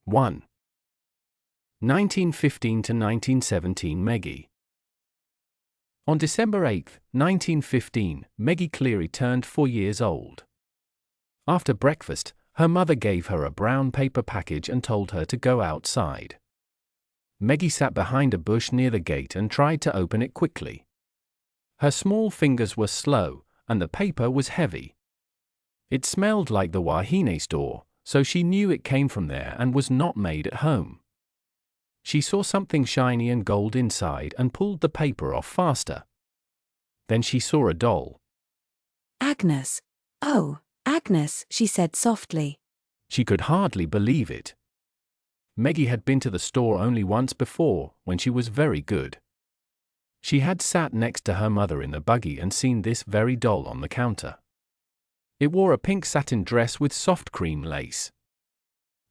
1. 1915 to 1917 Meggie. On December 8, 1915, Meggie Cleary turned 4 years old. After breakfast, her mother gave her a brown paper package and told her to go outside. Meggie sat behind a bush near the gate and tried to open it quickly. Her small fingers were slow, and the paper was heavy. It smelled like the Wahine store, so she knew it came from there and was not made at home. She saw something shiny and gold inside and pulled the paper off faster. Then she saw a doll. Agnes. Oh, Agnes, she said softly. She could hardly believe it. Meggie had been to the store only once before, when she was very good. She had sat next to her mother in the buggy and seen this very doll on the counter. It wore a pink satin dress with soft cream lace.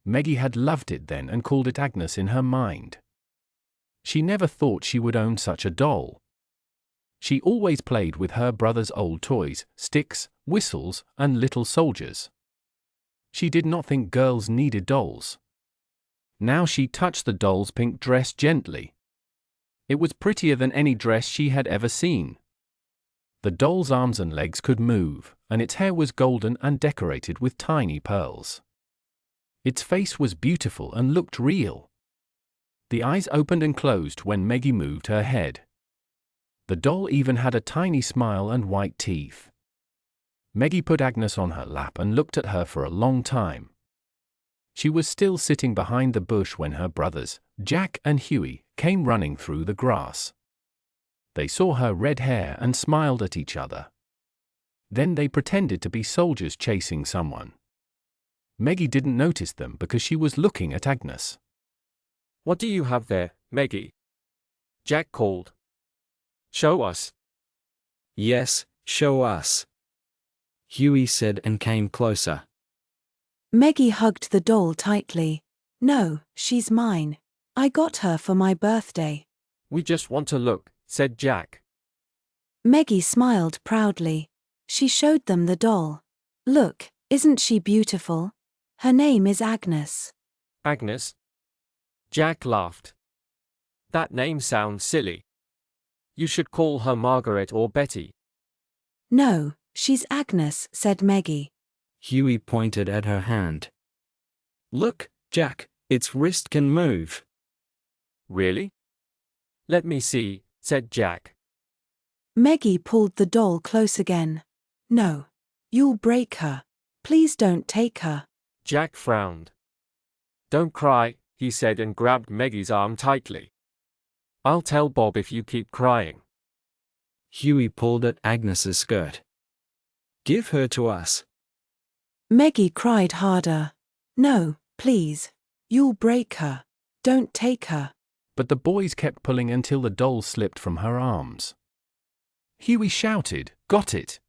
Meggie had loved it then and called it Agnes in her mind. She never thought she would own such a doll. She always played with her brother's old toys, sticks, whistles, and little soldiers. She did not think girls needed dolls. Now she touched the doll's pink dress gently. It was prettier than any dress she had ever seen. The doll's arms and legs could move, and its hair was golden and decorated with tiny pearls. Its face was beautiful and looked real. The eyes opened and closed when Meggie moved her head. The doll even had a tiny smile and white teeth. Meggie put Agnes on her lap and looked at her for a long time. She was still sitting behind the bush when her brothers, Jack and Huey, came running through the grass. They saw her red hair and smiled at each other. Then they pretended to be soldiers chasing someone. Meggie didn't notice them because she was looking at Agnes. "What do you have there, Meggie?" Jack called. "Show us." "Yes, show us," Huey said and came closer. Meggie hugged the doll tightly. No, she's mine. I got her for my birthday. "We just want to look," said Jack. Meggie smiled proudly. She showed them the doll. Look, isn't she beautiful? Her name is Agnes. "Agnes?" Jack laughed. "That name sounds silly. You should call her Margaret or Betty." No, she's Agnes, said Meggie. Huey pointed at her hand. "Look, Jack, its wrist can move." "Really?" "Let me see," said Jack. Meggie pulled the doll close again. No. You'll break her. Please don't take her. Jack frowned. "Don't cry," he said and grabbed Meggie's arm tightly. "I'll tell Bob if you keep crying." Huey pulled at Agnes's skirt. "Give her to us." Meggie cried harder. No, please. You'll break her. Don't take her. But the boys kept pulling until the doll slipped from her arms. Huey shouted, "Got it!"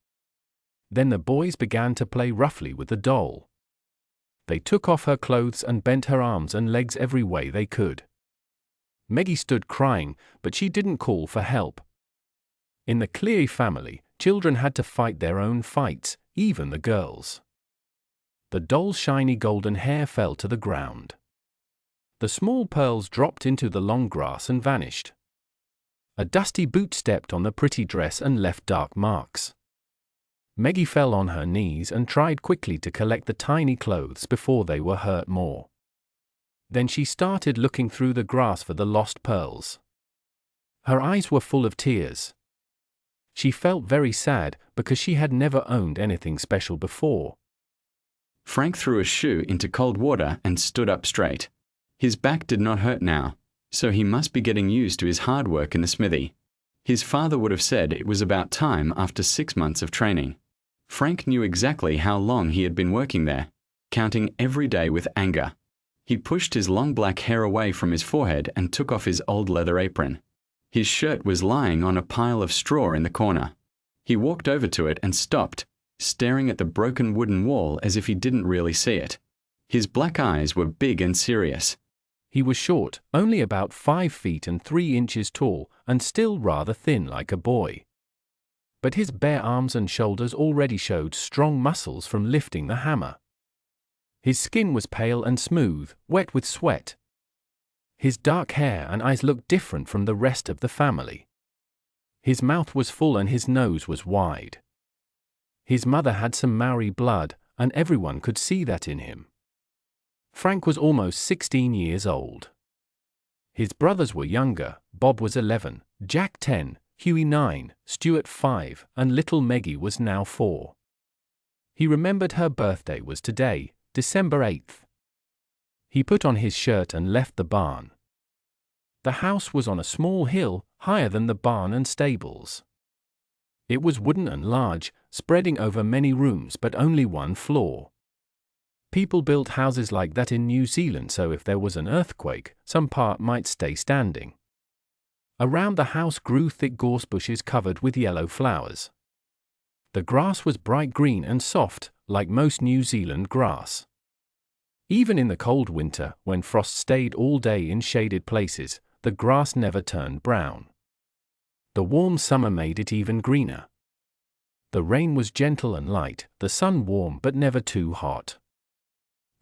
Then the boys began to play roughly with the doll. They took off her clothes and bent her arms and legs every way they could. Meggie stood crying, but she didn't call for help. In the Cleary family, children had to fight their own fights, even the girls. The doll's shiny golden hair fell to the ground. The small pearls dropped into the long grass and vanished. A dusty boot stepped on the pretty dress and left dark marks. Meggie fell on her knees and tried quickly to collect the tiny clothes before they were hurt more. Then she started looking through the grass for the lost pearls. Her eyes were full of tears. She felt very sad because she had never owned anything special before. Frank threw a shoe into cold water and stood up straight. His back did not hurt now, so he must be getting used to his hard work in the smithy. His father would have said it was about time after 6 months of training. Frank knew exactly how long he had been working there, counting every day with anger. He pushed his long black hair away from his forehead and took off his old leather apron. His shirt was lying on a pile of straw in the corner. He walked over to it and stopped, staring at the broken wooden wall as if he didn't really see it. His black eyes were big and serious. He was short, only about 5 feet and 3 inches tall, and still rather thin like a boy. But his bare arms and shoulders already showed strong muscles from lifting the hammer. His skin was pale and smooth, wet with sweat. His dark hair and eyes looked different from the rest of the family. His mouth was full and his nose was wide. His mother had some Maori blood, and everyone could see that in him. Frank was almost 16 years old. His brothers were younger. Bob was 11, Jack 10, Hughie 9, Stuart 5, and little Meggie was now 4. He remembered her birthday was today, December 8th. He put on his shirt and left the barn. The house was on a small hill, higher than the barn and stables. It was wooden and large, spreading over many rooms but only one floor. People built houses like that in New Zealand so if there was an earthquake, some part might stay standing. Around the house grew thick gorse bushes covered with yellow flowers. The grass was bright green and soft, like most New Zealand grass. Even in the cold winter, when frost stayed all day in shaded places, the grass never turned brown. The warm summer made it even greener. The rain was gentle and light, the sun warm but never too hot.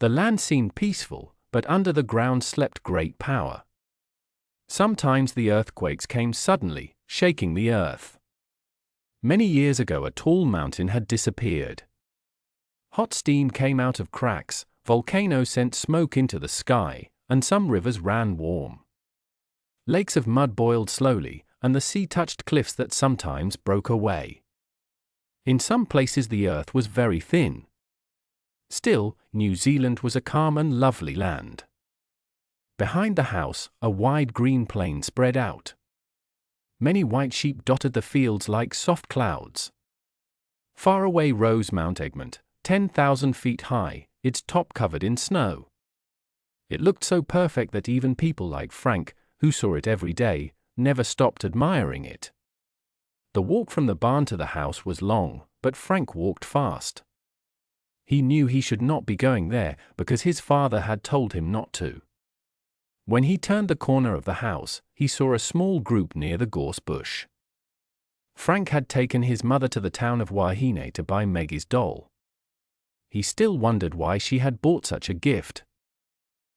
The land seemed peaceful, but under the ground slept great power. Sometimes the earthquakes came suddenly, shaking the earth. Many years ago a tall mountain had disappeared. Hot steam came out of cracks, volcanoes sent smoke into the sky, and some rivers ran warm. Lakes of mud boiled slowly, and the sea touched cliffs that sometimes broke away. In some places the earth was very thin. Still, New Zealand was a calm and lovely land. Behind the house, a wide green plain spread out. Many white sheep dotted the fields like soft clouds. Far away rose Mount Egmont, 10,000 feet high, its top covered in snow. It looked so perfect that even people like Frank, who saw it every day, never stopped admiring it. The walk from the barn to the house was long, but Frank walked fast. He knew he should not be going there because his father had told him not to. When he turned the corner of the house, he saw a small group near the gorse bush. Frank had taken his mother to the town of Wahine to buy Meggie's doll. He still wondered why she had bought such a gift.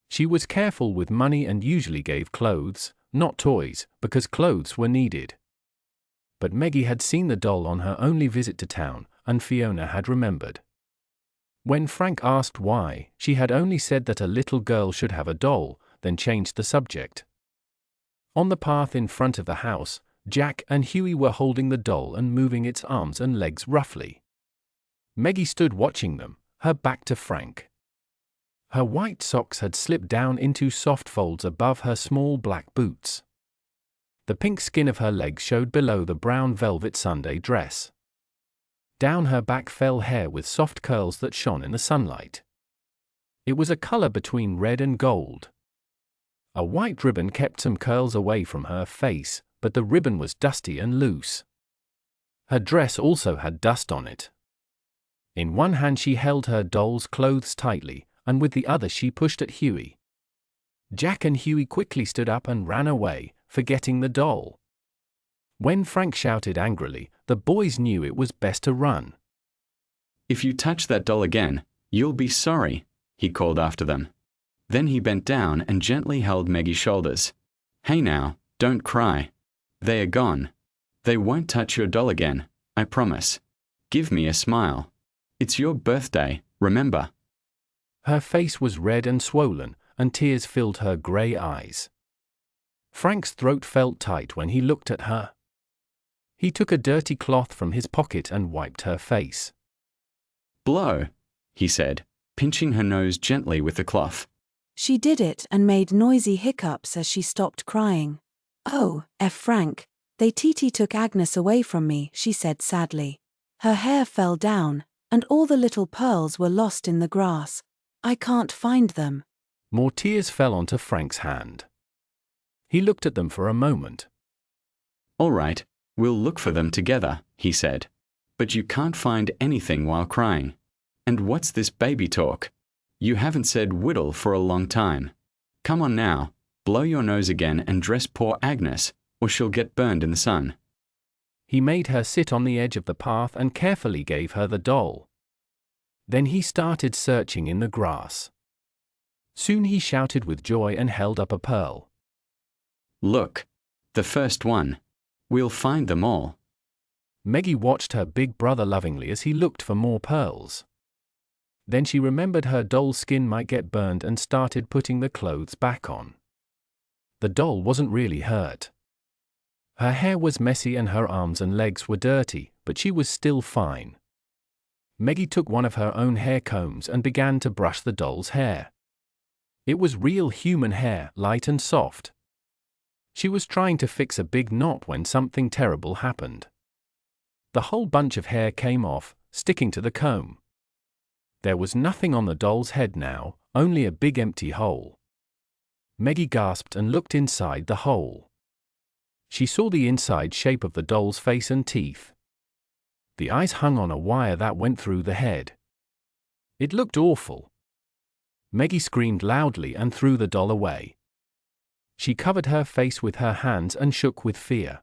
She was careful with money and usually gave clothes, not toys, because clothes were needed. But Meggie had seen the doll on her only visit to town, and Fiona had remembered. When Frank asked why, she had only said that a little girl should have a doll, then changed the subject. On the path in front of the house, Jack and Hughie were holding the doll and moving its arms and legs roughly. Meggie stood watching them, her back to Frank. Her white socks had slipped down into soft folds above her small black boots. The pink skin of her legs showed below the brown velvet Sunday dress. Down her back fell hair with soft curls that shone in the sunlight. It was a color between red and gold. A white ribbon kept some curls away from her face, but the ribbon was dusty and loose. Her dress also had dust on it. In one hand she held her doll's clothes tightly, and with the other she pushed at Hughie. Jack and Hughie quickly stood up and ran away, forgetting the doll. When Frank shouted angrily, the boys knew it was best to run. "If you touch that doll again, you'll be sorry," he called after them. Then he bent down and gently held Meggie's shoulders. "Hey now, don't cry. They are gone. They won't touch your doll again, I promise. Give me a smile. It's your birthday, remember." Her face was red and swollen, and tears filled her grey eyes. Frank's throat felt tight when he looked at her. He took a dirty cloth from his pocket and wiped her face. "Blow," he said, pinching her nose gently with the cloth. She did it and made noisy hiccups as she stopped crying. "Oh, Frank, they took Agnes away from me," she said sadly. Her hair fell down, and all the little pearls were lost in the grass. "I can't find them." More tears fell onto Frank's hand. He looked at them for a moment. "All right, we'll look for them together," he said. "But you can't find anything while crying. And what's this baby talk? You haven't said whittle for a long time. Come on now, blow your nose again and dress poor Agnes, or she'll get burned in the sun." He made her sit on the edge of the path and carefully gave her the doll. Then he started searching in the grass. Soon he shouted with joy and held up a pearl. Look, the first one. We'll find them all. Meggie watched her big brother lovingly as he looked for more pearls. Then she remembered her doll's skin might get burned and started putting the clothes back on. The doll wasn't really hurt. Her hair was messy and her arms and legs were dirty, but she was still fine. Meggie took one of her own hair combs and began to brush the doll's hair. It was real human hair, light and soft. She was trying to fix a big knot when something terrible happened. The whole bunch of hair came off, sticking to the comb. There was nothing on the doll's head now, only a big empty hole. Meggie gasped and looked inside the hole. She saw the inside shape of the doll's face and teeth. The eyes hung on a wire that went through the head. It looked awful. Meggie screamed loudly and threw the doll away. She covered her face with her hands and shook with fear.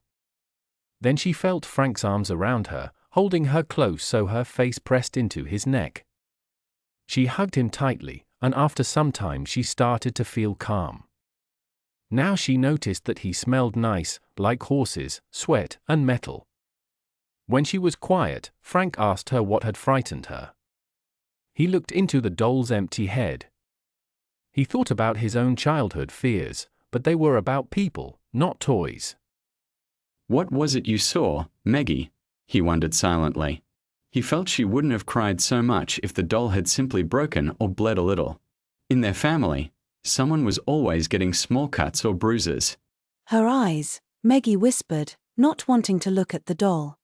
Then she felt Frank's arms around her, holding her close so her face pressed into his neck. She hugged him tightly, and after some time she started to feel calm. Now she noticed that he smelled nice, like horses, sweat, and metal. When she was quiet, Frank asked her what had frightened her. He looked into the doll's empty head. He thought about his own childhood fears, but they were about people, not toys. What was it you saw, Meggie? He wondered silently. He felt she wouldn't have cried so much if the doll had simply broken or bled a little. In their family, someone was always getting small cuts or bruises. Her eyes, Meggie whispered, not wanting to look at the doll.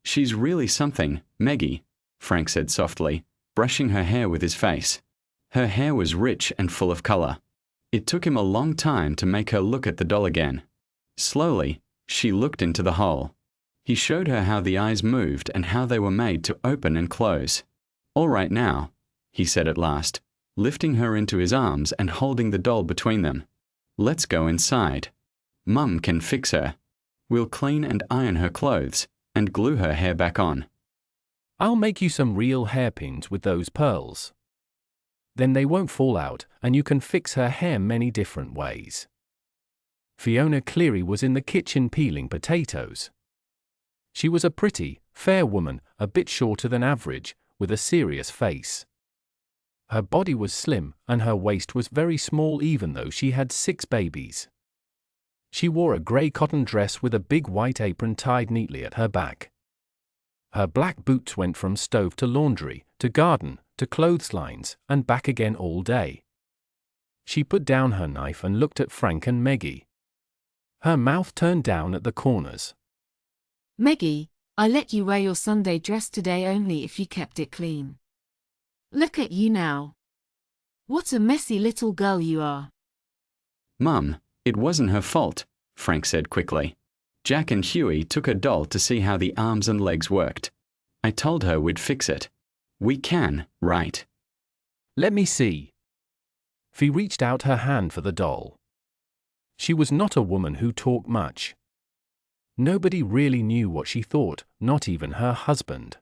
She's really something, Meggie, Frank said softly, brushing her hair with his face. Her hair was rich and full of color. It took him a long time to make her look at the doll again. Slowly, she looked into the hole. He showed her how the eyes moved and how they were made to open and close. All right now, he said at last, lifting her into his arms and holding the doll between them. Let's go inside. Mum can fix her. We'll clean and iron her clothes and glue her hair back on. I'll make you some real hairpins with those pearls. Then they won't fall out, and you can fix her hair many different ways. Fiona Cleary was in the kitchen peeling potatoes. She was a pretty, fair woman, a bit shorter than average, with a serious face. Her body was slim, and her waist was very small even though she had 6 babies. She wore a grey cotton dress with a big white apron tied neatly at her back. Her black boots went from stove to laundry, to garden, to clotheslines, and back again all day. She put down her knife and looked at Frank and Meggie. Her mouth turned down at the corners. Meggie, I let you wear your Sunday dress today only if you kept it clean. Look at you now. What a messy little girl you are. Mum, it wasn't her fault, Frank said quickly. Jack and Huey took her doll to see how the arms and legs worked. I told her we'd fix it. We can, right? Let me see. Fee reached out her hand for the doll. She was not a woman who talked much. Nobody really knew what she thought, not even her husband.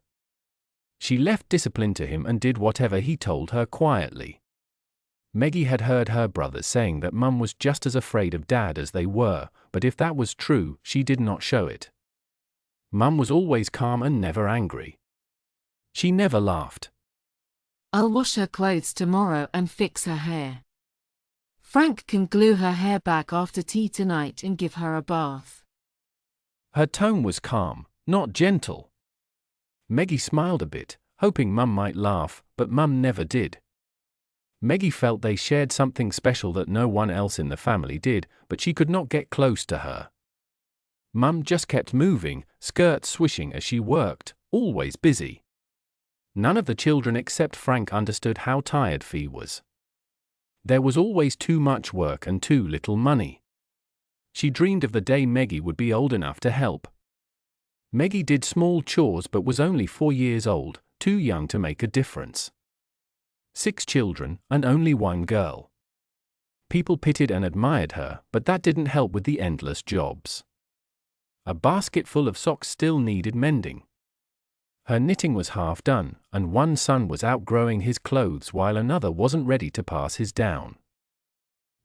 She left discipline to him and did whatever he told her quietly. Meggie had heard her brothers saying that Mum was just as afraid of Dad as they were, but if that was true, she did not show it. Mum was always calm and never angry. She never laughed. I'll wash her clothes tomorrow and fix her hair. Frank can glue her hair back after tea tonight and give her a bath. Her tone was calm, not gentle. Meggie smiled a bit, hoping Mum might laugh, but Mum never did. Meggie felt they shared something special that no one else in the family did, but she could not get close to her. Mum just kept moving, skirts swishing as she worked, always busy. None of the children except Frank understood how tired Fee was. There was always too much work and too little money. She dreamed of the day Meggie would be old enough to help. Meggie did small chores but was only 4 years old, too young to make a difference. 6 children, and only 1 girl. People pitied and admired her, but that didn't help with the endless jobs. A basket full of socks still needed mending. Her knitting was half done, and one son was outgrowing his clothes while another wasn't ready to pass his down.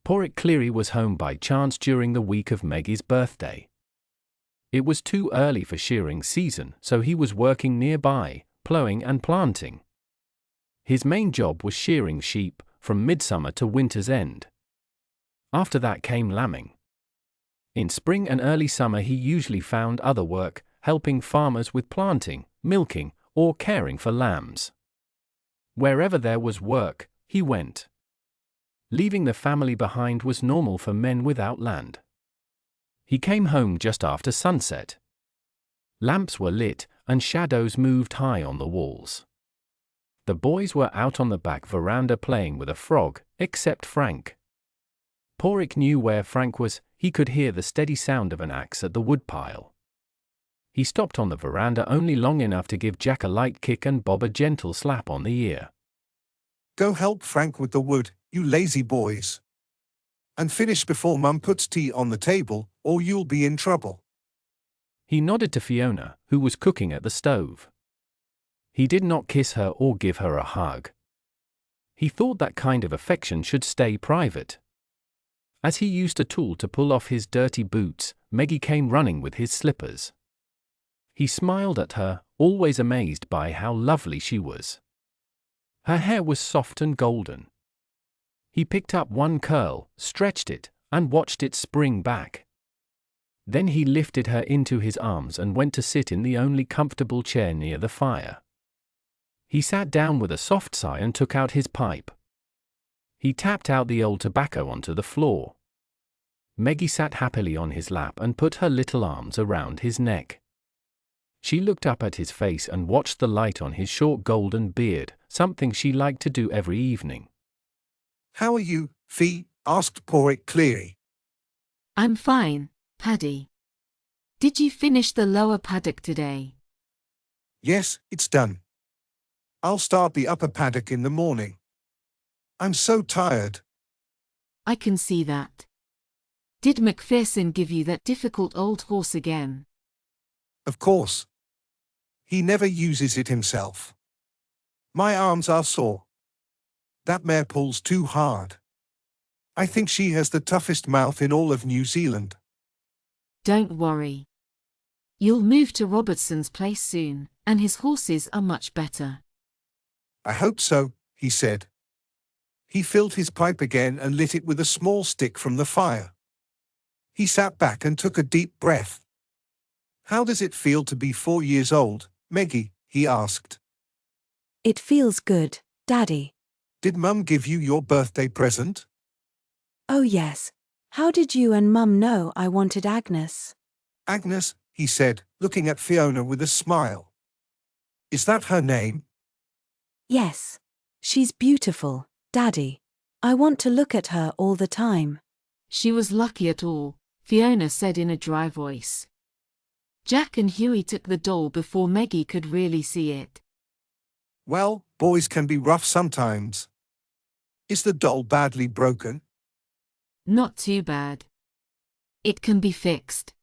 Porrick Cleary was home by chance during the week of Meggie's birthday. It was too early for shearing season, so he was working nearby, ploughing and planting. His main job was shearing sheep, from midsummer to winter's end. After that came lambing. In spring and early summer he usually found other work, helping farmers with planting, milking, or caring for lambs. Wherever there was work, he went. Leaving the family behind was normal for men without land. He came home just after sunset. Lamps were lit, and shadows moved high on the walls. The boys were out on the back veranda playing with a frog, except Frank. Porrick knew where Frank was. He could hear the steady sound of an axe at the woodpile. He stopped on the veranda only long enough to give Jack a light kick and Bob a gentle slap on the ear. Go help Frank with the wood, you lazy boys. And finish before Mum puts tea on the table, or you'll be in trouble. He nodded to Fiona, who was cooking at the stove. He did not kiss her or give her a hug. He thought that kind of affection should stay private. As he used a tool to pull off his dirty boots, Meggie came running with his slippers. He smiled at her, always amazed by how lovely she was. Her hair was soft and golden. He picked up one curl, stretched it, and watched it spring back. Then he lifted her into his arms and went to sit in the only comfortable chair near the fire. He sat down with a soft sigh and took out his pipe. He tapped out the old tobacco onto the floor. Meggie sat happily on his lap and put her little arms around his neck. She looked up at his face and watched the light on his short golden beard, something she liked to do every evening. How are you, Fee? Asked Porrick Cleary. I'm fine, Paddy. Did you finish the lower paddock today? Yes, it's done. I'll start the upper paddock in the morning. I'm so tired. I can see that. Did Macpherson give you that difficult old horse again? Of course. He never uses it himself. My arms are sore. That mare pulls too hard. I think she has the toughest mouth in all of New Zealand. Don't worry. You'll move to Robertson's place soon, and his horses are much better. I hope so, he said. He filled his pipe again and lit it with a small stick from the fire. He sat back and took a deep breath. How does it feel to be 4 years old, Meggie? He asked. It feels good, Daddy. Did Mum give you your birthday present? Oh yes. How did you and Mum know I wanted Agnes? Agnes, he said, looking at Fiona with a smile. Is that her name? Yes. She's beautiful, Daddy. I want to look at her all the time. She was lucky at all, Fiona said in a dry voice. Jack and Hughie took the doll before Meggie could really see it. Well, boys can be rough sometimes. Is the doll badly broken? Not too bad. It can be fixed.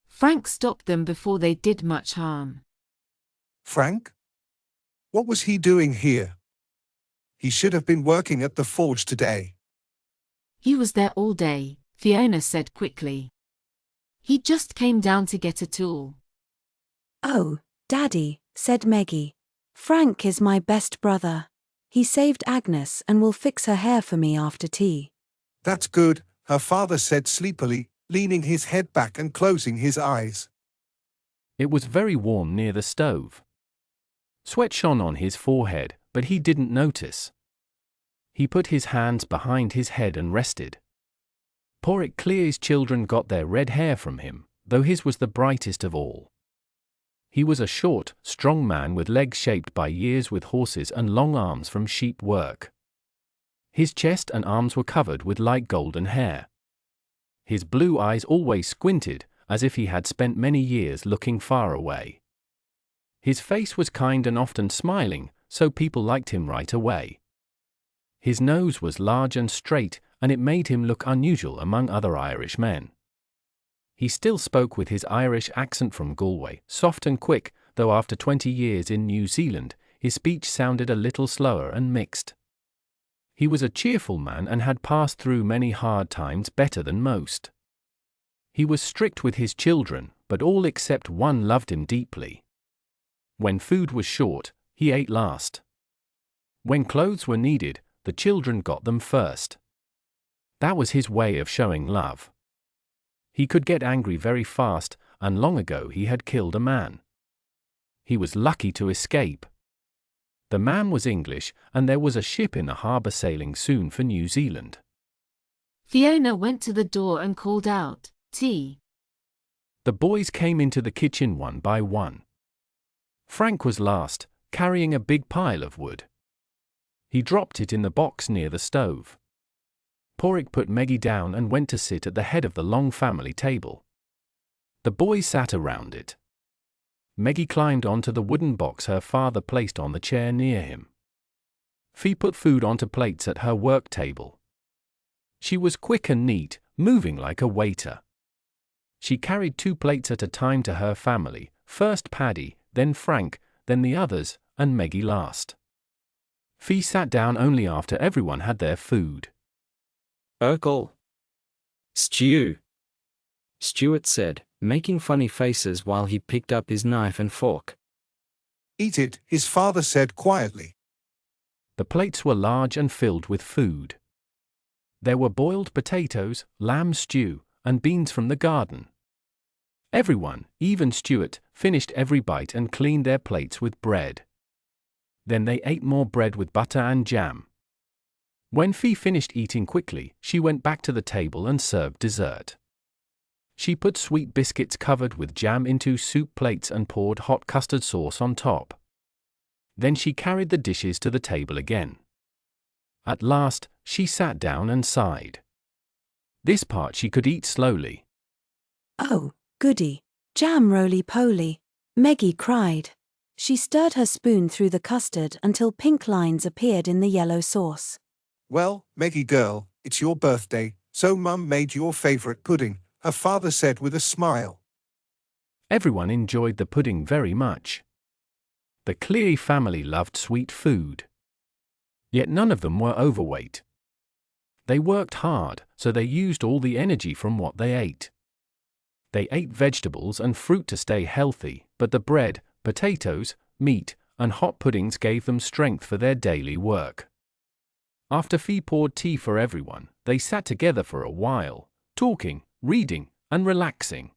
Frank stopped them before they did much harm. Frank? What was he doing here? He should have been working at the forge today. He was there all day, Fiona said quickly. He just came down to get a tool. Oh, Daddy, said Meggie. Frank is my best brother. He saved Agnes and will fix her hair for me after tea. That's good, her father said sleepily, leaning his head back and closing his eyes. It was very warm near the stove. Sweat shone on his forehead, but he didn't notice. He put his hands behind his head and rested. Porrick Cleary's children got their red hair from him, though his was the brightest of all. He was a short, strong man with legs shaped by years with horses and long arms from sheep work. His chest and arms were covered with light golden hair. His blue eyes always squinted, as if he had spent many years looking far away. His face was kind and often smiling, so people liked him right away. His nose was large and straight, and it made him look unusual among other Irish men. He still spoke with his Irish accent from Galway, soft and quick, though after 20 years in New Zealand, his speech sounded a little slower and mixed. He was a cheerful man and had passed through many hard times better than most. He was strict with his children, but all except one loved him deeply. When food was short, he ate last. When clothes were needed, the children got them first. That was his way of showing love. He could get angry very fast, and long ago he had killed a man. He was lucky to escape. The man was English, and there was a ship in the harbour sailing soon for New Zealand. Fiona went to the door and called out, "Tea." The boys came into the kitchen one by one. Frank was last, carrying a big pile of wood. He dropped it in the box near the stove. Porrick put Meggie down and went to sit at the head of the long family table. The boys sat around it. Meggie climbed onto the wooden box her father placed on the chair near him. Fee put food onto plates at her work table. She was quick and neat, moving like a waiter. She carried 2 plates at a time to her family, first Paddy, then Frank, then the others, and Meggie last. Fee sat down only after everyone had their food. Urkel. Stew. Stuart said, making funny faces while he picked up his knife and fork. Eat it, his father said quietly. The plates were large and filled with food. There were boiled potatoes, lamb stew, and beans from the garden. Everyone, even Stuart, finished every bite and cleaned their plates with bread. Then they ate more bread with butter and jam. When Fee finished eating quickly, she went back to the table and served dessert. She put sweet biscuits covered with jam into soup plates and poured hot custard sauce on top. Then she carried the dishes to the table again. At last, she sat down and sighed. This part she could eat slowly. "Oh, goody. Jam roly-poly," Meggie cried. She stirred her spoon through the custard until pink lines appeared in the yellow sauce. Well, Meggie girl, it's your birthday, so Mum made your favorite pudding, her father said with a smile. Everyone enjoyed the pudding very much. The Cleary family loved sweet food. Yet none of them were overweight. They worked hard, so they used all the energy from what they ate. They ate vegetables and fruit to stay healthy, but the bread, potatoes, meat, and hot puddings gave them strength for their daily work. After Fee poured tea for everyone, they sat together for a while, talking, reading, and relaxing.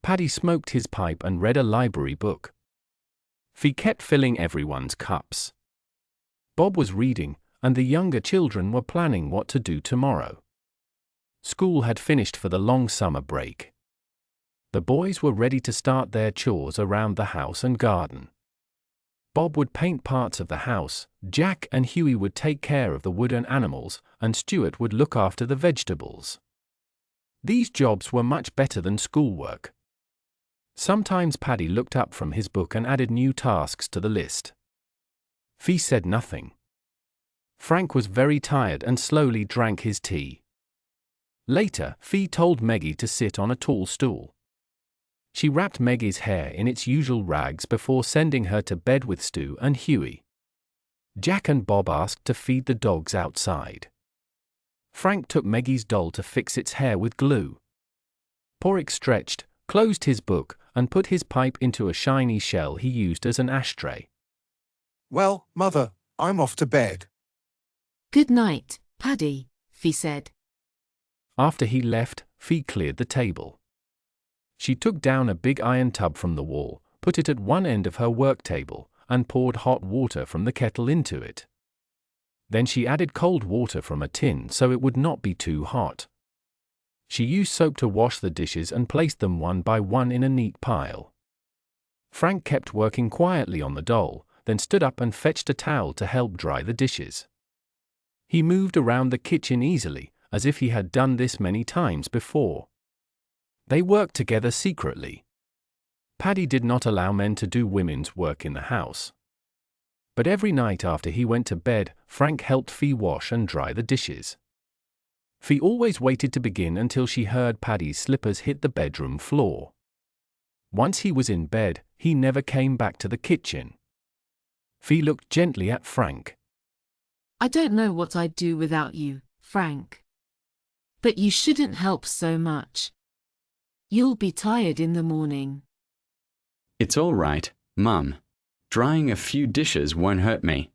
Paddy smoked his pipe and read a library book. Fee kept filling everyone's cups. Bob was reading, and the younger children were planning what to do tomorrow. School had finished for the long summer break. The boys were ready to start their chores around the house and garden. Bob would paint parts of the house, Jack and Huey would take care of the wood and animals, and Stuart would look after the vegetables. These jobs were much better than schoolwork. Sometimes Paddy looked up from his book and added new tasks to the list. Fee said nothing. Frank was very tired and slowly drank his tea. Later, Fee told Meggie to sit on a tall stool. She wrapped Meggie's hair in its usual rags before sending her to bed with Stu and Huey. Jack and Bob asked to feed the dogs outside. Frank took Meggie's doll to fix its hair with glue. Porrick stretched, closed his book, and put his pipe into a shiny shell he used as an ashtray. Well, Mother, I'm off to bed. "Good night, Paddy," Fee said. After he left, Fee cleared the table. She took down a big iron tub from the wall, put it at one end of her work table, and poured hot water from the kettle into it. Then she added cold water from a tin so it would not be too hot. She used soap to wash the dishes and placed them one by one in a neat pile. Frank kept working quietly on the doll, then stood up and fetched a towel to help dry the dishes. He moved around the kitchen easily, as if he had done this many times before. They worked together secretly. Paddy did not allow men to do women's work in the house. But every night after he went to bed, Frank helped Fee wash and dry the dishes. Fee always waited to begin until she heard Paddy's slippers hit the bedroom floor. Once he was in bed, he never came back to the kitchen. Fee looked gently at Frank. I don't know what I'd do without you, Frank. But you shouldn't help so much. You'll be tired in the morning. It's all right, Mum. Drying a few dishes won't hurt me.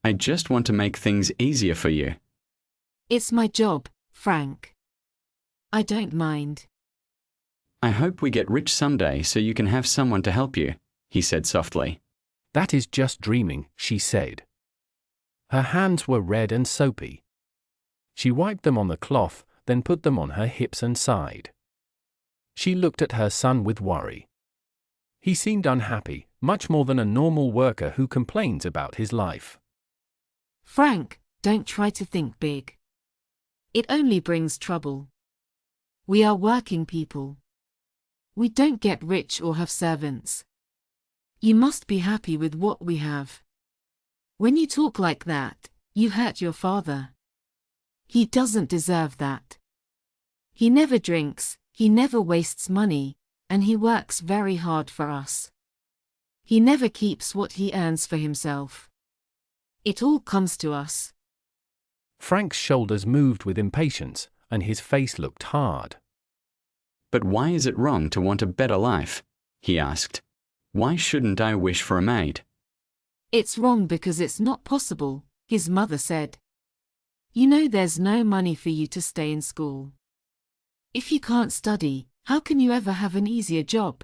I just want to make things easier for you. It's my job, Frank. I don't mind. I hope we get rich someday so you can have someone to help you, he said softly. That is just dreaming, she said. Her hands were red and soapy. She wiped them on the cloth, then put them on her hips and sighed. She looked at her son with worry. He seemed unhappy, much more than a normal worker who complains about his life. Frank, don't try to think big. It only brings trouble. We are working people. We don't get rich or have servants. You must be happy with what we have. When you talk like that, you hurt your father. He doesn't deserve that. He never drinks, he never wastes money, and he works very hard for us. He never keeps what he earns for himself. It all comes to us. Frank's shoulders moved with impatience, and his face looked hard. But why is it wrong to want a better life? He asked. Why shouldn't I wish for a maid? It's wrong because it's not possible, his mother said. You know there's no money for you to stay in school. If you can't study, how can you ever have an easier job?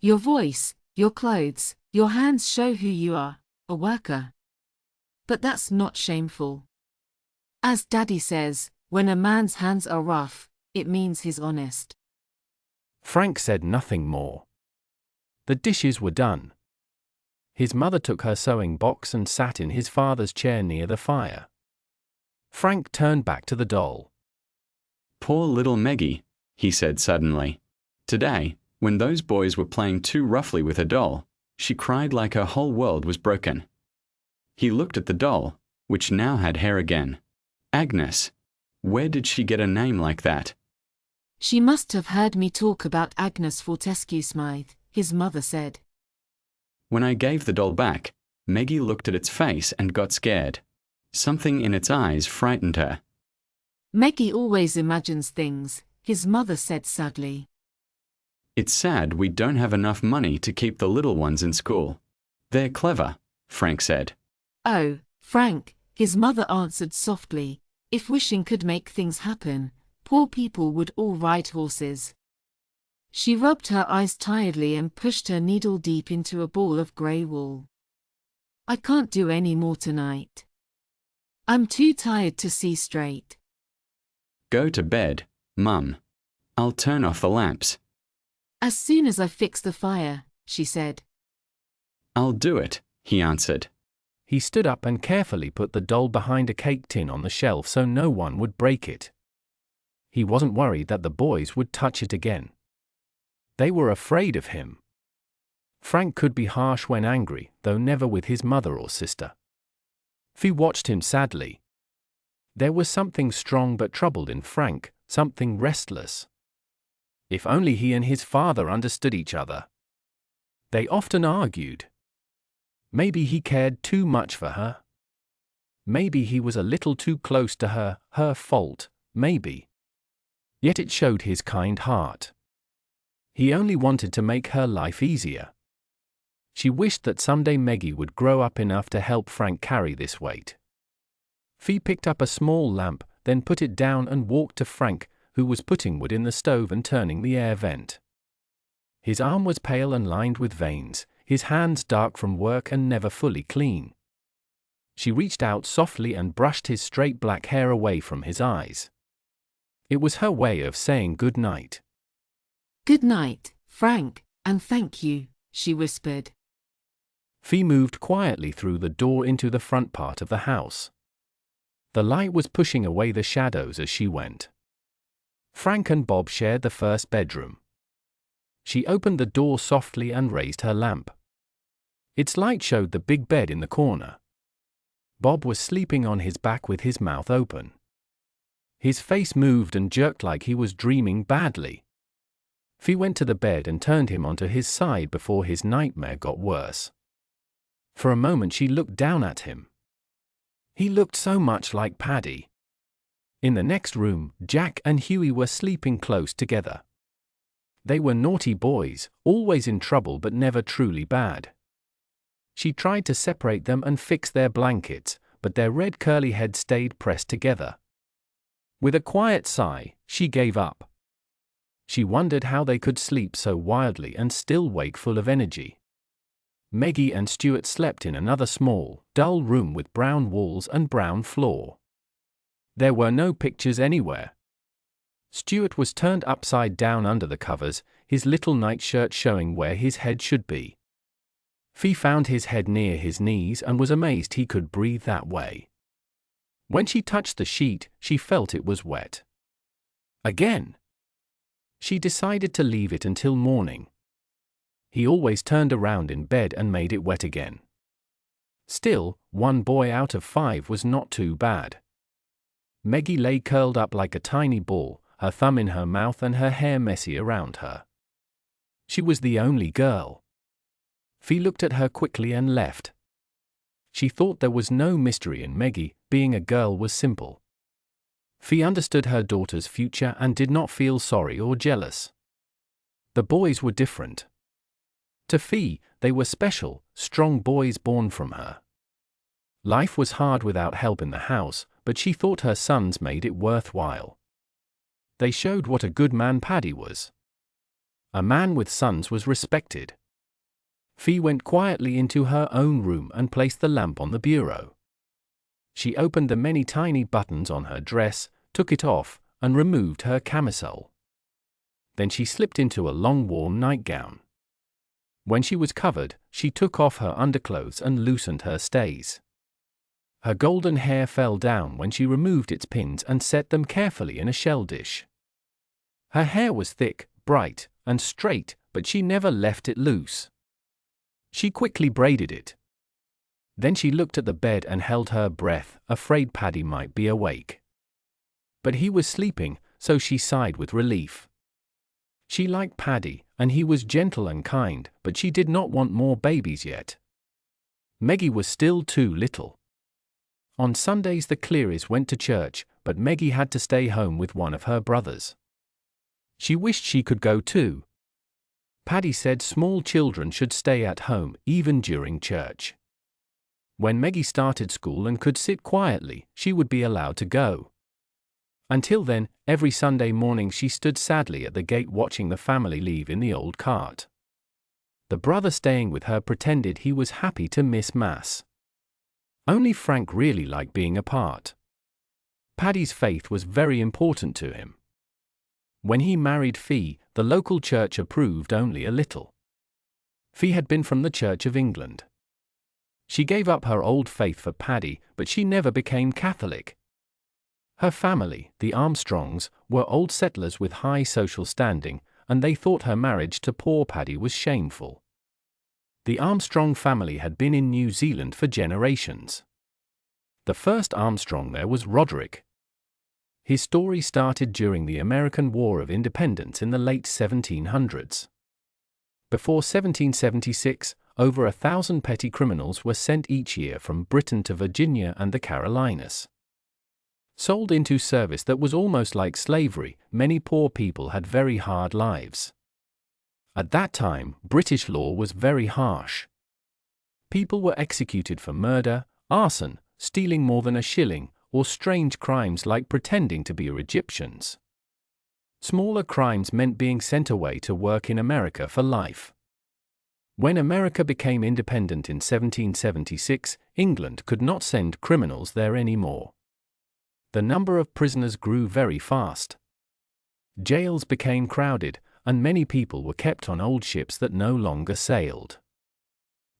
Your voice, your clothes, your hands show who you are, a worker. But that's not shameful. As Daddy says, when a man's hands are rough, it means he's honest. Frank said nothing more. The dishes were done. His mother took her sewing box and sat in his father's chair near the fire. Frank turned back to the doll. Poor little Meggie, he said suddenly. Today, when those boys were playing too roughly with her doll, she cried like her whole world was broken. He looked at the doll, which now had hair again. Agnes. Where did she get a name like that? She must have heard me talk about Agnes Fortescue Smythe, his mother said. When I gave the doll back, Meggie looked at its face and got scared. Something in its eyes frightened her. Meggie always imagines things, his mother said sadly. It's sad we don't have enough money to keep the little ones in school. They're clever, Frank said. Oh, Frank, his mother answered softly, if wishing could make things happen, poor people would all ride horses. She rubbed her eyes tiredly and pushed her needle deep into a ball of grey wool. I can't do any more tonight. I'm too tired to see straight. Go to bed, Mum. I'll turn off the lamps. As soon as I fix the fire, she said. I'll do it, he answered. He stood up and carefully put the doll behind a cake tin on the shelf so no one would break it. He wasn't worried that the boys would touch it again. They were afraid of him. Frank could be harsh when angry, though never with his mother or sister. Fee watched him sadly. There was something strong but troubled in Frank, something restless. If only he and his father understood each other. They often argued. Maybe he cared too much for her. Maybe he was a little too close to her, her fault, maybe. Yet it showed his kind heart. He only wanted to make her life easier. She wished that someday Meggie would grow up enough to help Frank carry this weight. Fee picked up a small lamp, then put it down and walked to Frank, who was putting wood in the stove and turning the air vent. His arm was pale and lined with veins, his hands dark from work and never fully clean. She reached out softly and brushed his straight black hair away from his eyes. It was her way of saying good night. Good night, Frank, and thank you, she whispered. Fee moved quietly through the door into the front part of the house. The light was pushing away the shadows as she went. Frank and Bob shared the first bedroom. She opened the door softly and raised her lamp. Its light showed the big bed in the corner. Bob was sleeping on his back with his mouth open. His face moved and jerked like he was dreaming badly. Fee went to the bed and turned him onto his side before his nightmare got worse. For a moment she looked down at him. He looked so much like Paddy. In the next room, Jack and Huey were sleeping close together. They were naughty boys, always in trouble but never truly bad. She tried to separate them and fix their blankets, but their red curly heads stayed pressed together. With a quiet sigh, she gave up. She wondered how they could sleep so wildly and still wake full of energy. Meggie and Stuart slept in another small, dull room with brown walls and brown floor. There were no pictures anywhere. Stuart was turned upside down under the covers, his little nightshirt showing where his head should be. Fee found his head near his knees and was amazed he could breathe that way. When she touched the sheet, she felt it was wet. Again. She decided to leave it until morning. He always turned around in bed and made it wet again. Still, 1 boy out of 5 was not too bad. Meggie lay curled up like a tiny ball, her thumb in her mouth and her hair messy around her. She was the only girl. Fee looked at her quickly and left. She thought there was no mystery in Meggie, being a girl was simple. Fee understood her daughter's future and did not feel sorry or jealous. The boys were different. To Fee, they were special, strong boys born from her. Life was hard without help in the house, but she thought her sons made it worthwhile. They showed what a good man Paddy was. A man with sons was respected. Fee went quietly into her own room and placed the lamp on the bureau. She opened the many tiny buttons on her dress, took it off, and removed her camisole. Then she slipped into a long warm nightgown. When she was covered, she took off her underclothes and loosened her stays. Her golden hair fell down when she removed its pins and set them carefully in a shell dish. Her hair was thick, bright, and straight, but she never left it loose. She quickly braided it. Then she looked at the bed and held her breath, afraid Paddy might be awake. But he was sleeping, so she sighed with relief. She liked Paddy, and he was gentle and kind, but she did not want more babies yet. Meggie was still too little. On Sundays the Clearys went to church, but Meggie had to stay home with one of her brothers. She wished she could go too. Paddy said small children should stay at home, even during church. When Meggie started school and could sit quietly, she would be allowed to go. Until then, every Sunday morning she stood sadly at the gate watching the family leave in the old cart. The brother staying with her pretended he was happy to miss Mass. Only Frank really liked being apart. Paddy's faith was very important to him. When he married Fee, the local church approved only a little. Fee had been from the Church of England. She gave up her old faith for Paddy, but she never became Catholic. Her family, the Armstrongs, were old settlers with high social standing, and they thought her marriage to poor Paddy was shameful. The Armstrong family had been in New Zealand for generations. The first Armstrong there was Roderick. His story started during the American War of Independence in the late 1700s. Before 1776, over 1,000 petty criminals were sent each year from Britain to Virginia and the Carolinas. Sold into service that was almost like slavery, many poor people had very hard lives. At that time, British law was very harsh. People were executed for murder, arson, stealing more than a shilling, or strange crimes like pretending to be Egyptians. Smaller crimes meant being sent away to work in America for life. When America became independent in 1776, England could not send criminals there anymore. The number of prisoners grew very fast. Jails became crowded, and many people were kept on old ships that no longer sailed.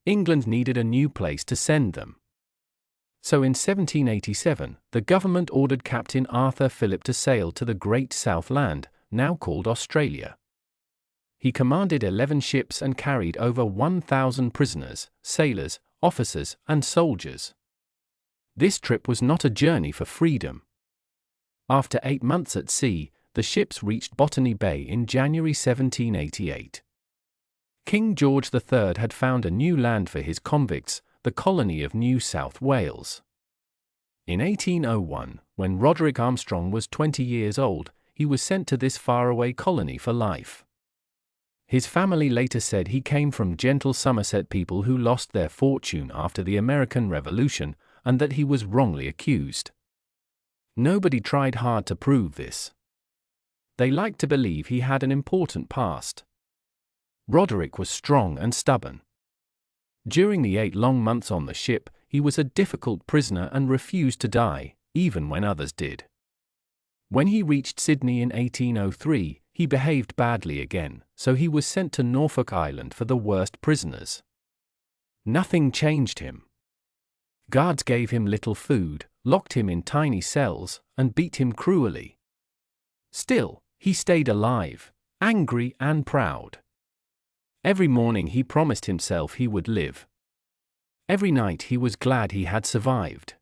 England needed a new place to send them. So in 1787, the government ordered Captain Arthur Phillip to sail to the Great Southland, now called Australia. He commanded 11 ships and carried over 1,000 prisoners, sailors, officers, and soldiers. This trip was not a journey for freedom. After 8 months at sea, the ships reached Botany Bay in January 1788. King George III had found a new land for his convicts, the colony of New South Wales. In 1801, when Roderick Armstrong was 20 years old, he was sent to this faraway colony for life. His family later said he came from gentle Somerset people who lost their fortune after the American Revolution, and that he was wrongly accused. Nobody tried hard to prove this. They liked to believe he had an important past. Roderick was strong and stubborn. During the 8 long months on the ship, he was a difficult prisoner and refused to die, even when others did. When he reached Sydney in 1803, he behaved badly again, so he was sent to Norfolk Island for the worst prisoners. Nothing changed him. Guards gave him little food, locked him in tiny cells, and beat him cruelly. Still, he stayed alive, angry and proud. Every morning he promised himself he would live. Every night he was glad he had survived.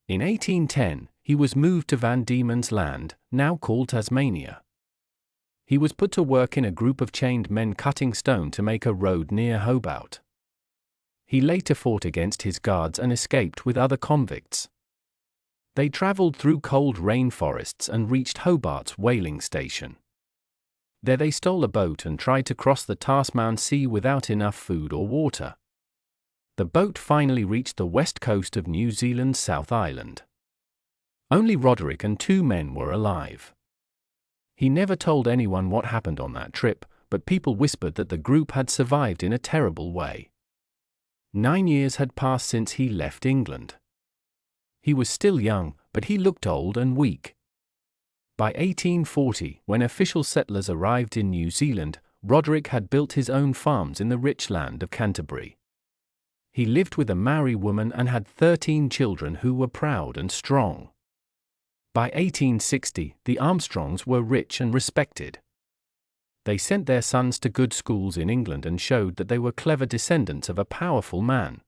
In 1810, he was moved to Van Diemen's Land, now called Tasmania. He was put to work in a group of chained men cutting stone to make a road near Hobart. He later fought against his guards and escaped with other convicts. They travelled through cold rainforests and reached Hobart's whaling station. There they stole a boat and tried to cross the Tasman Sea without enough food or water. The boat finally reached the west coast of New Zealand's South Island. Only Roderick and 2 men were alive. He never told anyone what happened on that trip, but people whispered that the group had survived in a terrible way. 9 years had passed since he left England. He was still young, but he looked old and weak. By 1840, when official settlers arrived in New Zealand, Roderick had built his own farms in the rich land of Canterbury. He lived with a Maori woman and had 13 children who were proud and strong. By 1860, the Armstrongs were rich and respected. They sent their sons to good schools in England and showed that they were clever descendants of a powerful man.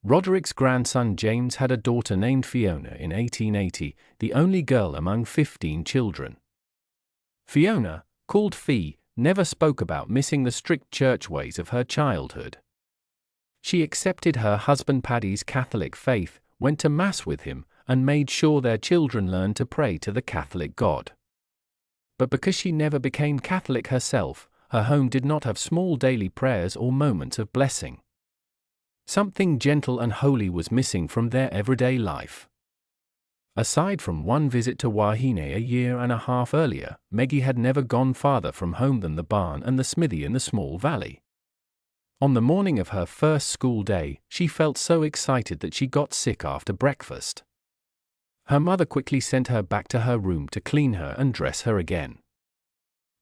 Roderick's grandson James had a daughter named Fiona in 1880, the only girl among 15 children. Fiona, called Fee, never spoke about missing the strict church ways of her childhood. She accepted her husband Paddy's Catholic faith, went to Mass with him, and made sure their children learned to pray to the Catholic God. But because she never became Catholic herself, her home did not have small daily prayers or moments of blessing. Something gentle and holy was missing from their everyday life. Aside from one visit to Wahine a year and a half earlier, Meggie had never gone farther from home than the barn and the smithy in the small valley. On the morning of her first school day, she felt so excited that she got sick after breakfast. Her mother quickly sent her back to her room to clean her and dress her again.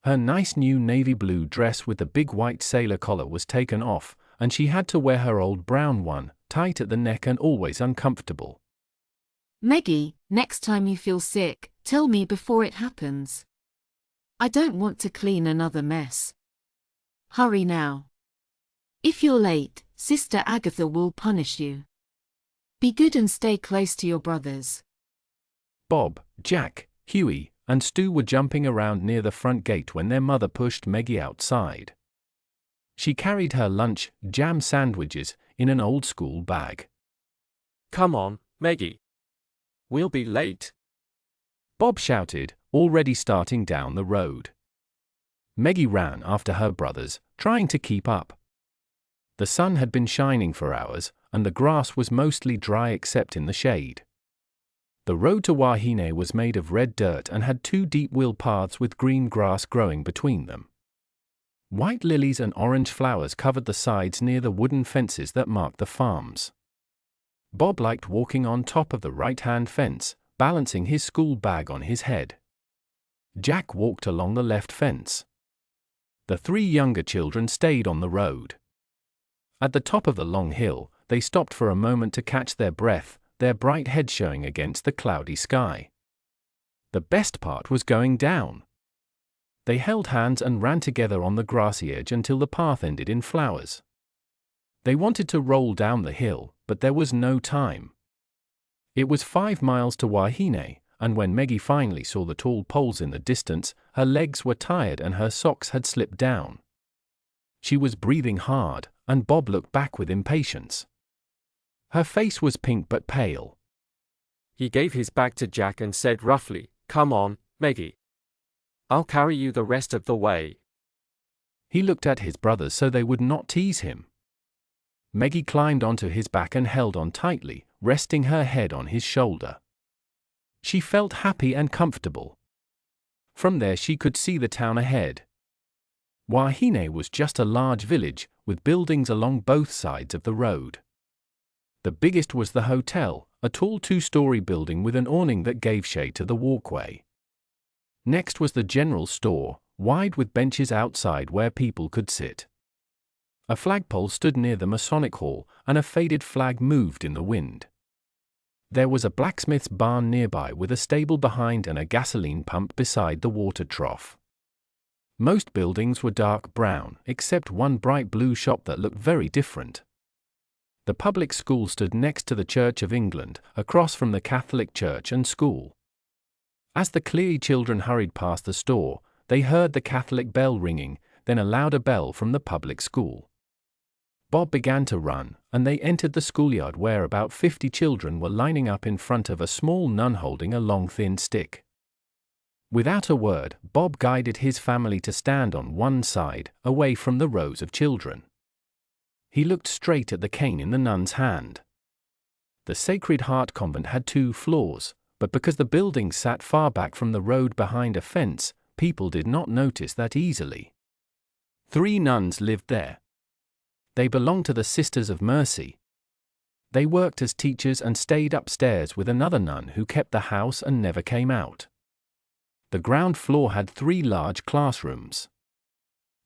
Her nice new navy blue dress with the big white sailor collar was taken off, and she had to wear her old brown one, tight at the neck and always uncomfortable. Meggie, next time you feel sick, tell me before it happens. I don't want to clean another mess. Hurry now. If you're late, Sister Agatha will punish you. Be good and stay close to your brothers. Bob, Jack, Huey, and Stu were jumping around near the front gate when their mother pushed Meggie outside. She carried her lunch, jam sandwiches, in an old school bag. Come on, Meggie. We'll be late. Bob shouted, already starting down the road. Meggie ran after her brothers, trying to keep up. The sun had been shining for hours, and the grass was mostly dry except in the shade. The road to Wahine was made of red dirt and had 2 deep wheel paths with green grass growing between them. White lilies and orange flowers covered the sides near the wooden fences that marked the farms. Bob liked walking on top of the right-hand fence, balancing his school bag on his head. Jack walked along the left fence. The 3 younger children stayed on the road. At the top of the long hill, they stopped for a moment to catch their breath, their bright heads showing against the cloudy sky. The best part was going down. They held hands and ran together on the grassy edge until the path ended in flowers. They wanted to roll down the hill, but there was no time. It was 5 miles to Wahine, and when Meggie finally saw the tall poles in the distance, her legs were tired and her socks had slipped down. She was breathing hard, and Bob looked back with impatience. Her face was pink but pale. He gave his bag to Jack and said roughly, "Come on, Meggie. I'll carry you the rest of the way." He looked at his brothers so they would not tease him. Meggie climbed onto his back and held on tightly, resting her head on his shoulder. She felt happy and comfortable. From there she could see the town ahead. Wahine was just a large village, with buildings along both sides of the road. The biggest was the hotel, a tall 2-story building with an awning that gave shade to the walkway. Next was the general store, wide with benches outside where people could sit. A flagpole stood near the Masonic Hall, and a faded flag moved in the wind. There was a blacksmith's barn nearby with a stable behind and a gasoline pump beside the water trough. Most buildings were dark brown, except one bright blue shop that looked very different. The public school stood next to the Church of England, across from the Catholic church and school. As the Cleary children hurried past the store, they heard the Catholic bell ringing, then a louder bell from the public school. Bob began to run, and they entered the schoolyard where about 50 children were lining up in front of a small nun holding a long thin stick. Without a word, Bob guided his family to stand on one side, away from the rows of children. He looked straight at the cane in the nun's hand. The Sacred Heart Convent had 2 floors, but because the building sat far back from the road behind a fence, people did not notice that easily. 3 nuns lived there. They belonged to the Sisters of Mercy. They worked as teachers and stayed upstairs with another nun who kept the house and never came out. The ground floor had 3 large classrooms.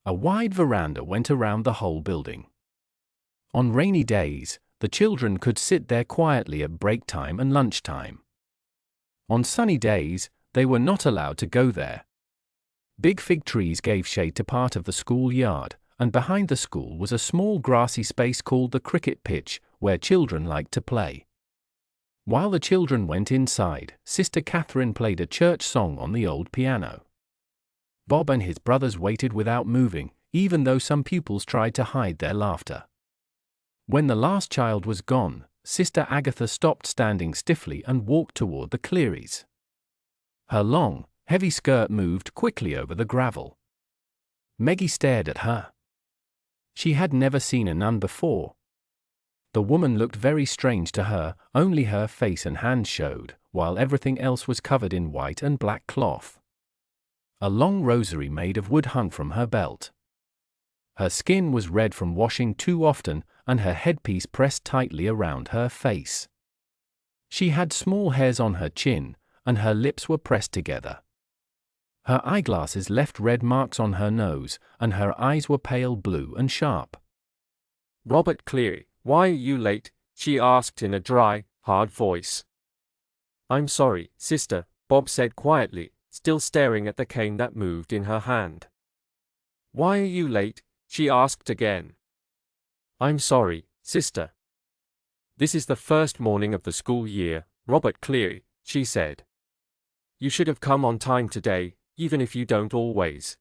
A wide veranda went around the whole building. On rainy days, the children could sit there quietly at break time and lunchtime. On sunny days, they were not allowed to go there. Big fig trees gave shade to part of the school yard, and behind the school was a small grassy space called the cricket pitch, where children liked to play. While the children went inside, Sister Catherine played a church song on the old piano. Bob and his brothers waited without moving, even though some pupils tried to hide their laughter. When the last child was gone, Sister Agatha stopped standing stiffly and walked toward the Clearys. Her long, heavy skirt moved quickly over the gravel. Meggie stared at her. She had never seen a nun before. The woman looked very strange to her, only her face and hands showed, while everything else was covered in white and black cloth. A long rosary made of wood hung from her belt. Her skin was red from washing too often, and her headpiece pressed tightly around her face. She had small hairs on her chin, and her lips were pressed together. Her eyeglasses left red marks on her nose, and her eyes were pale blue and sharp. "Robert Cleary, why are you late?" she asked in a dry, hard voice. "I'm sorry, sister," Bob said quietly, still staring at the cane that moved in her hand. "Why are you late?" she asked again. "I'm sorry, sister. This is the first morning of the school year, Robert Cleary," she said. "You should have come on time today, even if you don't always."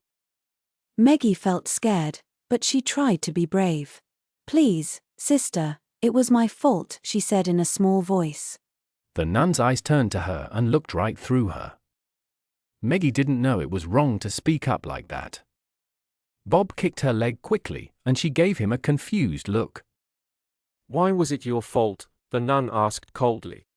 Meggie felt scared, but she tried to be brave. "Please, sister, it was my fault," she said in a small voice. The nun's eyes turned to her and looked right through her. Meggie didn't know it was wrong to speak up like that. Bob kicked her leg quickly, and she gave him a confused look. "Why was it your fault?" the nun asked coldly.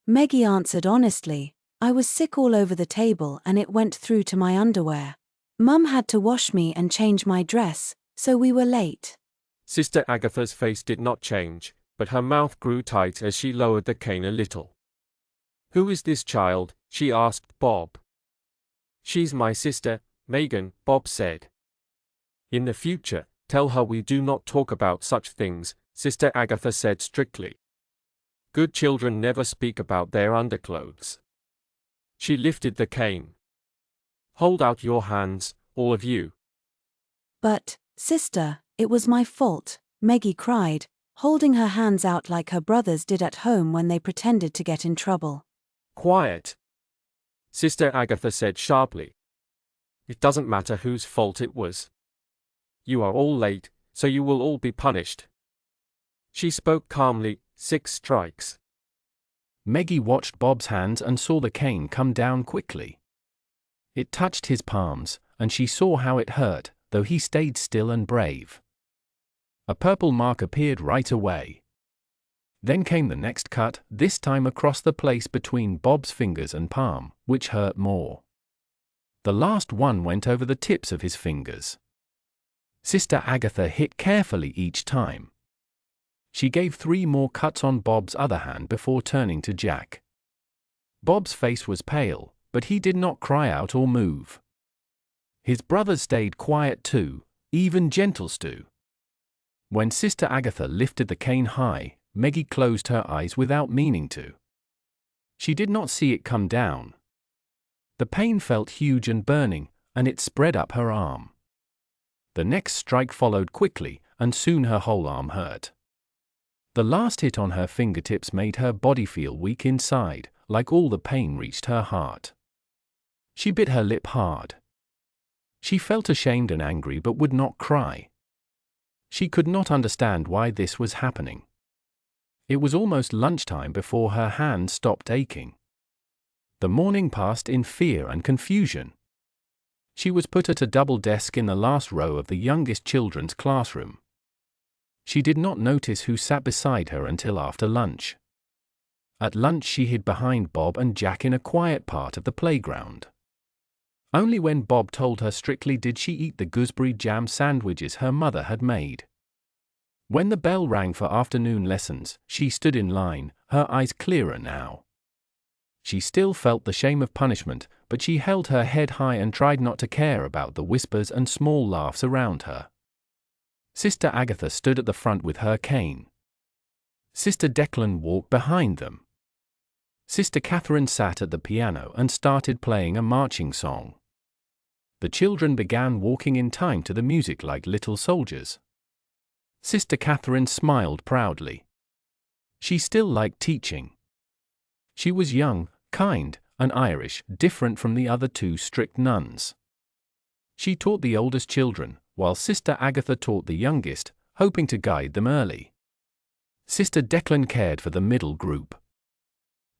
Meggie answered honestly, "I was sick all over the table and it went through to my underwear. Mum had to wash me and change my dress, so we were late." Sister Agatha's face did not change, but her mouth grew tight as she lowered the cane a little. "Who is this child?" she asked Bob. "She's my sister, Megan," Bob said. "In the future, tell her we do not talk about such things," Sister Agatha said strictly. "Good children never speak about their underclothes." She lifted the cane. "Hold out your hands, all of you." "But, sister, it was my fault," Meggie cried, holding her hands out like her brothers did at home when they pretended to get in trouble. "Quiet," Sister Agatha said sharply. It doesn't matter whose fault it was. You are all late, so you will all be punished. She spoke calmly, 6 strikes. Meggie watched Bob's hands and saw the cane come down quickly. It touched his palms, and she saw how it hurt, though he stayed still and brave. A purple mark appeared right away. Then came the next cut, this time across the place between Bob's fingers and palm, which hurt more. The last one went over the tips of his fingers. Sister Agatha hit carefully each time. She gave 3 more cuts on Bob's other hand before turning to Jack. Bob's face was pale, but he did not cry out or move. His brothers stayed quiet too, even Gentle Stew. When Sister Agatha lifted the cane high, Meggie closed her eyes without meaning to. She did not see it come down. The pain felt huge and burning, and it spread up her arm. The next strike followed quickly, and soon her whole arm hurt. The last hit on her fingertips made her body feel weak inside, like all the pain reached her heart. She bit her lip hard. She felt ashamed and angry but would not cry. She could not understand why this was happening. It was almost lunchtime before her hand stopped aching. The morning passed in fear and confusion. She was put at a double desk in the last row of the youngest children's classroom. She did not notice who sat beside her until after lunch. At lunch she hid behind Bob and Jack in a quiet part of the playground. Only when Bob told her strictly did she eat the gooseberry jam sandwiches her mother had made. When the bell rang for afternoon lessons, she stood in line, her eyes clearer now. She still felt the shame of punishment, but she held her head high and tried not to care about the whispers and small laughs around her. Sister Agatha stood at the front with her cane. Sister Declan walked behind them. Sister Catherine sat at the piano and started playing a marching song. The children began walking in time to the music like little soldiers. Sister Catherine smiled proudly. She still liked teaching. She was young, kind, and Irish, different from the other 2 strict nuns. She taught the oldest children, while Sister Agatha taught the youngest, hoping to guide them early. Sister Declan cared for the middle group.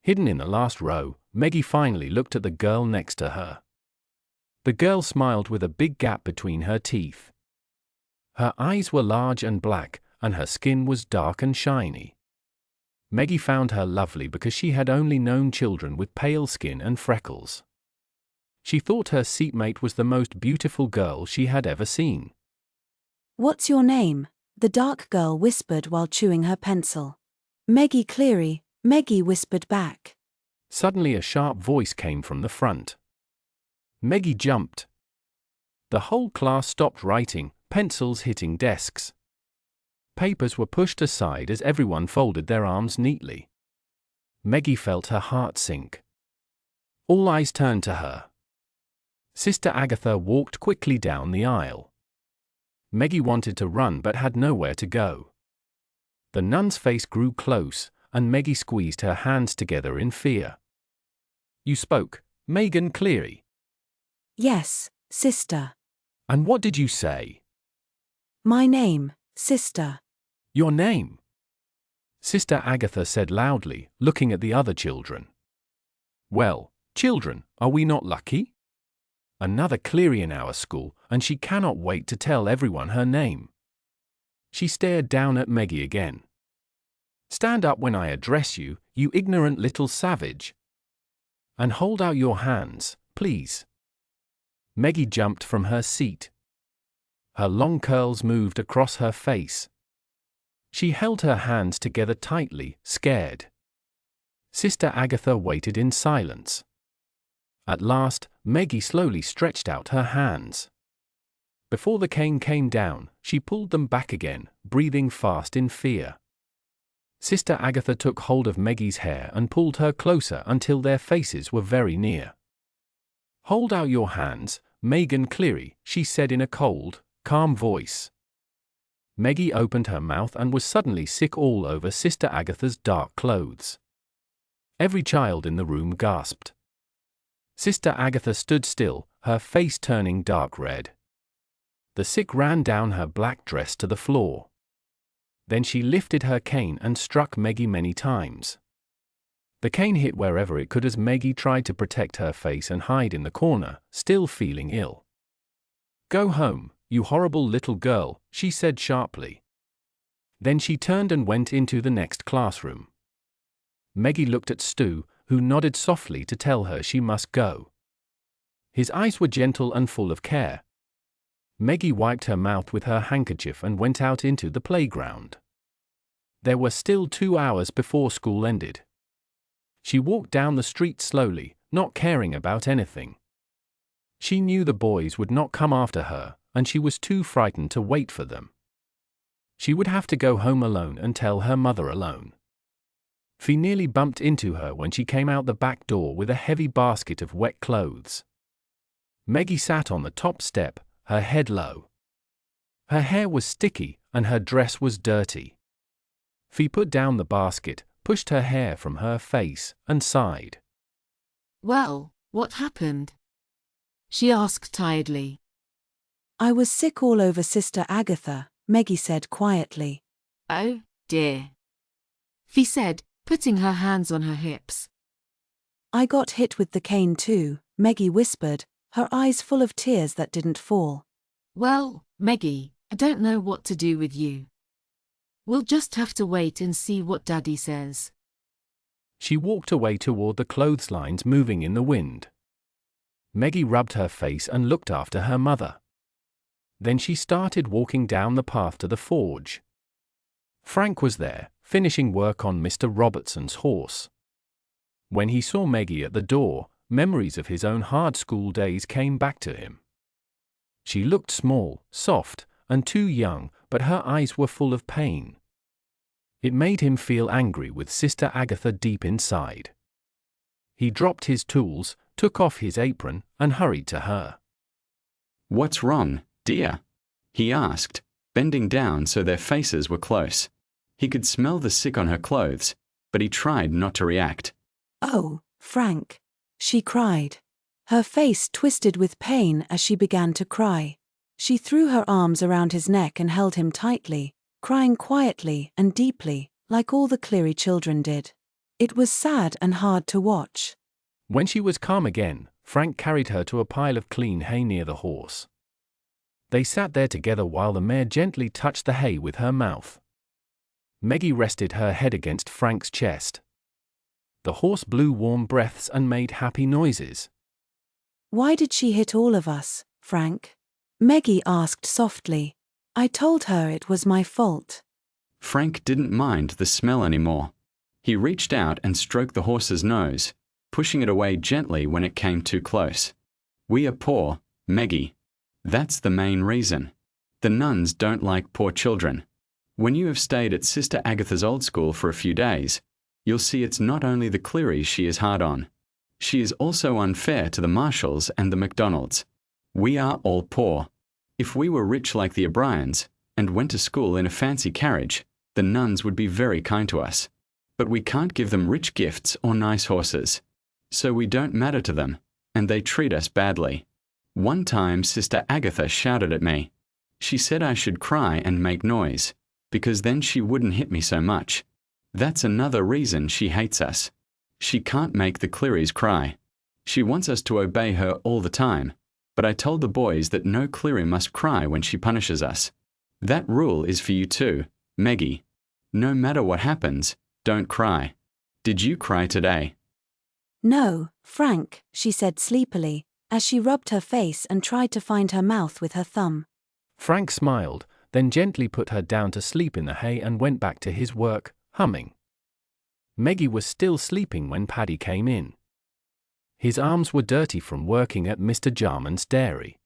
Hidden in the last row, Meggie finally looked at the girl next to her. The girl smiled with a big gap between her teeth. Her eyes were large and black, and her skin was dark and shiny. Meggie found her lovely because she had only known children with pale skin and freckles. She thought her seatmate was the most beautiful girl she had ever seen. "What's your name?" the dark girl whispered while chewing her pencil. "Meggie Cleary," Meggie whispered back. Suddenly a sharp voice came from the front. Meggie jumped. The whole class stopped writing, pencils hitting desks. Papers were pushed aside as everyone folded their arms neatly. Meggie felt her heart sink. All eyes turned to her. Sister Agatha walked quickly down the aisle. Meggie wanted to run but had nowhere to go. The nun's face grew close, and Meggie squeezed her hands together in fear. "You spoke, Megan Cleary." "Yes, sister." "And what did you say?" "My name, sister." "Your name?" Sister Agatha said loudly, looking at the other children. "Well, children, are we not lucky? Another Cleary in our school, and she cannot wait to tell everyone her name." She stared down at Meggie again. "Stand up when I address you, you ignorant little savage. And hold out your hands, please." Meggie jumped from her seat. Her long curls moved across her face. She held her hands together tightly, scared. Sister Agatha waited in silence. At last, Meggie slowly stretched out her hands. Before the cane came down, she pulled them back again, breathing fast in fear. Sister Agatha took hold of Meggie's hair and pulled her closer until their faces were very near. "Hold out your hands, Megan Cleary," she said in a cold, calm voice. Meggie opened her mouth and was suddenly sick all over Sister Agatha's dark clothes. Every child in the room gasped. Sister Agatha stood still, her face turning dark red. The sick ran down her black dress to the floor. Then she lifted her cane and struck Meggie many times. The cane hit wherever it could as Meggie tried to protect her face and hide in the corner, still feeling ill. "Go home, you horrible little girl," she said sharply. Then she turned and went into the next classroom. Meggie looked at Stu, who nodded softly to tell her she must go. His eyes were gentle and full of care. Meggie wiped her mouth with her handkerchief and went out into the playground. There were still 2 hours before school ended. She walked down the street slowly, not caring about anything. She knew the boys would not come after her, and she was too frightened to wait for them. She would have to go home alone and tell her mother alone. Fee nearly bumped into her when she came out the back door with a heavy basket of wet clothes. Meggie sat on the top step, her head low. Her hair was sticky, and her dress was dirty. Fee put down the basket, pushed her hair from her face, and sighed. "Well, what happened?" she asked tiredly. "I was sick all over Sister Agatha," Meggie said quietly. "Oh, dear," Fee said, putting her hands on her hips. "I got hit with the cane too," Meggie whispered, her eyes full of tears that didn't fall. "Well, Meggie, I don't know what to do with you. We'll just have to wait and see what Daddy says." She walked away toward the clotheslines moving in the wind. Meggie rubbed her face and looked after her mother. Then she started walking down the path to the forge. Frank was there, finishing work on Mr. Robertson's horse. When he saw Meggie at the door, memories of his own hard school days came back to him. She looked small, soft, and too young, but her eyes were full of pain. It made him feel angry with Sister Agatha deep inside. He dropped his tools, took off his apron, and hurried to her. "What's wrong, dear?" he asked, bending down so their faces were close. He could smell the sick on her clothes, but he tried not to react. "Oh, Frank," she cried. Her face twisted with pain as she began to cry. She threw her arms around his neck and held him tightly, crying quietly and deeply, like all the Cleary children did. It was sad and hard to watch. When she was calm again, Frank carried her to a pile of clean hay near the horse. They sat there together while the mare gently touched the hay with her mouth. Meggie rested her head against Frank's chest. The horse blew warm breaths and made happy noises. "Why did she hit all of us, Frank?" Meggie asked softly. "I told her it was my fault." Frank didn't mind the smell anymore. He reached out and stroked the horse's nose, pushing it away gently when it came too close. "We are poor, Meggie. That's the main reason. The nuns don't like poor children. When you have stayed at Sister Agatha's old school for a few days, you'll see it's not only the Clearys she is hard on. She is also unfair to the Marshalls and the MacDonalds. We are all poor. If we were rich like the O'Briens, and went to school in a fancy carriage, the nuns would be very kind to us. But we can't give them rich gifts or nice horses. So we don't matter to them, and they treat us badly. One time Sister Agatha shouted at me. She said I should cry and make noise, because then she wouldn't hit me so much. That's another reason she hates us. She can't make the Clearys cry. She wants us to obey her all the time, but I told the boys that no Cleary must cry when she punishes us. That rule is for you too, Meggie. No matter what happens, don't cry. Did you cry today?" "No, Frank," she said sleepily, as she rubbed her face and tried to find her mouth with her thumb. Frank smiled, then gently put her down to sleep in the hay and went back to his work, humming. Meggie was still sleeping when Paddy came in. His arms were dirty from working at Mr. Jarman's dairy.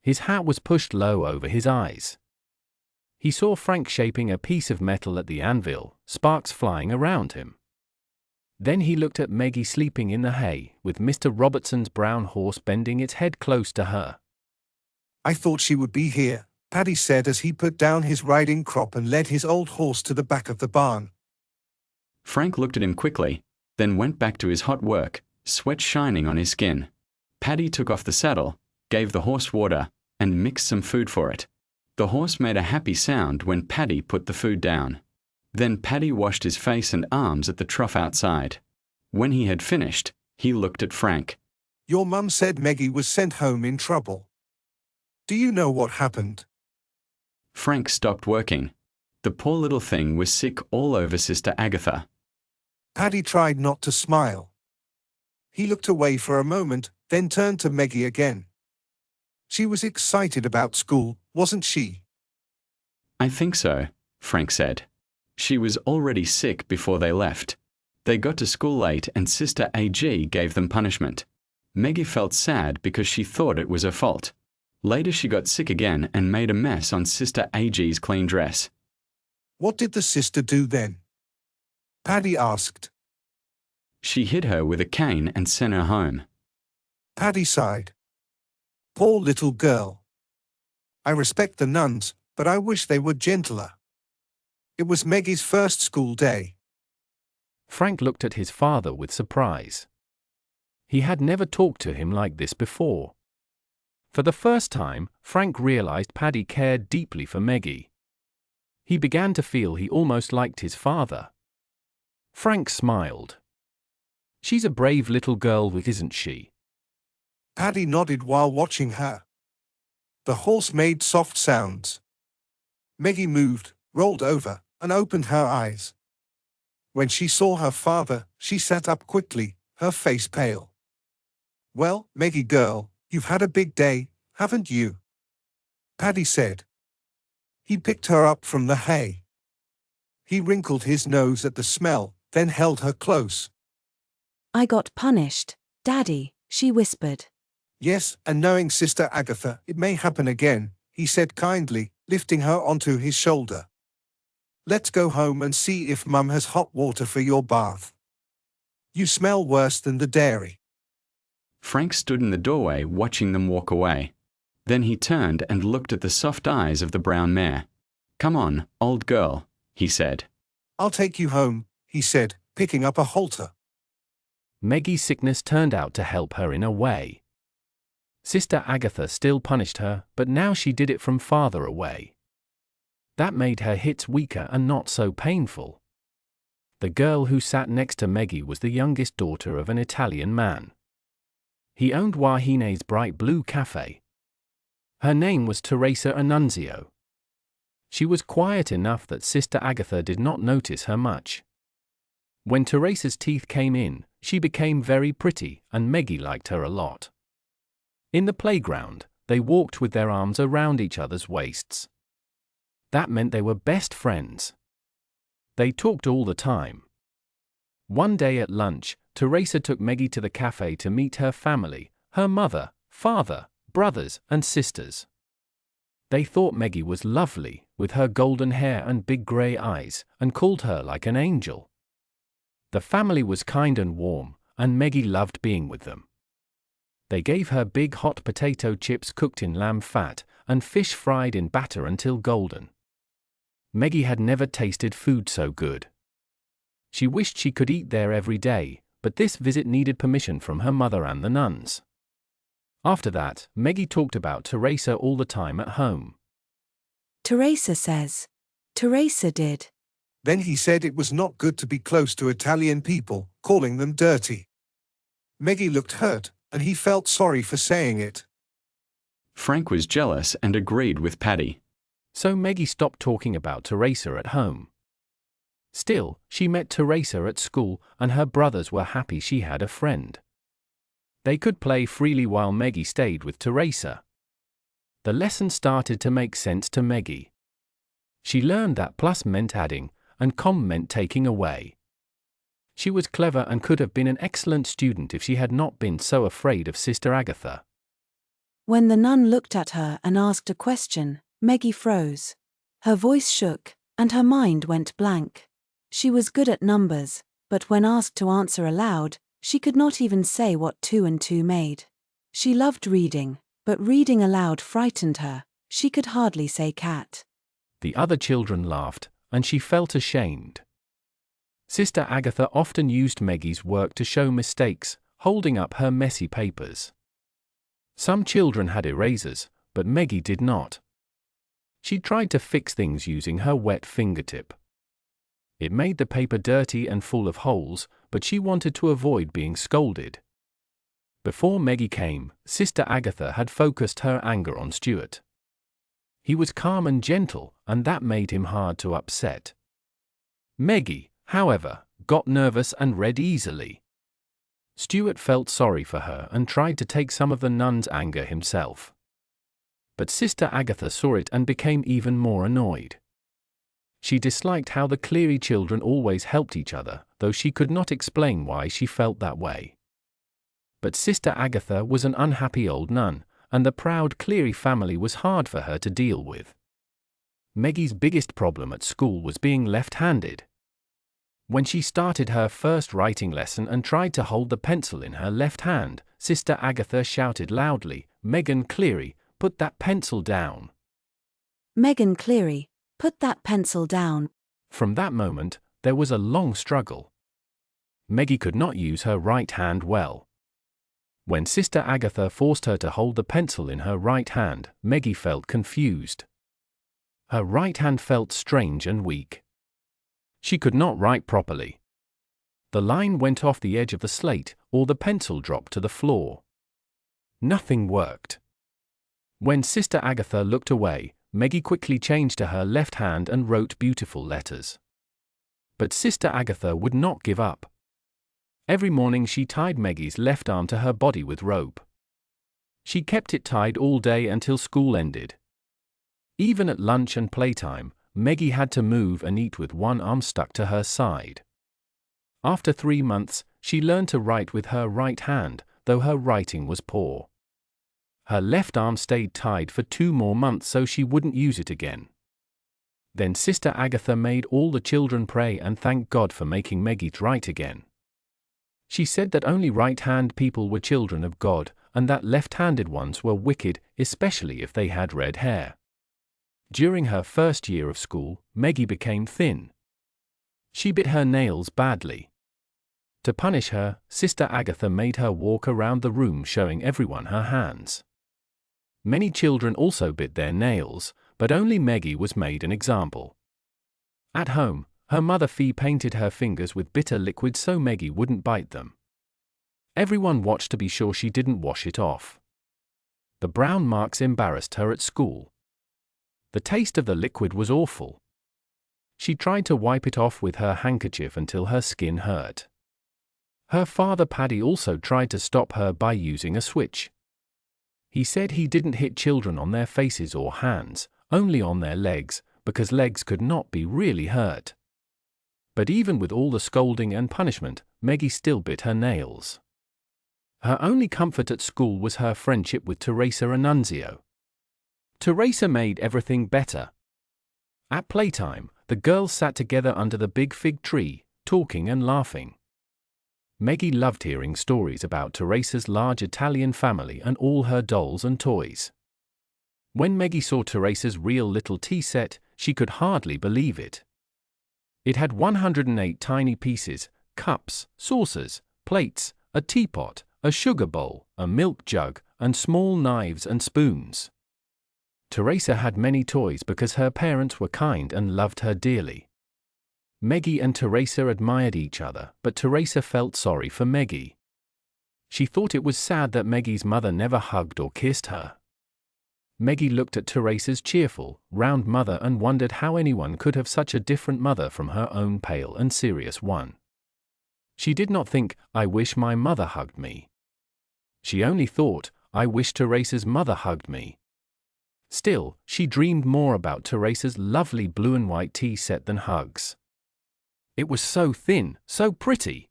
His hat was pushed low over his eyes. He saw Frank shaping a piece of metal at the anvil, sparks flying around him. Then he looked at Meggie sleeping in the hay, with Mr. Robertson's brown horse bending its head close to her. "I thought she would be here," Paddy said as he put down his riding crop and led his old horse to the back of the barn. Frank looked at him quickly, then went back to his hot work, sweat shining on his skin. Paddy took off the saddle, gave the horse water, and mixed some food for it. The horse made a happy sound when Paddy put the food down. Then Paddy washed his face and arms at the trough outside. When he had finished, he looked at Frank. Your mum said Meggie was sent home in trouble. Do you know what happened? Frank stopped working. The poor little thing was sick all over Sister Agatha. Paddy tried not to smile. He looked away for a moment, then turned to Meggie again. She was excited about school, wasn't she? I think so, Frank said. She was already sick before they left. They got to school late and Sister A.G. gave them punishment. Meggie felt sad because she thought it was her fault. Later she got sick again and made a mess on Sister A.G.'s clean dress. What did the sister do then? Paddy asked. She hit her with a cane and sent her home. Paddy sighed. Poor little girl. I respect the nuns, but I wish they were gentler. It was Meggie's first school day. Frank looked at his father with surprise. He had never talked to him like this before. For the first time, Frank realized Paddy cared deeply for Meggie. He began to feel he almost liked his father. Frank smiled. She's a brave little girl, isn't she? Paddy nodded while watching her. The horse made soft sounds. Meggie moved, rolled over, and opened her eyes. When she saw her father, she sat up quickly, her face pale. Well, Meggie girl, you've had a big day, haven't you? Paddy said. He picked her up from the hay. He wrinkled his nose at the smell, then held her close. I got punished, Daddy, she whispered. Yes, and knowing Sister Agatha, it may happen again, he said kindly, lifting her onto his shoulder. Let's go home and see if Mum has hot water for your bath. You smell worse than the dairy. Frank stood in the doorway watching them walk away. Then he turned and looked at the soft eyes of the brown mare. Come on, old girl, he said. I'll take you home, he said, picking up a halter. Meggie's sickness turned out to help her in a way. Sister Agatha still punished her, but now she did it from farther away. That made her hits weaker and not so painful. The girl who sat next to Meggie was the youngest daughter of an Italian man. He owned Wahine's bright blue cafe. Her name was Teresa Annunzio. She was quiet enough that Sister Agatha did not notice her much. When Teresa's teeth came in, she became very pretty, and Meggie liked her a lot. In the playground, they walked with their arms around each other's waists. That meant they were best friends. They talked all the time. One day at lunch, Teresa took Meggie to the cafe to meet her family, her mother, father, brothers, and sisters. They thought Meggie was lovely, with her golden hair and big grey eyes, and called her like an angel. The family was kind and warm, and Meggie loved being with them. They gave her big hot potato chips cooked in lamb fat, and fish fried in batter until golden. Meggie had never tasted food so good. She wished she could eat there every day, but this visit needed permission from her mother and the nuns. After that, Meggie talked about Teresa all the time at home. Teresa says. Teresa did. Then he said it was not good to be close to Italian people, calling them dirty. Meggie looked hurt, and he felt sorry for saying it. Frank was jealous and agreed with Paddy. So Meggie stopped talking about Teresa at home. Still, she met Teresa at school, and her brothers were happy she had a friend. They could play freely while Meggie stayed with Teresa. The lesson started to make sense to Meggie. She learned that plus meant adding, and com meant taking away. She was clever and could have been an excellent student if she had not been so afraid of Sister Agatha. When the nun looked at her and asked a question, Meggie froze. Her voice shook, and her mind went blank. She was good at numbers, but when asked to answer aloud, she could not even say what 2 and 2 made. She loved reading, but reading aloud frightened her. She could hardly say cat. The other children laughed, and she felt ashamed. Sister Agatha often used Meggie's work to show mistakes, holding up her messy papers. Some children had erasers, but Meggie did not. She tried to fix things using her wet fingertip. It made the paper dirty and full of holes, but she wanted to avoid being scolded. Before Meggie came, Sister Agatha had focused her anger on Stuart. He was calm and gentle, and that made him hard to upset. Meggie, however, got nervous and read easily. Stuart felt sorry for her and tried to take some of the nun's anger himself. But Sister Agatha saw it and became even more annoyed. She disliked how the Cleary children always helped each other, though she could not explain why she felt that way. But Sister Agatha was an unhappy old nun, and the proud Cleary family was hard for her to deal with. Meggie's biggest problem at school was being left-handed. When she started her first writing lesson and tried to hold the pencil in her left hand, Sister Agatha shouted loudly, "Megan Cleary, put that pencil down." Megan Cleary, put that pencil down. From that moment, there was a long struggle. Meggie could not use her right hand well. When Sister Agatha forced her to hold the pencil in her right hand, Meggie felt confused. Her right hand felt strange and weak. She could not write properly. The line went off the edge of the slate, or the pencil dropped to the floor. Nothing worked. When Sister Agatha looked away, Meggie quickly changed to her left hand and wrote beautiful letters. But Sister Agatha would not give up. Every morning she tied Meggie's left arm to her body with rope. She kept it tied all day until school ended. Even at lunch and playtime, Meggie had to move and eat with one arm stuck to her side. After 3 months, she learned to write with her right hand, though her writing was poor. Her left arm stayed tied for 2 more months so she wouldn't use it again. Then Sister Agatha made all the children pray and thank God for making Meggie write again. She said that only right-hand people were children of God, and that left-handed ones were wicked, especially if they had red hair. During her first year of school, Meggie became thin. She bit her nails badly. To punish her, Sister Agatha made her walk around the room showing everyone her hands. Many children also bit their nails, but only Meggie was made an example. At home, her mother Fee painted her fingers with bitter liquid so Meggie wouldn't bite them. Everyone watched to be sure she didn't wash it off. The brown marks embarrassed her at school. The taste of the liquid was awful. She tried to wipe it off with her handkerchief until her skin hurt. Her father Paddy also tried to stop her by using a switch. He said he didn't hit children on their faces or hands, only on their legs, because legs could not be really hurt. But even with all the scolding and punishment, Meggie still bit her nails. Her only comfort at school was her friendship with Teresa Annunzio. Teresa made everything better. At playtime, the girls sat together under the big fig tree, talking and laughing. Meggie loved hearing stories about Teresa's large Italian family and all her dolls and toys. When Meggie saw Teresa's real little tea set, she could hardly believe it. It had 108 tiny pieces, cups, saucers, plates, a teapot, a sugar bowl, a milk jug, and small knives and spoons. Teresa had many toys because her parents were kind and loved her dearly. Meggie and Teresa admired each other, but Teresa felt sorry for Meggie. She thought it was sad that Meggie's mother never hugged or kissed her. Meggie looked at Teresa's cheerful, round mother and wondered how anyone could have such a different mother from her own pale and serious one. She did not think, "I wish my mother hugged me." She only thought, "I wish Teresa's mother hugged me." Still, she dreamed more about Teresa's lovely blue and white tea set than hugs. It was so thin, so pretty.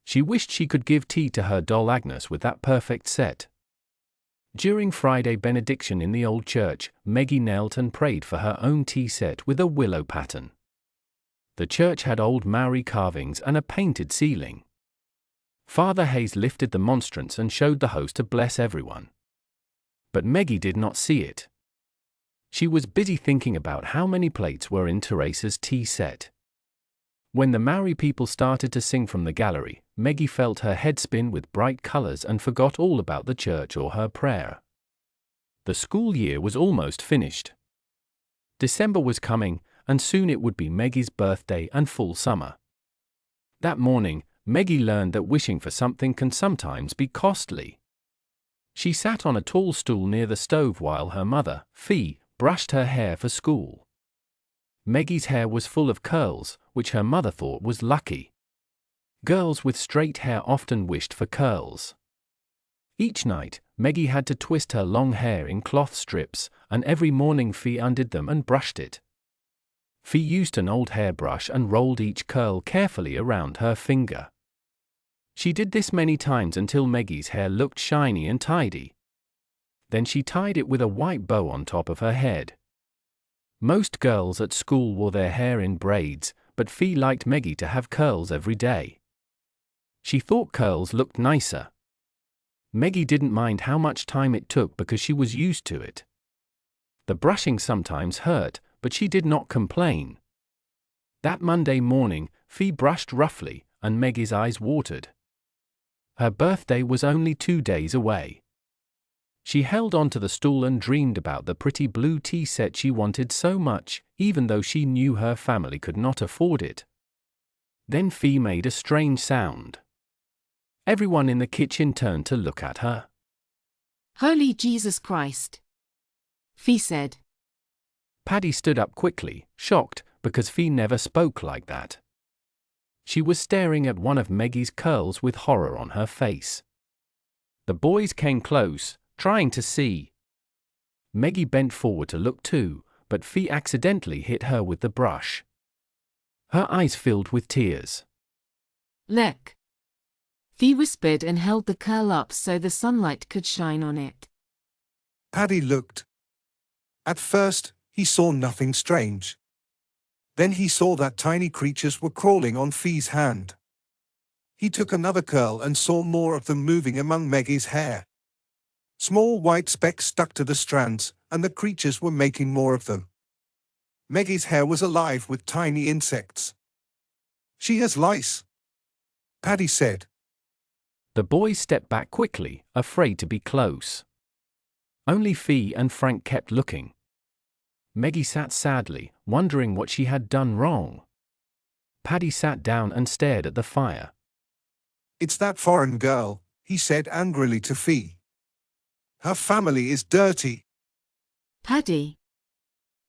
She wished she could give tea to her doll Agnes with that perfect set. During Friday benediction in the old church, Meggie knelt and prayed for her own tea set with a willow pattern. The church had old Maori carvings and a painted ceiling. Father Hayes lifted the monstrance and showed the host to bless everyone. But Meggie did not see it. She was busy thinking about how many plates were in Teresa's tea set. When the Maori people started to sing from the gallery, Meggie felt her head spin with bright colors and forgot all about the church or her prayer. The school year was almost finished. December was coming, and soon it would be Meggie's birthday and full summer. That morning, Meggie learned that wishing for something can sometimes be costly. She sat on a tall stool near the stove while her mother, Fee, brushed her hair for school. Meggie's hair was full of curls, which her mother thought was lucky. Girls with straight hair often wished for curls. Each night, Meggie had to twist her long hair in cloth strips, and every morning Fee undid them and brushed it. Fee used an old hairbrush and rolled each curl carefully around her finger. She did this many times until Meggie's hair looked shiny and tidy. Then she tied it with a white bow on top of her head. Most girls at school wore their hair in braids, but Fee liked Meggie to have curls every day. She thought curls looked nicer. Meggie didn't mind how much time it took because she was used to it. The brushing sometimes hurt, but she did not complain. That Monday morning, Fee brushed roughly, and Meggie's eyes watered. Her birthday was only 2 days away. She held onto the stool and dreamed about the pretty blue tea set she wanted so much, even though she knew her family could not afford it. Then Fee made a strange sound. Everyone in the kitchen turned to look at her. Holy Jesus Christ! Fee said. Paddy stood up quickly, shocked, because Fee never spoke like that. She was staring at one of Meggie's curls with horror on her face. The boys came close, trying to see. Meggie bent forward to look too, but Fee accidentally hit her with the brush. Her eyes filled with tears. Look! Fee whispered and held the curl up so the sunlight could shine on it. Paddy looked. At first, he saw nothing strange. Then he saw that tiny creatures were crawling on Fee's hand. He took another curl and saw more of them moving among Meggie's hair. Small white specks stuck to the strands, and the creatures were making more of them. Meggie's hair was alive with tiny insects. She has lice, Paddy said. The boys stepped back quickly, afraid to be close. Only Fee and Frank kept looking. Meggie sat sadly, wondering what she had done wrong. Paddy sat down and stared at the fire. It's that foreign girl, he said angrily to Fee. Her family is dirty. Paddy!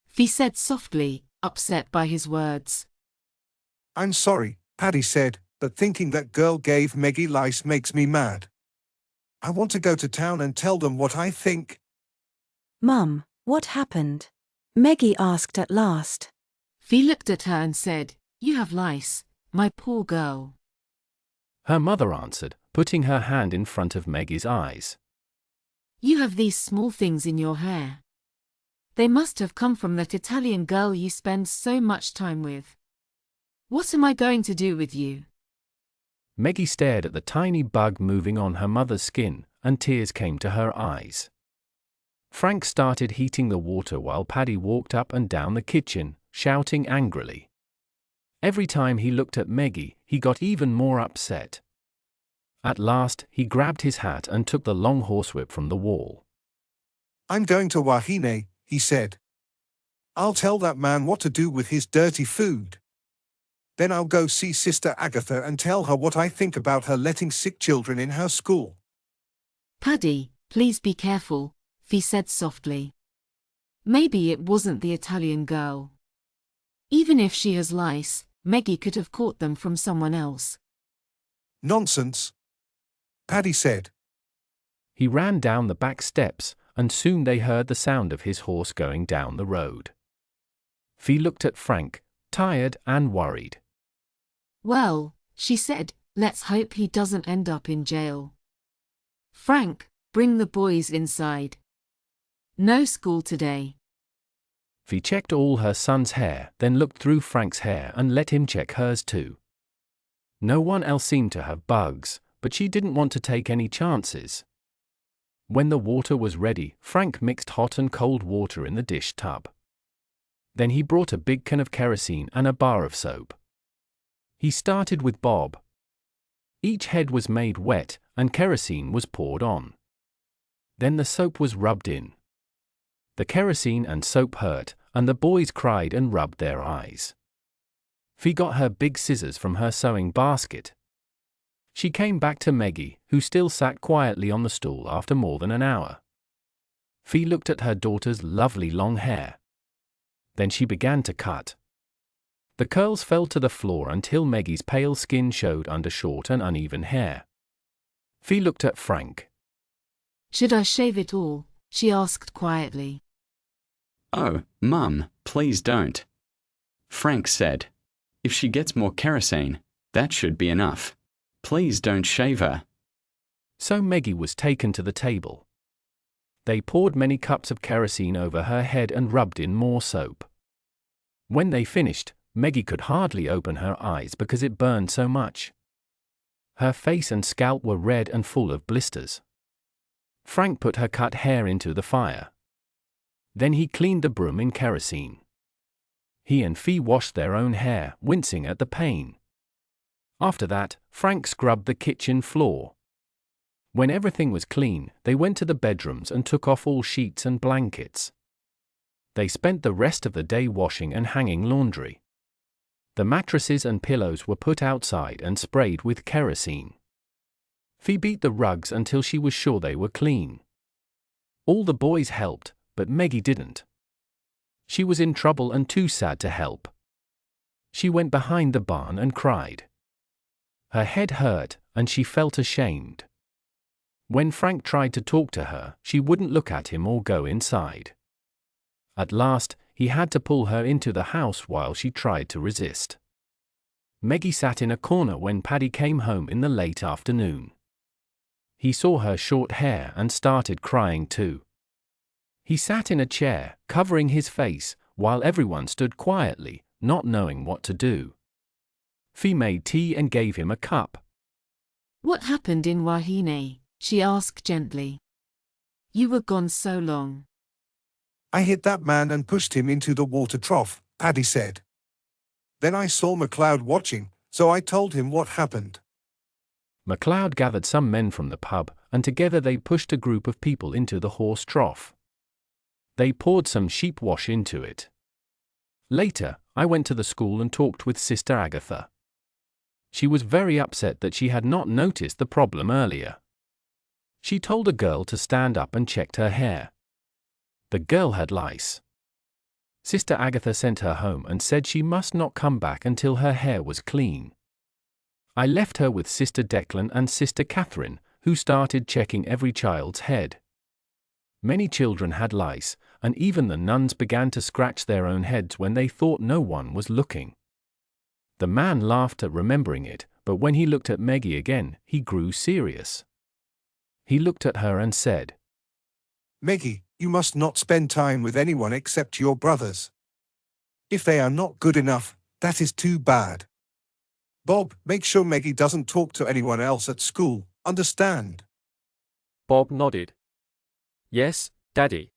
Fee said softly, upset by his words. I'm sorry, Paddy said, but thinking that girl gave Meggie lice makes me mad. I want to go to town and tell them what I think. Mum, what happened? Meggie asked at last. Fee looked at her and said, You have lice, my poor girl. Her mother answered, putting her hand in front of Meggie's eyes. You have these small things in your hair. They must have come from that Italian girl you spend so much time with. What am I going to do with you? Meggie stared at the tiny bug moving on her mother's skin, and tears came to her eyes. Frank started heating the water while Paddy walked up and down the kitchen, shouting angrily. Every time he looked at Meggie, he got even more upset. At last, he grabbed his hat and took the long horsewhip from the wall. I'm going to Wahine, he said. I'll tell that man what to do with his dirty food. Then I'll go see Sister Agatha and tell her what I think about her letting sick children in her school. Paddy, please be careful, Fee said softly. Maybe it wasn't the Italian girl. Even if she has lice, Meggie could have caught them from someone else. Nonsense, Paddy said. He ran down the back steps, and soon they heard the sound of his horse going down the road. Fee looked at Frank, tired and worried. Well, she said, let's hope he doesn't end up in jail. Frank, bring the boys inside. No school today. Fee checked all her son's hair, then looked through Frank's hair and let him check hers too. No one else seemed to have bugs, but she didn't want to take any chances. When the water was ready, Frank mixed hot and cold water in the dish tub. Then he brought a big can of kerosene and a bar of soap. He started with Bob. Each head was made wet, and kerosene was poured on. Then the soap was rubbed in. The kerosene and soap hurt, and the boys cried and rubbed their eyes. Fee got her big scissors from her sewing basket. She came back to Meggie, who still sat quietly on the stool after more than an hour. Fee looked at her daughter's lovely long hair. Then she began to cut. The curls fell to the floor until Meggie's pale skin showed under short and uneven hair. Fee looked at Frank. Should I shave it all? She asked quietly. Oh, Mum, please don't. Frank said, if she gets more kerosene, that should be enough. Please don't shave her. So Meggie was taken to the table. They poured many cups of kerosene over her head and rubbed in more soap. When they finished, Meggie could hardly open her eyes because it burned so much. Her face and scalp were red and full of blisters. Frank put her cut hair into the fire. Then he cleaned the broom in kerosene. He and Fee washed their own hair, wincing at the pain. After that, Frank scrubbed the kitchen floor. When everything was clean, they went to the bedrooms and took off all sheets and blankets. They spent the rest of the day washing and hanging laundry. The mattresses and pillows were put outside and sprayed with kerosene. Fee beat the rugs until she was sure they were clean. All the boys helped, but Meggie didn't. She was in trouble and too sad to help. She went behind the barn and cried. Her head hurt, and she felt ashamed. When Frank tried to talk to her, she wouldn't look at him or go inside. At last, he had to pull her into the house while she tried to resist. Meggie sat in a corner when Paddy came home in the late afternoon. He saw her short hair and started crying too. He sat in a chair, covering his face, while everyone stood quietly, not knowing what to do. Fee made tea and gave him a cup. What happened in Wahine? She asked gently. You were gone so long. I hit that man and pushed him into the water trough, Paddy said. Then I saw MacLeod watching, so I told him what happened. MacLeod gathered some men from the pub, and together they pushed a group of people into the horse trough. They poured some sheep wash into it. Later, I went to the school and talked with Sister Agatha. She was very upset that she had not noticed the problem earlier. She told a girl to stand up and checked her hair. The girl had lice. Sister Agatha sent her home and said she must not come back until her hair was clean. I left her with Sister Declan and Sister Catherine, who started checking every child's head. Many children had lice, and even the nuns began to scratch their own heads when they thought no one was looking. The man laughed at remembering it, but when he looked at Meggie again, he grew serious. He looked at her and said, Meggie, you must not spend time with anyone except your brothers. If they are not good enough, that is too bad. Bob, make sure Meggie doesn't talk to anyone else at school, understand? Bob nodded. Yes, Daddy.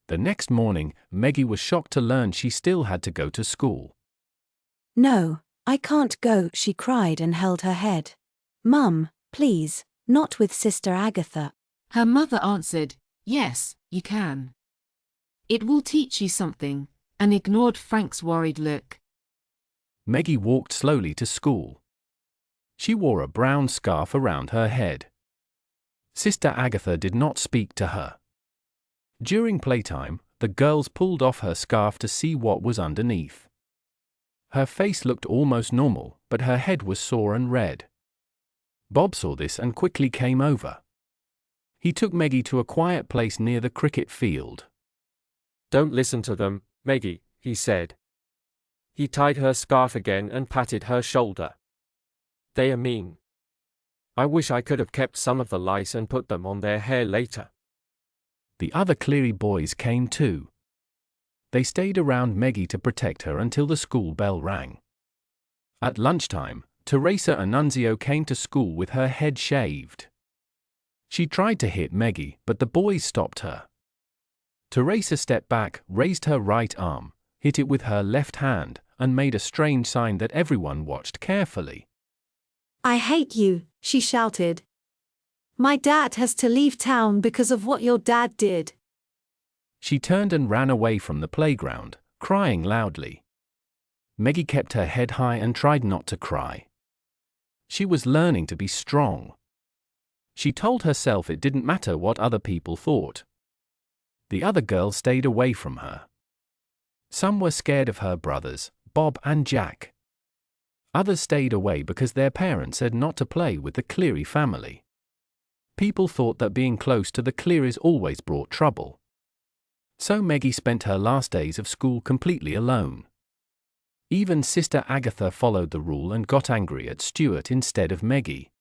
The next morning, Meggie was shocked to learn she still had to go to school. No, I can't go, she cried and held her head. Mum, please, not with Sister Agatha. Her mother answered, yes, you can. It will teach you something, and ignored Frank's worried look. Meggie walked slowly to school. She wore a brown scarf around her head. Sister Agatha did not speak to her. During playtime, the girls pulled off her scarf to see what was underneath. Her face looked almost normal, but her head was sore and red. Bob saw this and quickly came over. He took Meggie to a quiet place near the cricket field. Don't listen to them, Meggie, he said. He tied her scarf again and patted her shoulder. They are mean. I wish I could have kept some of the lice and put them on their hair later. The other Cleary boys came too. They stayed around Meggie to protect her until the school bell rang. At lunchtime, Teresa Annunzio came to school with her head shaved. She tried to hit Meggie, but the boys stopped her. Teresa stepped back, raised her right arm, hit it with her left hand, and made a strange sign that everyone watched carefully. I hate you, she shouted. My dad has to leave town because of what your dad did. She turned and ran away from the playground, crying loudly. Meggie kept her head high and tried not to cry. She was learning to be strong. She told herself it didn't matter what other people thought. The other girls stayed away from her. Some were scared of her brothers, Bob and Jack. Others stayed away because their parents said not to play with the Cleary family. People thought that being close to the Clearys always brought trouble. So Meggie spent her last days of school completely alone. Even Sister Agatha followed the rule and got angry at Stuart instead of Meggie.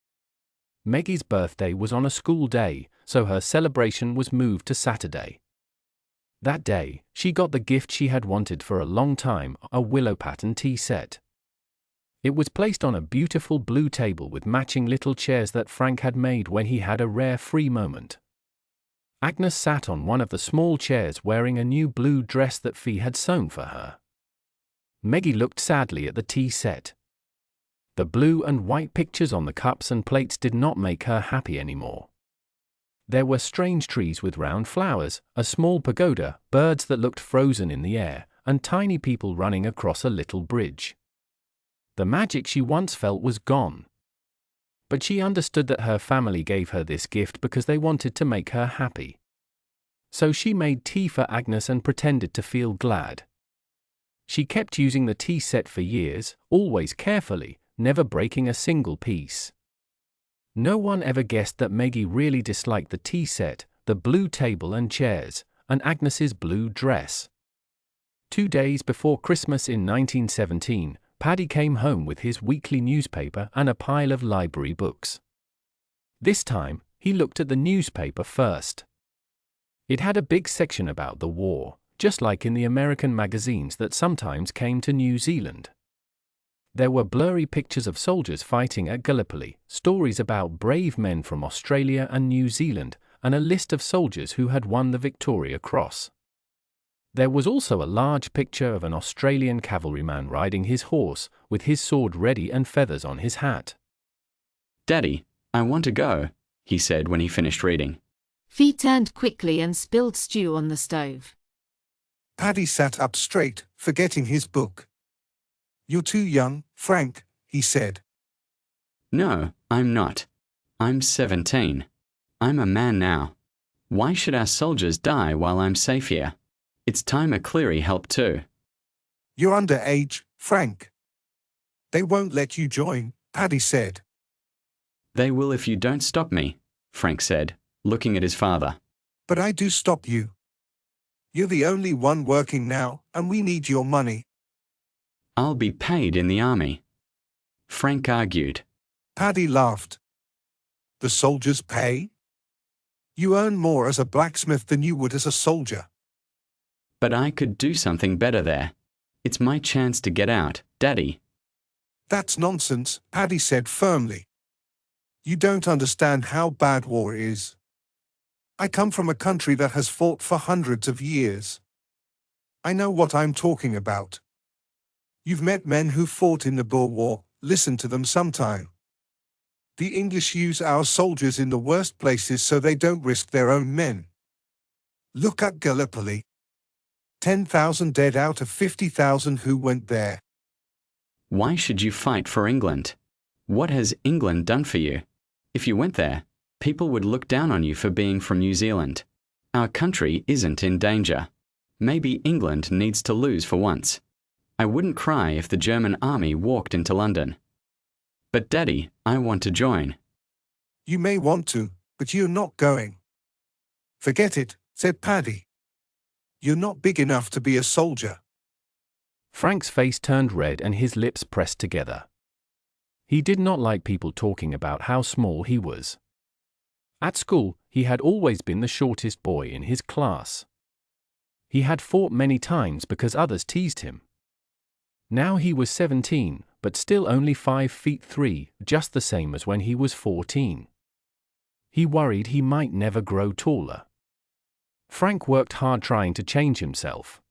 Meggie's birthday was on a school day, so her celebration was moved to Saturday. That day, she got the gift she had wanted for a long time, a willow pattern tea set. It was placed on a beautiful blue table with matching little chairs that Frank had made when he had a rare free moment. Agnes sat on one of the small chairs wearing a new blue dress that Fee had sewn for her. Meggie looked sadly at the tea set. The blue and white pictures on the cups and plates did not make her happy anymore. There were strange trees with round flowers, a small pagoda, birds that looked frozen in the air, and tiny people running across a little bridge. The magic she once felt was gone. But she understood that her family gave her this gift because they wanted to make her happy. So she made tea for Agnes and pretended to feel glad. She kept using the tea set for years, always carefully, never breaking a single piece. No one ever guessed that Meggie really disliked the tea set, the blue table and chairs, and Agnes's blue dress. 2 days before Christmas in 1917, Paddy came home with his weekly newspaper and a pile of library books. This time, he looked at the newspaper first. It had a big section about the war, just like in the American magazines that sometimes came to New Zealand. There were blurry pictures of soldiers fighting at Gallipoli, stories about brave men from Australia and New Zealand, and a list of soldiers who had won the Victoria Cross. There was also a large picture of an Australian cavalryman riding his horse, with his sword ready and feathers on his hat. Daddy, I want to go, he said when he finished reading. Fee turned quickly and spilled stew on the stove. Paddy sat up straight, forgetting his book. You're too young, Frank, he said. No, I'm not. I'm 17. I'm a man now. Why should our soldiers die while I'm safe here? It's time a Cleary helped too. You're underage, Frank. They won't let you join, Paddy said. They will if you don't stop me, Frank said, looking at his father. But I do stop you. You're the only one working now, and we need your money. I'll be paid in the army. Frank argued. Paddy laughed. The soldiers pay? You earn more as a blacksmith than you would as a soldier. But I could do something better there. It's my chance to get out, Daddy. That's nonsense, Paddy said firmly. You don't understand how bad war is. I come from a country that has fought for hundreds of years. I know what I'm talking about. You've met men who fought in the Boer War, listen to them sometime. The English use our soldiers in the worst places so they don't risk their own men. Look at Gallipoli. 10,000 dead out of 50,000 who went there. Why should you fight for England? What has England done for you? If you went there, people would look down on you for being from New Zealand. Our country isn't in danger. Maybe England needs to lose for once. I wouldn't cry if the German army walked into London. But Daddy, I want to join. You may want to, but you're not going. Forget it, said Paddy. You're not big enough to be a soldier. Frank's face turned red and his lips pressed together. He did not like people talking about how small he was. At school, he had always been the shortest boy in his class. He had fought many times because others teased him. Now he was 17, but still only 5'3", just the same as when he was 14. He worried he might never grow taller. Frank worked hard trying to change himself.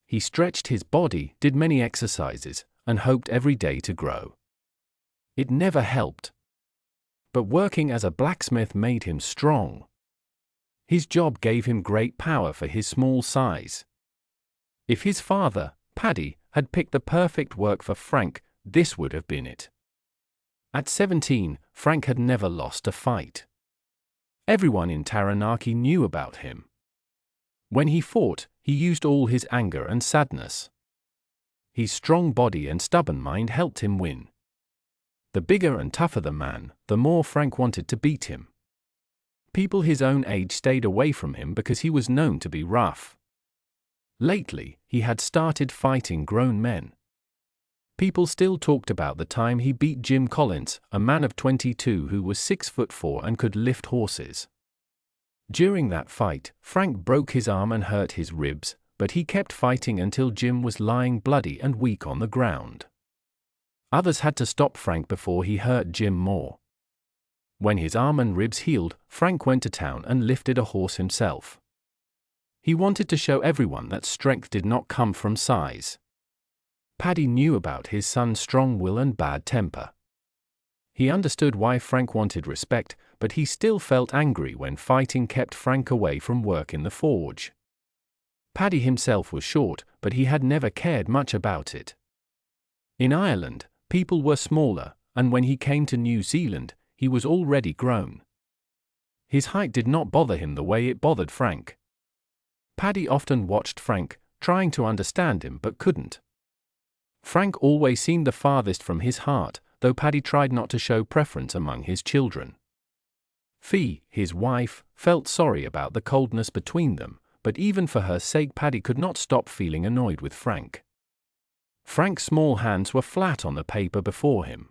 He stretched his body, did many exercises, and hoped every day to grow. It never helped. But working as a blacksmith made him strong. His job gave him great power for his small size. If his father, Paddy, had picked the perfect work for Frank, this would have been it. At 17, Frank had never lost a fight. Everyone in Taranaki knew about him. When he fought, he used all his anger and sadness. His strong body and stubborn mind helped him win. The bigger and tougher the man, the more Frank wanted to beat him. People his own age stayed away from him because he was known to be rough. Lately, he had started fighting grown men. People still talked about the time he beat Jim Collins, a man of 22 who was 6'4" and could lift horses. During that fight, Frank broke his arm and hurt his ribs, but he kept fighting until Jim was lying bloody and weak on the ground. Others had to stop Frank before he hurt Jim more. When his arm and ribs healed, Frank went to town and lifted a horse himself. He wanted to show everyone that strength did not come from size. Paddy knew about his son's strong will and bad temper. He understood why Frank wanted respect, but he still felt angry when fighting kept Frank away from work in the forge. Paddy himself was short, but he had never cared much about it. In Ireland, people were smaller, and when he came to New Zealand, he was already grown. His height did not bother him the way it bothered Frank. Paddy often watched Frank, trying to understand him but couldn't. Frank always seemed the farthest from his heart, though Paddy tried not to show preference among his children. Fee, his wife, felt sorry about the coldness between them, but even for her sake Paddy could not stop feeling annoyed with Frank. Frank's small hands were flat on the paper before him.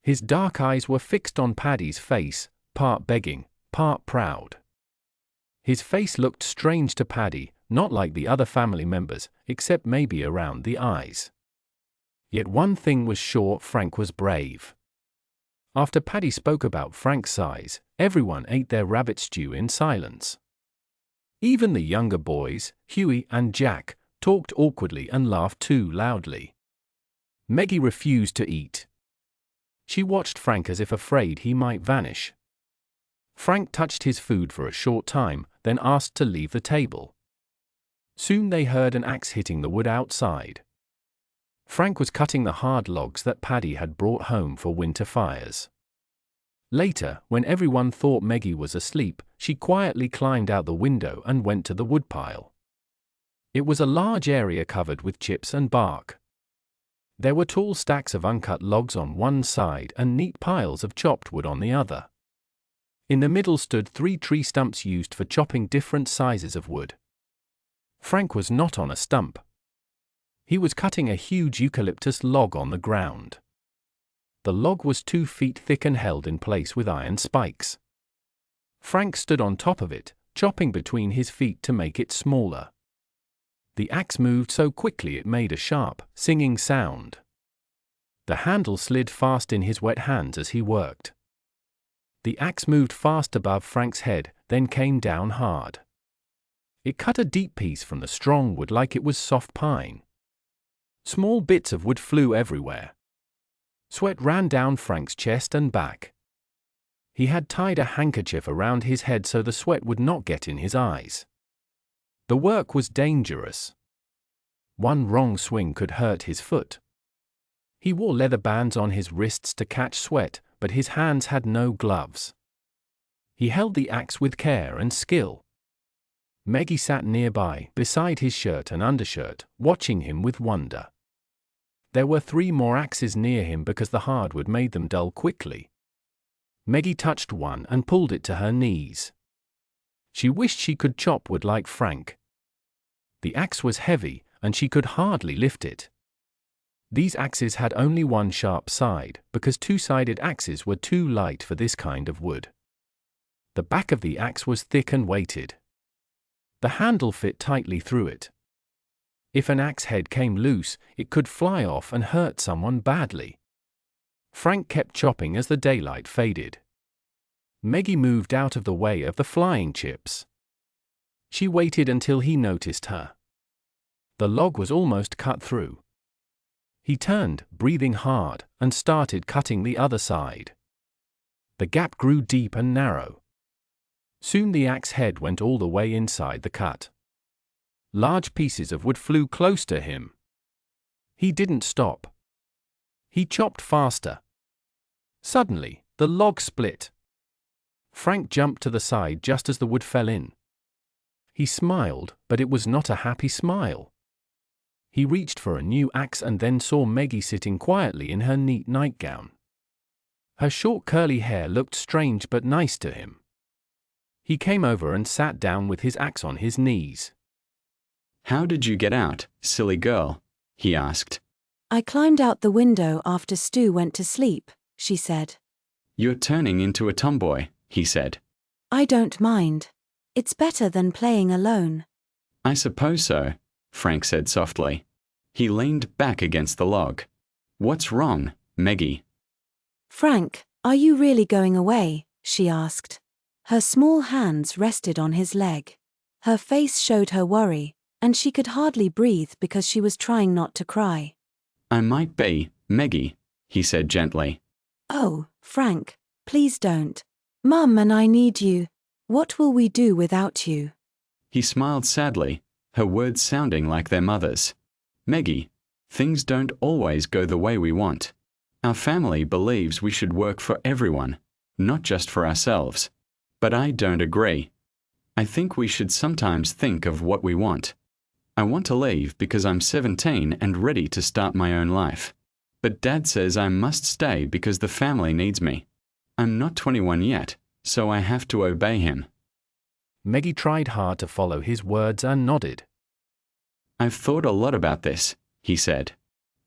His dark eyes were fixed on Paddy's face, part begging, part proud. His face looked strange to Paddy, not like the other family members, except maybe around the eyes. Yet one thing was sure: Frank was brave. After Paddy spoke about Frank's size, everyone ate their rabbit stew in silence. Even the younger boys, Huey and Jack, talked awkwardly and laughed too loudly. Meggie refused to eat. She watched Frank as if afraid he might vanish. Frank touched his food for a short time, then asked to leave the table. Soon they heard an axe hitting the wood outside. Frank was cutting the hard logs that Paddy had brought home for winter fires. Later, when everyone thought Meggie was asleep, she quietly climbed out the window and went to the woodpile. It was a large area covered with chips and bark. There were tall stacks of uncut logs on one side and neat piles of chopped wood on the other. In the middle stood 3 tree stumps used for chopping different sizes of wood. Frank was not on a stump. He was cutting a huge eucalyptus log on the ground. The log was 2 feet thick and held in place with iron spikes. Frank stood on top of it, chopping between his feet to make it smaller. The axe moved so quickly it made a sharp, singing sound. The handle slid fast in his wet hands as he worked. The axe moved fast above Frank's head, then came down hard. It cut a deep piece from the strong wood like it was soft pine. Small bits of wood flew everywhere. Sweat ran down Frank's chest and back. He had tied a handkerchief around his head so the sweat would not get in his eyes. The work was dangerous. One wrong swing could hurt his foot. He wore leather bands on his wrists to catch sweat, but his hands had no gloves. He held the axe with care and skill. Meggie sat nearby, beside his shirt and undershirt, watching him with wonder. There were 3 more axes near him because the hardwood made them dull quickly. Meggie touched one and pulled it to her knees. She wished she could chop wood like Frank. The axe was heavy, and she could hardly lift it. These axes had only one sharp side, because 2-sided axes were too light for this kind of wood. The back of the axe was thick and weighted. The handle fit tightly through it. If an axe head came loose, it could fly off and hurt someone badly. Frank kept chopping as the daylight faded. Meggie moved out of the way of the flying chips. She waited until he noticed her. The log was almost cut through. He turned, breathing hard, and started cutting the other side. The gap grew deep and narrow. Soon the axe head went all the way inside the cut. Large pieces of wood flew close to him. He didn't stop. He chopped faster. Suddenly, the log split. Frank jumped to the side just as the wood fell in. He smiled, but it was not a happy smile. He reached for a new axe and then saw Meggie sitting quietly in her neat nightgown. Her short curly hair looked strange but nice to him. He came over and sat down with his axe on his knees. "How did you get out, silly girl?" he asked. I climbed out the window after Stu went to sleep, she said. "You're turning into a tomboy," he said. I don't mind. It's better than playing alone. "I suppose so," Frank said softly. He leaned back against the log. "What's wrong, Meggie?" Frank, are you really going away? She asked. Her small hands rested on his leg. Her face showed her worry, and she could hardly breathe because she was trying not to cry. "I might be, Meggie," he said gently. Oh, Frank, please don't. Mum and I need you. What will we do without you? He smiled sadly, her words sounding like their mother's. "Meggie, things don't always go the way we want. Our family believes we should work for everyone, not just for ourselves. But I don't agree. I think we should sometimes think of what we want. I want to leave because I'm 17 and ready to start my own life. But Dad says I must stay because the family needs me. I'm not 21 yet, so I have to obey him." Meggie tried hard to follow his words and nodded. "I've thought a lot about this," he said.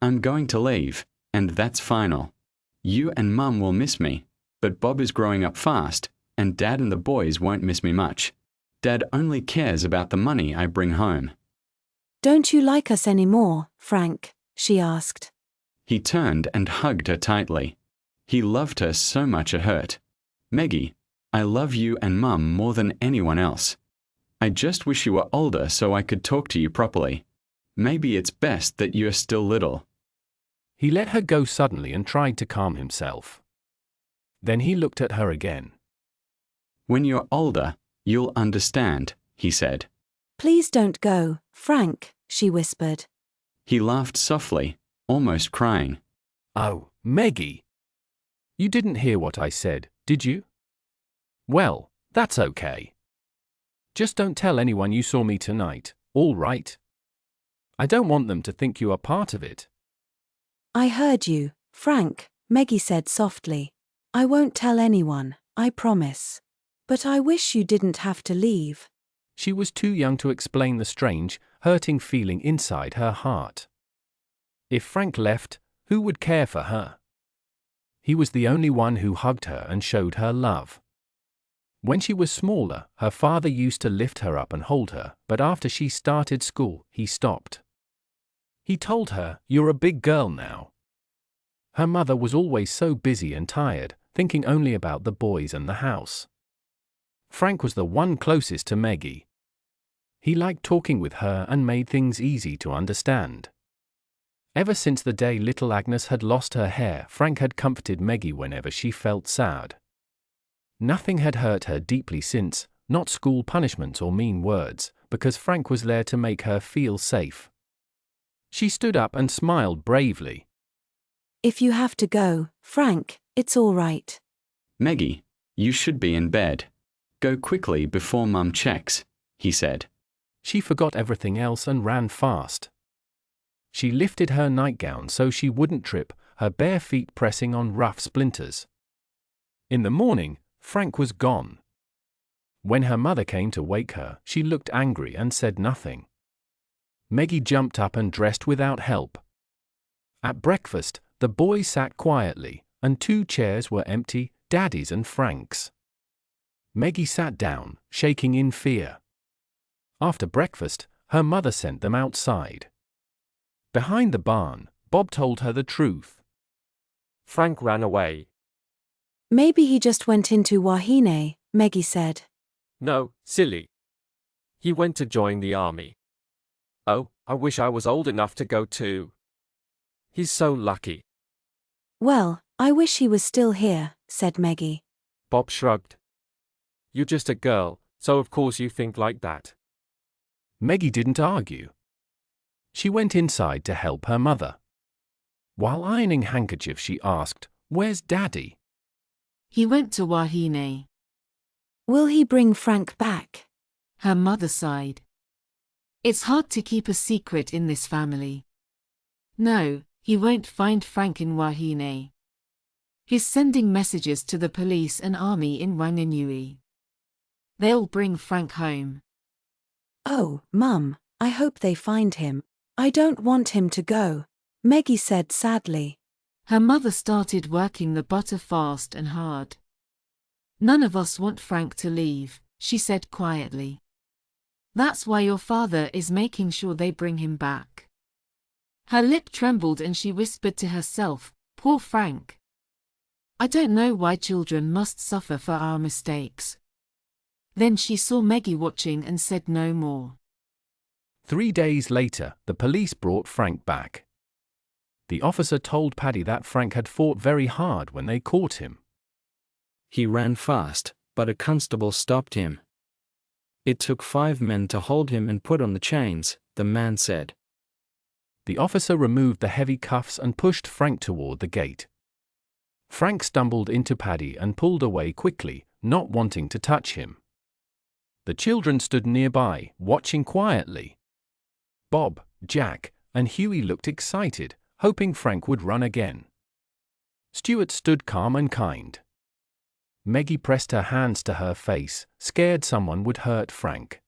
"I'm going to leave, and that's final. You and Mum will miss me, but Bob is growing up fast, and Dad and the boys won't miss me much. Dad only cares about the money I bring home." Don't you like us anymore, Frank? She asked. He turned and hugged her tightly. He loved her so much it hurt. "Meggie, I love you and Mum more than anyone else. I just wish you were older so I could talk to you properly. Maybe it's best that you're still little." He let her go suddenly and tried to calm himself. Then he looked at her again. "When you're older, you'll understand," he said. Please don't go, Frank, she whispered. He laughed softly, almost crying. Oh, Meggie! You didn't hear what I said, did you? Well, that's okay. Just don't tell anyone you saw me tonight, all right? I don't want them to think you are part of it. I heard you, Frank, Meggie said softly. I won't tell anyone, I promise. But I wish you didn't have to leave. She was too young to explain the strange, hurting feeling inside her heart. If Frank left, who would care for her? He was the only one who hugged her and showed her love. When she was smaller, her father used to lift her up and hold her, but after she started school, he stopped. He told her, "You're a big girl now." Her mother was always so busy and tired, thinking only about the boys and the house. Frank was the one closest to Meggie. He liked talking with her and made things easy to understand. Ever since the day little Agnes had lost her hair, Frank had comforted Meggie whenever she felt sad. Nothing had hurt her deeply since, not school punishments or mean words, because Frank was there to make her feel safe. She stood up and smiled bravely. If you have to go, Frank, it's all right. "Meggie, you should be in bed. Go quickly before Mum checks," he said. She forgot everything else and ran fast. She lifted her nightgown so she wouldn't trip, her bare feet pressing on rough splinters. In the morning, Frank was gone. When her mother came to wake her, she looked angry and said nothing. Meggie jumped up and dressed without help. At breakfast, the boys sat quietly, and 2 chairs were empty, Daddy's and Frank's. Meggie sat down, shaking in fear. After breakfast, her mother sent them outside. Behind the barn, Bob told her the truth. Frank ran away. Maybe he just went into Wahine, Meggie said. No, silly. He went to join the army. Oh, I wish I was old enough to go too. He's so lucky. Well, I wish he was still here, said Meggie. Bob shrugged. You're just a girl, so of course you think like that. Meggie didn't argue. She went inside to help her mother. While ironing handkerchiefs, she asked, "Where's Daddy?" He went to Wahine. Will he bring Frank back? Her mother sighed. It's hard to keep a secret in this family. No, he won't find Frank in Wahine. He's sending messages to the police and army in Wanganui. They'll bring Frank home. Oh, Mum, I hope they find him. I don't want him to go, Meggie said sadly. Her mother started working the butter fast and hard. None of us want Frank to leave, she said quietly. That's why your father is making sure they bring him back. Her lip trembled and she whispered to herself, "Poor Frank. I don't know why children must suffer for our mistakes." Then she saw Meggie watching and said no more. 3 days later, the police brought Frank back. The officer told Paddy that Frank had fought very hard when they caught him. He ran fast, but a constable stopped him. It took 5 men to hold him and put on the chains, the man said. The officer removed the heavy cuffs and pushed Frank toward the gate. Frank stumbled into Paddy and pulled away quickly, not wanting to touch him. The children stood nearby, watching quietly. Bob, Jack, and Huey looked excited, hoping Frank would run again. Stuart stood calm and kind. Meggie pressed her hands to her face, scared someone would hurt Frank.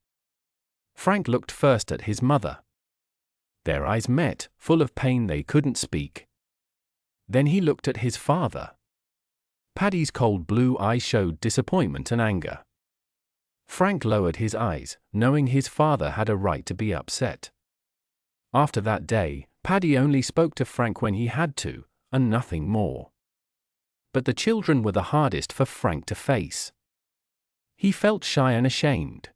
Frank looked first at his mother. Their eyes met, full of pain they couldn't speak. Then he looked at his father. Paddy's cold blue eyes showed disappointment and anger. Frank lowered his eyes, knowing his father had a right to be upset. After that day, Paddy only spoke to Frank when he had to, and nothing more. But the children were the hardest for Frank to face. He felt shy and ashamed.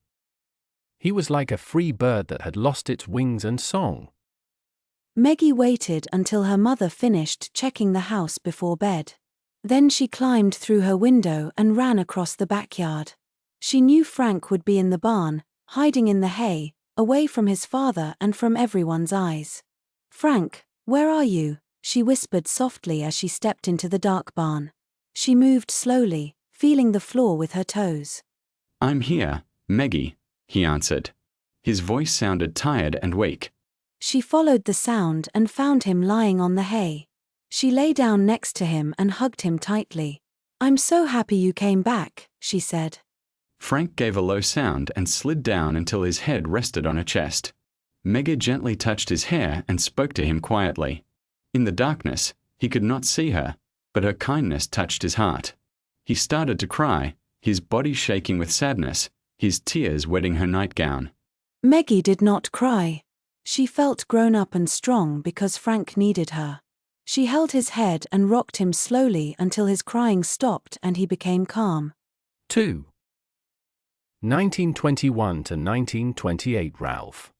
He was like a free bird that had lost its wings and song. Meggie waited until her mother finished checking the house before bed. Then she climbed through her window and ran across the backyard. She knew Frank would be in the barn, hiding in the hay, away from his father and from everyone's eyes. "Frank, where are you?" she whispered softly as she stepped into the dark barn. She moved slowly, feeling the floor with her toes. "I'm here, Meggie," he answered. His voice sounded tired and weak. She followed the sound and found him lying on the hay. She lay down next to him and hugged him tightly. "I'm so happy you came back," she said. Frank gave a low sound and slid down until his head rested on her chest. Meggie gently touched his hair and spoke to him quietly. In the darkness, he could not see her, but her kindness touched his heart. He started to cry, his body shaking with sadness, his tears wetting her nightgown. Meggie did not cry. She felt grown up and strong because Frank needed her. She held his head and rocked him slowly until his crying stopped and he became calm. 2. 1921 to 1928 Ralph.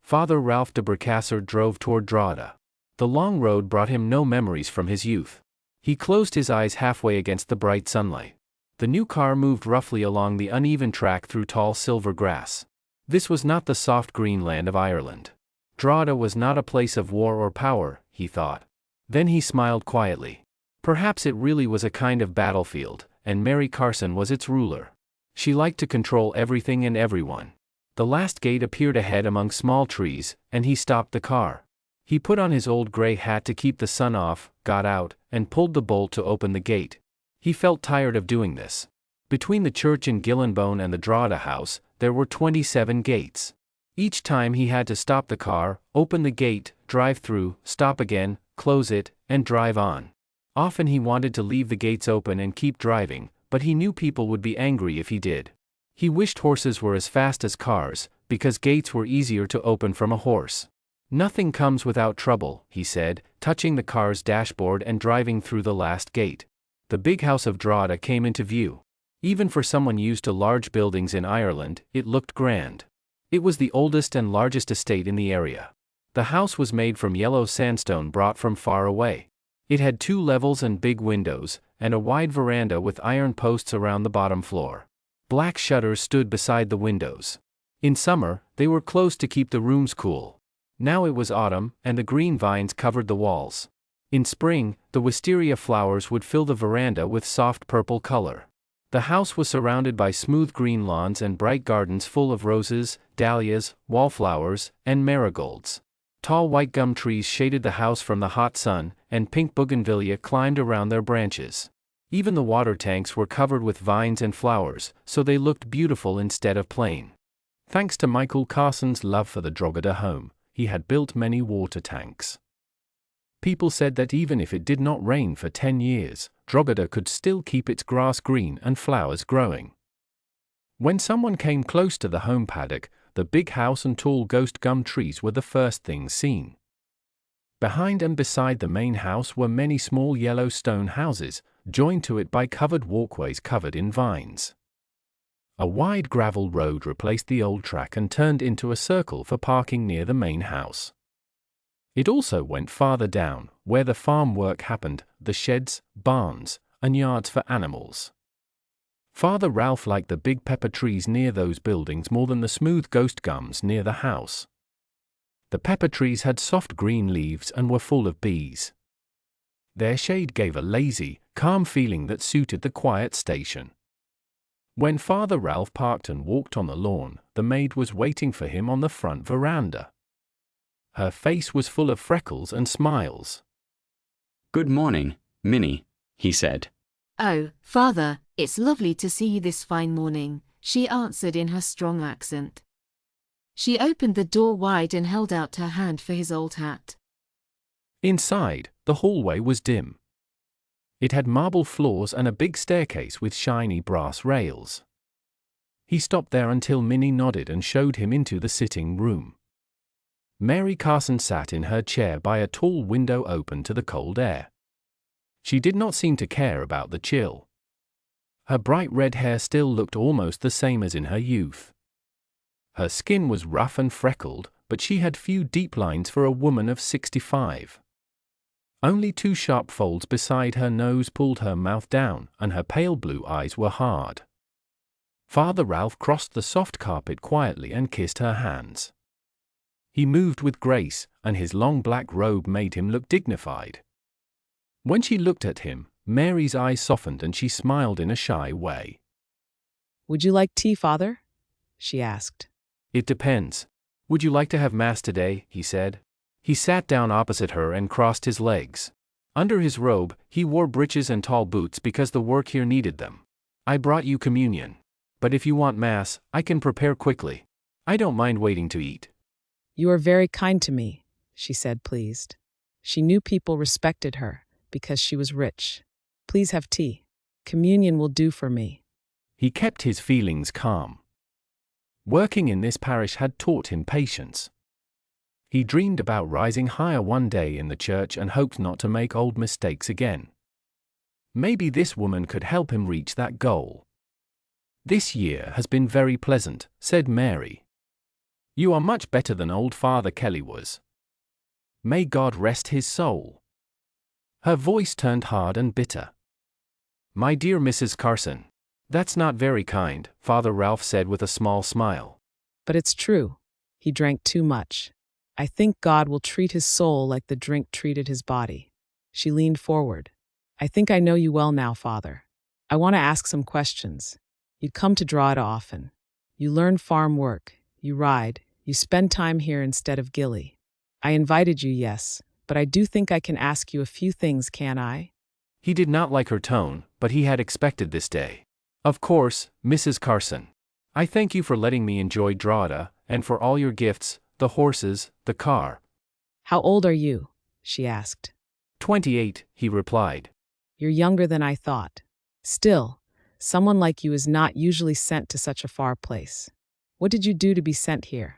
Father Ralph de Bricassart drove toward Drogheda. The long road brought him no memories from his youth. He closed his eyes halfway against the bright sunlight. The new car moved roughly along the uneven track through tall silver grass. This was not the soft green land of Ireland. Drogheda was not a place of war or power, he thought. Then he smiled quietly. Perhaps it really was a kind of battlefield, and Mary Carson was its ruler. She liked to control everything and everyone. The last gate appeared ahead among small trees, and he stopped the car. He put on his old gray hat to keep the sun off, got out, and pulled the bolt to open the gate. He felt tired of doing this. Between the church in Gillinbone and the Drogheda house, there were 27 gates. Each time he had to stop the car, open the gate, drive through, stop again, close it, and drive on. Often he wanted to leave the gates open and keep driving, but he knew people would be angry if he did. He wished horses were as fast as cars, because gates were easier to open from a horse. "Nothing comes without trouble," he said, touching the car's dashboard and driving through the last gate. The big house of Drogheda came into view. Even for someone used to large buildings in Ireland, it looked grand. It was the oldest and largest estate in the area. The house was made from yellow sandstone brought from far away. It had 2 levels and big windows, and a wide veranda with iron posts around the bottom floor. Black shutters stood beside the windows. In summer, they were closed to keep the rooms cool. Now it was autumn, and the green vines covered the walls. In spring, the wisteria flowers would fill the veranda with soft purple color. The house was surrounded by smooth green lawns and bright gardens full of roses, dahlias, wallflowers, and marigolds. Tall white gum trees shaded the house from the hot sun, and pink bougainvillea climbed around their branches. Even the water tanks were covered with vines and flowers, so they looked beautiful instead of plain. Thanks to Michael Carson's love for the Drogheda home, he had built many water tanks. People said that even if it did not rain for 10 years, Drogheda could still keep its grass green and flowers growing. When someone came close to the home paddock, the big house and tall ghost gum trees were the first things seen. Behind and beside the main house were many small yellow stone houses, joined to it by covered walkways covered in vines. A wide gravel road replaced the old track and turned into a circle for parking near the main house. It also went farther down, where the farm work happened, the sheds, barns, and yards for animals. Father Ralph liked the big pepper trees near those buildings more than the smooth ghost gums near the house. The pepper trees had soft green leaves and were full of bees. Their shade gave a lazy, calm feeling that suited the quiet station. When Father Ralph parked and walked on the lawn, the maid was waiting for him on the front veranda. Her face was full of freckles and smiles. "Good morning, Minnie," he said. "Oh, Father, it's lovely to see you this fine morning," she answered in her strong accent. She opened the door wide and held out her hand for his old hat. Inside, the hallway was dim. It had marble floors and a big staircase with shiny brass rails. He stopped there until Minnie nodded and showed him into the sitting room. Mary Carson sat in her chair by a tall window open to the cold air. She did not seem to care about the chill. Her bright red hair still looked almost the same as in her youth. Her skin was rough and freckled, but she had few deep lines for a woman of 65. Only 2 sharp folds beside her nose pulled her mouth down, and her pale blue eyes were hard. Father Ralph crossed the soft carpet quietly and kissed her hands. He moved with grace, and his long black robe made him look dignified. When she looked at him, Mary's eyes softened and she smiled in a shy way. "Would you like tea, Father?" she asked. "It depends. Would you like to have Mass today?" he said. He sat down opposite her and crossed his legs. Under his robe, he wore breeches and tall boots because the work here needed them. "I brought you communion. But if you want Mass, I can prepare quickly. I don't mind waiting to eat." "You are very kind to me," she said, pleased. She knew people respected her because she was rich. "Please have tea. Communion will do for me." He kept his feelings calm. Working in this parish had taught him patience. He dreamed about rising higher one day in the church and hoped not to make old mistakes again. Maybe this woman could help him reach that goal. "This year has been very pleasant," said Mary. "You are much better than old Father Kelly was. May God rest his soul." Her voice turned hard and bitter. "My dear Mrs. Carson, that's not very kind," Father Ralph said with a small smile. "But it's true. He drank too much. I think God will treat his soul like the drink treated his body." She leaned forward. "I think I know you well now, Father. I want to ask some questions. You come to Drogheda often. You learn farm work. You ride. You spend time here instead of Gilly. I invited you, yes, but I do think I can ask you a few things, can I?" He did not like her tone, but he had expected this day. "Of course, Mrs. Carson. I thank you for letting me enjoy Drogheda, and for all your gifts, the horses, the car." "How old are you?" she asked. 28, he replied. "You're younger than I thought. Still, someone like you is not usually sent to such a far place. What did you do to be sent here?"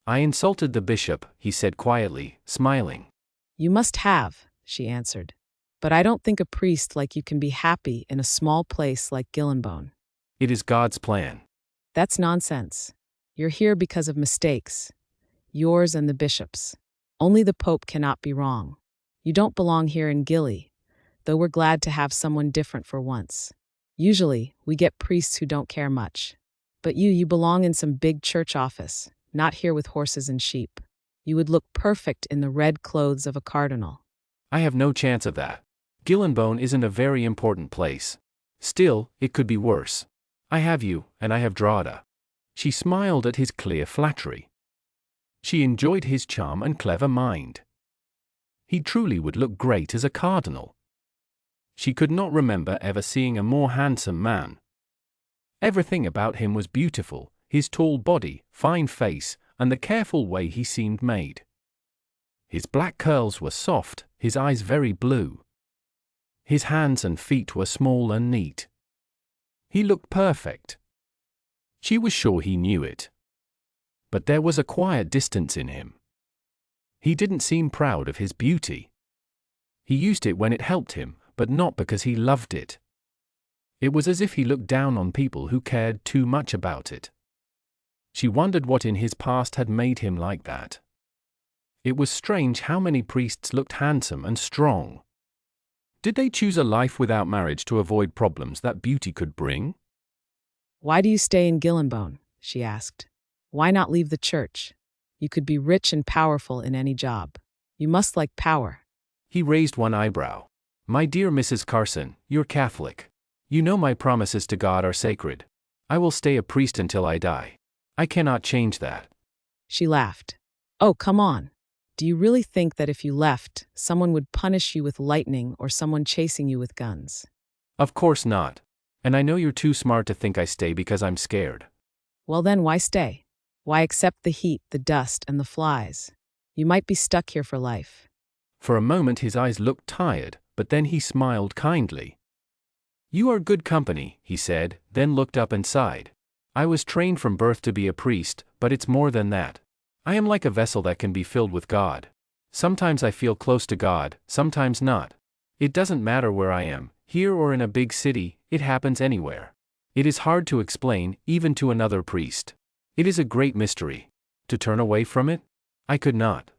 "I insulted the bishop," he said quietly, smiling. "You must have," she answered. "But I don't think a priest like you can be happy in a small place like Gillinbone." "It is God's plan." "That's nonsense. You're here because of mistakes. Yours and the bishop's. Only the Pope cannot be wrong. You don't belong here in Gilly, though we're glad to have someone different for once. Usually, we get priests who don't care much. But you belong in some big church office, not here with horses and sheep. You would look perfect in the red clothes of a cardinal. I have no chance of that. Gillenbone isn't a very important place. Still, it could be worse. I have you, and I have Drogheda. She smiled at his clear flattery. She enjoyed his charm and clever mind. He truly would look great as a cardinal. She could not remember ever seeing a more handsome man. Everything about him was beautiful, his tall body, fine face, and the careful way he seemed made. His black curls were soft, his eyes very blue. His hands and feet were small and neat. He looked perfect. She was sure he knew it. But there was a quiet distance in him. He didn't seem proud of his beauty. He used it when it helped him, but not because he loved it. It was as if he looked down on people who cared too much about it. She wondered what in his past had made him like that. It was strange how many priests looked handsome and strong. Did they choose a life without marriage to avoid problems that beauty could bring? Why do you stay in Gillenbone? She asked. Why not leave the church? You could be rich and powerful in any job. You must like power. He raised one eyebrow. My dear Mrs. Carson, you're Catholic. You know my promises to God are sacred. I will stay a priest until I die. I cannot change that. She laughed. Oh, come on. Do you really think that if you left, someone would punish you with lightning or someone chasing you with guns? Of course not. And I know you're too smart to think I stay because I'm scared. Well then, why stay? Why accept the heat, the dust, and the flies? You might be stuck here for life. For a moment his eyes looked tired, but then he smiled kindly. You are good company, he said, then looked up and sighed. I was trained from birth to be a priest, but it's more than that. I am like a vessel that can be filled with God. Sometimes I feel close to God, sometimes not. It doesn't matter where I am, here or in a big city, it happens anywhere. It is hard to explain, even to another priest. It is a great mystery. To turn away from it? I could not.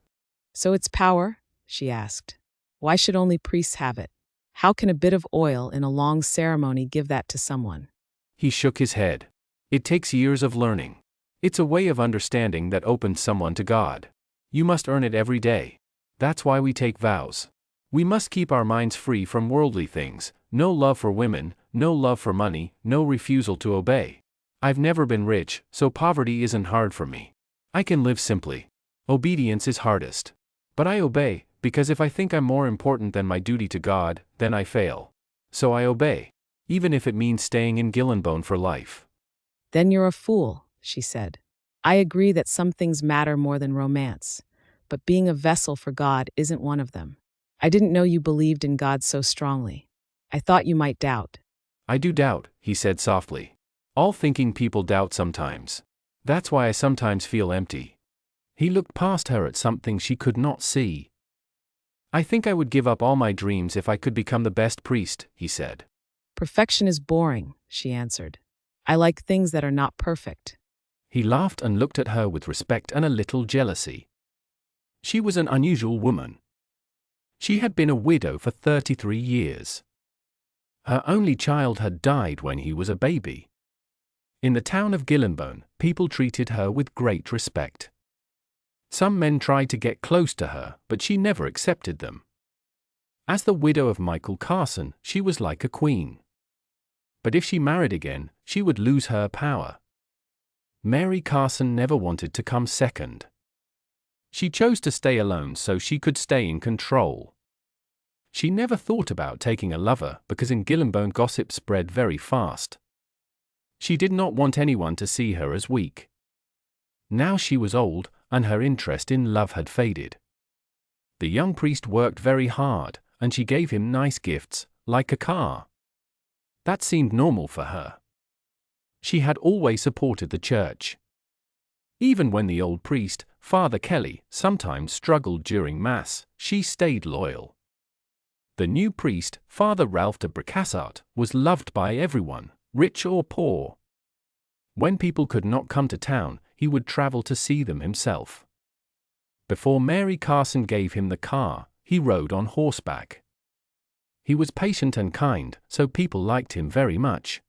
So it's power? She asked. Why should only priests have it? How can a bit of oil in a long ceremony give that to someone? He shook his head. It takes years of learning. It's a way of understanding that opens someone to God. You must earn it every day. That's why we take vows. We must keep our minds free from worldly things, no love for women, no love for money, no refusal to obey. I've never been rich, so poverty isn't hard for me. I can live simply. Obedience is hardest. But I obey, because if I think I'm more important than my duty to God, then I fail. So I obey, even if it means staying in Gillenbone for life. Then you're a fool, she said. I agree that some things matter more than romance, but being a vessel for God isn't one of them. I didn't know you believed in God so strongly. I thought you might doubt. I do doubt, he said softly. All thinking people doubt sometimes. That's why I sometimes feel empty. He looked past her at something she could not see. I think I would give up all my dreams if I could become the best priest, he said. Perfection is boring, she answered. I like things that are not perfect. He laughed and looked at her with respect and a little jealousy. She was an unusual woman. She had been a widow for 33 years. Her only child had died when he was a baby. In the town of Gillenbone, people treated her with great respect. Some men tried to get close to her, but she never accepted them. As the widow of Michael Carson, she was like a queen. But if she married again, she would lose her power. Mary Carson never wanted to come second. She chose to stay alone so she could stay in control. She never thought about taking a lover because in Gillenbone gossip spread very fast. She did not want anyone to see her as weak. Now she was old, and her interest in love had faded. The young priest worked very hard, and she gave him nice gifts, like a car. That seemed normal for her. She had always supported the church. Even when the old priest, Father Kelly, sometimes struggled during Mass, she stayed loyal. The new priest, Father Ralph de Bricassart, was loved by everyone, rich or poor. When people could not come to town, he would travel to see them himself. Before Mary Carson gave him the car, he rode on horseback. He was patient and kind, so people liked him very much.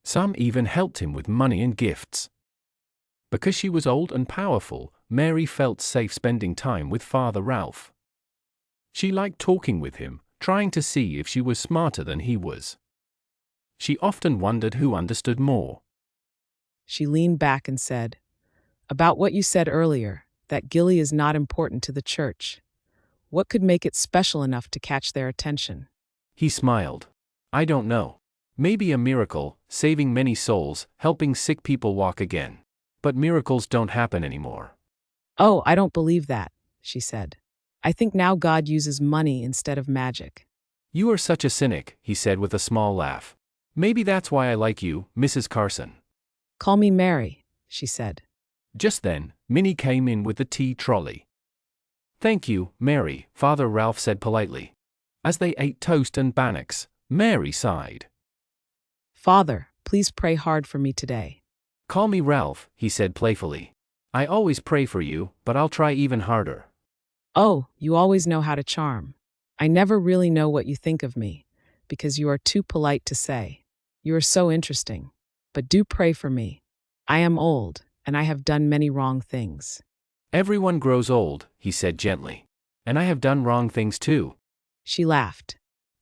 Some even helped him with money and gifts. Because she was old and powerful, Mary felt safe spending time with Father Ralph. She liked talking with him, trying to see if she was smarter than he was. She often wondered who understood more. She leaned back and said, "About what you said earlier, that Gilly is not important to the church. What could make it special enough to catch their attention?" He smiled. "I don't know. Maybe a miracle, saving many souls, helping sick people walk again. But miracles don't happen anymore." "Oh, I don't believe that," she said. "I think now God uses money instead of magic." "You are such a cynic," he said with a small laugh. "Maybe that's why I like you, Mrs. Carson." "Call me Mary," she said. Just then, Minnie came in with the tea trolley. "Thank you, Mary," Father Ralph said politely. As they ate toast and bannocks, Mary sighed. "Father, please pray hard for me today." "Call me Ralph," he said playfully. "I always pray for you, but I'll try even harder." "Oh, you always know how to charm. I never really know what you think of me, because you are too polite to say. You are so interesting. But do pray for me. I am old, and I have done many wrong things." "Everyone grows old," he said gently. "And I have done wrong things too." She laughed.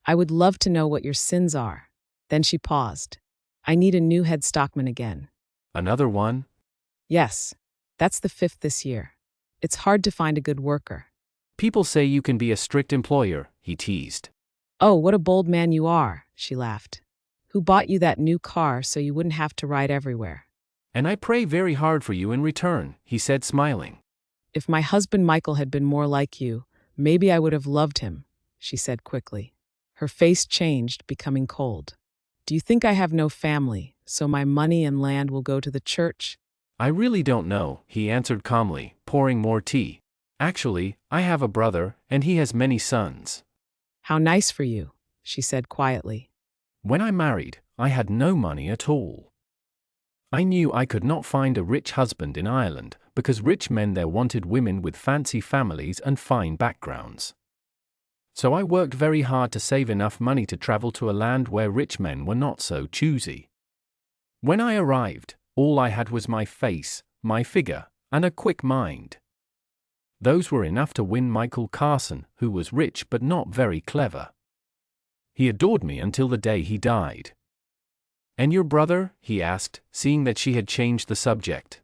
"I would love to know what your sins are." Then she paused. "I need a new head stockman again." "Another one?" "Yes. That's the 5th this year. It's hard to find a good worker." "People say you can be a strict employer," he teased. "Oh, what a bold man you are," she laughed. "Who bought you that new car so you wouldn't have to ride everywhere?" "And I pray very hard for you in return," he said smiling. "If my husband Michael had been more like you, maybe I would have loved him," she said quickly. Her face changed, becoming cold. "Do you think I have no family, so my money and land will go to the church?" "I really don't know," he answered calmly, pouring more tea. "Actually, I have a brother, and he has many sons." "How nice for you," she said quietly. "When I married, I had no money at all. I knew I could not find a rich husband in Ireland, because rich men there wanted women with fancy families and fine backgrounds. So I worked very hard to save enough money to travel to a land where rich men were not so choosy. When I arrived, all I had was my face, my figure, and a quick mind. Those were enough to win Michael Carson, who was rich but not very clever. He adored me until the day he died." "And your brother?" he asked, seeing that she had changed the subject.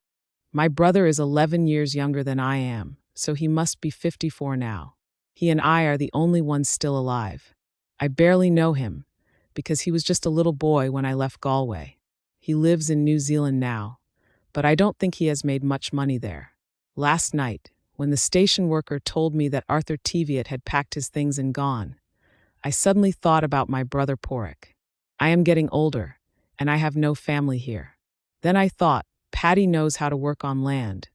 "My brother is 11 years younger than I am, so he must be 54 now. He and I are the only ones still alive. I barely know him, because he was just a little boy when I left Galway. He lives in New Zealand now, but I don't think he has made much money there. Last night, when the station worker told me that Arthur Teviot had packed his things and gone, I suddenly thought about my brother Porrick. I am getting older, and I have no family here. Then I thought, Paddy knows how to work on land,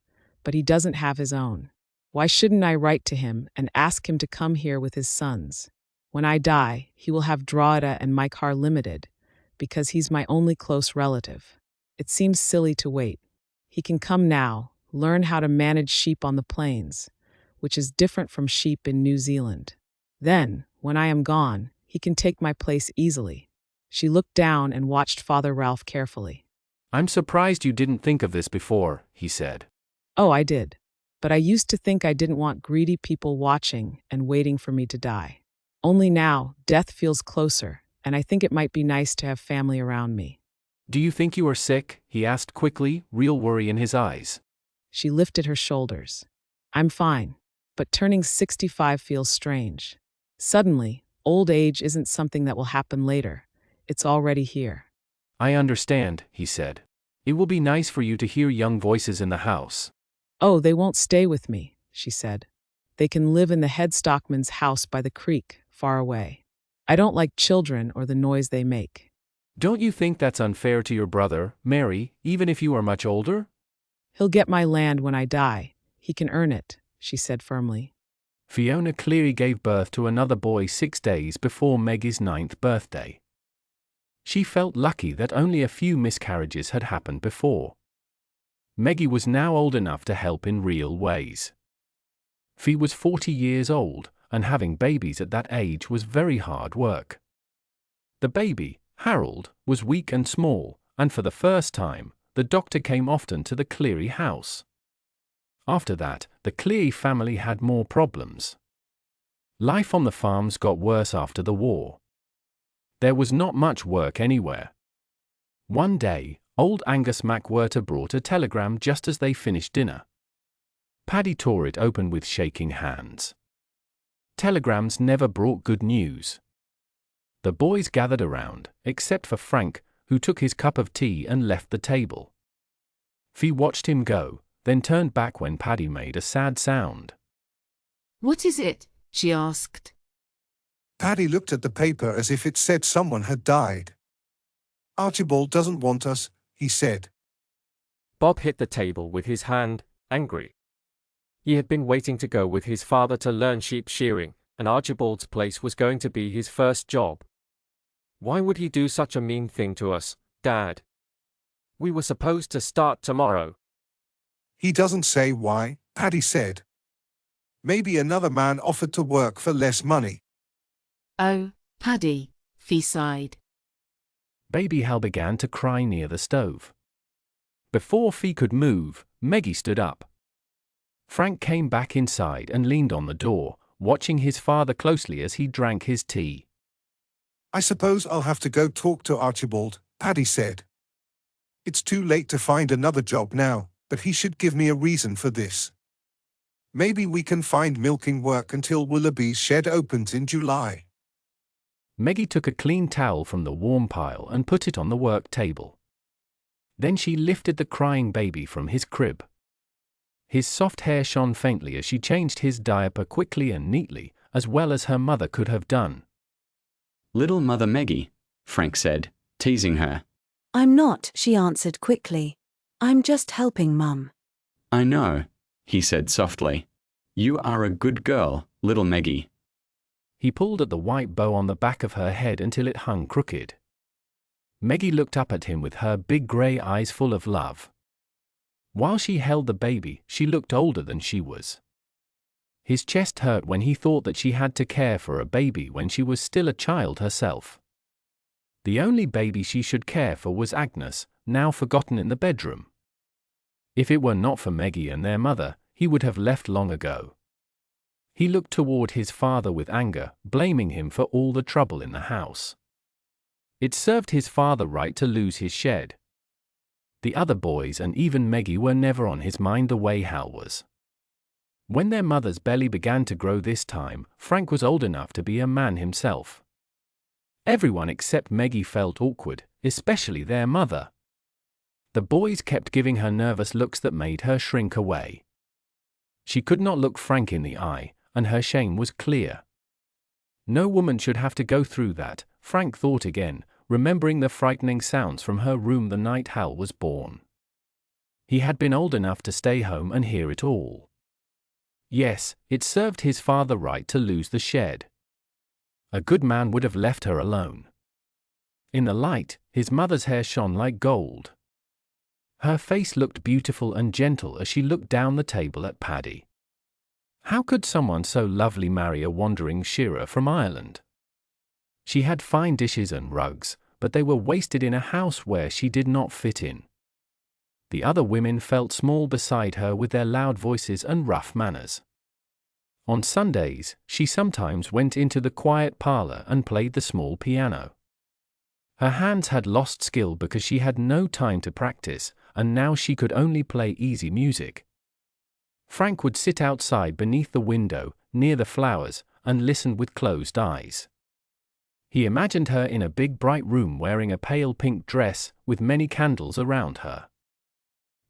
but he doesn't have his own. Why shouldn't I write to him and ask him to come here with his sons? When I die, he will have Drogheda and my car limited, because he's my only close relative. It seems silly to wait. He can come now, learn how to manage sheep on the plains, which is different from sheep in New Zealand. Then, when I am gone, he can take my place easily." She looked down and watched Father Ralph carefully. "I'm surprised you didn't think of this before," he said. "Oh, I did. But I used to think I didn't want greedy people watching and waiting for me to die. Only now, death feels closer, and I think it might be nice to have family around me." "Do you think you are sick?" he asked quickly, real worry in his eyes. She lifted her shoulders. "I'm fine, but turning 65 feels strange. Suddenly, old age isn't something that will happen later. It's already here." "I understand," he said. "It will be nice for you to hear young voices in the house." "Oh, they won't stay with me," she said. "They can live in the head stockman's house by the creek, far away. I don't like children or the noise they make." "Don't you think that's unfair to your brother, Mary, even if you are much older?" "He'll get my land when I die. He can earn it," she said firmly. Fiona Cleary gave birth to another boy 6 days before Meggie's 9th birthday. She felt lucky that only a few miscarriages had happened before. Meggie was now old enough to help in real ways. Fee was 40 years old, and having babies at that age was very hard work. The baby, Harold, was weak and small, and for the first time, the doctor came often to the Cleary house. After that, the Cleary family had more problems. Life on the farms got worse after the war. There was not much work anywhere. One day, old Angus MacWhirter brought a telegram just as they finished dinner. Paddy tore it open with shaking hands. Telegrams never brought good news. The boys gathered around, except for Frank, who took his cup of tea and left the table. Fee watched him go, then turned back when Paddy made a sad sound. What is it? She asked. Paddy looked at the paper as if it said someone had died. Archibald doesn't want us, he said. Bob hit the table with his hand, angry. He had been waiting to go with his father to learn sheep shearing, and Archibald's place was going to be his first job. Why would he do such a mean thing to us, Dad? We were supposed to start tomorrow. He doesn't say why, Paddy said. Maybe another man offered to work for less money. Oh, Paddy, Fee sighed. Baby Hal began to cry near the stove. Before Fee could move, Meggie stood up. Frank came back inside and leaned on the door, watching his father closely as he drank his tea. I suppose I'll have to go talk to Archibald, Paddy said. It's too late to find another job now, but he should give me a reason for this. Maybe we can find milking work until Willoughby's shed opens in July. Meggie took a clean towel from the warm pile and put it on the work table. Then she lifted the crying baby from his crib. His soft hair shone faintly as she changed his diaper quickly and neatly, as well as her mother could have done. Little Mother Meggie, Frank said, teasing her. I'm not, she answered quickly. I'm just helping Mum. I know, he said softly. You are a good girl, little Meggie. He pulled at the white bow on the back of her head until it hung crooked. Meggie looked up at him with her big grey eyes full of love. While she held the baby, she looked older than she was. His chest hurt when he thought that she had to care for a baby when she was still a child herself. The only baby she should care for was Agnes, now forgotten in the bedroom. If it were not for Meggie and their mother, he would have left long ago. He looked toward his father with anger, blaming him for all the trouble in the house. It served his father right to lose his shed. The other boys and even Meggie were never on his mind the way Hal was. When their mother's belly began to grow this time, Frank was old enough to be a man himself. Everyone except Meggie felt awkward, especially their mother. The boys kept giving her nervous looks that made her shrink away. She could not look Frank in the eye, and her shame was clear. No woman should have to go through that, Frank thought again, remembering the frightening sounds from her room the night Hal was born. He had been old enough to stay home and hear it all. Yes, it served his father right to lose the shed. A good man would have left her alone. In the light, his mother's hair shone like gold. Her face looked beautiful and gentle as she looked down the table at Paddy. How could someone so lovely marry a wandering shearer from Ireland? She had fine dishes and rugs, but they were wasted in a house where she did not fit in. The other women felt small beside her with their loud voices and rough manners. On Sundays, she sometimes went into the quiet parlor and played the small piano. Her hands had lost skill because she had no time to practice, and now she could only play easy music. Frank would sit outside beneath the window, near the flowers, and listen with closed eyes. He imagined her in a big bright room wearing a pale pink dress, with many candles around her.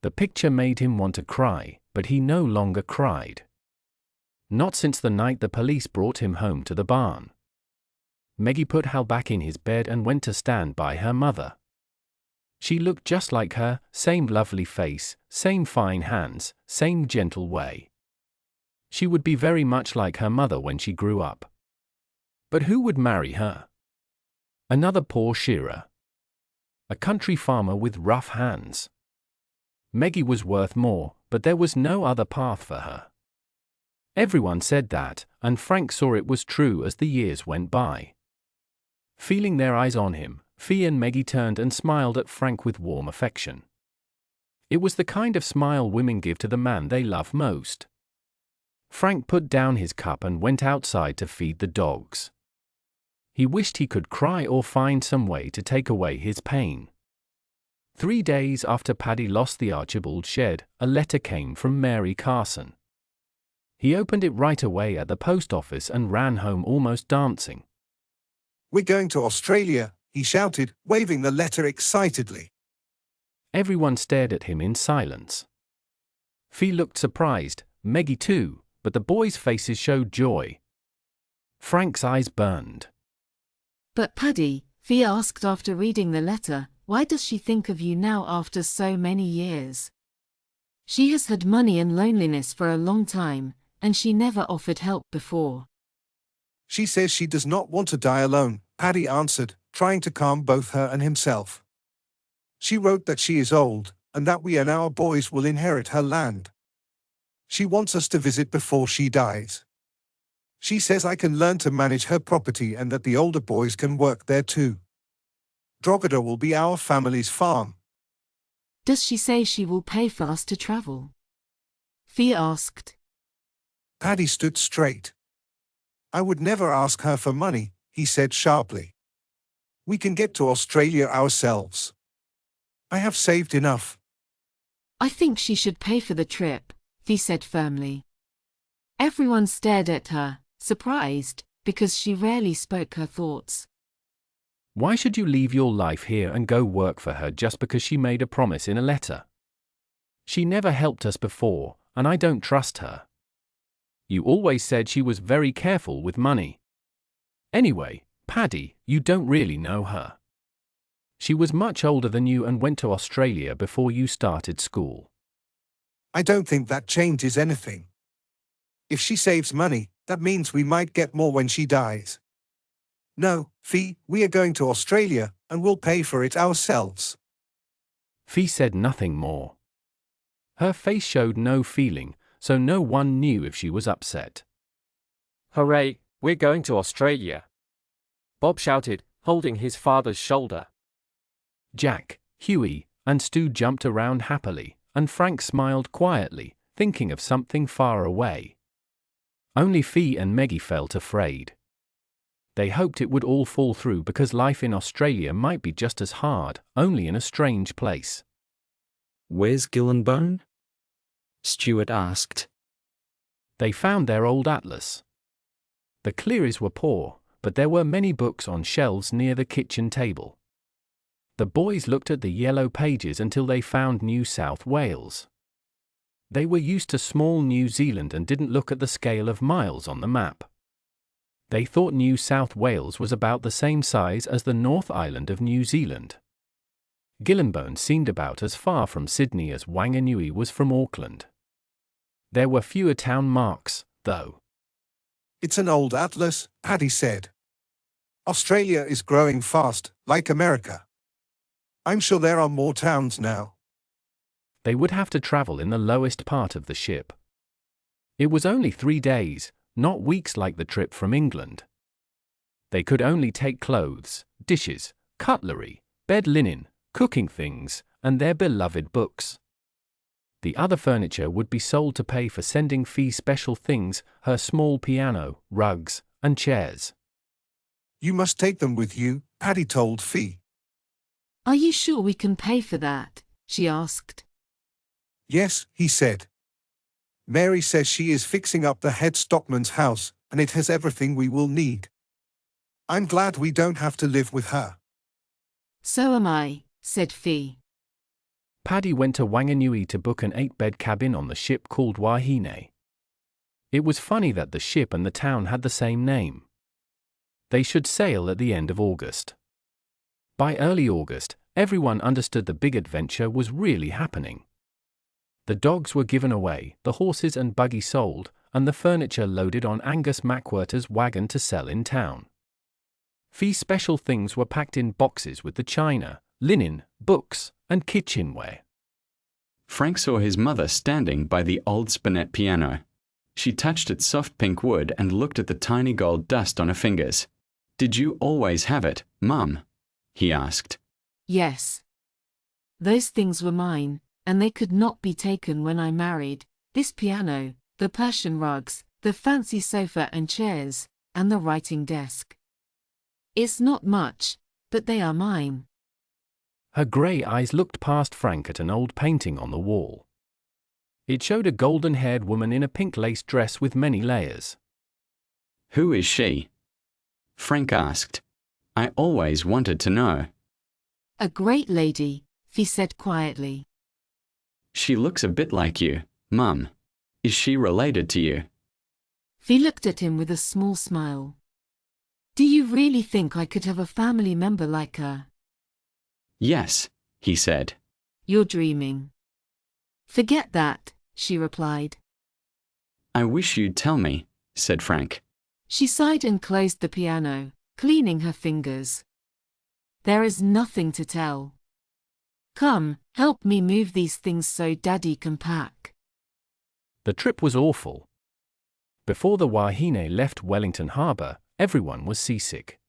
The picture made him want to cry, but he no longer cried. Not since the night the police brought him home to the barn. Meggie put Hal back in his bed and went to stand by her mother. She looked just like her, same lovely face, same fine hands, same gentle way. She would be very much like her mother when she grew up. But who would marry her? Another poor shearer? A country farmer with rough hands? Meggie was worth more, but there was no other path for her. Everyone said that, and Frank saw it was true as the years went by. Feeling their eyes on him, Fee and Meggie turned and smiled at Frank with warm affection. It was the kind of smile women give to the man they love most. Frank put down his cup and went outside to feed the dogs. He wished he could cry or find some way to take away his pain. 3 days after Paddy lost the Archibald shed, a letter came from Mary Carson. He opened it right away at the post office and ran home almost dancing. "We're going to Australia," he shouted, waving the letter excitedly. Everyone stared at him in silence. Fee looked surprised, Meggie too, but the boys' faces showed joy. Frank's eyes burned. But Paddy, Fee asked after reading the letter, why does she think of you now after so many years? She has had money and loneliness for a long time, and she never offered help before. "She says she does not want to die alone," Paddy answered, trying to calm both her and himself. "She wrote that she is old, and that we and our boys will inherit her land. She wants us to visit before she dies. She says I can learn to manage her property and that the older boys can work there too. Drogheda will be our family's farm." Does she say she will pay for us to travel? Fee asked. Paddy stood straight. "I would never ask her for money," he said sharply. "We can get to Australia ourselves. I have saved enough." I think she should pay for the trip, Fee said firmly. Everyone stared at her, surprised, because she rarely spoke her thoughts. Why should you leave your life here and go work for her just because she made a promise in a letter? She never helped us before, and I don't trust her. You always said she was very careful with money. Anyway, Paddy, you don't really know her. She was much older than you and went to Australia before you started school. "I don't think that changes anything. If she saves money, that means we might get more when she dies. No, Fee, we are going to Australia, and we'll pay for it ourselves." Fee said nothing more. Her face showed no feeling, so no one knew if she was upset. Hooray, we're going to Australia! Bob shouted, holding his father's shoulder. Jack, Huey, and Stu jumped around happily, and Frank smiled quietly, thinking of something far away. Only Fee and Meggie felt afraid. They hoped it would all fall through because life in Australia might be just as hard, only in a strange place. "Where's Gillenbone?" Stuart asked. They found their old atlas. The Clearys were poor, but there were many books on shelves near the kitchen table. The boys looked at the yellow pages until they found New South Wales. They were used to small New Zealand and didn't look at the scale of miles on the map. They thought New South Wales was about the same size as the North Island of New Zealand. Gillenbone seemed about as far from Sydney as Wanganui was from Auckland. There were fewer town marks, though. "It's an old atlas," Paddy said. "Australia is growing fast, like America. I'm sure there are more towns now." They would have to travel in the lowest part of the ship. It was only 3 days, not weeks like the trip from England. They could only take clothes, dishes, cutlery, bed linen, cooking things, and their beloved books. The other furniture would be sold to pay for sending Fee special things, her small piano, rugs, and chairs. "You must take them with you," Paddy told Fee. Are you sure we can pay for that? She asked. "Yes," he said. "Mary says she is fixing up the head stockman's house, and it has everything we will need. I'm glad we don't have to live with her." So am I, said Fee. Paddy went to Wanganui to book an 8-bed cabin on the ship called Wahine. It was funny that the ship and the town had the same name. They should sail at the end of August. By early August, everyone understood the big adventure was really happening. The dogs were given away, the horses and buggy sold, and the furniture loaded on Angus Macwhirter's wagon to sell in town. Fee's special things were packed in boxes with the china, linen, books, and kitchenware. Frank saw his mother standing by the old spinet piano. She touched its soft pink wood and looked at the tiny gold dust on her fingers. "Did you always have it, Mum?" he asked. Yes. Those things were mine, and they could not be taken when I married. This piano, the Persian rugs, the fancy sofa and chairs, and the writing desk. It's not much, but they are mine. Her grey eyes looked past Frank at an old painting on the wall. It showed a golden-haired woman in a pink lace dress with many layers. "Who is she?" Frank asked. "I always wanted to know." A great lady, Fee said quietly. "She looks a bit like you, Mum. Is she related to you?" Fee looked at him with a small smile. Do you really think I could have a family member like her? "Yes," he said. You're dreaming. Forget that, she replied. "I wish you'd tell me," said Frank. She sighed and closed the piano, cleaning her fingers. There is nothing to tell. Come, help me move these things so Daddy can pack. The trip was awful. Before the Wahine left Wellington Harbour, everyone was seasick.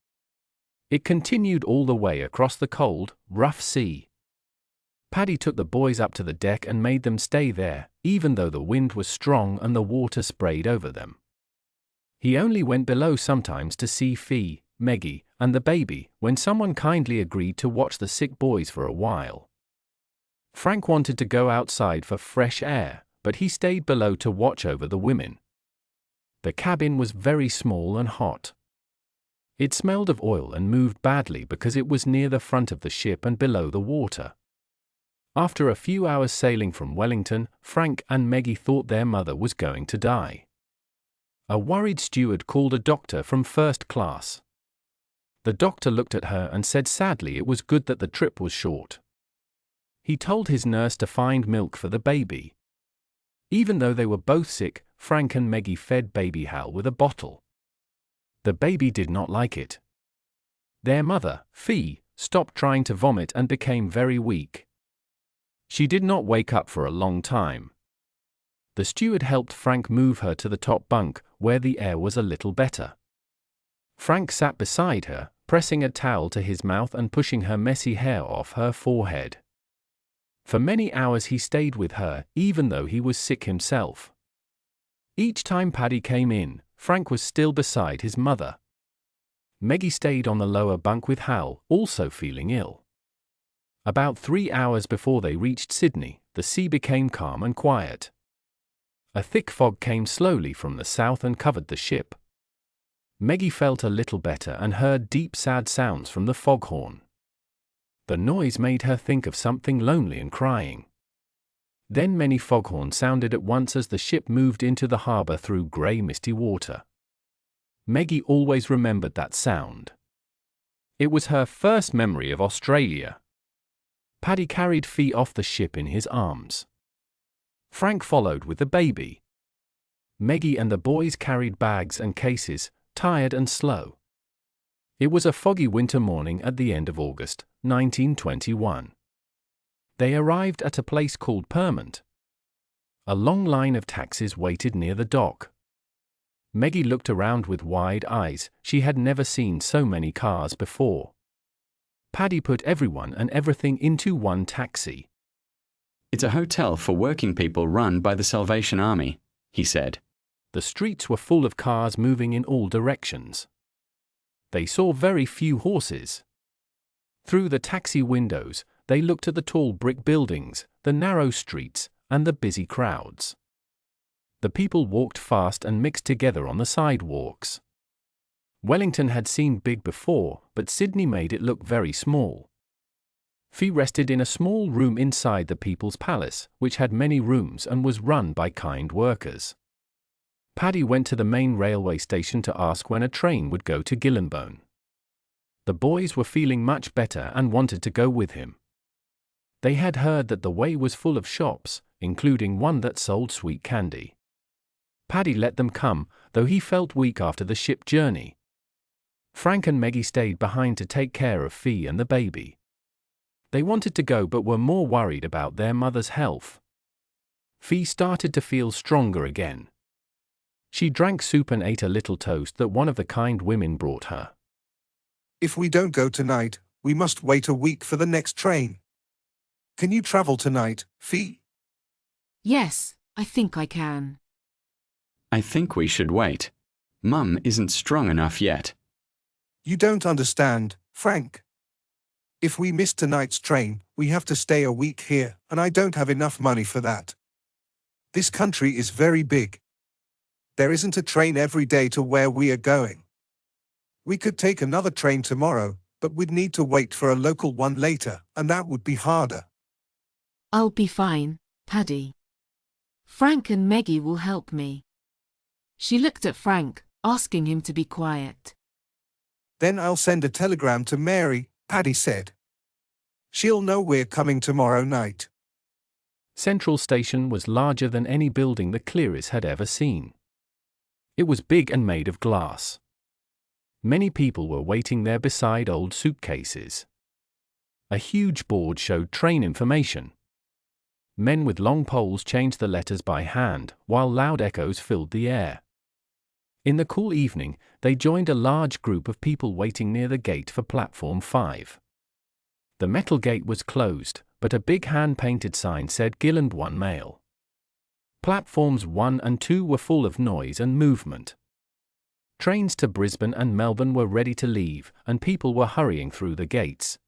It continued all the way across the cold, rough sea. Paddy took the boys up to the deck and made them stay there, even though the wind was strong and the water sprayed over them. He only went below sometimes to see Fee, Meggie, and the baby, when someone kindly agreed to watch the sick boys for a while. Frank wanted to go outside for fresh air, but he stayed below to watch over the women. The cabin was very small and hot. It smelled of oil and moved badly because it was near the front of the ship and below the water. After a few hours sailing from Wellington, Frank and Meggie thought their mother was going to die. A worried steward called a doctor from first class. The doctor looked at her and said sadly it was good that the trip was short. He told his nurse to find milk for the baby. Even though they were both sick, Frank and Meggie fed baby Hal with a bottle. The baby did not like it. Their mother, Fee, stopped trying to vomit and became very weak. She did not wake up for a long time. The steward helped Frank move her to the top bunk, where the air was a little better. Frank sat beside her, pressing a towel to his mouth and pushing her messy hair off her forehead. For many hours he stayed with her, even though he was sick himself. Each time Paddy came in, Frank was still beside his mother. Meggie stayed on the lower bunk with Hal, also feeling ill. About 3 hours before they reached Sydney, the sea became calm and quiet. A thick fog came slowly from the south and covered the ship. Meggie felt a little better and heard deep sad sounds from the foghorn. The noise made her think of something lonely and crying. Then many foghorns sounded at once as the ship moved into the harbour through grey misty water. Meggie always remembered that sound. It was her first memory of Australia. Paddy carried Fee off the ship in his arms. Frank followed with the baby. Meggie and the boys carried bags and cases, tired and slow. It was a foggy winter morning at the end of August, 1921. They arrived at a place called Permont. A long line of taxis waited near the dock. Meggie looked around with wide eyes. She had never seen so many cars before. Paddy put everyone and everything into one taxi. "It's a hotel for working people run by the Salvation Army," he said. The streets were full of cars moving in all directions. They saw very few horses. Through the taxi windows, they looked at the tall brick buildings, the narrow streets, and the busy crowds. The people walked fast and mixed together on the sidewalks. Wellington had seemed big before, but Sydney made it look very small. Fee rested in a small room inside the People's Palace, which had many rooms and was run by kind workers. Paddy went to the main railway station to ask when a train would go to Gillingbone. The boys were feeling much better and wanted to go with him. They had heard that the way was full of shops, including one that sold sweet candy. Paddy let them come, though he felt weak after the ship journey. Frank and Meggie stayed behind to take care of Fee and the baby. They wanted to go but were more worried about their mother's health. Fee started to feel stronger again. She drank soup and ate a little toast that one of the kind women brought her. If we don't go tonight, we must wait a week for the next train. Can you travel tonight, Fee? Yes, I think I can. I think we should wait. Mum isn't strong enough yet. You don't understand, Frank. If we miss tonight's train, we have to stay a week here, and I don't have enough money for that. This country is very big. There isn't a train every day to where we are going. We could take another train tomorrow, but we'd need to wait for a local one later, and that would be harder. I'll be fine, Paddy. Frank and Meggie will help me. She looked at Frank, asking him to be quiet. Then I'll send a telegram to Mary, Paddy said. She'll know we're coming tomorrow night. Central Station was larger than any building the Clearys had ever seen. It was big and made of glass. Many people were waiting there beside old suitcases. A huge board showed train information. Men with long poles changed the letters by hand, while loud echoes filled the air. In the cool evening, they joined a large group of people waiting near the gate for Platform 5. The metal gate was closed, but a big hand-painted sign said Gilland 1 Mail. Platforms 1 and 2 were full of noise and movement. Trains to Brisbane and Melbourne were ready to leave, and people were hurrying through the gates.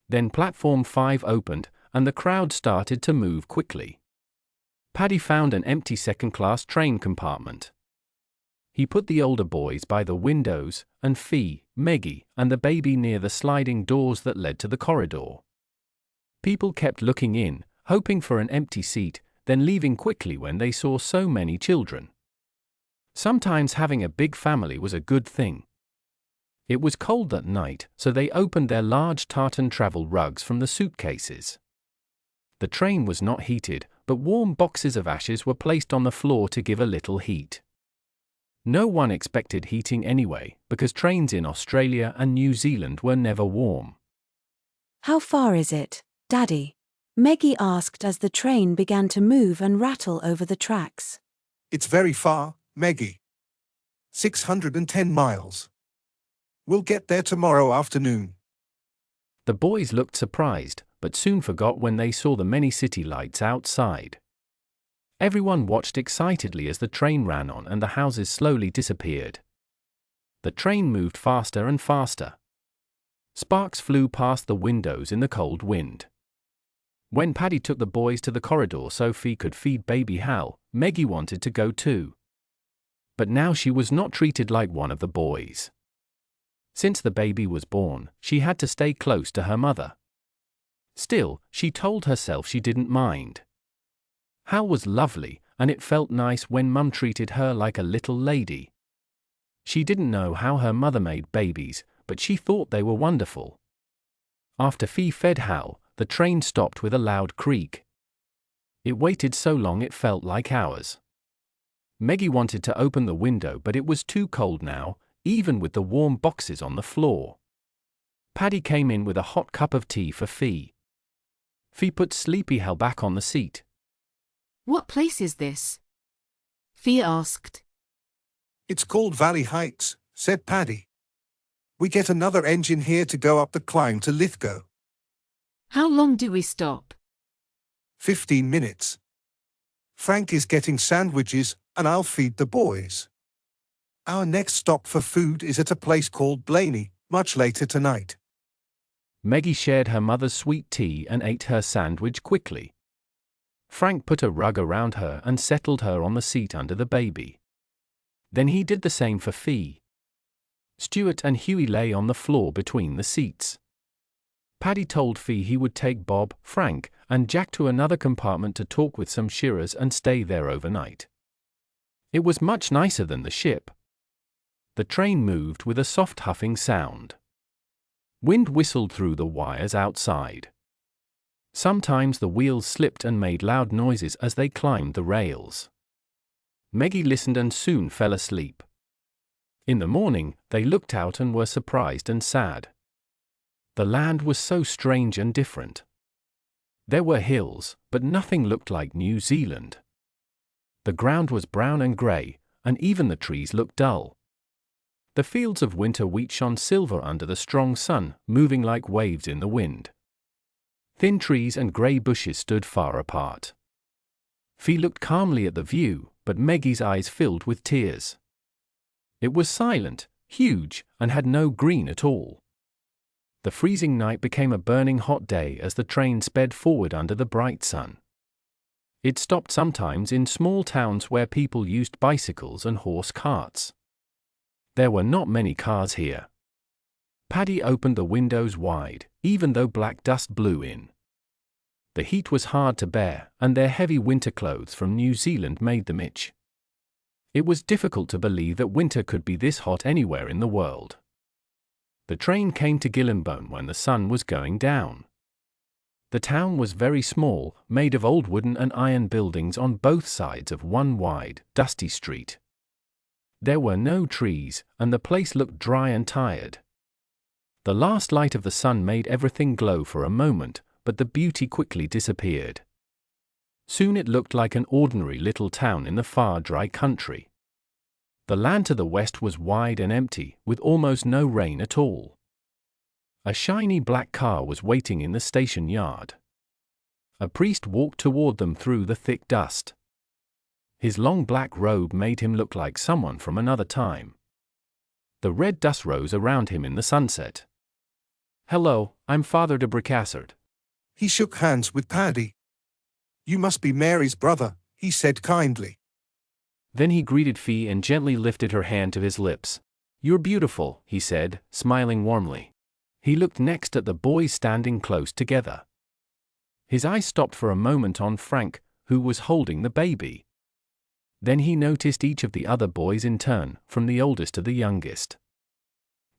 Then Platform 5 opened, and the crowd started to move quickly. Paddy found an empty second-class train compartment. He put the older boys by the windows, and Fee, Meggie, and the baby near the sliding doors that led to the corridor. People kept looking in, hoping for an empty seat, then leaving quickly when they saw so many children. Sometimes having a big family was a good thing. It was cold that night, so they opened their large tartan travel rugs from the suitcases. The train was not heated, but warm boxes of ashes were placed on the floor to give a little heat. No one expected heating anyway, because trains in Australia and New Zealand were never warm. How far is it, Daddy? Meggie asked as the train began to move and rattle over the tracks. It's very far, Meggie. 610 miles. We'll get there tomorrow afternoon. The boys looked surprised, but soon forgot when they saw the many city lights outside. Everyone watched excitedly as the train ran on and the houses slowly disappeared. The train moved faster and faster. Sparks flew past the windows in the cold wind. When Paddy took the boys to the corridor so Fee could feed baby Hal, Meggie wanted to go too. But now she was not treated like one of the boys. Since the baby was born, she had to stay close to her mother. Still, she told herself she didn't mind. Hal was lovely, and it felt nice when Mum treated her like a little lady. She didn't know how her mother made babies, but she thought they were wonderful. After Fee fed Hal, the train stopped with a loud creak. It waited so long it felt like hours. Meggie wanted to open the window, but it was too cold now, even with the warm boxes on the floor. Paddy came in with a hot cup of tea for Fee. Fee put Sleepy Hal back on the seat. What place is this? Fee asked. It's called Valley Heights, said Paddy. We get another engine here to go up the climb to Lithgow. How long do we stop? 15 minutes. Frank is getting sandwiches, and I'll feed the boys. Our next stop for food is at a place called Blaney, much later tonight. Meggie shared her mother's sweet tea and ate her sandwich quickly. Frank put a rug around her and settled her on the seat under the baby. Then he did the same for Fee. Stuart and Huey lay on the floor between the seats. Paddy told Fee he would take Bob, Frank, and Jack to another compartment to talk with some shearers and stay there overnight. It was much nicer than the ship. The train moved with a soft huffing sound. Wind whistled through the wires outside. Sometimes the wheels slipped and made loud noises as they climbed the rails. Meggie listened and soon fell asleep. In the morning, they looked out and were surprised and sad. The land was so strange and different. There were hills, but nothing looked like New Zealand. The ground was brown and grey, and even the trees looked dull. The fields of winter wheat shone silver under the strong sun, moving like waves in the wind. Thin trees and grey bushes stood far apart. Fee looked calmly at the view, but Meggie's eyes filled with tears. It was silent, huge, and had no green at all. The freezing night became a burning hot day as the train sped forward under the bright sun. It stopped sometimes in small towns where people used bicycles and horse carts. There were not many cars here. Paddy opened the windows wide, even though black dust blew in. The heat was hard to bear, and their heavy winter clothes from New Zealand made them itch. It was difficult to believe that winter could be this hot anywhere in the world. The train came to Gillinbone when the sun was going down. The town was very small, made of old wooden and iron buildings on both sides of one wide, dusty street. There were no trees, and the place looked dry and tired. The last light of the sun made everything glow for a moment, but the beauty quickly disappeared. Soon it looked like an ordinary little town in the far dry country. The land to the west was wide and empty, with almost no rain at all. A shiny black car was waiting in the station yard. A priest walked toward them through the thick dust. His long black robe made him look like someone from another time. The red dust rose around him in the sunset. "Hello, I'm Father de Bricassart." He shook hands with Paddy. "You must be Mary's brother," he said kindly. Then he greeted Fee and gently lifted her hand to his lips. "You're beautiful," he said, smiling warmly. He looked next at the boys standing close together. His eyes stopped for a moment on Frank, who was holding the baby. Then he noticed each of the other boys in turn, from the oldest to the youngest.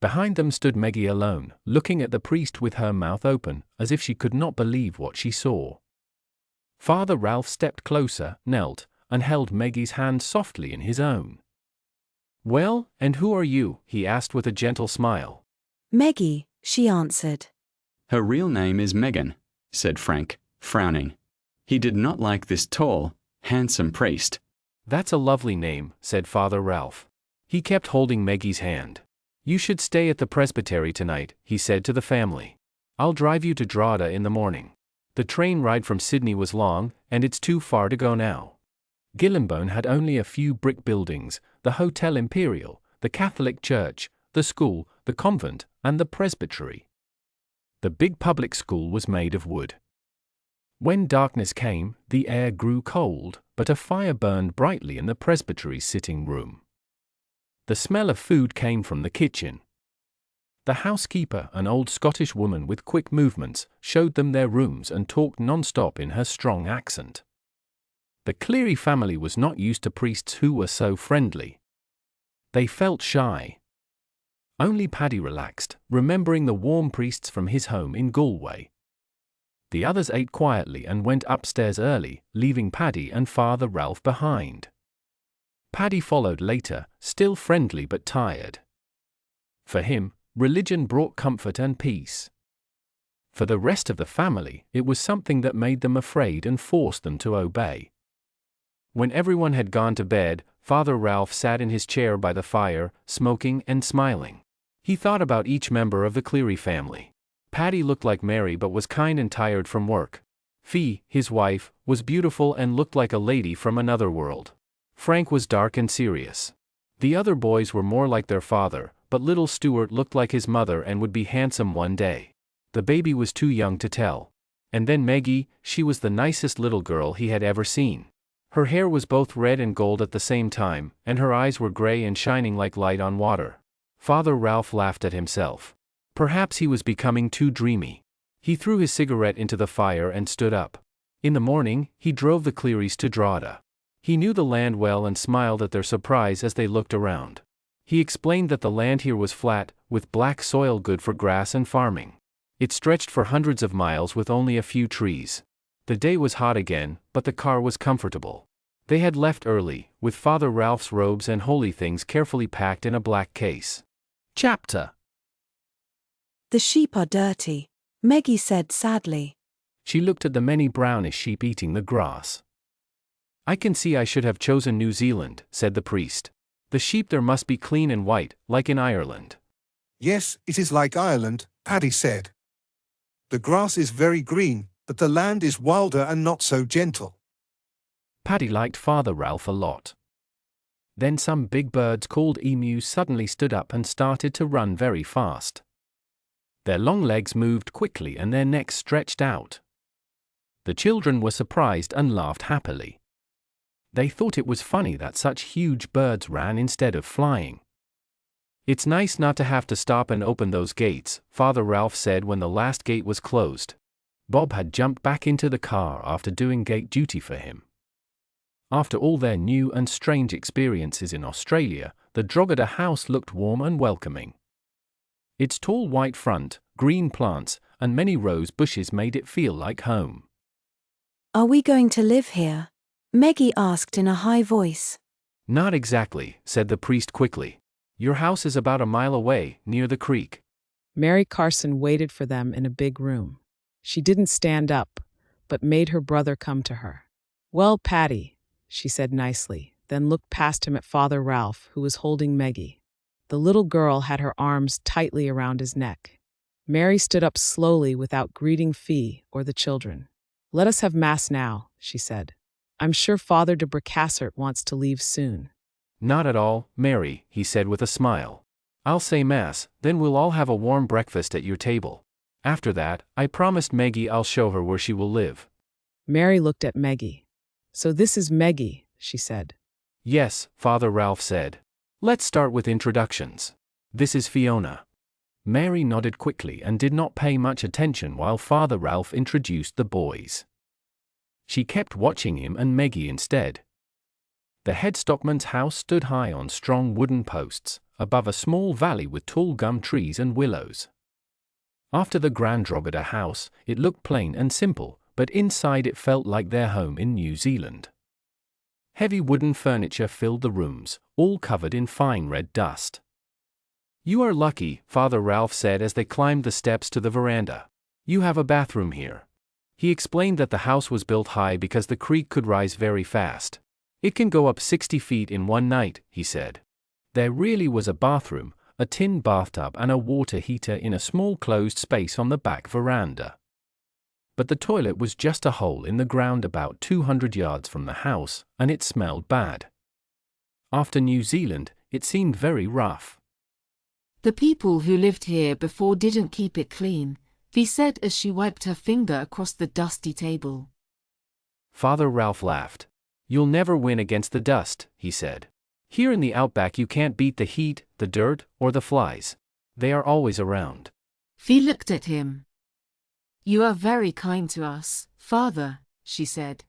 Behind them stood Meggie alone, looking at the priest with her mouth open, as if she could not believe what she saw. Father Ralph stepped closer, knelt, and held Meggie's hand softly in his own. "Well, and who are you?" he asked with a gentle smile. Meggie, she answered. Her real name is Megan, said Frank, frowning. He did not like this tall, handsome priest. "That's a lovely name," said Father Ralph. He kept holding Meggie's hand. "You should stay at the presbytery tonight," he said to the family. "I'll drive you to Drogheda in the morning. The train ride from Sydney was long, and it's too far to go now." Gillinbone had only a few brick buildings: the Hotel Imperial, the Catholic Church, the school, the convent, and the presbytery. The big public school was made of wood. When darkness came, the air grew cold, but a fire burned brightly in the presbytery's sitting room. The smell of food came from the kitchen. The housekeeper, an old Scottish woman with quick movements, showed them their rooms and talked non-stop in her strong accent. The Cleary family was not used to priests who were so friendly. They felt shy. Only Paddy relaxed, remembering the warm priests from his home in Galway. The others ate quietly and went upstairs early, leaving Paddy and Father Ralph behind. Paddy followed later, still friendly but tired. For him, religion brought comfort and peace. For the rest of the family, it was something that made them afraid and forced them to obey. When everyone had gone to bed, Father Ralph sat in his chair by the fire, smoking and smiling. He thought about each member of the Cleary family. Paddy looked like Mary but was kind and tired from work. Fee, his wife, was beautiful and looked like a lady from another world. Frank was dark and serious. The other boys were more like their father, but little Stuart looked like his mother and would be handsome one day. The baby was too young to tell. And then Meggie, she was the nicest little girl he had ever seen. Her hair was both red and gold at the same time, and her eyes were gray and shining like light on water. Father Ralph laughed at himself. Perhaps he was becoming too dreamy. He threw his cigarette into the fire and stood up. In the morning, he drove the Clearys to Drogheda. He knew the land well and smiled at their surprise as they looked around. He explained that the land here was flat, with black soil good for grass and farming. It stretched for hundreds of miles with only a few trees. The day was hot again, but the car was comfortable. They had left early, with Father Ralph's robes and holy things carefully packed in a black case. Chapter. The sheep are dirty, Meggie said sadly. She looked at the many brownish sheep eating the grass. "I can see I should have chosen New Zealand," said the priest. "The sheep there must be clean and white, like in Ireland." Yes, it is like Ireland, Paddy said. The grass is very green, but the land is wilder and not so gentle. Paddy liked Father Ralph a lot. Then some big birds called emus suddenly stood up and started to run very fast. Their long legs moved quickly and their necks stretched out. The children were surprised and laughed happily. They thought it was funny that such huge birds ran instead of flying. "It's nice not to have to stop and open those gates," Father Ralph said when the last gate was closed. Bob had jumped back into the car after doing gate duty for him. After all their new and strange experiences in Australia, the Drogheda house looked warm and welcoming. Its tall white front, green plants, and many rose bushes made it feel like home. Are we going to live here? Meggie asked in a high voice. "Not exactly," said the priest quickly. "Your house is about a mile away, near the creek." Mary Carson waited for them in a big room. She didn't stand up, but made her brother come to her. "Well, Paddy," she said nicely, then looked past him at Father Ralph, who was holding Meggie. The little girl had her arms tightly around his neck. Mary stood up slowly without greeting Fee or the children. "Let us have Mass now," she said. "I'm sure Father de Bricassart wants to leave soon." "Not at all, Mary," he said with a smile. "I'll say Mass, then we'll all have a warm breakfast at your table. After that, I promised Meggie I'll show her where she will live." Mary looked at Meggie. "So this is Meggie," she said. "Yes," Father Ralph said. "Let's start with introductions. This is Fiona." Mary nodded quickly and did not pay much attention while Father Ralph introduced the boys. She kept watching him and Meggie instead. The head stockman's house stood high on strong wooden posts, above a small valley with tall gum trees and willows. After the Grand Drogheda house, it looked plain and simple, but inside it felt like their home in New Zealand. Heavy wooden furniture filled the rooms, all covered in fine red dust. "You are lucky," Father Ralph said as they climbed the steps to the veranda. "You have a bathroom here." He explained that the house was built high because the creek could rise very fast. "It can go up 60 feet in one night," he said. There really was a bathroom, a tin bathtub and a water heater in a small closed space on the back veranda. But the toilet was just a hole in the ground about 200 yards from the house, and it smelled bad. After New Zealand, it seemed very rough. The people who lived here before didn't keep it clean, Fee said as she wiped her finger across the dusty table. Father Ralph laughed. "You'll never win against the dust," he said. "Here in the outback you can't beat the heat, the dirt, or the flies. They are always around." Fee looked at him. "You are very kind to us, Father," she said.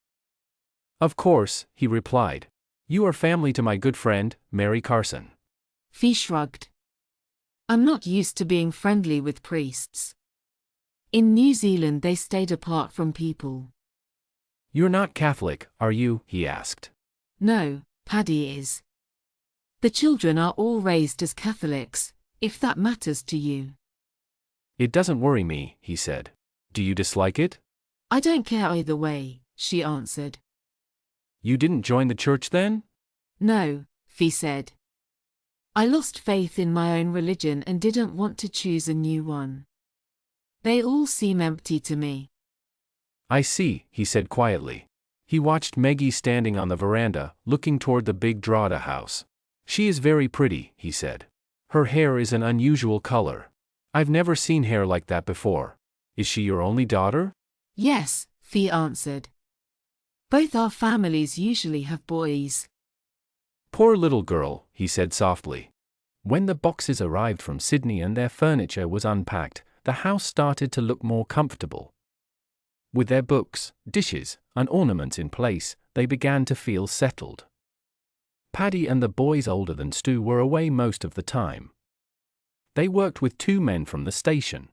"Of course," he replied. "You are family to my good friend, Mary Carson." Fee shrugged. "I'm not used to being friendly with priests. In New Zealand they stayed apart from people." "You're not Catholic, are you?" he asked. "No, Paddy is. The children are all raised as Catholics, if that matters to you." "It doesn't worry me," he said. "Do you dislike it?" "I don't care either way," she answered. "You didn't join the church then?" "No," Fee said. "I lost faith in my own religion and didn't want to choose a new one. They all seem empty to me." "I see," he said quietly. He watched Meggie standing on the veranda, looking toward the big Drogheda house. "She is very pretty," he said. "Her hair is an unusual color. I've never seen hair like that before. Is she your only daughter?" "Yes," Fee answered. "Both our families usually have boys." "Poor little girl," he said softly. When the boxes arrived from Sydney and their furniture was unpacked, the house started to look more comfortable. With their books, dishes, and ornaments in place, they began to feel settled. Paddy and the boys older than Stu were away most of the time. They worked with 2 men from the station.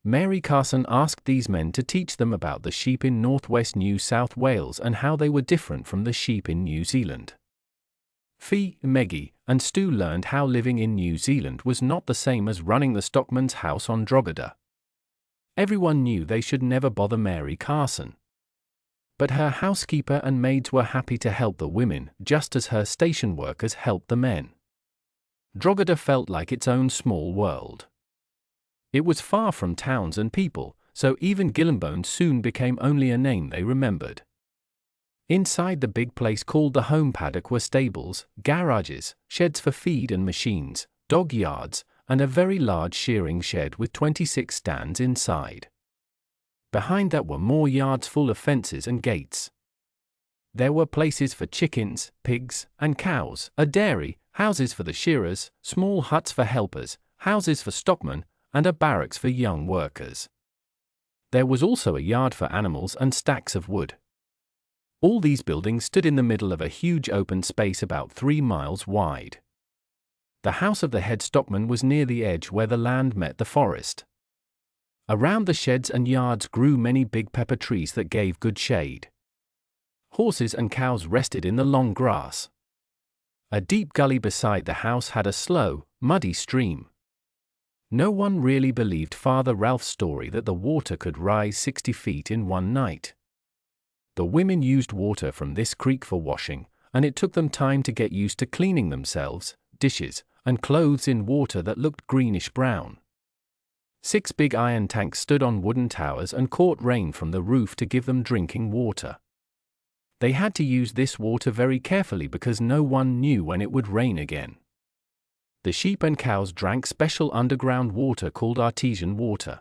Mary Carson asked these men to teach them about the sheep in northwest New South Wales and how they were different from the sheep in New Zealand. Fee, Meggie, and Stu learned how living in New Zealand was not the same as running the stockman's house on Drogheda. Everyone knew they should never bother Mary Carson. But her housekeeper and maids were happy to help the women, just as her station workers helped the men. Drogheda felt like its own small world. It was far from towns and people, so even Gillingbone soon became only a name they remembered. Inside the big place called the home paddock were stables, garages, sheds for feed and machines, dog yards, and a very large shearing shed with 26 stands inside. Behind that were more yards full of fences and gates. There were places for chickens, pigs, and cows, a dairy, houses for the shearers, small huts for helpers, houses for stockmen, and a barracks for young workers. There was also a yard for animals and stacks of wood. All these buildings stood in the middle of a huge open space about 3 miles wide. The house of the head stockman was near the edge where the land met the forest. Around the sheds and yards grew many big pepper trees that gave good shade. Horses and cows rested in the long grass. A deep gully beside the house had a slow, muddy stream. No one really believed Father Ralph's story that the water could rise 60 feet in one night. The women used water from this creek for washing, and it took them time to get used to cleaning themselves, dishes, and clothes in water that looked greenish-brown. 6 big iron tanks stood on wooden towers and caught rain from the roof to give them drinking water. They had to use this water very carefully because no one knew when it would rain again. The sheep and cows drank special underground water called artesian water.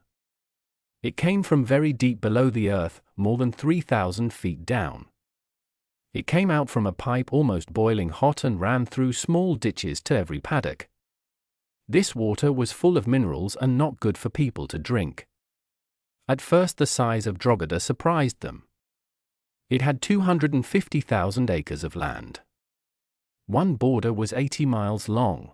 It came from very deep below the earth, more than 3,000 feet down. It came out from a pipe almost boiling hot and ran through small ditches to every paddock. This water was full of minerals and not good for people to drink. At first the size of Drogheda surprised them. It had 250,000 acres of land. One border was 80 miles long.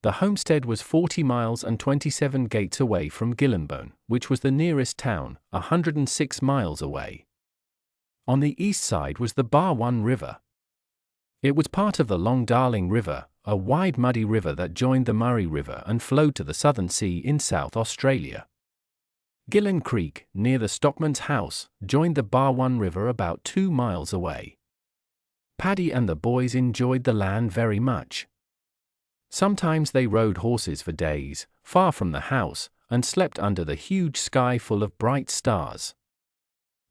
The homestead was 40 miles and 27 gates away from Gillingbone, which was the nearest town, 106 miles away. On the east side was the Barwon River. It was part of the Long Darling River, a wide muddy river that joined the Murray River and flowed to the Southern Sea in South Australia. Gillen Creek, near the stockman's house, joined the Barwon River about 2 miles away. Paddy and the boys enjoyed the land very much. Sometimes they rode horses for days, far from the house, and slept under the huge sky full of bright stars.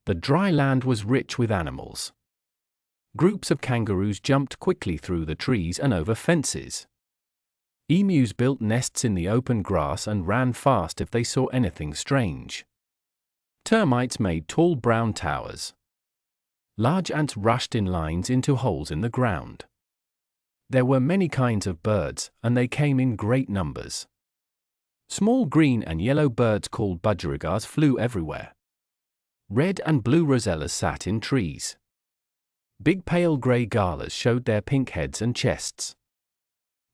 The dry land was rich with animals. Groups of kangaroos jumped quickly through the trees and over fences. Emus built nests in the open grass and ran fast if they saw anything strange. Termites made tall brown towers. Large ants rushed in lines into holes in the ground. There were many kinds of birds, and they came in great numbers. Small green and yellow birds called budgerigars flew everywhere. Red and blue rosellas sat in trees. Big pale grey galas showed their pink heads and chests.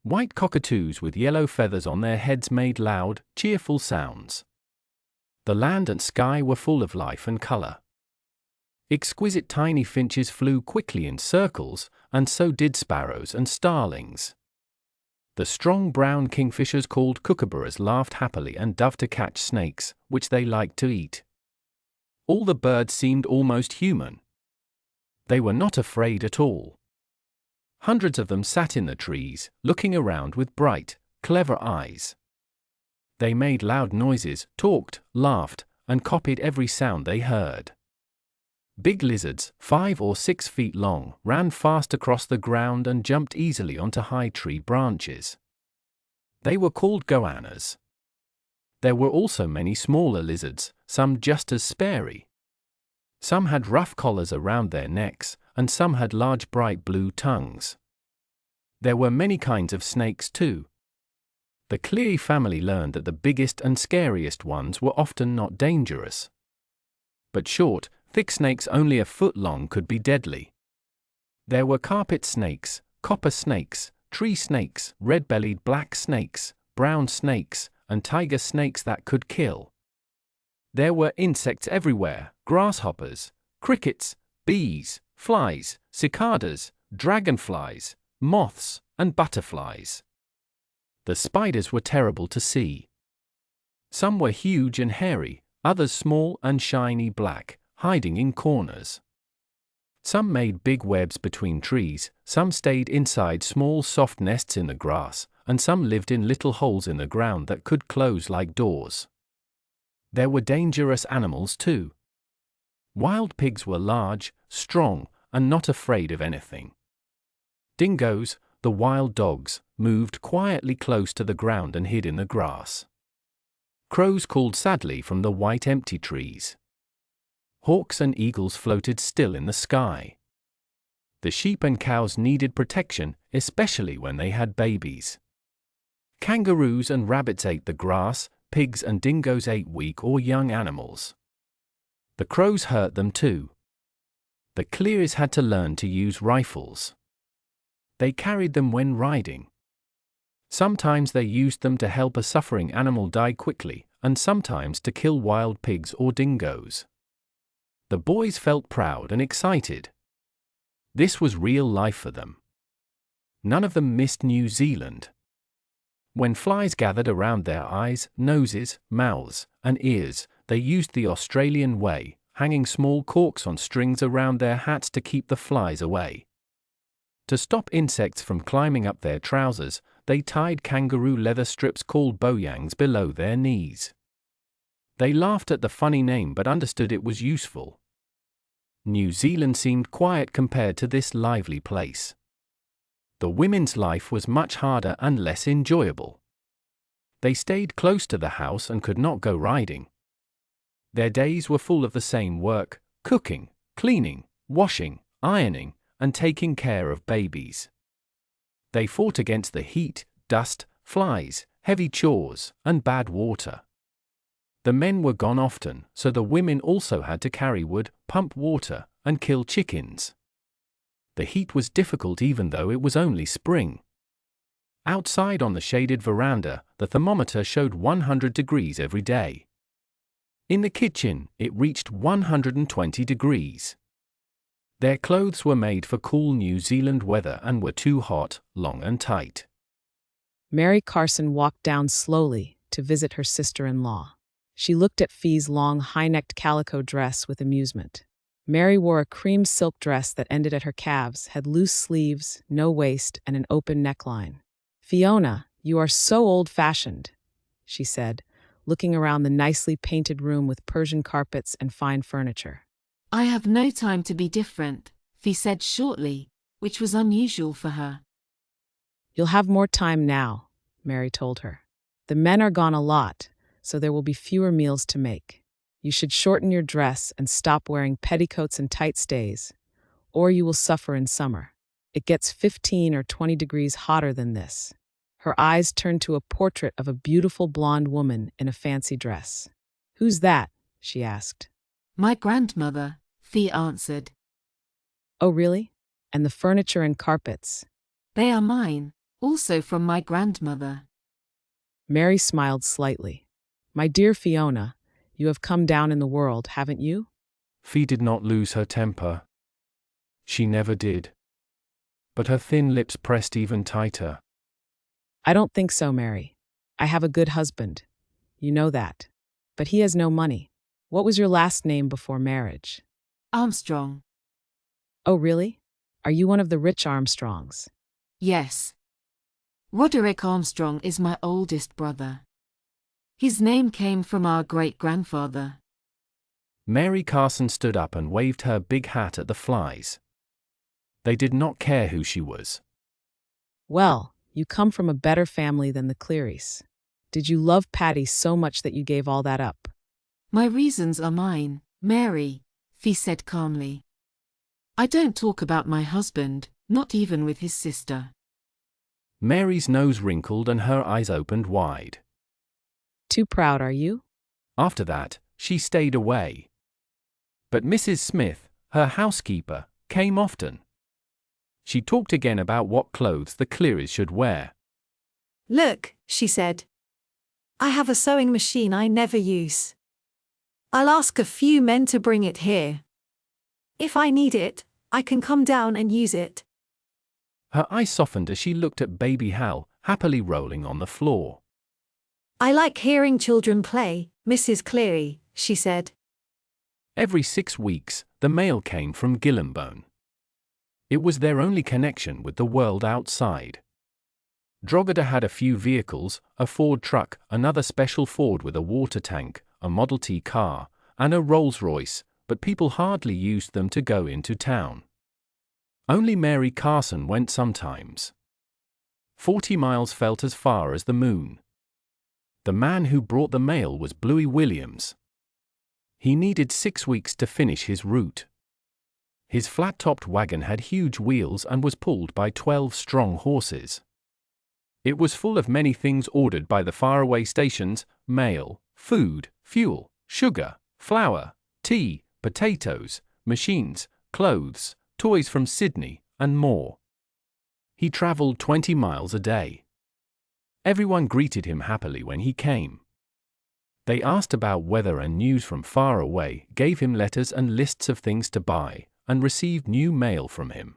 White cockatoos with yellow feathers on their heads made loud, cheerful sounds. The land and sky were full of life and colour. Exquisite tiny finches flew quickly in circles, and so did sparrows and starlings. The strong brown kingfishers called kookaburras laughed happily and dove to catch snakes, which they liked to eat. All the birds seemed almost human. They were not afraid at all. Hundreds of them sat in the trees, looking around with bright, clever eyes. They made loud noises, talked, laughed, and copied every sound they heard. Big lizards, 5 or 6 feet long, ran fast across the ground and jumped easily onto high tree branches. They were called goannas. There were also many smaller lizards, some just as sparey. Some had rough collars around their necks, and some had large bright blue tongues. There were many kinds of snakes too. The Cleary family learned that the biggest and scariest ones were often not dangerous. But short, thick snakes only a foot long could be deadly. There were carpet snakes, copper snakes, tree snakes, red-bellied black snakes, brown snakes, and tiger snakes that could kill. There were insects everywhere, grasshoppers, crickets, bees, flies, cicadas, dragonflies, moths, and butterflies. The spiders were terrible to see. Some were huge and hairy, others small and shiny black, hiding in corners. Some made big webs between trees, some stayed inside small soft nests in the grass, and some lived in little holes in the ground that could close like doors. There were dangerous animals too. Wild pigs were large, strong, and not afraid of anything. Dingoes, the wild dogs, moved quietly close to the ground and hid in the grass. Crows called sadly from the white empty trees. Hawks and eagles floated still in the sky. The sheep and cows needed protection, especially when they had babies. Kangaroos and rabbits ate the grass, pigs and dingoes ate weak or young animals. The crows hurt them too. The Clearys had to learn to use rifles. They carried them when riding. Sometimes they used them to help a suffering animal die quickly, and sometimes to kill wild pigs or dingoes. The boys felt proud and excited. This was real life for them. None of them missed New Zealand. When flies gathered around their eyes, noses, mouths, and ears, they used the Australian way, hanging small corks on strings around their hats to keep the flies away. To stop insects from climbing up their trousers, they tied kangaroo leather strips called boyangs below their knees. They laughed at the funny name but understood it was useful. New Zealand seemed quiet compared to this lively place. The women's life was much harder and less enjoyable. They stayed close to the house and could not go riding. Their days were full of the same work: cooking, cleaning, washing, ironing, and taking care of babies. They fought against the heat, dust, flies, heavy chores, and bad water. The men were gone often, so the women also had to carry wood, pump water, and kill chickens. The heat was difficult even though it was only spring. Outside on the shaded veranda, the thermometer showed 100 degrees every day. In the kitchen, it reached 120 degrees. Their clothes were made for cool New Zealand weather and were too hot, long and tight. Mary Carson walked down slowly to visit her sister-in-law. She looked at Fee's long, high-necked calico dress with amusement. Mary wore a cream silk dress that ended at her calves, had loose sleeves, no waist, and an open neckline. "Fiona, you are so old-fashioned," she said, looking around the nicely painted room with Persian carpets and fine furniture. "I have no time to be different," Fee said shortly, which was unusual for her. "You'll have more time now," Mary told her. "The men are gone a lot, so there will be fewer meals to make. You should shorten your dress and stop wearing petticoats and tight stays, or you will suffer in summer. It gets 15 or 20 degrees hotter than this." Her eyes turned to a portrait of a beautiful blonde woman in a fancy dress. "Who's that?" she asked. "My grandmother," Fee answered. "Oh, really? And the furniture and carpets?" "They are mine, also from my grandmother." Mary smiled slightly. "My dear Fiona, you have come down in the world, haven't you?" Fee did not lose her temper. She never did. But her thin lips pressed even tighter. "I don't think so, Mary. I have a good husband. You know that. But he has no money. What was your last name before marriage?" "Armstrong." "Oh, really? Are you one of the rich Armstrongs?" "Yes. Roderick Armstrong is my oldest brother. His name came from our great-grandfather." Mary Carson stood up and waved her big hat at the flies. They did not care who she was. "Well, you come from a better family than the Clearys. Did you love Patty so much that you gave all that up?" "My reasons are mine, Mary," Fee said calmly. "I don't talk about my husband, not even with his sister." Mary's nose wrinkled and her eyes opened wide. "Too proud, are you?" After that, she stayed away. But Mrs. Smith, her housekeeper, came often. She talked again about what clothes the Clearys should wear. "Look," she said. "I have a sewing machine I never use. I'll ask a few men to bring it here. If I need it, I can come down and use it." Her eyes softened as she looked at baby Hal, happily rolling on the floor. "I like hearing children play, Mrs. Cleary," she said. Every 6 weeks, the mail came from Gillimbone. It was their only connection with the world outside. Drogheda had a few vehicles, a Ford truck, another special Ford with a water tank, a Model T car, and a Rolls-Royce, but people hardly used them to go into town. Only Mary Carson went sometimes. 40 miles felt as far as the moon. The man who brought the mail was Bluey Williams. He needed 6 weeks to finish his route. His flat-topped wagon had huge wheels and was pulled by 12 strong horses. It was full of many things ordered by the faraway stations: mail, food, fuel, sugar, flour, tea, potatoes, machines, clothes, toys from Sydney, and more. He traveled 20 miles a day. Everyone greeted him happily when he came. They asked about weather and news from far away, gave him letters and lists of things to buy, and received new mail from him.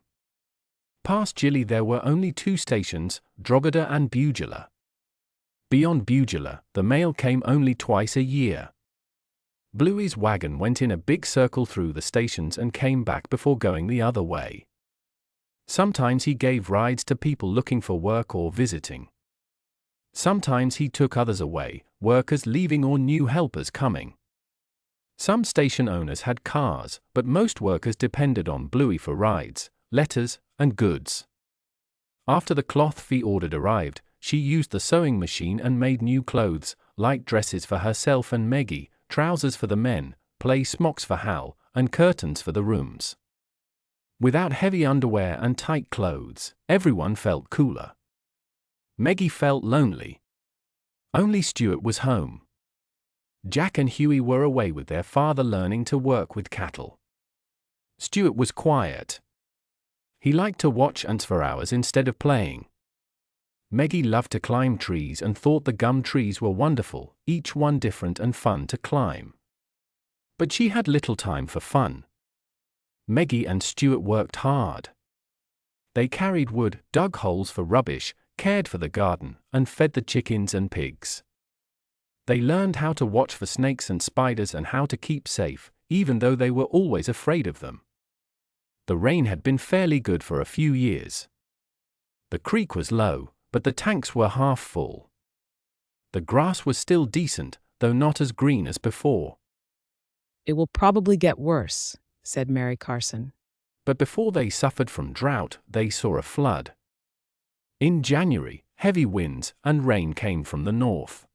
Past Gilly there were only 2 stations, Drogheda and Bugula. Beyond Bugula, the mail came only twice a year. Bluey's wagon went in a big circle through the stations and came back before going the other way. Sometimes he gave rides to people looking for work or visiting. Sometimes he took others away, workers leaving or new helpers coming. Some station owners had cars, but most workers depended on Bluey for rides, letters, and goods. After the cloth Fee ordered arrived, she used the sewing machine and made new clothes, light dresses for herself and Meggie, trousers for the men, play smocks for Hal, and curtains for the rooms. Without heavy underwear and tight clothes, everyone felt cooler. Meggie felt lonely. Only Stuart was home. Jack and Hughie were away with their father learning to work with cattle. Stuart was quiet. He liked to watch ants for hours instead of playing. Meggie loved to climb trees and thought the gum trees were wonderful, each one different and fun to climb. But she had little time for fun. Meggie and Stuart worked hard. They carried wood, dug holes for rubbish, cared for the garden, and fed the chickens and pigs. They learned how to watch for snakes and spiders and how to keep safe, even though they were always afraid of them. The rain had been fairly good for a few years. The creek was low, but the tanks were half full. The grass was still decent, though not as green as before. It will probably get worse, said Mary Carson. But before they suffered from drought, they saw a flood. In January, heavy winds and rain came from the north.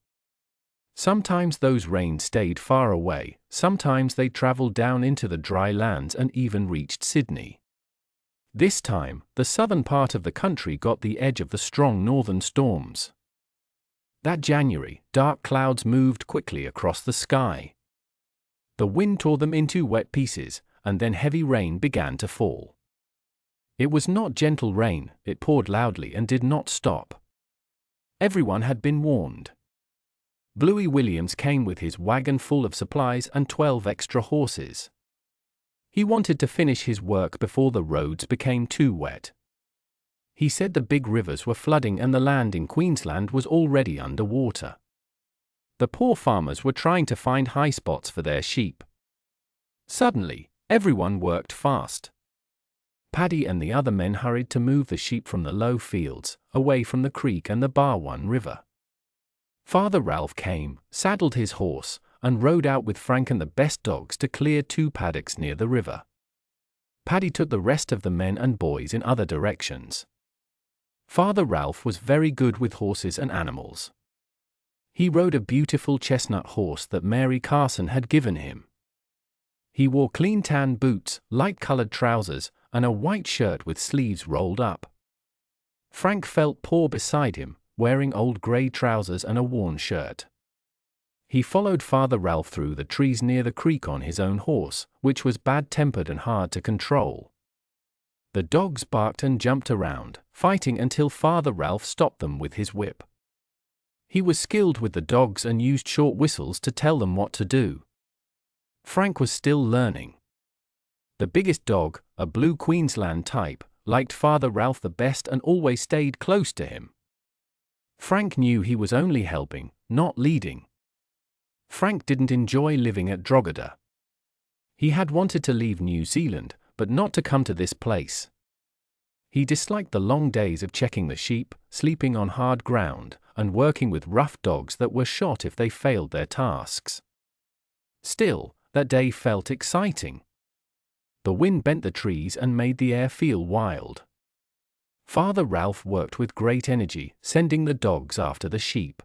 Sometimes those rains stayed far away, sometimes they traveled down into the dry lands and even reached Sydney. This time, the southern part of the country got the edge of the strong northern storms. That January, dark clouds moved quickly across the sky. The wind tore them into wet pieces, and then heavy rain began to fall. It was not gentle rain, it poured loudly and did not stop. Everyone had been warned. Bluey Williams came with his wagon full of supplies and 12 extra horses. He wanted to finish his work before the roads became too wet. He said the big rivers were flooding and the land in Queensland was already under water. The poor farmers were trying to find high spots for their sheep. Suddenly, everyone worked fast. Paddy and the other men hurried to move the sheep from the low fields, away from the creek and the Barwon River. Father Ralph came, saddled his horse, and rode out with Frank and the best dogs to clear 2 paddocks near the river. Paddy took the rest of the men and boys in other directions. Father Ralph was very good with horses and animals. He rode a beautiful chestnut horse that Mary Carson had given him. He wore clean tan boots, light-colored trousers, and a white shirt with sleeves rolled up. Frank felt poor beside him, wearing old grey trousers and a worn shirt. He followed Father Ralph through the trees near the creek on his own horse, which was bad-tempered and hard to control. The dogs barked and jumped around, fighting until Father Ralph stopped them with his whip. He was skilled with the dogs and used short whistles to tell them what to do. Frank was still learning. The biggest dog, a blue Queensland type, liked Father Ralph the best and always stayed close to him. Frank knew he was only helping, not leading. Frank didn't enjoy living at Drogheda. He had wanted to leave New Zealand, but not to come to this place. He disliked the long days of checking the sheep, sleeping on hard ground, and working with rough dogs that were shot if they failed their tasks. Still, that day felt exciting. The wind bent the trees and made the air feel wild. Father Ralph worked with great energy, sending the dogs after the sheep.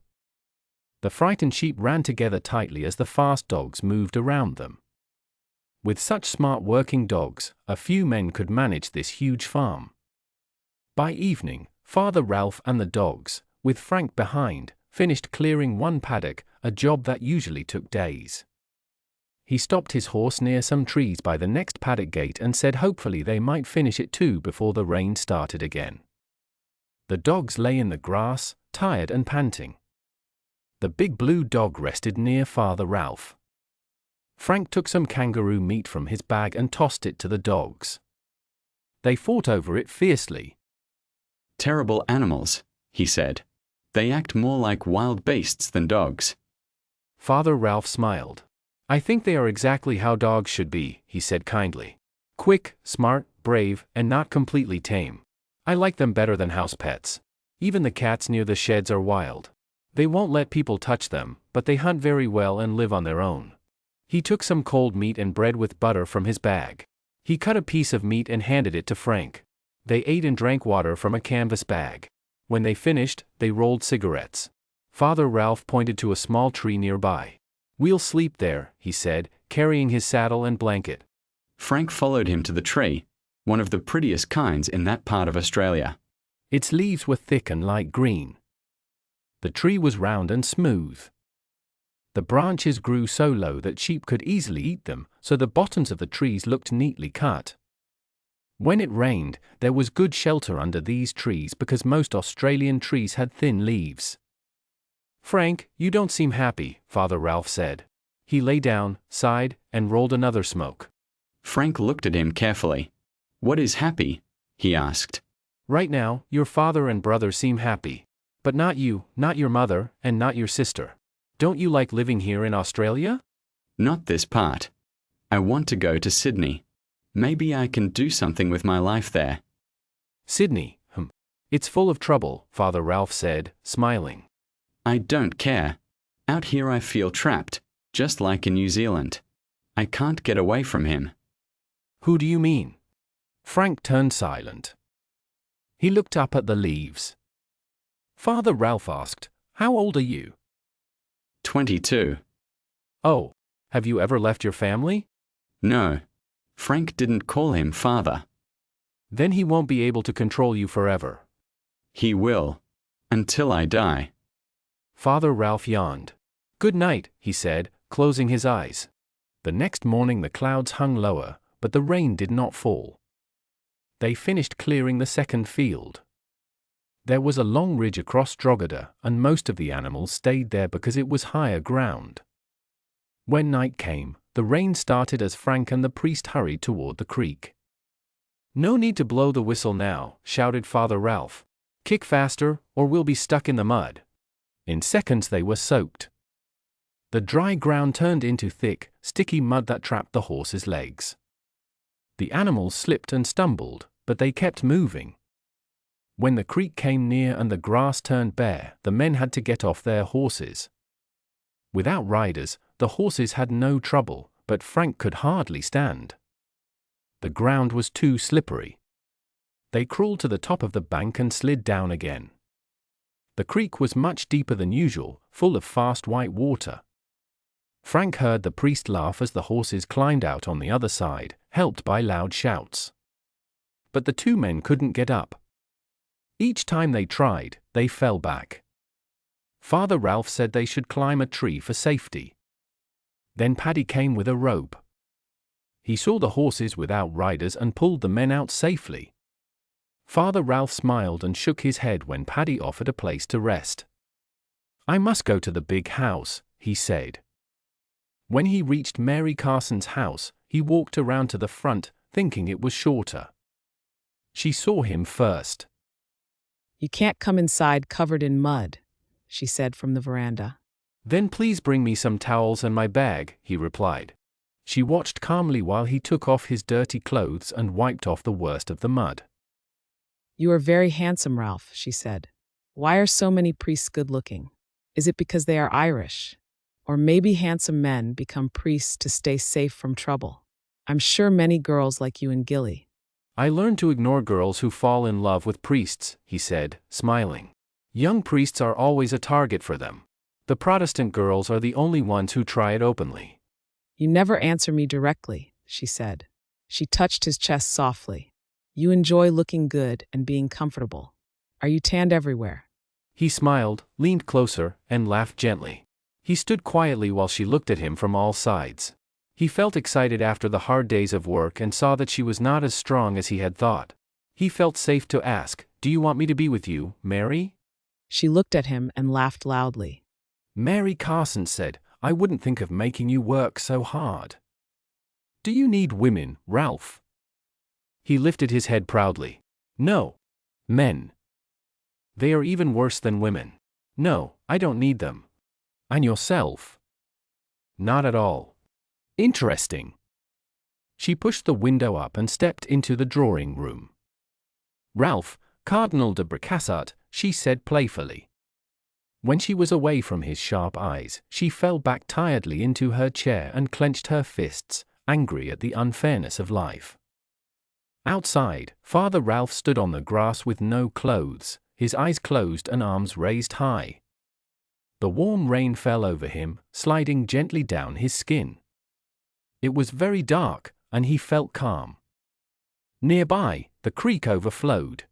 The frightened sheep ran together tightly as the fast dogs moved around them. With such smart working dogs, a few men could manage this huge farm. By evening, Father Ralph and the dogs, with Frank behind, finished clearing one paddock, a job that usually took days. He stopped his horse near some trees by the next paddock gate and said hopefully they might finish it too before the rain started again. The dogs lay in the grass, tired and panting. The big blue dog rested near Father Ralph. Frank took some kangaroo meat from his bag and tossed it to the dogs. They fought over it fiercely. Terrible animals, he said. They act more like wild beasts than dogs. Father Ralph smiled. I think they are exactly how dogs should be, he said kindly. Quick, smart, brave, and not completely tame. I like them better than house pets. Even the cats near the sheds are wild. They won't let people touch them, but they hunt very well and live on their own. He took some cold meat and bread with butter from his bag. He cut a piece of meat and handed it to Frank. They ate and drank water from a canvas bag. When they finished, they rolled cigarettes. Father Ralph pointed to a small tree nearby. We'll sleep there, he said, carrying his saddle and blanket. Frank followed him to the tree, one of the prettiest kinds in that part of Australia. Its leaves were thick and light green. The tree was round and smooth. The branches grew so low that sheep could easily eat them, so the bottoms of the trees looked neatly cut. When it rained, there was good shelter under these trees because most Australian trees had thin leaves. Frank, you don't seem happy, Father Ralph said. He lay down, sighed, and rolled another smoke. Frank looked at him carefully. What is happy? He asked. Right now, your father and brother seem happy. But not you, not your mother, and not your sister. Don't you like living here in Australia? Not this part. I want to go to Sydney. Maybe I can do something with my life there. Sydney, It's full of trouble, Father Ralph said, smiling. I don't care. Out here I feel trapped, just like in New Zealand. I can't get away from him. Who do you mean? Frank turned silent. He looked up at the leaves. Father Ralph asked, How old are you? 22. Oh, have you ever left your family? No. Frank didn't call him father. Then he won't be able to control you forever. He will. Until I die. Father Ralph yawned. Good night, he said, closing his eyes. The next morning the clouds hung lower, but the rain did not fall. They finished clearing the second field. There was a long ridge across Drogheda, and most of the animals stayed there because it was higher ground. When night came, the rain started as Frank and the priest hurried toward the creek. No need to blow the whistle now, shouted Father Ralph. Kick faster, or we'll be stuck in the mud. In seconds they were soaked. The dry ground turned into thick, sticky mud that trapped the horses' legs. The animals slipped and stumbled, but they kept moving. When the creek came near and the grass turned bare, the men had to get off their horses. Without riders, the horses had no trouble, but Frank could hardly stand. The ground was too slippery. They crawled to the top of the bank and slid down again. The creek was much deeper than usual, full of fast white water. Frank heard the priest laugh as the horses climbed out on the other side, helped by loud shouts. But the two men couldn't get up. Each time they tried, they fell back. Father Ralph said they should climb a tree for safety. Then Paddy came with a rope. He saw the horses without riders and pulled the men out safely. Father Ralph smiled and shook his head when Paddy offered a place to rest. I must go to the big house, he said. When he reached Mary Carson's house, he walked around to the front, thinking it was shorter. She saw him first. You can't come inside covered in mud, she said from the veranda. Then please bring me some towels and my bag, he replied. She watched calmly while he took off his dirty clothes and wiped off the worst of the mud. You are very handsome, Ralph, she said. Why are so many priests good-looking? Is it because they are Irish? Or maybe handsome men become priests to stay safe from trouble. I'm sure many girls like you in Gilly. I learned to ignore girls who fall in love with priests, he said, smiling. Young priests are always a target for them. The Protestant girls are the only ones who try it openly. You never answer me directly, she said. She touched his chest softly. You enjoy looking good and being comfortable. Are you tanned everywhere? He smiled, leaned closer, and laughed gently. He stood quietly while she looked at him from all sides. He felt excited after the hard days of work and saw that she was not as strong as he had thought. He felt safe to ask, "Do you want me to be with you, Mary?" She looked at him and laughed loudly. Mary Carson said, "I wouldn't think of making you work so hard." "Do you need women, Ralph?" He lifted his head proudly. "No. Men. They are even worse than women. No, I don't need them." "And yourself?" "Not at all." "Interesting." She pushed the window up and stepped into the drawing room. "Ralph, Cardinal de Bricassart," she said playfully. When she was away from his sharp eyes, she fell back tiredly into her chair and clenched her fists, angry at the unfairness of life. Outside, Father Ralph stood on the grass with no clothes, his eyes closed and arms raised high. The warm rain fell over him, sliding gently down his skin. It was very dark, and he felt calm. Nearby, the creek overflowed.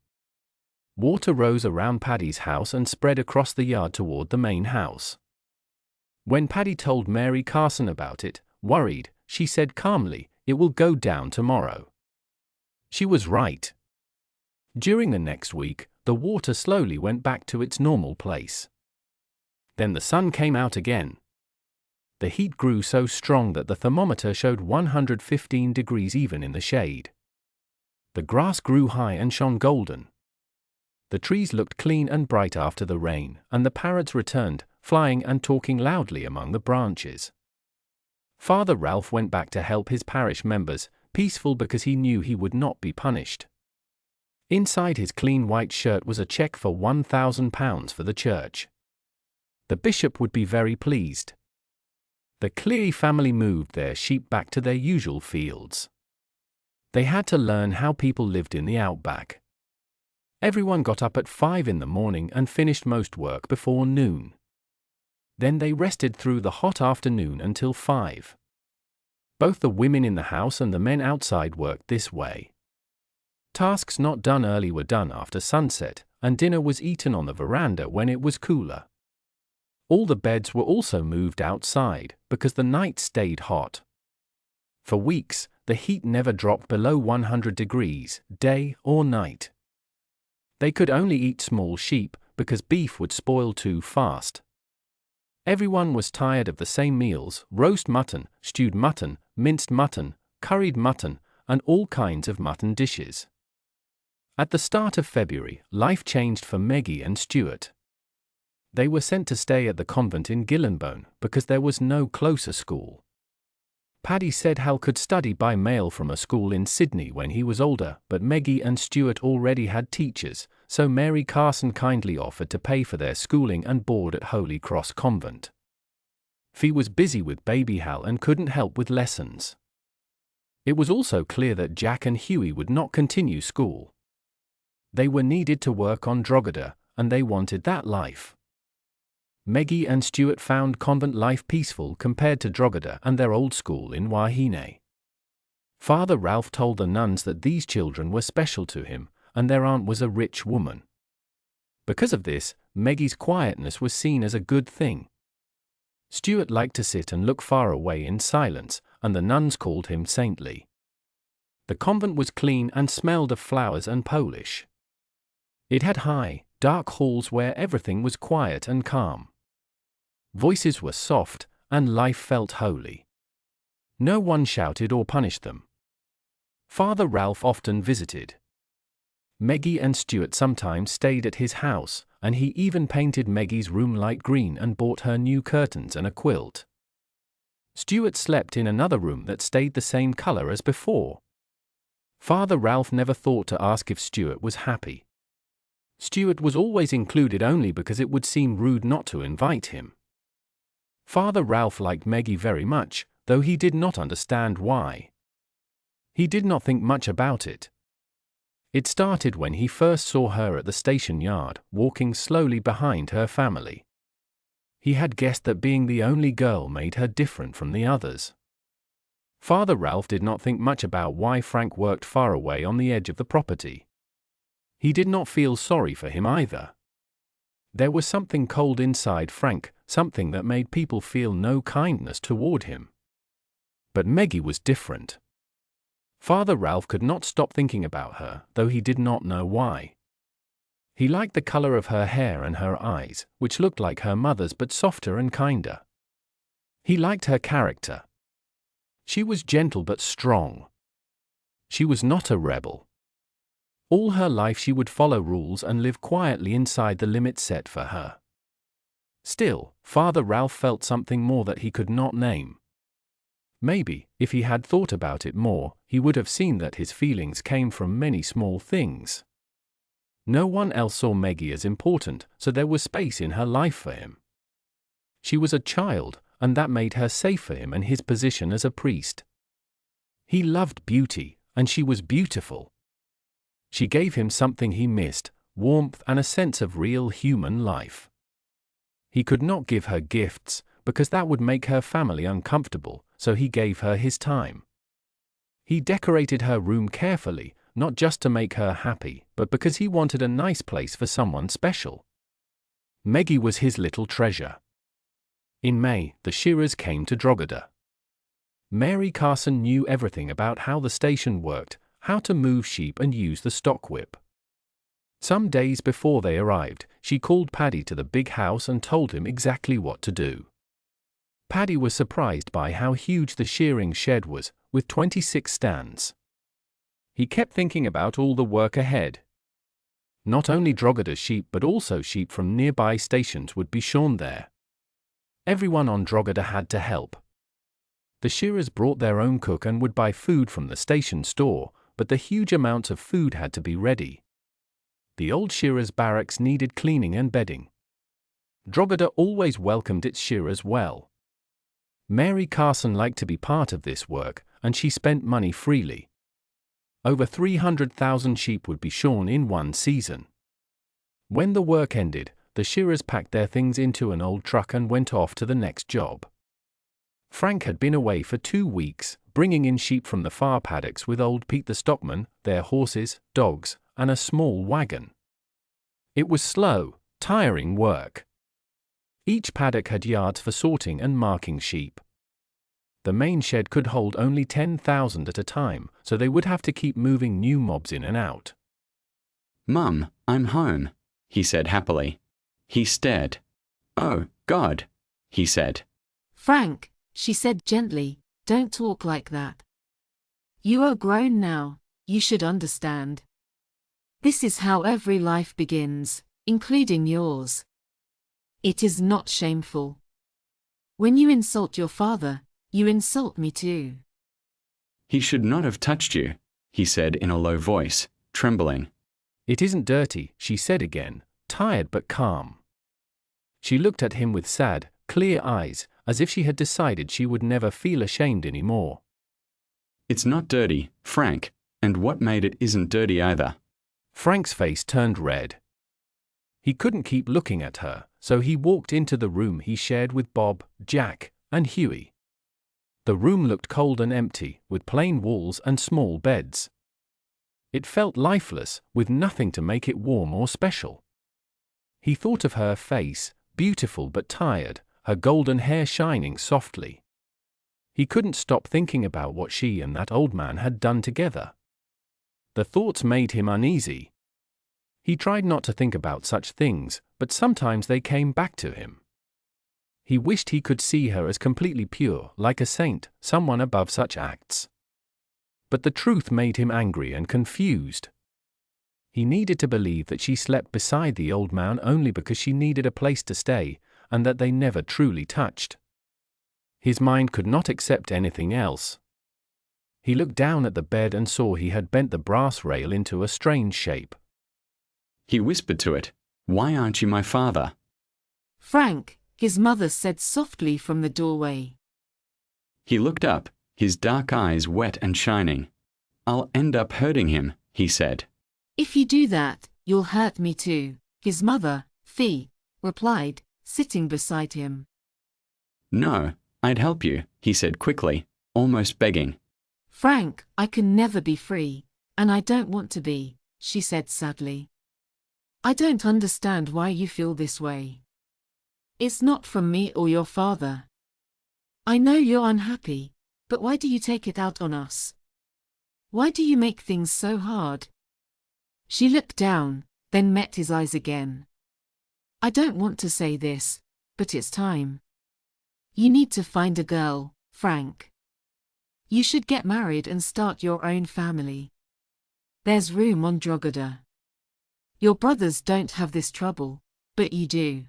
Water rose around Paddy's house and spread across the yard toward the main house. When Paddy told Mary Carson about it, worried, she said calmly, "It will go down tomorrow." She was right. During the next week, the water slowly went back to its normal place. Then the sun came out again. The heat grew so strong that the thermometer showed 115 degrees even in the shade. The grass grew high and shone golden. The trees looked clean and bright after the rain, and the parrots returned, flying and talking loudly among the branches. Father Ralph went back to help his parish members, peaceful because he knew he would not be punished. Inside his clean white shirt was a check for £1,000 for the church. The bishop would be very pleased. The Cleary family moved their sheep back to their usual fields. They had to learn how people lived in the outback. Everyone got up at 5 in the morning and finished most work before noon. Then they rested through the hot afternoon until 5. Both the women in the house and the men outside worked this way. Tasks not done early were done after sunset, and dinner was eaten on the veranda when it was cooler. All the beds were also moved outside, because the night stayed hot. For weeks, the heat never dropped below 100 degrees, day or night. They could only eat small sheep, because beef would spoil too fast. Everyone was tired of the same meals: roast mutton, stewed mutton, minced mutton, curried mutton, and all kinds of mutton dishes. At the start of February, life changed for Meggie and Stuart. They were sent to stay at the convent in Gillinbone, because there was no closer school. Paddy said Hal could study by mail from a school in Sydney when he was older, but Meggie and Stuart already had teachers, so Mary Carson kindly offered to pay for their schooling and board at Holy Cross Convent. Fee was busy with baby Hal and couldn't help with lessons. It was also clear that Jack and Hughie would not continue school. They were needed to work on Drogheda, and they wanted that life. Meggie and Stuart found convent life peaceful compared to Drogheda and their old school in Wahine. Father Ralph told the nuns that these children were special to him, and their aunt was a rich woman. Because of this, Meggie's quietness was seen as a good thing. Stuart liked to sit and look far away in silence, and the nuns called him saintly. The convent was clean and smelled of flowers and Polish. It had high, dark halls where everything was quiet and calm. Voices were soft, and life felt holy. No one shouted or punished them. Father Ralph often visited. Meggie and Stuart sometimes stayed at his house, and he even painted Meggie's room light green and bought her new curtains and a quilt. Stuart slept in another room that stayed the same color as before. Father Ralph never thought to ask if Stuart was happy. Stuart was always included only because it would seem rude not to invite him. Father Ralph liked Meggie very much, though he did not understand why. He did not think much about it. It started when he first saw her at the station yard, walking slowly behind her family. He had guessed that being the only girl made her different from the others. Father Ralph did not think much about why Frank worked far away on the edge of the property. He did not feel sorry for him either. There was something cold inside Frank, something that made people feel no kindness toward him. But Meggie was different. Father Ralph could not stop thinking about her, though he did not know why. He liked the color of her hair and her eyes, which looked like her mother's but softer and kinder. He liked her character. She was gentle but strong. She was not a rebel. All her life she would follow rules and live quietly inside the limits set for her. Still, Father Ralph felt something more that he could not name. Maybe, if he had thought about it more, he would have seen that his feelings came from many small things. No one else saw Meggie as important, so there was space in her life for him. She was a child, and that made her safe for him and his position as a priest. He loved beauty, and she was beautiful. She gave him something he missed, warmth and a sense of real human life. He could not give her gifts, because that would make her family uncomfortable, so he gave her his time. He decorated her room carefully, not just to make her happy, but because he wanted a nice place for someone special. Meggie was his little treasure. In May, the shearers came to Drogheda. Mary Carson knew everything about how the station worked, how to move sheep and use the stock whip. Some days before they arrived, she called Paddy to the big house and told him exactly what to do. Paddy was surprised by how huge the shearing shed was, with 26 stands. He kept thinking about all the work ahead. Not only Drogheda sheep but also sheep from nearby stations would be shorn there. Everyone on Drogheda had to help. The shearers brought their own cook and would buy food from the station store, but the huge amounts of food had to be ready. The old shearers' barracks needed cleaning and bedding. Drogheda always welcomed its shearers well. Mary Carson liked to be part of this work, and she spent money freely. Over 300,000 sheep would be shorn in one season. When the work ended, the shearers packed their things into an old truck and went off to the next job. Frank had been away for 2 weeks, bringing in sheep from the far paddocks with old Pete the stockman, their horses, dogs, and a small wagon. It was slow, tiring work. Each paddock had yards for sorting and marking sheep. The main shed could hold only 10,000 at a time, so they would have to keep moving new mobs in and out. "Mum, I'm home," he said happily. He stared. "Oh, God," he said. Frank, she said gently, don't talk like that. You are grown now, you should understand. This is how every life begins, including yours. It is not shameful. When you insult your father, you insult me too. "He should not have touched you," he said in a low voice, trembling. "It isn't dirty," she said again, tired but calm. She looked at him with sad, clear eyes, as if she had decided she would never feel ashamed anymore. "It's not dirty, Frank, and what made it isn't dirty either." Frank's face turned red. He couldn't keep looking at her, so he walked into the room he shared with Bob, Jack, and Huey. The room looked cold and empty, with plain walls and small beds. It felt lifeless, with nothing to make it warm or special. He thought of her face, beautiful but tired, her golden hair shining softly. He couldn't stop thinking about what she and that old man had done together. The thoughts made him uneasy. He tried not to think about such things, but sometimes they came back to him. He wished he could see her as completely pure, like a saint, someone above such acts. But the truth made him angry and confused. He needed to believe that she slept beside the old man only because she needed a place to stay, and that they never truly touched. His mind could not accept anything else. He looked down at the bed and saw he had bent the brass rail into a strange shape. He whispered to it, "Why aren't you my father?" Frank, his mother said softly from the doorway. He looked up, his dark eyes wet and shining. "I'll end up hurting him," he said. If you do that, you'll hurt me too, his mother, Fee, replied, sitting beside him. "No, I'd help you," he said quickly, almost begging. Frank, I can never be free, and I don't want to be, she said sadly. I don't understand why you feel this way. It's not from me or your father. I know you're unhappy, but why do you take it out on us? Why do you make things so hard? She looked down, then met his eyes again. I don't want to say this, but it's time. You need to find a girl, Frank. You should get married and start your own family. There's room on Drogheda. Your brothers don't have this trouble, but you do.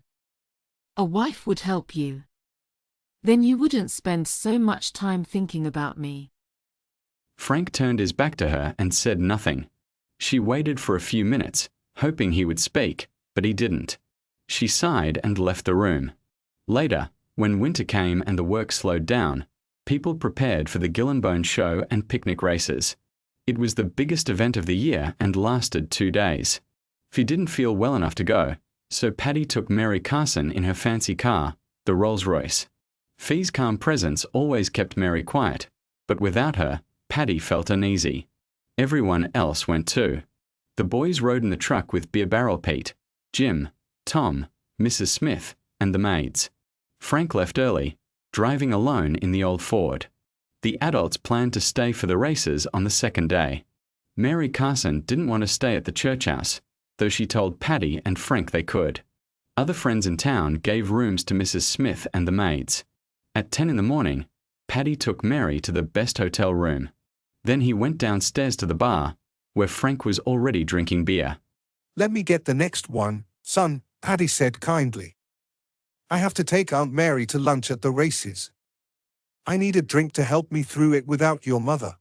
A wife would help you. Then you wouldn't spend so much time thinking about me. Frank turned his back to her and said nothing. She waited for a few minutes, hoping he would speak, but he didn't. She sighed and left the room. Later, when winter came and the work slowed down, people prepared for the Gillenbone show and picnic races. It was the biggest event of the year and lasted 2 days. Fee didn't feel well enough to go, so Paddy took Mary Carson in her fancy car, the Rolls-Royce. Fee's calm presence always kept Mary quiet, but without her, Paddy felt uneasy. Everyone else went too. The boys rode in the truck with Beer Barrel Pete, Jim, Tom, Mrs. Smith, and the maids. Frank left early, driving alone in the old Ford. The adults planned to stay for the races on the second day. Mary Carson didn't want to stay at the church house, though she told Paddy and Frank they could. Other friends in town gave rooms to Mrs. Smith and the maids. At 10 in the morning, Paddy took Mary to the best hotel room. Then he went downstairs to the bar, where Frank was already drinking beer. "Let me get the next one, son," Paddy said kindly. "I have to take Aunt Mary to lunch at the races. I need a drink to help me through it without your mother."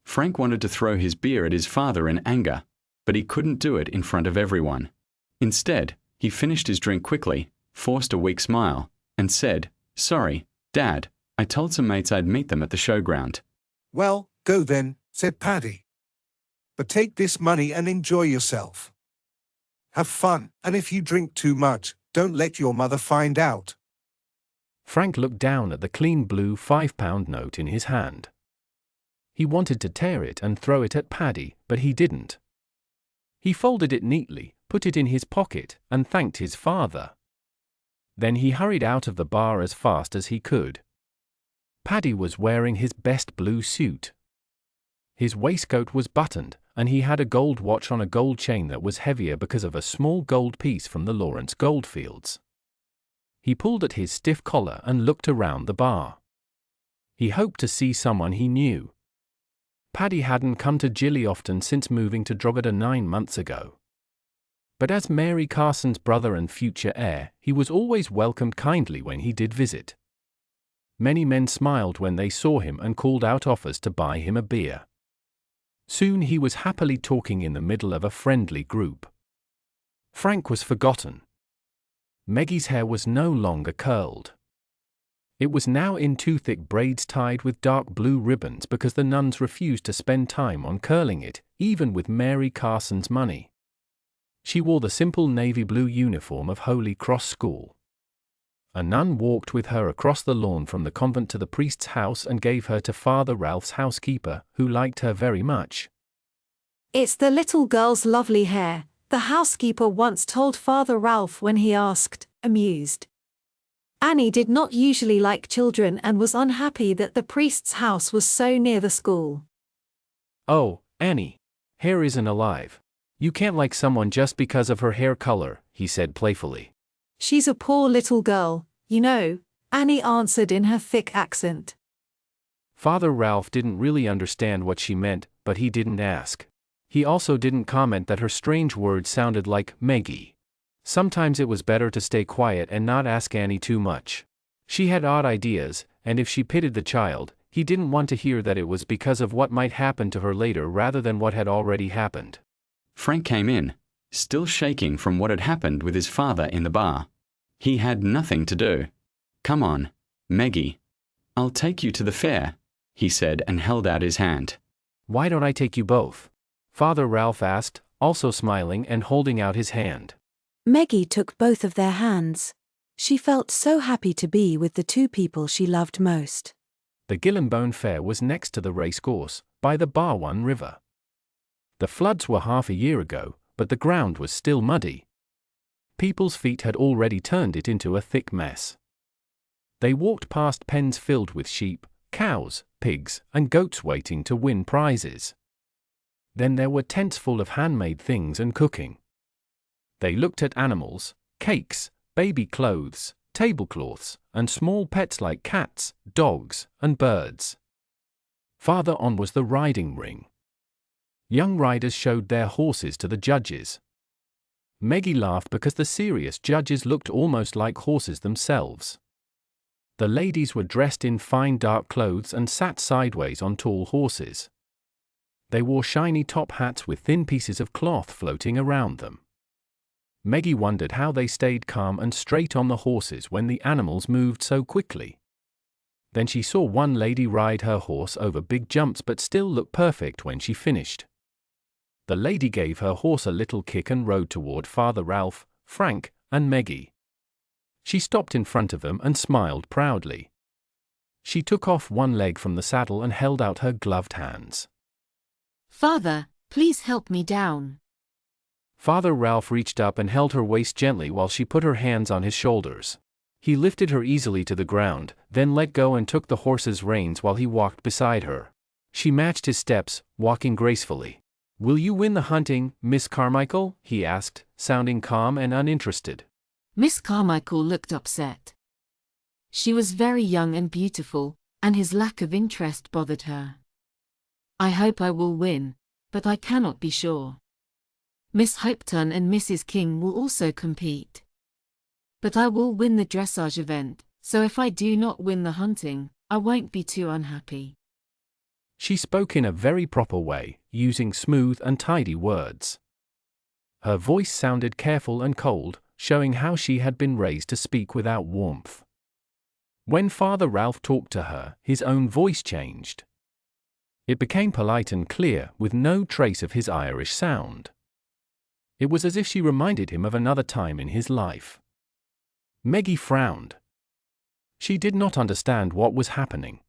Frank wanted to throw his beer at his father in anger, but he couldn't do it in front of everyone. Instead, he finished his drink quickly, forced a weak smile, and said, "Sorry, Dad, I told some mates I'd meet them at the showground." "Well, go then," said Paddy. "But take this money and enjoy yourself. Have fun, and if you drink too much, don't let your mother find out." Frank looked down at the clean blue £5 note in his hand. He wanted to tear it and throw it at Paddy, but he didn't. He folded it neatly, put it in his pocket, and thanked his father. Then he hurried out of the bar as fast as he could. Paddy was wearing his best blue suit. His waistcoat was buttoned, and he had a gold watch on a gold chain that was heavier because of a small gold piece from the Lawrence goldfields. He pulled at his stiff collar and looked around the bar. He hoped to see someone he knew. Paddy hadn't come to Gilly often since moving to Drogheda 9 months ago. But as Mary Carson's brother and future heir, he was always welcomed kindly when he did visit. Many men smiled when they saw him and called out offers to buy him a beer. Soon he was happily talking in the middle of a friendly group. Frank was forgotten. Meggie's hair was no longer curled. It was now in two thick braids tied with dark blue ribbons because the nuns refused to spend time on curling it, even with Mary Carson's money. She wore the simple navy blue uniform of Holy Cross School. A nun walked with her across the lawn from the convent to the priest's house and gave her to Father Ralph's housekeeper, who liked her very much. "It's the little girl's lovely hair," the housekeeper once told Father Ralph when he asked, amused. Annie did not usually like children and was unhappy that the priest's house was so near the school. "Oh, Annie, hair isn't alive. You can't like someone just because of her hair color," he said playfully. "She's a poor little girl, you know," Annie answered in her thick accent. Father Ralph didn't really understand what she meant, but he didn't ask. He also didn't comment that her strange words sounded like Meggie. Sometimes it was better to stay quiet and not ask Annie too much. She had odd ideas, and if she pitied the child, he didn't want to hear that it was because of what might happen to her later rather than what had already happened. Frank came in, still shaking from what had happened with his father in the bar. He had nothing to do. "Come on, Meggie. I'll take you to the fair," he said and held out his hand. "Why don't I take you both?" Father Ralph asked, also smiling and holding out his hand. Meggie took both of their hands. She felt so happy to be with the two people she loved most. The Gillingbone Fair was next to the racecourse, by the Barwon River. The floods were half a year ago, but the ground was still muddy. People's feet had already turned it into a thick mess. They walked past pens filled with sheep, cows, pigs, and goats waiting to win prizes. Then there were tents full of handmade things and cooking. They looked at animals, cakes, baby clothes, tablecloths, and small pets like cats, dogs, and birds. Farther on was the riding ring. Young riders showed their horses to the judges. Meggie laughed because the serious judges looked almost like horses themselves. The ladies were dressed in fine dark clothes and sat sideways on tall horses. They wore shiny top hats with thin pieces of cloth floating around them. Meggie wondered how they stayed calm and straight on the horses when the animals moved so quickly. Then she saw one lady ride her horse over big jumps but still look perfect when she finished. The lady gave her horse a little kick and rode toward Father Ralph, Frank, and Meggie. She stopped in front of them and smiled proudly. She took off one leg from the saddle and held out her gloved hands. "Father, please help me down." Father Ralph reached up and held her waist gently while she put her hands on his shoulders. He lifted her easily to the ground, then let go and took the horse's reins while he walked beside her. She matched his steps, walking gracefully. "Will you win the hunting, Miss Carmichael?" he asked, sounding calm and uninterested. Miss Carmichael looked upset. She was very young and beautiful, and his lack of interest bothered her. "I hope I will win, but I cannot be sure. Miss Hopetoun and Mrs. King will also compete. But I will win the dressage event, so if I do not win the hunting, I won't be too unhappy." She spoke in a very proper way, using smooth and tidy words. Her voice sounded careful and cold, showing how she had been raised to speak without warmth. When Father Ralph talked to her, his own voice changed. It became polite and clear, with no trace of his Irish sound. It was as if she reminded him of another time in his life. Meggie frowned. She did not understand what was happening.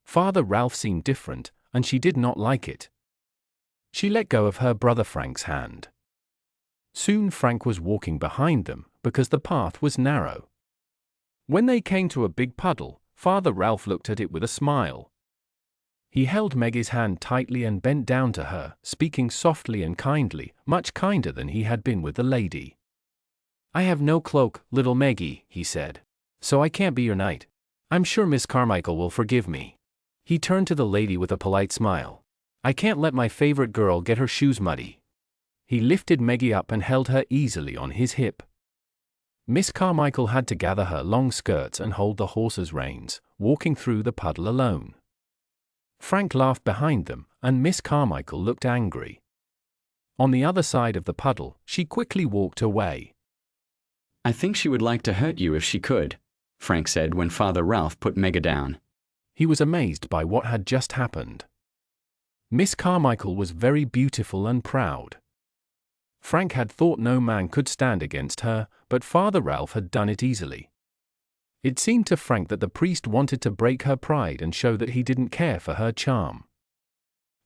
Father Ralph seemed different, and she did not like it. She let go of her brother Frank's hand. Soon Frank was walking behind them, because the path was narrow. When they came to a big puddle, Father Ralph looked at it with a smile. He held Meggie's hand tightly and bent down to her, speaking softly and kindly, much kinder than he had been with the lady. "I have no cloak, little Meggie," he said, "so I can't be your knight. I'm sure Miss Carmichael will forgive me." He turned to the lady with a polite smile. "I can't let my favorite girl get her shoes muddy." He lifted Meggie up and held her easily on his hip. Miss Carmichael had to gather her long skirts and hold the horse's reins, walking through the puddle alone. Frank laughed behind them, and Miss Carmichael looked angry. On the other side of the puddle, she quickly walked away. "I think she would like to hurt you if she could," Frank said when Father Ralph put Meggie down. He was amazed by what had just happened. Miss Carmichael was very beautiful and proud. Frank had thought no man could stand against her, but Father Ralph had done it easily. It seemed to Frank that the priest wanted to break her pride and show that he didn't care for her charm.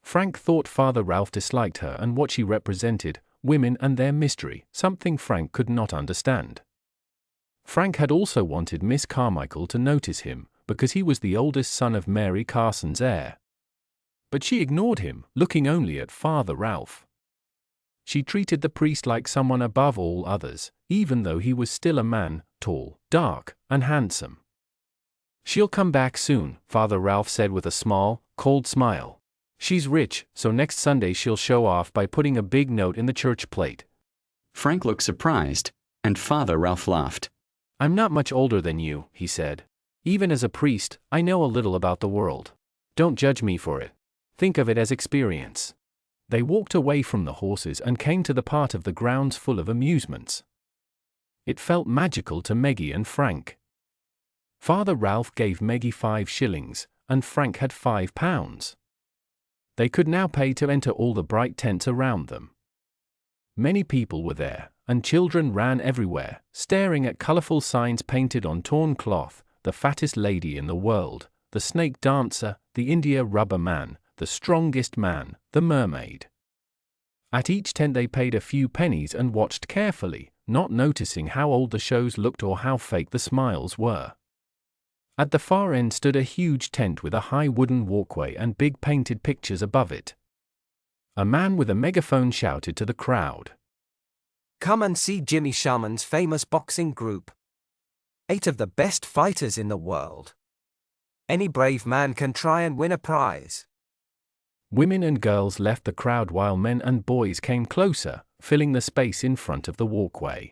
Frank thought Father Ralph disliked her and what she represented, women and their mystery, something Frank could not understand. Frank had also wanted Miss Carmichael to notice him, because he was the oldest son of Mary Carson's heir. But she ignored him, looking only at Father Ralph. She treated the priest like someone above all others, even though he was still a man, tall, dark, and handsome. "She'll come back soon," Father Ralph said with a small, cold smile. She's rich, so next Sunday she'll show off by putting a big note in the church plate. Frank looked surprised, and Father Ralph laughed. I'm not much older than you, he said. Even as a priest, I know a little about the world. Don't judge me for it. Think of it as experience. They walked away from the horses and came to the part of the grounds full of amusements. It felt magical to Meggie and Frank. Father Ralph gave Meggie 5 shillings, and Frank had £5. They could now pay to enter all the bright tents around them. Many people were there, and children ran everywhere, staring at colourful signs painted on torn cloth: the fattest lady in the world, the snake dancer, the India rubber man, the strongest man, the mermaid. At each tent they paid a few pennies and watched carefully, not noticing how old the shows looked or how fake the smiles were. At the far end stood a huge tent with a high wooden walkway and big painted pictures above it. A man with a megaphone shouted to the crowd, "Come and see Jimmy Sharman's famous boxing group. 8 of the best fighters in the world. Any brave man can try and win a prize." Women and girls left the crowd while men and boys came closer, filling the space in front of the walkway.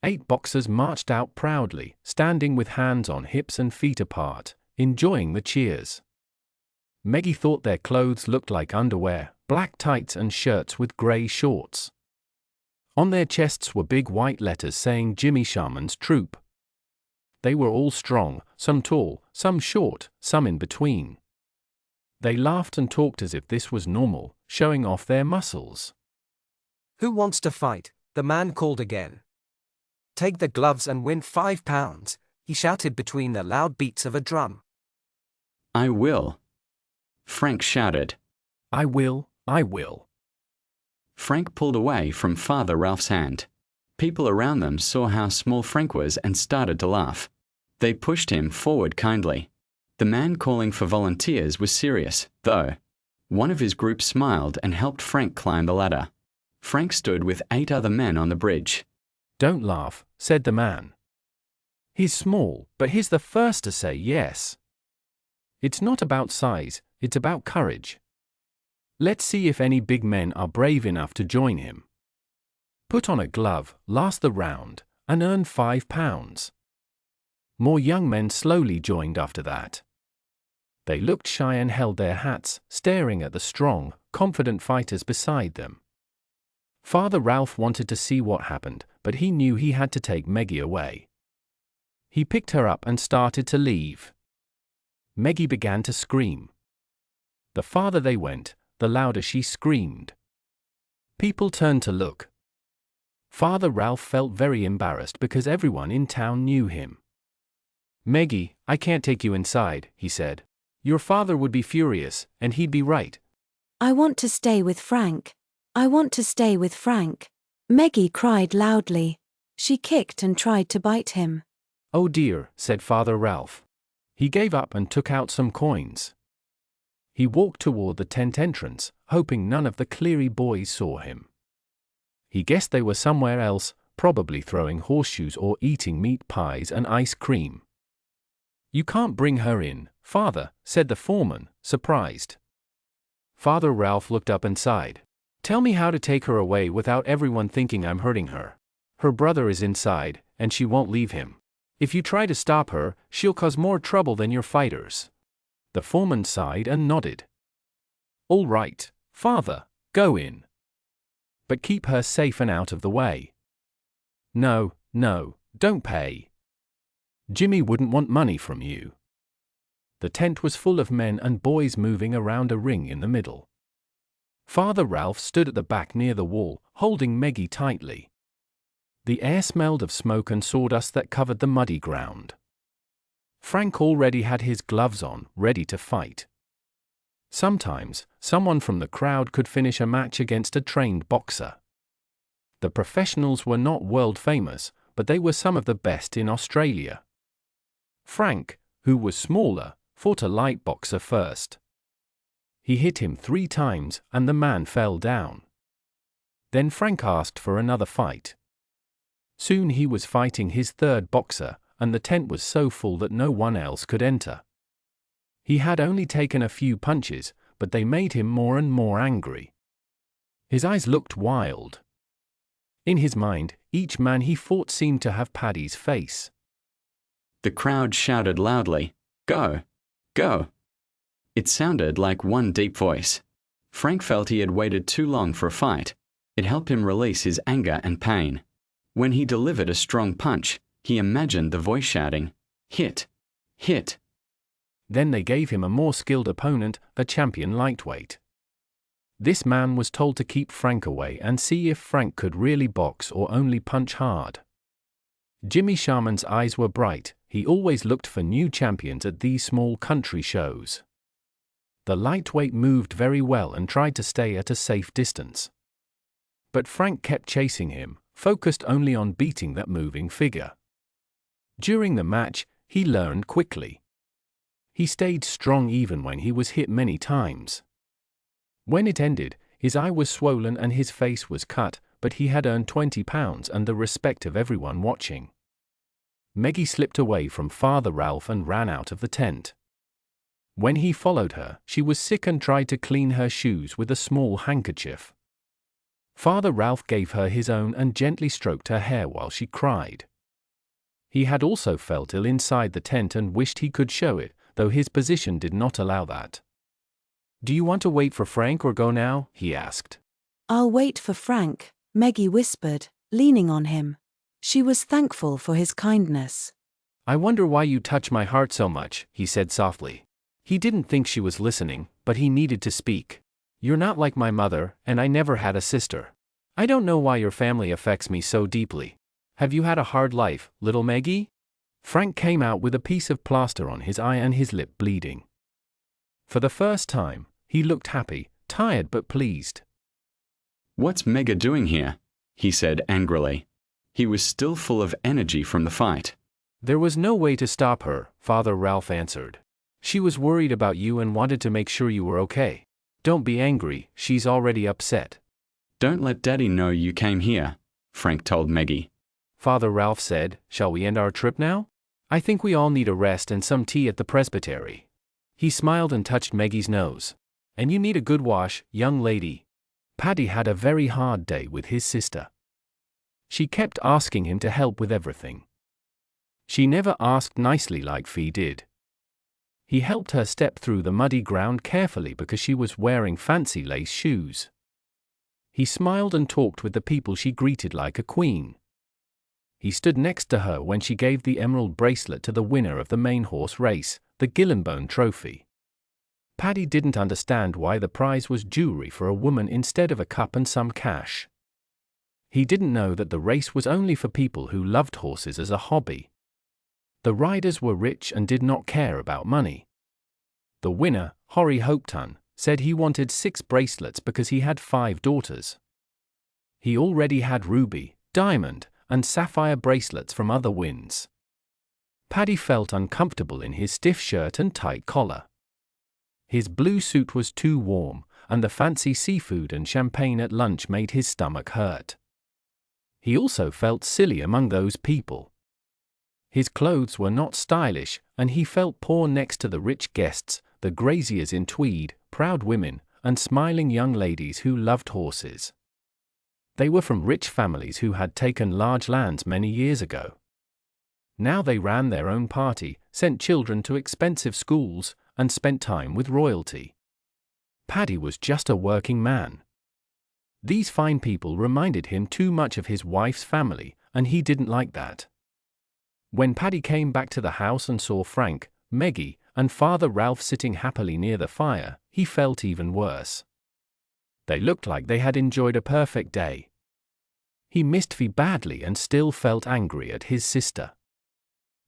8 boxers marched out proudly, standing with hands on hips and feet apart, enjoying the cheers. Meggie thought their clothes looked like underwear, black tights and shirts with grey shorts. On their chests were big white letters saying Jimmy Sharman's troop. They were all strong, some tall, some short, some in between. They laughed and talked as if this was normal, showing off their muscles. "Who wants to fight?" the man called again. "Take the gloves and win £5, he shouted between the loud beats of a drum. I will. Frank shouted. I will, I will. Frank pulled away from Father Ralph's hand. People around them saw how small Frank was and started to laugh. They pushed him forward kindly. The man calling for volunteers was serious, though. One of his group smiled and helped Frank climb the ladder. Frank stood with 8 other men on the bridge. Don't laugh, said the man. He's small, but he's the first to say yes. It's not about size, it's about courage. Let's see if any big men are brave enough to join him. Put on a glove, last the round, and earn £5. More young men slowly joined after that. They looked shy and held their hats, staring at the strong, confident fighters beside them. Father Ralph wanted to see what happened, but he knew he had to take Meggie away. He picked her up and started to leave. Meggie began to scream. The farther they went, the louder she screamed. People turned to look. Father Ralph felt very embarrassed because everyone in town knew him. Meggie, I can't take you inside, he said. Your father would be furious, and he'd be right. I want to stay with Frank. I want to stay with Frank. Meggie cried loudly. She kicked and tried to bite him. Oh dear, said Father Ralph. He gave up and took out some coins. He walked toward the tent entrance, hoping none of the Cleary boys saw him. He guessed they were somewhere else, probably throwing horseshoes or eating meat pies and ice cream. You can't bring her in, Father, said the foreman, surprised. Father Ralph looked up and sighed. Tell me how to take her away without everyone thinking I'm hurting her. Her brother is inside, and she won't leave him. If you try to stop her, she'll cause more trouble than your fighters. The foreman sighed and nodded. All right, Father, go in. But keep her safe and out of the way. No, don't pay. Jimmy wouldn't want money from you. The tent was full of men and boys moving around a ring in the middle. Father Ralph stood at the back near the wall, holding Meggie tightly. The air smelled of smoke and sawdust that covered the muddy ground. Frank already had his gloves on, ready to fight. Sometimes, someone from the crowd could finish a match against a trained boxer. The professionals were not world famous, but they were some of the best in Australia. Frank, who was smaller, fought a light boxer first. He hit him 3 times, and the man fell down. Then Frank asked for another fight. Soon he was fighting his 3rd boxer, and the tent was so full that no one else could enter. He had only taken a few punches, but they made him more and more angry. His eyes looked wild. In his mind, each man he fought seemed to have Paddy's face. The crowd shouted loudly, "Go! Go!" It sounded like one deep voice. Frank felt he had waited too long for a fight. It helped him release his anger and pain. When he delivered a strong punch, he imagined the voice shouting, "Hit! Hit!" Then they gave him a more skilled opponent, a champion lightweight. This man was told to keep Frank away and see if Frank could really box or only punch hard. Jimmy Sharman's eyes were bright. He always looked for new champions at these small country shows. The lightweight moved very well and tried to stay at a safe distance. But Frank kept chasing him, focused only on beating that moving figure. During the match, he learned quickly. He stayed strong even when he was hit many times. When it ended, his eye was swollen and his face was cut, but he had earned £20 and the respect of everyone watching. Meggie slipped away from Father Ralph and ran out of the tent. When he followed her, she was sick and tried to clean her shoes with a small handkerchief. Father Ralph gave her his own and gently stroked her hair while she cried. He had also felt ill inside the tent and wished he could show it, though his position did not allow that. "Do you want to wait for Frank or go now?" he asked. "I'll wait for Frank," Meggie whispered, leaning on him. She was thankful for his kindness. "I wonder why you touch my heart so much," he said softly. He didn't think she was listening, but he needed to speak. "You're not like my mother, and I never had a sister. I don't know why your family affects me so deeply. Have you had a hard life, little Meggie?" Frank came out with a piece of plaster on his eye and his lip bleeding. For the first time, he looked happy, tired but pleased. "What's Meggie doing here?" he said angrily. He was still full of energy from the fight. "There was no way to stop her," Father Ralph answered. "She was worried about you and wanted to make sure you were okay. Don't be angry, she's already upset." "Don't let Daddy know you came here," Frank told Meggie. Father Ralph said, "Shall we end our trip now? I think we all need a rest and some tea at the presbytery." He smiled and touched Meggie's nose. "And you need a good wash, young lady." Paddy had a very hard day with his sister. She kept asking him to help with everything. She never asked nicely like Fee did. He helped her step through the muddy ground carefully because she was wearing fancy lace shoes. He smiled and talked with the people she greeted like a queen. He stood next to her when she gave the emerald bracelet to the winner of the main horse race, the Gillinbone Trophy. Paddy didn't understand why the prize was jewelry for a woman instead of a cup and some cash. He didn't know that the race was only for people who loved horses as a hobby. The riders were rich and did not care about money. The winner, Horry Hopeton, said he wanted 6 bracelets because he had 5 daughters. He already had ruby, diamond, and sapphire bracelets from other wins. Paddy felt uncomfortable in his stiff shirt and tight collar. His blue suit was too warm, and the fancy seafood and champagne at lunch made his stomach hurt. He also felt silly among those people. His clothes were not stylish, and he felt poor next to the rich guests, the graziers in tweed, proud women, and smiling young ladies who loved horses. They were from rich families who had taken large lands many years ago. Now they ran their own party, sent children to expensive schools, and spent time with royalty. Paddy was just a working man. These fine people reminded him too much of his wife's family, and he didn't like that. When Paddy came back to the house and saw Frank, Meggie, and Father Ralph sitting happily near the fire, he felt even worse. They looked like they had enjoyed a perfect day. He missed Fee badly and still felt angry at his sister.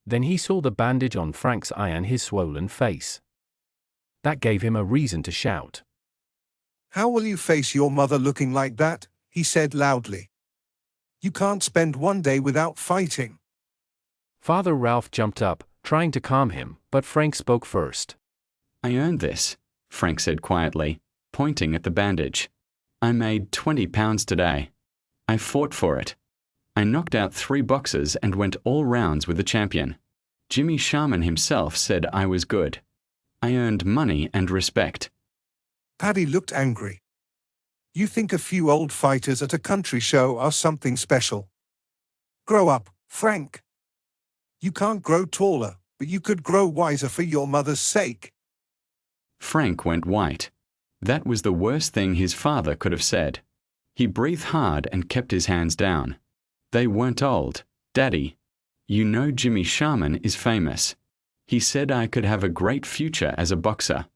Then he saw the bandage on Frank's eye and his swollen face. That gave him a reason to shout. "How will you face your mother looking like that?" he said loudly. "You can't spend one day without fighting." Father Ralph jumped up, trying to calm him, but Frank spoke first. "I earned this," Frank said quietly, pointing at the bandage. "I made £20 today. I fought for it. I knocked out 3 boxers and went all rounds with the champion. Jimmy Sharman himself said I was good. I earned money and respect." Paddy looked angry. You think a few old fighters at a country show are something special? Grow up, Frank. You can't grow taller, but you could grow wiser for your mother's sake. Frank went white. That was the worst thing his father could have said. He breathed hard and kept his hands down. They weren't old, Daddy. You know Jimmy Sharman is famous. He said I could have a great future as a boxer.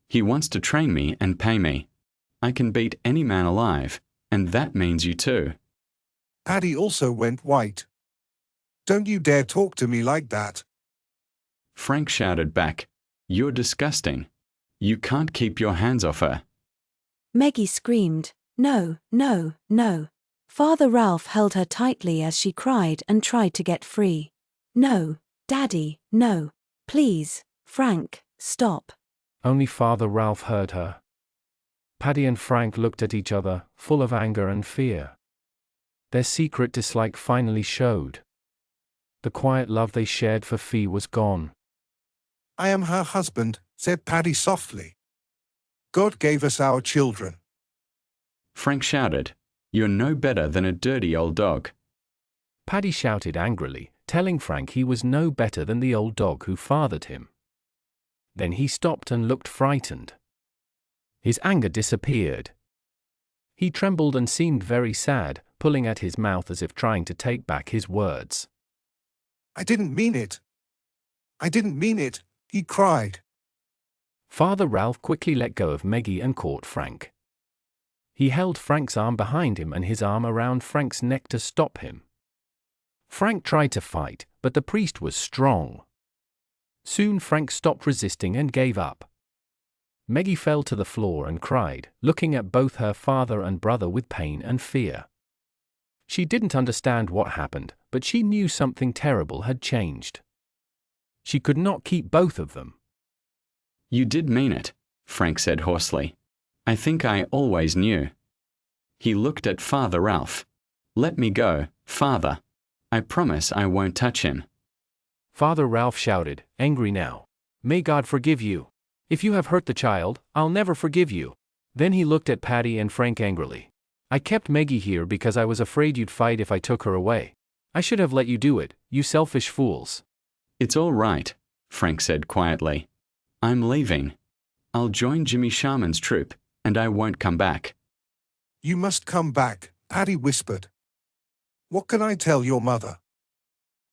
He wants to train me and pay me. I can beat any man alive, and that means you too. Paddy also went white. Don't you dare talk to me like that. Frank shouted back, You're disgusting. You can't keep your hands off her. Meggie screamed, No, no, no. Father Ralph held her tightly as she cried and tried to get free. No, Daddy, no. Please, Frank, stop. Only Father Ralph heard her. Paddy and Frank looked at each other, full of anger and fear. Their secret dislike finally showed. The quiet love they shared for Fee was gone. I am her husband, said Paddy softly. God gave us our children. Frank shouted, You're no better than a dirty old dog. Paddy shouted angrily, telling Frank he was no better than the old dog who fathered him. Then he stopped and looked frightened. His anger disappeared. He trembled and seemed very sad, pulling at his mouth as if trying to take back his words. I didn't mean it. I didn't mean it, he cried. Father Ralph quickly let go of Meggie and caught Frank. He held Frank's arm behind him and his arm around Frank's neck to stop him. Frank tried to fight, but the priest was strong. Soon Frank stopped resisting and gave up. Meggie fell to the floor and cried, looking at both her father and brother with pain and fear. She didn't understand what happened, but she knew something terrible had changed. She could not keep both of them. You did mean it, Frank said hoarsely. I think I always knew. He looked at Father Ralph. Let me go, Father. I promise I won't touch him. Father Ralph shouted, angry now. May God forgive you. If you have hurt the child, I'll never forgive you. Then he looked at Paddy and Frank angrily. I kept Meggie here because I was afraid you'd fight if I took her away. I should have let you do it, you selfish fools. It's all right, Frank said quietly. I'm leaving. I'll join Jimmy Sharman's troop, and I won't come back. You must come back, Paddy whispered. What can I tell your mother?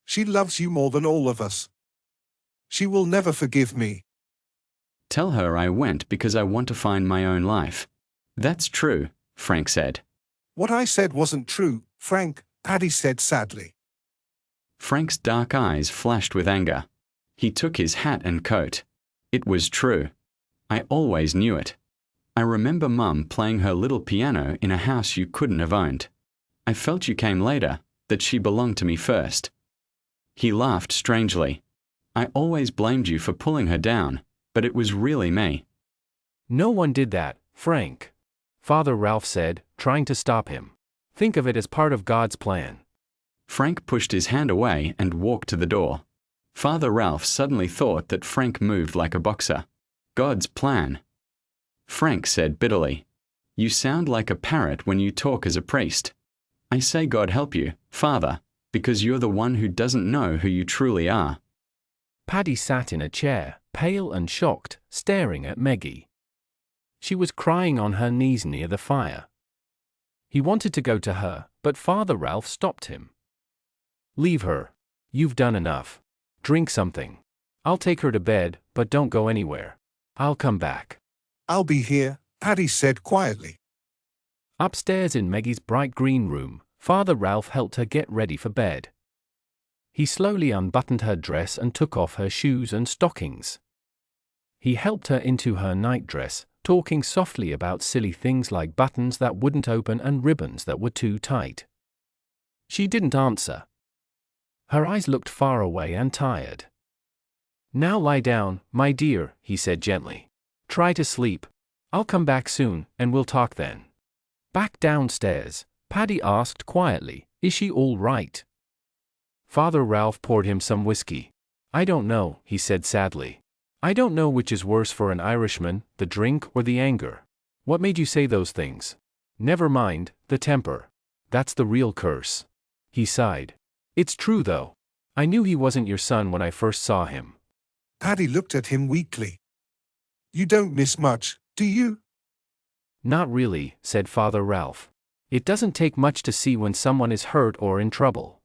She loves you more than all of us. She will never forgive me. Tell her I went because I want to find my own life. That's true, Frank said. What I said wasn't true, Frank, Paddy said sadly. Frank's dark eyes flashed with anger. He took his hat and coat. It was true. I always knew it. I remember Mum playing her little piano in a house you couldn't have owned. I felt you came later, that she belonged to me first. He laughed strangely. I always blamed you for pulling her down, but it was really me. No one did that, Frank. Father Ralph said, trying to stop him. Think of it as part of God's plan. Frank pushed his hand away and walked to the door. Father Ralph suddenly thought that Frank moved like a boxer. God's plan. Frank said bitterly, You sound like a parrot when you talk as a priest. I say God help you, Father, because you're the one who doesn't know who you truly are. Paddy sat in a chair, pale and shocked, staring at Meggie. She was crying on her knees near the fire. He wanted to go to her, but Father Ralph stopped him. Leave her. You've done enough. Drink something. I'll take her to bed, but don't go anywhere. I'll come back. I'll be here, Paddy said quietly. Upstairs in Meggie's bright green room, Father Ralph helped her get ready for bed. He slowly unbuttoned her dress and took off her shoes and stockings. He helped her into her nightdress, talking softly about silly things like buttons that wouldn't open and ribbons that were too tight. She didn't answer. Her eyes looked far away and tired. Now lie down, my dear, he said gently. Try to sleep. I'll come back soon, and we'll talk then. Back downstairs, Paddy asked quietly, Is she all right? Father Ralph poured him some whiskey. I don't know, he said sadly. I don't know which is worse for an Irishman, the drink or the anger. What made you say those things? Never mind, the temper. That's the real curse. He sighed. It's true though. I knew he wasn't your son when I first saw him. Paddy looked at him weakly. You don't miss much, do you? Not really, said Father Ralph. It doesn't take much to see when someone is hurt or in trouble.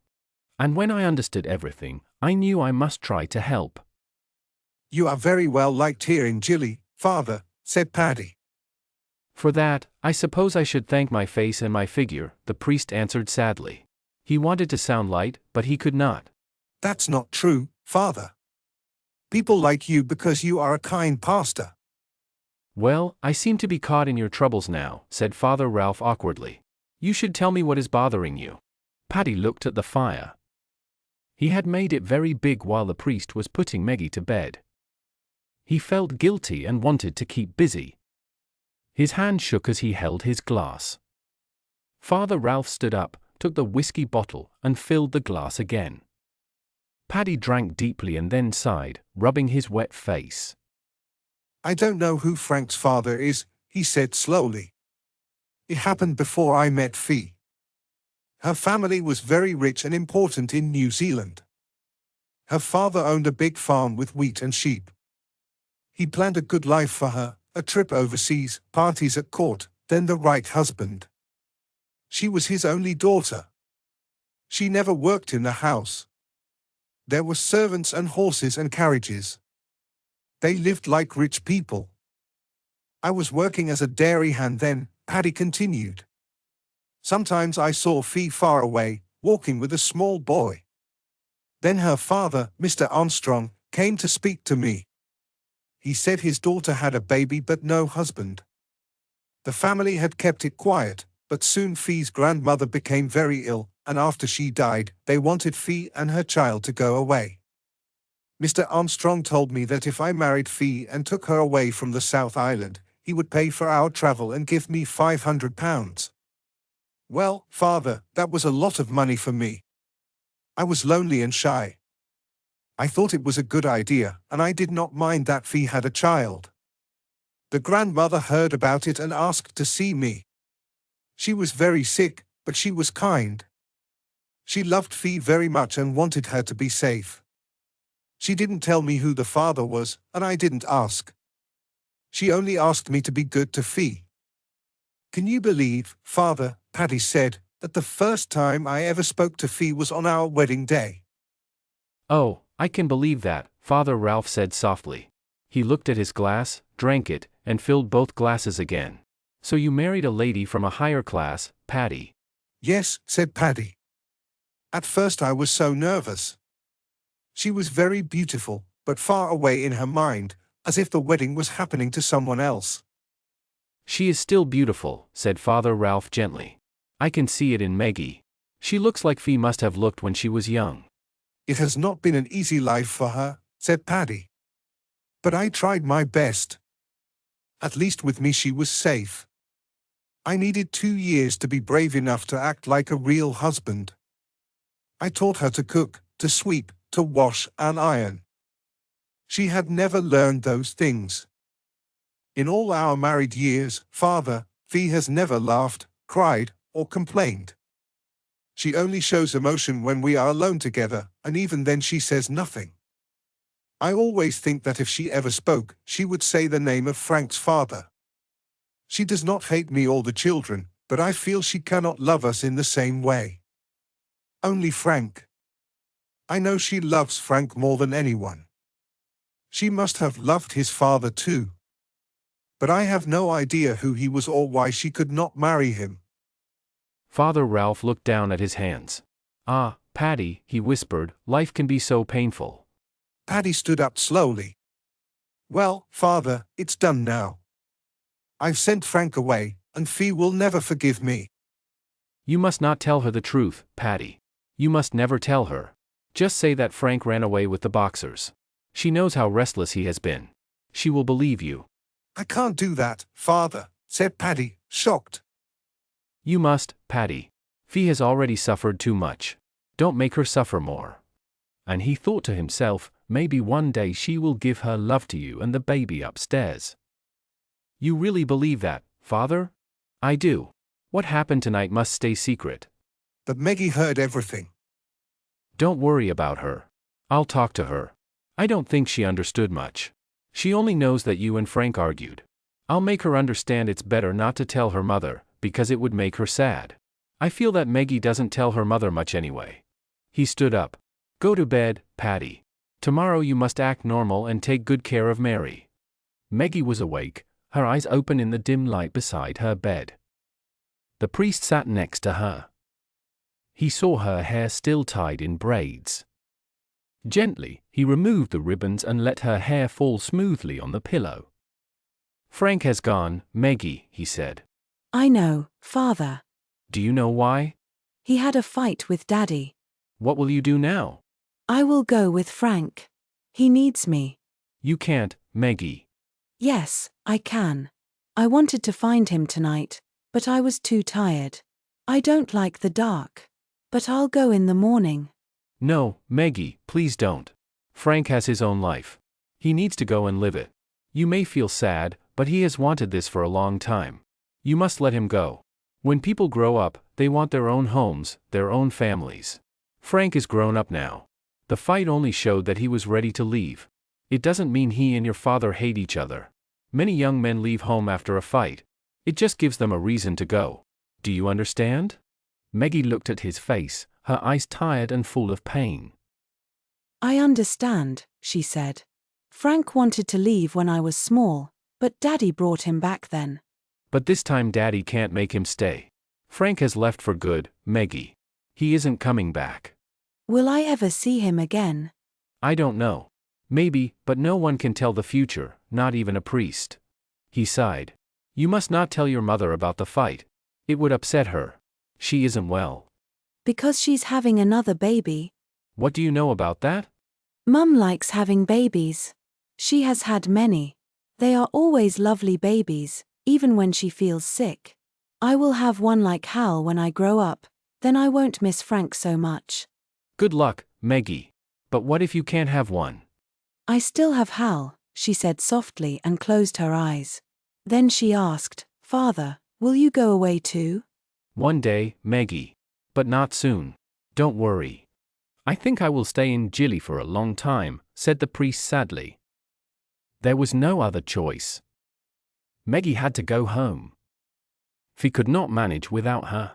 And when I understood everything, I knew I must try to help. You are very well liked here in Gilly, Father, said Paddy. For that, I suppose I should thank my face and my figure, the priest answered sadly. He wanted to sound light, but he could not. That's not true, Father. People like you because you are a kind pastor. Well, I seem to be caught in your troubles now, said Father Ralph awkwardly. You should tell me what is bothering you. Paddy looked at the fire. He had made it very big while the priest was putting Meggie to bed. He felt guilty and wanted to keep busy. His hand shook as he held his glass. Father Ralph stood up, took the whiskey bottle, and filled the glass again. Paddy drank deeply and then sighed, rubbing his wet face. I don't know who Frank's father is, he said slowly. It happened before I met Fee. Her family was very rich and important in New Zealand. Her father owned a big farm with wheat and sheep. He planned a good life for her, a trip overseas, parties at court, then the right husband. She was his only daughter. She never worked in the house. There were servants and horses and carriages. They lived like rich people. I was working as a dairy hand then, Paddy continued. Sometimes I saw Fee far away, walking with a small boy. Then her father, Mr. Armstrong, came to speak to me. He said his daughter had a baby but no husband. The family had kept it quiet, but soon Fee's grandmother became very ill, and after she died, they wanted Fee and her child to go away. Mr. Armstrong told me that if I married Fee and took her away from the South Island, he would pay for our travel and give me £500. Well, Father, that was a lot of money for me. I was lonely and shy. I thought it was a good idea, and I did not mind that Fee had a child. The grandmother heard about it and asked to see me. She was very sick, but she was kind. She loved Fee very much and wanted her to be safe. She didn't tell me who the father was, and I didn't ask. She only asked me to be good to Fee. Can you believe, Father, Paddy said, that the first time I ever spoke to Fee was on our wedding day? Oh, I can believe that, Father Ralph said softly. He looked at his glass, drank it, and filled both glasses again. So you married a lady from a higher class, Paddy? Yes, said Paddy. At first I was so nervous. She was very beautiful, but far away in her mind, as if the wedding was happening to someone else. She is still beautiful, said Father Ralph gently. I can see it in Meggie. She looks like Fee must have looked when she was young. It has not been an easy life for her, said Paddy. But I tried my best. At least with me she was safe. I needed 2 years to be brave enough to act like a real husband. I taught her to cook, to sweep, to wash and iron. She had never learned those things. In all our married years, Father, Fee has never laughed, cried, or complained. She only shows emotion when we are alone together, and even then she says nothing. I always think that if she ever spoke, she would say the name of Frank's father. She does not hate me or the children, but I feel she cannot love us in the same way. Only Frank. I know she loves Frank more than anyone. She must have loved his father too. But I have no idea who he was or why she could not marry him. Father Ralph looked down at his hands. Ah, Paddy, he whispered, life can be so painful. Paddy stood up slowly. Well, Father, it's done now. I've sent Frank away, and Fee will never forgive me. You must not tell her the truth, Paddy. You must never tell her. Just say that Frank ran away with the boxers. She knows how restless he has been. She will believe you. I can't do that, Father, said Paddy, shocked. You must, Paddy. Fee has already suffered too much. Don't make her suffer more. And he thought to himself, maybe one day she will give her love to you and the baby upstairs. You really believe that, Father? I do. What happened tonight must stay secret. But Meggie heard everything. Don't worry about her. I'll talk to her. I don't think she understood much. She only knows that you and Frank argued. I'll make her understand it's better not to tell her mother, because it would make her sad. I feel that Meggie doesn't tell her mother much anyway. He stood up. Go to bed, Patty. Tomorrow you must act normal and take good care of Mary. Meggie was awake, her eyes open in the dim light beside her bed. The priest sat next to her. He saw her hair still tied in braids. Gently, he removed the ribbons and let her hair fall smoothly on the pillow. Frank has gone, Meggie, he said. I know, Father. Do you know why? He had a fight with Daddy. What will you do now? I will go with Frank. He needs me. You can't, Meggie. Yes, I can. I wanted to find him tonight, but I was too tired. I don't like the dark. But I'll go in the morning. No, Meggie, please don't. Frank has his own life. He needs to go and live it. You may feel sad, but he has wanted this for a long time. You must let him go. When people grow up, they want their own homes, their own families. Frank is grown up now. The fight only showed that he was ready to leave. It doesn't mean he and your father hate each other. Many young men leave home after a fight. It just gives them a reason to go. Do you understand? Meggie looked at his face, her eyes tired and full of pain. I understand, she said. Frank wanted to leave when I was small, but Daddy brought him back then. But this time Daddy can't make him stay. Frank has left for good, Meggie. He isn't coming back. Will I ever see him again? I don't know. Maybe, but no one can tell the future, not even a priest. He sighed. You must not tell your mother about the fight. It would upset her. She isn't well. Because she's having another baby. What do you know about that? Mum likes having babies. She has had many. They are always lovely babies, even when she feels sick. I will have one like Hal when I grow up, then I won't miss Frank so much. Good luck, Meggie. But what if you can't have one? I still have Hal, she said softly and closed her eyes. Then she asked, Father, will you go away too? One day, Meggie. But not soon. Don't worry. I think I will stay in Gilly for a long time, said the priest sadly. There was no other choice. Meggie had to go home. He could not manage without her.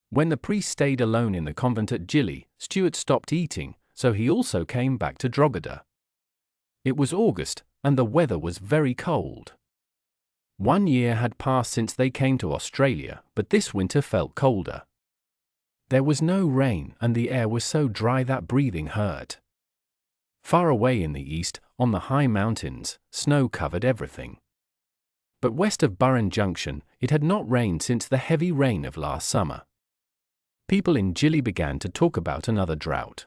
When the priest stayed alone in the convent at Gilly, Stuart stopped eating, so he also came back to Drogheda. It was August, and the weather was very cold. 1 year had passed since they came to Australia, but this winter felt colder. There was no rain, and the air was so dry that breathing hurt. Far away in the east, on the high mountains, snow covered everything. But west of Burren Junction, it had not rained since the heavy rain of last summer. People in Gilly began to talk about another drought.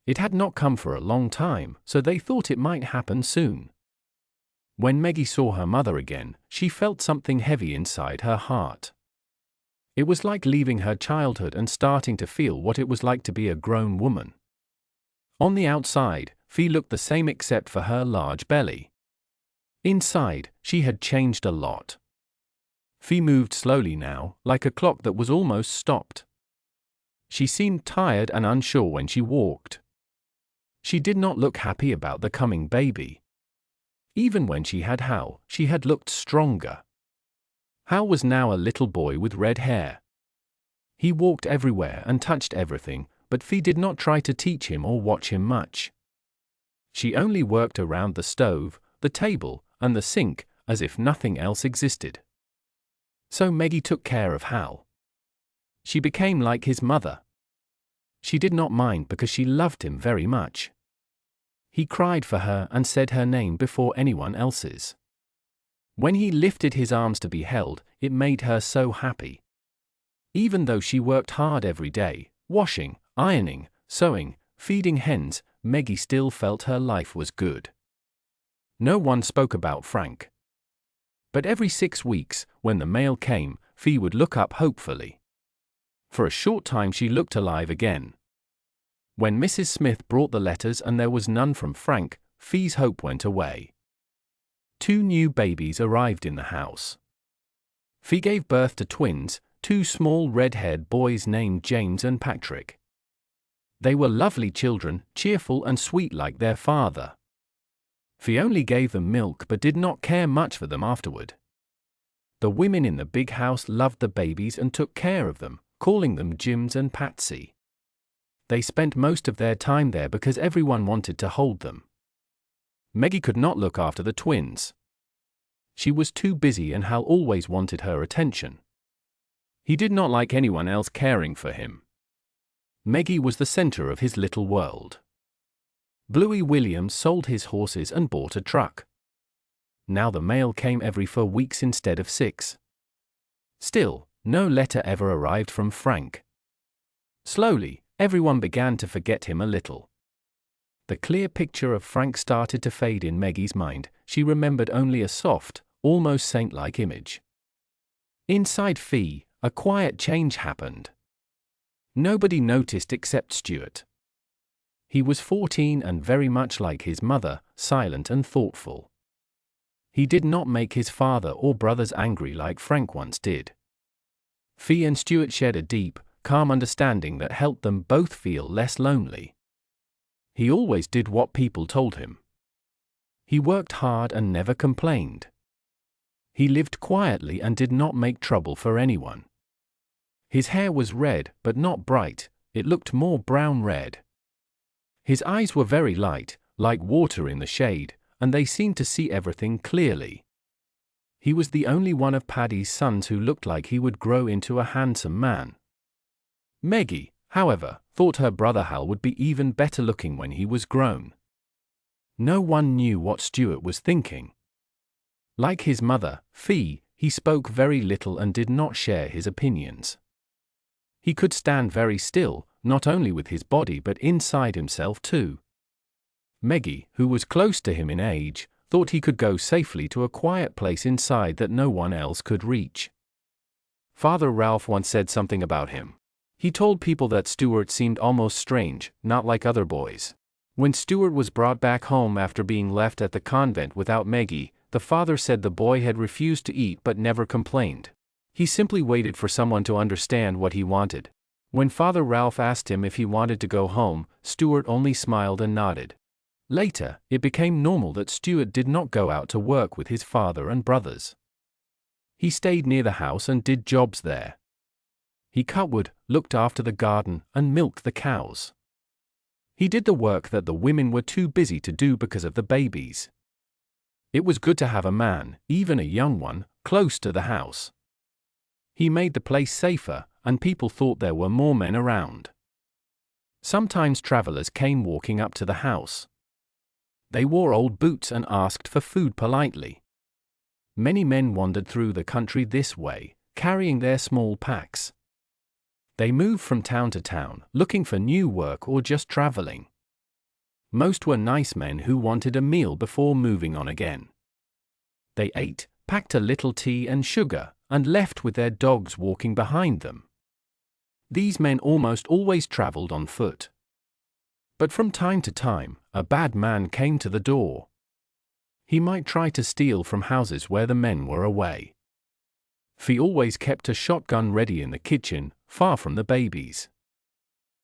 It had not come for a long time, so they thought it might happen soon. When Meggie saw her mother again, she felt something heavy inside her heart. It was like leaving her childhood and starting to feel what it was like to be a grown woman. On the outside, Fee looked the same except for her large belly. Inside, she had changed a lot. Fee moved slowly now, like a clock that was almost stopped. She seemed tired and unsure when she walked. She did not look happy about the coming baby. Even when she had Hal, she had looked stronger. Hal was now a little boy with red hair. He walked everywhere and touched everything, but Fee did not try to teach him or watch him much. She only worked around the stove, the table, and the sink, as if nothing else existed. So Meggie took care of Hal. She became like his mother. She did not mind because she loved him very much. He cried for her and said her name before anyone else's. When he lifted his arms to be held, it made her so happy. Even though she worked hard every day, washing, ironing, sewing, feeding hens, Meggie still felt her life was good. No one spoke about Frank. But every 6 weeks, when the mail came, Fee would look up hopefully. For a short time she looked alive again. When Mrs. Smith brought the letters and there was none from Frank, Fee's hope went away. 2 new babies arrived in the house. Fee gave birth to twins, two small red-haired boys named James and Patrick. They were lovely children, cheerful and sweet like their father. Fee only gave them milk but did not care much for them afterward. The women in the big house loved the babies and took care of them, calling them Jims and Patsy. They spent most of their time there because everyone wanted to hold them. Meggie could not look after the twins. She was too busy and Hal always wanted her attention. He did not like anyone else caring for him. Meggie was the center of his little world. Bluey Williams sold his horses and bought a truck. Now the mail came every 4 weeks instead of 6. Still, no letter ever arrived from Frank. Slowly, everyone began to forget him a little. The clear picture of Frank started to fade in Meggie's mind. She remembered only a soft, almost saint-like image. Inside Fee, a quiet change happened. Nobody noticed except Stuart. He was 14 and very much like his mother, silent and thoughtful. He did not make his father or brothers angry like Frank once did. Fee and Stuart shared a deep, calm understanding that helped them both feel less lonely. He always did what people told him. He worked hard and never complained. He lived quietly and did not make trouble for anyone. His hair was red, but not bright, it looked more brown-red. His eyes were very light, like water in the shade, and they seemed to see everything clearly. He was the only one of Paddy's sons who looked like he would grow into a handsome man. Meggie, however, thought her brother Hal would be even better looking when he was grown. No one knew what Stuart was thinking. Like his mother, Fee, he spoke very little and did not share his opinions. He could stand very still, not only with his body but inside himself too. Meggie, who was close to him in age, thought he could go safely to a quiet place inside that no one else could reach. Father Ralph once said something about him. He told people that Stuart seemed almost strange, not like other boys. When Stuart was brought back home after being left at the convent without Meggie, the father said the boy had refused to eat but never complained. He simply waited for someone to understand what he wanted. When Father Ralph asked him if he wanted to go home, Stuart only smiled and nodded. Later, it became normal that Stuart did not go out to work with his father and brothers. He stayed near the house and did jobs there. He cut wood, looked after the garden, and milked the cows. He did the work that the women were too busy to do because of the babies. It was good to have a man, even a young one, close to the house. He made the place safer, and people thought there were more men around. Sometimes travelers came walking up to the house. They wore old boots and asked for food politely. Many men wandered through the country this way, carrying their small packs. They moved from town to town, looking for new work or just traveling. Most were nice men who wanted a meal before moving on again. They ate, packed a little tea and sugar, and left with their dogs walking behind them. These men almost always traveled on foot. But from time to time, a bad man came to the door. He might try to steal from houses where the men were away. Fee always kept a shotgun ready in the kitchen, far from the babies.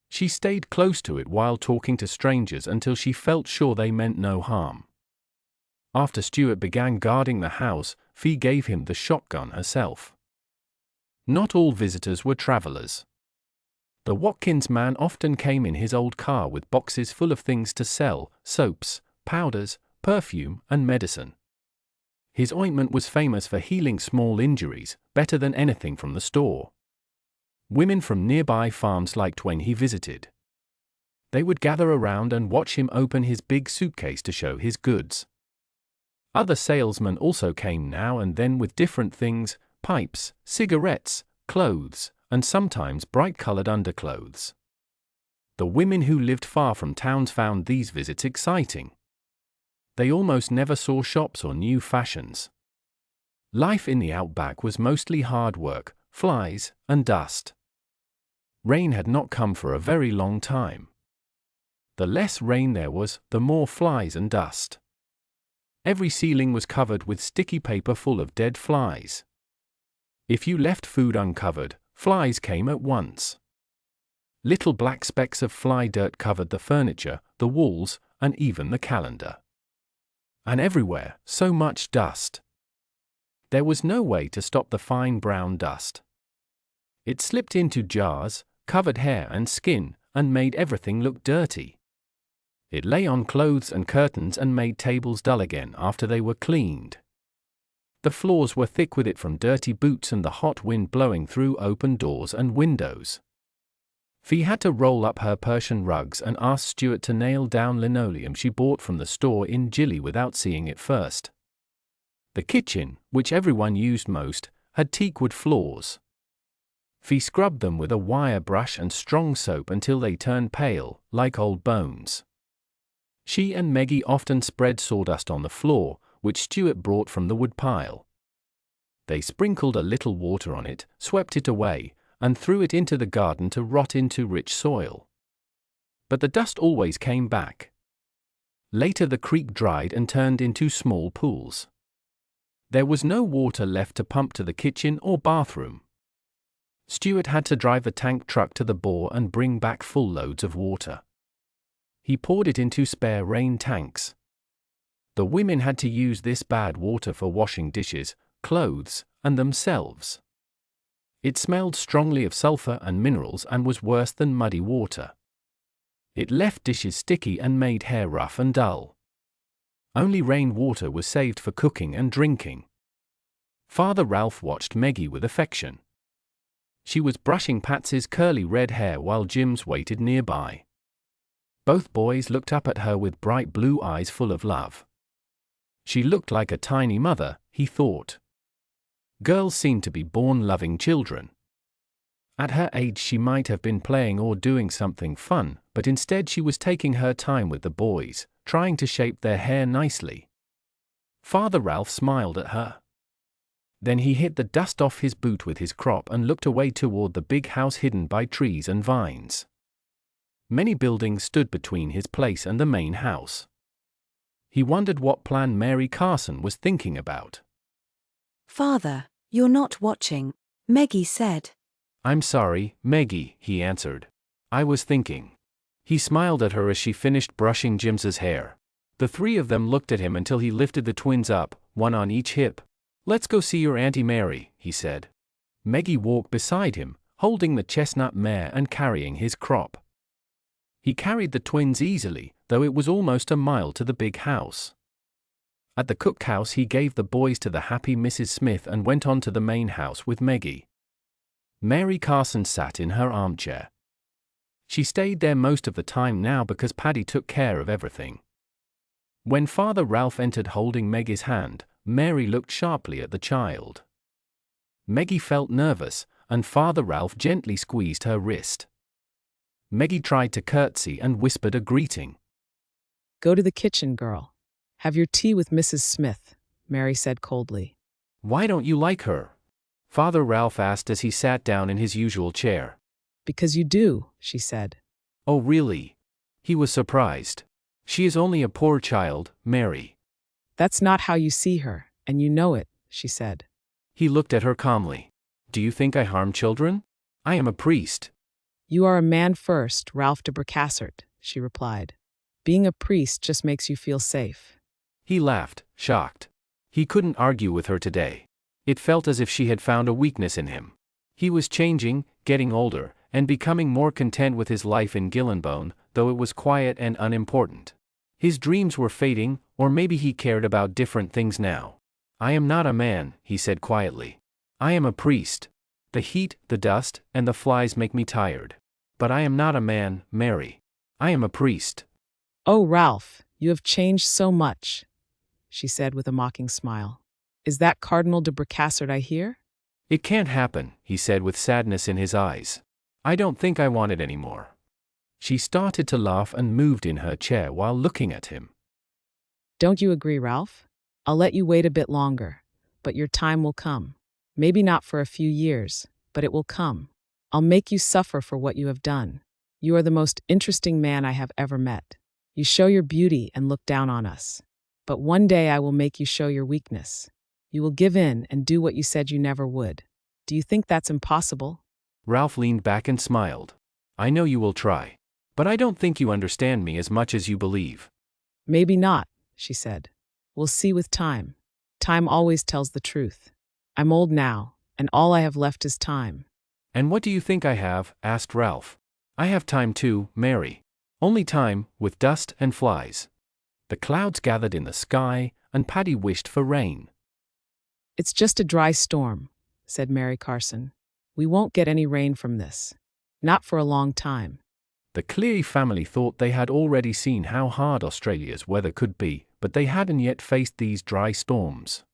She stayed close to it while talking to strangers until she felt sure they meant no harm. After Stuart began guarding the house, Fee gave him the shotgun herself. Not all visitors were travelers. The Watkins man often came in his old car with boxes full of things to sell: soaps, powders, perfume, and medicine. His ointment was famous for healing small injuries, better than anything from the store. Women from nearby farms liked when he visited. They would gather around and watch him open his big suitcase to show his goods. Other salesmen also came now and then with different things: pipes, cigarettes, clothes, and sometimes bright-colored underclothes. The women who lived far from towns found these visits exciting. They almost never saw shops or new fashions. Life in the outback was mostly hard work, flies, and dust. Rain had not come for a very long time. The less rain there was, the more flies and dust. Every ceiling was covered with sticky paper full of dead flies. If you left food uncovered, flies came at once. Little black specks of fly dirt covered the furniture, the walls, and even the calendar. And everywhere, so much dust. There was no way to stop the fine brown dust. It slipped into jars, covered hair and skin, and made everything look dirty. It lay on clothes and curtains and made tables dull again after they were cleaned. The floors were thick with it from dirty boots and the hot wind blowing through open doors and windows. Fee had to roll up her Persian rugs and ask Stuart to nail down linoleum she bought from the store in Gilly without seeing it first. The kitchen, which everyone used most, had teakwood floors. Fee scrubbed them with a wire brush and strong soap until they turned pale, like old bones. She and Meggie often spread sawdust on the floor, which Stuart brought from the woodpile. They sprinkled a little water on it, swept it away, and threw it into the garden to rot into rich soil. But the dust always came back. Later the creek dried and turned into small pools. There was no water left to pump to the kitchen or bathroom. Stuart had to drive a tank truck to the bore and bring back full loads of water. He poured it into spare rain tanks. The women had to use this bad water for washing dishes, clothes, and themselves. It smelled strongly of sulfur and minerals and was worse than muddy water. It left dishes sticky and made hair rough and dull. Only rain water was saved for cooking and drinking. Father Ralph watched Meggie with affection. She was brushing Patsy's curly red hair while Jim's waited nearby. Both boys looked up at her with bright blue eyes full of love. She looked like a tiny mother, he thought. Girls seemed to be born loving children. At her age she might have been playing or doing something fun, but instead she was taking her time with the boys, trying to shape their hair nicely. Father Ralph smiled at her. Then he hit the dust off his boot with his crop and looked away toward the big house hidden by trees and vines. Many buildings stood between his place and the main house. He wondered what plan Mary Carson was thinking about. Father, you're not watching, Meggie said. I'm sorry, Meggie, he answered. I was thinking. He smiled at her as she finished brushing Jim's hair. The three of them looked at him until he lifted the twins up, one on each hip. Let's go see your Auntie Mary, he said. Meggie walked beside him, holding the chestnut mare and carrying his crop. He carried the twins easily, though it was almost a mile to the big house. At the cookhouse he gave the boys to the happy Mrs. Smith and went on to the main house with Meggie. Mary Carson sat in her armchair. She stayed there most of the time now because Paddy took care of everything. When Father Ralph entered holding Maggie's hand, Mary looked sharply at the child. Meggie felt nervous, and Father Ralph gently squeezed her wrist. Meggie tried to curtsy and whispered a greeting. Go to the kitchen, girl. Have your tea with Mrs. Smith, Mary said coldly. Why don't you like her? Father Ralph asked as he sat down in his usual chair. Because you do, she said. Oh, really? He was surprised. She is only a poor child, Mary. That's not how you see her, and you know it, she said. He looked at her calmly. Do you think I harm children? I am a priest. You are a man first, Ralph de Bricassart, she replied. Being a priest just makes you feel safe. He laughed, shocked. He couldn't argue with her today. It felt as if she had found a weakness in him. He was changing, getting older, and becoming more content with his life in Gillinbone, though it was quiet and unimportant. His dreams were fading, or maybe he cared about different things now. I am not a man, he said quietly. I am a priest. The heat, the dust, and the flies make me tired. But I am not a man, Mary. I am a priest. Oh, Ralph, you have changed so much, she said with a mocking smile. Is that Cardinal de Bricassart I hear? It can't happen, he said with sadness in his eyes. I don't think I want it anymore. She started to laugh and moved in her chair while looking at him. Don't you agree, Ralph? I'll let you wait a bit longer, but your time will come. Maybe not for a few years, but it will come. I'll make you suffer for what you have done. You are the most interesting man I have ever met. You show your beauty and look down on us. But one day I will make you show your weakness. You will give in and do what you said you never would. Do you think that's impossible? Ralph leaned back and smiled. I know you will try. But I don't think you understand me as much as you believe. Maybe not, she said. We'll see with time. Time always tells the truth. I'm old now, and all I have left is time. And what do you think I have? Asked Ralph. I have time too, Mary. Only time, with dust and flies. The clouds gathered in the sky, and Paddy wished for rain. It's just a dry storm, said Mary Carson. We won't get any rain from this. Not for a long time. The Cleary family thought they had already seen how hard Australia's weather could be, but they hadn't yet faced these dry storms.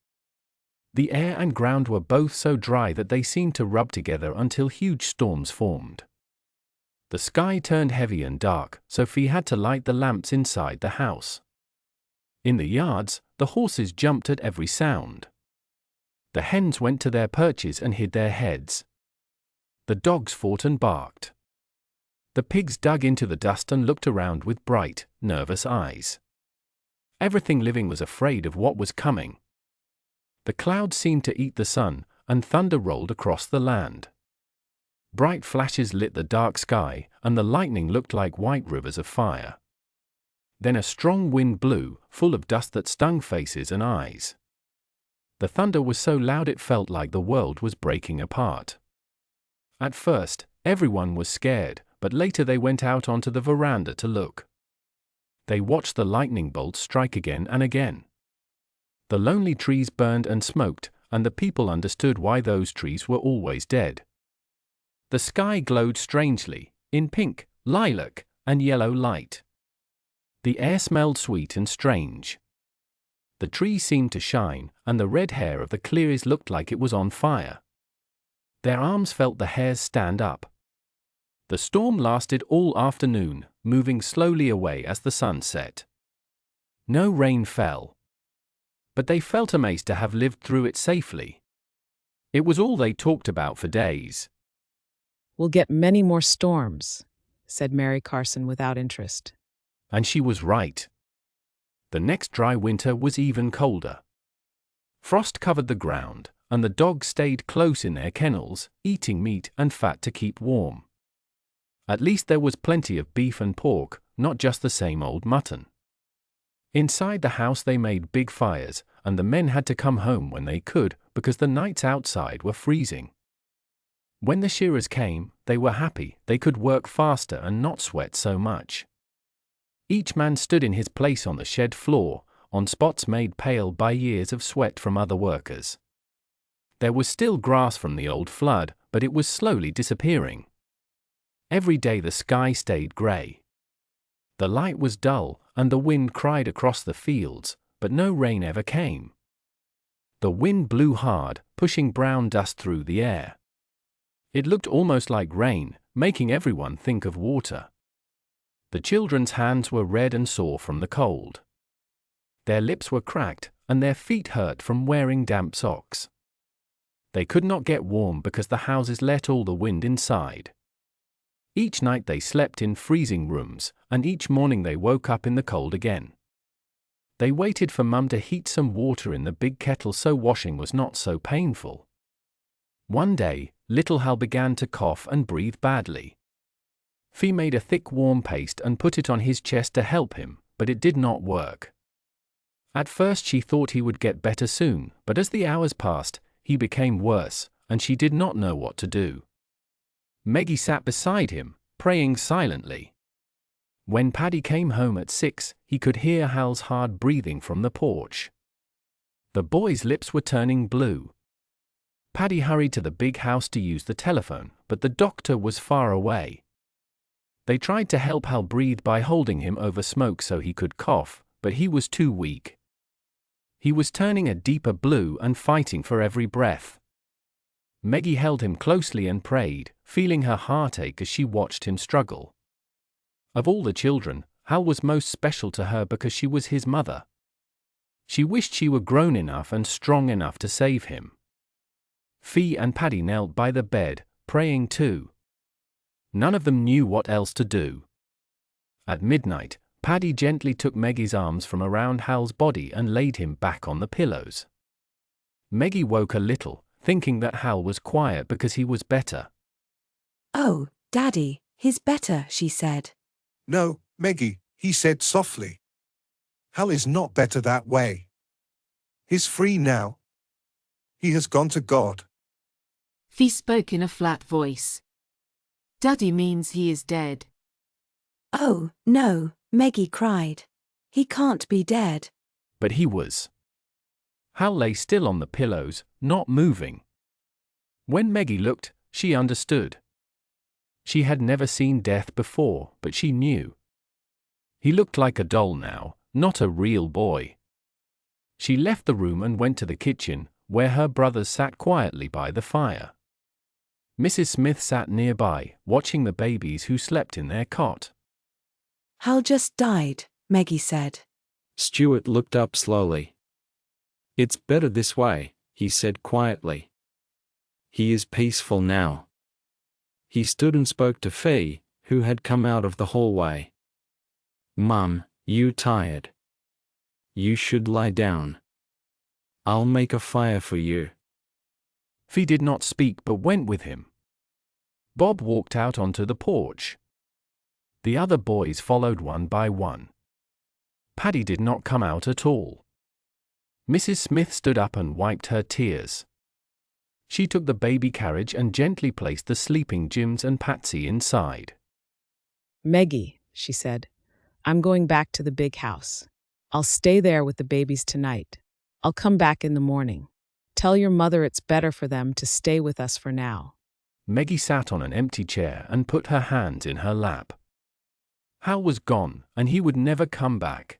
The air and ground were both so dry that they seemed to rub together until huge storms formed. The sky turned heavy and dark, so Fee had to light the lamps inside the house. In the yards, the horses jumped at every sound. The hens went to their perches and hid their heads. The dogs fought and barked. The pigs dug into the dust and looked around with bright, nervous eyes. Everything living was afraid of what was coming. The clouds seemed to eat the sun, and thunder rolled across the land. Bright flashes lit the dark sky, and the lightning looked like white rivers of fire. Then a strong wind blew, full of dust that stung faces and eyes. The thunder was so loud it felt like the world was breaking apart. At first, everyone was scared, but later they went out onto the veranda to look. They watched the lightning bolts strike again and again. The lonely trees burned and smoked, and the people understood why those trees were always dead. The sky glowed strangely, in pink, lilac, and yellow light. The air smelled sweet and strange. The trees seemed to shine, and the red hair of the Clearys looked like it was on fire. Their arms felt the hairs stand up. The storm lasted all afternoon, moving slowly away as the sun set. No rain fell. But they felt amazed to have lived through it safely. It was all they talked about for days. We'll get many more storms, said Mary Carson without interest. And she was right. The next dry winter was even colder. Frost covered the ground, and the dogs stayed close in their kennels, eating meat and fat to keep warm. At least there was plenty of beef and pork, not just the same old mutton. Inside the house they made big fires, and the men had to come home when they could, because the nights outside were freezing. When the shearers came, they were happy, they could work faster and not sweat so much. Each man stood in his place on the shed floor, on spots made pale by years of sweat from other workers. There was still grass from the old flood, but it was slowly disappearing. Every day the sky stayed grey. The light was dull, and the wind cried across the fields, but no rain ever came. The wind blew hard, pushing brown dust through the air. It looked almost like rain, making everyone think of water. The children's hands were red and sore from the cold. Their lips were cracked, and their feet hurt from wearing damp socks. They could not get warm because the houses let all the wind inside. Each night they slept in freezing rooms, and each morning they woke up in the cold again. They waited for Mum to heat some water in the big kettle so washing was not so painful. One day, little Hal began to cough and breathe badly. Fee made a thick warm paste and put it on his chest to help him, but it did not work. At first she thought he would get better soon, but as the hours passed, he became worse, and she did not know what to do. Meggie sat beside him, praying silently. When Paddy came home at 6, he could hear Hal's hard breathing from the porch. The boy's lips were turning blue. Paddy hurried to the big house to use the telephone, but the doctor was far away. They tried to help Hal breathe by holding him over smoke so he could cough, but he was too weak. He was turning a deeper blue and fighting for every breath. Meggie held him closely and prayed, feeling her heart ache as she watched him struggle. Of all the children, Hal was most special to her because she was his mother. She wished she were grown enough and strong enough to save him. Fee and Paddy knelt by the bed, praying too. None of them knew what else to do. At midnight, Paddy gently took Meggie's arms from around Hal's body and laid him back on the pillows. Meggie woke a little, thinking that Hal was quiet because he was better. "Oh, Daddy, he's better," she said. "No, Meggie," he said softly. "Hal is not better that way. He's free now. He has gone to God." Fee spoke in a flat voice. Daddy means he is dead. "Oh, no," Meggie cried. "He can't be dead." But he was. Hal lay still on the pillows, not moving. When Meggie looked, she understood. She had never seen death before, but she knew. He looked like a doll now, not a real boy. She left the room and went to the kitchen, where her brothers sat quietly by the fire. Mrs. Smith sat nearby, watching the babies who slept in their cot. "Hal just died," Meggie said. Stuart looked up slowly. "It's better this way," he said quietly. "He is peaceful now." He stood and spoke to Fee, who had come out of the hallway. "Mum, you tired? You should lie down. I'll make a fire for you." Fee did not speak but went with him. Bob walked out onto the porch. The other boys followed one by one. Paddy did not come out at all. Mrs. Smith stood up and wiped her tears. She took the baby carriage and gently placed the sleeping Jims and Patsy inside. "Meggie," she said, "I'm going back to the big house. I'll stay there with the babies tonight. I'll come back in the morning. Tell your mother it's better for them to stay with us for now." Meggie sat on an empty chair and put her hands in her lap. Hal was gone, and he would never come back.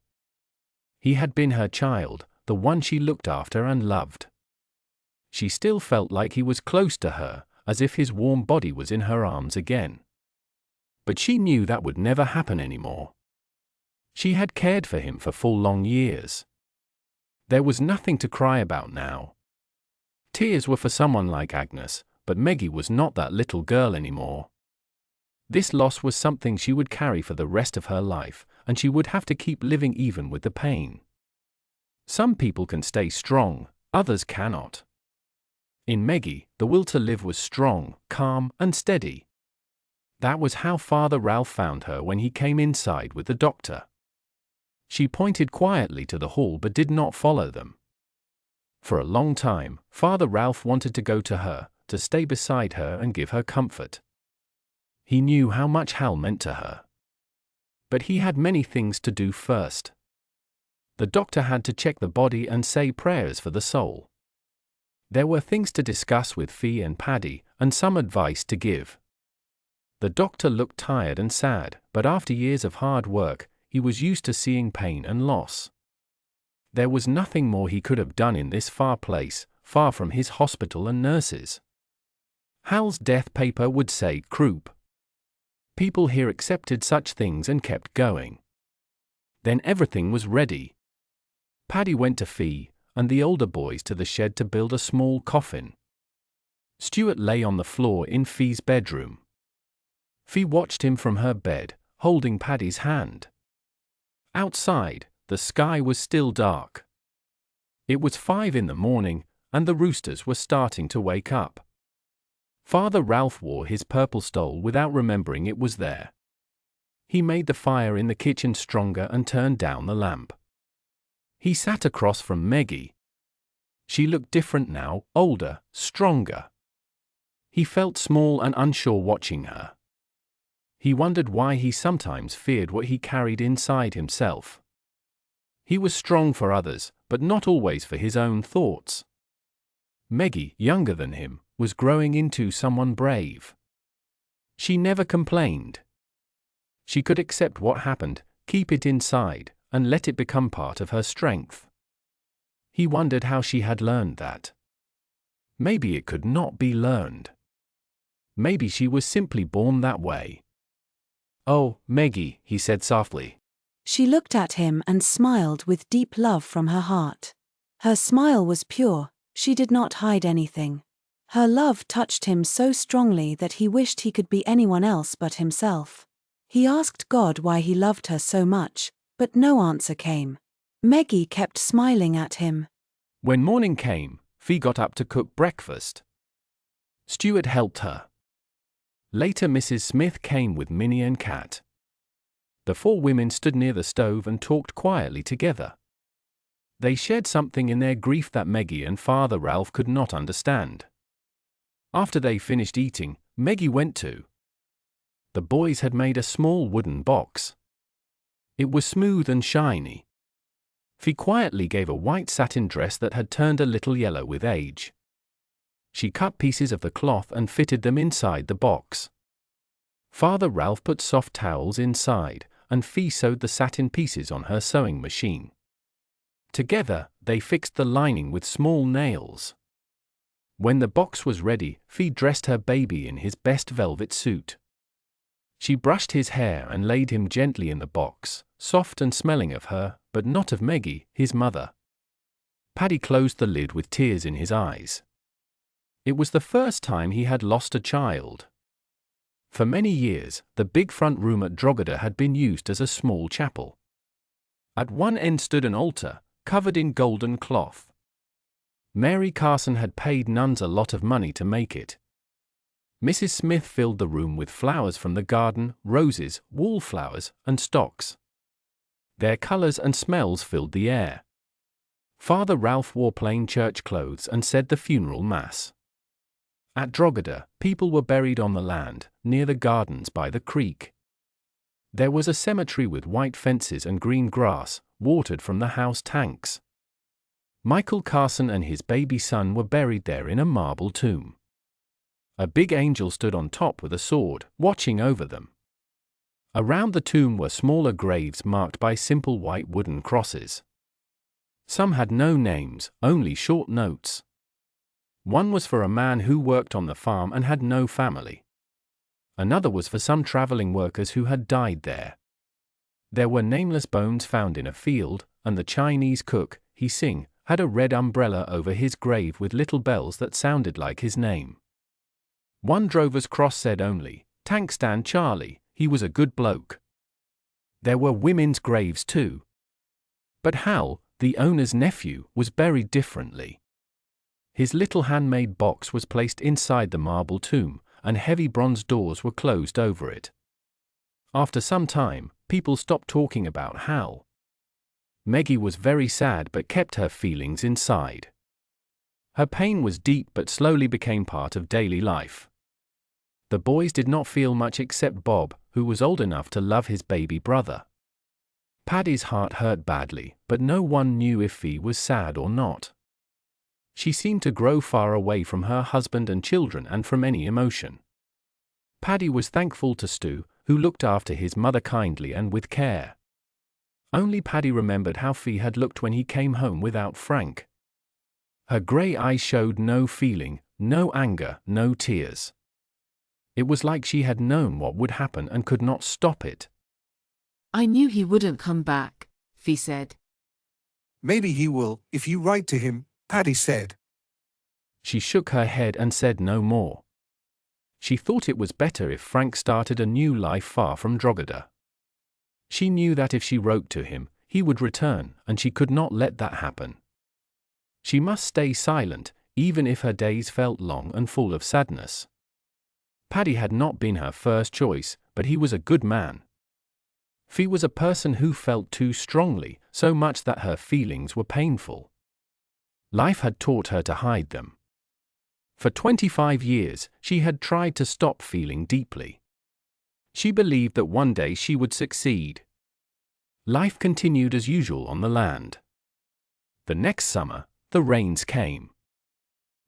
He had been her child, the one she looked after and loved. She still felt like he was close to her, as if his warm body was in her arms again. But she knew that would never happen anymore. She had cared for him for full long years. There was nothing to cry about now. Tears were for someone like Agnes, but Meggie was not that little girl anymore. This loss was something she would carry for the rest of her life, and she would have to keep living even with the pain. Some people can stay strong, others cannot. In Meggie, the will to live was strong, calm, and steady. That was how Father Ralph found her when he came inside with the doctor. She pointed quietly to the hall but did not follow them. For a long time, Father Ralph wanted to go to her, to stay beside her and give her comfort. He knew how much Hal meant to her. But he had many things to do first. The doctor had to check the body and say prayers for the soul. There were things to discuss with Fee and Paddy, and some advice to give. The doctor looked tired and sad, but after years of hard work, he was used to seeing pain and loss. There was nothing more he could have done in this far place, far from his hospital and nurses. Hal's death paper would say croup. People here accepted such things and kept going. Then everything was ready. Paddy went to Fee, and the older boys to the shed to build a small coffin. Stuart lay on the floor in Fee's bedroom. Fee watched him from her bed, holding Paddy's hand. Outside, the sky was still dark. It was 5 in the morning, and the roosters were starting to wake up. Father Ralph wore his purple stole without remembering it was there. He made the fire in the kitchen stronger and turned down the lamp. He sat across from Meggie. She looked different now, older, stronger. He felt small and unsure watching her. He wondered why he sometimes feared what he carried inside himself. He was strong for others, but not always for his own thoughts. Meggie, younger than him, was growing into someone brave. She never complained. She could accept what happened, keep it inside, and let it become part of her strength. He wondered how she had learned that. Maybe it could not be learned. Maybe she was simply born that way. "Oh, Meggie," he said softly. She looked at him and smiled with deep love from her heart. Her smile was pure, she did not hide anything. Her love touched him so strongly that he wished he could be anyone else but himself. He asked God why he loved her so much, but no answer came. Meggie kept smiling at him. When morning came, Fee got up to cook breakfast. Stuart helped her. Later Mrs. Smith came with Minnie and Kat. The four women stood near the stove and talked quietly together. They shared something in their grief that Meggie and Father Ralph could not understand. After they finished eating, Meggie went to. The boys had made a small wooden box. It was smooth and shiny. Fee quietly gave a white satin dress that had turned a little yellow with age. She cut pieces of the cloth and fitted them inside the box. Father Ralph put soft towels inside, and Fee sewed the satin pieces on her sewing machine. Together, they fixed the lining with small nails. When the box was ready, Fee dressed her baby in his best velvet suit. She brushed his hair and laid him gently in the box, soft and smelling of her, but not of Meggie, his mother. Paddy closed the lid with tears in his eyes. It was the first time he had lost a child. For many years, the big front room at Drogheda had been used as a small chapel. At one end stood an altar, covered in golden cloth. Mary Carson had paid nuns a lot of money to make it. Mrs. Smith filled the room with flowers from the garden, roses, wallflowers, and stocks. Their colors and smells filled the air. Father Ralph wore plain church clothes and said the funeral mass. At Drogheda, people were buried on the land, near the gardens by the creek. There was a cemetery with white fences and green grass, watered from the house tanks. Michael Carson and his baby son were buried there in a marble tomb. A big angel stood on top with a sword, watching over them. Around the tomb were smaller graves marked by simple white wooden crosses. Some had no names, only short notes. One was for a man who worked on the farm and had no family. Another was for some traveling workers who had died there. There were nameless bones found in a field, and the Chinese cook, He Sing, had a red umbrella over his grave with little bells that sounded like his name. One drover's cross said only, "Tank Stand Charlie, he was a good bloke." There were women's graves too. But Hal, the owner's nephew, was buried differently. His little handmade box was placed inside the marble tomb, and heavy bronze doors were closed over it. After some time, people stopped talking about Hal. Meggie was very sad but kept her feelings inside. Her pain was deep but slowly became part of daily life. The boys did not feel much except Bob, who was old enough to love his baby brother. Paddy's heart hurt badly, but no one knew if Fee was sad or not. She seemed to grow far away from her husband and children and from any emotion. Paddy was thankful to Stu, who looked after his mother kindly and with care. Only Paddy remembered how Fee had looked when he came home without Frank. Her grey eyes showed no feeling, no anger, no tears. It was like she had known what would happen and could not stop it. "I knew he wouldn't come back," Fee said. "Maybe he will, if you write to him," Paddy said. She shook her head and said no more. She thought it was better if Frank started a new life far from Drogheda. She knew that if she wrote to him, he would return, and she could not let that happen. She must stay silent, even if her days felt long and full of sadness. Paddy had not been her first choice, but he was a good man. Fee was a person who felt too strongly, so much that her feelings were painful. Life had taught her to hide them. For 25 years, she had tried to stop feeling deeply. She believed that one day she would succeed. Life continued as usual on the land. The next summer, the rains came.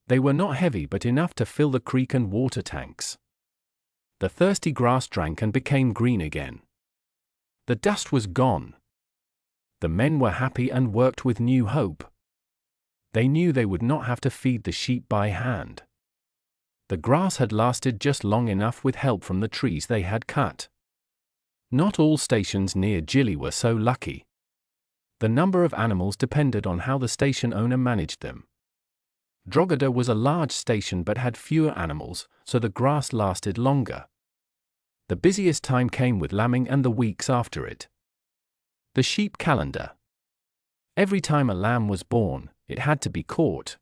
They were not heavy but enough to fill the creek and water tanks. The thirsty grass drank and became green again. The dust was gone. The men were happy and worked with new hope. They knew they would not have to feed the sheep by hand. The grass had lasted just long enough with help from the trees they had cut. Not all stations near Gilly were so lucky. The number of animals depended on how the station owner managed them. Drogheda was a large station but had fewer animals, so the grass lasted longer. The busiest time came with lambing and the weeks after it. The sheep calendar. Every time a lamb was born, it had to be caught.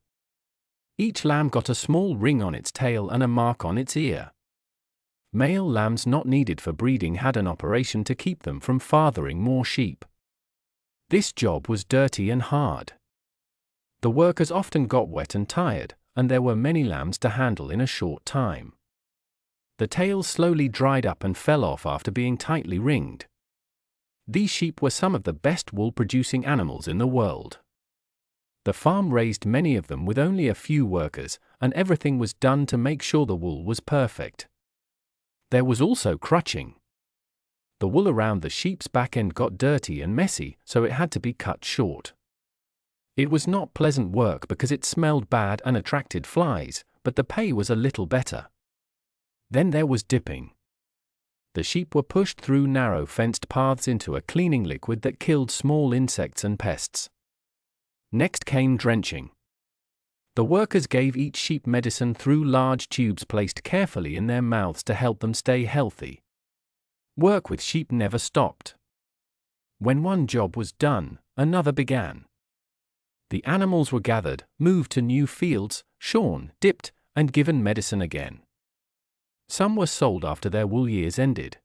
Each lamb got a small ring on its tail and a mark on its ear. Male lambs not needed for breeding had an operation to keep them from fathering more sheep. This job was dirty and hard. The workers often got wet and tired, and there were many lambs to handle in a short time. The tails slowly dried up and fell off after being tightly ringed. These sheep were some of the best wool-producing animals in the world. The farm raised many of them with only a few workers, and everything was done to make sure the wool was perfect. There was also crutching. The wool around the sheep's back end got dirty and messy, so it had to be cut short. It was not pleasant work because it smelled bad and attracted flies, but the pay was a little better. Then there was dipping. The sheep were pushed through narrow fenced paths into a cleaning liquid that killed small insects and pests. Next came drenching. The workers gave each sheep medicine through large tubes placed carefully in their mouths to help them stay healthy. Work with sheep never stopped. When one job was done, another began. The animals were gathered, moved to new fields, shorn, dipped, and given medicine again. Some were sold after their wool years ended.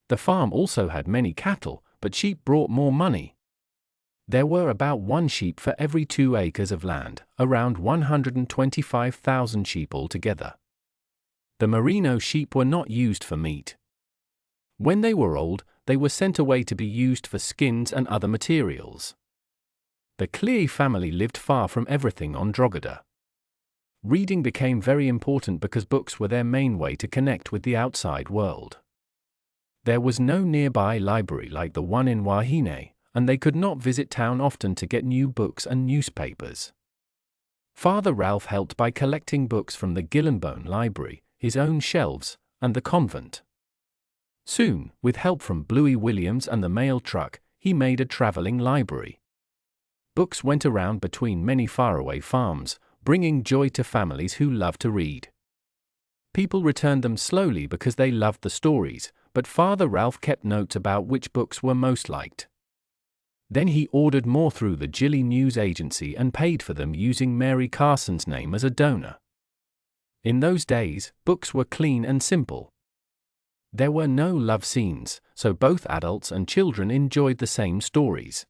The farm also had many cattle, but sheep brought more money. There were about 1 sheep for every 2 acres of land, around 125,000 sheep altogether. The merino sheep were not used for meat. When they were old, they were sent away to be used for skins and other materials. The Cleary family lived far from everything on Drogheda. Reading became very important because books were their main way to connect with the outside world. There was no nearby library like the one in Wahine, and they could not visit town often to get new books and newspapers. Father Ralph helped by collecting books from the Gillenbone Library, his own shelves, and the convent. Soon, with help from Bluey Williams and the mail truck, he made a traveling library. Books went around between many faraway farms, bringing joy to families who loved to read. People returned them slowly because they loved the stories, but Father Ralph kept notes about which books were most liked. Then he ordered more through the Gilly News Agency and paid for them using Mary Carson's name as a donor. In those days, books were clean and simple. There were no love scenes, so both adults and children enjoyed the same stories.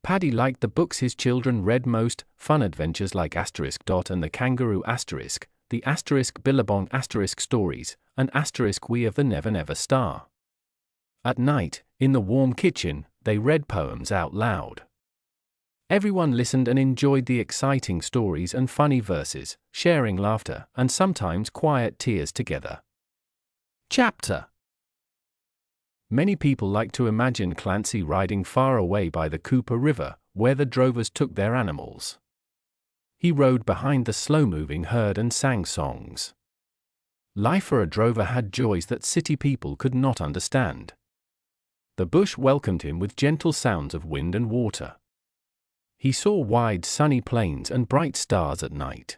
Paddy liked the books his children read most, fun adventures like *. And the Kangaroo *, the *Billabong stories, and *We of the Never Never Star. At night, in the warm kitchen, they read poems out loud. Everyone listened and enjoyed the exciting stories and funny verses, sharing laughter and sometimes quiet tears together. Chapter. Many people like to imagine Clancy riding far away by the Cooper River, where the drovers took their animals. He rode behind the slow-moving herd and sang songs. Life for a drover had joys that city people could not understand. The bush welcomed him with gentle sounds of wind and water. He saw wide sunny plains and bright stars at night.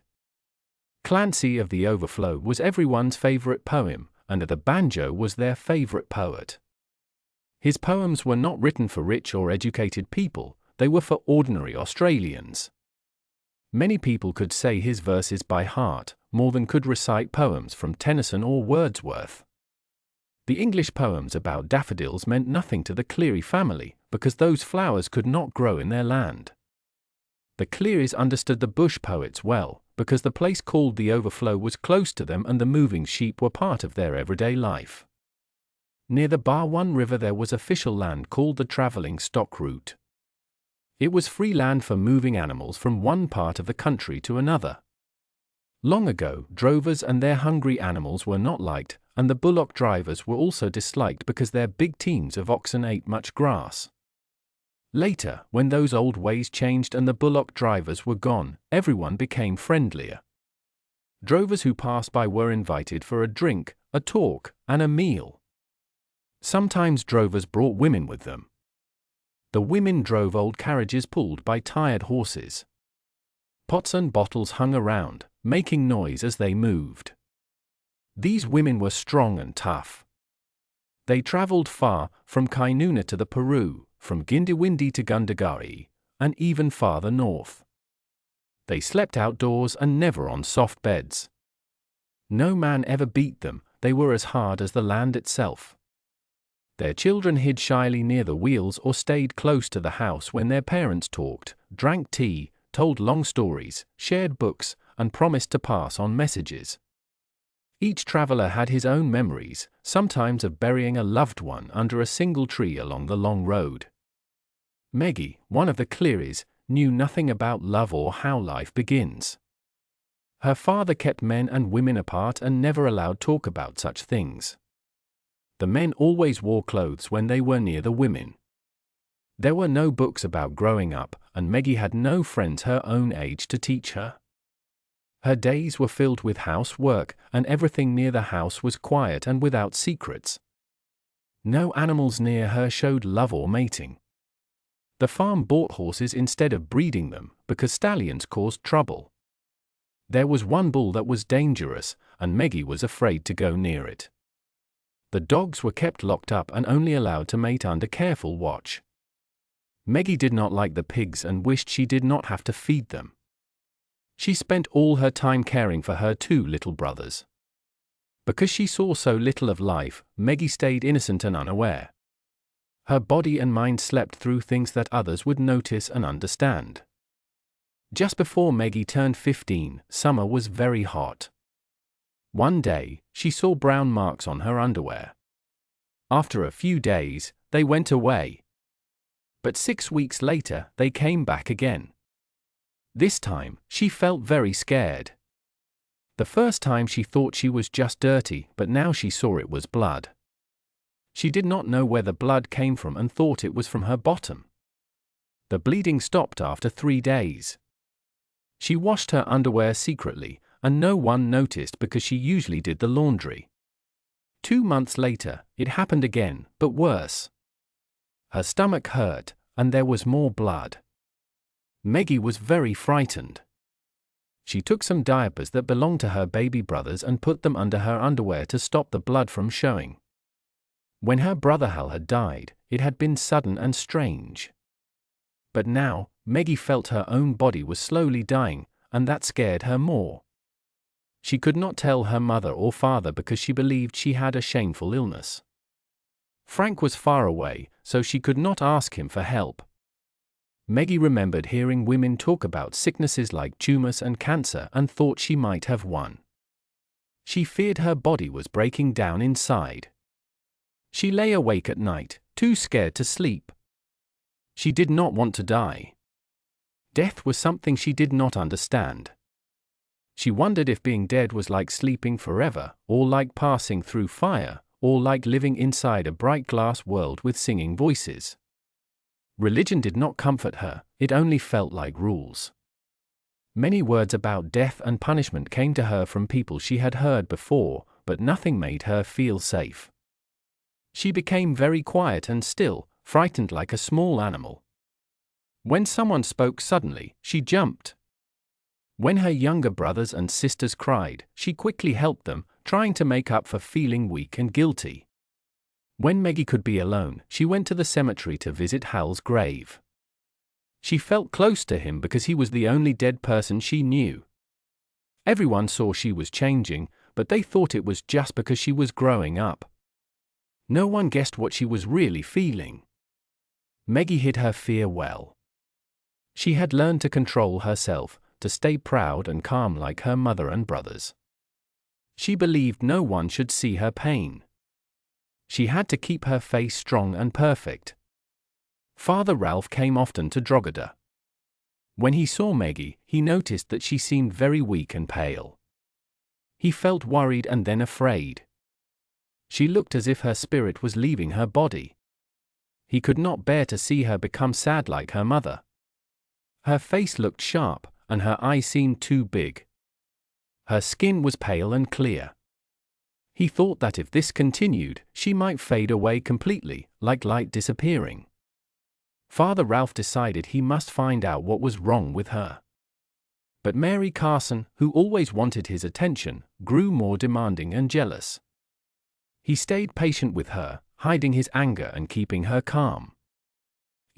Clancy of the Overflow was everyone's favorite poem, and the banjo was their favorite poet. His poems were not written for rich or educated people, they were for ordinary Australians. Many people could say his verses by heart, more than could recite poems from Tennyson or Wordsworth. The English poems about daffodils meant nothing to the Cleary family, because those flowers could not grow in their land. The Clearys understood the bush poets well, because the place called the Overflow was close to them and the moving sheep were part of their everyday life. Near the Barwon River there was official land called the Travelling Stock Route. It was free land for moving animals from one part of the country to another. Long ago, drovers and their hungry animals were not liked, and the bullock drivers were also disliked because their big teams of oxen ate much grass. Later, when those old ways changed and the bullock drivers were gone, everyone became friendlier. Drovers who passed by were invited for a drink, a talk, and a meal. Sometimes drovers brought women with them. The women drove old carriages pulled by tired horses. Pots and bottles hung around, making noise as they moved. These women were strong and tough. They travelled far, from Kainuna to the Peru, from Gindewindi to Gundagari, and even farther north. They slept outdoors and never on soft beds. No man ever beat them, they were as hard as the land itself. Their children hid shyly near the wheels or stayed close to the house when their parents talked, drank tea, told long stories, shared books, and promised to pass on messages. Each traveler had his own memories, sometimes of burying a loved one under a single tree along the long road. Meggie, one of the Clearys, knew nothing about love or how life begins. Her father kept men and women apart and never allowed talk about such things. The men always wore clothes when they were near the women. There were no books about growing up, and Meggie had no friends her own age to teach her. Her days were filled with housework, and everything near the house was quiet and without secrets. No animals near her showed love or mating. The farm bought horses instead of breeding them, because stallions caused trouble. There was one bull that was dangerous, and Meggie was afraid to go near it. The dogs were kept locked up and only allowed to mate under careful watch. Meggie did not like the pigs and wished she did not have to feed them. She spent all her time caring for her 2 little brothers. Because she saw so little of life, Meggie stayed innocent and unaware. Her body and mind slept through things that others would notice and understand. Just before Meggie turned 15, summer was very hot. One day, she saw brown marks on her underwear. After a few days, they went away. But 6 weeks later, they came back again. This time, she felt very scared. The first time she thought she was just dirty, but now she saw it was blood. She did not know where the blood came from and thought it was from her bottom. The bleeding stopped after 3 days. She washed her underwear secretly, and no one noticed because she usually did the laundry. 2 months later, it happened again, but worse. Her stomach hurt, and there was more blood. Meggie was very frightened. She took some diapers that belonged to her baby brothers and put them under her underwear to stop the blood from showing. When her brother Hal had died, it had been sudden and strange. But now, Meggie felt her own body was slowly dying, and that scared her more. She could not tell her mother or father because she believed she had a shameful illness. Frank was far away, so she could not ask him for help. Meggie remembered hearing women talk about sicknesses like tumors and cancer and thought she might have one. She feared her body was breaking down inside. She lay awake at night, too scared to sleep. She did not want to die. Death was something she did not understand. She wondered if being dead was like sleeping forever, or like passing through fire, or like living inside a bright glass world with singing voices. Religion did not comfort her, it only felt like rules. Many words about death and punishment came to her from people she had heard before, but nothing made her feel safe. She became very quiet and still, frightened like a small animal. When someone spoke suddenly, she jumped. When her younger brothers and sisters cried, she quickly helped them, trying to make up for feeling weak and guilty. When Meggie could be alone, she went to the cemetery to visit Hal's grave. She felt close to him because he was the only dead person she knew. Everyone saw she was changing, but they thought it was just because she was growing up. No one guessed what she was really feeling. Meggie hid her fear well. She had learned to control herself, to stay proud and calm like her mother and brothers. She believed no one should see her pain. She had to keep her face strong and perfect. Father Ralph came often to Drogheda. When he saw Meggie, he noticed that she seemed very weak and pale. He felt worried and then afraid. She looked as if her spirit was leaving her body. He could not bear to see her become sad like her mother. Her face looked sharp, and her eyes seemed too big. Her skin was pale and clear. He thought that if this continued, she might fade away completely, like light disappearing. Father Ralph decided he must find out what was wrong with her. But Mary Carson, who always wanted his attention, grew more demanding and jealous. He stayed patient with her, hiding his anger and keeping her calm.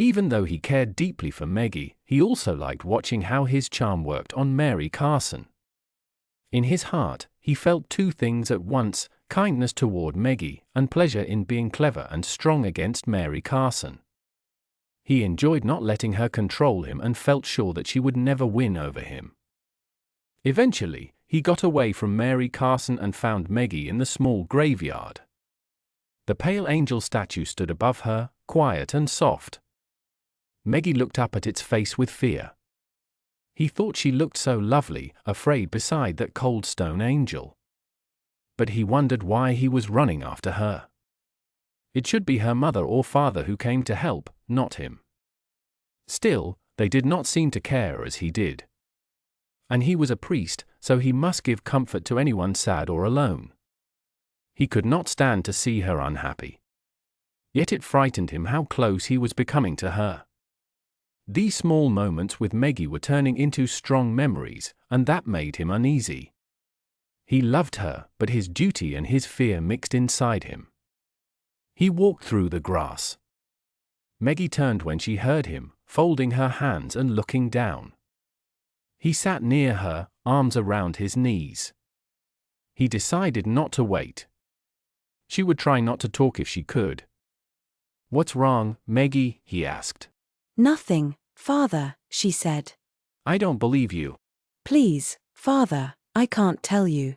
Even though he cared deeply for Meggie, he also liked watching how his charm worked on Mary Carson. In his heart, he felt two things at once: kindness toward Meggie, and pleasure in being clever and strong against Mary Carson. He enjoyed not letting her control him and felt sure that she would never win over him. Eventually, he got away from Mary Carson and found Meggie in the small graveyard. The pale angel statue stood above her, quiet and soft. Meggie looked up at its face with fear. He thought she looked so lovely, afraid beside that cold stone angel. But he wondered why he was running after her. It should be her mother or father who came to help, not him. Still, they did not seem to care as he did. And he was a priest, so he must give comfort to anyone sad or alone. He could not stand to see her unhappy. Yet it frightened him how close he was becoming to her. These small moments with Meggie were turning into strong memories, and that made him uneasy. He loved her, but his duty and his fear mixed inside him. He walked through the grass. Meggie turned when she heard him, folding her hands and looking down. He sat near her, arms around his knees. He decided not to wait. She would try not to talk if she could. "What's wrong, Meggie?" he asked. Nothing, Father, she said. "I don't believe you." Please, Father, I can't tell you.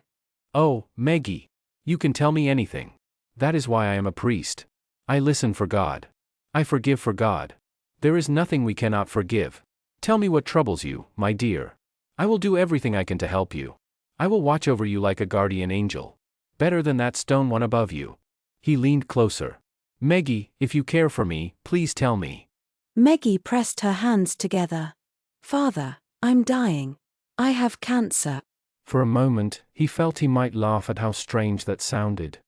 "Oh, Meggie, you can tell me anything. That is why I am a priest. I listen for God. I forgive for God. There is nothing we cannot forgive. Tell me what troubles you, my dear. I will do everything I can to help you. I will watch over you like a guardian angel. Better than that stone one above you." He leaned closer. "Meggie, if you care for me, please tell me." Meggie pressed her hands together. Father, I'm dying. I have cancer. For a moment, he felt he might laugh at how strange that sounded.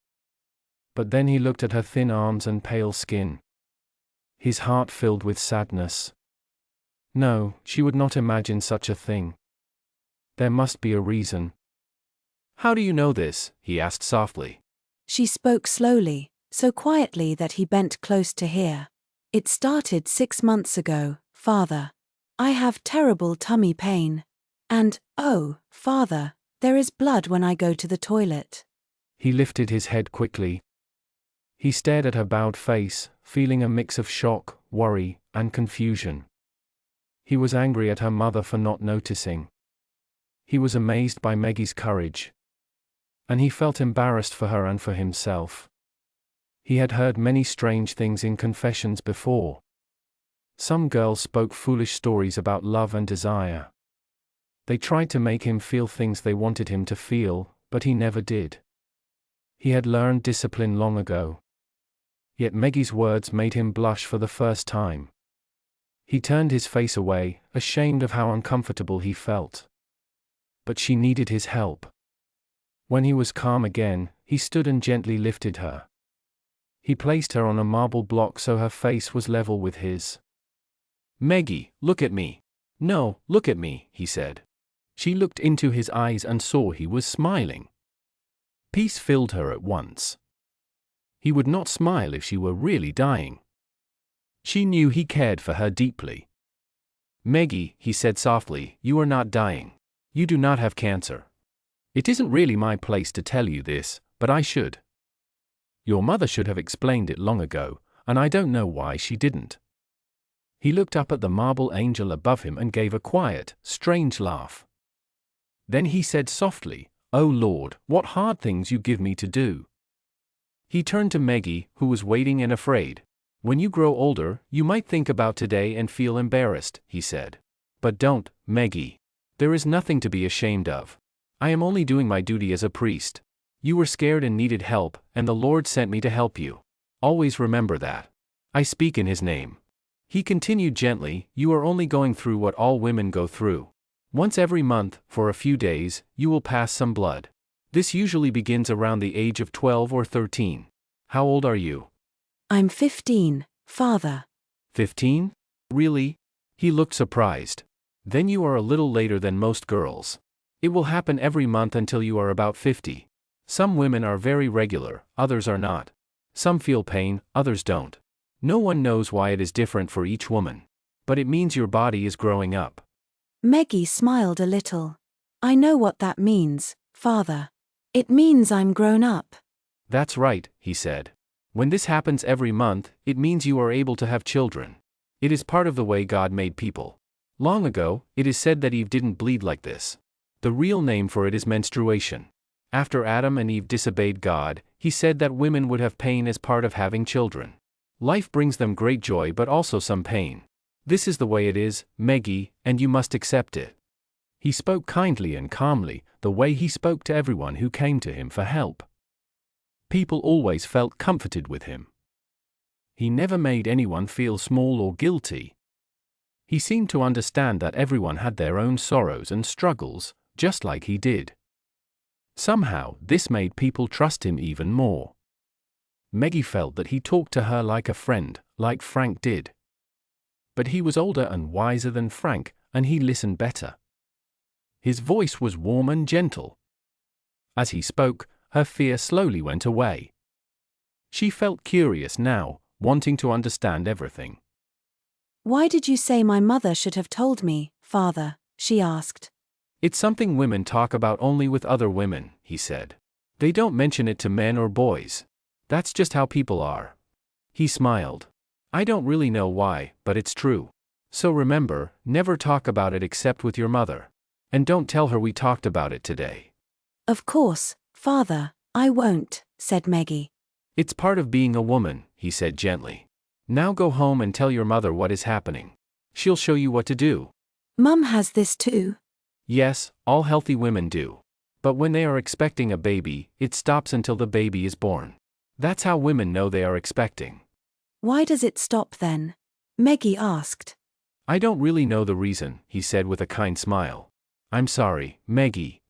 But then he looked at her thin arms and pale skin. His heart filled with sadness. No, she would not imagine such a thing. There must be a reason. "How do you know this?" he asked softly. She spoke slowly, so quietly that he bent close to hear. It started 6 months ago, Father. I have terrible tummy pain. And, oh, Father, there is blood when I go to the toilet. He lifted his head quickly. He stared at her bowed face, feeling a mix of shock, worry, and confusion. He was angry at her mother for not noticing. He was amazed by Meggie's courage. And he felt embarrassed for her and for himself. He had heard many strange things in confessions before. Some girls spoke foolish stories about love and desire. They tried to make him feel things they wanted him to feel, but he never did. He had learned discipline long ago. Yet Meggie's words made him blush for the first time. He turned his face away, ashamed of how uncomfortable he felt. But she needed his help. When he was calm again, he stood and gently lifted her. He placed her on a marble block so her face was level with his. "Meggie, look at me." "No, look at me," he said. She looked into his eyes and saw he was smiling. Peace filled her at once. He would not smile if she were really dying. She knew he cared for her deeply. "Meggie," he said softly, "you are not dying. You do not have cancer. It isn't really my place to tell you this, but I should. Your mother should have explained it long ago, and I don't know why she didn't." He looked up at the marble angel above him and gave a quiet, strange laugh. Then he said softly, "Oh Lord, what hard things you give me to do." He turned to Meggie, who was waiting and afraid. "When you grow older, you might think about today and feel embarrassed," he said. "But don't, Meggie. There is nothing to be ashamed of. I am only doing my duty as a priest. You were scared and needed help, and the Lord sent me to help you. Always remember that. I speak in His name." He continued gently, "You are only going through what all women go through. Once every month, for a few days, you will pass some blood. This usually begins around the age of 12 or 13. How old are you?" I'm 15, Father. 15? Really? He looked surprised. Then you are a little later than most girls. It will happen every month until you are about 50. Some women are very regular, others are not. Some feel pain, others don't. No one knows why it is different for each woman. But it means your body is growing up. Meggie smiled a little. I know what that means, Father. It means I'm grown up. That's right, he said. When this happens every month, it means you are able to have children. It is part of the way God made people. Long ago, it is said that Eve didn't bleed like this. The real name for it is menstruation. After Adam and Eve disobeyed God, he said that women would have pain as part of having children. Life brings them great joy but also some pain. This is the way it is, Meggie, and you must accept it. He spoke kindly and calmly, the way he spoke to everyone who came to him for help. People always felt comforted with him. He never made anyone feel small or guilty. He seemed to understand that everyone had their own sorrows and struggles, just like he did. Somehow, this made people trust him even more. Meggie felt that he talked to her like a friend, like Frank did. But he was older and wiser than Frank, and he listened better. His voice was warm and gentle. As he spoke, her fear slowly went away. She felt curious now, wanting to understand everything. Why did you say my mother should have told me, Father? She asked. It's something women talk about only with other women, he said. They don't mention it to men or boys. That's just how people are. He smiled. I don't really know why, but it's true. So remember, never talk about it except with your mother. And don't tell her we talked about it today. Of course, Father, I won't, said Meggie. It's part of being a woman, he said gently. Now go home and tell your mother what is happening. She'll show you what to do. Mum has this too. Yes, all healthy women do. But when they are expecting a baby, it stops until the baby is born. That's how women know they are expecting. Why does it stop then? Meggie asked. I don't really know the reason, he said with a kind smile. I'm sorry, Meggie.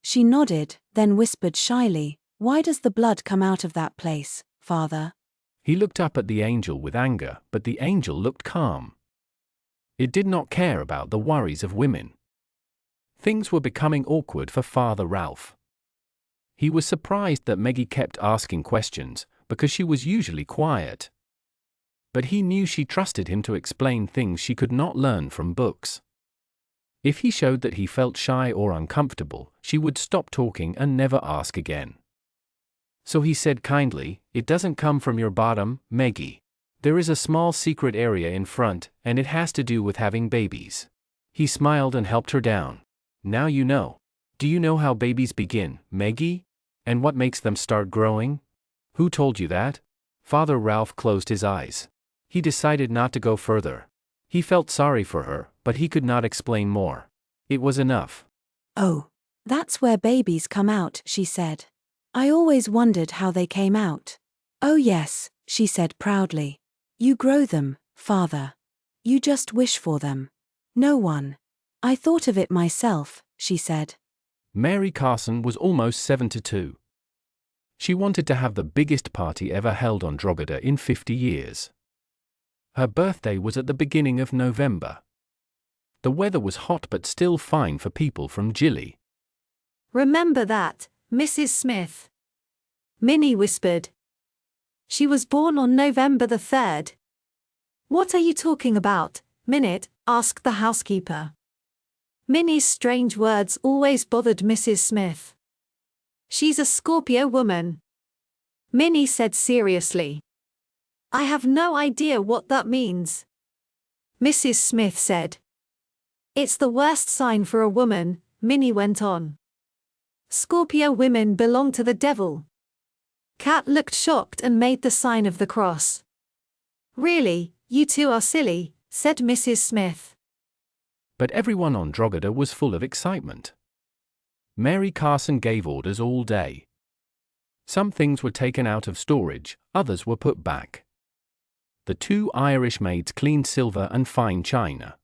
She nodded, then whispered shyly, why does the blood come out of that place, Father? He looked up at the angel with anger, but the angel looked calm. It did not care about the worries of women. Things were becoming awkward for Father Ralph. He was surprised that Meggie kept asking questions, because she was usually quiet. But he knew she trusted him to explain things she could not learn from books. If he showed that he felt shy or uncomfortable, she would stop talking and never ask again. So he said kindly, it doesn't come from your bottom, Meggie. There is a small secret area in front, and it has to do with having babies. He smiled and helped her down. Now you know. Do you know how babies begin, Meggie? And what makes them start growing? Who told you that? Father Ralph closed his eyes. He decided not to go further. He felt sorry for her, but he could not explain more. It was enough. Oh, that's where babies come out, she said. I always wondered how they came out. Oh yes, she said proudly. You grow them, Father. You just wish for them. No one. I thought of it myself, she said. Mary Carson was almost 72. She wanted to have the biggest party ever held on Drogheda in 50 years. Her birthday was at the beginning of November. The weather was hot but still fine for people from Gilly. Remember that, Mrs. Smith. Minnie whispered. She was born on November the 3rd. What are you talking about, Minute? Asked the housekeeper. Minnie's strange words always bothered Mrs. Smith. She's a Scorpio woman. Minnie said seriously. I have no idea what that means. Mrs. Smith said. It's the worst sign for a woman, Minnie went on. Scorpio women belong to the devil. Kat looked shocked and made the sign of the cross. Really, you two are silly, said Mrs. Smith. But everyone on Drogheda was full of excitement. Mary Carson gave orders all day. Some things were taken out of storage, others were put back. The 2 Irish maids cleaned silver and fine china.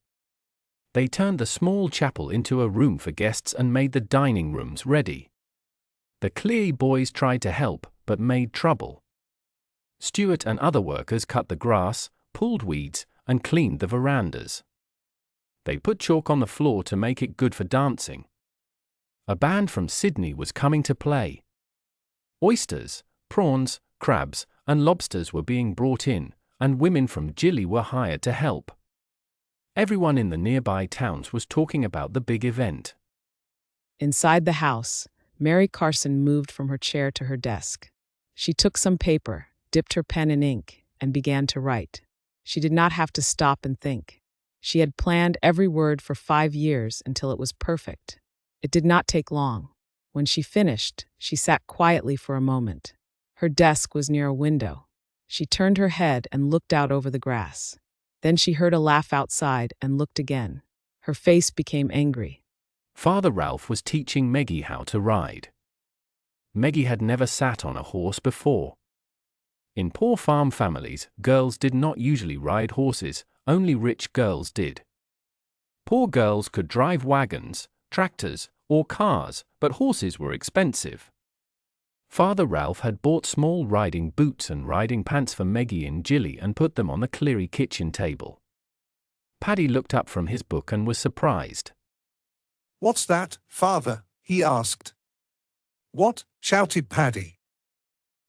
They turned the small chapel into a room for guests and made the dining rooms ready. The Cleary boys tried to help, but made trouble. Stuart and other workers cut the grass, pulled weeds, and cleaned the verandas. They put chalk on the floor to make it good for dancing. A band from Sydney was coming to play. Oysters, prawns, crabs, and lobsters were being brought in, and women from Gilly were hired to help. Everyone in the nearby towns was talking about the big event. Inside the house, Mary Carson moved from her chair to her desk. She took some paper, dipped her pen in ink, and began to write. She did not have to stop and think. She had planned every word for 5 years until it was perfect. It did not take long. When she finished, she sat quietly for a moment. Her desk was near a window. She turned her head and looked out over the grass. Then she heard a laugh outside and looked again. Her face became angry. Father Ralph was teaching Meggie how to ride. Meggie had never sat on a horse before. In poor farm families, girls did not usually ride horses, only rich girls did. Poor girls could drive wagons, tractors, or cars, but horses were expensive. Father Ralph had bought small riding boots and riding pants for Meggie and Gilly and put them on the Cleary kitchen table. Paddy looked up from his book and was surprised. "What's that, Father?" he asked. "What?" shouted Paddy.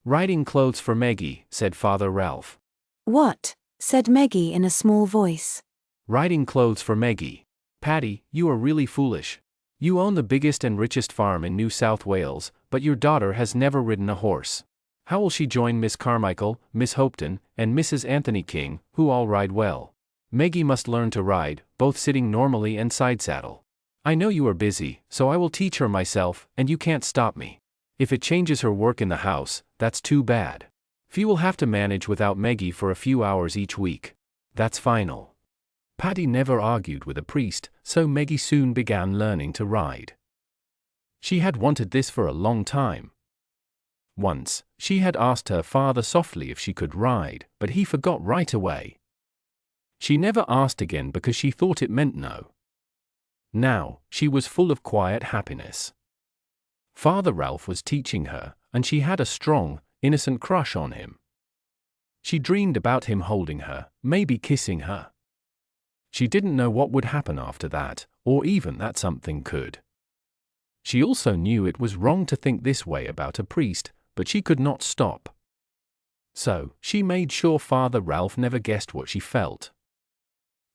"Riding clothes for Meggie," said Father Ralph. What? Said Meggie in a small voice. "Riding clothes for Meggie. Paddy, you are really foolish. You own the biggest and richest farm in New South Wales, but your daughter has never ridden a horse. How will she join Miss Carmichael, Miss Hopton, and Mrs. Anthony King, who all ride well? Meggie must learn to ride, both sitting normally and side saddle. I know you are busy, so I will teach her myself, and you can't stop me. If it changes her work in the house, that's too bad. Fee will have to manage without Meggie for a few hours each week. That's final." Paddy never argued with a priest, so Meggie soon began learning to ride. She had wanted this for a long time. Once, she had asked her father softly if she could ride, but he forgot right away. She never asked again because she thought it meant no. Now, she was full of quiet happiness. Father Ralph was teaching her, and she had a strong, innocent crush on him. She dreamed about him holding her, maybe kissing her. She didn't know what would happen after that, or even that something could. She also knew it was wrong to think this way about a priest, but she could not stop. So, she made sure Father Ralph never guessed what she felt.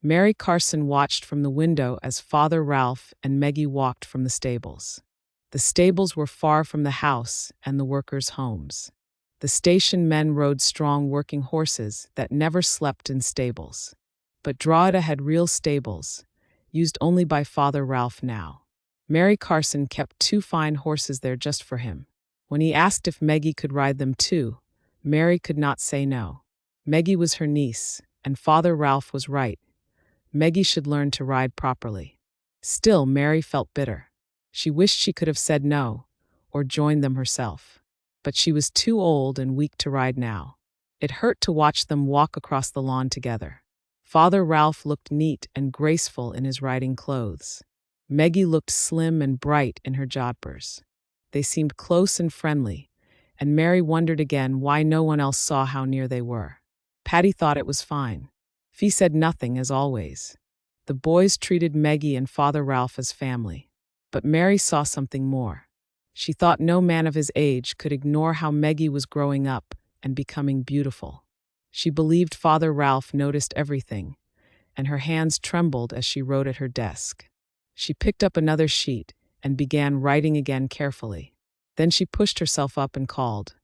Mary Carson watched from the window as Father Ralph and Meggie walked from the stables. The stables were far from the house and the workers' homes. The station men rode strong working horses that never slept in stables. But Drogheda had real stables, used only by Father Ralph now. Mary Carson kept 2 fine horses there just for him. When he asked if Meggie could ride them too, Mary could not say no. Meggie was her niece, and Father Ralph was right. Meggie should learn to ride properly. Still, Mary felt bitter. She wished she could have said no, or joined them herself. But she was too old and weak to ride now. It hurt to watch them walk across the lawn together. Father Ralph looked neat and graceful in his riding clothes. Meggie looked slim and bright in her jodhpurs. They seemed close and friendly, and Mary wondered again why no one else saw how near they were. Paddy thought it was fine. Fee said nothing, as always. The boys treated Meggie and Father Ralph as family. But Mary saw something more. She thought no man of his age could ignore how Meggie was growing up and becoming beautiful. She believed Father Ralph noticed everything, and her hands trembled as she wrote at her desk. She picked up another sheet and began writing again carefully. Then she pushed herself up and called,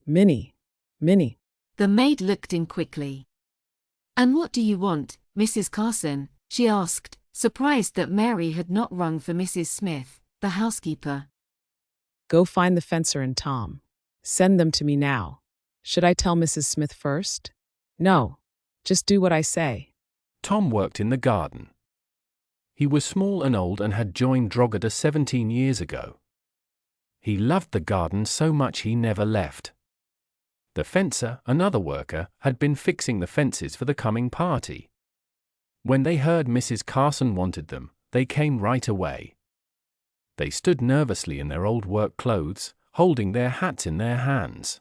"Minnie, Minnie." The maid looked in quickly. "And what do you want, Mrs. Carson?" she asked, surprised that Mary had not rung for Mrs. Smith, the housekeeper. "Go find the fencer and Tom. Send them to me now. Should I tell Mrs. Smith first?" "No. Just do what I say." Tom worked in the garden. He was small and old and had joined Drogheda 17 years ago. He loved the garden so much he never left. The fencer, another worker, had been fixing the fences for the coming party. When they heard Mrs. Carson wanted them, they came right away. They stood nervously in their old work clothes, holding their hats in their hands.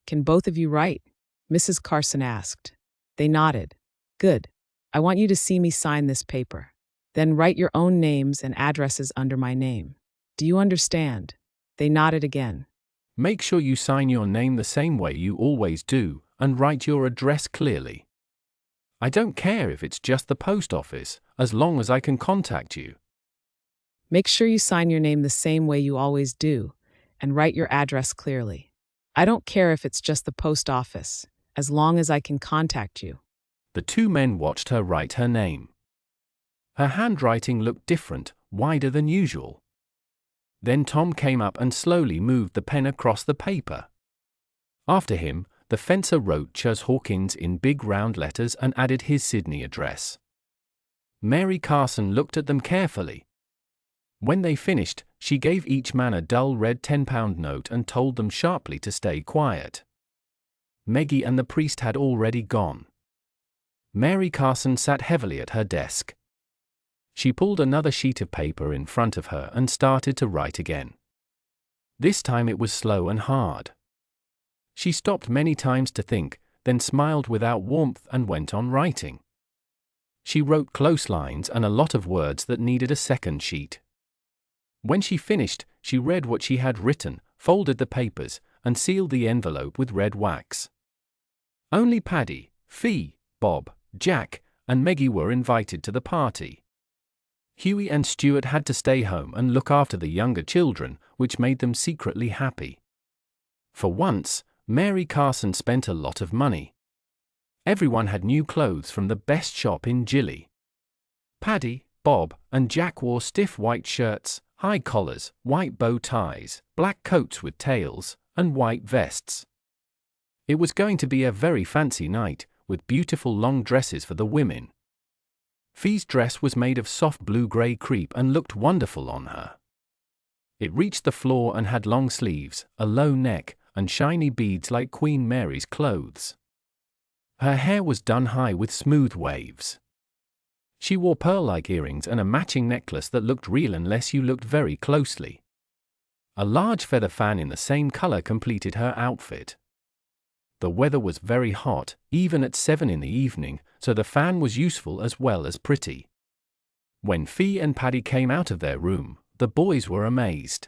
"Can both of you write?" Mrs. Carson asked. They nodded. "Good. I want you to see me sign this paper. Then write your own names and addresses under my name. Do you understand?" They nodded again. "Make sure you sign your name the same way you always do, and write your address clearly. I don't care if it's just the post office, as long as I can contact you. Make sure you sign your name the same way you always do, and write your address clearly. I don't care if it's just the post office, as long as I can contact you. The two men watched her write her name. Her handwriting looked different, wider than usual. Then Tom came up and slowly moved the pen across the paper. After him, the fencer wrote Chas Hawkins in big round letters and added his Sydney address. Mary Carson looked at them carefully. When they finished, she gave each man a dull red £10 note and told them sharply to stay quiet. Meggie and the priest had already gone. Mary Carson sat heavily at her desk. She pulled another sheet of paper in front of her and started to write again. This time it was slow and hard. She stopped many times to think, then smiled without warmth and went on writing. She wrote close lines and a lot of words that needed a second sheet. When she finished, she read what she had written, folded the papers, and sealed the envelope with red wax. Only Paddy, Fee, Bob, Jack, and Meggie were invited to the party. Hughie and Stuart had to stay home and look after the younger children, which made them secretly happy. For once, Mary Carson spent a lot of money. Everyone had new clothes from the best shop in Gilly. Paddy, Bob, and Jack wore stiff white shirts, high collars, white bow ties, black coats with tails, and white vests. It was going to be a very fancy night, with beautiful long dresses for the women. Fee's dress was made of soft blue-grey crepe and looked wonderful on her. It reached the floor and had long sleeves, a low neck, and shiny beads like Queen Mary's clothes. Her hair was done high with smooth waves. She wore pearl-like earrings and a matching necklace that looked real unless you looked very closely. A large feather fan in the same color completed her outfit. The weather was very hot, even at 7 in the evening, so the fan was useful as well as pretty. When Fee and Paddy came out of their room, the boys were amazed.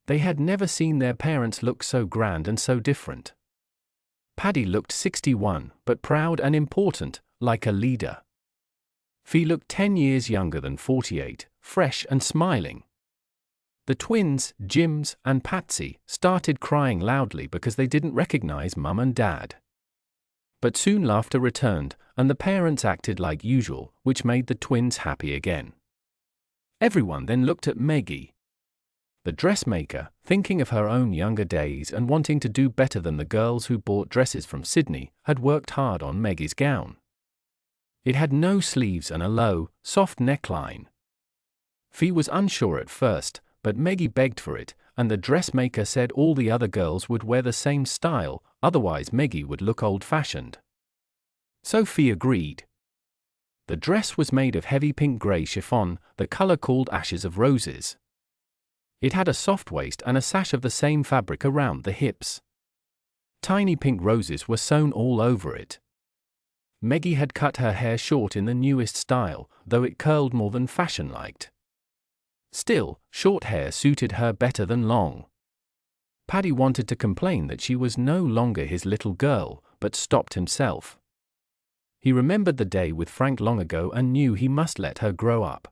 They had never seen their parents look so grand and so different. Paddy looked 61, but proud and important, like a leader. Fee looked 10 years younger than 48, fresh and smiling. The twins, Jims and Patsy, started crying loudly because they didn't recognize Mum and Dad. But soon laughter returned, and the parents acted like usual, which made the twins happy again. Everyone then looked at Meggie. The dressmaker, thinking of her own younger days and wanting to do better than the girls who bought dresses from Sydney, had worked hard on Meggie's gown. It had no sleeves and a low, soft neckline. Fee was unsure at first, but Meggie begged for it, and the dressmaker said all the other girls would wear the same style, otherwise Meggie would look old-fashioned. So Fee agreed. The dress was made of heavy pink-grey chiffon, the color called Ashes of Roses. It had a soft waist and a sash of the same fabric around the hips. Tiny pink roses were sewn all over it. Meggie had cut her hair short in the newest style, though it curled more than fashion liked. Still, short hair suited her better than long. Paddy wanted to complain that she was no longer his little girl, but stopped himself. He remembered the day with Frank long ago and knew he must let her grow up.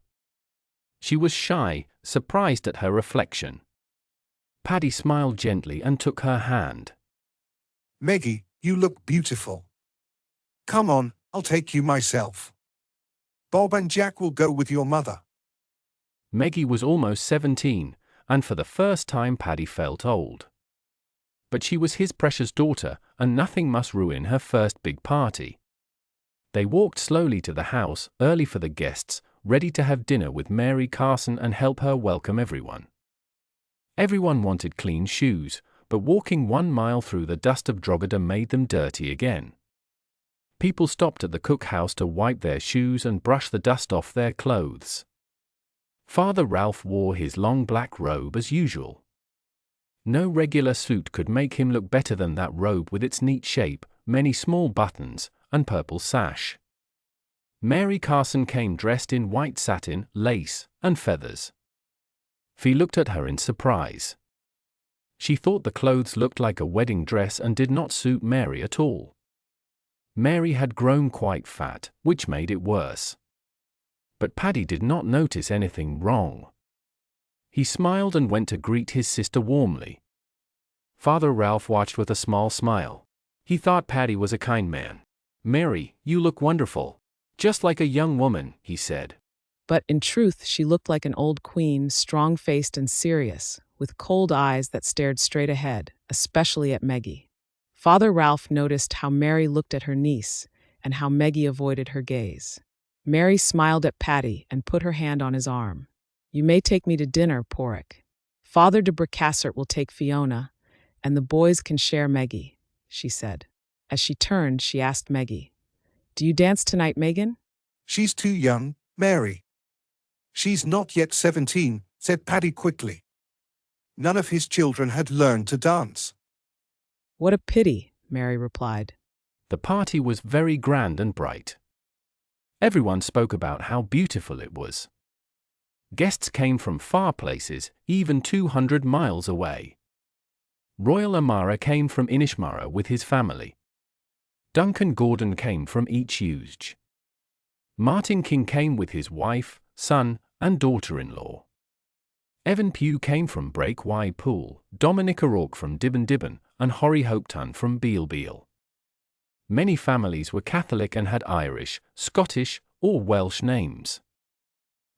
She was shy, surprised at her reflection. Paddy smiled gently and took her hand. Meggie, you look beautiful. Come on, I'll take you myself. Bob and Jack will go with your mother. Meggie was almost 17, and for the first time Paddy felt old. But she was his precious daughter, and nothing must ruin her first big party. They walked slowly to the house, early for the guests, ready to have dinner with Mary Carson and help her welcome everyone. Everyone wanted clean shoes, but walking 1 mile through the dust of Drogheda made them dirty again. People stopped at the cookhouse to wipe their shoes and brush the dust off their clothes. Father Ralph wore his long black robe as usual. No regular suit could make him look better than that robe with its neat shape, many small buttons, and purple sash. Mary Carson came dressed in white satin, lace, and feathers. Fee looked at her in surprise. She thought the clothes looked like a wedding dress and did not suit Mary at all. Mary had grown quite fat, which made it worse. But Paddy did not notice anything wrong. He smiled and went to greet his sister warmly. Father Ralph watched with a small smile. He thought Paddy was a kind man. "Mary, you look wonderful. Just like a young woman," he said. But in truth, she looked like an old queen, strong-faced and serious, with cold eyes that stared straight ahead, especially at Meggie. Father Ralph noticed how Mary looked at her niece and how Meggie avoided her gaze. Mary smiled at Paddy and put her hand on his arm. "You may take me to dinner, Porrick. Father de Bricassart will take Fiona, and the boys can share Meggie," she said. As she turned, she asked Meggie, "Do you dance tonight, Megan?" She's too young, Mary. She's not yet 17, said Paddy quickly. None of his children had learned to dance. "What a pity," Mary replied. The party was very grand and bright. Everyone spoke about how beautiful it was. Guests came from far places, even 200 miles away. Royal Amara came from Inishmara with his family. Duncan Gordon came from Each Used. Martin King came with his wife, son, and daughter-in-law. Evan Pugh came from Breakwide Pool, Dominic O'Rourke from Dibben Dibben, and Horry Hopetoun from Beal Beal. Many families were Catholic and had Irish, Scottish, or Welsh names.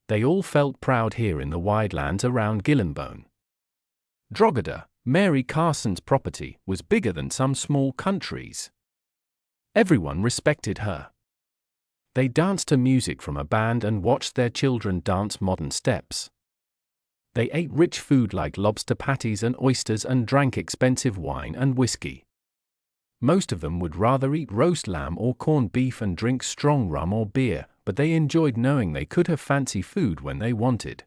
They all felt proud here in the wide lands around Gillinbone. Drogheda, Mary Carson's property, was bigger than some small countries. Everyone respected her. They danced to music from a band and watched their children dance modern steps. They ate rich food like lobster patties and oysters and drank expensive wine and whiskey. Most of them would rather eat roast lamb or corned beef and drink strong rum or beer, but they enjoyed knowing they could have fancy food when they wanted.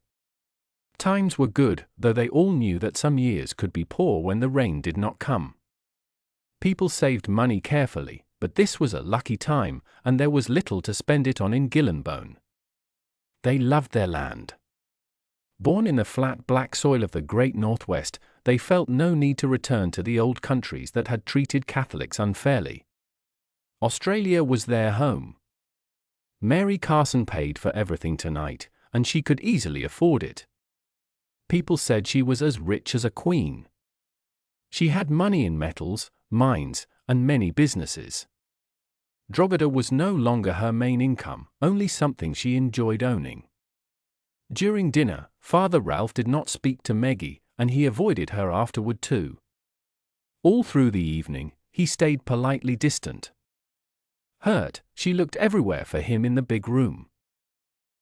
Times were good, though they all knew that some years could be poor when the rain did not come. People saved money carefully, but this was a lucky time, and there was little to spend it on in Gillinbone. They loved their land. Born in the flat black soil of the great Northwest, they felt no need to return to the old countries that had treated Catholics unfairly. Australia was their home. Mary Carson paid for everything tonight, and she could easily afford it. People said she was as rich as a queen. She had money in metals, mines, and many businesses. Drogheda was no longer her main income, only something she enjoyed owning. During dinner, Father Ralph did not speak to Meggie, and he avoided her afterward too. All through the evening, he stayed politely distant. Hurt, she looked everywhere for him in the big room.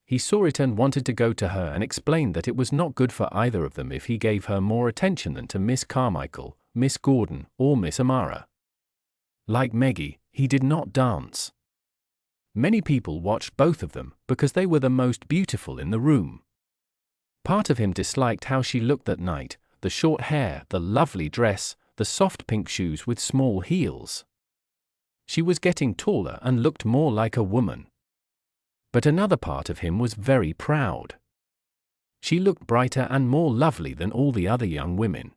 He saw it and wanted to go to her and explained that it was not good for either of them if he gave her more attention than to Miss Carmichael, Miss Gordon, or Miss Amara. Like Meggie, he did not dance. Many people watched both of them because they were the most beautiful in the room. Part of him disliked how she looked that night, the short hair, the lovely dress, the soft pink shoes with small heels. She was getting taller and looked more like a woman. But another part of him was very proud. She looked brighter and more lovely than all the other young women.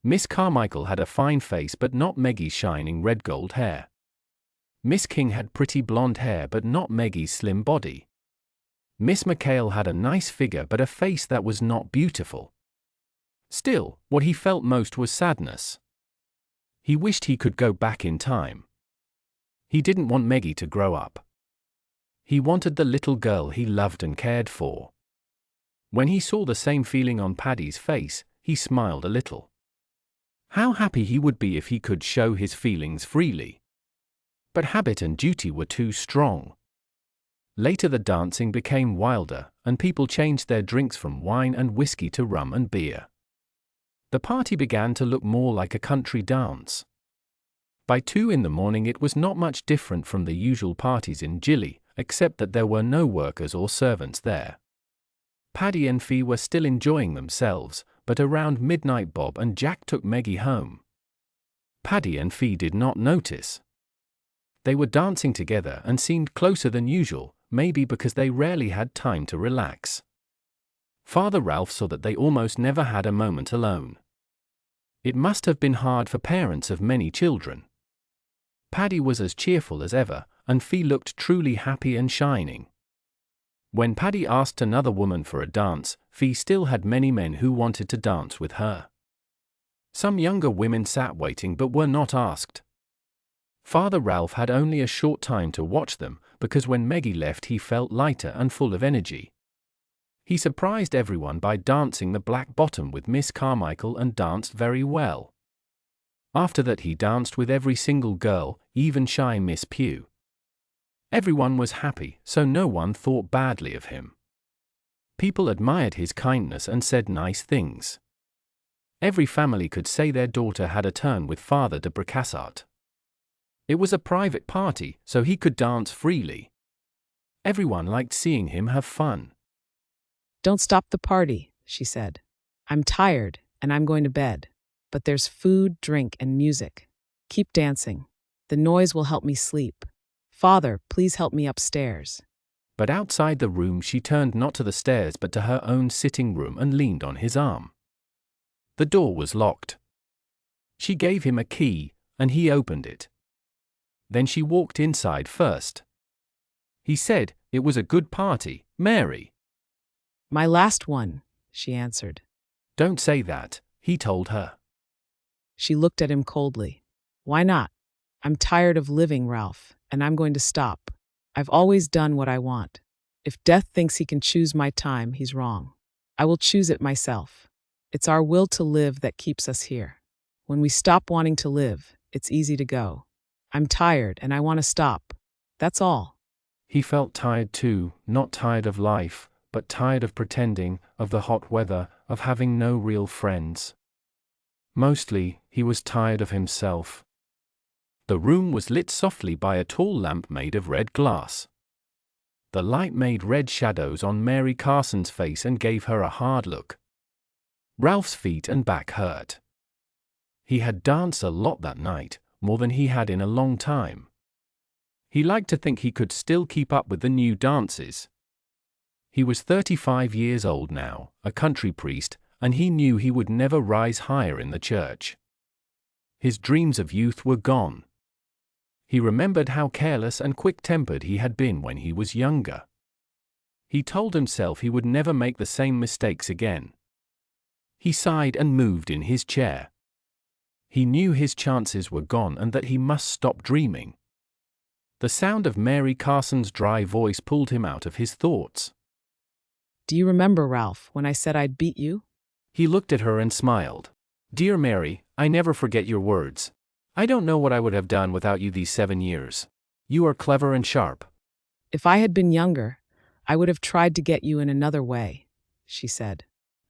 Miss Carmichael had a fine face but not Meggie's shining red gold hair. Miss King had pretty blonde hair but not Meggie's slim body. Miss McHale had a nice figure but a face that was not beautiful. Still, what he felt most was sadness. He wished he could go back in time. He didn't want Meggie to grow up. He wanted the little girl he loved and cared for. When he saw the same feeling on Paddy's face, he smiled a little. How happy he would be if he could show his feelings freely. But habit and duty were too strong. Later the dancing became wilder, and people changed their drinks from wine and whiskey to rum and beer. The party began to look more like a country dance. By 2 in the morning it was not much different from the usual parties in Gilly, except that there were no workers or servants there. Paddy and Fee were still enjoying themselves, but around midnight Bob and Jack took Meggie home. Paddy and Fee did not notice. They were dancing together and seemed closer than usual, maybe because they rarely had time to relax. Father Ralph saw that they almost never had a moment alone. It must have been hard for parents of many children. Paddy was as cheerful as ever, and Fee looked truly happy and shining. When Paddy asked another woman for a dance, Fee still had many men who wanted to dance with her. Some younger women sat waiting but were not asked. Father Ralph had only a short time to watch them, because when Meggie left he felt lighter and full of energy. He surprised everyone by dancing the black bottom with Miss Carmichael and danced very well. After that he danced with every single girl, even shy Miss Pugh. Everyone was happy, so no one thought badly of him. People admired his kindness and said nice things. Every family could say their daughter had a turn with Father de Bricassart. It was a private party, so he could dance freely. Everyone liked seeing him have fun. Don't stop the party, she said. I'm tired, and I'm going to bed. But there's food, drink, and music. Keep dancing. The noise will help me sleep. Father, please help me upstairs. But outside the room she turned not to the stairs but to her own sitting room and leaned on his arm. The door was locked. She gave him a key, and he opened it. Then she walked inside first. He said, "It was a good party, Mary." My last one, she answered. Don't say that, he told her. She looked at him coldly. Why not? I'm tired of living, Ralph, and I'm going to stop. I've always done what I want. If death thinks he can choose my time, he's wrong. I will choose it myself. It's our will to live that keeps us here. When we stop wanting to live, it's easy to go. I'm tired and I want to stop. That's all. He felt tired too, not tired of life, but tired of pretending, of the hot weather, of having no real friends. Mostly, he was tired of himself. The room was lit softly by a tall lamp made of red glass. The light made red shadows on Mary Carson's face and gave her a hard look. Ralph's feet and back hurt. He had danced a lot that night, more than he had in a long time. He liked to think he could still keep up with the new dances. He was 35 years old now, a country priest, and he knew he would never rise higher in the church. His dreams of youth were gone. He remembered how careless and quick-tempered he had been when he was younger. He told himself he would never make the same mistakes again. He sighed and moved in his chair. He knew his chances were gone and that he must stop dreaming. The sound of Mary Carson's dry voice pulled him out of his thoughts. Do you remember, Ralph, when I said I'd beat you? He looked at her and smiled. Dear Mary, I never forget your words. I don't know what I would have done without you these 7 years. You are clever and sharp. If I had been younger, I would have tried to get you in another way, she said.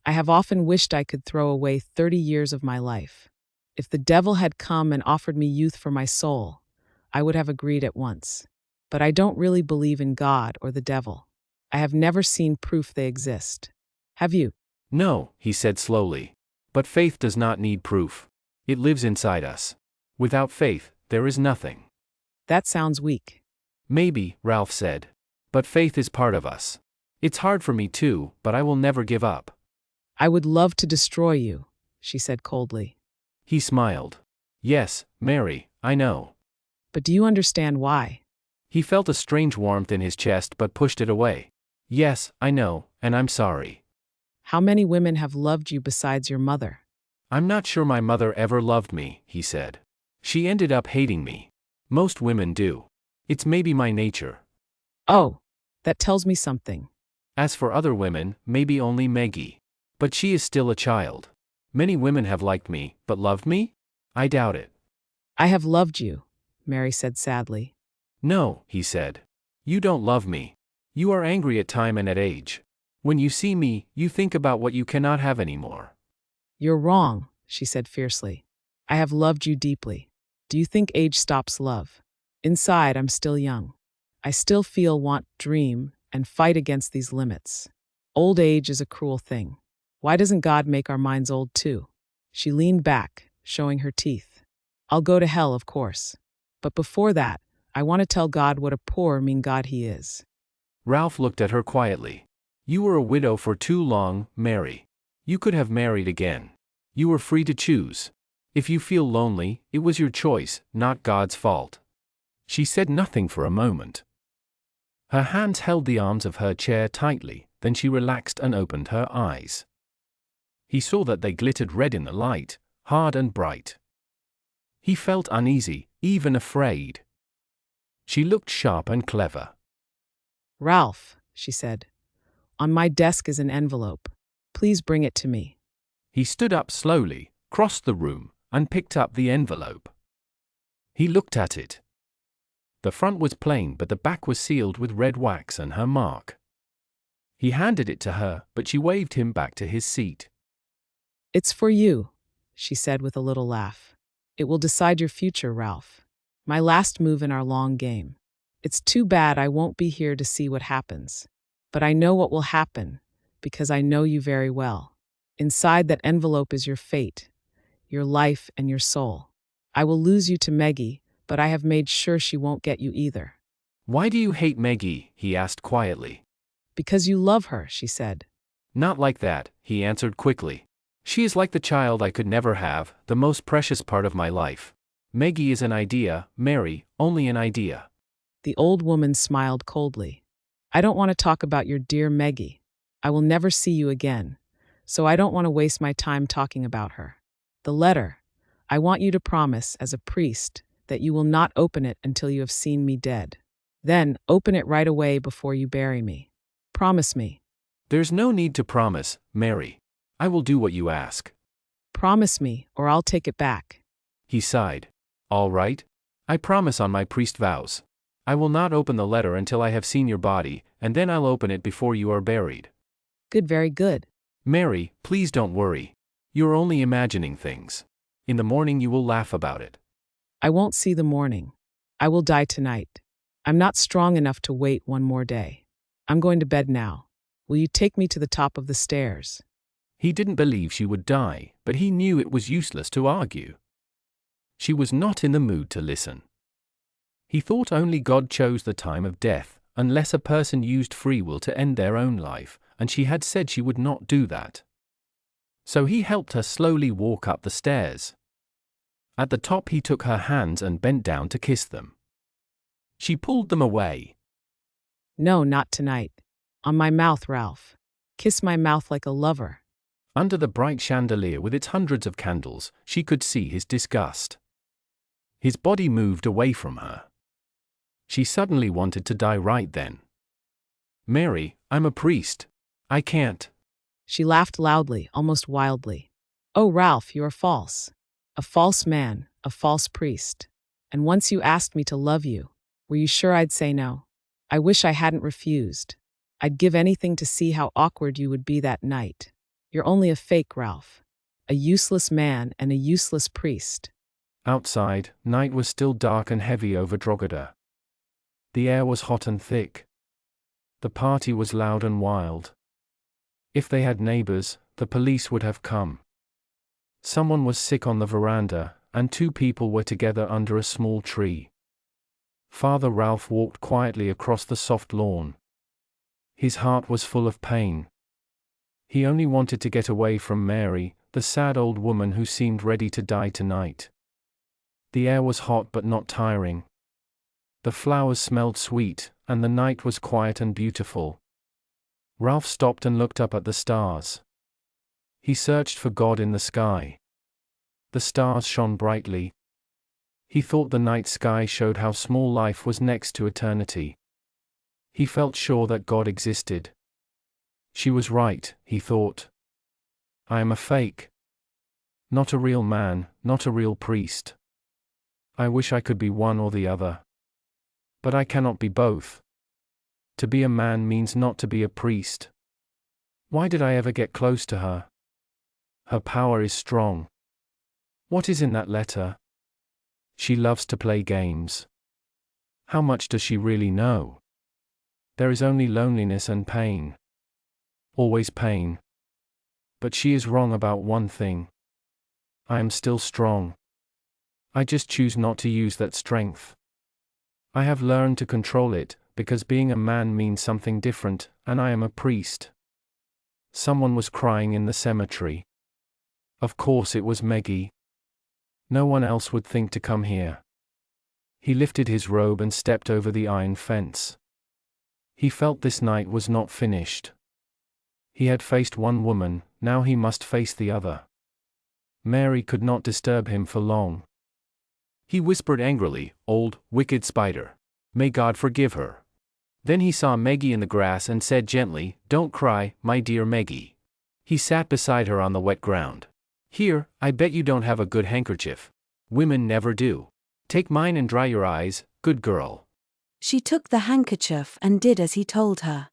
I have often wished I could throw away 30 years of my life. If the devil had come and offered me youth for my soul, I would have agreed at once. But I don't really believe in God or the devil. I have never seen proof they exist. Have you? No, he said slowly. But faith does not need proof. It lives inside us. Without faith, there is nothing. That sounds weak. Maybe, Ralph said. But faith is part of us. It's hard for me too, but I will never give up. I would love to destroy you, she said coldly. He smiled. Yes, Mary, I know. But do you understand why? He felt a strange warmth in his chest but pushed it away. Yes, I know, and I'm sorry. How many women have loved you besides your mother? I'm not sure my mother ever loved me, he said. She ended up hating me. Most women do. It's maybe my nature. Oh, that tells me something. As for other women, maybe only Meggie. But she is still a child. Many women have liked me, but loved me? I doubt it. I have loved you, Mary said sadly. No, he said. You don't love me. You are angry at time and at age. When you see me, you think about what you cannot have anymore. You're wrong, she said fiercely. I have loved you deeply. Do you think age stops love? Inside, I'm still young. I still feel, want, dream, and fight against these limits. Old age is a cruel thing. Why doesn't God make our minds old too? She leaned back, showing her teeth. I'll go to hell, of course. But before that, I want to tell God what a poor, mean God he is. Ralph looked at her quietly. You were a widow for too long, Mary. You could have married again. You were free to choose. If you feel lonely, it was your choice, not God's fault. She said nothing for a moment. Her hands held the arms of her chair tightly, then she relaxed and opened her eyes. He saw that they glittered red in the light, hard and bright. He felt uneasy, even afraid. She looked sharp and clever. Ralph, she said, on my desk is an envelope. Please bring it to me. He stood up slowly, crossed the room, and picked up the envelope. He looked at it. The front was plain, but the back was sealed with red wax and her mark. He handed it to her, but she waved him back to his seat. It's for you, she said with a little laugh. It will decide your future, Ralph. My last move in our long game. It's too bad I won't be here to see what happens. But I know what will happen, because I know you very well. Inside that envelope is your fate, your life and your soul. I will lose you to Meggie, but I have made sure she won't get you either. Why do you hate Meggie? He asked quietly. Because you love her, she said. Not like that, he answered quickly. She is like the child I could never have, the most precious part of my life. Meggie is an idea, Mary, only an idea. The old woman smiled coldly. I don't want to talk about your dear Meggie. I will never see you again, so I don't want to waste my time talking about her. The letter. I want you to promise, as a priest, that you will not open it until you have seen me dead. Then, open it right away before you bury me. Promise me. There's no need to promise, Mary. I will do what you ask. Promise me, or I'll take it back. He sighed. All right. I promise on my priest vows. I will not open the letter until I have seen your body, and then I'll open it before you are buried. Good, very good. Mary, please don't worry. You're only imagining things. In the morning you will laugh about it. I won't see the morning. I will die tonight. I'm not strong enough to wait one more day. I'm going to bed now. Will you take me to the top of the stairs? He didn't believe she would die, but he knew it was useless to argue. She was not in the mood to listen. He thought only God chose the time of death, unless a person used free will to end their own life, and she had said she would not do that. So he helped her slowly walk up the stairs. At the top he took her hands and bent down to kiss them. She pulled them away. No, not tonight. On my mouth, Ralph. Kiss my mouth like a lover. Under the bright chandelier with its hundreds of candles, she could see his disgust. His body moved away from her. She suddenly wanted to die right then. Mary, I'm a priest. I can't. She laughed loudly, almost wildly. Oh, Ralph, you are false. A false man, a false priest. And once you asked me to love you, were you sure I'd say no? I wish I hadn't refused. I'd give anything to see how awkward you would be that night. You're only a fake, Ralph. A useless man and a useless priest. Outside, night was still dark and heavy over Drogheda. The air was hot and thick. The party was loud and wild. If they had neighbors, the police would have come. Someone was sick on the veranda, and 2 people were together under a small tree. Father Ralph walked quietly across the soft lawn. His heart was full of pain. He only wanted to get away from Mary, the sad old woman who seemed ready to die tonight. The air was hot but not tiring. The flowers smelled sweet, and the night was quiet and beautiful. Ralph stopped and looked up at the stars. He searched for God in the sky. The stars shone brightly. He thought the night sky showed how small life was next to eternity. He felt sure that God existed. She was right, he thought. I am a fake. Not a real man, not a real priest. I wish I could be one or the other. But I cannot be both. To be a man means not to be a priest. Why did I ever get close to her? Her power is strong. What is in that letter? She loves to play games. How much does she really know? There is only loneliness and pain. Always pain. But she is wrong about one thing. I am still strong. I just choose not to use that strength. I have learned to control it, because being a man means something different, and I am a priest. Someone was crying in the cemetery. Of course it was Meggie. No one else would think to come here. He lifted his robe and stepped over the iron fence. He felt this night was not finished. He had faced one woman, now he must face the other. Mary could not disturb him for long. He whispered angrily, "Old, wicked spider. May God forgive her." Then he saw Meggie in the grass and said gently, "Don't cry, my dear Meggie." He sat beside her on the wet ground. "Here, I bet you don't have a good handkerchief. Women never do. Take mine and dry your eyes, good girl." She took the handkerchief and did as he told her.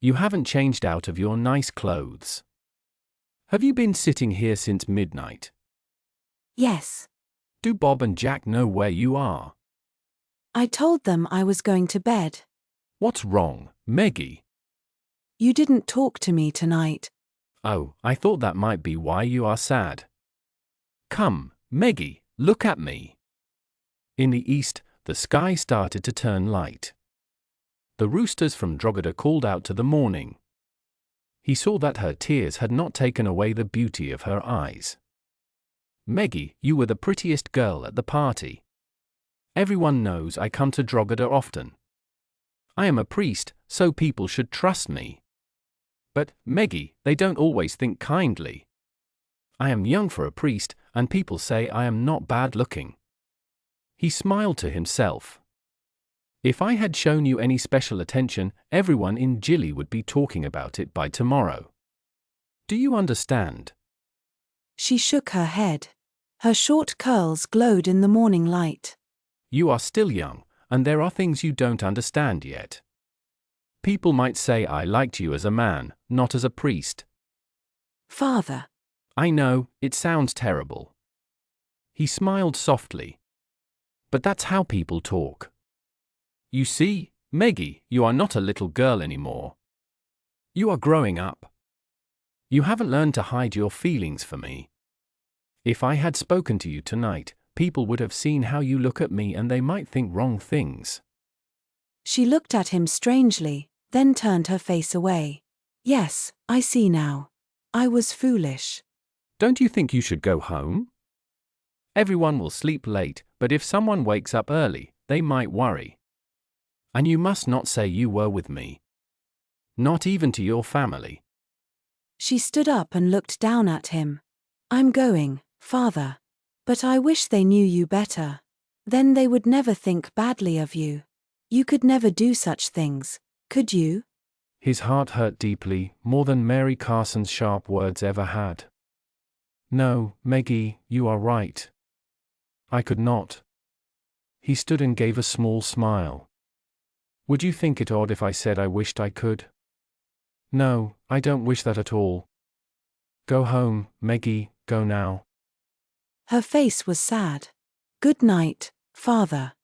"You haven't changed out of your nice clothes. Have you been sitting here since midnight?" Yes. "Do Bob and Jack know where you are?" I told them I was going to bed. "What's wrong, Meggie?" You didn't talk to me tonight. "Oh, I thought that might be why you are sad." "Come, Meggie, look at me." In the east, the sky started to turn light. The roosters from Drogheda called out to the morning. He saw that her tears had not taken away the beauty of her eyes. "Meggie, you were the prettiest girl at the party. Everyone knows I come to Drogheda often. I am a priest, so people should trust me. But, Meggie, they don't always think kindly. I am young for a priest, and people say I am not bad looking." He smiled to himself. "If I had shown you any special attention, everyone in Gilly would be talking about it by tomorrow. Do you understand?" She shook her head. Her short curls glowed in the morning light. "You are still young, and there are things you don't understand yet. People might say I liked you as a man, not as a priest." "Father." "I know, it sounds terrible." He smiled softly. "But that's how people talk. You see, Meggie, you are not a little girl anymore. You are growing up. You haven't learned to hide your feelings for me. If I had spoken to you tonight, people would have seen how you look at me and they might think wrong things." She looked at him strangely, then turned her face away. "Yes, I see now. I was foolish." "Don't you think you should go home? Everyone will sleep late, but if someone wakes up early, they might worry. And you must not say you were with me. Not even to your family." She stood up and looked down at him. "I'm going, Father. But I wish they knew you better. Then they would never think badly of you. You could never do such things, could you?" His heart hurt deeply, more than Mary Carson's sharp words ever had. "No, Meggie, you are right. I could not." He stood and gave a small smile. "Would you think it odd if I said I wished I could?" "No, I don't wish that at all. Go home, Meggie, go now." Her face was sad. "Good night, Father."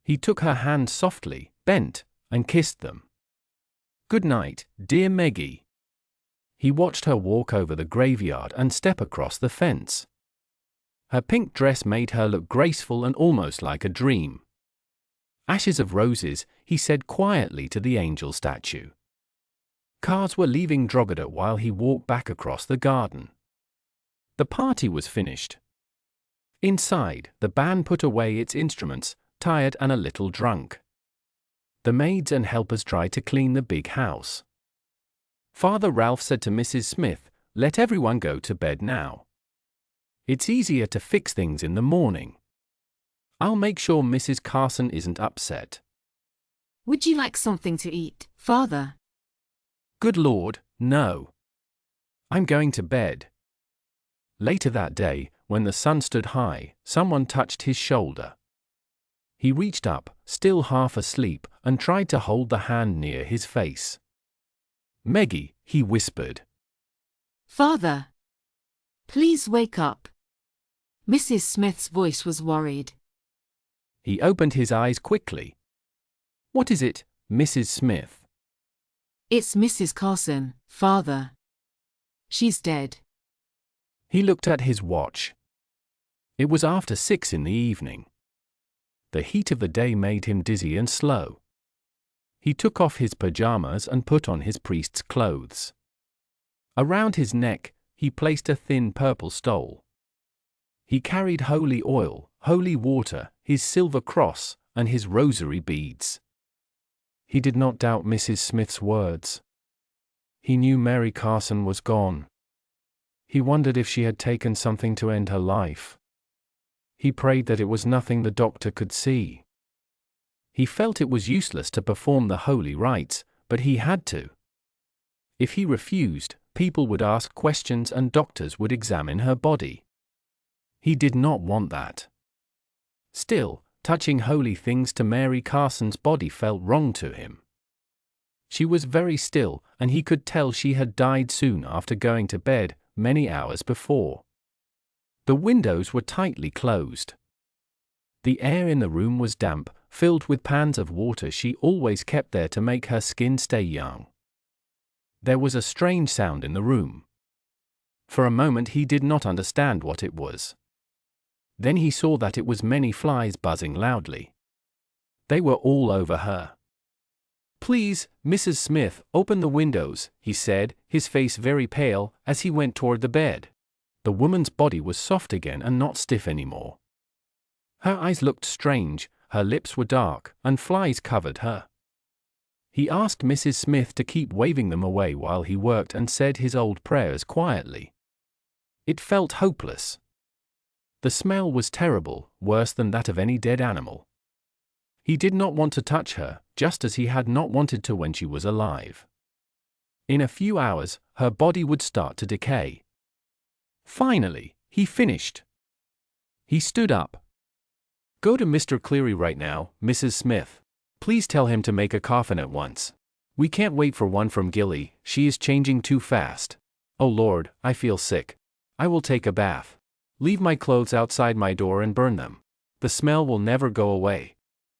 He took her hands softly, bent, and kissed them. "Good night, dear Meggie." He watched her walk over the graveyard and step across the fence. Her pink dress made her look graceful and almost like a dream. "Ashes of roses," he said quietly to the angel statue. Cars were leaving Drogheda while he walked back across the garden. The party was finished. Inside, the band put away its instruments, tired and a little drunk. The maids and helpers tried to clean the big house. Father Ralph said to Mrs. Smith, "Let everyone go to bed now. It's easier to fix things in the morning. I'll make sure Mrs. Carson isn't upset." Would you like something to eat, Father? "Good Lord, no. I'm going to bed." Later that day, when the sun stood high, someone touched his shoulder. He reached up, still half asleep, and tried to hold the hand near his face. "Meggie," he whispered. Father! Please wake up. Mrs. Smith's voice was worried. He opened his eyes quickly. "What is it, Mrs. Smith?" It's Mrs. Carson, Father. She's dead. He looked at his watch. It was after 6 in the evening. The heat of the day made him dizzy and slow. He took off his pajamas and put on his priest's clothes. Around his neck, he placed a thin purple stole. He carried holy oil, holy water, his silver cross, and his rosary beads. He did not doubt Mrs. Smith's words. He knew Mary Carson was gone. He wondered if she had taken something to end her life. He prayed that it was nothing the doctor could see. He felt it was useless to perform the holy rites, but he had to. If he refused, people would ask questions and doctors would examine her body. He did not want that. Still, touching holy things to Mary Carson's body felt wrong to him. She was very still, and he could tell she had died soon after going to bed, many hours before. The windows were tightly closed. The air in the room was damp, filled with pans of water she always kept there to make her skin stay young. There was a strange sound in the room. For a moment he did not understand what it was. Then he saw that it was many flies buzzing loudly. They were all over her. "Please, Mrs. Smith, open the windows," he said, his face very pale, as he went toward the bed. The woman's body was soft again and not stiff anymore. Her eyes looked strange, her lips were dark, and flies covered her. He asked Mrs. Smith to keep waving them away while he worked and said his old prayers quietly. It felt hopeless. The smell was terrible, worse than that of any dead animal. He did not want to touch her, just as he had not wanted to when she was alive. In a few hours, her body would start to decay. Finally, he finished. He stood up. "Go to Mr. Cleary right now, Mrs. Smith. Please tell him to make a coffin at once. We can't wait for one from Gilly, she is changing too fast. Oh Lord, I feel sick. I will take a bath. Leave my clothes outside my door and burn them. The smell will never go away."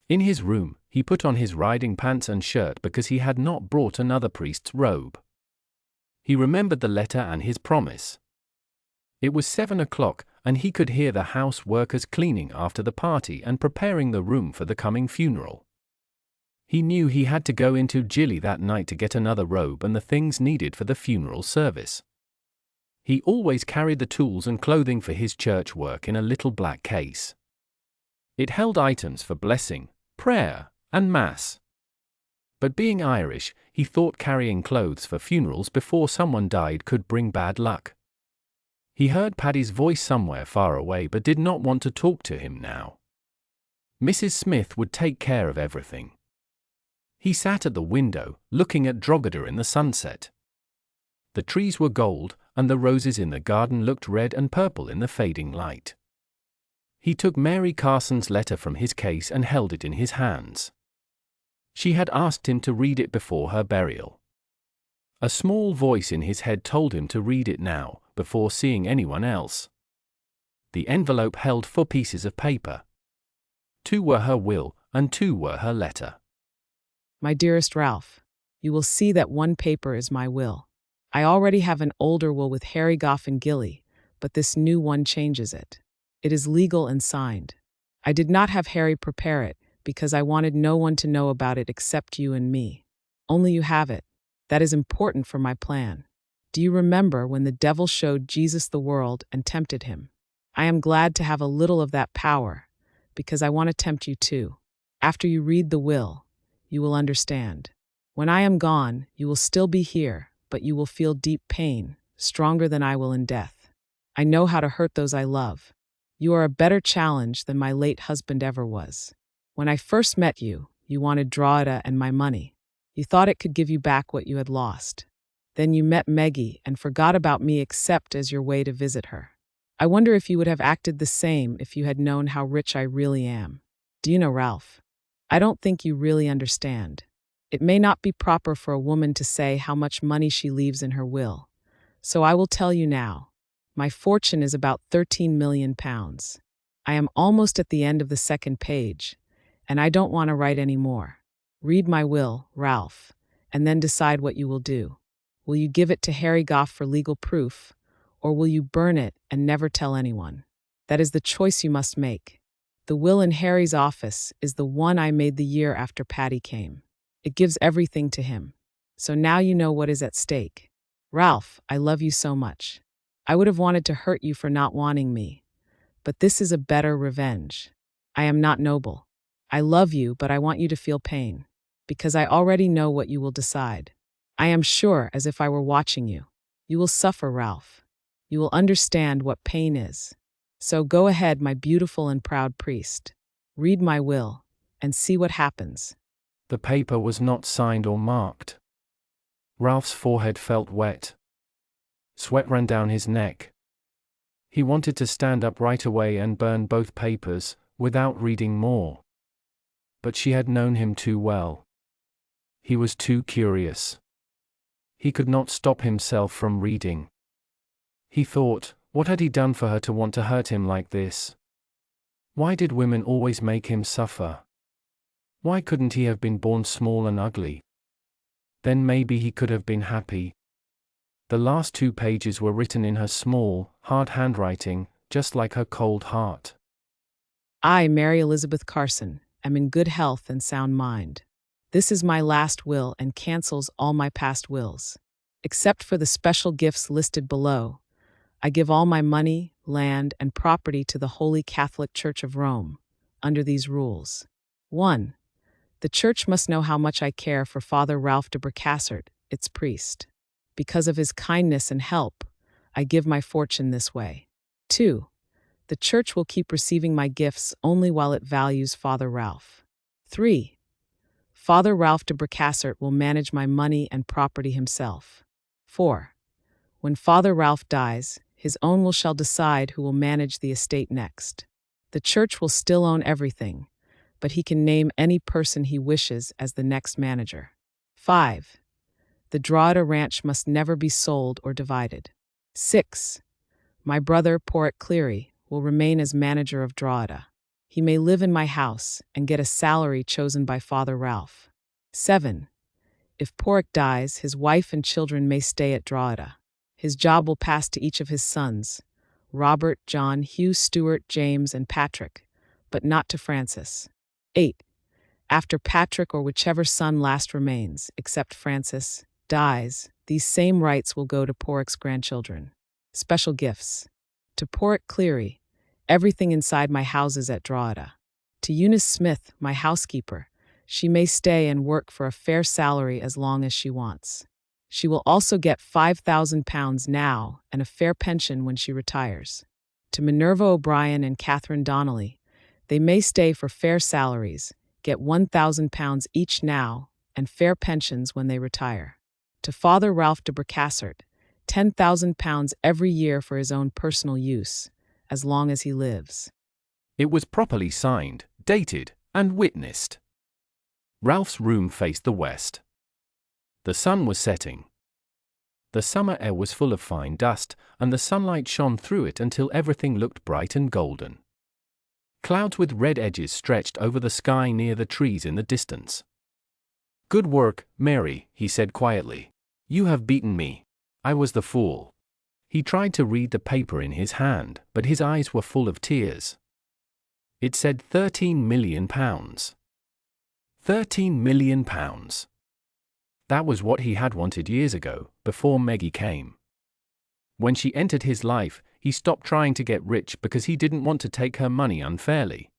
In his room, he put on his riding pants and shirt because he had not brought another priest's robe. He remembered the letter and his promise. It was 7 o'clock, and he could hear the house workers cleaning after the party and preparing the room for the coming funeral. He knew he had to go into Gilly that night to get another robe and the things needed for the funeral service. He always carried the tools and clothing for his church work in a little black case. It held items for blessing, prayer, and mass. But being Irish, he thought carrying clothes for funerals before someone died could bring bad luck. He heard Paddy's voice somewhere far away but did not want to talk to him now. Mrs. Smith would take care of everything. He sat at the window, looking at Drogheda in the sunset. The trees were gold, and the roses in the garden looked red and purple in the fading light. He took Mary Carson's letter from his case and held it in his hands. She had asked him to read it before her burial. A small voice in his head told him to read it now, before seeing anyone else. The envelope held 4 pieces of paper. 2 were her will, and 2 were her letter. My dearest Ralph, you will see that one paper is my will. I already have an older will with Harry Goff and Gilly, but this new one changes it. It is legal and signed. I did not have Harry prepare it, because I wanted no one to know about it except you and me. Only you have it. That is important for my plan. Do you remember when the devil showed Jesus the world and tempted him? I am glad to have a little of that power, because I want to tempt you too. After you read the will, you will understand. When I am gone, you will still be here, but you will feel deep pain, stronger than I will in death. I know how to hurt those I love. You are a better challenge than my late husband ever was. When I first met you, you wanted Drogheda and my money. You thought it could give you back what you had lost. Then you met Meggie and forgot about me except as your way to visit her. I wonder if you would have acted the same if you had known how rich I really am. Do you know, Ralph? I don't think you really understand. It may not be proper for a woman to say how much money she leaves in her will. So I will tell you now. My fortune is about £13 million. I am almost at the end of the 2nd page, and I don't want to write any more. Read my will, Ralph, and then decide what you will do. Will you give it to Harry Goff for legal proof, or will you burn it and never tell anyone? That is the choice you must make. The will in Harry's office is the one I made the year after Paddy came. It gives everything to him. So now you know what is at stake. Ralph, I love you so much. I would have wanted to hurt you for not wanting me, But this is a better revenge. I am not noble. I love you, but I want you to feel pain. Because I already know what you will decide. I am sure, as if I were watching you. You will suffer, Ralph. You will understand what pain is. So go ahead, my beautiful and proud priest. Read my will, and see what happens. The paper was not signed or marked. Ralph's forehead felt wet. Sweat ran down his neck. He wanted to stand up right away and burn both papers, without reading more. But she had known him too well. He was too curious. He could not stop himself from reading. He thought, what had he done for her to want to hurt him like this? Why did women always make him suffer? Why couldn't he have been born small and ugly? Then maybe he could have been happy. The last 2 pages were written in her small, hard handwriting, just like her cold heart. I, Mary Elizabeth Carson, am in good health and sound mind. This is my last will and cancels all my past wills. Except for the special gifts listed below, I give all my money, land, and property to the Holy Catholic Church of Rome, under these rules. 1. The Church must know how much I care for Father Ralph de Bricassart, its priest. Because of his kindness and help, I give my fortune this way. 2. The Church will keep receiving my gifts only while it values Father Ralph. 3. Father Ralph de Bricassart will manage my money and property himself. 4. When Father Ralph dies, his own will shall decide who will manage the estate next. The Church will still own everything, but he can name any person he wishes as the next manager. 5. The Drogheda ranch must never be sold or divided. 6. My brother, Meggie Cleary, will remain as manager of Drogheda. He may live in my house and get a salary chosen by Father Ralph. 7. If Meggie dies, his wife and children may stay at Drogheda. His job will pass to each of his sons, Robert, John, Hugh, Stuart, James, and Patrick, but not to Francis. 8. After Patrick or whichever son last remains, except Francis, dies, these same rights will go to Megie's grandchildren. Special gifts. To Meggie Cleary, everything inside my houses at Drogheda. To Eunice Smith, my housekeeper, she may stay and work for a fair salary as long as she wants. She will also get £5,000 now and a fair pension when she retires. To Minerva O'Brien and Catherine Donnelly, they may stay for fair salaries, get £1,000 each now, and fair pensions when they retire. To Father Ralph de Bricassart, £10,000 every year for his own personal use, as long as he lives. It was properly signed, dated, and witnessed. Ralph's room faced the west. The sun was setting. The summer air was full of fine dust, and the sunlight shone through it until everything looked bright and golden. Clouds with red edges stretched over the sky near the trees in the distance. "Good work, Mary," he said quietly. "You have beaten me. I was the fool." He tried to read the paper in his hand, but his eyes were full of tears. It said £13 million. £13 million. That was what he had wanted years ago, before Meggie came. When she entered his life, he stopped trying to get rich because he didn't want to take her money unfairly.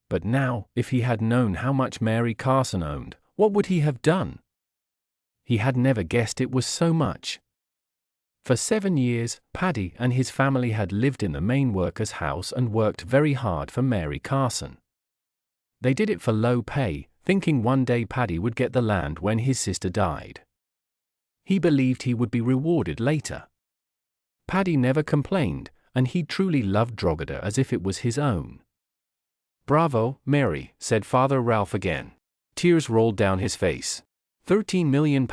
But now, if he had known how much Mary Carson owned, what would he have done? He had never guessed it was so much. For 7 years, Paddy and his family had lived in the main worker's house and worked very hard for Mary Carson. They did it for low pay, thinking one day Paddy would get the land when his sister died. He believed he would be rewarded later. Paddy never complained, and he truly loved Drogheda as if it was his own. "Bravo, Mary," said Father Ralph again. Tears rolled down his face. £13 million.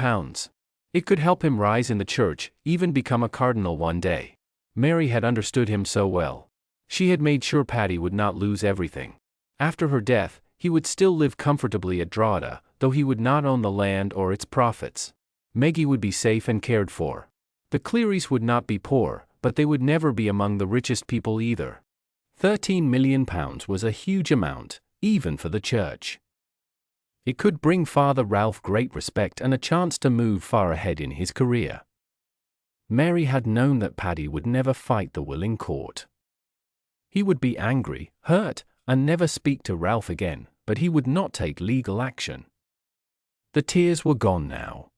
It could help him rise in the church, even become a cardinal one day. Mary had understood him so well. She had made sure Paddy would not lose everything. After her death, he would still live comfortably at Drogheda, though he would not own the land or its profits. Meggie would be safe and cared for. The Clearys would not be poor, but they would never be among the richest people either. £13 million was a huge amount, even for the church. It could bring Father Ralph great respect and a chance to move far ahead in his career. Mary had known that Paddy would never fight the will in court. He would be angry, hurt, and never speak to Ralph again, but he would not take legal action. The tears were gone now.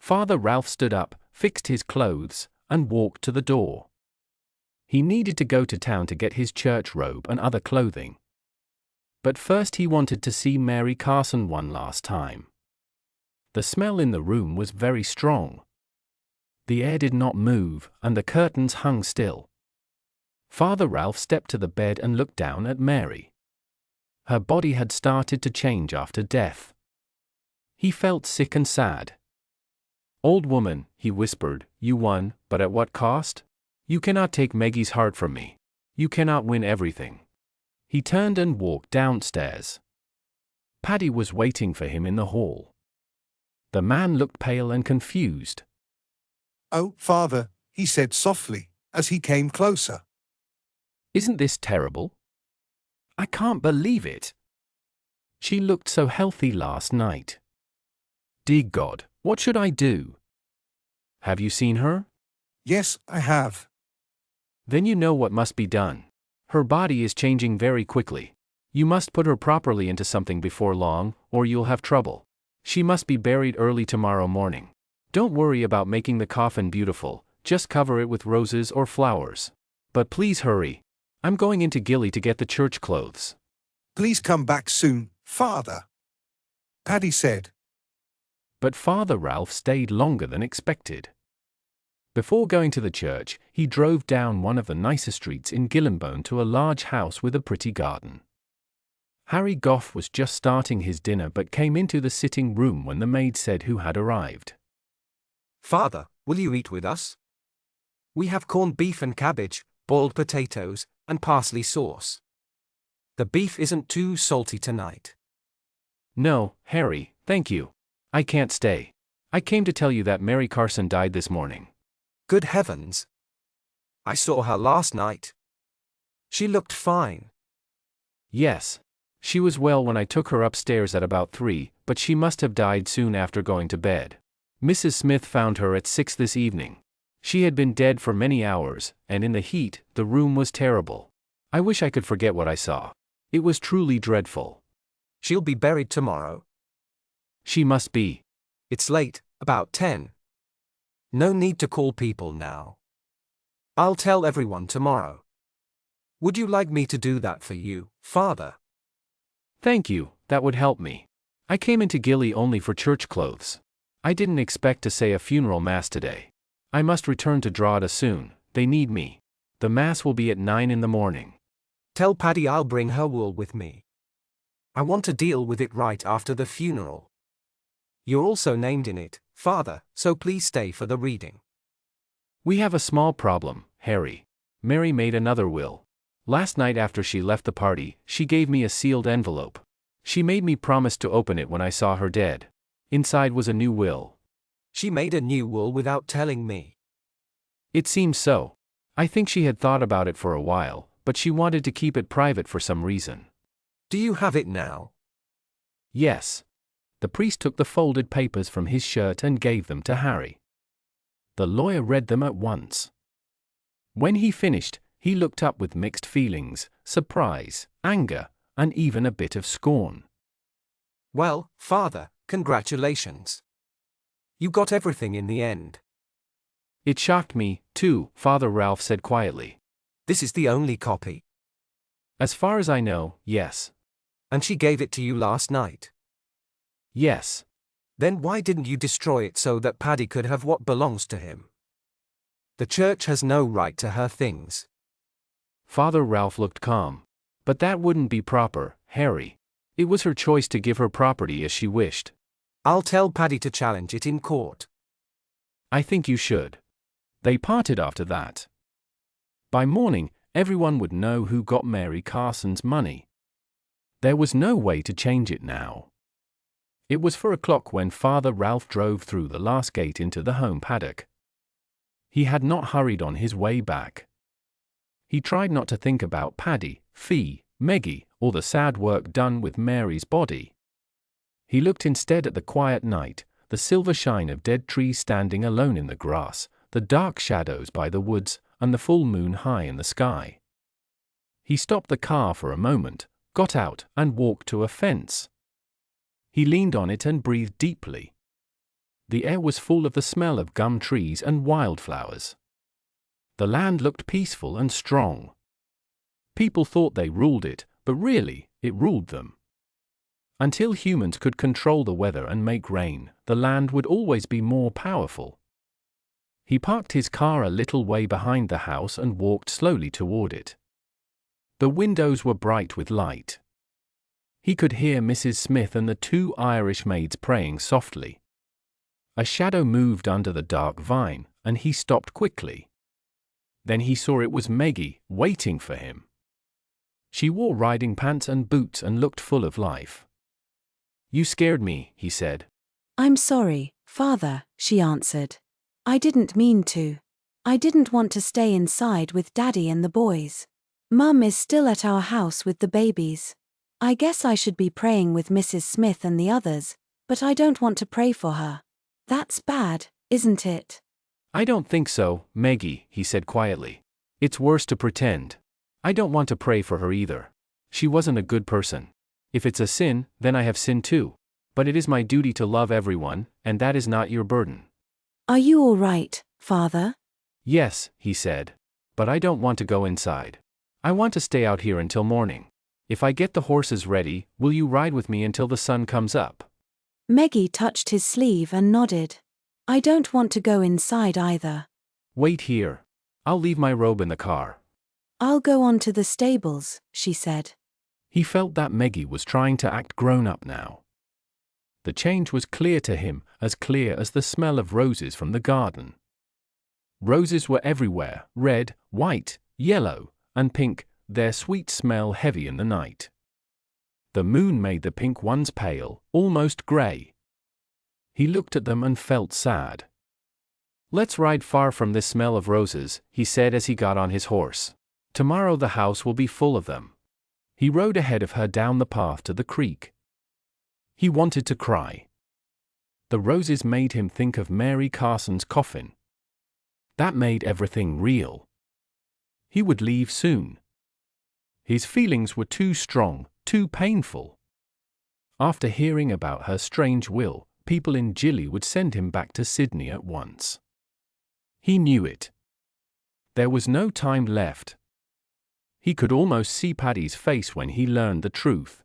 Father Ralph stood up, fixed his clothes, and walked to the door. He needed to go to town to get his church robe and other clothing. But first he wanted to see Mary Carson one last time. The smell in the room was very strong. The air did not move, and the curtains hung still. Father Ralph stepped to the bed and looked down at Mary. Her body had started to change after death. He felt sick and sad. "Old woman," he whispered, "you won, but at what cost? You cannot take Meggie's heart from me. You cannot win everything." He turned and walked downstairs. Paddy was waiting for him in the hall. The man looked pale and confused. "Oh, Father," he said softly, as he came closer. "Isn't this terrible? I can't believe it. She looked so healthy last night. Dear God, what should I do?" "Have you seen her?" "Yes, I have." "Then you know what must be done. Her body is changing very quickly. You must put her properly into something before long, or you'll have trouble. She must be buried early tomorrow morning. Don't worry about making the coffin beautiful, just cover it with roses or flowers. But please hurry. I'm going into Gilly to get the church clothes." "Please come back soon, Father," Paddy said. But Father Ralph stayed longer than expected. Before going to the church, he drove down one of the nicer streets in Gillingbone to a large house with a pretty garden. Harry Goff was just starting his dinner but came into the sitting room when the maid said who had arrived. "Father, will you eat with us? We have corned beef and cabbage, boiled potatoes, and parsley sauce. The beef isn't too salty tonight." "No, Harry, thank you. I can't stay. I came to tell you that Mary Carson died this morning." "Good heavens! I saw her last night. She looked fine." "Yes. She was well when I took her upstairs at about 3, but she must have died soon after going to bed. Mrs. Smith found her at 6 this evening. She had been dead for many hours, and in the heat, the room was terrible. I wish I could forget what I saw. It was truly dreadful." "She'll be buried tomorrow." "She must be." "It's late, about 10. No need to call people now. I'll tell everyone tomorrow. Would you like me to do that for you, Father?" "Thank you, that would help me. I came into Gilly only for church clothes. I didn't expect to say a funeral mass today. I must return to Drogheda soon, they need me. The mass will be at 9 in the morning." "Tell Paddy I'll bring her wool with me. I want to deal with it right after the funeral. You're also named in it, Father, so please stay for the reading." "We have a small problem, Harry. Mary made another will. Last night after she left the party, she gave me a sealed envelope. She made me promise to open it when I saw her dead. Inside was a new will." "She made a new will without telling me." "It seems so. I think she had thought about it for a while, but she wanted to keep it private for some reason." "Do you have it now?" "Yes." The priest took the folded papers from his shirt and gave them to Harry. The lawyer read them at once. When he finished, he looked up with mixed feelings, surprise, anger, and even a bit of scorn. "Well, Father, congratulations. You got everything in the end." "It shocked me, too," Father Ralph said quietly. "This is the only copy." "As far as I know, yes." "And she gave it to you last night?" "Yes." "Then why didn't you destroy it so that Paddy could have what belongs to him? The church has no right to her things." Father Ralph looked calm. "But that wouldn't be proper, Harry. It was her choice to give her property as she wished." "I'll tell Paddy to challenge it in court." "I think you should." They parted after that. By morning, everyone would know who got Mary Carson's money. There was no way to change it now. It was 4 o'clock when Father Ralph drove through the last gate into the home paddock. He had not hurried on his way back. He tried not to think about Paddy, Fee, Meggie, or the sad work done with Mary's body. He looked instead at the quiet night, the silver shine of dead trees standing alone in the grass, the dark shadows by the woods, and the full moon high in the sky. He stopped the car for a moment, got out, and walked to a fence. He leaned on it and breathed deeply. The air was full of the smell of gum trees and wildflowers. The land looked peaceful and strong. People thought they ruled it, but really, it ruled them. Until humans could control the weather and make rain, the land would always be more powerful. He parked his car a little way behind the house and walked slowly toward it. The windows were bright with light. He could hear Mrs. Smith and the 2 Irish maids praying softly. A shadow moved under the dark vine, and he stopped quickly. Then he saw it was Meggie, waiting for him. She wore riding pants and boots and looked full of life. "You scared me," he said. "I'm sorry, Father," she answered. "I didn't mean to. I didn't want to stay inside with Daddy and the boys. Mum is still at our house with the babies. I guess I should be praying with Mrs. Smith and the others, but I don't want to pray for her. That's bad, isn't it?" "I don't think so, Meggie," he said quietly. "It's worse to pretend. I don't want to pray for her either. She wasn't a good person. If it's a sin, then I have sinned too. But it is my duty to love everyone, and that is not your burden." "Are you all right, Father?" "Yes," he said. "But I don't want to go inside. I want to stay out here until morning. If I get the horses ready, will you ride with me until the sun comes up?" Meggie touched his sleeve and nodded. "I don't want to go inside either." "Wait here. I'll leave my robe in the car." "I'll go on to the stables," she said. He felt that Meggie was trying to act grown up now. The change was clear to him, as clear as the smell of roses from the garden. Roses were everywhere, red, white, yellow, and pink, their sweet smell heavy in the night. The moon made the pink ones pale, almost grey. He looked at them and felt sad. "Let's ride far from this smell of roses," he said as he got on his horse. "Tomorrow the house will be full of them." He rode ahead of her down the path to the creek. He wanted to cry. The roses made him think of Mary Carson's coffin. That made everything real. He would leave soon. His feelings were too strong, too painful. After hearing about her strange will, people in Gilly would send him back to Sydney at once. He knew it. There was no time left. He could almost see Paddy's face when he learned the truth.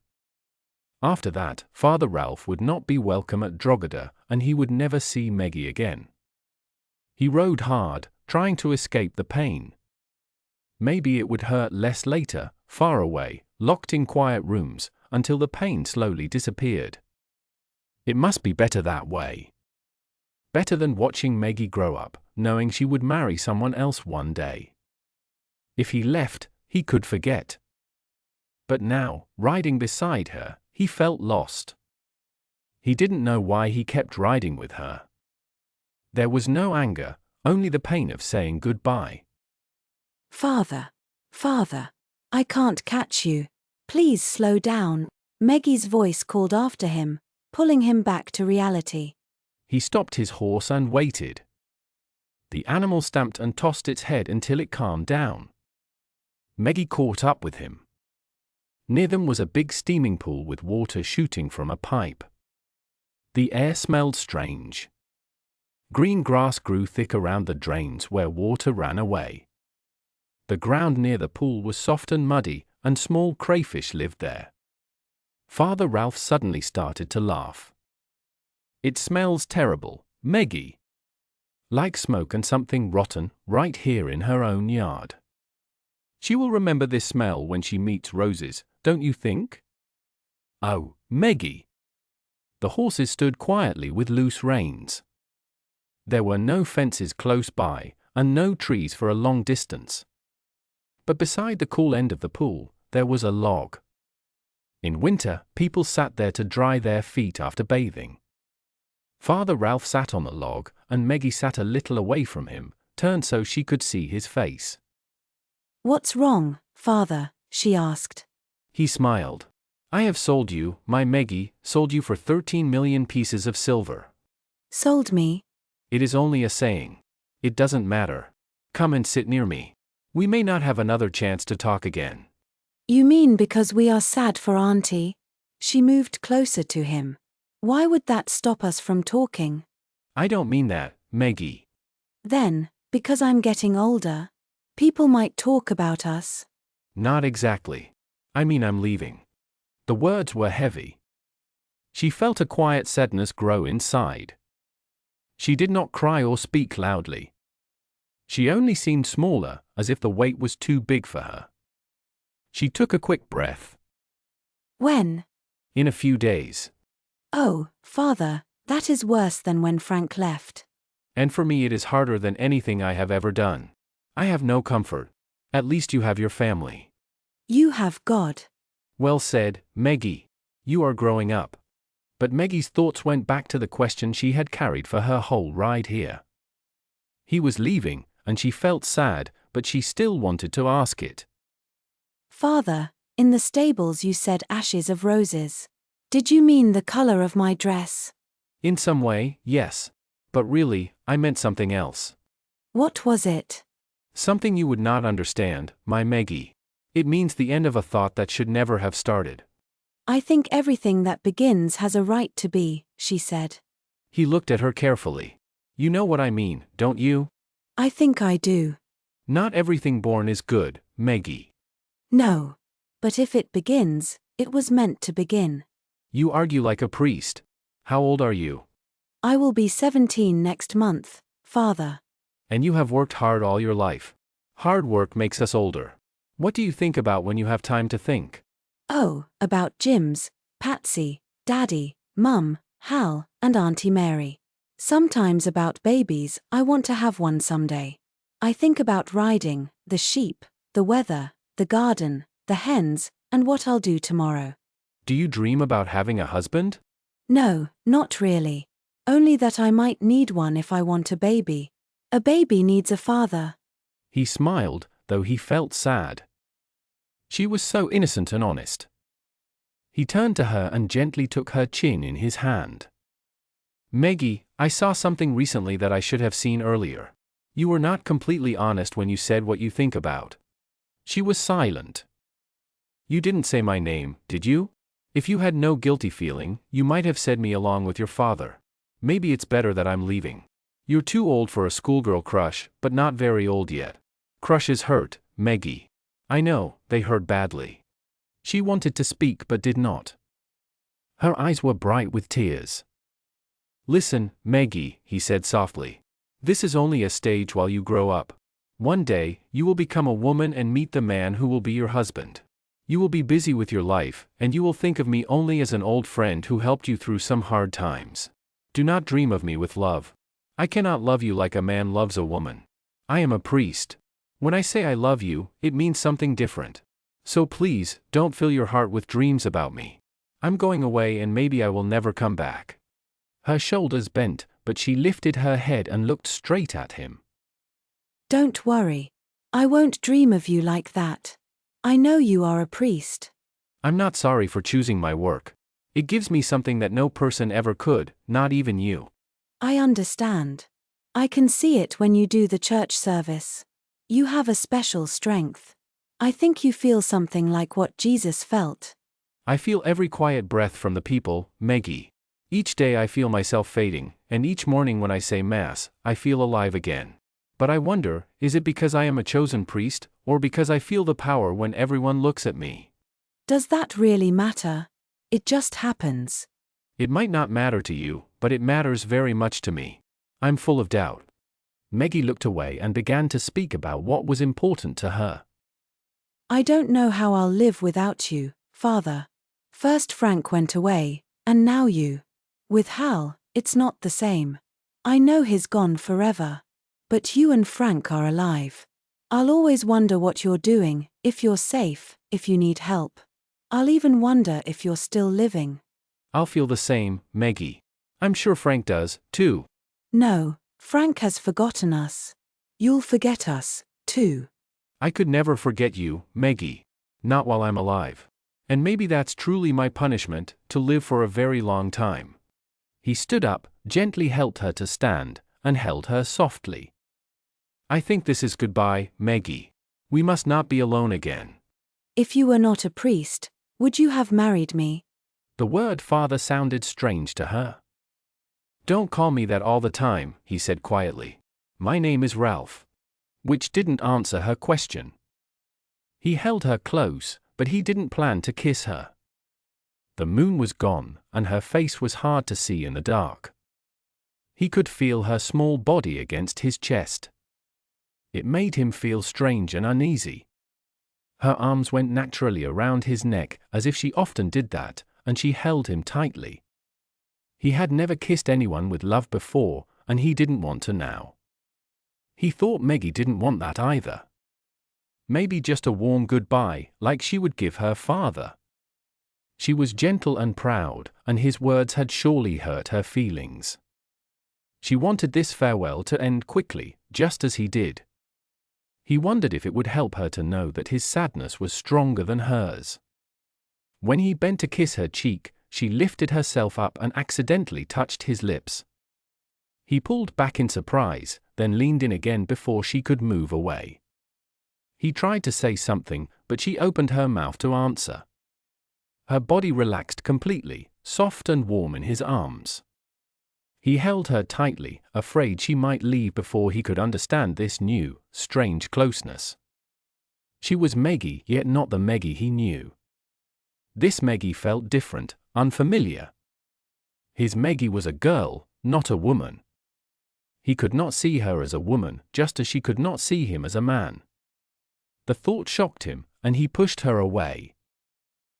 After that, Father Ralph would not be welcome at Drogheda, and he would never see Meggie again. He rode hard, trying to escape the pain. Maybe it would hurt less later, far away, locked in quiet rooms, until the pain slowly disappeared. It must be better that way. Better than watching Meggie grow up, knowing she would marry someone else one day. If he left, he could forget. But now, riding beside her, he felt lost. He didn't know why he kept riding with her. There was no anger, only the pain of saying goodbye. "Father, Father, I can't catch you. Please slow down," Meggie's voice called after him, pulling him back to reality. He stopped his horse and waited. The animal stamped and tossed its head until it calmed down. Meggie caught up with him. Near them was a big steaming pool with water shooting from a pipe. The air smelled strange. Green grass grew thick around the drains where water ran away. The ground near the pool was soft and muddy, and small crayfish lived there. Father Ralph suddenly started to laugh. "It smells terrible, Meggie. Like smoke and something rotten, right here in her own yard. She will remember this smell when she meets roses, don't you think?" "Oh, Meggie." The horses stood quietly with loose reins. There were no fences close by, and no trees for a long distance. But beside the cool end of the pool, there was a log. In winter, people sat there to dry their feet after bathing. Father Ralph sat on the log, and Meggie sat a little away from him, turned so she could see his face. "What's wrong, Father?" she asked. He smiled. "I have sold you, my Meggie, sold you for 13 million pieces of silver." "Sold me?" "It is only a saying. It doesn't matter. Come and sit near me. We may not have another chance to talk again. You mean because we are sad for Auntie? She moved closer to him. Why would that stop us from talking? I don't mean that, Meggie. Then, because I'm getting older, people might talk about us. Not exactly. I mean I'm leaving. The words were heavy. She felt a quiet sadness grow inside. She did not cry or speak loudly. She only seemed smaller, as if the weight was too big for her. She took a quick breath. When? In a few days. Oh, Father, that is worse than when Frank left. And for me it is harder than anything I have ever done. I have no comfort. At least you have your family. You have God. Well said, Meggie. You are growing up. But Meggie's thoughts went back to the question she had carried for her whole ride here. He was leaving, and she felt sad, but she still wanted to ask it. Father, in the stables you said ashes of roses. Did you mean the color of my dress? In some way, yes. But really, I meant something else. What was it? Something you would not understand, my Meggie. It means the end of a thought that should never have started. I think everything that begins has a right to be, she said. He looked at her carefully. You know what I mean, don't you? I think I do. Not everything born is good, Meggie. No. But if it begins, it was meant to begin. You argue like a priest. How old are you? I will be 17 next month, Father. And you have worked hard all your life. Hard work makes us older. What do you think about when you have time to think? Oh, about Jim's, Patsy, Daddy, Mum, Hal, and Auntie Mary. Sometimes about babies, I want to have one someday. I think about riding, the sheep, the weather, the garden, the hens, and what I'll do tomorrow. Do you dream about having a husband? No, not really. Only that I might need one if I want a baby. A baby needs a father. He smiled, though he felt sad. She was so innocent and honest. He turned to her and gently took her chin in his hand. Meggie, I saw something recently that I should have seen earlier. You were not completely honest when you said what you think about. She was silent. You didn't say my name, did you? If you had no guilty feeling, you might have said me along with your father. Maybe it's better that I'm leaving. You're too old for a schoolgirl crush, but not very old yet. Crushes hurt, Meggie. I know, they hurt badly. She wanted to speak but did not. Her eyes were bright with tears. Listen, Meggie, he said softly. This is only a stage while you grow up. One day, you will become a woman and meet the man who will be your husband. You will be busy with your life, and you will think of me only as an old friend who helped you through some hard times. Do not dream of me with love. I cannot love you like a man loves a woman. I am a priest. When I say I love you, it means something different. So please, don't fill your heart with dreams about me. I'm going away and maybe I will never come back. Her shoulders bent, but she lifted her head and looked straight at him. Don't worry. I won't dream of you like that. I know you are a priest. I'm not sorry for choosing my work. It gives me something that no person ever could, not even you. I understand. I can see it when you do the church service. You have a special strength. I think you feel something like what Jesus felt. I feel every quiet breath from the people, Meggie. Each day I feel myself fading, and each morning when I say Mass, I feel alive again. But I wonder, is it because I am a chosen priest, or because I feel the power when everyone looks at me? Does that really matter? It just happens. It might not matter to you, but it matters very much to me. I'm full of doubt. Meggie looked away and began to speak about what was important to her. I don't know how I'll live without you, Father. First Frank went away, and now you. With Hal, it's not the same. I know he's gone forever. But you and Frank are alive. I'll always wonder what you're doing, if you're safe, if you need help. I'll even wonder if you're still living. I'll feel the same, Meggie. I'm sure Frank does, too. No, Frank has forgotten us. You'll forget us, too. I could never forget you, Meggie. Not while I'm alive. And maybe that's truly my punishment, to live for a very long time. He stood up, gently helped her to stand, and held her softly. I think this is goodbye, Meggie. We must not be alone again. If you were not a priest, would you have married me? The word father sounded strange to her. Don't call me that all the time, he said quietly. My name is Ralph. Which didn't answer her question. He held her close, but he didn't plan to kiss her. The moon was gone, and her face was hard to see in the dark. He could feel her small body against his chest. It made him feel strange and uneasy. Her arms went naturally around his neck, as if she often did that, and she held him tightly. He had never kissed anyone with love before, and he didn't want to now. He thought Meggie didn't want that either. Maybe just a warm goodbye, like she would give her father. She was gentle and proud, and his words had surely hurt her feelings. She wanted this farewell to end quickly, just as he did. He wondered if it would help her to know that his sadness was stronger than hers. When he bent to kiss her cheek, she lifted herself up and accidentally touched his lips. He pulled back in surprise, then leaned in again before she could move away. He tried to say something, but she opened her mouth to answer. Her body relaxed completely, soft and warm in his arms. He held her tightly, afraid she might leave before he could understand this new, strange closeness. She was Meggie, yet not the Meggie he knew. This Meggie felt different, unfamiliar. His Meggie was a girl, not a woman. He could not see her as a woman, just as she could not see him as a man. The thought shocked him, and he pushed her away.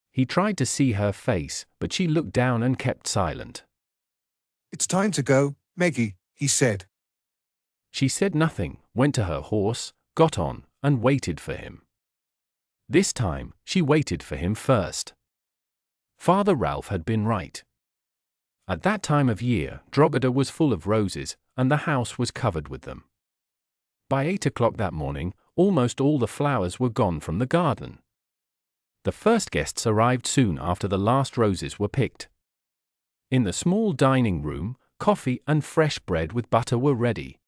He tried to see her face, but she looked down and kept silent. It's time to go, Meggie, he said. She said nothing, went to her horse, got on, and waited for him. This time, she waited for him first. Father Ralph had been right. At that time of year, Drogheda was full of roses, and the house was covered with them. By 8 o'clock that morning, almost all the flowers were gone from the garden. The first guests arrived soon after the last roses were picked. In the small dining room, coffee and fresh bread with butter were ready.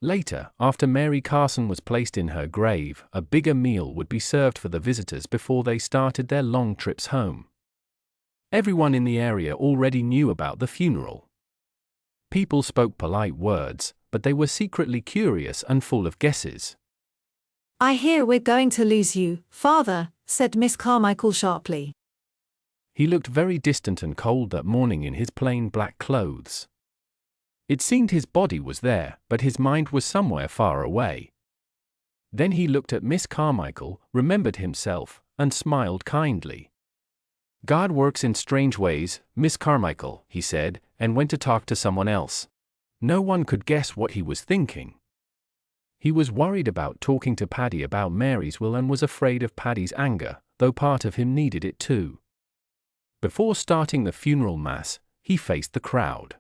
Later, after Mary Carson was placed in her grave, a bigger meal would be served for the visitors before they started their long trips home. Everyone in the area already knew about the funeral. People spoke polite words, but they were secretly curious and full of guesses. I hear we're going to lose you, Father, said Miss Carmichael sharply. He looked very distant and cold that morning in his plain black clothes. It seemed his body was there, but his mind was somewhere far away. Then he looked at Miss Carmichael, remembered himself, and smiled kindly. God works in strange ways, Miss Carmichael, he said, and went to talk to someone else. No one could guess what he was thinking. He was worried about talking to Paddy about Mary's will and was afraid of Paddy's anger, though part of him needed it too. Before starting the funeral mass, he faced the crowd.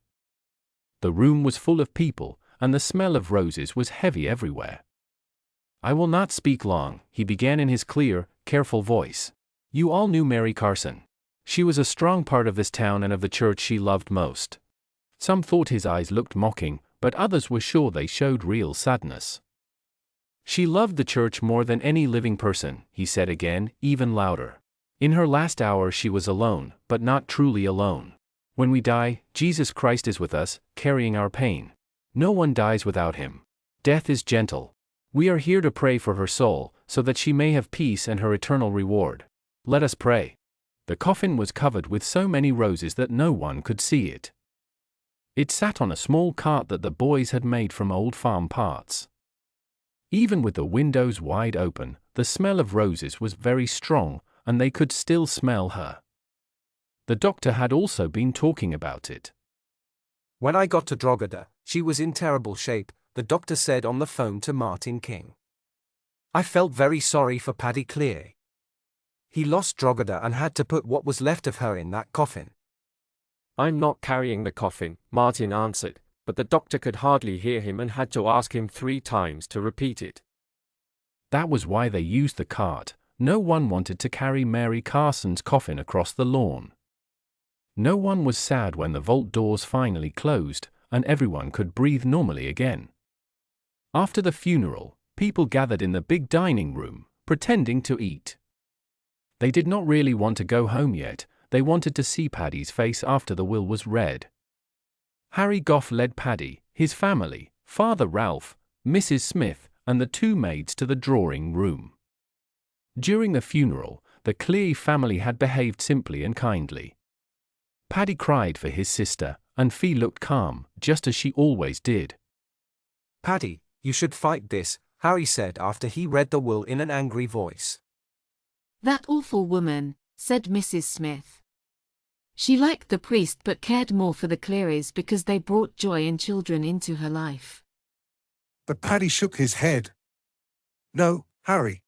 The room was full of people, and the smell of roses was heavy everywhere. I will not speak long, he began in his clear, careful voice. You all knew Mary Carson. She was a strong part of this town and of the church she loved most. Some thought his eyes looked mocking, but others were sure they showed real sadness. She loved the church more than any living person, he said again, even louder. In her last hour she was alone, but not truly alone. When we die, Jesus Christ is with us, carrying our pain. No one dies without him. Death is gentle. We are here to pray for her soul, so that she may have peace and her eternal reward. Let us pray. The coffin was covered with so many roses that no one could see it. It sat on a small cart that the boys had made from old farm parts. Even with the windows wide open, the smell of roses was very strong, and they could still smell her. The doctor had also been talking about it. When I got to Drogheda, she was in terrible shape, the doctor said on the phone to Martin King. I felt very sorry for Paddy Cleary. He lost Drogheda and had to put what was left of her in that coffin. I'm not carrying the coffin, Martin answered, but the doctor could hardly hear him and had to ask him 3 times to repeat it. That was why they used the cart. No one wanted to carry Mary Carson's coffin across the lawn. No one was sad when the vault doors finally closed, and everyone could breathe normally again. After the funeral, people gathered in the big dining room, pretending to eat. They did not really want to go home yet, they wanted to see Paddy's face after the will was read. Harry Goff led Paddy, his family, Father Ralph, Mrs. Smith, and the two maids to the drawing room. During the funeral, the Cleary family had behaved simply and kindly. Paddy cried for his sister, and Fee looked calm, just as she always did. Paddy, you should fight this, Harry said after he read the will in an angry voice. That awful woman, said Mrs. Smith. She liked the priest but cared more for the Clearys because they brought joy and children into her life. But Paddy shook his head. No, Harry.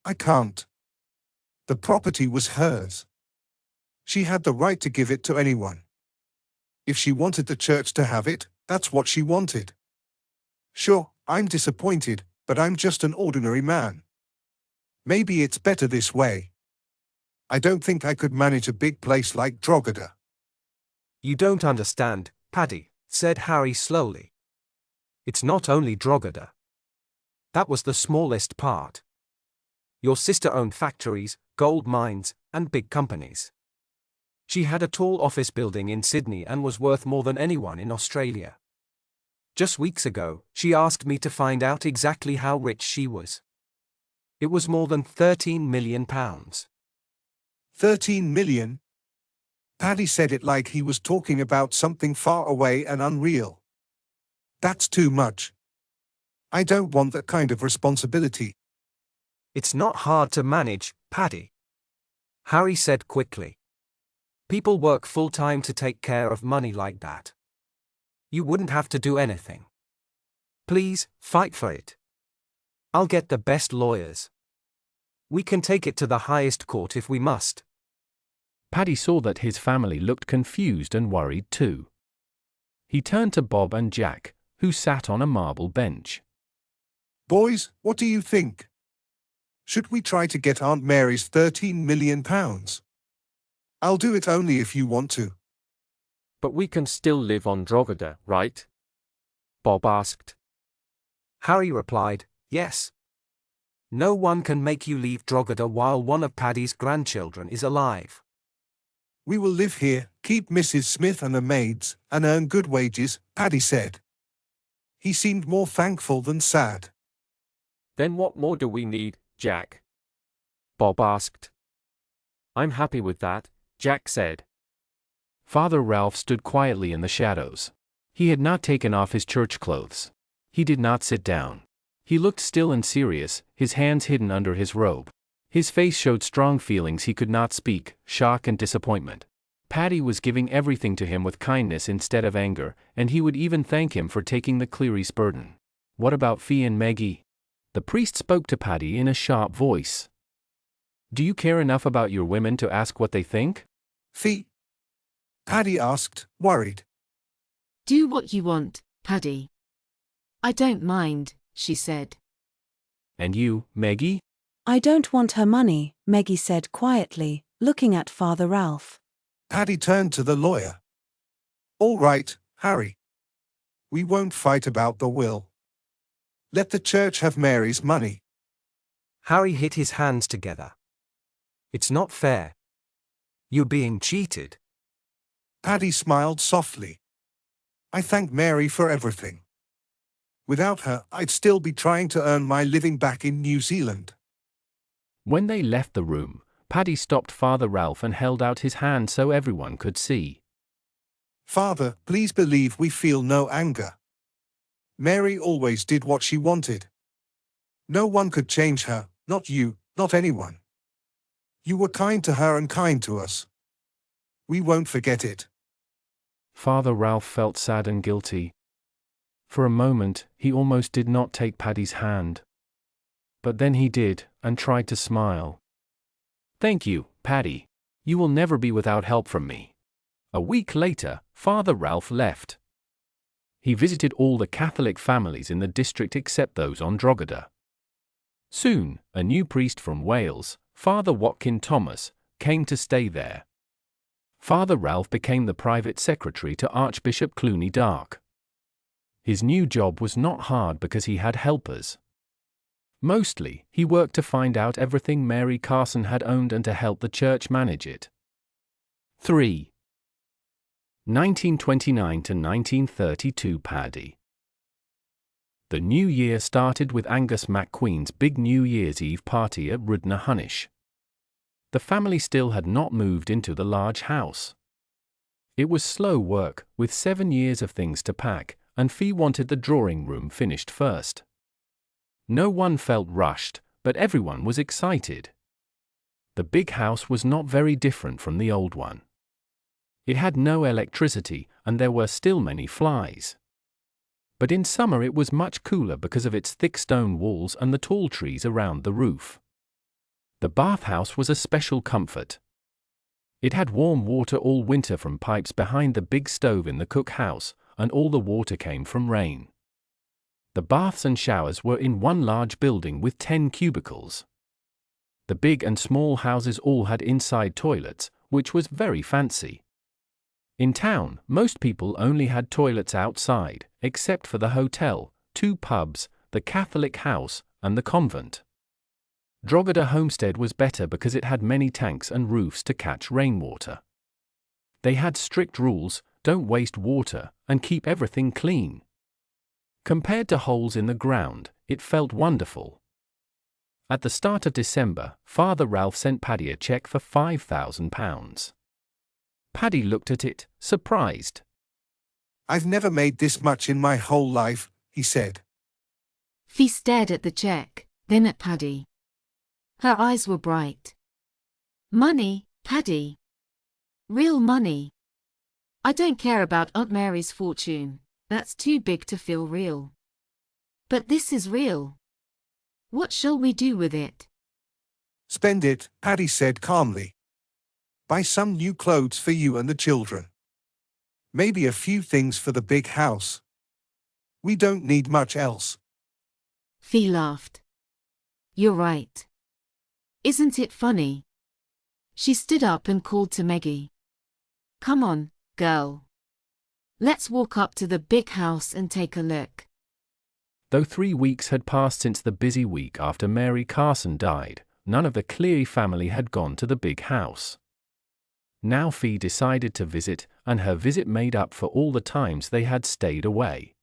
I can't. The property was hers. She had the right to give it to anyone. If she wanted the church to have it, that's what she wanted. Sure, I'm disappointed, but I'm just an ordinary man. Maybe it's better this way. I don't think I could manage a big place like Drogheda. You don't understand, Paddy, said Harry slowly. It's not only Drogheda. That was the smallest part. Your sister owned factories, gold mines, and big companies. She had a tall office building in Sydney and was worth more than anyone in Australia. Just weeks ago, she asked me to find out exactly how rich she was. It was more than £13 million. 13 million? Paddy said it like he was talking about something far away and unreal. That's too much. I don't want that kind of responsibility. It's not hard to manage, Paddy, Harry said quickly. People work full-time to take care of money like that. You wouldn't have to do anything. Please, fight for it. I'll get the best lawyers. We can take it to the highest court if we must. Paddy saw that his family looked confused and worried too. He turned to Bob and Jack, who sat on a marble bench. Boys, what do you think? Should we try to get Aunt Mary's £13 million? I'll do it only if you want to. But we can still live on Drogheda, right? Bob asked. Harry replied, yes. No one can make you leave Drogheda while one of Paddy's grandchildren is alive. We will live here, keep Mrs. Smith and the maids, and earn good wages, Paddy said. He seemed more thankful than sad. Then what more do we need, Jack? Bob asked. I'm happy with that, Jack said. Father Ralph stood quietly in the shadows. He had not taken off his church clothes. He did not sit down. He looked still and serious, his hands hidden under his robe. His face showed strong feelings he could not speak, shock and disappointment. Paddy was giving everything to him with kindness instead of anger, and he would even thank him for taking the Cleary's burden. What about Fee and Meggie? The priest spoke to Paddy in a sharp voice. Do you care enough about your women to ask what they think? Fee? Paddy asked, worried. Do what you want, Paddy. I don't mind, she said. And you, Meggie? I don't want her money, Meggie said quietly, looking at Father Ralph. Paddy turned to the lawyer. All right, Harry. We won't fight about the will. Let the church have Mary's money. Harry hit his hands together. It's not fair. You're being cheated. Paddy smiled softly. I thank Mary for everything. Without her, I'd still be trying to earn my living back in New Zealand. When they left the room, Paddy stopped Father Ralph and held out his hand so everyone could see. Father, please believe we feel no anger. Mary always did what she wanted. No one could change her, not you, not anyone. You were kind to her and kind to us. We won't forget it. Father Ralph felt sad and guilty. For a moment, he almost did not take Paddy's hand. But then he did, and tried to smile. Thank you, Paddy. You will never be without help from me. A week later, Father Ralph left. He visited all the Catholic families in the district except those on Drogheda. Soon, a new priest from Wales, Father Watkin Thomas, came to stay there. Father Ralph became the private secretary to Archbishop Clooney Dark. His new job was not hard because he had helpers. Mostly, he worked to find out everything Mary Carson had owned and to help the church manage it. 3. 1929 to 1932 Paddy. The new year started with Angus McQueen's big New Year's Eve party at Rudna-Hunnish. The family still had not moved into the large house. It was slow work, with 7 years of things to pack, and Fee wanted the drawing room finished first. No one felt rushed, but everyone was excited. The big house was not very different from the old one. It had no electricity, and there were still many flies. But in summer it was much cooler because of its thick stone walls and the tall trees around the roof. The bathhouse was a special comfort. It had warm water all winter from pipes behind the big stove in the cookhouse, and all the water came from rain. The baths and showers were in one large building with 10 cubicles. The big and small houses all had inside toilets, which was very fancy. In town, most people only had toilets outside, except for the hotel, 2 pubs, the Catholic house, and the convent. Drogheda Homestead was better because it had many tanks and roofs to catch rainwater. They had strict rules: don't waste water, and keep everything clean. Compared to holes in the ground, it felt wonderful. At the start of December, Father Ralph sent Paddy a cheque for £5,000. Paddy looked at it, surprised. "I've never made this much in my whole life," he said. Fee stared at the cheque, then at Paddy. Her eyes were bright. "Money, Paddy. Real money. I don't care about Aunt Mary's fortune. That's too big to feel real. But this is real. What shall we do with it?" "Spend it," Paddy said calmly. "Buy some new clothes for you and the children. Maybe a few things for the big house. We don't need much else." Fee laughed. "You're right. Isn't it funny?" She stood up and called to Meggie. "Come on, girl. Let's walk up to the big house and take a look." Though 3 weeks had passed since the busy week after Mary Carson died, none of the Cleary family had gone to the big house. Now Fee decided to visit, and her visit made up for all the times they had stayed away.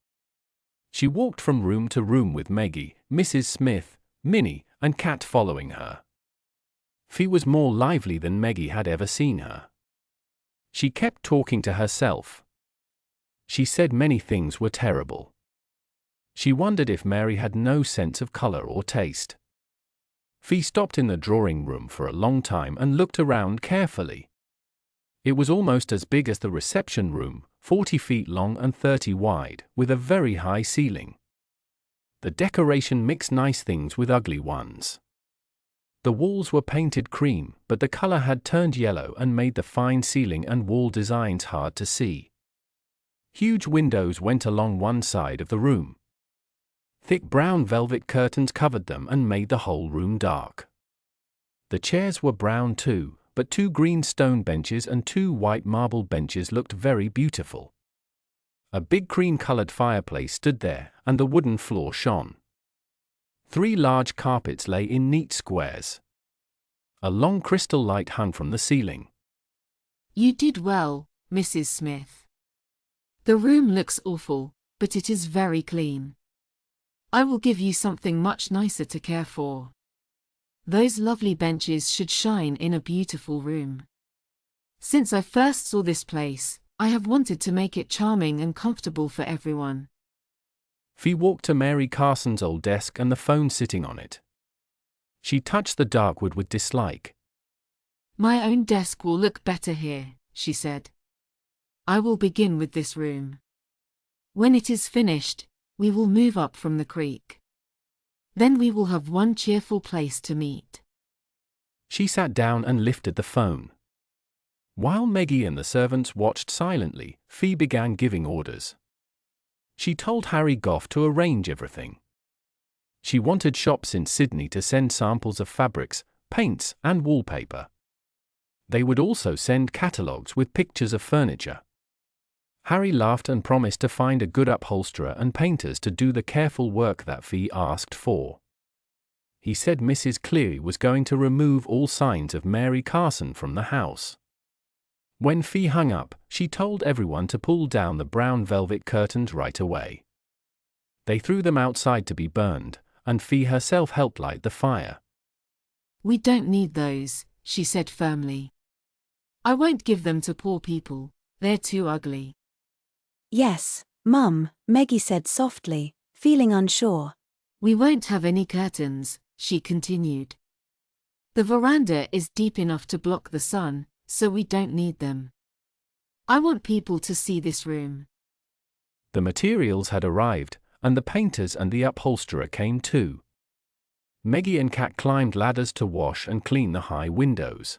She walked from room to room with Meggie, Mrs. Smith, Minnie, and Kat following her. Fee was more lively than Meggie had ever seen her. She kept talking to herself. She said many things were terrible. She wondered if Mary had no sense of color or taste. Fee stopped in the drawing room for a long time and looked around carefully. It was almost as big as the reception room, 40 feet long and 30 wide, with a very high ceiling. The decoration mixed nice things with ugly ones. The walls were painted cream, but the color had turned yellow and made the fine ceiling and wall designs hard to see. Huge windows went along one side of the room. Thick brown velvet curtains covered them and made the whole room dark. The chairs were brown too, but 2 green stone benches and 2 white marble benches looked very beautiful. A big cream-colored fireplace stood there, and the wooden floor shone. 3 large carpets lay in neat squares. A long crystal light hung from the ceiling. "You did well, Mrs. Smith. The room looks awful, but it is very clean. I will give you something much nicer to care for. Those lovely benches should shine in a beautiful room. Since I first saw this place, I have wanted to make it charming and comfortable for everyone." Fee walked to Mary Carson's old desk and the phone sitting on it. She touched the dark wood with dislike. "My own desk will look better here," she said. "I will begin with this room. When it is finished, we will move up from the creek. Then we will have one cheerful place to meet." She sat down and lifted the phone. While Meggie and the servants watched silently, Fee began giving orders. She told Harry Goff to arrange everything. She wanted shops in Sydney to send samples of fabrics, paints, and wallpaper. They would also send catalogues with pictures of furniture. Harry laughed and promised to find a good upholsterer and painters to do the careful work that Fee asked for. he said Mrs. Cleary was going to remove all signs of Mary Carson from the house. When Fee hung up, she told everyone to pull down the brown velvet curtains right away. They threw them outside to be burned, and Fee herself helped light the fire. We don't need those, she said firmly. I won't give them to poor people, they're too ugly. Yes, Mum, Meggie said softly, feeling unsure. We won't have any curtains, she continued. The veranda is deep enough to block the sun, so we don't need them. I want people to see this room. The materials had arrived, and the painters and the upholsterer came too. Meggie and Kat climbed ladders to wash and clean the high windows.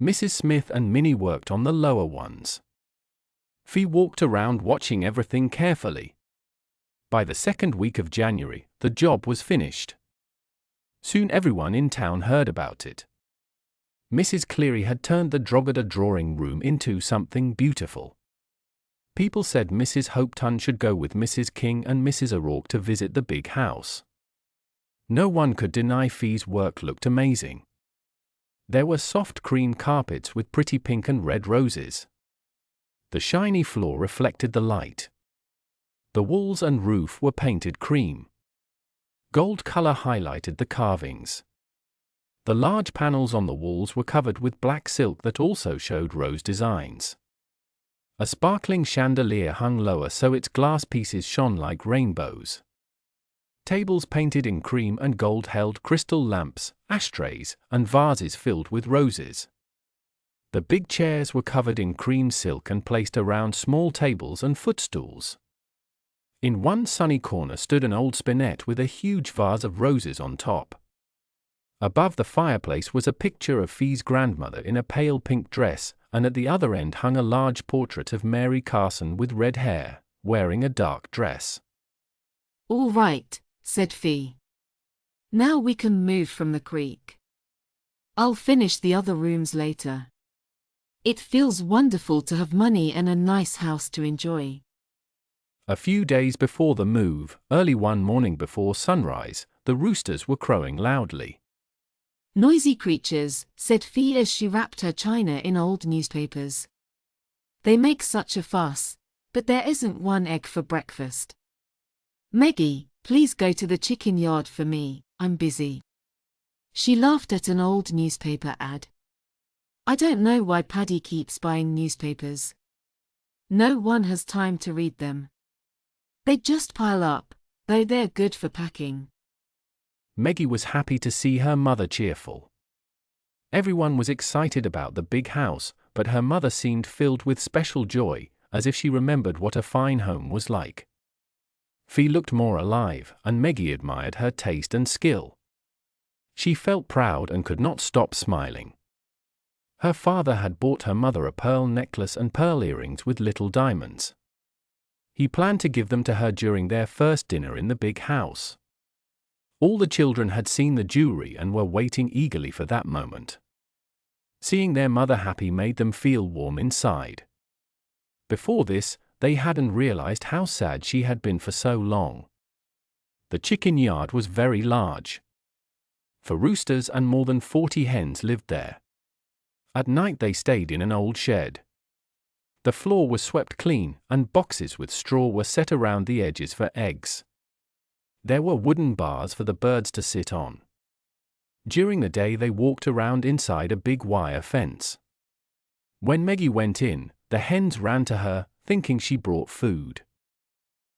Mrs. Smith and Minnie worked on the lower ones. Fee walked around watching everything carefully. By the second week of January, the job was finished. Soon everyone in town heard about it. Mrs. Cleary had turned the Drogheda drawing room into something beautiful. People said Mrs. Hopetoun should go with Mrs. King and Mrs. O'Rourke to visit the big house. No one could deny Fee's work looked amazing. There were soft cream carpets with pretty pink and red roses. The shiny floor reflected the light. The walls and roof were painted cream. Gold color highlighted the carvings. The large panels on the walls were covered with black silk that also showed rose designs. A sparkling chandelier hung lower so its glass pieces shone like rainbows. Tables painted in cream and gold held crystal lamps, ashtrays, and vases filled with roses. The big chairs were covered in cream silk and placed around small tables and footstools. In one sunny corner stood an old spinet with a huge vase of roses on top. Above the fireplace was a picture of Fee's grandmother in a pale pink dress, and at the other end hung a large portrait of Mary Carson with red hair, wearing a dark dress. All right, said Fee. Now we can move from the creek. I'll finish the other rooms later. It feels wonderful to have money and a nice house to enjoy. A few days before the move, early one morning before sunrise, the roosters were crowing loudly. Noisy creatures, said Fee as she wrapped her china in old newspapers. They make such a fuss, but there isn't one egg for breakfast. Meggie, please go to the chicken yard for me, I'm busy. She laughed at an old newspaper ad. I don't know why Paddy keeps buying newspapers. No one has time to read them. They just pile up, though they're good for packing. Meggie was happy to see her mother cheerful. Everyone was excited about the big house, but her mother seemed filled with special joy, as if she remembered what a fine home was like. Fee looked more alive, and Meggie admired her taste and skill. She felt proud and could not stop smiling. Her father had bought her mother a pearl necklace and pearl earrings with little diamonds. He planned to give them to her during their first dinner in the big house. All the children had seen the jewelry and were waiting eagerly for that moment. Seeing their mother happy made them feel warm inside. Before this, they hadn't realized how sad she had been for so long. The chicken yard was very large. For roosters and more than 40 hens lived there. At night they stayed in an old shed. The floor was swept clean, and boxes with straw were set around the edges for eggs. There were wooden bars for the birds to sit on. During the day they walked around inside a big wire fence. When Meggie went in, the hens ran to her, thinking she brought food.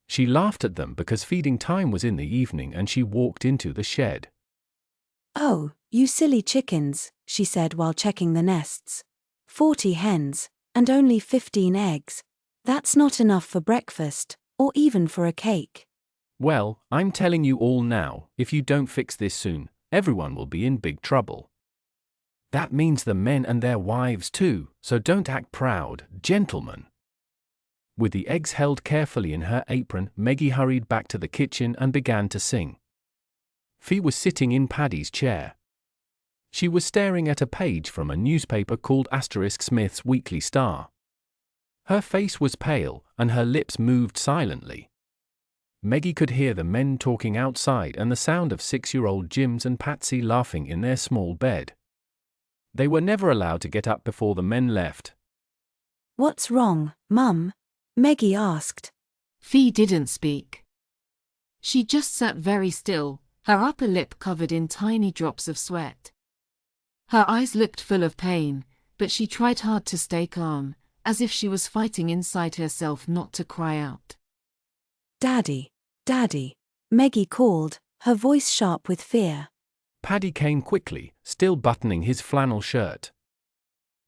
She laughed at them because feeding time was in the evening and she walked into the shed. Oh, you silly chickens, she said while checking the nests. 40 hens, and only 15 eggs. That's not enough for breakfast, or even for a cake. Well, I'm telling you all now, if you don't fix this soon, everyone will be in big trouble. That means the men and their wives too, so don't act proud, gentlemen. With the eggs held carefully in her apron, Meggie hurried back to the kitchen and began to sing. Fee was sitting in Paddy's chair. She was staring at a page from a newspaper called *Smith's Weekly Star. Her face was pale, and her lips moved silently. Meggie could hear the men talking outside and the sound of 6-year-old Jims and Patsy laughing in their small bed. They were never allowed to get up before the men left. What's wrong, Mum? Meggie asked. Fee didn't speak. She just sat very still, her upper lip covered in tiny drops of sweat. Her eyes looked full of pain, but she tried hard to stay calm, as if she was fighting inside herself not to cry out. Daddy, Daddy, Meggie called, her voice sharp with fear. Paddy came quickly, still buttoning his flannel shirt.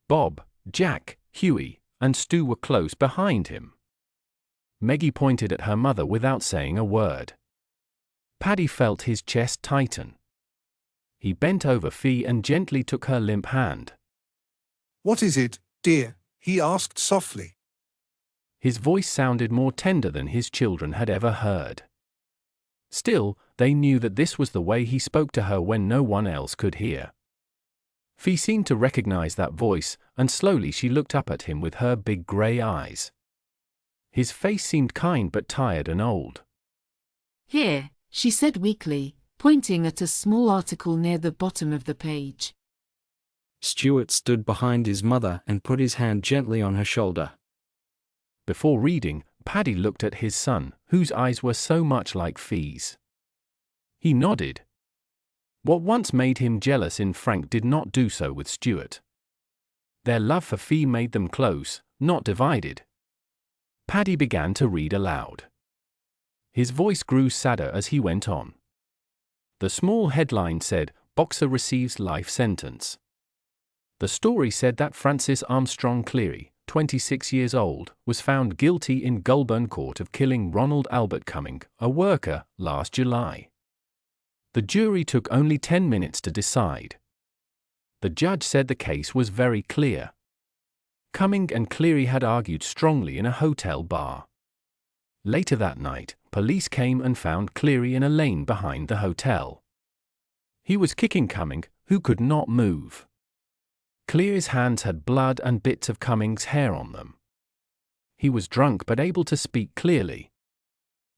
Bob, Jack, Huey, and Stu were close behind him. Meggie pointed at her mother without saying a word. Paddy felt his chest tighten. He bent over Fee and gently took her limp hand. What is it, dear? He asked softly. His voice sounded more tender than his children had ever heard. Still, they knew that this was the way he spoke to her when no one else could hear. Fee seemed to recognize that voice, and slowly she looked up at him with her big grey eyes. His face seemed kind but tired and old. Here, she said weakly, pointing at a small article near the bottom of the page. Stuart stood behind his mother and put his hand gently on her shoulder. Before reading, Paddy looked at his son, whose eyes were so much like Fee's. He nodded. What once made him jealous in Frank did not do so with Stuart. Their love for Fee made them close, not divided. Paddy began to read aloud. His voice grew sadder as he went on. The small headline said, "Boxer receives life sentence." The story said that Francis Armstrong Cleary, 26 years old, was found guilty in Goulburn Court of killing Ronald Albert Cumming, a worker, last July. The jury took only 10 minutes to decide. The judge said the case was very clear. Cumming and Cleary had argued strongly in a hotel bar. Later that night, police came and found Cleary in a lane behind the hotel. He was kicking Cumming, who could not move. Cleary's hands had blood and bits of Cumming's hair on them. He was drunk but able to speak clearly.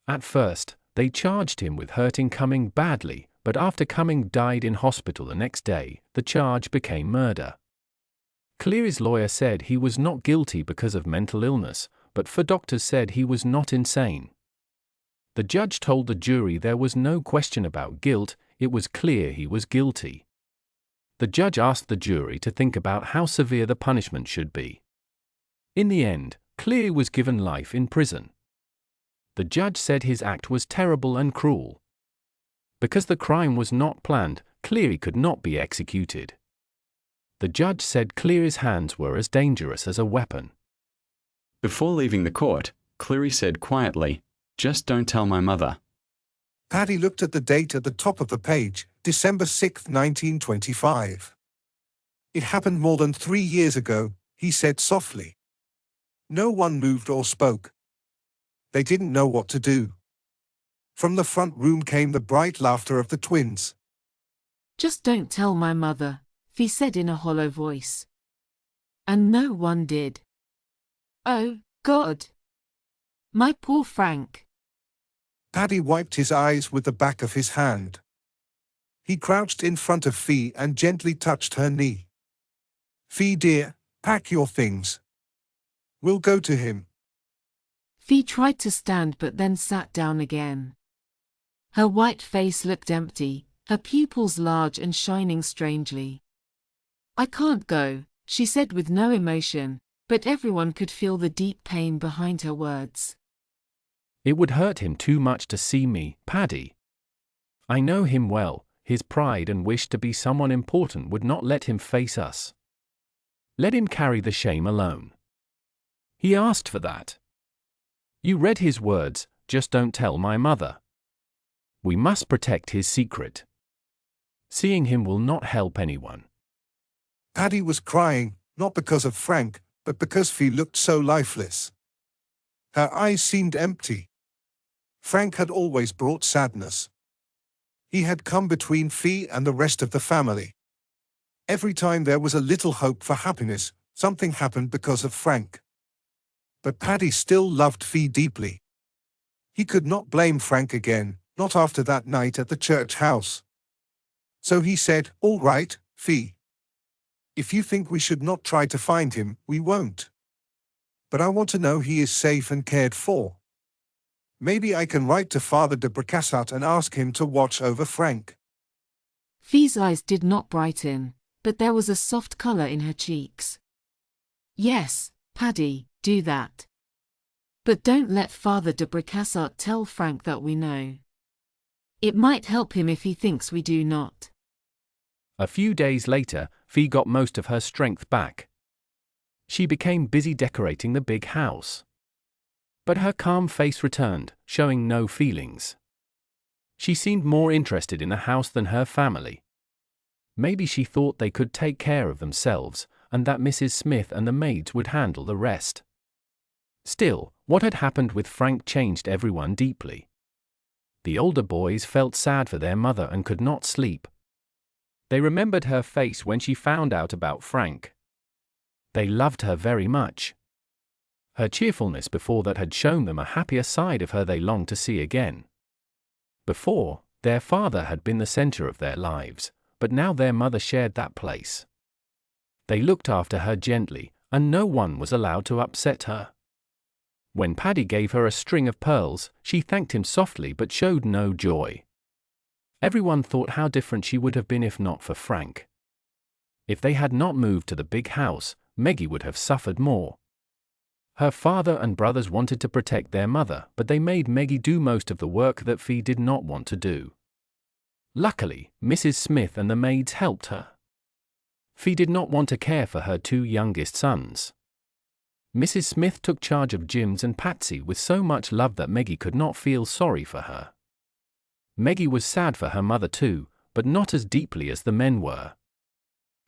At first, they charged him with hurting Cumming badly, but after Cumming died in hospital the next day, the charge became murder. Cleary's lawyer said he was not guilty because of mental illness, but doctors said he was not insane. The judge told the jury there was no question about guilt, it was clear he was guilty. The judge asked the jury to think about how severe the punishment should be. In the end, Cleary was given life in prison. The judge said his act was terrible and cruel. Because the crime was not planned, Cleary could not be executed. The judge said Cleary's hands were as dangerous as a weapon. Before leaving the court, Cleary said quietly, "Just don't tell my mother." Paddy looked at the date at the top of the page, December 6, 1925. It happened more than 3 years ago, he said softly. No one moved or spoke. They didn't know what to do. From the front room came the bright laughter of the twins. Just don't tell my mother, Fee said in a hollow voice. And no one did. Oh, God! My poor Frank. Paddy wiped his eyes with the back of his hand. He crouched in front of Fee and gently touched her knee. Fee dear, pack your things. We'll go to him. Fee tried to stand but then sat down again. Her white face looked empty, her pupils large and shining strangely. I can't go, she said with no emotion, but everyone could feel the deep pain behind her words. It would hurt him too much to see me, Paddy. I know him well, his pride and wish to be someone important would not let him face us. Let him carry the shame alone. He asked for that. You read his words, just don't tell my mother. We must protect his secret. Seeing him will not help anyone. Paddy was crying, not because of Frank, but because Fee looked so lifeless. Her eyes seemed empty. Frank had always brought sadness. He had come between Fee and the rest of the family. Every time there was a little hope for happiness, something happened because of Frank. But Paddy still loved Fee deeply. He could not blame Frank again, not after that night at the church house. So he said, "All right, Fee. If you think we should not try to find him, we won't. But I want to know he is safe and cared for. Maybe I can write to Father de Bricassart and ask him to watch over Frank." Fee's eyes did not brighten, but there was a soft colour in her cheeks. "Yes, Paddy, do that. But don't let Father de Bricassart tell Frank that we know. It might help him if he thinks we do not." A few days later, Fee got most of her strength back. She became busy decorating the big house. But her calm face returned, showing no feelings. She seemed more interested in the house than her family. Maybe she thought they could take care of themselves, and that Mrs. Smith and the maids would handle the rest. Still, what had happened with Frank changed everyone deeply. The older boys felt sad for their mother and could not sleep. They remembered her face when she found out about Frank. They loved her very much. Her cheerfulness before that had shown them a happier side of her they longed to see again. Before, their father had been the center of their lives, but now their mother shared that place. They looked after her gently, and no one was allowed to upset her. When Paddy gave her a string of pearls, she thanked him softly but showed no joy. Everyone thought how different she would have been if not for Frank. If they had not moved to the big house, Meggie would have suffered more. Her father and brothers wanted to protect their mother, but they made Meggie do most of the work that Fee did not want to do. Luckily, Mrs. Smith and the maids helped her. Fee did not want to care for her two youngest sons. Mrs. Smith took charge of Jims and Patsy with so much love that Meggie could not feel sorry for her. Meggie was sad for her mother too, but not as deeply as the men were.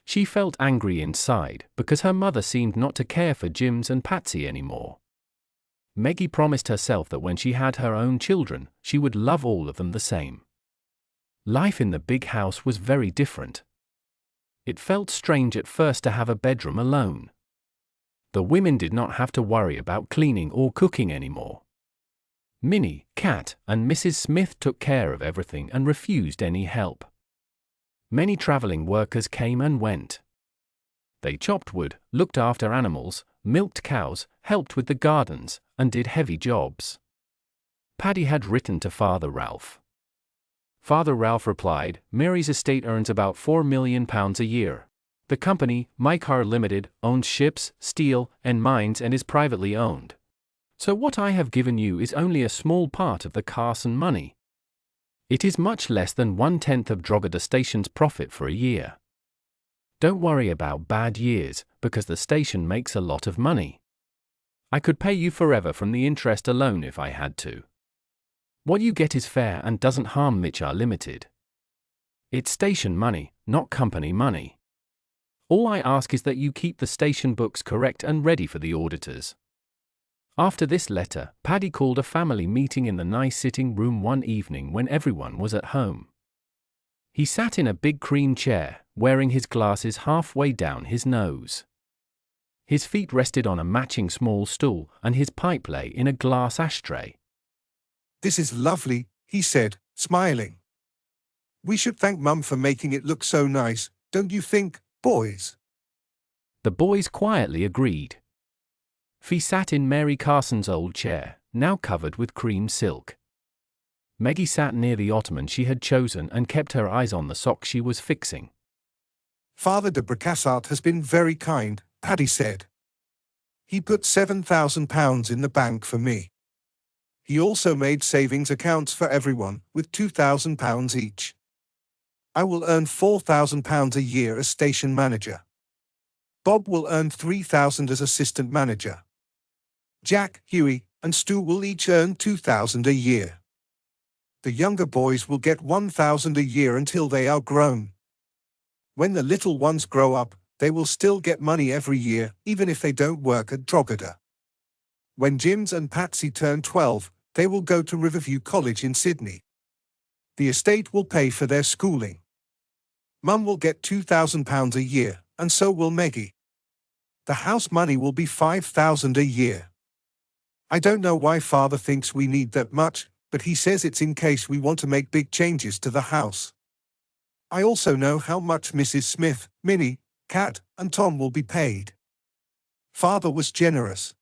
She felt angry inside because her mother seemed not to care for Jims and Patsy anymore. Meggie promised herself that when she had her own children, she would love all of them the same. Life in the big house was very different. It felt strange at first to have a bedroom alone. The women did not have to worry about cleaning or cooking anymore. Minnie, Kat, and Mrs. Smith took care of everything and refused any help. Many traveling workers came and went. They chopped wood, looked after animals, milked cows, helped with the gardens, and did heavy jobs. Paddy had written to Father Ralph. Father Ralph replied, "Mary's estate earns about £4 million a year. The company, Mycar Limited, owns ships, steel, and mines and is privately owned. So what I have given you is only a small part of the Carson money. It is much less than 1/10 of Drogheda Station's profit for a year. Don't worry about bad years, because the station makes a lot of money. I could pay you forever from the interest alone if I had to. What you get is fair and doesn't harm Mycar Limited. It's station money, not company money. All I ask is that you keep the station books correct and ready for the auditors." After this letter, Paddy called a family meeting in the nice sitting room one evening when everyone was at home. He sat in a big cream chair, wearing his glasses halfway down his nose. His feet rested on a matching small stool, and his pipe lay in a glass ashtray. "This is lovely," he said, smiling. "We should thank Mum for making it look so nice, don't you think, boys?" The boys quietly agreed. Fee sat in Mary Carson's old chair, now covered with cream silk. Meggie sat near the ottoman she had chosen and kept her eyes on the sock she was fixing. "Father de Bricassart has been very kind," Paddy said. "He put £7,000 in the bank for me. He also made savings accounts for everyone, with £2,000 each. I will earn £4,000 a year as station manager. Bob will earn £3,000 as assistant manager. Jack, Huey, and Stu will each earn £2,000 a year. The younger boys will get £1,000 a year until they are grown. When the little ones grow up, they will still get money every year, even if they don't work at Drogheda. When Jims and Patsy turn 12, they will go to Riverview College in Sydney. The estate will pay for their schooling. Mum will get £2,000 a year, and so will Meggie. The house money will be £5,000 a year. I don't know why Father thinks we need that much, but he says it's in case we want to make big changes to the house. I also know how much Mrs. Smith, Minnie, Kat, and Tom will be paid. Father was generous.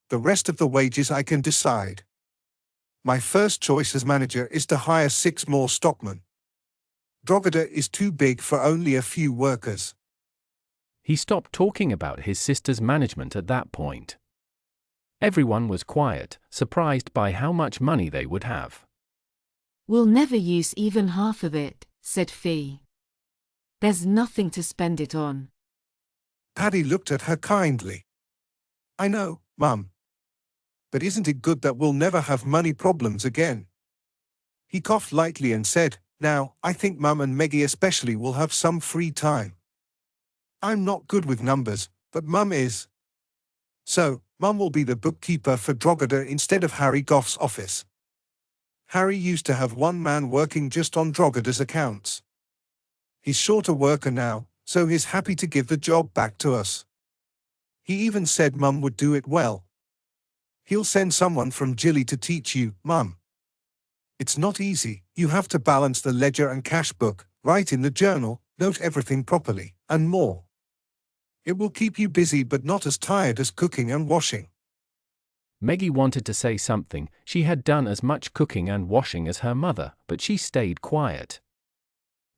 The rest of the wages I can decide. My first choice as manager is to hire 6 more stockmen. Drogheda is too big for only a few workers. He stopped talking about his sister's management at that point. Everyone was quiet, surprised by how much money they would have. We'll never use even half of it, said Fee. There's nothing to spend it on. Paddy looked at her kindly. I know, Mum. But isn't it good that we'll never have money problems again? He coughed lightly and said, Now, I think Mum and Meggie especially will have some free time. I'm not good with numbers, but Mum is. So, Mum will be the bookkeeper for Drogheda instead of Harry Goff's office. Harry used to have one man working just on Drogheda's accounts. He's short a worker now, so he's happy to give the job back to us. He even said Mum would do it well. He'll send someone from Gilly to teach you, Mum. It's not easy. You have to balance the ledger and cash book, write in the journal, note everything properly, and more. It will keep you busy but not as tired as cooking and washing. Meggie wanted to say something. She had done as much cooking and washing as her mother, but she stayed quiet.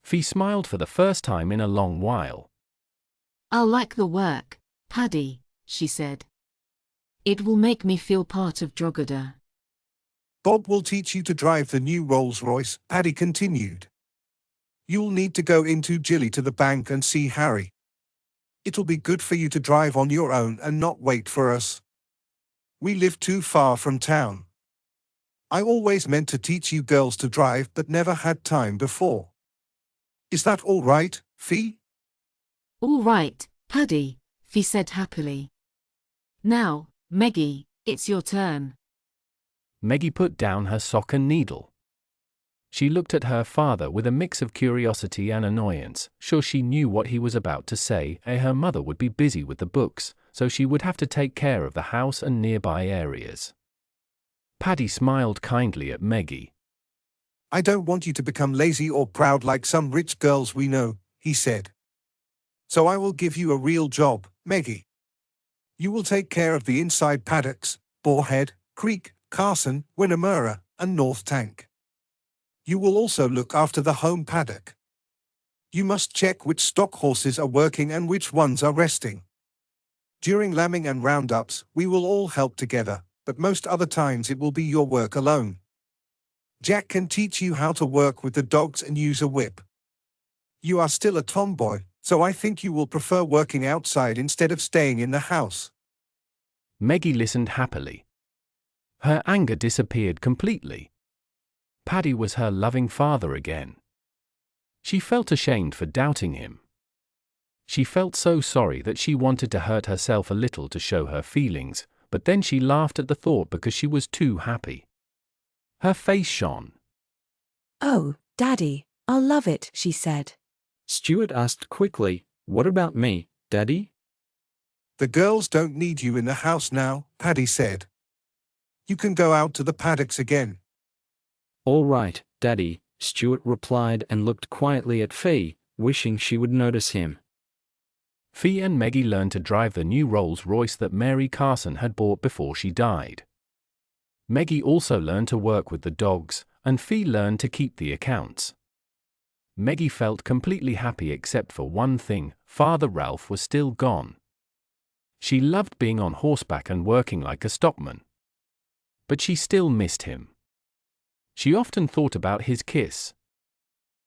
Fee smiled for the first time in a long while. I'll like the work, Paddy, she said. It will make me feel part of Drogheda. Bob will teach you to drive the new Rolls-Royce, Paddy continued. You'll need to go into Gilly to the bank and see Harry. It'll be good for you to drive on your own and not wait for us. We live too far from town. I always meant to teach you girls to drive but never had time before. Is that all right, Fee? All right, Paddy, Fee said happily. Now, Meggie, it's your turn. Meggie put down her sock and needle. She looked at her father with a mix of curiosity and annoyance, sure she knew what he was about to say. Her mother would be busy with the books, so she would have to take care of the house and nearby areas. Paddy smiled kindly at Meggie. I don't want you to become lazy or proud like some rich girls we know, he said. So I will give you a real job, Meggie. You will take care of the inside paddocks, Boarhead, Creek, Carson, Winnamurra, and North Tank. You will also look after the home paddock. You must check which stock horses are working and which ones are resting. During lambing and roundups, we will all help together, but most other times it will be your work alone. Jack can teach you how to work with the dogs and use a whip. You are still a tomboy, so I think you will prefer working outside instead of staying in the house. Meggie listened happily. Her anger disappeared completely. Paddy was her loving father again. She felt ashamed for doubting him. She felt so sorry that she wanted to hurt herself a little to show her feelings, but then she laughed at the thought because she was too happy. Her face shone. Oh, Daddy, I'll love it, she said. Stuart asked quickly, What about me, Daddy? The girls don't need you in the house now, Paddy said. You can go out to the paddocks again. All right, Daddy, Stuart replied and looked quietly at Fee, wishing she would notice him. Fee and Meggie learned to drive the new Rolls-Royce that Mary Carson had bought before she died. Meggie also learned to work with the dogs, and Fee learned to keep the accounts. Meggie felt completely happy except for one thing: Father Ralph was still gone. She loved being on horseback and working like a stockman. But she still missed him. She often thought about his kiss.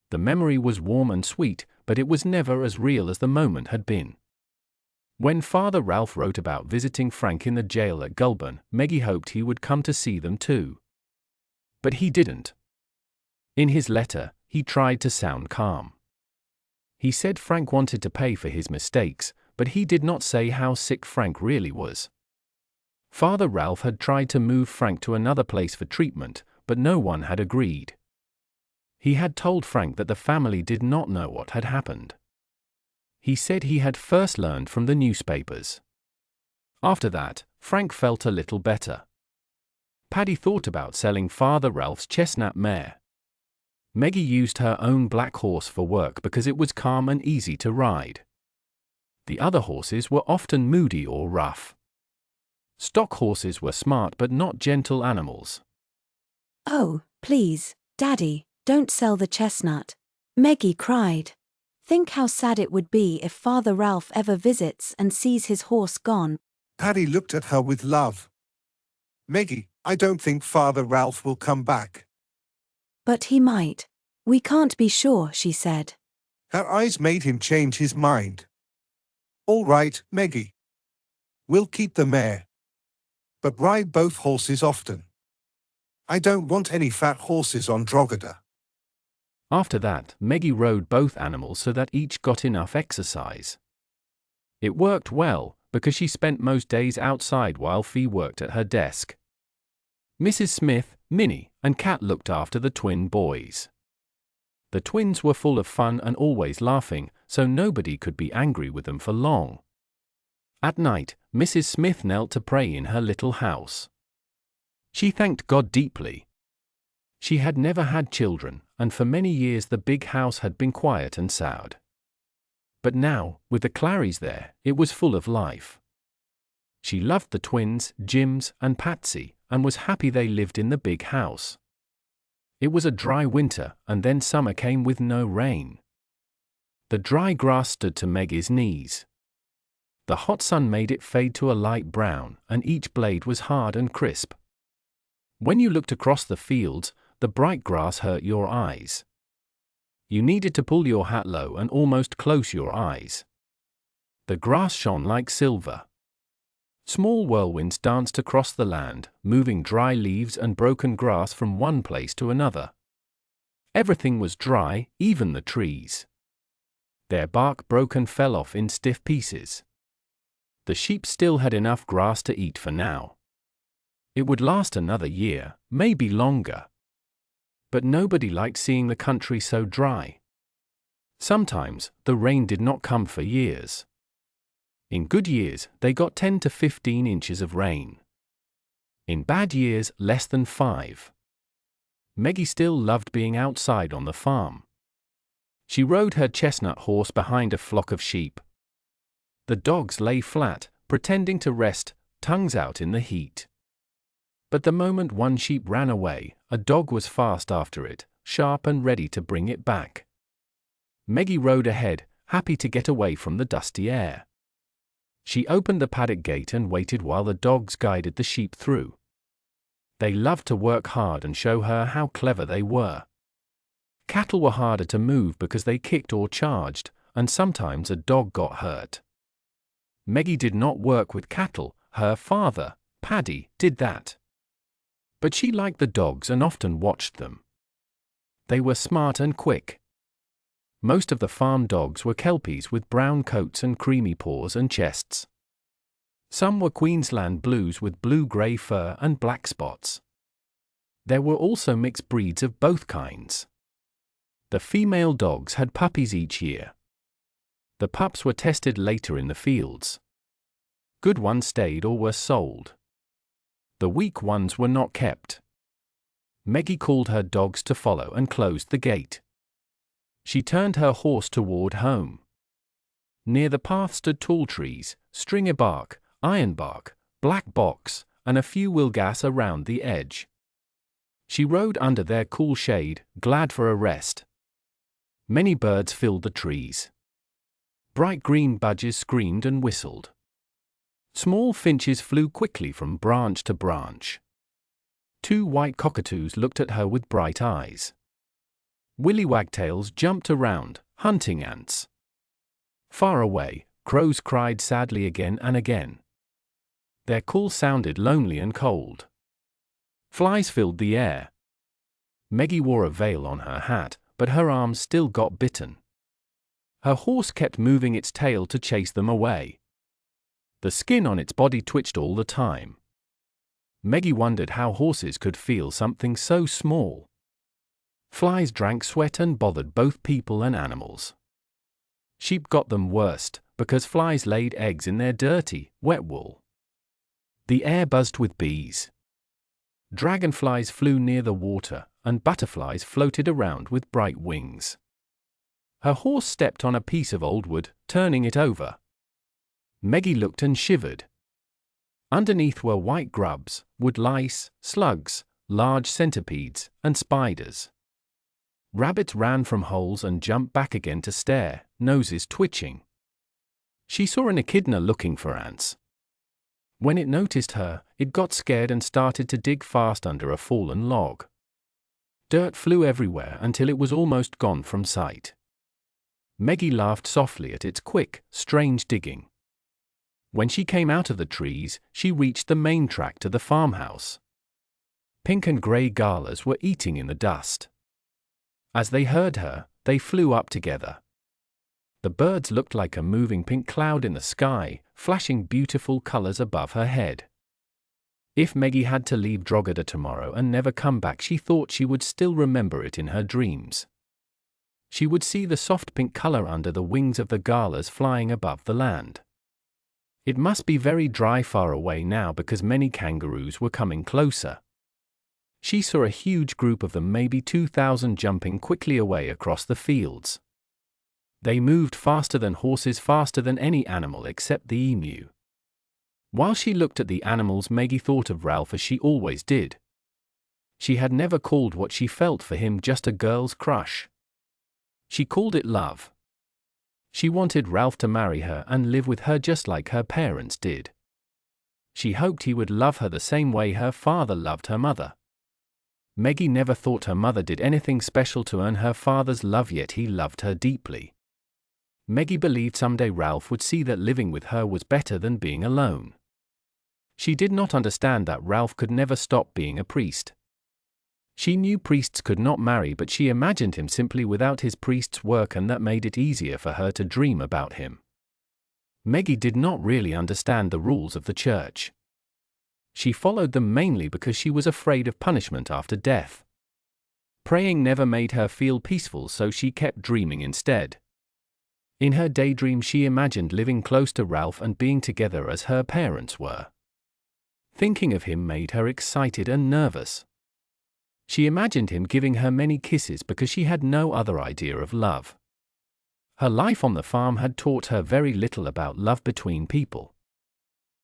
The memory was warm and sweet, but it was never as real as the moment had been. When Father Ralph wrote about visiting Frank in the jail at Goulburn, Meggie hoped he would come to see them too. But he didn't. In his letter, he tried to sound calm. He said Frank wanted to pay for his mistakes, but he did not say how sick Frank really was. Father Ralph had tried to move Frank to another place for treatment, but no one had agreed. He had told Frank that the family did not know what had happened. He said he had first learned from the newspapers. After that, Frank felt a little better. Paddy thought about selling Father Ralph's chestnut mare. Meggie used her own black horse for work because it was calm and easy to ride. The other horses were often moody or rough. Stock horses were smart but not gentle animals. Oh, please, Daddy, don't sell the chestnut. Meggie cried. Think how sad it would be if Father Ralph ever visits and sees his horse gone. Paddy looked at her with love. Meggie, I don't think Father Ralph will come back. But he might. We can't be sure, she said. Her eyes made him change his mind. All right, Meggie. We'll keep the mare. But ride both horses often. I don't want any fat horses on Drogheda. After that, Meggie rode both animals so that each got enough exercise. It worked well, because she spent most days outside while Fee worked at her desk. Mrs. Smith, Minnie, and Kat looked after the twin boys. The twins were full of fun and always laughing, so nobody could be angry with them for long. At night, Mrs. Smith knelt to pray in her little house. She thanked God deeply. She had never had children, and for many years the big house had been quiet and sad. But now, with the Clarys there, it was full of life. She loved the twins, Jims and Patsy, and was happy they lived in the big house. It was a dry winter, and then summer came with no rain. The dry grass stood to Meggie's knees. The hot sun made it fade to a light brown, and each blade was hard and crisp. When you looked across the fields, the bright grass hurt your eyes. You needed to pull your hat low and almost close your eyes. The grass shone like silver. Small whirlwinds danced across the land, moving dry leaves and broken grass from one place to another. Everything was dry, even the trees. Their bark broke and fell off in stiff pieces. The sheep still had enough grass to eat for now. It would last another year, maybe longer. But nobody liked seeing the country so dry. Sometimes, the rain did not come for years. In good years, they got 10 to 15 inches of rain. In bad years, less than 5. Meggie still loved being outside on the farm. She rode her chestnut horse behind a flock of sheep. The dogs lay flat, pretending to rest, tongues out in the heat. But the moment one sheep ran away, a dog was fast after it, sharp and ready to bring it back. Meggie rode ahead, happy to get away from the dusty air. She opened the paddock gate and waited while the dogs guided the sheep through. They loved to work hard and show her how clever they were. Cattle were harder to move because they kicked or charged, and sometimes a dog got hurt. Meggie did not work with cattle, her father, Paddy, did that. But she liked the dogs and often watched them. They were smart and quick. Most of the farm dogs were Kelpies with brown coats and creamy paws and chests. Some were Queensland Blues with blue-grey fur and black spots. There were also mixed breeds of both kinds. The female dogs had puppies each year. The pups were tested later in the fields. Good ones stayed or were sold. The weak ones were not kept. Meggie called her dogs to follow and closed the gate. She turned her horse toward home. Near the path stood tall trees, stringer bark, ironbark, black box, and a few wilgas around the edge. She rode under their cool shade, glad for a rest. Many birds filled the trees. Bright green budges screamed and whistled. Small finches flew quickly from branch to branch. 2 white cockatoos looked at her with bright eyes. Willy wagtails jumped around, hunting ants. Far away, crows cried sadly again and again. Their call sounded lonely and cold. Flies filled the air. Meggie wore a veil on her hat, but her arms still got bitten. Her horse kept moving its tail to chase them away. The skin on its body twitched all the time. Meggie wondered how horses could feel something so small. Flies drank sweat and bothered both people and animals. Sheep got them worst, because flies laid eggs in their dirty, wet wool. The air buzzed with bees. Dragonflies flew near the water, and butterflies floated around with bright wings. Her horse stepped on a piece of old wood, turning it over. Meggie looked and shivered. Underneath were white grubs, wood lice, slugs, large centipedes, and spiders. Rabbits ran from holes and jumped back again to stare, noses twitching. She saw an echidna looking for ants. When it noticed her, it got scared and started to dig fast under a fallen log. Dirt flew everywhere until it was almost gone from sight. Meggie laughed softly at its quick, strange digging. When she came out of the trees, she reached the main track to the farmhouse. Pink and grey galas were eating in the dust. As they heard her, they flew up together. The birds looked like a moving pink cloud in the sky, flashing beautiful colors above her head. If Meggie had to leave Drogheda tomorrow and never come back, she thought she would still remember it in her dreams. She would see the soft pink color under the wings of the galas flying above the land. It must be very dry far away now because many kangaroos were coming closer. She saw a huge group of them, maybe 2,000, jumping quickly away across the fields. They moved faster than horses, faster than any animal except the emu. While she looked at the animals, Meggie thought of Ralph as she always did. She had never called what she felt for him just a girl's crush. She called it love. She wanted Ralph to marry her and live with her just like her parents did. She hoped he would love her the same way her father loved her mother. Meggie never thought her mother did anything special to earn her father's love, yet he loved her deeply. Meggie believed someday Ralph would see that living with her was better than being alone. She did not understand that Ralph could never stop being a priest. She knew priests could not marry, but she imagined him simply without his priest's work, and that made it easier for her to dream about him. Meggie did not really understand the rules of the church. She followed them mainly because she was afraid of punishment after death. Praying never made her feel peaceful, so she kept dreaming instead. In her daydream, she imagined living close to Ralph and being together as her parents were. Thinking of him made her excited and nervous. She imagined him giving her many kisses because she had no other idea of love. Her life on the farm had taught her very little about love between people.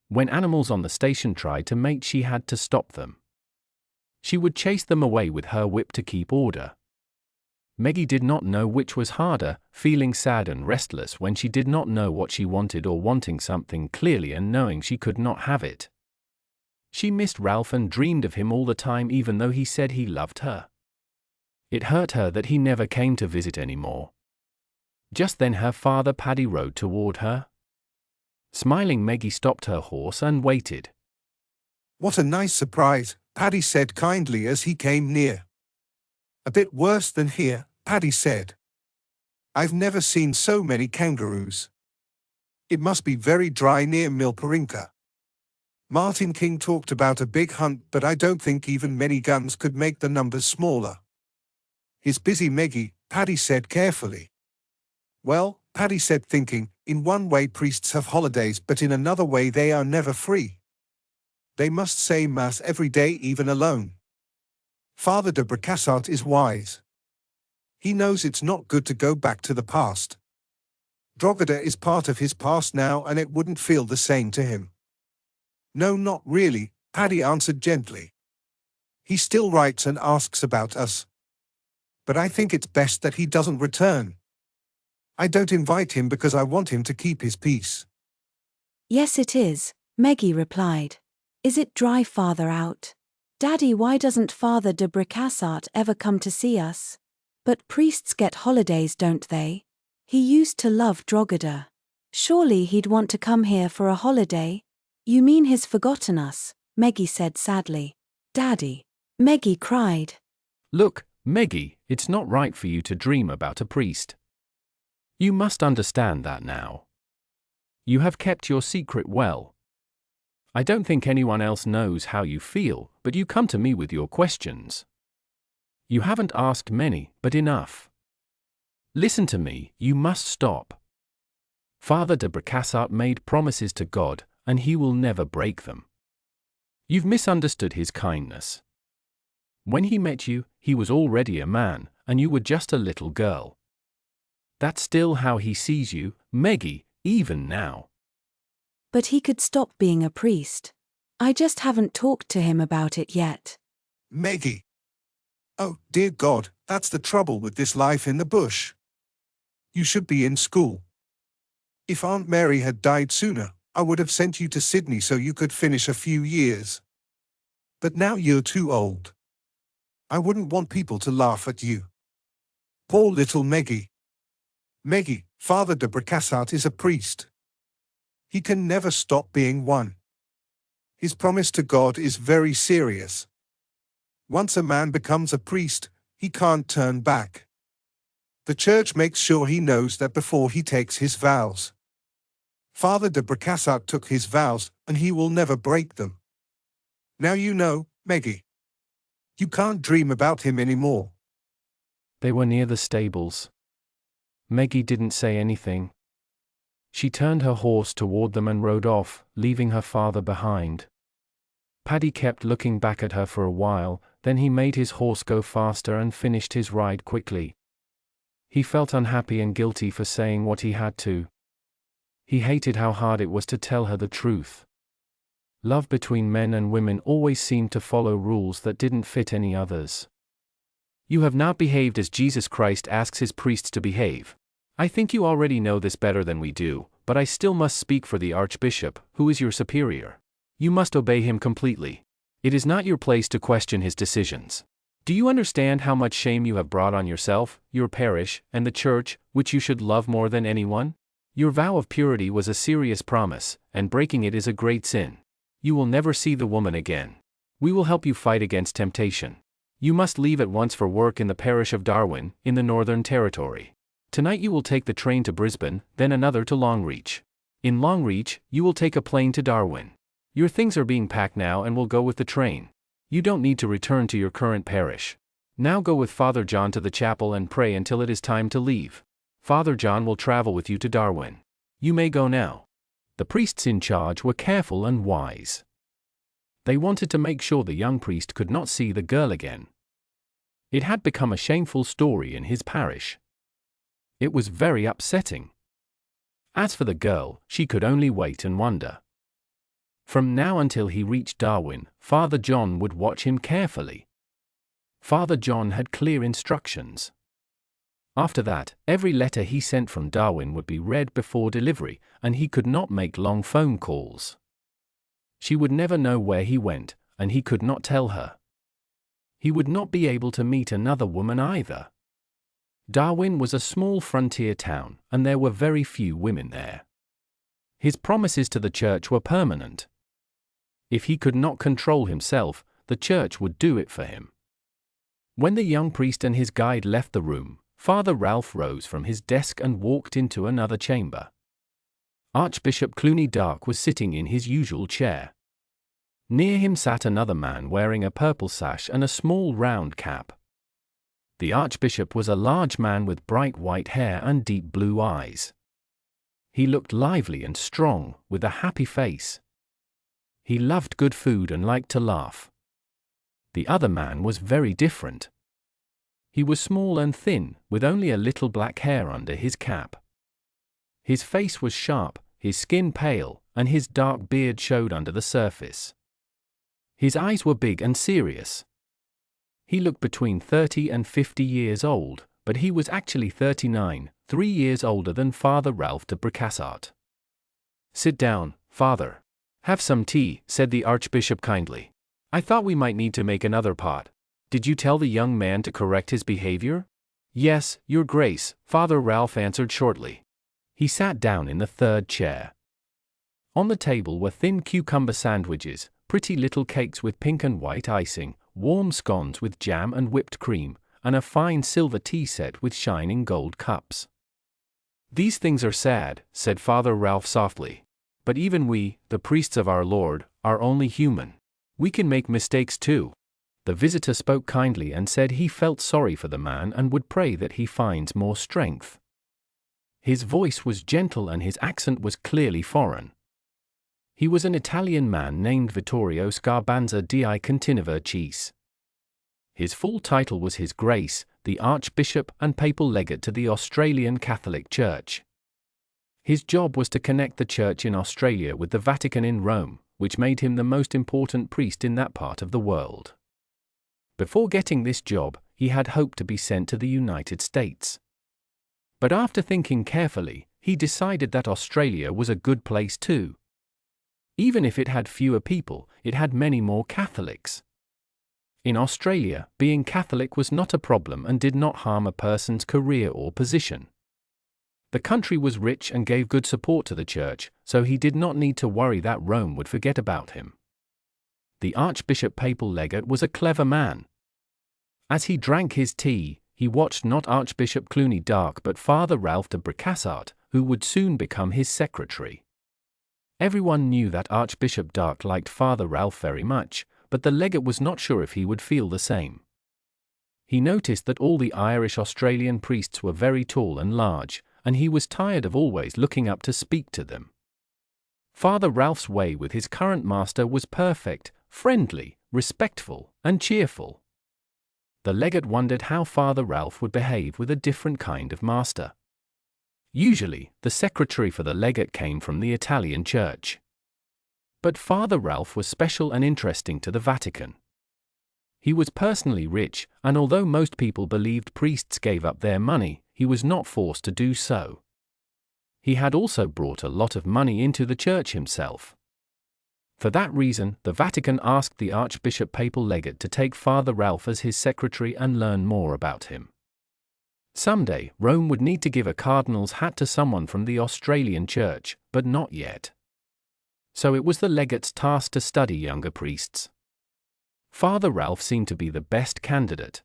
When animals on the station tried to mate, she had to stop them. She would chase them away with her whip to keep order. Meggie did not know which was harder, feeling sad and restless when she did not know what she wanted, or wanting something clearly and knowing she could not have it. She missed Ralph and dreamed of him all the time, even though he said he loved her. It hurt her that he never came to visit anymore. Just then her father Paddy rode toward her. Smiling, Meggie stopped her horse and waited. "What a nice surprise," Paddy said kindly as he came near. "A bit worse than here," Paddy said. "I've never seen so many kangaroos. It must be very dry near Milparinka. Martin King talked about a big hunt, but I don't think even many guns could make the numbers smaller." "He's busy, Meggie," Paddy said carefully. "Well," Paddy said, thinking, "in one way priests have holidays, but in another way they are never free. They must say Mass every day, even alone. Father de Bricassart is wise. He knows it's not good to go back to the past. Drogheda is part of his past now, and it wouldn't feel the same to him." "No, not really," Paddy answered gently. "He still writes and asks about us. But I think it's best that he doesn't return. I don't invite him because I want him to keep his peace." "Yes, it is," Meggie replied. "Is it dry farther out? Daddy, why doesn't Father de Bricassart ever come to see us? But priests get holidays, don't they? He used to love Drogheda. Surely he'd want to come here for a holiday." "You mean he's forgotten us," Meggie said sadly. "Daddy." Meggie cried. Look, Meggie, it's not right for you to dream about a priest. You must understand that now. You have kept your secret well. I don't think anyone else knows how you feel, but you come to me with your questions. You haven't asked many, but enough. Listen to me, you must stop. Father de Bricassart made promises to God, and he will never break them. You've misunderstood his kindness. When he met you, he was already a man, and you were just a little girl. That's still how he sees you, Meggie, even now. But he could stop being a priest. I just haven't talked to him about it yet. Meggie. Oh, dear God, that's the trouble with this life in the bush. You should be in school. If Aunt Mary had died sooner, I would have sent you to Sydney so you could finish a few years. But now you're too old. I wouldn't want people to laugh at you. Poor little Meggie. Meggie, Father de Bricassart is a priest. He can never stop being one. His promise to God is very serious. Once a man becomes a priest, he can't turn back. The church makes sure he knows that before he takes his vows. Father de Bricassart took his vows, and he will never break them. Now you know, Meggie. You can't dream about him anymore. They were near the stables. Meggie didn't say anything. She turned her horse toward them and rode off, leaving her father behind. Paddy kept looking back at her for a while, then he made his horse go faster and finished his ride quickly. He felt unhappy and guilty for saying what he had to. He hated how hard it was to tell her the truth. Love between men and women always seemed to follow rules that didn't fit any others. You have not behaved as Jesus Christ asks his priests to behave. I think you already know this better than we do, but I still must speak for the Archbishop, who is your superior. You must obey him completely. It is not your place to question his decisions. Do you understand how much shame you have brought on yourself, your parish, and the church, which you should love more than anyone? Your vow of purity was a serious promise, and breaking it is a great sin. You will never see the woman again. We will help you fight against temptation. You must leave at once for work in the parish of Darwin, in the Northern Territory. Tonight you will take the train to Brisbane, then another to Longreach. In Longreach, you will take a plane to Darwin. Your things are being packed now and will go with the train. You don't need to return to your current parish. Now go with Father John to the chapel and pray until it is time to leave. Father John will travel with you to Darwin. You may go now. The priests in charge were careful and wise. They wanted to make sure the young priest could not see the girl again. It had become a shameful story in his parish. It was very upsetting. As for the girl, she could only wait and wonder. From now until he reached Darwin, Father John would watch him carefully. Father John had clear instructions. After that, every letter he sent from Darwin would be read before delivery, and he could not make long phone calls. She would never know where he went, and he could not tell her. He would not be able to meet another woman either. Darwin was a small frontier town, and there were very few women there. His promises to the church were permanent. If he could not control himself, the church would do it for him. When the young priest and his guide left the room, Father Ralph rose from his desk and walked into another chamber. Archbishop Clooney Dark was sitting in his usual chair. Near him sat another man wearing a purple sash and a small round cap. The archbishop was a large man with bright white hair and deep blue eyes. He looked lively and strong, with a happy face. He loved good food and liked to laugh. The other man was very different. He was small and thin, with only a little black hair under his cap. His face was sharp, his skin pale, and his dark beard showed under the surface. His eyes were big and serious. He looked between 30 and 50 years old, but he was actually 39, 3 years older than Father Ralph de Bricassart. "Sit down, Father. Have some tea," said the Archbishop kindly. "I thought we might need to make another pot. Did you tell the young man to correct his behavior?" "Yes, Your Grace," Father Ralph answered shortly. He sat down in the third chair. On the table were thin cucumber sandwiches, pretty little cakes with pink and white icing, warm scones with jam and whipped cream, and a fine silver tea set with shining gold cups. "These things are sad," said Father Ralph softly. "But even we, the priests of our Lord, are only human. We can make mistakes too." The visitor spoke kindly and said he felt sorry for the man and would pray that he finds more strength. His voice was gentle and his accent was clearly foreign. He was an Italian man named Vittorio Scarbanza di Continivercis. His full title was His Grace, the Archbishop and Papal Legate to the Australian Catholic Church. His job was to connect the Church in Australia with the Vatican in Rome, which made him the most important priest in that part of the world. Before getting this job, he had hoped to be sent to the United States. But after thinking carefully, he decided that Australia was a good place too. Even if it had fewer people, it had many more Catholics. In Australia, being Catholic was not a problem and did not harm a person's career or position. The country was rich and gave good support to the Church, so he did not need to worry that Rome would forget about him. The Archbishop Papal Legate was a clever man. As he drank his tea, he watched not Archbishop Clooney Dark but Father Ralph de Bricassart, who would soon become his secretary. Everyone knew that Archbishop Dark liked Father Ralph very much, but the legate was not sure if he would feel the same. He noticed that all the Irish Australian priests were very tall and large, and he was tired of always looking up to speak to them. Father Ralph's way with his current master was perfect, friendly, respectful, and cheerful. The legate wondered how Father Ralph would behave with a different kind of master. Usually, the secretary for the legate came from the Italian Church. But Father Ralph was special and interesting to the Vatican. He was personally rich, and although most people believed priests gave up their money, he was not forced to do so. He had also brought a lot of money into the Church himself. For that reason, the Vatican asked the Archbishop Papal Legate to take Father Ralph as his secretary and learn more about him. Someday, Rome would need to give a cardinal's hat to someone from the Australian Church, but not yet. So it was the legate's task to study younger priests. Father Ralph seemed to be the best candidate.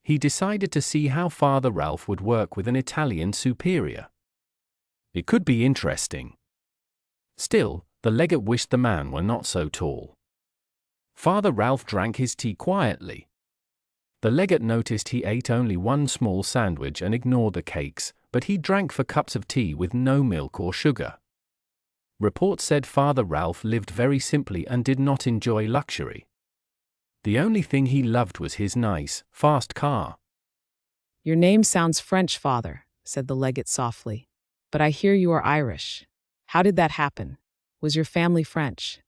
He decided to see how Father Ralph would work with an Italian superior. It could be interesting. Still, the legate wished the man were not so tall. Father Ralph drank his tea quietly. The legate noticed he ate only one small sandwich and ignored the cakes, but he drank 4 cups of tea with no milk or sugar. Reports said Father Ralph lived very simply and did not enjoy luxury. The only thing he loved was his nice, fast car. Your name sounds French, Father, said the legate softly. But I hear you are Irish. How did that happen? Was your family French?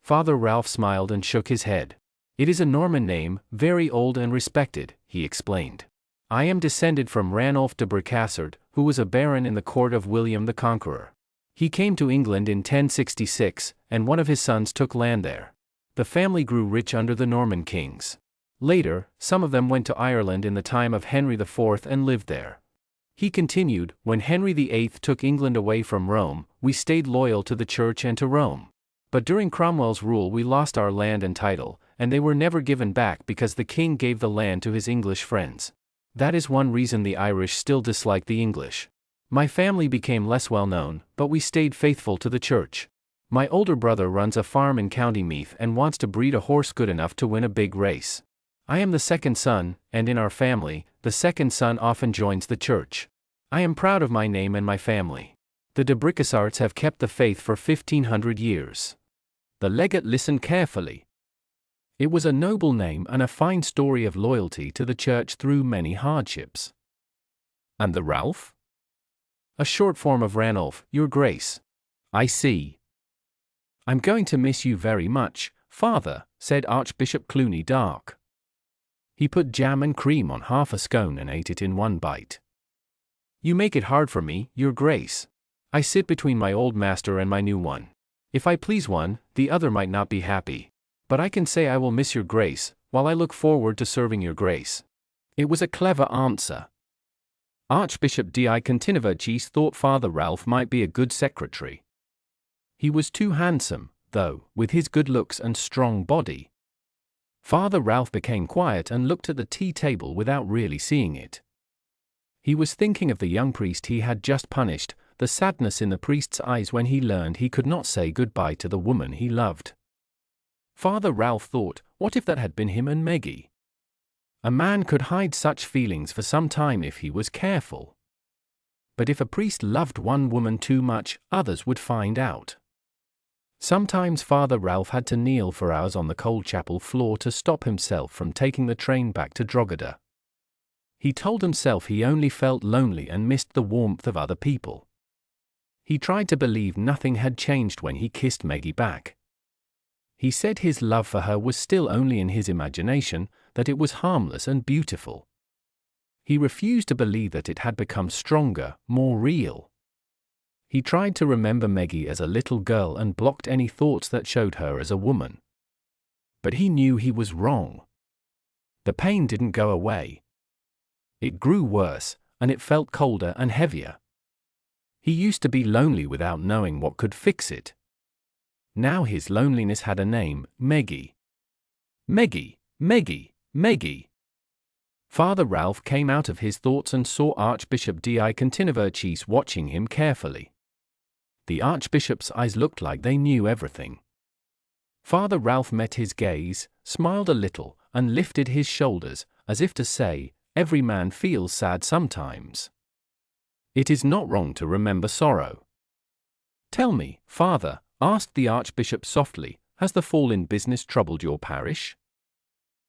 Father Ralph smiled and shook his head. It is a Norman name, very old and respected, he explained. I am descended from Ranulph de Bricassart, who was a baron in the court of William the Conqueror. He came to England in 1066, and one of his sons took land there. The family grew rich under the Norman kings. Later, some of them went to Ireland in the time of Henry IV and lived there. He continued, when Henry VIII took England away from Rome, we stayed loyal to the Church and to Rome. But during Cromwell's rule we lost our land and title, and they were never given back because the king gave the land to his English friends. That is one reason the Irish still dislike the English. My family became less well known, but we stayed faithful to the Church. My older brother runs a farm in County Meath and wants to breed a horse good enough to win a big race. I am the second son, and in our family, the second son often joins the Church. I am proud of my name and my family. The de Bricassarts have kept the faith for 1500 years. The legate listened carefully. It was a noble name and a fine story of loyalty to the Church through many hardships. And the Ralph? A short form of Ranulph, Your Grace. I see. I'm going to miss you very much, Father, said Archbishop Clooney Dark. He put jam and cream on half a scone and ate it in one bite. You make it hard for me, Your Grace. I sit between my old master and my new one. If I please one, the other might not be happy. But I can say I will miss Your Grace, while I look forward to serving Your Grace. It was a clever answer. Archbishop di Continivercis thought Father Ralph might be a good secretary. He was too handsome, though, with his good looks and strong body. Father Ralph became quiet and looked at the tea table without really seeing it. He was thinking of the young priest he had just punished, the sadness in the priest's eyes when he learned he could not say goodbye to the woman he loved. Father Ralph thought, what if that had been him and Meggie? A man could hide such feelings for some time if he was careful. But if a priest loved one woman too much, others would find out. Sometimes Father Ralph had to kneel for hours on the cold chapel floor to stop himself from taking the train back to Drogheda. He told himself he only felt lonely and missed the warmth of other people. He tried to believe nothing had changed when he kissed Meggie back. He said his love for her was still only in his imagination, that it was harmless and beautiful. He refused to believe that it had become stronger, more real. He tried to remember Meggie as a little girl and blocked any thoughts that showed her as a woman. But he knew he was wrong. The pain didn't go away. It grew worse, and it felt colder and heavier. He used to be lonely without knowing what could fix it. Now his loneliness had a name, Meggie. Meggie, Meggie, Meggie. Father Ralph came out of his thoughts and saw Archbishop de Continiverchis watching him carefully. The Archbishop's eyes looked like they knew everything. Father Ralph met his gaze, smiled a little, and lifted his shoulders, as if to say, "Every man feels sad sometimes. It is not wrong to remember sorrow." "Tell me, Father," asked the Archbishop softly, "has the fall in business troubled your parish?"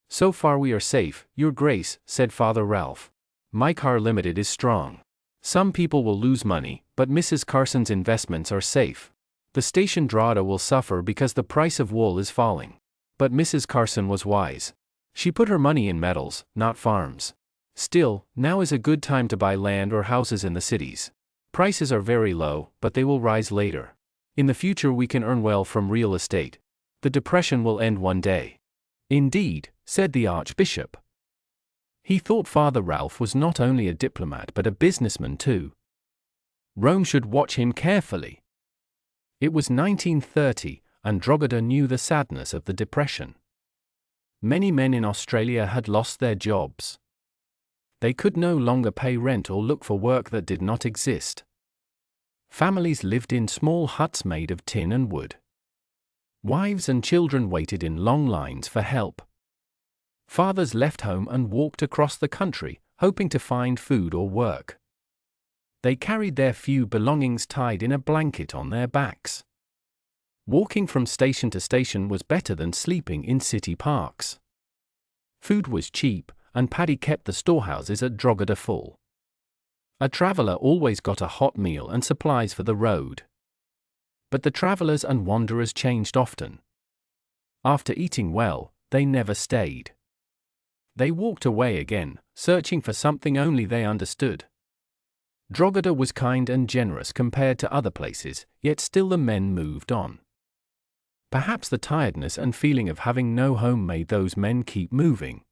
"So far we are safe, Your Grace," said Father Ralph. "My car limited is strong. Some people will lose money, but Mrs. Carson's investments are safe. The station Drogheda will suffer because the price of wool is falling. But Mrs. Carson was wise. She put her money in metals, not farms. Still, now is a good time to buy land or houses in the cities. Prices are very low, but they will rise later. In the future we can earn well from real estate. The depression will end one day." "Indeed," said the Archbishop. He thought Father Ralph was not only a diplomat but a businessman too. Rome should watch him carefully. It was 1930, and Drogheda knew the sadness of the Depression. Many men in Australia had lost their jobs. They could no longer pay rent or look for work that did not exist. Families lived in small huts made of tin and wood. Wives and children waited in long lines for help. Fathers left home and walked across the country, hoping to find food or work. They carried their few belongings tied in a blanket on their backs. Walking from station to station was better than sleeping in city parks. Food was cheap, and Paddy kept the storehouses at Drogheda full. A traveller always got a hot meal and supplies for the road. But the travellers and wanderers changed often. After eating well, they never stayed. They walked away again, searching for something only they understood. Drogheda was kind and generous compared to other places, yet still the men moved on. Perhaps the tiredness and feeling of having no home made those men keep moving.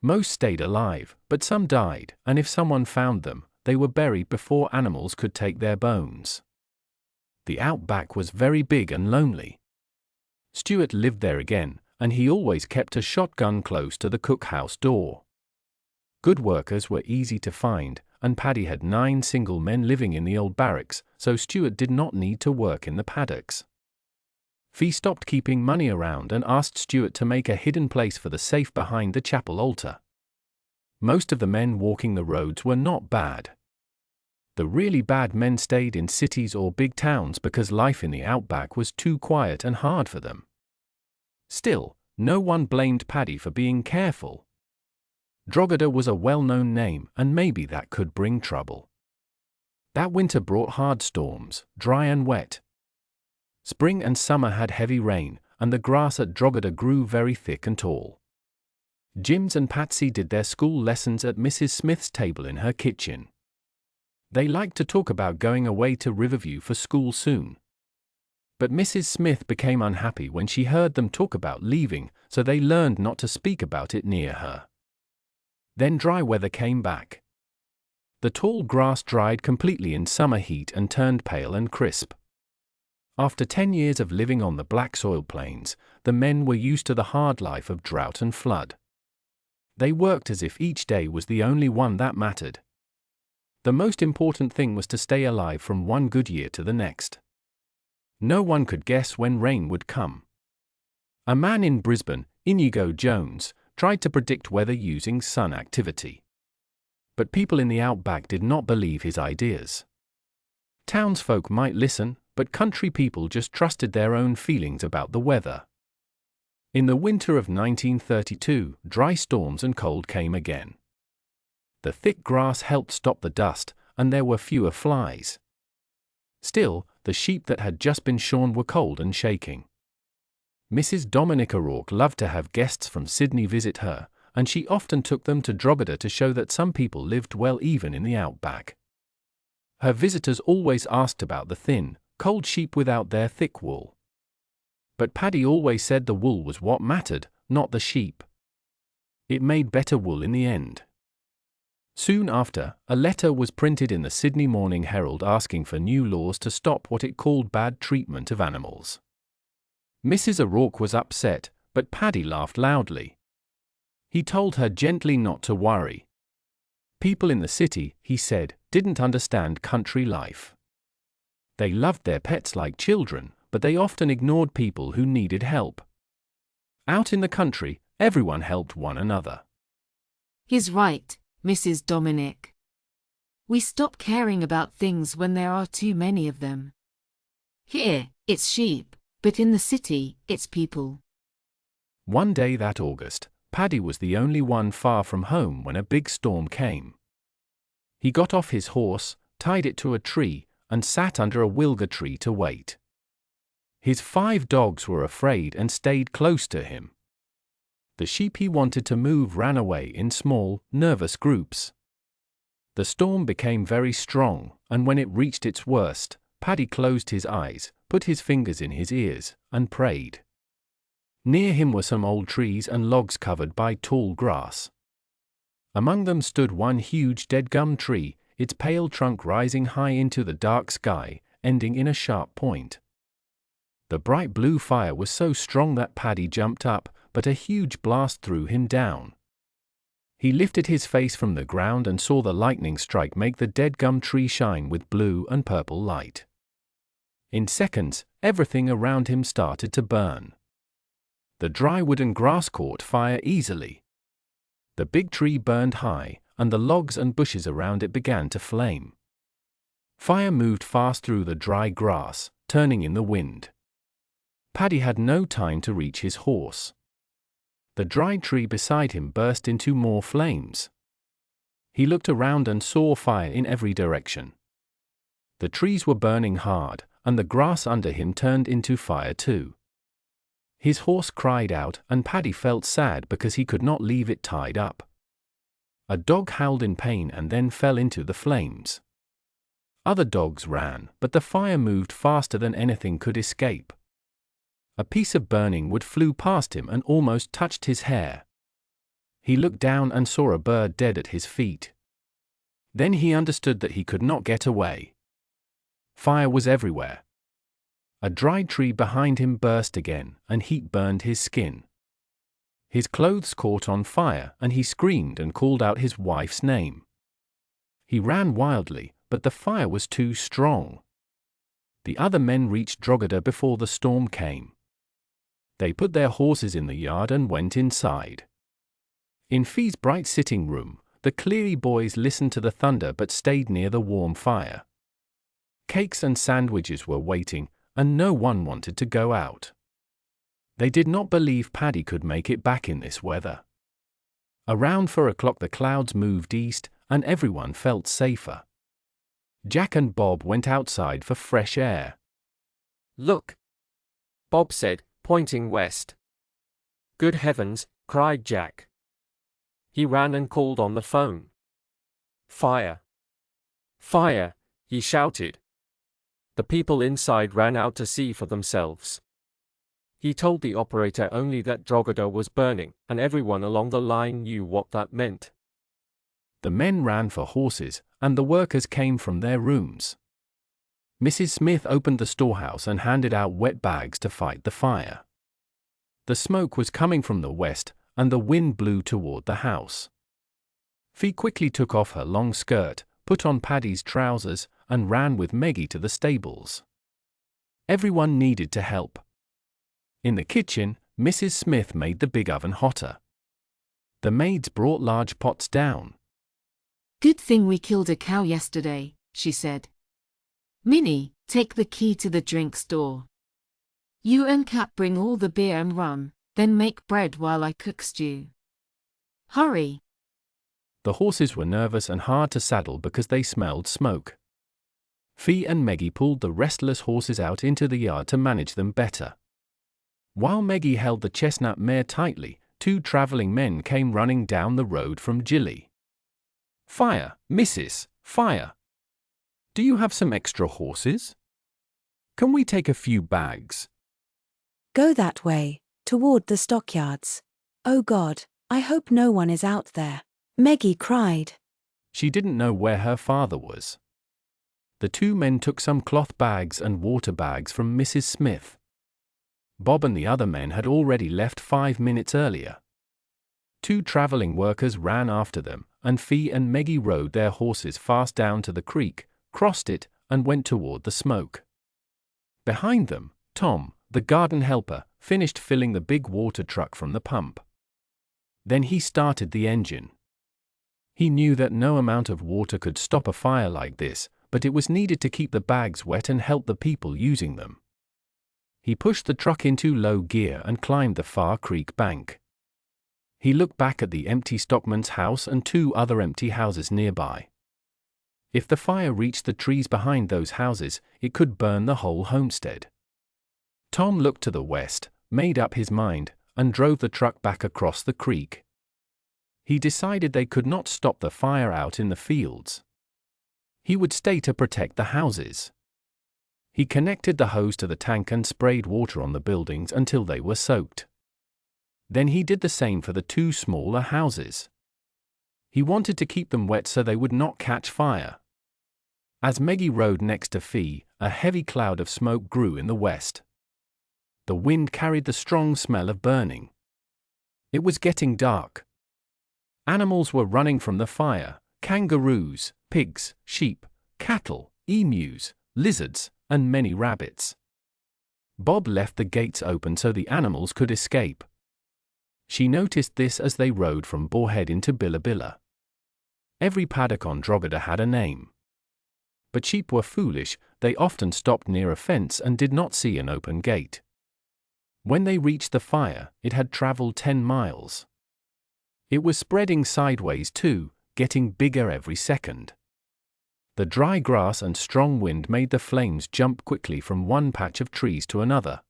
Most stayed alive, but some died, and if someone found them, they were buried before animals could take their bones. The outback was very big and lonely. Stuart lived there again, and he always kept a shotgun close to the cookhouse door. Good workers were easy to find, and Paddy had 9 single men living in the old barracks, so Stuart did not need to work in the paddocks. Fee stopped keeping money around and asked Stuart to make a hidden place for the safe behind the chapel altar. Most of the men walking the roads were not bad. The really bad men stayed in cities or big towns because life in the outback was too quiet and hard for them. Still, no one blamed Paddy for being careful. Drogheda was a well-known name, and maybe that could bring trouble. That winter brought hard storms, dry and wet. Spring and summer had heavy rain, and the grass at Drogheda grew very thick and tall. Jims and Patsy did their school lessons at Mrs. Smith's table in her kitchen. They liked to talk about going away to Riverview for school soon. But Mrs. Smith became unhappy when she heard them talk about leaving, so they learned not to speak about it near her. Then dry weather came back. The tall grass dried completely in summer heat and turned pale and crisp. After 10 years of living on the black soil plains, the men were used to the hard life of drought and flood. They worked as if each day was the only one that mattered. The most important thing was to stay alive from one good year to the next. No one could guess when rain would come. A man in Brisbane, Inigo Jones, tried to predict weather using sun activity. But people in the outback did not believe his ideas. Townsfolk might listen, but country people just trusted their own feelings about the weather. In the winter of 1932, dry storms and cold came again. The thick grass helped stop the dust, and there were fewer flies. Still, the sheep that had just been shorn were cold and shaking. Mrs. Dominic O'Rourke loved to have guests from Sydney visit her, and she often took them to Drogheda to show that some people lived well even in the outback. Her visitors always asked about the thin, cold sheep without their thick wool. But Paddy always said the wool was what mattered, not the sheep. It made better wool in the end. Soon after, a letter was printed in the Sydney Morning Herald asking for new laws to stop what it called bad treatment of animals. Mrs. O'Rourke was upset, but Paddy laughed loudly. He told her gently not to worry. People in the city, he said, didn't understand country life. They loved their pets like children, but they often ignored people who needed help. Out in the country, everyone helped one another. He's right, Mrs. Dominic. We stop caring about things when there are too many of them. Here, it's sheep, but in the city, it's people. One day that August, Paddy was the only one far from home when a big storm came. He got off his horse, tied it to a tree, and sat under a wilga tree to wait. His 5 dogs were afraid and stayed close to him. The sheep he wanted to move ran away in small, nervous groups. The storm became very strong, and when it reached its worst, Paddy closed his eyes, put his fingers in his ears, and prayed. Near him were some old trees and logs covered by tall grass. Among them stood one huge dead gum tree, its pale trunk rising high into the dark sky, ending in a sharp point. The bright blue fire was so strong that Paddy jumped up, but a huge blast threw him down. He lifted his face from the ground and saw the lightning strike make the dead gum tree shine with blue and purple light. In seconds, everything around him started to burn. The dry wood and grass caught fire easily. The big tree burned high, and the logs and bushes around it began to flame. Fire moved fast through the dry grass, turning in the wind. Paddy had no time to reach his horse. The dry tree beside him burst into more flames. He looked around and saw fire in every direction. The trees were burning hard, and the grass under him turned into fire too. His horse cried out, and Paddy felt sad because he could not leave it tied up. A dog howled in pain and then fell into the flames. Other dogs ran, but the fire moved faster than anything could escape. A piece of burning wood flew past him and almost touched his hair. He looked down and saw a bird dead at his feet. Then he understood that he could not get away. Fire was everywhere. A dry tree behind him burst again, and heat burned his skin. His clothes caught on fire, and he screamed and called out his wife's name. He ran wildly, but the fire was too strong. The other men reached Drogheda before the storm came. They put their horses in the yard and went inside. In Fee's bright sitting room, the Cleary boys listened to the thunder but stayed near the warm fire. Cakes and sandwiches were waiting, and no one wanted to go out. They did not believe Paddy could make it back in this weather. Around 4 o'clock the clouds moved east, and everyone felt safer. Jack and Bob went outside for fresh air. Look, Bob said, pointing west. Good heavens, cried Jack. He ran and called on the phone. Fire! Fire! He shouted. The people inside ran out to see for themselves. He told the operator only that Drogheda was burning, and everyone along the line knew what that meant. The men ran for horses, and the workers came from their rooms. Mrs. Smith opened the storehouse and handed out wet bags to fight the fire. The smoke was coming from the west, and the wind blew toward the house. Fee quickly took off her long skirt, put on Paddy's trousers, and ran with Meggie to the stables. Everyone needed to help. In the kitchen, Mrs. Smith made the big oven hotter. The maids brought large pots down. Good thing we killed a cow yesterday, she said. Minnie, Take the key to the drink store. You and Cat bring all the beer and rum, then make bread while I cook stew. Hurry. The horses were nervous and hard to saddle because they smelled smoke. Fee and Meggie pulled the restless horses out into the yard to manage them better. While Meggie held the chestnut mare tightly, 2 travelling men came running down the road from Gilly. "Fire, missus, fire! Do you have some extra horses? Can we take a few bags?" Go that way, toward the stockyards. Oh God, I hope no one is out there, Meggie cried. She didn't know where her father was. The 2 men took some cloth bags and water bags from Mrs. Smith. Bob and the other men had already left 5 minutes earlier. 2 travelling workers ran after them, and Fee and Meggie rode their horses fast down to the creek, crossed it, and went toward the smoke. Behind them, Tom, the garden helper, finished filling the big water truck from the pump. Then he started the engine. He knew that no amount of water could stop a fire like this, but it was needed to keep the bags wet and help the people using them. He pushed the truck into low gear and climbed the far creek bank. He looked back at the empty stockman's house and 2 other empty houses nearby. If the fire reached the trees behind those houses, it could burn the whole homestead. Tom looked to the west, made up his mind, and drove the truck back across the creek. He decided they could not stop the fire out in the fields. He would stay to protect the houses. He connected the hose to the tank and sprayed water on the buildings until they were soaked. Then he did the same for the 2 smaller houses. He wanted to keep them wet so they would not catch fire. As Meggie rode next to Fee, a heavy cloud of smoke grew in the west. The wind carried the strong smell of burning. It was getting dark. Animals were running from the fire: kangaroos, pigs, sheep, cattle, emus, lizards, and many rabbits. Bob left the gates open so the animals could escape. She noticed this as they rode from Boarhead into Billabilla. Every paddock on Drogheda had a name. But sheep were foolish, they often stopped near a fence and did not see an open gate. When they reached the fire, it had travelled 10 miles. It was spreading sideways too, getting bigger every second. The dry grass and strong wind made the flames jump quickly from one patch of trees to another.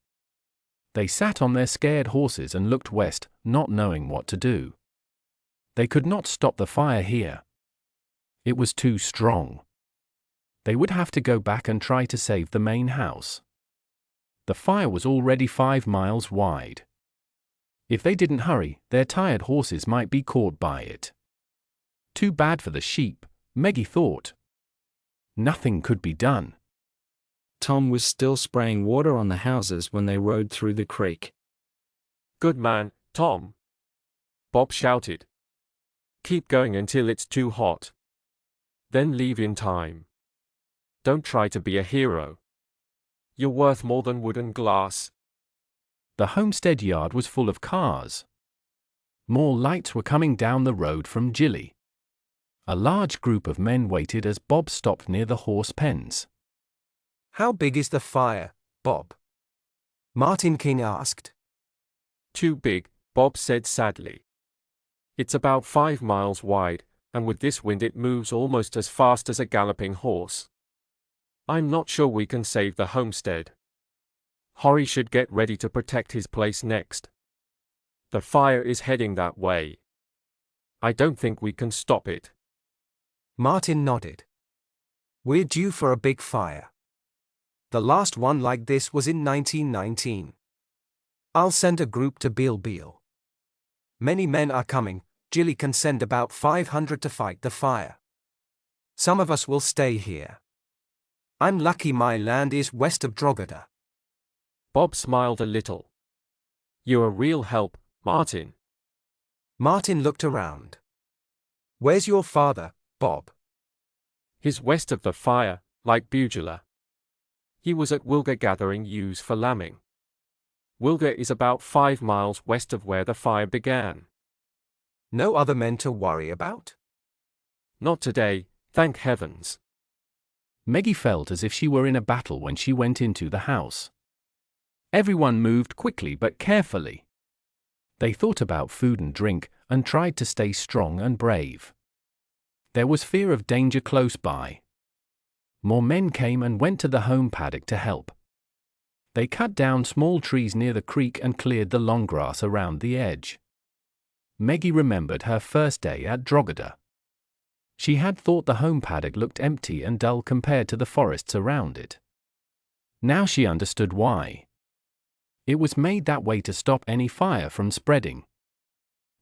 They sat on their scared horses and looked west, not knowing what to do. They could not stop the fire here. It was too strong. They would have to go back and try to save the main house. The fire was already 5 miles wide. If they didn't hurry, their tired horses might be caught by it. Too bad for the sheep, Meggie thought. Nothing could be done. Tom was still spraying water on the houses when they rode through the creek. "Good man, Tom," Bob shouted. "Keep going until it's too hot. Then leave in time. Don't try to be a hero. You're worth more than wood and glass." The homestead yard was full of cars. More lights were coming down the road from Gilly. A large group of men waited as Bob stopped near the horse pens. "How big is the fire, Bob?" Martin King asked. "Too big," Bob said sadly. "It's about 5 miles wide, and with this wind it moves almost as fast as a galloping horse. I'm not sure we can save the homestead. Horry should get ready to protect his place next. The fire is heading that way. I don't think we can stop it." Martin nodded. "We're due for a big fire. The last one like this was in 1919. I'll send a group to Beale. Many men are coming. Gilly can send about 500 to fight the fire. Some of us will stay here. I'm lucky my land is west of Drogheda." Bob smiled a little. "You're a real help, Martin." Martin looked around. "Where's your father, Bob?" "He's west of the fire, like Bugula. He was at Wilga gathering ewes for lambing. Wilga is about 5 miles west of where the fire began." "No other men to worry about?" "Not today, thank heavens." Meggie felt as if she were in a battle when she went into the house. Everyone moved quickly but carefully. They thought about food and drink and tried to stay strong and brave. There was fear of danger close by. More men came and went to the home paddock to help. They cut down small trees near the creek and cleared the long grass around the edge. Meggie remembered her first day at Drogheda. She had thought the home paddock looked empty and dull compared to the forests around it. Now she understood why. It was made that way to stop any fire from spreading.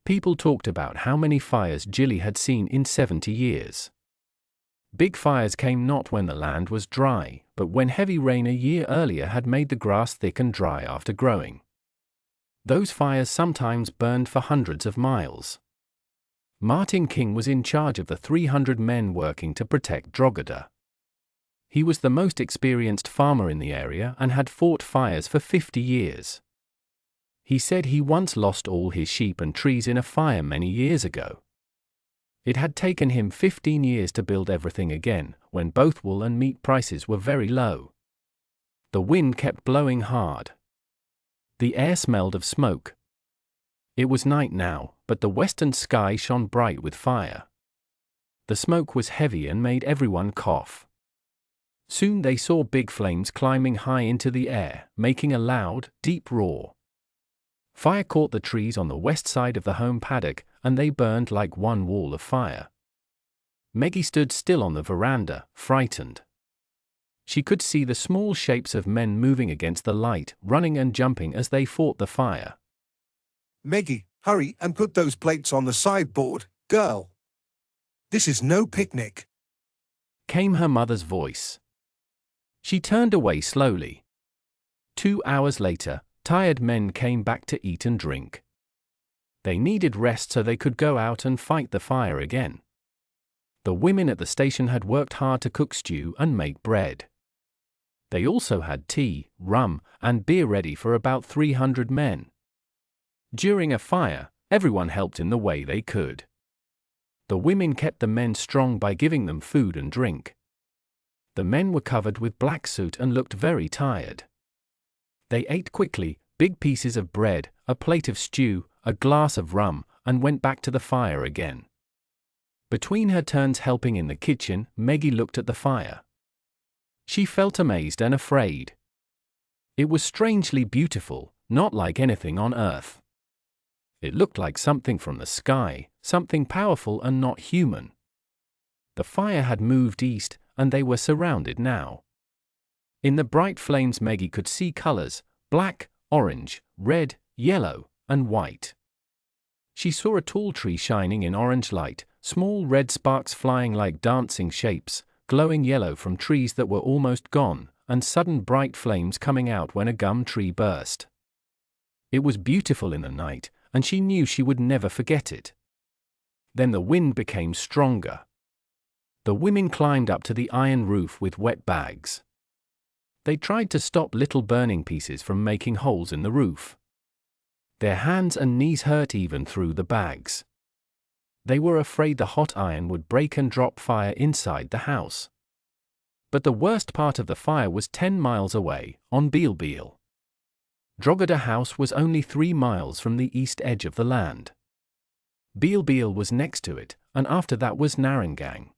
People talked about how many fires Jilly had seen in 70 years. Big fires came not when the land was dry, but when heavy rain a year earlier had made the grass thick and dry after growing. Those fires sometimes burned for hundreds of miles. Martin King was in charge of the 300 men working to protect Drogheda. He was the most experienced farmer in the area and had fought fires for 50 years. He said he once lost all his sheep and trees in a fire many years ago. It had taken him 15 years to build everything again, when both wool and meat prices were very low. The wind kept blowing hard. The air smelled of smoke. It was night now, but the western sky shone bright with fire. The smoke was heavy and made everyone cough. Soon they saw big flames climbing high into the air, making a loud, deep roar. Fire caught the trees on the west side of the home paddock, and they burned like one wall of fire. Meggie stood still on the veranda, frightened. She could see the small shapes of men moving against the light, running and jumping as they fought the fire. Meggie, hurry and put those plates on the sideboard, girl. This is no picnic, came her mother's voice. She turned away slowly. 2 hours later, tired men came back to eat and drink. They needed rest so they could go out and fight the fire again. The women at the station had worked hard to cook stew and make bread. They also had tea, rum, and beer ready for about 300 men. During a fire, everyone helped in the way they could. The women kept the men strong by giving them food and drink. The men were covered with black soot and looked very tired. They ate quickly, big pieces of bread, a plate of stew, a glass of rum, and went back to the fire again. Between her turns helping in the kitchen, Meggie looked at the fire. She felt amazed and afraid. It was strangely beautiful, not like anything on earth. It looked like something from the sky, something powerful and not human. The fire had moved east, and they were surrounded now. In the bright flames Meggie could see colors: black, orange, red, yellow, and white. She saw a tall tree shining in orange light, small red sparks flying like dancing shapes, glowing yellow from trees that were almost gone, and sudden bright flames coming out when a gum tree burst. It was beautiful in the night, and she knew she would never forget it. Then the wind became stronger. The women climbed up to the iron roof with wet bags. They tried to stop little burning pieces from making holes in the roof. Their hands and knees hurt even through the bags. They were afraid the hot iron would break and drop fire inside the house. But the worst part of the fire was 10 miles away, on Beal. Drogheda House was only 3 miles from the east edge of the land. Beal was next to it, and after that was Narrowgang.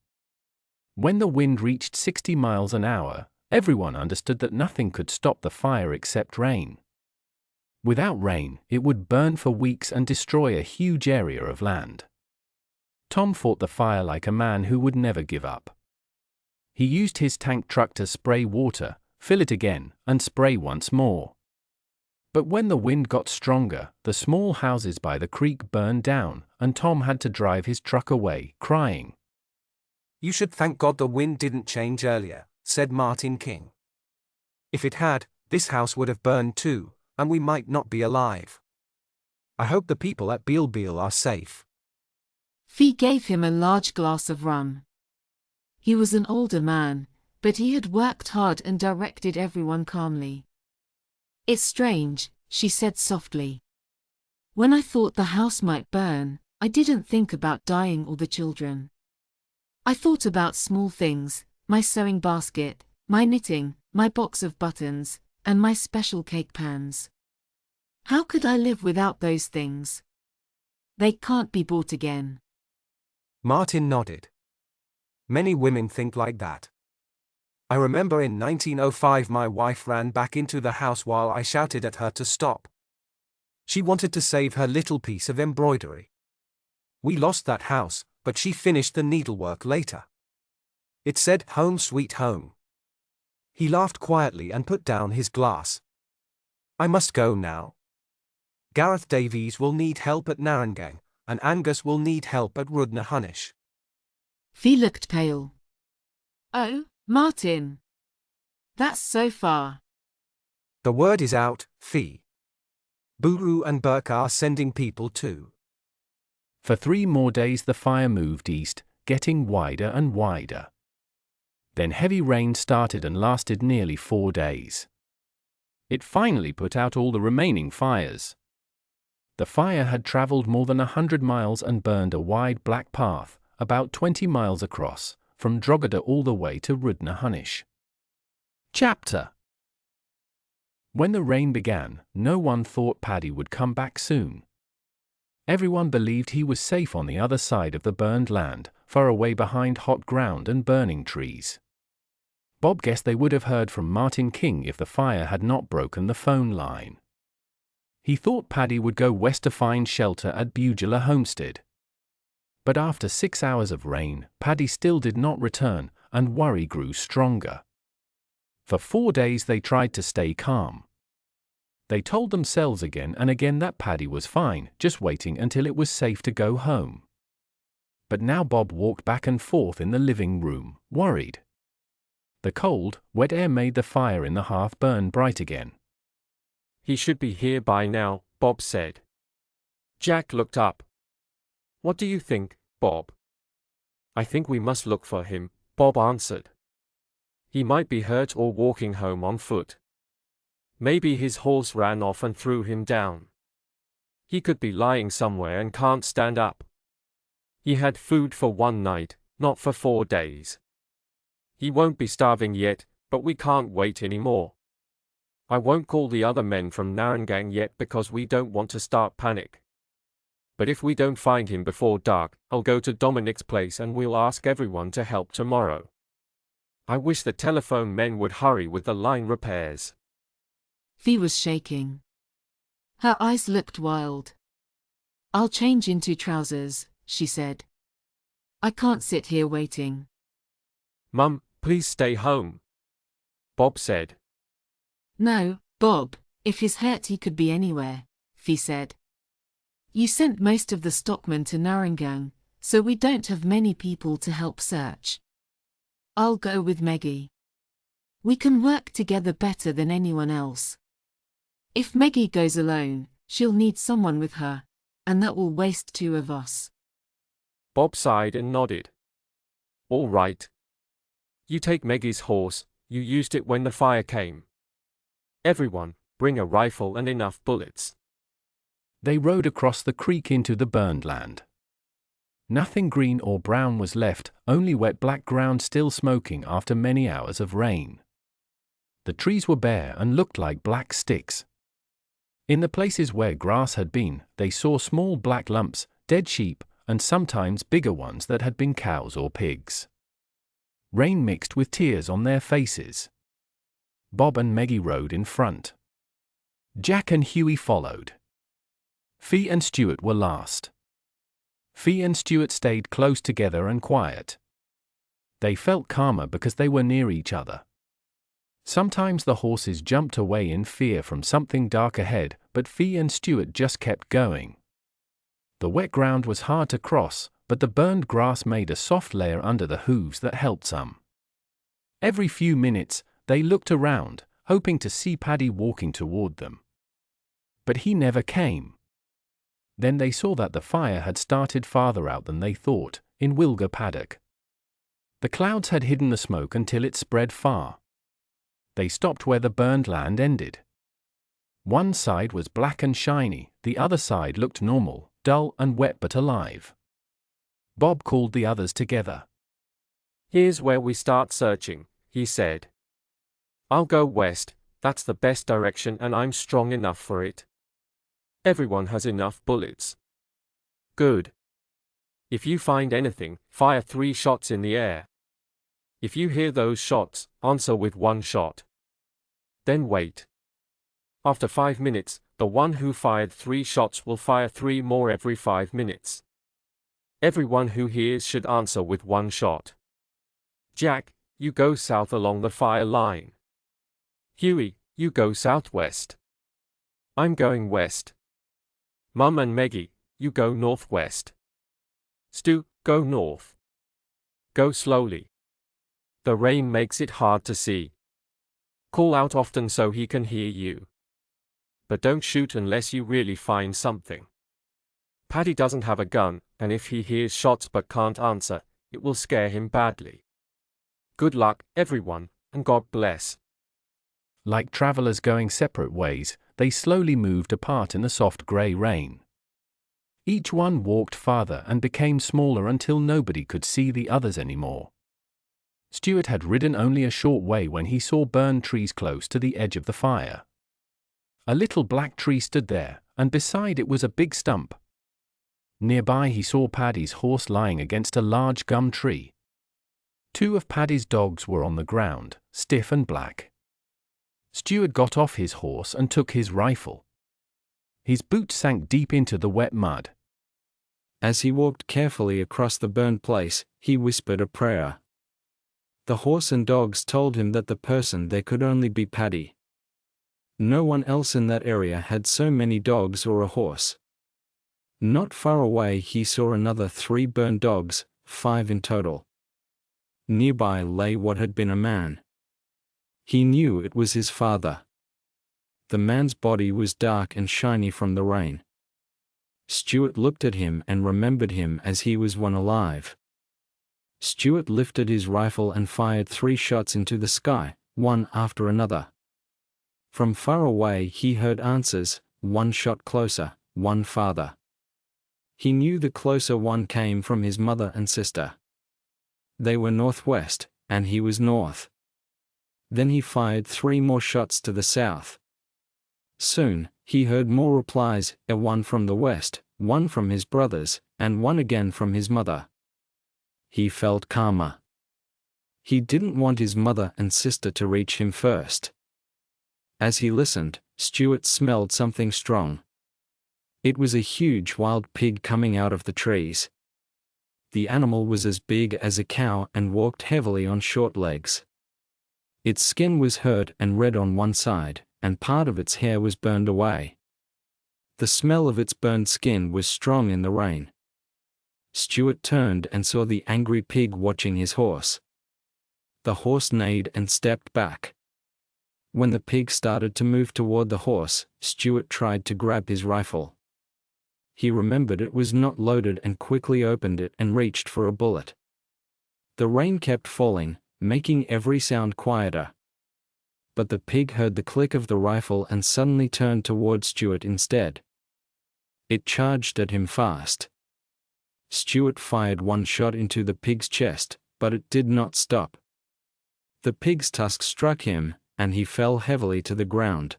When the wind reached 60 miles an hour, everyone understood that nothing could stop the fire except rain. Without rain, it would burn for weeks and destroy a huge area of land. Tom fought the fire like a man who would never give up. He used his tank truck to spray water, fill it again, and spray once more. But when the wind got stronger, the small houses by the creek burned down, and Tom had to drive his truck away, crying. "You should thank God the wind didn't change earlier," said Martin King. "If it had, this house would have burned too, and we might not be alive. I hope the people at Beal are safe." Fee gave him a large glass of rum. He was an older man, but he had worked hard and directed everyone calmly. "It's strange," she said softly. "When I thought the house might burn, I didn't think about dying or the children. I thought about small things, my sewing basket, my knitting, my box of buttons, and my special cake pans. How could I live without those things? They can't be bought again. Martin nodded. Many women think like that. I remember in 1905 my wife ran back into the house while I shouted at her to stop. She wanted to save her little piece of embroidery. We lost that house, but she finished the needlework later. It said "Home Sweet Home." He laughed quietly and put down his glass. I must go now. Gareth Davies will need help at Narrandang, and Angus will need help at Rudnahunish. Fee looked pale. Oh, Martin. That's so far. The word is out, Fee. Buru and Burke are sending people too. For 3 more days the fire moved east, getting wider and wider. Then heavy rain started and lasted nearly 4 days. It finally put out all the remaining fires. The fire had travelled more than 100 miles and burned a wide black path, about 20 miles across, from Drogheda all the way to Rudnahunish. Chapter. When the rain began, no one thought Paddy would come back soon. Everyone believed he was safe on the other side of the burned land, far away behind hot ground and burning trees. Bob guessed they would have heard from Martin King if the fire had not broken the phone line. He thought Paddy would go west to find shelter at Bugula Homestead. But after 6 hours of rain, Paddy still did not return, and worry grew stronger. For 4 days they tried to stay calm. They told themselves again and again that Paddy was fine, just waiting until it was safe to go home. But now Bob walked back and forth in the living room, worried. The cold, wet air made the fire in the hearth burn bright again. He should be here by now, Bob said. Jack looked up. What do you think, Bob? I think we must look for him, Bob answered. He might be hurt or walking home on foot. Maybe his horse ran off and threw him down. He could be lying somewhere and can't stand up. He had food for 1 night, not for 4 days. He won't be starving yet, but we can't wait anymore. I won't call the other men from Narrandang yet because we don't want to start panic. But if we don't find him before dark, I'll go to Dominic's place and we'll ask everyone to help tomorrow. I wish the telephone men would hurry with the line repairs. Fee was shaking. Her eyes looked wild. I'll change into trousers, she said. I can't sit here waiting. Mum, please stay home, Bob said. No, Bob, if he's hurt he could be anywhere, Fee said. You sent most of the stockmen to Narrandang, so we don't have many people to help search. I'll go with Meggie. We can work together better than anyone else. If Meggie goes alone, she'll need someone with her, and that will waste 2 of us. Bob sighed and nodded. All right. You take Meggie's horse, you used it when the fire came. Everyone, bring a rifle and enough bullets. They rode across the creek into the burned land. Nothing green or brown was left, only wet black ground still smoking after many hours of rain. The trees were bare and looked like black sticks. In the places where grass had been, they saw small black lumps, dead sheep, and sometimes bigger ones that had been cows or pigs. Rain mixed with tears on their faces. Bob and Meggie rode in front. Jack and Hughie followed. Fee and Stuart were last. Fee and Stuart stayed close together and quiet. They felt calmer because they were near each other. Sometimes the horses jumped away in fear from something dark ahead, but Fee and Stuart just kept going. The wet ground was hard to cross, but the burned grass made a soft layer under the hooves that helped some. Every few minutes, they looked around, hoping to see Paddy walking toward them. But he never came. Then they saw that the fire had started farther out than they thought, in Wilga Paddock. The clouds had hidden the smoke until it spread far. They stopped where the burned land ended. One side was black and shiny, the other side looked normal, dull and wet but alive. Bob called the others together. Here's where we start searching, he said. I'll go west, that's the best direction and I'm strong enough for it. Everyone has enough bullets. Good. If you find anything, fire 3 shots in the air. If you hear those shots, answer with 1 shot. Then wait. After 5 minutes, the one who fired 3 shots will fire 3 more every 5 minutes. Everyone who hears should answer with 1 shot. Jack, you go south along the fire line. Huey, you go southwest. I'm going west. Mum and Meggie, you go northwest. Stu, go north. Go slowly. The rain makes it hard to see. Call out often so he can hear you. But don't shoot unless you really find something. Paddy doesn't have a gun, and if he hears shots but can't answer, it will scare him badly. Good luck, everyone, and God bless. Like travelers going separate ways, they slowly moved apart in the soft grey rain. Each one walked farther and became smaller until nobody could see the others anymore. Stuart had ridden only a short way when he saw burned trees close to the edge of the fire. A little black tree stood there, and beside it was a big stump. Nearby he saw Paddy's horse lying against a large gum tree. 2 of Paddy's dogs were on the ground, stiff and black. Stuart got off his horse and took his rifle. His boots sank deep into the wet mud. As he walked carefully across the burned place, he whispered a prayer. The horse and dogs told him that the person there could only be Paddy. No one else in that area had so many dogs or a horse. Not far away he saw another 3 burned dogs, 5 in total. Nearby lay what had been a man. He knew it was his father. The man's body was dark and shiny from the rain. Stuart looked at him and remembered him as he was one alive. Stuart lifted his rifle and fired 3 shots into the sky, one after another. From far away he heard answers, 1 shot closer, 1 farther. He knew the closer one came from his mother and sister. They were northwest, and he was north. Then he fired 3 more shots to the south. Soon, he heard more replies, 1 from the west, 1 from his brothers, and 1 again from his mother. He felt calmer. He didn't want his mother and sister to reach him first. As he listened, Stuart smelled something strong. It was a huge wild pig coming out of the trees. The animal was as big as a cow and walked heavily on short legs. Its skin was hurt and red on one side, and part of its hair was burned away. The smell of its burned skin was strong in the rain. Stuart turned and saw the angry pig watching his horse. The horse neighed and stepped back. When the pig started to move toward the horse, Stuart tried to grab his rifle. He remembered it was not loaded and quickly opened it and reached for a bullet. The rain kept falling, making every sound quieter. But the pig heard the click of the rifle and suddenly turned toward Stuart instead. It charged at him fast. Stuart fired 1 shot into the pig's chest, but it did not stop. The pig's tusk struck him, and he fell heavily to the ground.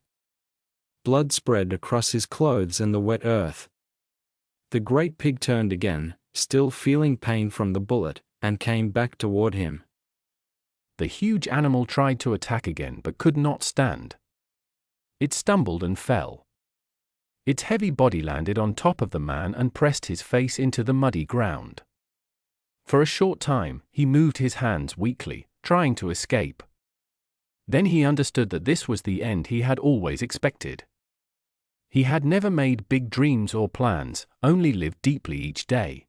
Blood spread across his clothes and the wet earth. The great pig turned again, still feeling pain from the bullet, and came back toward him. The huge animal tried to attack again but could not stand. It stumbled and fell. Its heavy body landed on top of the man and pressed his face into the muddy ground. For a short time, he moved his hands weakly, trying to escape. Then he understood that this was the end he had always expected. He had never made big dreams or plans, only lived deeply each day.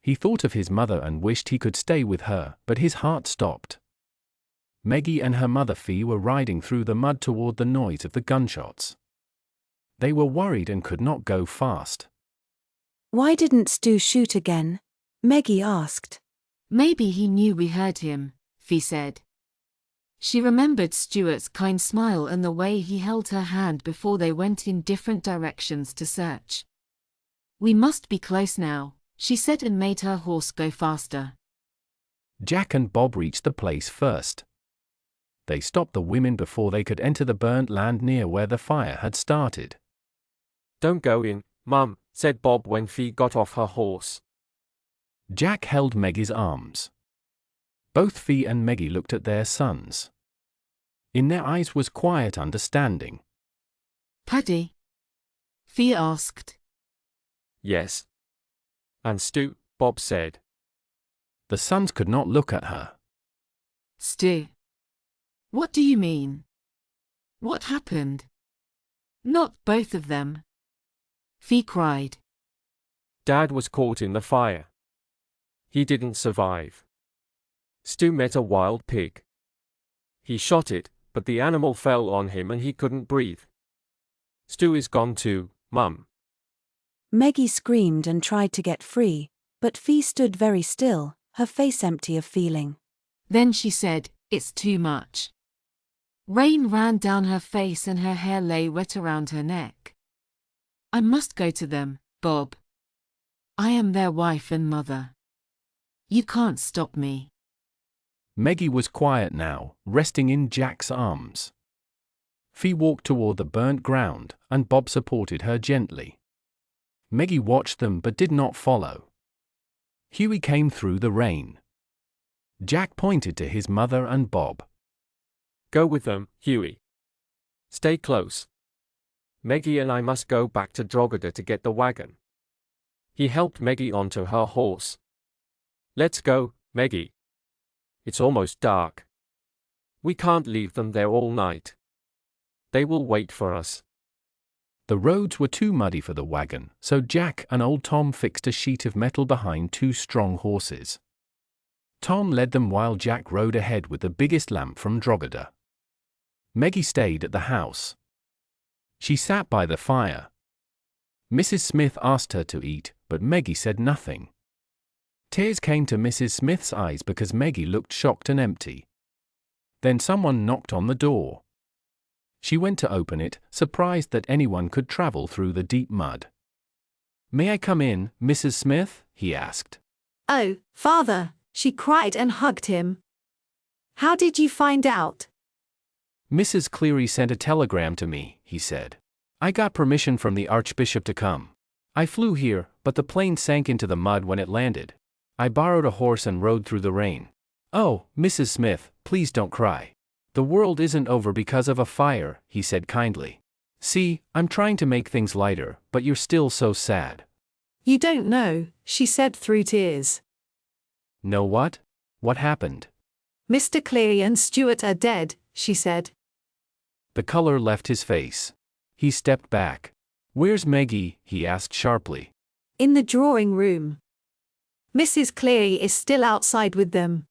He thought of his mother and wished he could stay with her, but his heart stopped. Meggie and her mother Fee were riding through the mud toward the noise of the gunshots. They were worried and could not go fast. Why didn't Stu shoot again? Meggie asked. Maybe he knew we heard him, Fee said. She remembered Stuart's kind smile and the way he held her hand before they went in different directions to search. We must be close now, she said and made her horse go faster. Jack and Bob reached the place first. They stopped the women before they could enter the burnt land near where the fire had started. "Don't go in, Mum," said Bob when Fee got off her horse. Jack held Meggie's arms. Both Fee and Meggie looked at their sons. In their eyes was quiet understanding. "Paddy?" Fee asked. "Yes." "And Stu," Bob said. The sons could not look at her. "Stu? What do you mean? What happened?" "Not both of them," Fee cried. "Dad was caught in the fire. He didn't survive. Stu met a wild pig. He shot it, but the animal fell on him and he couldn't breathe. Stu is gone too, Mum." Meggie screamed and tried to get free, but Fee stood very still, her face empty of feeling. Then she said, "It's too much." Rain ran down her face and her hair lay wet around her neck. "I must go to them, Bob. I am their wife and mother. You can't stop me." Meggie was quiet now, resting in Jack's arms. Fee walked toward the burnt ground, and Bob supported her gently. Meggie watched them but did not follow. Huey came through the rain. Jack pointed to his mother and Bob. "Go with them, Huey. Stay close. Meggie and I must go back to Drogheda to get the wagon." He helped Meggie onto her horse. "Let's go, Meggie. It's almost dark. We can't leave them there all night. They will wait for us." The roads were too muddy for the wagon, so Jack and old Tom fixed a sheet of metal behind two strong horses. Tom led them while Jack rode ahead with the biggest lamp from Drogheda. Meggie stayed at the house. She sat by the fire. Mrs. Smith asked her to eat, but Meggie said nothing. Tears came to Mrs. Smith's eyes because Meggie looked shocked and empty. Then someone knocked on the door. She went to open it, surprised that anyone could travel through the deep mud. "May I come in, Mrs. Smith?" he asked. "Oh, Father," she cried and hugged him. "How did you find out?" "Mrs. Cleary sent a telegram to me," he said. "I got permission from the Archbishop to come. I flew here, but the plane sank into the mud when it landed. I borrowed a horse and rode through the rain. Oh, Mrs. Smith, please don't cry. The world isn't over because of a fire," he said kindly. "See, I'm trying to make things lighter, but you're still so sad." "You don't know," she said through tears. "Know what? What happened?" "Mr. Cleary and Stuart are dead," she said. The color left his face. He stepped back. "Where's Meggie?" he asked sharply. "In the drawing room. Mrs. Cleary is still outside with them.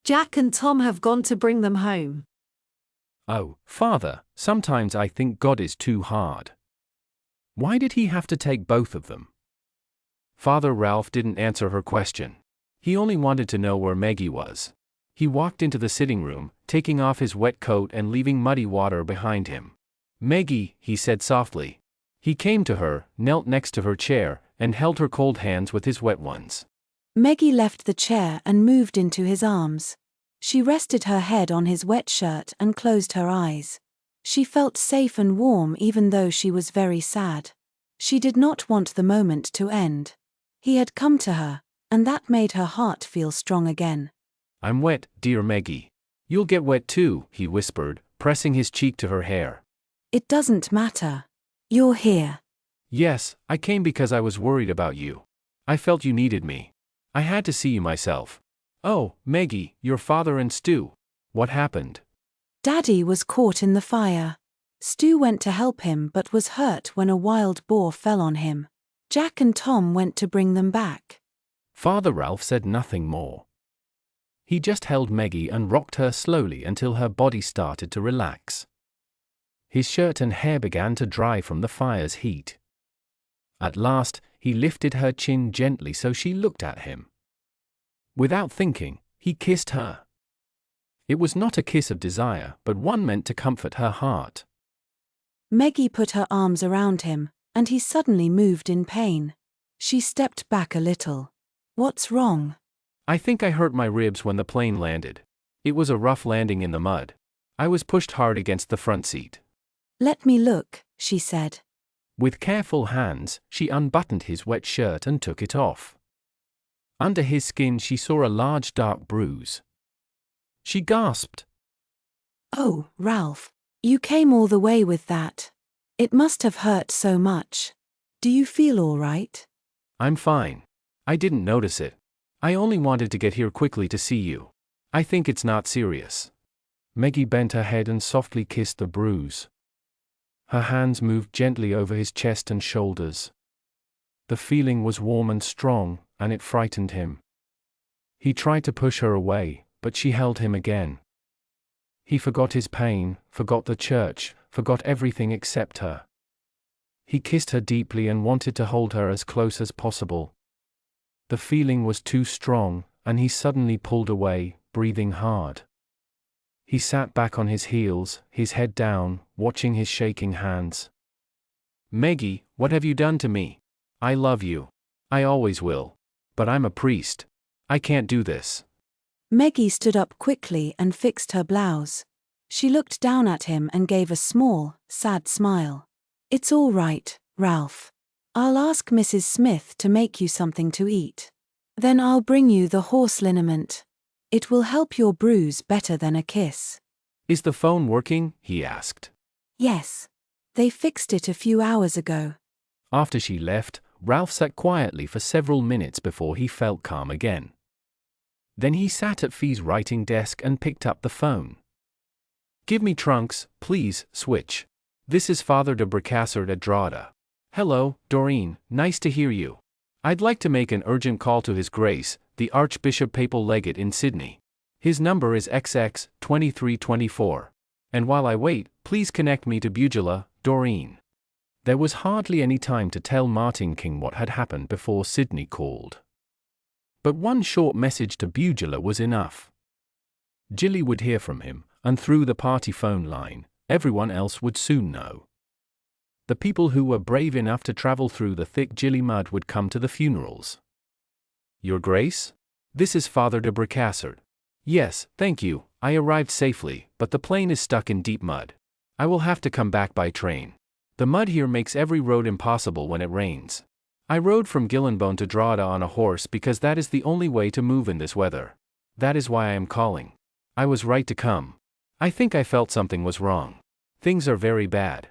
Jack and Tom have gone to bring them home." "Oh, Father, sometimes I think God is too hard. Why did he have to take both of them?" Father Ralph didn't answer her question. He only wanted to know where Meggie was. He walked into the sitting room, taking off his wet coat and leaving muddy water behind him. "Meggie," he said softly. He came to her, knelt next to her chair, and held her cold hands with his wet ones. Meggie left the chair and moved into his arms. She rested her head on his wet shirt and closed her eyes. She felt safe and warm even though she was very sad. She did not want the moment to end. He had come to her, and that made her heart feel strong again. "I'm wet, dear Meggie. You'll get wet too," he whispered, pressing his cheek to her hair. "It doesn't matter. You're here." "Yes, I came because I was worried about you. I felt you needed me. I had to see you myself. Oh, Meggie, your father and Stu. What happened?" Daddy was caught in the fire. Stu went to help him but was hurt when a wild boar fell on him. Jack and Tom went to bring them back. Father Ralph said nothing more. He just held Meggie and rocked her slowly until her body started to relax. His shirt and hair began to dry from the fire's heat. At last, he lifted her chin gently so she looked at him. Without thinking, he kissed her. It was not a kiss of desire, but one meant to comfort her heart. Meggie put her arms around him, and he suddenly moved in pain. She stepped back a little. "What's wrong?" I think I hurt my ribs when the plane landed. It was a rough landing in the mud. I was pushed hard against the front seat. Let me look, she said. With careful hands, she unbuttoned his wet shirt and took it off. Under his skin she saw a large dark bruise. She gasped. Oh, Ralph, you came all the way with that. It must have hurt so much. Do you feel all right? I'm fine. I didn't notice it. I only wanted to get here quickly to see you. I think it's not serious. Meggie bent her head and softly kissed the bruise. Her hands moved gently over his chest and shoulders. The feeling was warm and strong, and it frightened him. He tried to push her away, but she held him again. He forgot his pain, forgot the church, forgot everything except her. He kissed her deeply and wanted to hold her as close as possible. The feeling was too strong, and he suddenly pulled away, breathing hard. He sat back on his heels, his head down, watching his shaking hands. Meggie, what have you done to me? I love you. I always will. But I'm a priest. I can't do this. Meggie stood up quickly and fixed her blouse. She looked down at him and gave a small, sad smile. It's all right, Ralph. I'll ask Mrs. Smith to make you something to eat. Then I'll bring you the horse liniment. It will help your bruise better than a kiss. Is the phone working? He asked. Yes. They fixed it a few hours ago. After she left, Ralph sat quietly for several minutes before he felt calm again. Then he sat at Fee's writing desk and picked up the phone. Give me trunks, please, switch. This is Father de Bricassart at Drogheda. Hello, Doreen, nice to hear you. I'd like to make an urgent call to His Grace, the Archbishop Papal Legate in Sydney. His number is XX 2324. And while I wait, please connect me to Bugula, Doreen. There was hardly any time to tell Martin King what had happened before Sydney called. But one short message to Bugula was enough. Jilly would hear from him, and through the party phone line, everyone else would soon know. The people who were brave enough to travel through the thick Jilly mud would come to the funerals. Your Grace? This is Father de Bricassart. Yes, thank you, I arrived safely, but the plane is stuck in deep mud. I will have to come back by train. The mud here makes every road impossible when it rains. I rode from Gillinbone to Drogheda on a horse because that is the only way to move in this weather. That is why I am calling. I was right to come. I think I felt something was wrong. Things are very bad.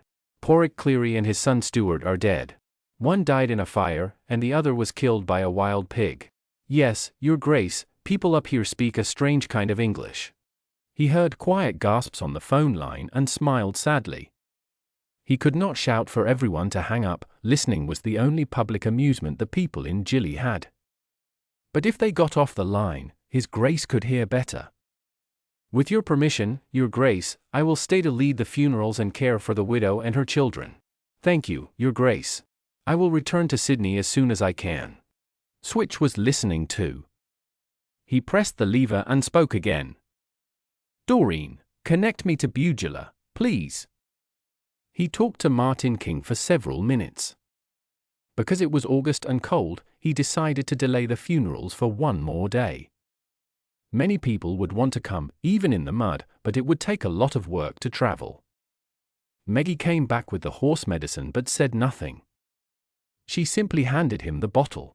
Meggie Cleary and his son Stuart are dead. One died in a fire, and the other was killed by a wild pig. Yes, Your Grace, people up here speak a strange kind of English. He heard quiet gasps on the phone line and smiled sadly. He could not shout for everyone to hang up, listening was the only public amusement the people in Jilly had. But if they got off the line, His Grace could hear better. With your permission, Your Grace, I will stay to lead the funerals and care for the widow and her children. Thank you, Your Grace. I will return to Sydney as soon as I can. Switch was listening too. He pressed the lever and spoke again. Doreen, connect me to Bugula, please. He talked to Martin King for several minutes. Because it was August and cold, he decided to delay the funerals for one more day. Many people would want to come, even in the mud, but it would take a lot of work to travel. Meggie came back with the horse medicine but said nothing. She simply handed him the bottle.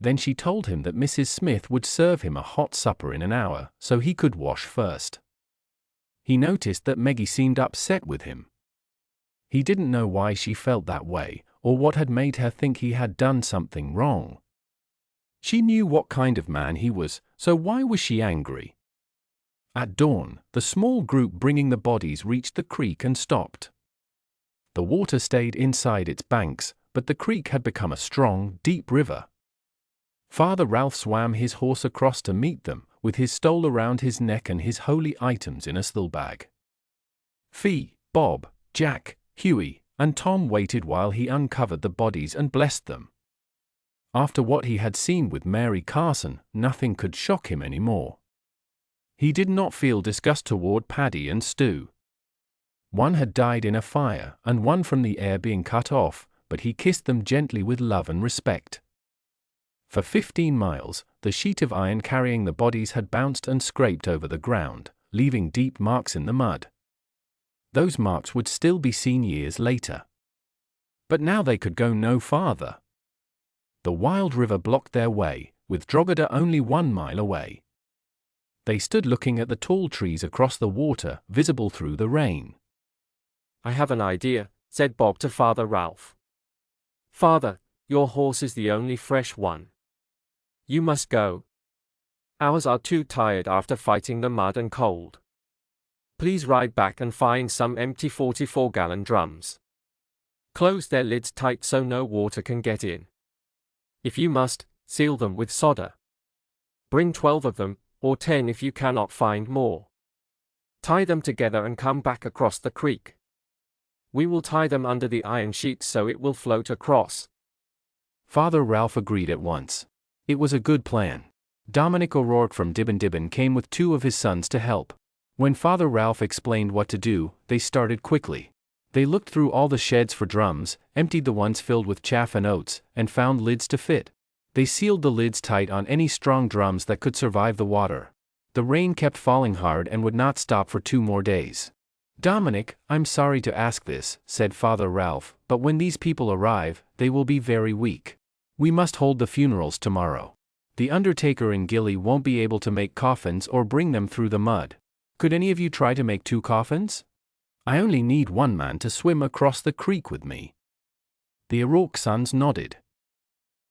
Then she told him that Mrs. Smith would serve him a hot supper in an hour, so he could wash first. He noticed that Meggie seemed upset with him. He didn't know why she felt that way, or what had made her think he had done something wrong. She knew what kind of man he was, so why was she angry? At dawn, the small group bringing the bodies reached the creek and stopped. The water stayed inside its banks, but the creek had become a strong, deep river. Father Ralph swam his horse across to meet them, with his stole around his neck and his holy items in a steel bag. Fee, Bob, Jack, Hughie, and Tom waited while he uncovered the bodies and blessed them. After what he had seen with Mary Carson, nothing could shock him anymore. He did not feel disgust toward Paddy and Stu. One had died in a fire, and one from the air being cut off, but he kissed them gently with love and respect. For 15 miles, the sheet of iron carrying the bodies had bounced and scraped over the ground, leaving deep marks in the mud. Those marks would still be seen years later. But now they could go no farther. The wild river blocked their way, with Drogheda only 1 mile away. They stood looking at the tall trees across the water, visible through the rain. I have an idea, said Bob to Father Ralph. Father, your horse is the only fresh one. You must go. Ours are too tired after fighting the mud and cold. Please ride back and find some empty 44-gallon drums. Close their lids tight so no water can get in. If you must, seal them with solder. Bring 12 of them, or 10 if you cannot find more. Tie them together and come back across the creek. We will tie them under the iron sheets so it will float across. Father Ralph agreed at once. It was a good plan. Dominic O'Rourke from Dibben came with 2 of his sons to help. When Father Ralph explained what to do, they started quickly. They looked through all the sheds for drums, emptied the ones filled with chaff and oats, and found lids to fit. They sealed the lids tight on any strong drums that could survive the water. The rain kept falling hard and would not stop for 2 more days. Dominic, I'm sorry to ask this, said Father Ralph, but when these people arrive, they will be very weak. We must hold the funerals tomorrow. The undertaker in Gilly won't be able to make coffins or bring them through the mud. Could any of you try to make 2 coffins? I only need 1 man to swim across the creek with me. The O'Rourke sons nodded.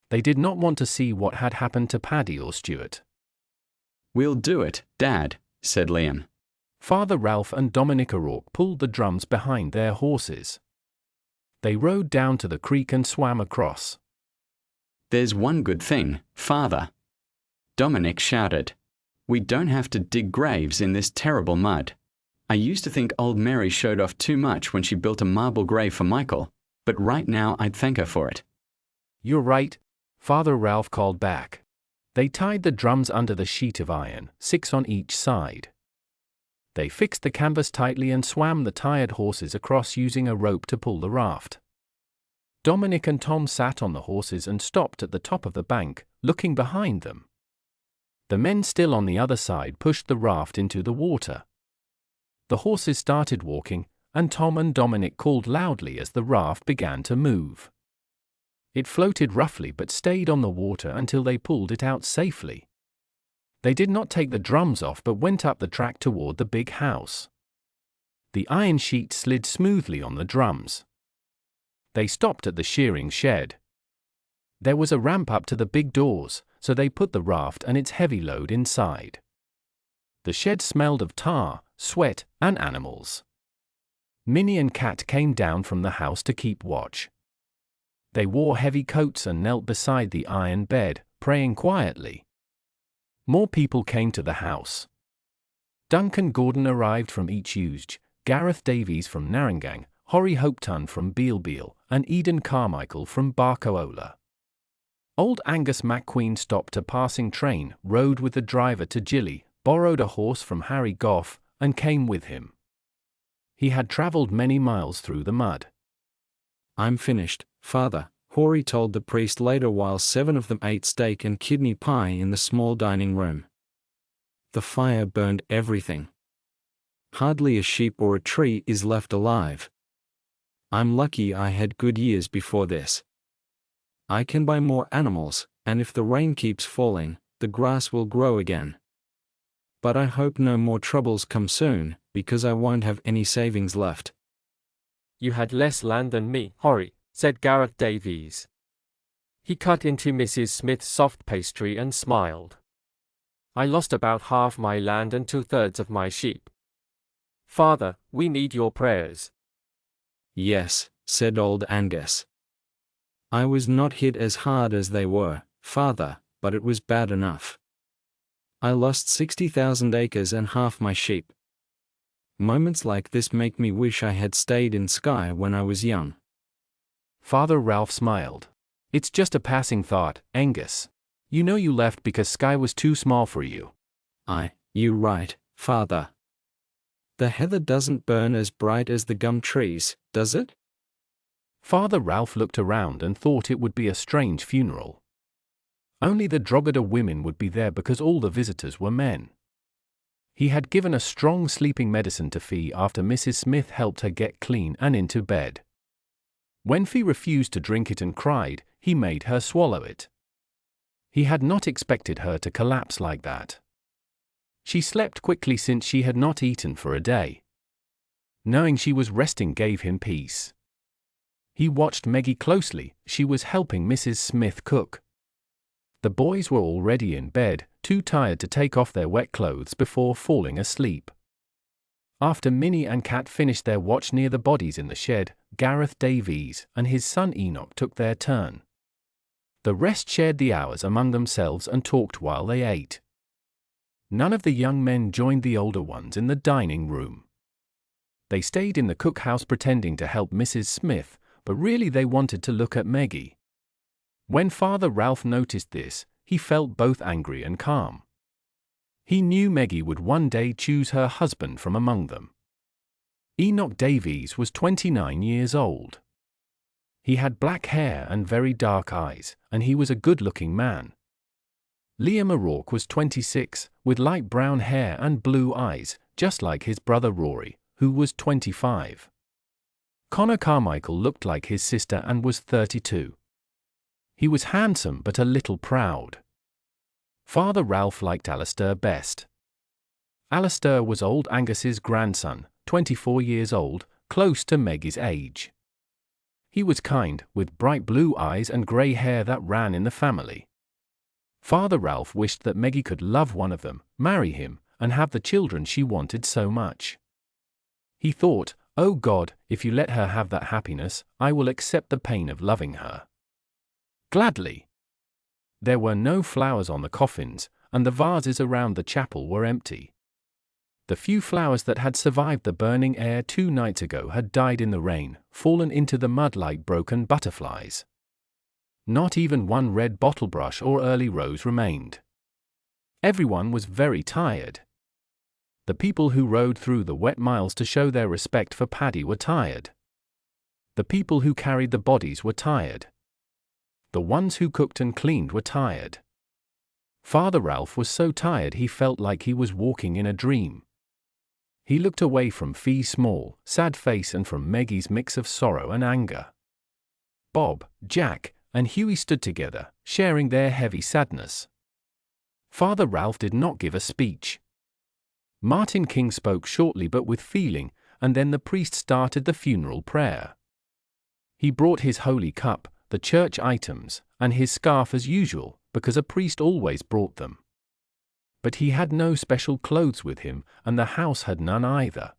They did not want to see what had happened to Paddy or Stuart. We'll do it, Dad, said Liam. Father Ralph and Dominic O'Rourke pulled the drums behind their horses. They rode down to the creek and swam across. There's one good thing, Father. Dominic shouted. We don't have to dig graves in this terrible mud. I used to think old Mary showed off too much when she built a marble grave for Michael, but right now I'd thank her for it. You're right, Father Ralph called back. They tied the drums under the sheet of iron, 6 on each side. They fixed the canvas tightly and swam the tired horses across using a rope to pull the raft. Dominic and Tom sat on the horses and stopped at the top of the bank, looking behind them. The men still on the other side pushed the raft into the water. The horses started walking, and Tom and Dominic called loudly as the raft began to move. It floated roughly but stayed on the water until they pulled it out safely. They did not take the drums off but went up the track toward the big house. The iron sheet slid smoothly on the drums. They stopped at the shearing shed. There was a ramp up to the big doors, so they put the raft and its heavy load inside. The shed smelled of tar, sweat, and animals. Minnie and Kat came down from the house to keep watch. They wore heavy coats and knelt beside the iron bed, praying quietly. More people came to the house. Duncan Gordon arrived from Each Used, Gareth Davies from Narrangang, Horry Hopetoun from Beal, and Eden Carmichael from Barcola. Old Angus McQueen stopped a passing train, rode with the driver to Gilly, borrowed a horse from Harry Goff, and came with him. He had travelled many miles through the mud. I'm finished, Father, Horry told the priest later while 7 of them ate steak and kidney pie in the small dining room. The fire burned everything. Hardly a sheep or a tree is left alive. I'm lucky I had good years before this. I can buy more animals, and if the rain keeps falling, the grass will grow again. But I hope no more troubles come soon, because I won't have any savings left. You had less land than me, Horry, said Gareth Davies. He cut into Mrs. Smith's soft pastry and smiled. I lost about half my land and 2/3 of my sheep. Father, we need your prayers. Yes, said old Angus. I was not hit as hard as they were, Father, but it was bad enough. I lost 60,000 acres and half my sheep. Moments like this make me wish I had stayed in Skye when I was young. Father Ralph smiled. It's just a passing thought, Angus. You know you left because Skye was too small for you. You're right, Father. The heather doesn't burn as bright as the gum trees, does it? Father Ralph looked around and thought it would be a strange funeral. Only the Drogheda women would be there because all the visitors were men. He had given a strong sleeping medicine to Fee after Mrs. Smith helped her get clean and into bed. When Fee refused to drink it and cried, he made her swallow it. He had not expected her to collapse like that. She slept quickly since she had not eaten for a day. Knowing she was resting gave him peace. He watched Meggie closely. She was helping Mrs. Smith cook. The boys were already in bed, too tired to take off their wet clothes before falling asleep. After Minnie and Kat finished their watch near the bodies in the shed, Gareth Davies and his son Enoch took their turn. The rest shared the hours among themselves and talked while they ate. None of the young men joined the older ones in the dining room. They stayed in the cookhouse pretending to help Mrs. Smith, but really they wanted to look at Meggie. When Father Ralph noticed this, he felt both angry and calm. He knew Meggie would one day choose her husband from among them. Enoch Davies was 29 years old. He had black hair and very dark eyes, and he was a good-looking man. Liam O'Rourke was 26, with light brown hair and blue eyes, just like his brother Rory, who was 25. Connor Carmichael looked like his sister and was 32. He was handsome but a little proud. Father Ralph liked Alistair best. Alistair was old Angus's grandson, 24 years old, close to Meggie's age. He was kind, with bright blue eyes and grey hair that ran in the family. Father Ralph wished that Meggie could love one of them, marry him, and have the children she wanted so much. He thought, "Oh God, if you let her have that happiness, I will accept the pain of loving her." Gladly. There were no flowers on the coffins, and the vases around the chapel were empty. The few flowers that had survived the burning air 2 nights ago had died in the rain, fallen into the mud like broken butterflies. Not even one red bottle brush or early rose remained. Everyone was very tired. The people who rode through the wet miles to show their respect for Paddy were tired. The people who carried the bodies were tired. The ones who cooked and cleaned were tired. Father Ralph was so tired he felt like he was walking in a dream. He looked away from Fee's small, sad face and from Meggie's mix of sorrow and anger. Bob, Jack, and Hughie stood together, sharing their heavy sadness. Father Ralph did not give a speech. Martin King spoke shortly but with feeling, and then the priest started the funeral prayer. He brought his holy cup, the church items, and his scarf as usual, because a priest always brought them. But he had no special clothes with him, and the house had none either.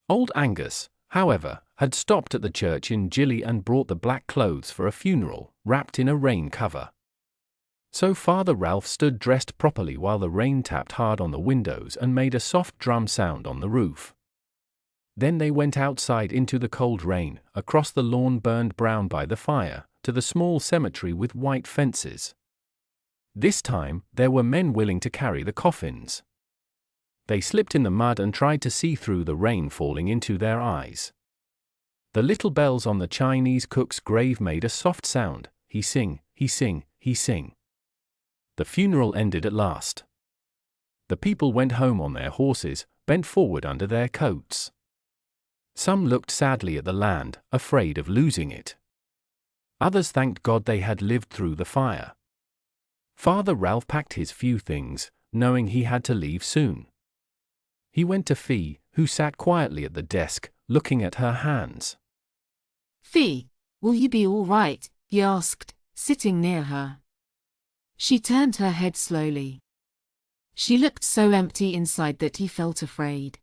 Old Angus, however, had stopped at the church in Gilly and brought the black clothes for a funeral, wrapped in a rain cover. So Father Ralph stood dressed properly while the rain tapped hard on the windows and made a soft drum sound on the roof. Then they went outside into the cold rain, across the lawn burned brown by the fire, to the small cemetery with white fences. This time, there were men willing to carry the coffins. They slipped in the mud and tried to see through the rain falling into their eyes. The little bells on the Chinese cook's grave made a soft sound, he sing, he sing, he sing. The funeral ended at last. The people went home on their horses, bent forward under their coats. Some looked sadly at the land, afraid of losing it. Others thanked God they had lived through the fire. Father Ralph packed his few things, knowing he had to leave soon. He went to Fee, who sat quietly at the desk, looking at her hands. Fee, will you be all right? He asked, sitting near her. She turned her head slowly. She looked so empty inside that he felt afraid.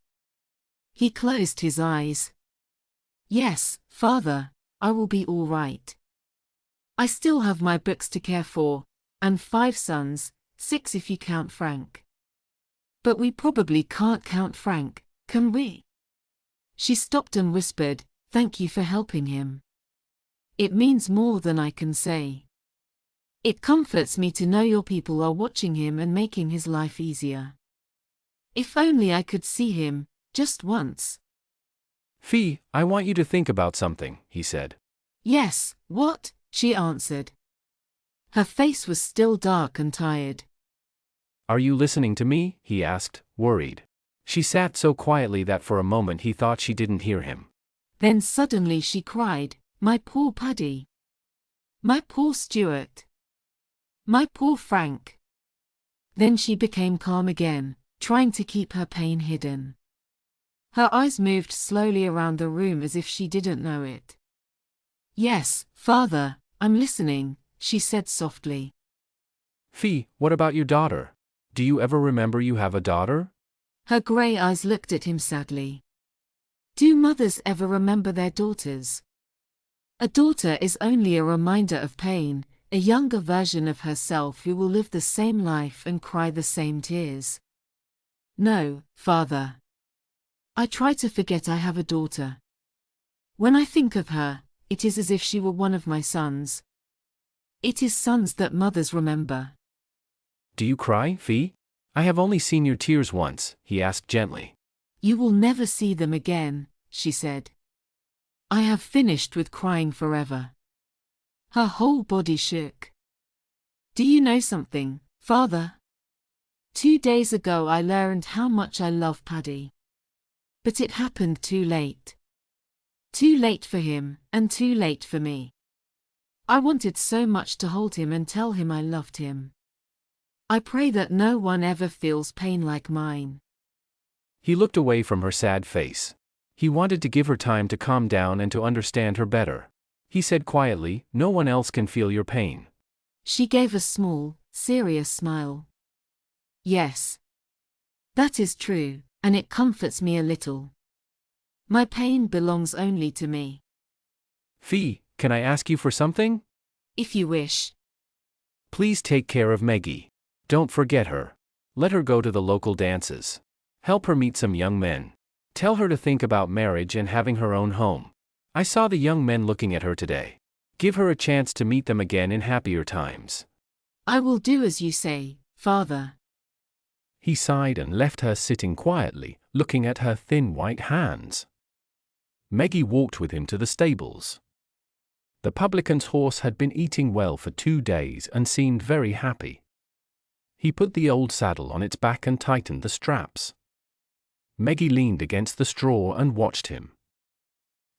He closed his eyes. Yes, Father, I will be all right. I still have my books to care for, and 5 sons, 6 if you count Frank. But we probably can't count Frank, can we? She stopped and whispered, "Thank you for helping him. It means more than I can say. It comforts me to know your people are watching him and making his life easier. If only I could see him, just once." "Fee, I want you to think about something," he said. "Yes, what?" she answered. Her face was still dark and tired. Are you listening to me? He asked, worried. She sat so quietly that for a moment he thought she didn't hear him. Then suddenly she cried, "My poor Paddy! My poor Stuart! My poor Frank!" Then she became calm again, trying to keep her pain hidden. Her eyes moved slowly around the room as if she didn't know it. "Yes, Father, I'm listening," she said softly. Fee, what about your daughter? Do you ever remember you have a daughter? Her grey eyes looked at him sadly. Do mothers ever remember their daughters? A daughter is only a reminder of pain, a younger version of herself who will live the same life and cry the same tears. No, Father. I try to forget I have a daughter. When I think of her, it is as if she were one of my sons. It is sons that mothers remember. Do you cry, Fee? I have only seen your tears once, he asked gently. You will never see them again, she said. I have finished with crying forever. Her whole body shook. Do you know something, Father? 2 days ago I learned how much I love Paddy. But it happened too late. Too late for him, and too late for me. I wanted so much to hold him and tell him I loved him. I pray that no one ever feels pain like mine. He looked away from her sad face. He wanted to give her time to calm down and to understand her better. He said quietly, "No one else can feel your pain." She gave a small, serious smile. Yes. That is true, and it comforts me a little. My pain belongs only to me. Fee, can I ask you for something? If you wish. Please take care of Meggie. Don't forget her. Let her go to the local dances. Help her meet some young men. Tell her to think about marriage and having her own home. I saw the young men looking at her today. Give her a chance to meet them again in happier times. I will do as you say, Father. He sighed and left her sitting quietly, looking at her thin white hands. Meggie walked with him to the stables. The publican's horse had been eating well for 2 days and seemed very happy. He put the old saddle on its back and tightened the straps. Meggie leaned against the straw and watched him.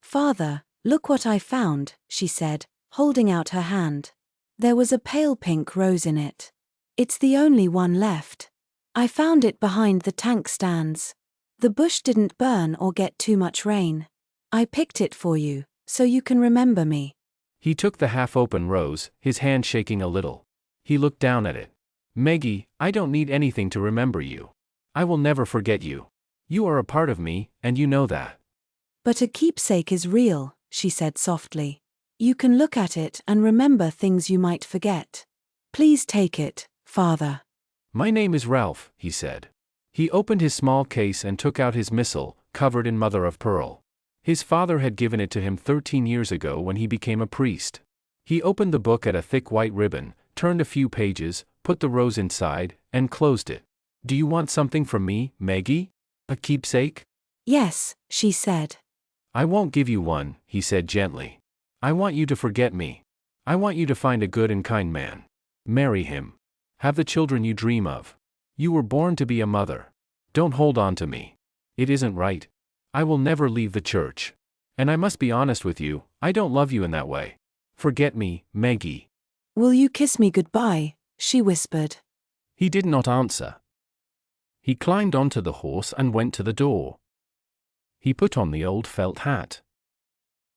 Father, look what I found, she said, holding out her hand. There was a pale pink rose in it. It's the only one left. I found it behind the tank stands. The bush didn't burn or get too much rain. I picked it for you, so you can remember me. He took the half-open rose, his hand shaking a little. He looked down at it. Meggie, I don't need anything to remember you. I will never forget you. You are a part of me, and you know that. But a keepsake is real, she said softly. You can look at it and remember things you might forget. Please take it, Father. My name is Ralph, he said. He opened his small case and took out his missal, covered in mother of pearl. His father had given it to him 13 years ago when he became a priest. He opened the book at a thick white ribbon, turned a few pages, put the rose inside, and closed it. Do you want something from me, Meggie? A keepsake? Yes, she said. I won't give you one, he said gently. I want you to forget me. I want you to find a good and kind man. Marry him. Have the children you dream of. You were born to be a mother. Don't hold on to me. It isn't right. I will never leave the church. And I must be honest with you, I don't love you in that way. Forget me, Meggie. Will you kiss me goodbye? She whispered. He did not answer. He climbed onto the horse and went to the door. He put on the old felt hat.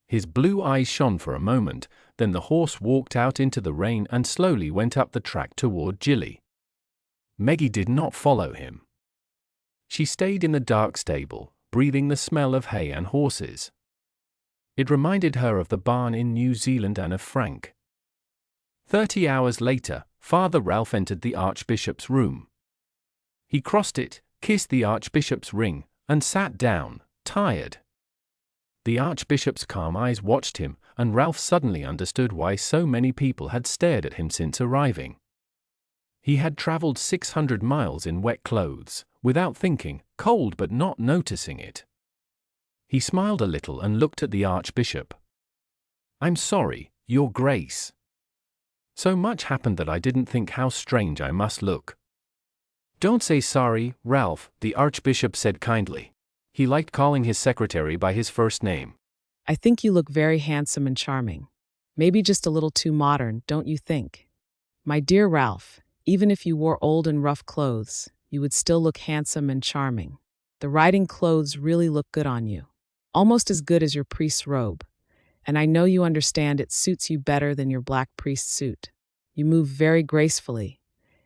His blue eyes shone for a moment, then the horse walked out into the rain and slowly went up the track toward Gilly. Meggie did not follow him. She stayed in the dark stable, breathing the smell of hay and horses. It reminded her of the barn in New Zealand and of Frank. 30 hours later, Father Ralph entered the Archbishop's room. He crossed it, kissed the Archbishop's ring, and sat down, tired. The Archbishop's calm eyes watched him, and Ralph suddenly understood why so many people had stared at him since arriving. He had traveled 600 miles in wet clothes, without thinking, cold but not noticing it. He smiled a little and looked at the Archbishop. "I'm sorry, Your Grace." So much happened that I didn't think how strange I must look. Don't say sorry, Ralph, the Archbishop said kindly. He liked calling his secretary by his first name. I think you look very handsome and charming. Maybe just a little too modern, don't you think? My dear Ralph, even if you wore old and rough clothes, you would still look handsome and charming. The riding clothes really look good on you. Almost as good as your priest's robe. And I know you understand it suits you better than your black priest suit. You move very gracefully,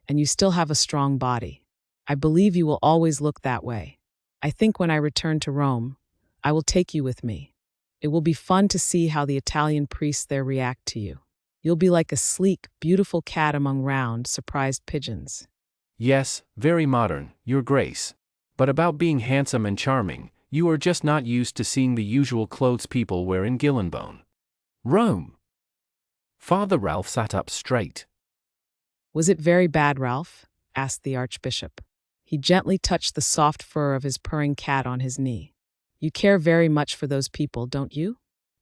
and you still have a strong body. I believe you will always look that way. I think when I return to Rome, I will take you with me. It will be fun to see how the Italian priests there react to you. You'll be like a sleek, beautiful cat among round, surprised pigeons. Yes, very modern, Your Grace. But about being handsome and charming, you are just not used to seeing the usual clothes people wear in Gillenbone. Rome. Father Ralph sat up straight. Was it very bad, Ralph? Asked the Archbishop. He gently touched the soft fur of his purring cat on his knee. You care very much for those people, don't you?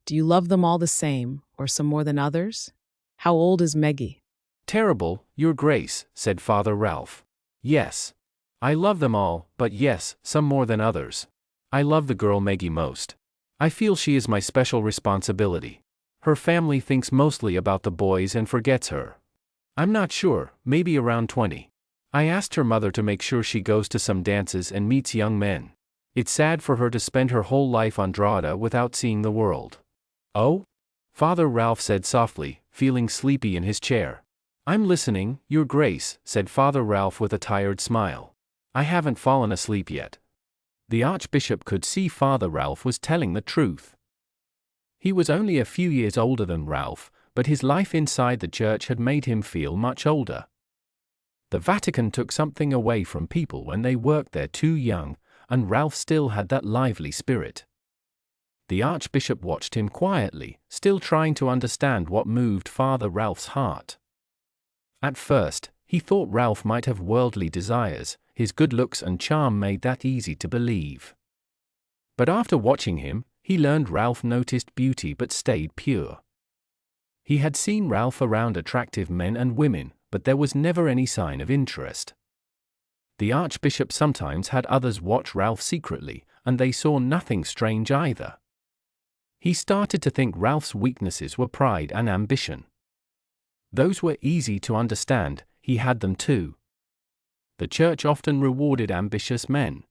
Do you love them all the same, or some more than others? How old is Meggie? Terrible, Your Grace, said Father Ralph. Yes. I love them all, but yes, some more than others. I love the girl Meggie most. I feel she is my special responsibility. Her family thinks mostly about the boys and forgets her. I'm not sure, maybe around 20. I asked her mother to make sure she goes to some dances and meets young men. It's sad for her to spend her whole life on Drogheda without seeing the world. Oh? Father Ralph said softly, feeling sleepy in his chair. I'm listening, Your Grace, said Father Ralph with a tired smile. I haven't fallen asleep yet. The Archbishop could see Father Ralph was telling the truth. He was only a few years older than Ralph, but his life inside the church had made him feel much older. The Vatican took something away from people when they worked there too young, and Ralph still had that lively spirit. The Archbishop watched him quietly, still trying to understand what moved Father Ralph's heart. At first, he thought Ralph might have worldly desires. His good looks and charm made that easy to believe. But after watching him, he learned Ralph noticed beauty but stayed pure. He had seen Ralph around attractive men and women, but there was never any sign of interest. The Archbishop sometimes had others watch Ralph secretly, and they saw nothing strange either. He started to think Ralph's weaknesses were pride and ambition. Those were easy to understand, he had them too. The church often rewarded ambitious men.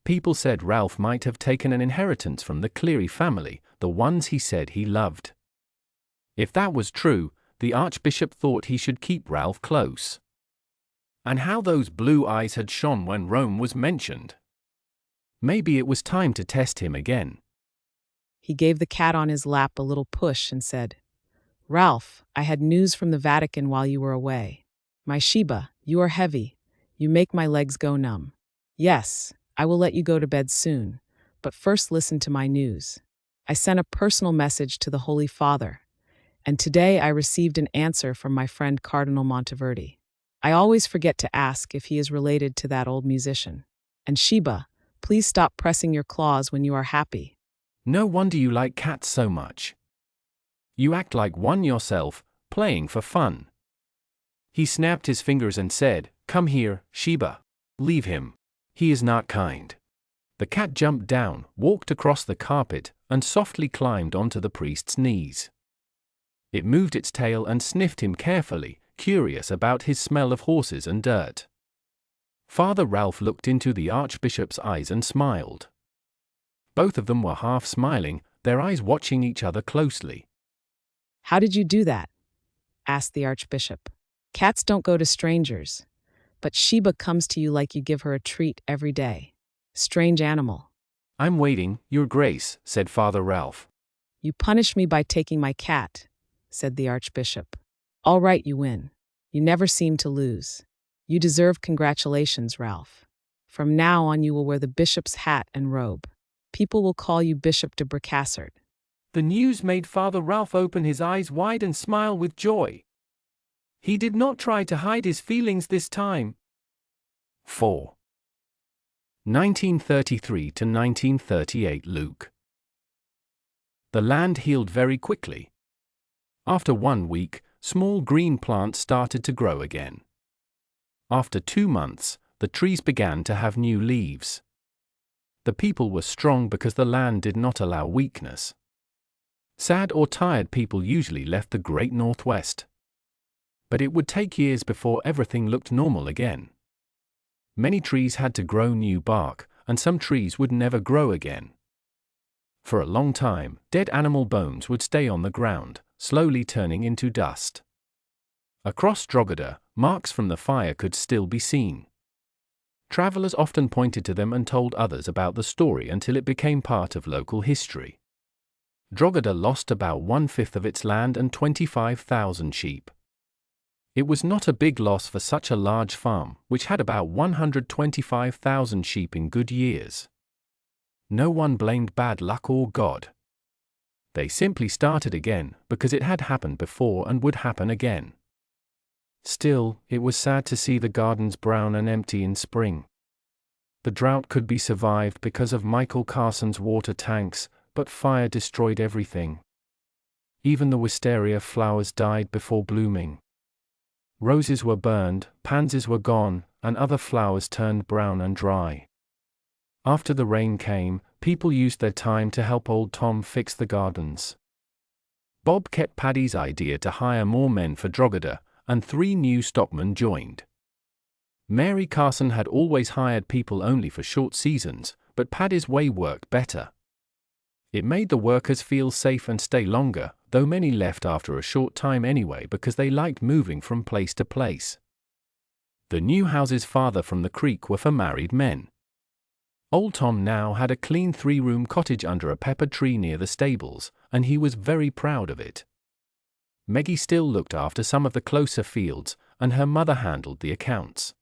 People said Ralph might have taken an inheritance from the Cleary family, the ones he said he loved. If that was true, the Archbishop thought he should keep Ralph close. And how those blue eyes had shone when Rome was mentioned. Maybe it was time to test him again. He gave the cat on his lap a little push and said, Ralph, I had news from the Vatican while you were away. My Sheba, you are heavy. You make my legs go numb. Yes, I will let you go to bed soon, but first listen to my news. I sent a personal message to the Holy Father, and today I received an answer from my friend Cardinal Monteverdi. I always forget to ask if he is related to that old musician. And Sheba, please stop pressing your claws when you are happy. No wonder you like cats so much. You act like one yourself, playing for fun. He snapped his fingers and said, Come here, Sheba. Leave him. He is not kind. The cat jumped down, walked across the carpet, and softly climbed onto the priest's knees. It moved its tail and sniffed him carefully, curious about his smell of horses and dirt. Father Ralph looked into the Archbishop's eyes and smiled. Both of them were half smiling, their eyes watching each other closely. How did you do that? Asked the Archbishop. Cats don't go to strangers, but Sheba comes to you like you give her a treat every day. Strange animal. I'm waiting, Your Grace, said Father Ralph. You punish me by taking my cat, said the Archbishop. All right, you win. You never seem to lose. You deserve congratulations, Ralph. From now on you will wear the bishop's hat and robe. People will call you Bishop de Bricassart. The news made Father Ralph open his eyes wide and smile with joy. He did not try to hide his feelings this time. 4. 1933 to 1938 Luke. The land healed very quickly. After 1 week, small green plants started to grow again. After 2 months, the trees began to have new leaves. The people were strong because the land did not allow weakness. Sad or tired people usually left the Great Northwest. But it would take years before everything looked normal again. Many trees had to grow new bark, and some trees would never grow again. For a long time, dead animal bones would stay on the ground, slowly turning into dust. Across Drogheda, marks from the fire could still be seen. Travelers often pointed to them and told others about the story until it became part of local history. Drogheda lost about 1/5 of its land and 25,000 sheep. It was not a big loss for such a large farm, which had about 125,000 sheep in good years. No one blamed bad luck or God. They simply started again, because it had happened before and would happen again. Still, it was sad to see the gardens brown and empty in spring. The drought could be survived because of Michael Carson's water tanks, but fire destroyed everything. Even the wisteria flowers died before blooming. Roses were burned, pansies were gone, and other flowers turned brown and dry. After the rain came, people used their time to help old Tom fix the gardens. Bob kept Paddy's idea to hire more men for Drogheda, and 3 new stockmen joined. Mary Carson had always hired people only for short seasons, but Paddy's way worked better. It made the workers feel safe and stay longer, though many left after a short time anyway because they liked moving from place to place. The new houses farther from the creek were for married men. Old Tom now had a clean 3-room cottage under a pepper tree near the stables, and he was very proud of it. Meggie still looked after some of the closer fields, and her mother handled the accounts.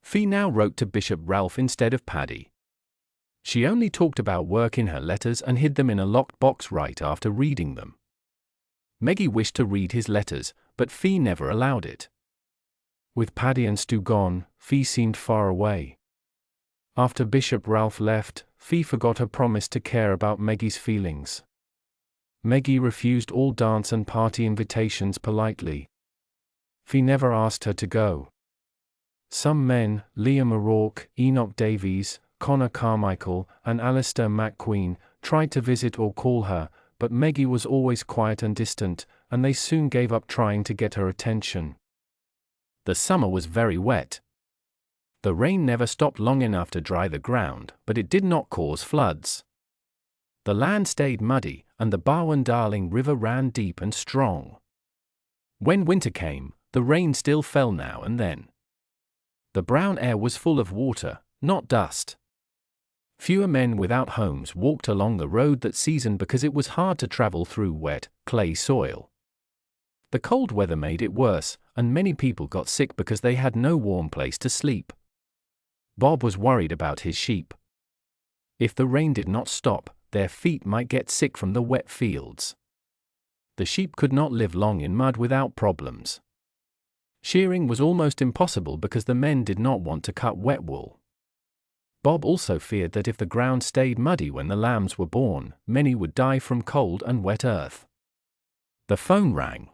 Fee now wrote to Bishop Ralph instead of Paddy. She only talked about work in her letters and hid them in a locked box right after reading them. Meggie wished to read his letters, but Fee never allowed it. With Paddy and Stu gone, Fee seemed far away. After Bishop Ralph left, Fee forgot her promise to care about Meggie's feelings. Meggie refused all dance and party invitations politely. Fee never asked her to go. Some men, Liam O'Rourke, Enoch Davies, Connor Carmichael, and Alistair McQueen, tried to visit or call her, but Meggie was always quiet and distant, and they soon gave up trying to get her attention. The summer was very wet. The rain never stopped long enough to dry the ground, but it did not cause floods. The land stayed muddy, and the Barwon Darling River ran deep and strong. When winter came, the rain still fell now and then. The brown air was full of water, not dust. Fewer men without homes walked along the road that season because it was hard to travel through wet, clay soil. The cold weather made it worse, and many people got sick because they had no warm place to sleep. Bob was worried about his sheep. If the rain did not stop, their feet might get sick from the wet fields. The sheep could not live long in mud without problems. Shearing was almost impossible because the men did not want to cut wet wool. Bob also feared that if the ground stayed muddy when the lambs were born, many would die from cold and wet earth. The phone rang.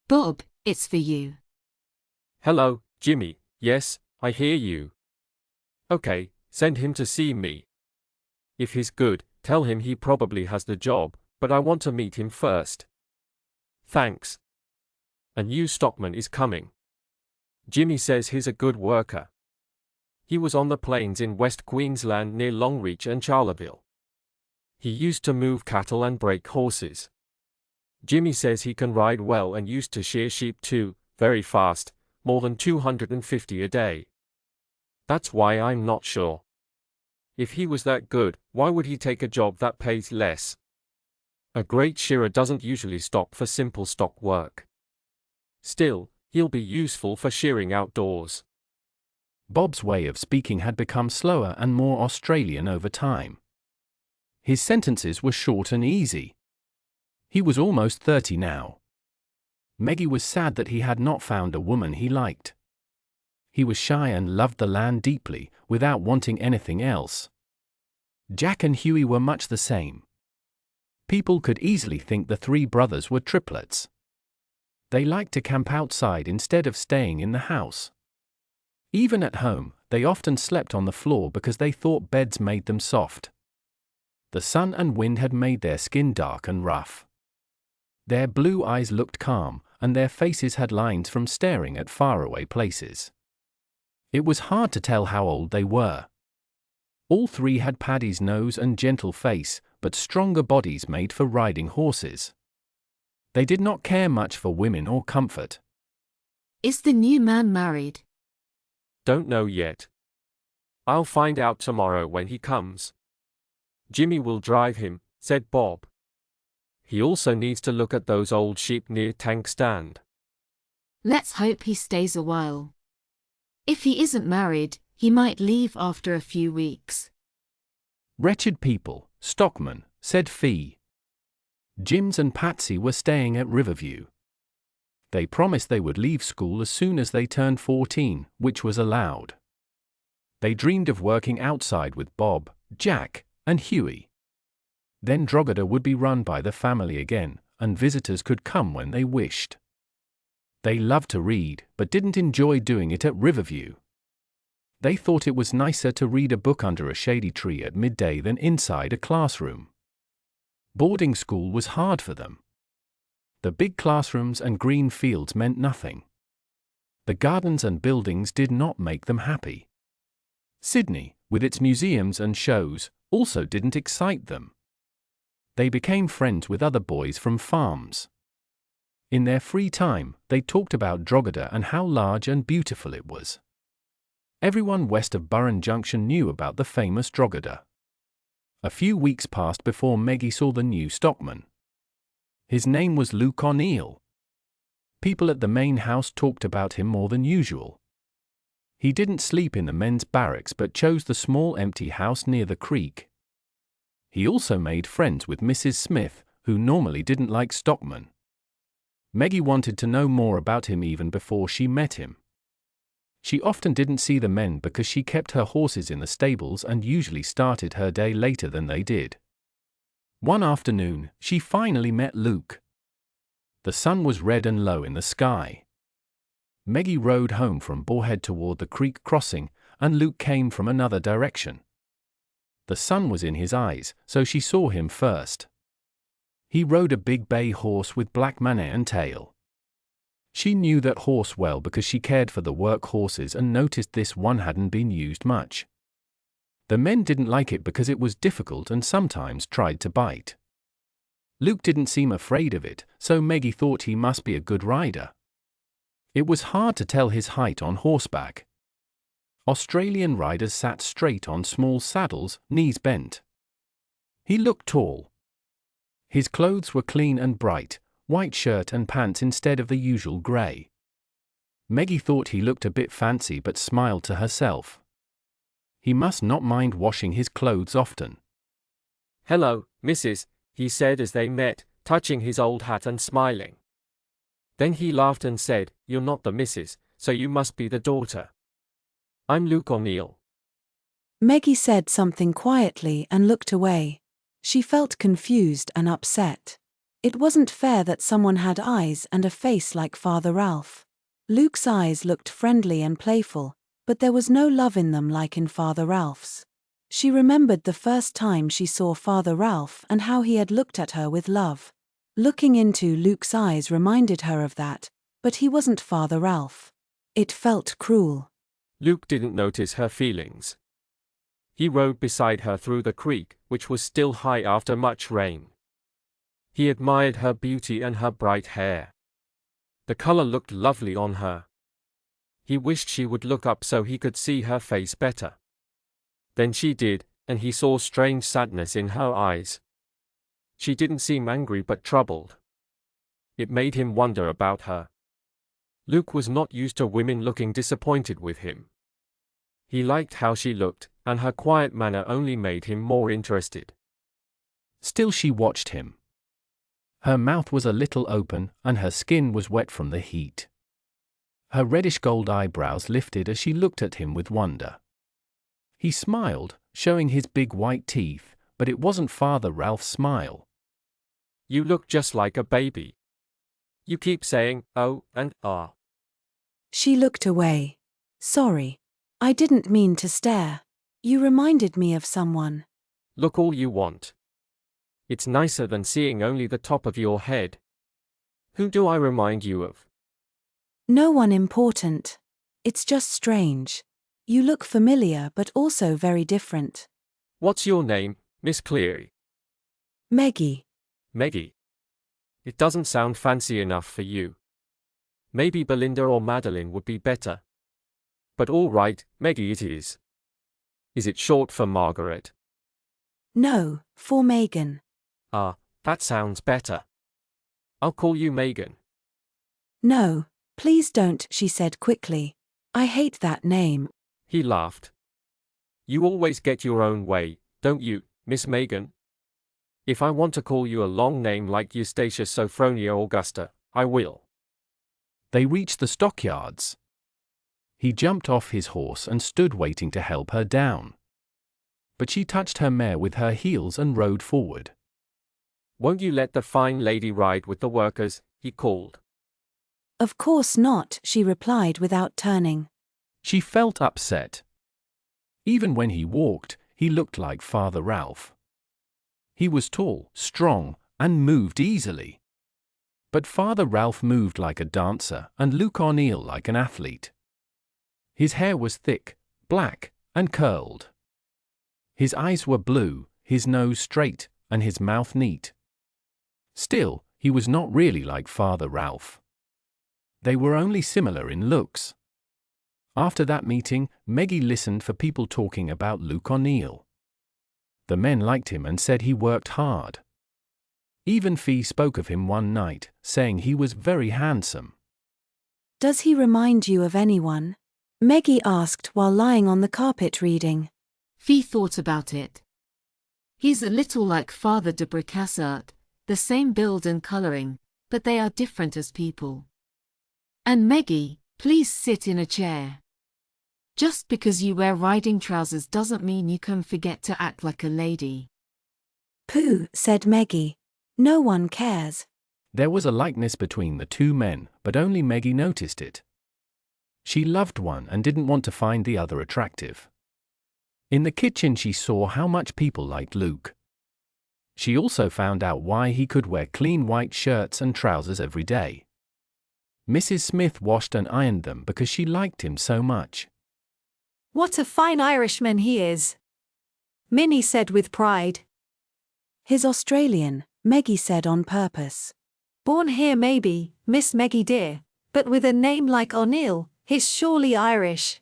Bob, it's for you. Hello, Jimmy. Yes, I hear you. Okay, send him to see me. If he's good, tell him he probably has the job, but I want to meet him first. Thanks. A new stockman is coming. Jimmy says he's a good worker. He was on the plains in West Queensland near Longreach and Charleville. He used to move cattle and break horses. Jimmy says he can ride well and used to shear sheep too, very fast, more than 250 a day. That's why I'm not sure. If he was that good, why would he take a job that pays less? A great shearer doesn't usually stop for simple stock work. Still, he'll be useful for shearing outdoors. Bob's way of speaking had become slower and more Australian over time. His sentences were short and easy. He was almost 30 now. Meggie was sad that he had not found a woman he liked. He was shy and loved the land deeply, without wanting anything else. Jack and Huey were much the same. People could easily think the 3 brothers were triplets. They liked to camp outside instead of staying in the house. Even at home, they often slept on the floor because they thought beds made them soft. The sun and wind had made their skin dark and rough. Their blue eyes looked calm, and their faces had lines from staring at faraway places. It was hard to tell how old they were. All three had Paddy's nose and gentle face, but stronger bodies made for riding horses. They did not care much for women or comfort. Is the new man married? Don't know yet. I'll find out tomorrow when he comes. Jimmy will drive him, said Bob. He also needs to look at those old sheep near tank stand. Let's hope he stays a while. If he isn't married, he might leave after a few weeks. Wretched people, stockman, said Fee. Jims and Patsy were staying at Riverview. They promised they would leave school as soon as they turned 14, which was allowed. They dreamed of working outside with Bob, Jack, and Huey. Then Drogheda would be run by the family again, and visitors could come when they wished. They loved to read, but didn't enjoy doing it at Riverview. They thought it was nicer to read a book under a shady tree at midday than inside a classroom. Boarding school was hard for them. The big classrooms and green fields meant nothing. The gardens and buildings did not make them happy. Sydney, with its museums and shows, also didn't excite them. They became friends with other boys from farms. In their free time, they talked about Drogheda and how large and beautiful it was. Everyone west of Burren Junction knew about the famous Drogheda. A few weeks passed before Meggie saw the new stockman. His name was Luke O'Neill. People at the main house talked about him more than usual. He didn't sleep in the men's barracks but chose the small empty house near the creek. He also made friends with Mrs. Smith, who normally didn't like stockmen. Meggie wanted to know more about him even before she met him. She often didn't see the men because she kept her horses in the stables and usually started her day later than they did. One afternoon, she finally met Luke. The sun was red and low in the sky. Meggie rode home from Boarhead toward the creek crossing, and Luke came from another direction. The sun was in his eyes, so she saw him first. He rode a big bay horse with black mane and tail. She knew that horse well because she cared for the work horses and noticed this one hadn't been used much. The men didn't like it because it was difficult and sometimes tried to bite. Luke didn't seem afraid of it, so Meggie thought he must be a good rider. It was hard to tell his height on horseback. Australian riders sat straight on small saddles, knees bent. He looked tall. His clothes were clean and bright, white shirt and pants instead of the usual grey. Meggie thought he looked a bit fancy but smiled to herself. He must not mind washing his clothes often. Hello, Mrs., he said as they met, touching his old hat and smiling. Then he laughed and said, You're not the missus, so you must be the daughter. I'm Luke O'Neill. Meggie said something quietly and looked away. She felt confused and upset. It wasn't fair that someone had eyes and a face like Father Ralph. Luke's eyes looked friendly and playful, but there was no love in them like in Father Ralph's. She remembered the first time she saw Father Ralph and how he had looked at her with love. Looking into Luke's eyes reminded her of that, but he wasn't Father Ralph. It felt cruel. Luke didn't notice her feelings. He rode beside her through the creek, which was still high after much rain. He admired her beauty and her bright hair. The color looked lovely on her. He wished she would look up so he could see her face better. Then she did, and he saw strange sadness in her eyes. She didn't seem angry but troubled. It made him wonder about her. Luke was not used to women looking disappointed with him. He liked how she looked, and her quiet manner only made him more interested. Still she watched him. Her mouth was a little open, and her skin was wet from the heat. Her reddish-gold eyebrows lifted as she looked at him with wonder. He smiled, showing his big white teeth, but it wasn't Father Ralph's smile. You look just like a baby. You keep saying, oh, and ah. She looked away. Sorry. I didn't mean to stare. You reminded me of someone. Look all you want. It's nicer than seeing only the top of your head. Who do I remind you of? No one important. It's just strange. You look familiar but also very different. What's your name, Miss Cleary? Meggie. Meggie. It doesn't sound fancy enough for you. Maybe Belinda or Madeline would be better. But all right, Meggie it is. Is it short for Margaret? No, for Megan. Ah, that sounds better. I'll call you Megan. No, please don't, she said quickly. I hate that name. He laughed. You always get your own way, don't you, Miss Megan? If I want to call you a long name like Eustacia Sophronia Augusta, I will. They reached the stockyards. He jumped off his horse and stood waiting to help her down. But she touched her mare with her heels and rode forward. Won't you let the fine lady ride with the workers? He called. Of course not, she replied without turning. She felt upset. Even when he walked, he looked like Father Ralph. He was tall, strong, and moved easily. But Father Ralph moved like a dancer and Luke O'Neill like an athlete. His hair was thick, black, and curled. His eyes were blue, his nose straight, and his mouth neat. Still, he was not really like Father Ralph. They were only similar in looks. After that meeting, Meggie listened for people talking about Luke O'Neill. The men liked him and said he worked hard. Even Fee spoke of him one night, saying he was very handsome. Does he remind you of anyone? Meggie asked while lying on the carpet reading. Fee thought about it. He's a little like Father de Bricassart, the same build and colouring, but they are different as people. And Meggie, please sit in a chair. Just because you wear riding trousers doesn't mean you can forget to act like a lady. Pooh, said Meggie. No one cares. There was a likeness between the two men, but only Meggie noticed it. She loved one and didn't want to find the other attractive. In the kitchen she saw how much people liked Luke. She also found out why he could wear clean white shirts and trousers every day. Mrs. Smith washed and ironed them because she liked him so much. What a fine Irishman he is, Minnie said with pride. He's Australian, Meggie said on purpose. Born here maybe, Miss Meggie dear, but with a name like O'Neill, he's surely Irish.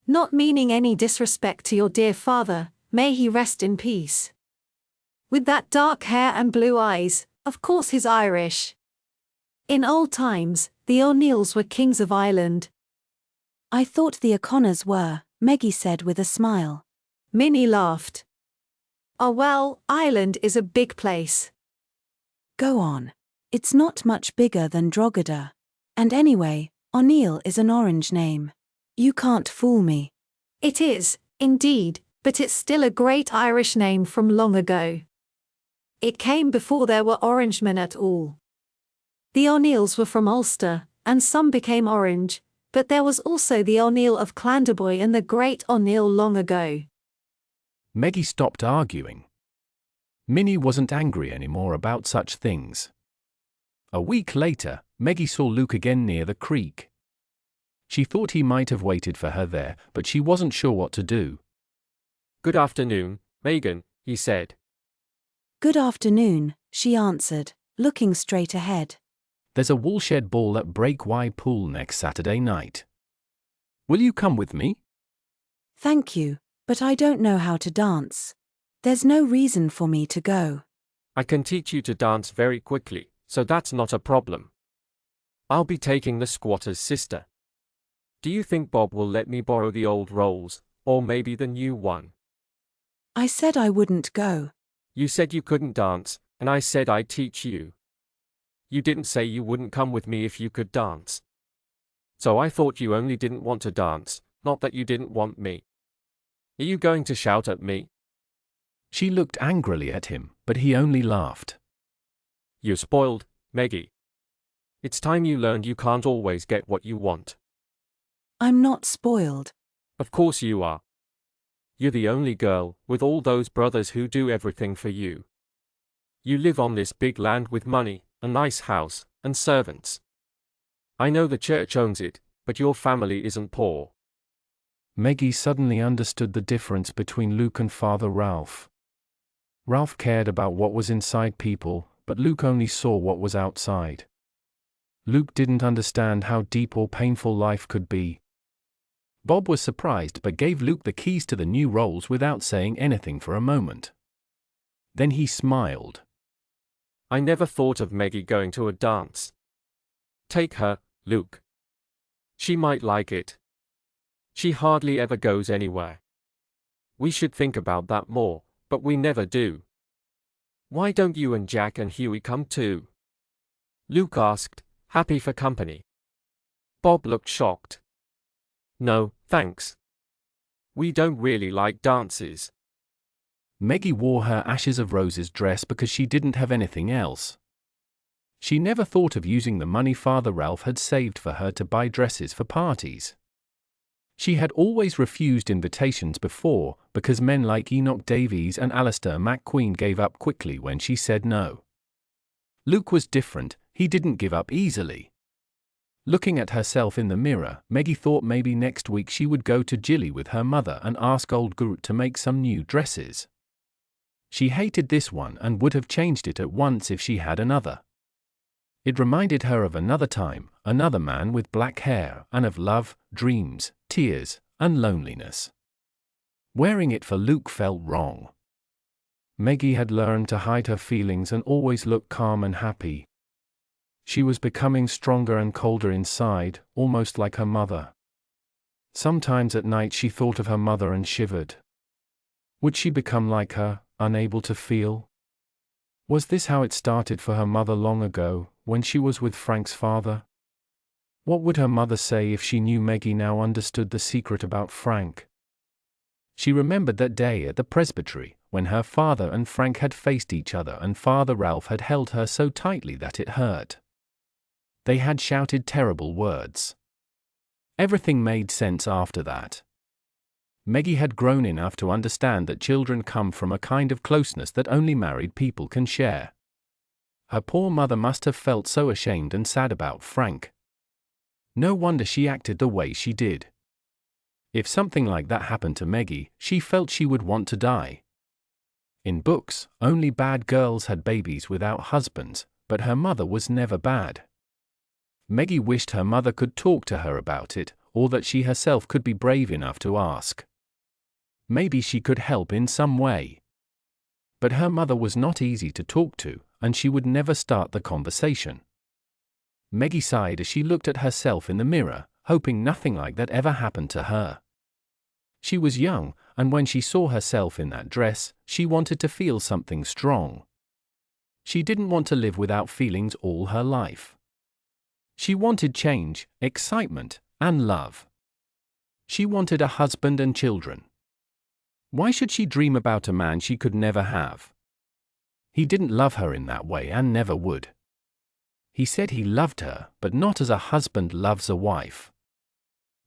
Not meaning any disrespect to your dear father, may he rest in peace. With that dark hair and blue eyes, of course he's Irish. In old times, the O'Neills were kings of Ireland. I thought the O'Connors were, Meggie said with a smile. Minnie laughed. Oh well, Ireland is a big place. Go on. It's not much bigger than Drogheda. And anyway, O'Neill is an orange name. You can't fool me. It is, indeed, but it's still a great Irish name from long ago. It came before there were Orangemen at all. The O'Neills were from Ulster, and some became Orange, but there was also the O'Neill of Clandeboy and the great O'Neill long ago. Meggie stopped arguing. Minnie wasn't angry anymore about such things. A week later, Meggie saw Luke again near the creek. She thought he might have waited for her there, but she wasn't sure what to do. Good afternoon, Megan, he said. Good afternoon, she answered, looking straight ahead. There's a woolshed ball at Breakway Pool next Saturday night. Will you come with me? Thank you, but I don't know how to dance. There's no reason for me to go. I can teach you to dance very quickly, so that's not a problem. I'll be taking the squatter's sister. Do you think Bob will let me borrow the old rolls, or maybe the new one? I said I wouldn't go. You said you couldn't dance, and I said I'd teach you. You didn't say you wouldn't come with me if you could dance. So I thought you only didn't want to dance, not that you didn't want me. Are you going to shout at me? She looked angrily at him, but he only laughed. You're spoiled, Meggie. It's time you learned you can't always get what you want. I'm not spoiled. Of course you are. You're the only girl, with all those brothers who do everything for you. You live on this big land with money, a nice house, and servants. I know the church owns it, but your family isn't poor. Meggie suddenly understood the difference between Luke and Father Ralph. Ralph cared about what was inside people, but Luke only saw what was outside. Luke didn't understand how deep or painful life could be. Bob was surprised but gave Luke the keys to the new rolls without saying anything for a moment. Then he smiled. I never thought of Meggie going to a dance. Take her, Luke. She might like it. She hardly ever goes anywhere. We should think about that more, but we never do. Why don't you and Jack and Huey come too? Luke asked, happy for company. Bob looked shocked. No, thanks. We don't really like dances. Meggie wore her Ashes of Roses dress because she didn't have anything else. She never thought of using the money Father Ralph had saved for her to buy dresses for parties. She had always refused invitations before because men like Enoch Davies and Alistair McQueen gave up quickly when she said no. Luke was different, he didn't give up easily. Looking at herself in the mirror, Meggie thought maybe next week she would go to Jilly with her mother and ask old Gurut to make some new dresses. She hated this one and would have changed it at once if she had another. It reminded her of another time, another man with black hair, and of love, dreams, tears, and loneliness. Wearing it for Luke felt wrong. Meggie had learned to hide her feelings and always look calm and happy. She was becoming stronger and colder inside, almost like her mother. Sometimes at night she thought of her mother and shivered. Would she become like her, unable to feel? Was this how it started for her mother long ago, when she was with Frank's father? What would her mother say if she knew Meggie now understood the secret about Frank? She remembered that day at the presbytery, when her father and Frank had faced each other and Father Ralph had held her so tightly that it hurt. They had shouted terrible words. Everything made sense after that. Meggie had grown enough to understand that children come from a kind of closeness that only married people can share. Her poor mother must have felt so ashamed and sad about Frank. No wonder she acted the way she did. If something like that happened to Meggie, she felt she would want to die. In books, only bad girls had babies without husbands, but her mother was never bad. Meggie wished her mother could talk to her about it, or that she herself could be brave enough to ask. Maybe she could help in some way. But her mother was not easy to talk to, and she would never start the conversation. Meggie sighed as she looked at herself in the mirror, hoping nothing like that ever happened to her. She was young, and when she saw herself in that dress, she wanted to feel something strong. She didn't want to live without feelings all her life. She wanted change, excitement, and love. She wanted a husband and children. Why should she dream about a man she could never have? He didn't love her in that way and never would. He said he loved her, but not as a husband loves a wife.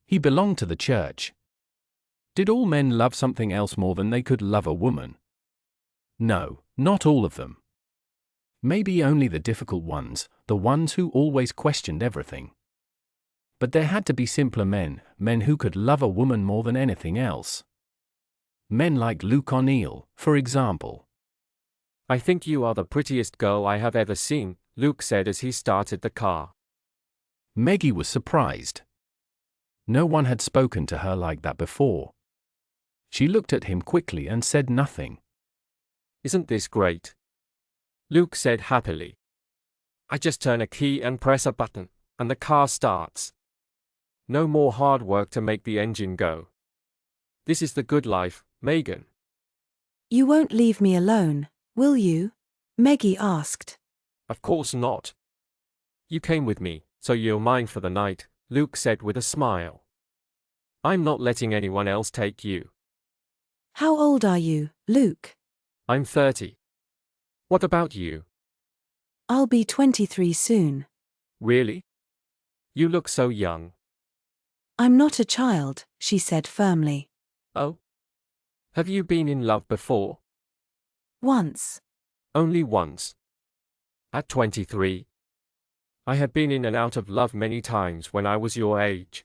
He belonged to the church. Did all men love something else more than they could love a woman? No, not all of them. Maybe only the difficult ones, the ones who always questioned everything. But there had to be simpler men, men who could love a woman more than anything else. Men like Luke O'Neill, for example. I think you are the prettiest girl I have ever seen, Luke said as he started the car. Meggie was surprised. No one had spoken to her like that before. She looked at him quickly and said nothing. Isn't this great? Luke said happily. I just turn a key and press a button, and the car starts. No more hard work to make the engine go. This is the good life, Megan. You won't leave me alone, will you? Meggie asked. Of course not. You came with me, so you're mine for the night, Luke said with a smile. I'm not letting anyone else take you. How old are you, Luke? I'm 30. What about you? I'll be 23 soon. Really? You look so young. I'm not a child, she said firmly. Oh? Have you been in love before? Once. Only once. At 23. I had been in and out of love many times when I was your age.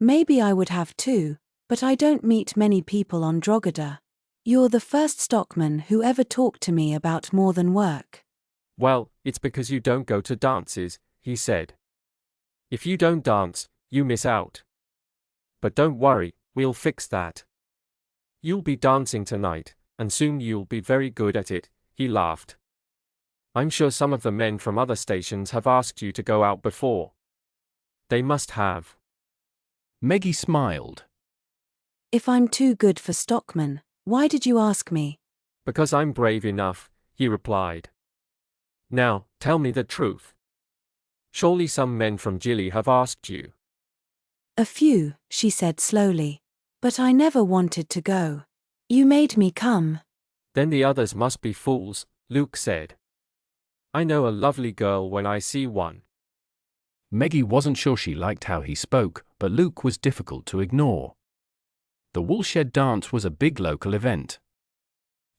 Maybe I would have too, but I don't meet many people on Drogheda. You're the first stockman who ever talked to me about more than work. Well, it's because you don't go to dances, he said. If you don't dance, you miss out. But don't worry, we'll fix that. You'll be dancing tonight, and soon you'll be very good at it, he laughed. I'm sure some of the men from other stations have asked you to go out before. They must have. Meggie smiled. If I'm too good for stockman, why did you ask me? Because I'm brave enough, he replied. Now, tell me the truth. Surely some men from Gilly have asked you. A few, she said slowly. But I never wanted to go. You made me come. Then the others must be fools, Luke said. I know a lovely girl when I see one. Meggie wasn't sure she liked how he spoke, but Luke was difficult to ignore. The Woolshed dance was a big local event.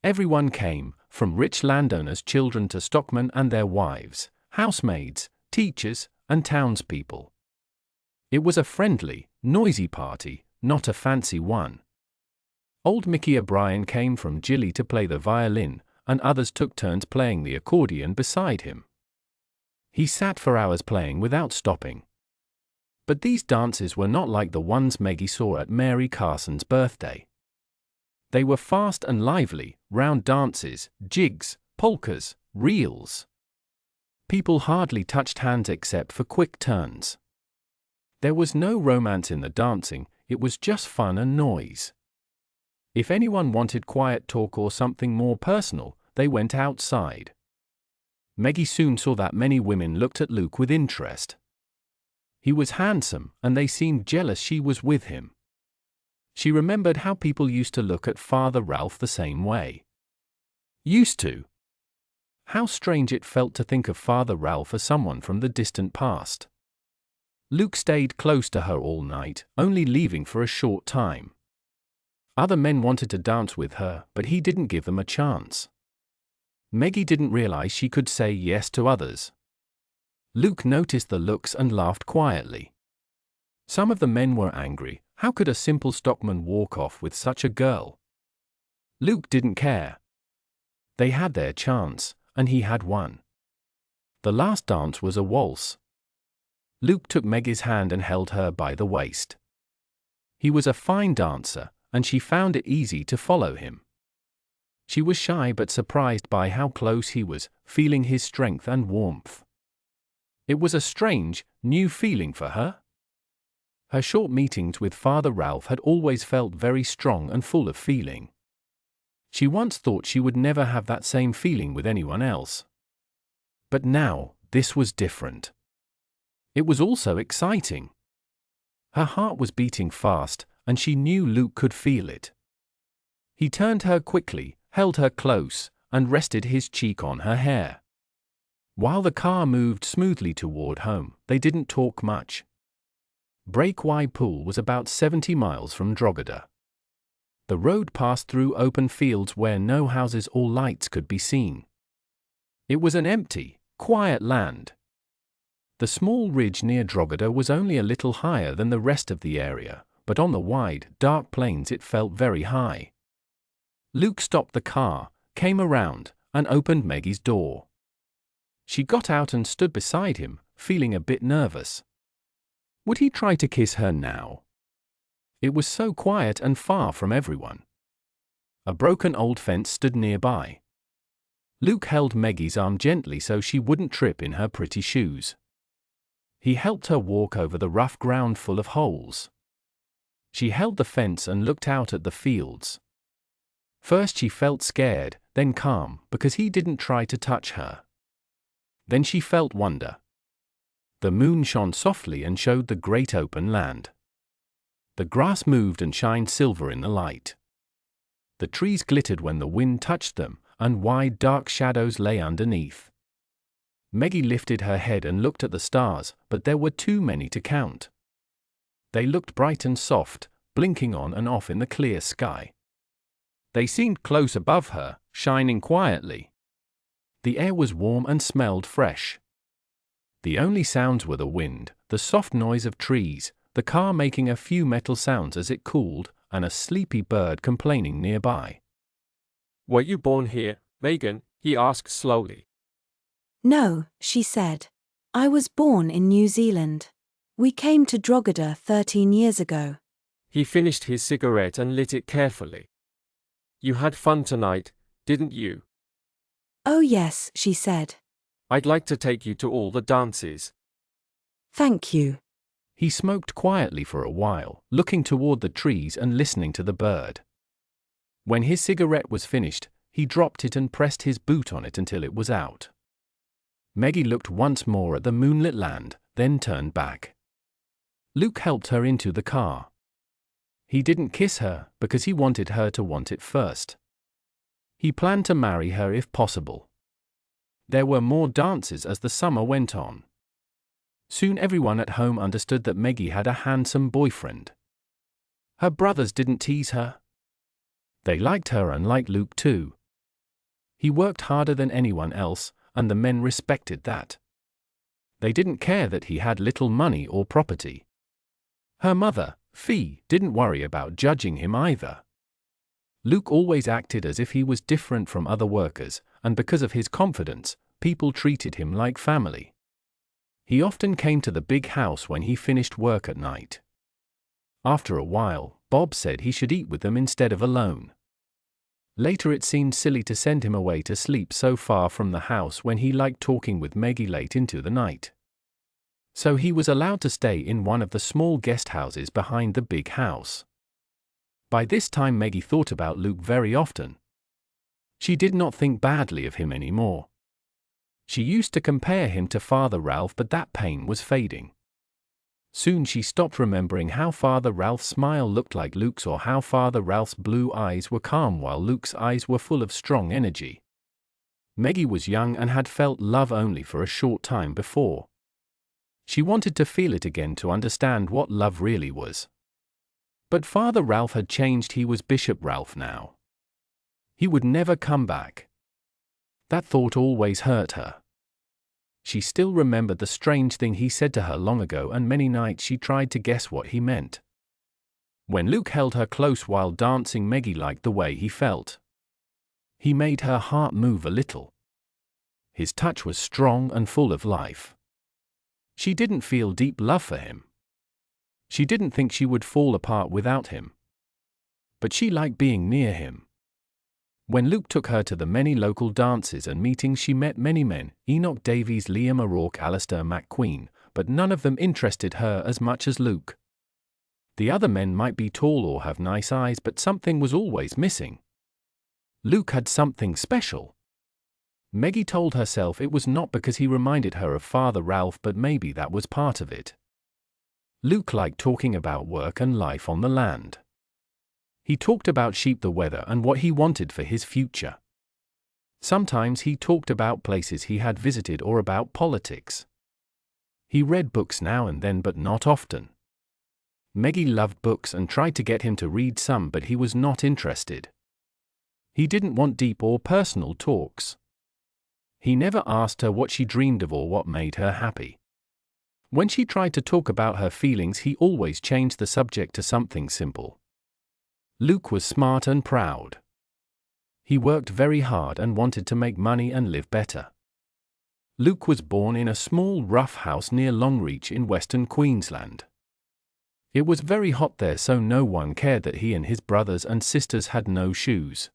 Everyone came, from rich landowners' children to stockmen and their wives, housemaids, teachers, and townspeople. It was a friendly, noisy party, not a fancy one. Old Mickey O'Brien came from Gilly to play the violin, and others took turns playing the accordion beside him. He sat for hours playing without stopping. But these dances were not like the ones Meggie saw at Mary Carson's birthday. They were fast and lively, round dances, jigs, polkas, reels. People hardly touched hands except for quick turns. There was no romance in the dancing, it was just fun and noise. If anyone wanted quiet talk or something more personal, they went outside. Meggie soon saw that many women looked at Luke with interest. He was handsome, and they seemed jealous she was with him. She remembered how people used to look at Father Ralph the same way. Used to. How strange it felt to think of Father Ralph as someone from the distant past. Luke stayed close to her all night, only leaving for a short time. Other men wanted to dance with her, but he didn't give them a chance. Meggie didn't realize she could say yes to others. Luke noticed the looks and laughed quietly. Some of the men were angry. How could a simple stockman walk off with such a girl? Luke didn't care. They had their chance, and he had one. The last dance was a waltz. Luke took Meggie's hand and held her by the waist. He was a fine dancer, and she found it easy to follow him. She was shy but surprised by how close he was, feeling his strength and warmth. It was a strange, new feeling for her. Her short meetings with Father Ralph had always felt very strong and full of feeling. She once thought she would never have that same feeling with anyone else. But now, this was different. It was also exciting. Her heart was beating fast, and she knew Luke could feel it. He turned her quickly, held her close, and rested his cheek on her hair. While the car moved smoothly toward home, they didn't talk much. Breakway Pool was about 70 miles from Drogheda. The road passed through open fields where no houses or lights could be seen. It was an empty, quiet land. The small ridge near Drogheda was only a little higher than the rest of the area, but on the wide, dark plains it felt very high. Luke stopped the car, came around, and opened Meggie's door. She got out and stood beside him, feeling a bit nervous. Would he try to kiss her now? It was so quiet and far from everyone. A broken old fence stood nearby. Luke held Meggie's arm gently so she wouldn't trip in her pretty shoes. He helped her walk over the rough ground full of holes. She held the fence and looked out at the fields. First she felt scared, then calm, because he didn't try to touch her. Then she felt wonder. The moon shone softly and showed the great open land. The grass moved and shined silver in the light. The trees glittered when the wind touched them, and wide dark shadows lay underneath. Meggie lifted her head and looked at the stars, but there were too many to count. They looked bright and soft, blinking on and off in the clear sky. They seemed close above her, shining quietly. The air was warm and smelled fresh. The only sounds were the wind, the soft noise of trees, the car making a few metal sounds as it cooled, and a sleepy bird complaining nearby. Were you born here, Megan? He asked slowly. No, she said. I was born in New Zealand. We came to Drogheda 13 years ago. He finished his cigarette and lit it carefully. You had fun tonight, didn't you? Oh yes, she said. I'd like to take you to all the dances. Thank you. He smoked quietly for a while, looking toward the trees and listening to the bird. When his cigarette was finished, he dropped it and pressed his boot on it until it was out. Meggie looked once more at the moonlit land, then turned back. Luke helped her into the car. He didn't kiss her, because he wanted her to want it first. He planned to marry her if possible. There were more dances as the summer went on. Soon everyone at home understood that Meggie had a handsome boyfriend. Her brothers didn't tease her. They liked her and liked Luke too. He worked harder than anyone else, and the men respected that. They didn't care that he had little money or property. Her mother, Fee, didn't worry about judging him either. Luke always acted as if he was different from other workers, and because of his confidence, people treated him like family. He often came to the big house when he finished work at night. After a while, Bob said he should eat with them instead of alone. Later it seemed silly to send him away to sleep so far from the house when he liked talking with Meggie late into the night. So he was allowed to stay in one of the small guest houses behind the big house. By this time Meggie thought about Luke very often. She did not think badly of him anymore. She used to compare him to Father Ralph, but that pain was fading. Soon she stopped remembering how Father Ralph's smile looked like Luke's, or how Father Ralph's blue eyes were calm while Luke's eyes were full of strong energy. Meggie was young and had felt love only for a short time before. She wanted to feel it again to understand what love really was. But Father Ralph had changed. He was Bishop Ralph now. He would never come back. That thought always hurt her. She still remembered the strange thing he said to her long ago, and many nights she tried to guess what he meant. When Luke held her close while dancing, Meggie liked the way he felt. He made her heart move a little. His touch was strong and full of life. She didn't feel deep love for him. She didn't think she would fall apart without him. But she liked being near him. When Luke took her to the many local dances and meetings, she met many men, Enoch Davies, Liam O'Rourke, Alistair McQueen, but none of them interested her as much as Luke. The other men might be tall or have nice eyes, but something was always missing. Luke had something special. Meggie told herself it was not because he reminded her of Father Ralph, but maybe that was part of it. Luke liked talking about work and life on the land. He talked about sheep, the weather, and what he wanted for his future. Sometimes he talked about places he had visited or about politics. He read books now and then, but not often. Meggie loved books and tried to get him to read some, but he was not interested. He didn't want deep or personal talks. He never asked her what she dreamed of or what made her happy. When she tried to talk about her feelings, he always changed the subject to something simple. Luke was smart and proud. He worked very hard and wanted to make money and live better. Luke was born in a small rough house near Longreach in Western Queensland. It was very hot there, so no one cared that he and his brothers and sisters had no shoes.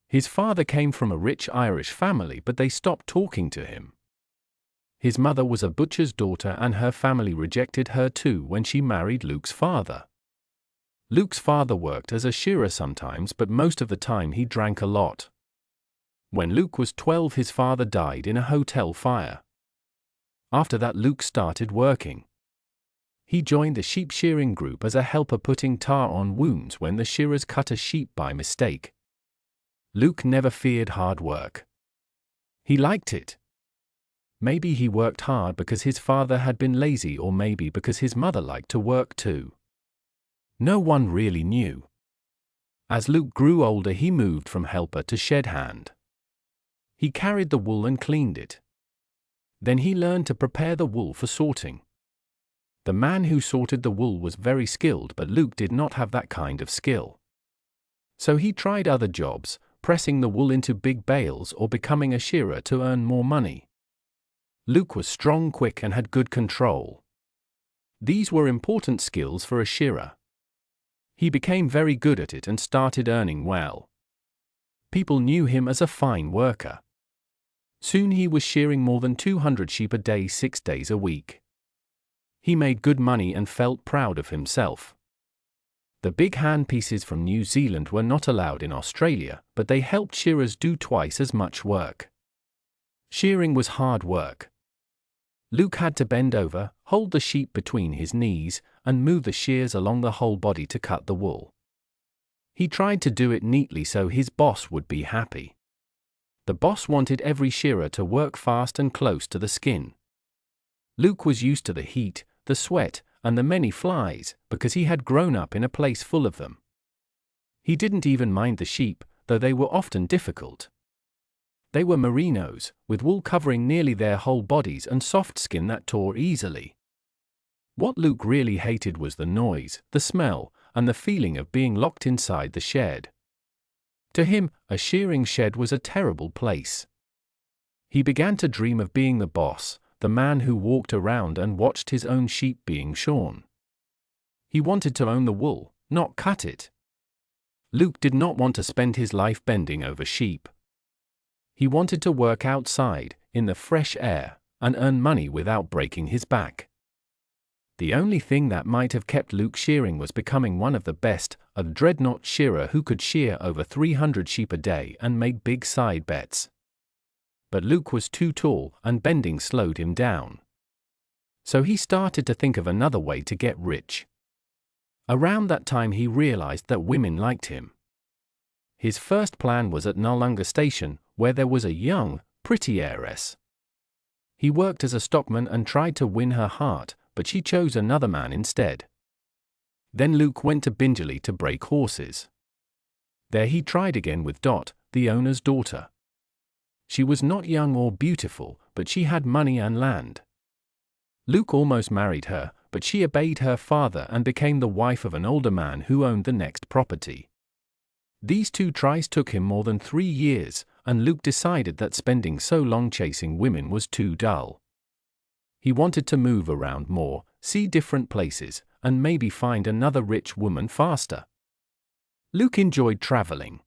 His father came from a rich Irish family, but they stopped talking to him. His mother was a butcher's daughter, and her family rejected her too when she married Luke's father. Luke's father worked as a shearer sometimes, but most of the time he drank a lot. When Luke was 12, his father died in a hotel fire. After that, Luke started working. He joined the sheep shearing group as a helper, putting tar on wounds when the shearers cut a sheep by mistake. Luke never feared hard work. He liked it. Maybe he worked hard because his father had been lazy, or maybe because his mother liked to work too. No one really knew. As Luke grew older, he moved from helper to shed hand. He carried the wool and cleaned it. Then he learned to prepare the wool for sorting. The man who sorted the wool was very skilled, but Luke did not have that kind of skill. So he tried other jobs, pressing the wool into big bales or becoming a shearer to earn more money. Luke was strong, quick, and had good control. These were important skills for a shearer. He became very good at it and started earning well. People knew him as a fine worker. Soon he was shearing more than 200 sheep a day, 6 days a week. He made good money and felt proud of himself. The big handpieces from New Zealand were not allowed in Australia, but they helped shearers do twice as much work. Shearing was hard work. Luke had to bend over, hold the sheep between his knees, and move the shears along the whole body to cut the wool. He tried to do it neatly so his boss would be happy. The boss wanted every shearer to work fast and close to the skin. Luke was used to the heat, the sweat, and the many flies, because he had grown up in a place full of them. He didn't even mind the sheep, though they were often difficult. They were merinos, with wool covering nearly their whole bodies and soft skin that tore easily. What Luke really hated was the noise, the smell, and the feeling of being locked inside the shed. To him, a shearing shed was a terrible place. He began to dream of being the boss, the man who walked around and watched his own sheep being shorn. He wanted to own the wool, not cut it. Luke did not want to spend his life bending over sheep. He wanted to work outside, in the fresh air, and earn money without breaking his back. The only thing that might have kept Luke shearing was becoming one of the best, a dreadnought shearer who could shear over 300 sheep a day and make big side bets. But Luke was too tall, and bending slowed him down. So he started to think of another way to get rich. Around that time he realized that women liked him. His first plan was at Noarlunga Station, where there was a young, pretty heiress. He worked as a stockman and tried to win her heart, but she chose another man instead. Then Luke went to Bingley to break horses. There he tried again with Dot, the owner's daughter. She was not young or beautiful, but she had money and land. Luke almost married her, but she obeyed her father and became the wife of an older man who owned the next property. These 2 tries took him more than 3 years, and Luke decided that spending so long chasing women was too dull. He wanted to move around more, see different places, and maybe find another rich woman faster. Luke enjoyed traveling.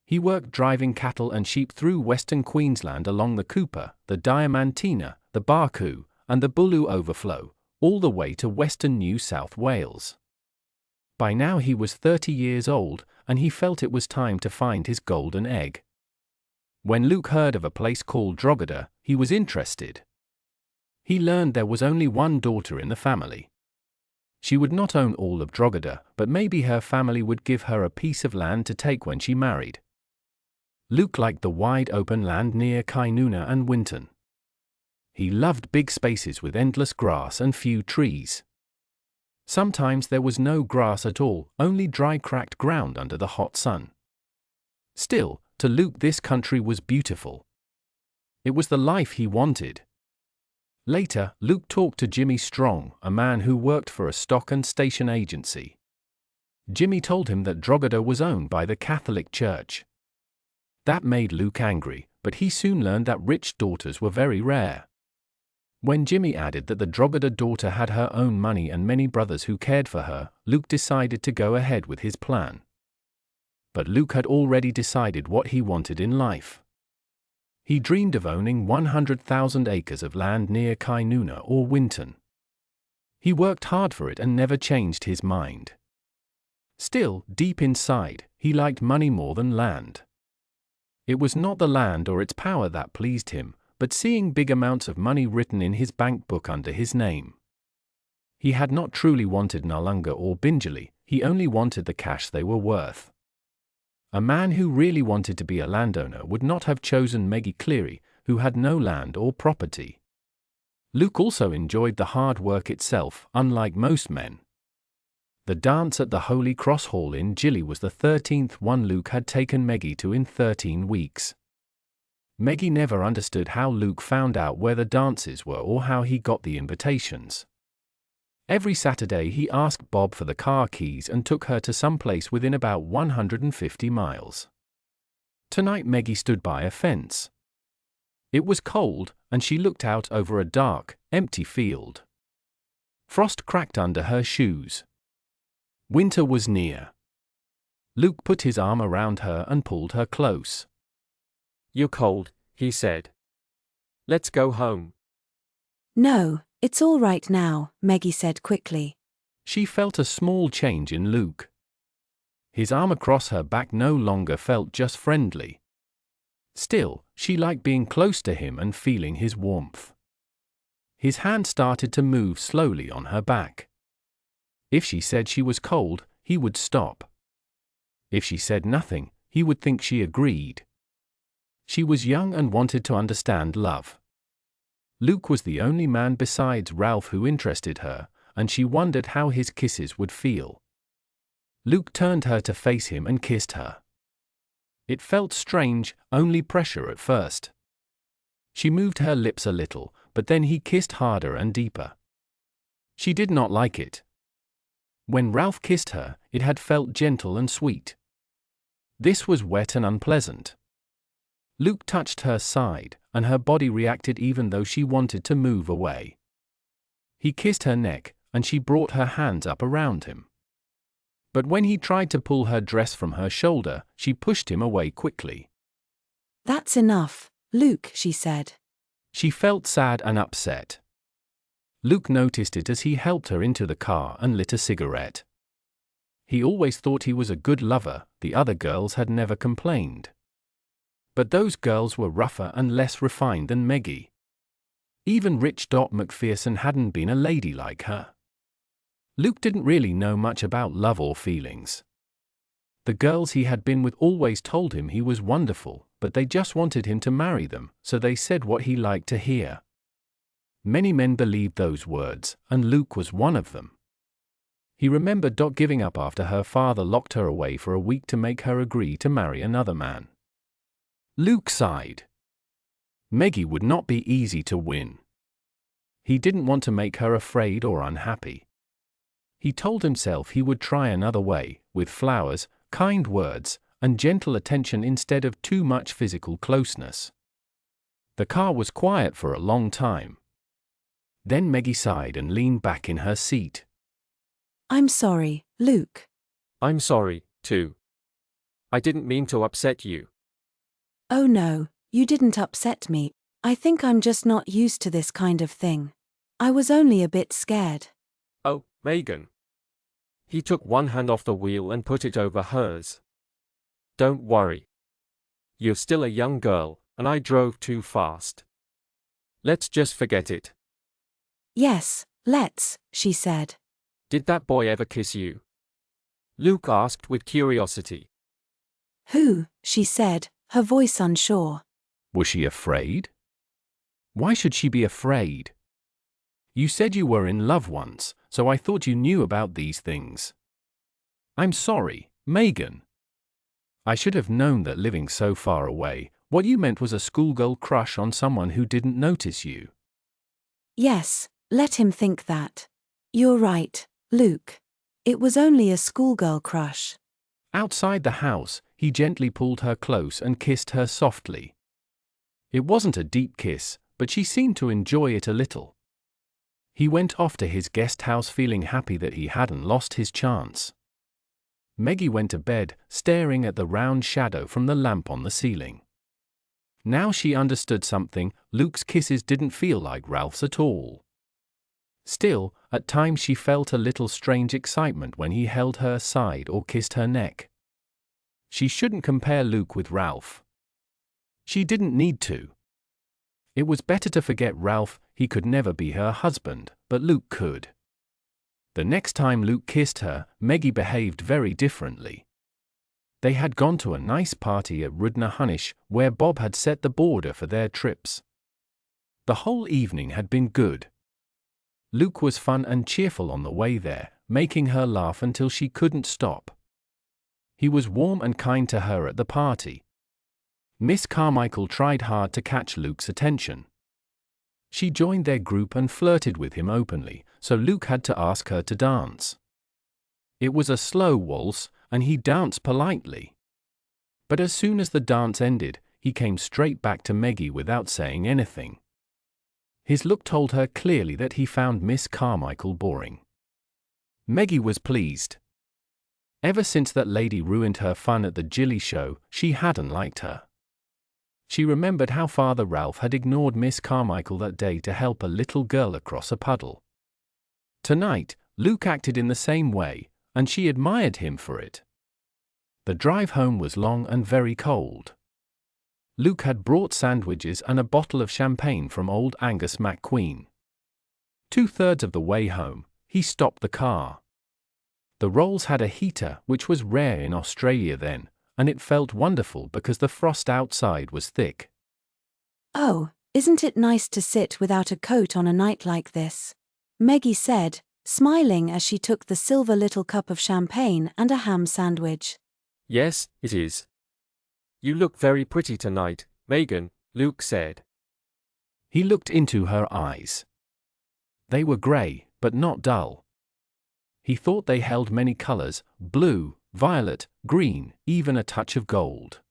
He worked driving cattle and sheep through western Queensland along the Cooper, the Diamantina, the Barcoo, and the Bulu Overflow, all the way to western New South Wales. By now he was 30 years old, and he felt it was time to find his golden egg. When Luke heard of a place called Drogheda, he was interested. He learned there was only one daughter in the family. She would not own all of Drogheda, but maybe her family would give her a piece of land to take when she married. Luke liked the wide open land near Kainuna and Winton. He loved big spaces with endless grass and few trees. Sometimes there was no grass at all, only dry cracked ground under the hot sun. Still, to Luke this country was beautiful. It was the life he wanted. Later, Luke talked to Jimmy Strong, a man who worked for a stock and station agency. Jimmy told him that Drogheda was owned by the Catholic Church. That made Luke angry, but he soon learned that rich daughters were very rare. When Jimmy added that the Drogheda daughter had her own money and many brothers who cared for her, Luke decided to go ahead with his plan. But Luke had already decided what he wanted in life. He dreamed of owning 100,000 acres of land near Kainuna or Winton. He worked hard for it and never changed his mind. Still, deep inside, he liked money more than land. It was not the land or its power that pleased him, but seeing big amounts of money written in his bank book under his name. He had not truly wanted Noarlunga or Bingley, he only wanted the cash they were worth. A man who really wanted to be a landowner would not have chosen Meggie Cleary, who had no land or property. Luke also enjoyed the hard work itself, unlike most men. The dance at the Holy Cross Hall in Gilly was the 13th one Luke had taken Meggie to in 13 weeks. Meggie never understood how Luke found out where the dances were or how he got the invitations. Every Saturday he asked Bob for the car keys and took her to some place within about 150 miles. Tonight Meggie stood by a fence. It was cold, and she looked out over a dark, empty field. Frost cracked under her shoes. Winter was near. Luke put his arm around her and pulled her close. "You're cold," he said. "Let's go home." No, it's all right now, Meggie said quickly. She felt a small change in Luke. His arm across her back no longer felt just friendly. Still, she liked being close to him and feeling his warmth. His hand started to move slowly on her back. If she said she was cold, he would stop. If she said nothing, he would think she agreed. She was young and wanted to understand love. Luke was the only man besides Ralph who interested her, and she wondered how his kisses would feel. Luke turned her to face him and kissed her. It felt strange, only pressure at first. She moved her lips a little, but then he kissed harder and deeper. She did not like it. When Ralph kissed her, it had felt gentle and sweet. This was wet and unpleasant. Luke touched her side, and her body reacted even though she wanted to move away. He kissed her neck, and she brought her hands up around him. But when he tried to pull her dress from her shoulder, she pushed him away quickly. That's enough, Luke, she said. She felt sad and upset. Luke noticed it as he helped her into the car and lit a cigarette. He always thought he was a good lover, the other girls had never complained. But those girls were rougher and less refined than Meggie. Even Rich Dot McPherson hadn't been a lady like her. Luke didn't really know much about love or feelings. The girls he had been with always told him he was wonderful, but they just wanted him to marry them, so they said what he liked to hear. Many men believed those words, and Luke was one of them. He remembered Dot giving up after her father locked her away for a week to make her agree to marry another man. Luke sighed. Meggie would not be easy to win. He didn't want to make her afraid or unhappy. He told himself he would try another way, with flowers, kind words, and gentle attention instead of too much physical closeness. The car was quiet for a long time. Then Meggie sighed and leaned back in her seat. I'm sorry, Luke. I'm sorry, too. I didn't mean to upset you. Oh no, you didn't upset me. I think I'm just not used to this kind of thing. I was only a bit scared. Oh, Megan. He took one hand off the wheel and put it over hers. Don't worry. You're still a young girl, and I drove too fast. Let's just forget it. Yes, let's, she said. Did that boy ever kiss you? Luke asked with curiosity. Who? She said, her voice unsure. Was she afraid? Why should she be afraid? You said you were in love once, so I thought you knew about these things. I'm sorry, Megan. I should have known that living so far away, what you meant was a schoolgirl crush on someone who didn't notice you. Yes, let him think that. You're right, Luke. It was only a schoolgirl crush. Outside the house, he gently pulled her close and kissed her softly. It wasn't a deep kiss, but she seemed to enjoy it a little. He went off to his guest house feeling happy that he hadn't lost his chance. Meggie went to bed, staring at the round shadow from the lamp on the ceiling. Now she understood something. Luke's kisses didn't feel like Ralph's at all. Still, at times she felt a little strange excitement when he held her side or kissed her neck. She shouldn't compare Luke with Ralph. She didn't need to. It was better to forget Ralph. He could never be her husband, but Luke could. The next time Luke kissed her, Meggie behaved very differently. They had gone to a nice party at Rudnahunish, where Bob had set the border for their trips. The whole evening had been good. Luke was fun and cheerful on the way there, making her laugh until she couldn't stop. He was warm and kind to her at the party. Miss Carmichael tried hard to catch Luke's attention. She joined their group and flirted with him openly, so Luke had to ask her to dance. It was a slow waltz, and he danced politely. But as soon as the dance ended, he came straight back to Meggie without saying anything. His look told her clearly that he found Miss Carmichael boring. Meggie was pleased. Ever since that lady ruined her fun at the Gilly show, she hadn't liked her. She remembered how Father Ralph had ignored Miss Carmichael that day to help a little girl across a puddle. Tonight, Luke acted in the same way, and she admired him for it. The drive home was long and very cold. Luke had brought sandwiches and a bottle of champagne from old Angus McQueen. 2/3 of the way home, he stopped the car. The Rolls had a heater, which was rare in Australia then, and it felt wonderful because the frost outside was thick. "Oh, isn't it nice to sit without a coat on a night like this?" Meggie said, smiling as she took the silver little cup of champagne and a ham sandwich. Yes, it is. You look very pretty tonight, Megan, Luke said. He looked into her eyes. They were grey, but not dull. He thought they held many colors: blue, violet, green, even a touch of gold.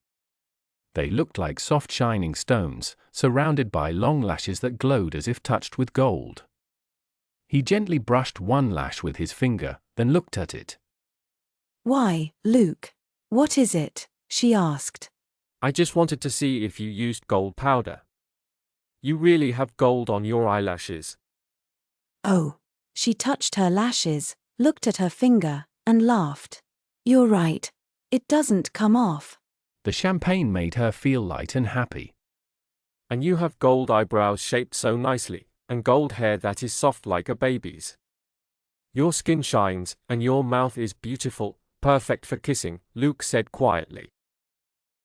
They looked like soft shining stones, surrounded by long lashes that glowed as if touched with gold. He gently brushed one lash with his finger, then looked at it. "Why, Luke? What is it?" she asked. I just wanted to see if you used gold powder. You really have gold on your eyelashes. "Oh." She touched her lashes, looked at her finger, and laughed. "You're right. It doesn't come off." The champagne made her feel light and happy. And you have gold eyebrows shaped so nicely, and gold hair that is soft like a baby's. Your skin shines, and your mouth is beautiful, perfect for kissing, Luke said quietly.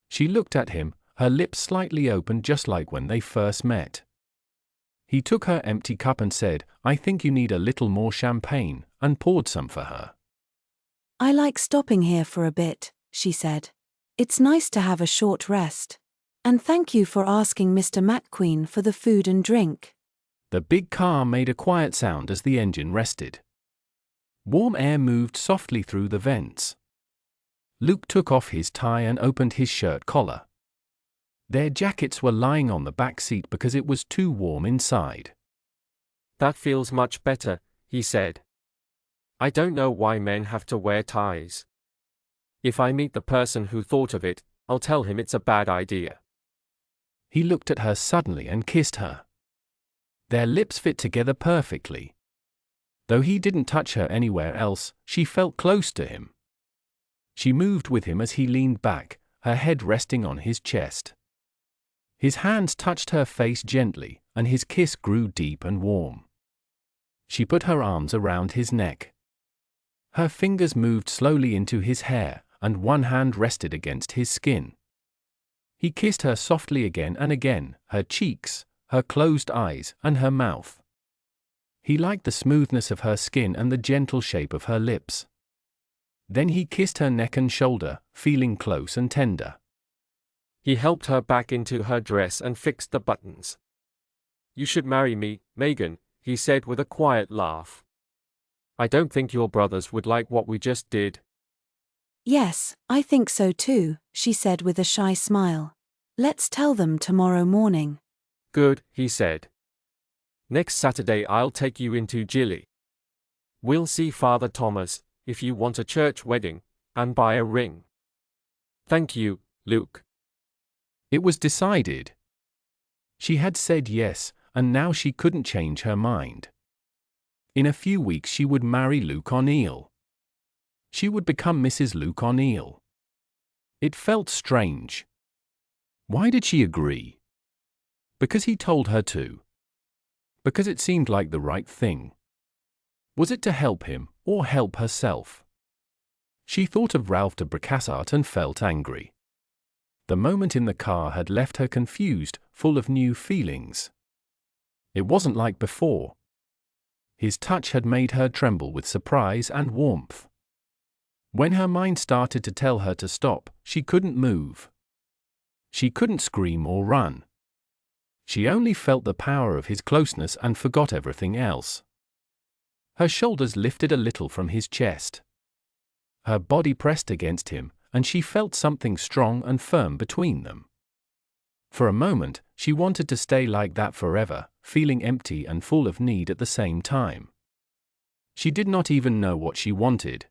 She looked at him, her lips slightly open just like when they first met. He took her empty cup and said, "I think you need a little more champagne," and poured some for her. "I like stopping here for a bit," she said. "It's nice to have a short rest. And thank you for asking Mr. McQueen for the food and drink." The big car made a quiet sound as the engine rested. Warm air moved softly through the vents. Luke took off his tie and opened his shirt collar. Their jackets were lying on the back seat because it was too warm inside. That feels much better, he said. I don't know why men have to wear ties. If I meet the person who thought of it, I'll tell him it's a bad idea. He looked at her suddenly and kissed her. Their lips fit together perfectly. Though he didn't touch her anywhere else, she felt close to him. She moved with him as he leaned back, her head resting on his chest. His hands touched her face gently, and his kiss grew deep and warm. She put her arms around his neck. Her fingers moved slowly into his hair, and one hand rested against his skin. He kissed her softly again and again, her cheeks, her closed eyes, and her mouth. He liked the smoothness of her skin and the gentle shape of her lips. Then he kissed her neck and shoulder, feeling close and tender. He helped her back into her dress and fixed the buttons. You should marry me, Megan, he said with a quiet laugh. I don't think your brothers would like what we just did. Yes, I think so too, she said with a shy smile. Let's tell them tomorrow morning. Good, he said. Next Saturday I'll take you into Gilly. We'll see Father Thomas, if you want a church wedding, and buy a ring. Thank you, Luke. It was decided. She had said yes, and now she couldn't change her mind. In a few weeks she would marry Luke O'Neill. She would become Mrs. Luke O'Neill. It felt strange. Why did she agree? Because he told her to. Because it seemed like the right thing. Was it to help him, or help herself? She thought of Ralph de Bricassart and felt angry. The moment in the car had left her confused, full of new feelings. It wasn't like before. His touch had made her tremble with surprise and warmth. When her mind started to tell her to stop, she couldn't move. She couldn't scream or run. She only felt the power of his closeness and forgot everything else. Her shoulders lifted a little from his chest. Her body pressed against him, and she felt something strong and firm between them. For a moment, she wanted to stay like that forever, feeling empty and full of need at the same time. She did not even know what she wanted.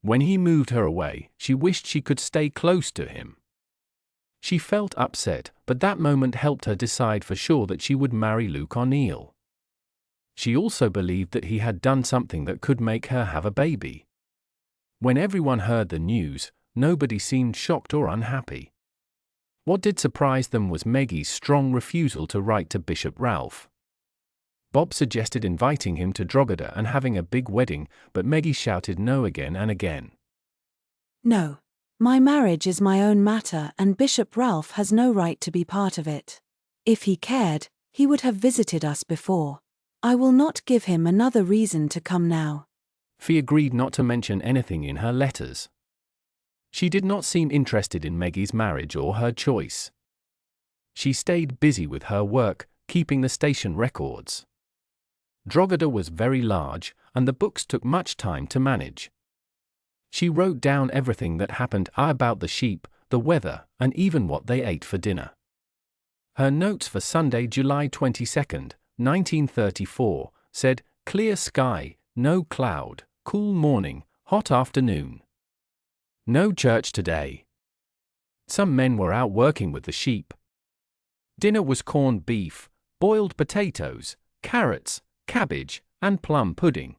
When he moved her away, she wished she could stay close to him. She felt upset, but that moment helped her decide for sure that she would marry Luke O'Neill. She also believed that he had done something that could make her have a baby. When everyone heard the news, nobody seemed shocked or unhappy. What did surprise them was Meggie's strong refusal to write to Bishop Ralph. Bob suggested inviting him to Drogheda and having a big wedding, but Meggie shouted no again and again. No. My marriage is my own matter and Bishop Ralph has no right to be part of it. If he cared, he would have visited us before. I will not give him another reason to come now. Fee agreed not to mention anything in her letters. She did not seem interested in Meggie's marriage or her choice. She stayed busy with her work, keeping the station records. Drogheda was very large, and the books took much time to manage. She wrote down everything that happened about the sheep, the weather, and even what they ate for dinner. Her notes for Sunday, July 22, 1934, said, "Clear sky, no cloud, cool morning, hot afternoon. No church today. Some men were out working with the sheep. Dinner was corned beef, boiled potatoes, carrots, cabbage, and plum pudding."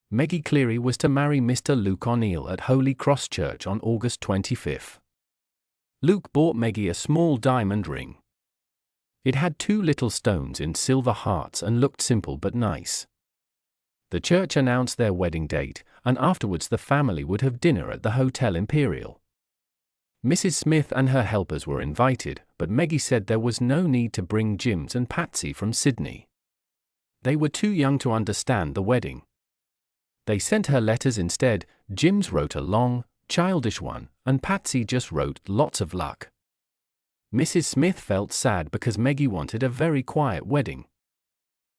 Meggie Cleary was to marry Mr. Luke O'Neill at Holy Cross Church on August 25. Luke bought Meggie a small diamond ring. It had 2 little stones in silver hearts and looked simple but nice. The church announced their wedding date, and afterwards the family would have dinner at the Hotel Imperial. Mrs. Smith and her helpers were invited, but Meggie said there was no need to bring Jims and Patsy from Sydney. They were too young to understand the wedding. They sent her letters instead. Jims wrote a long, childish one, and Patsy just wrote lots of luck. Mrs. Smith felt sad because Meggie wanted a very quiet wedding.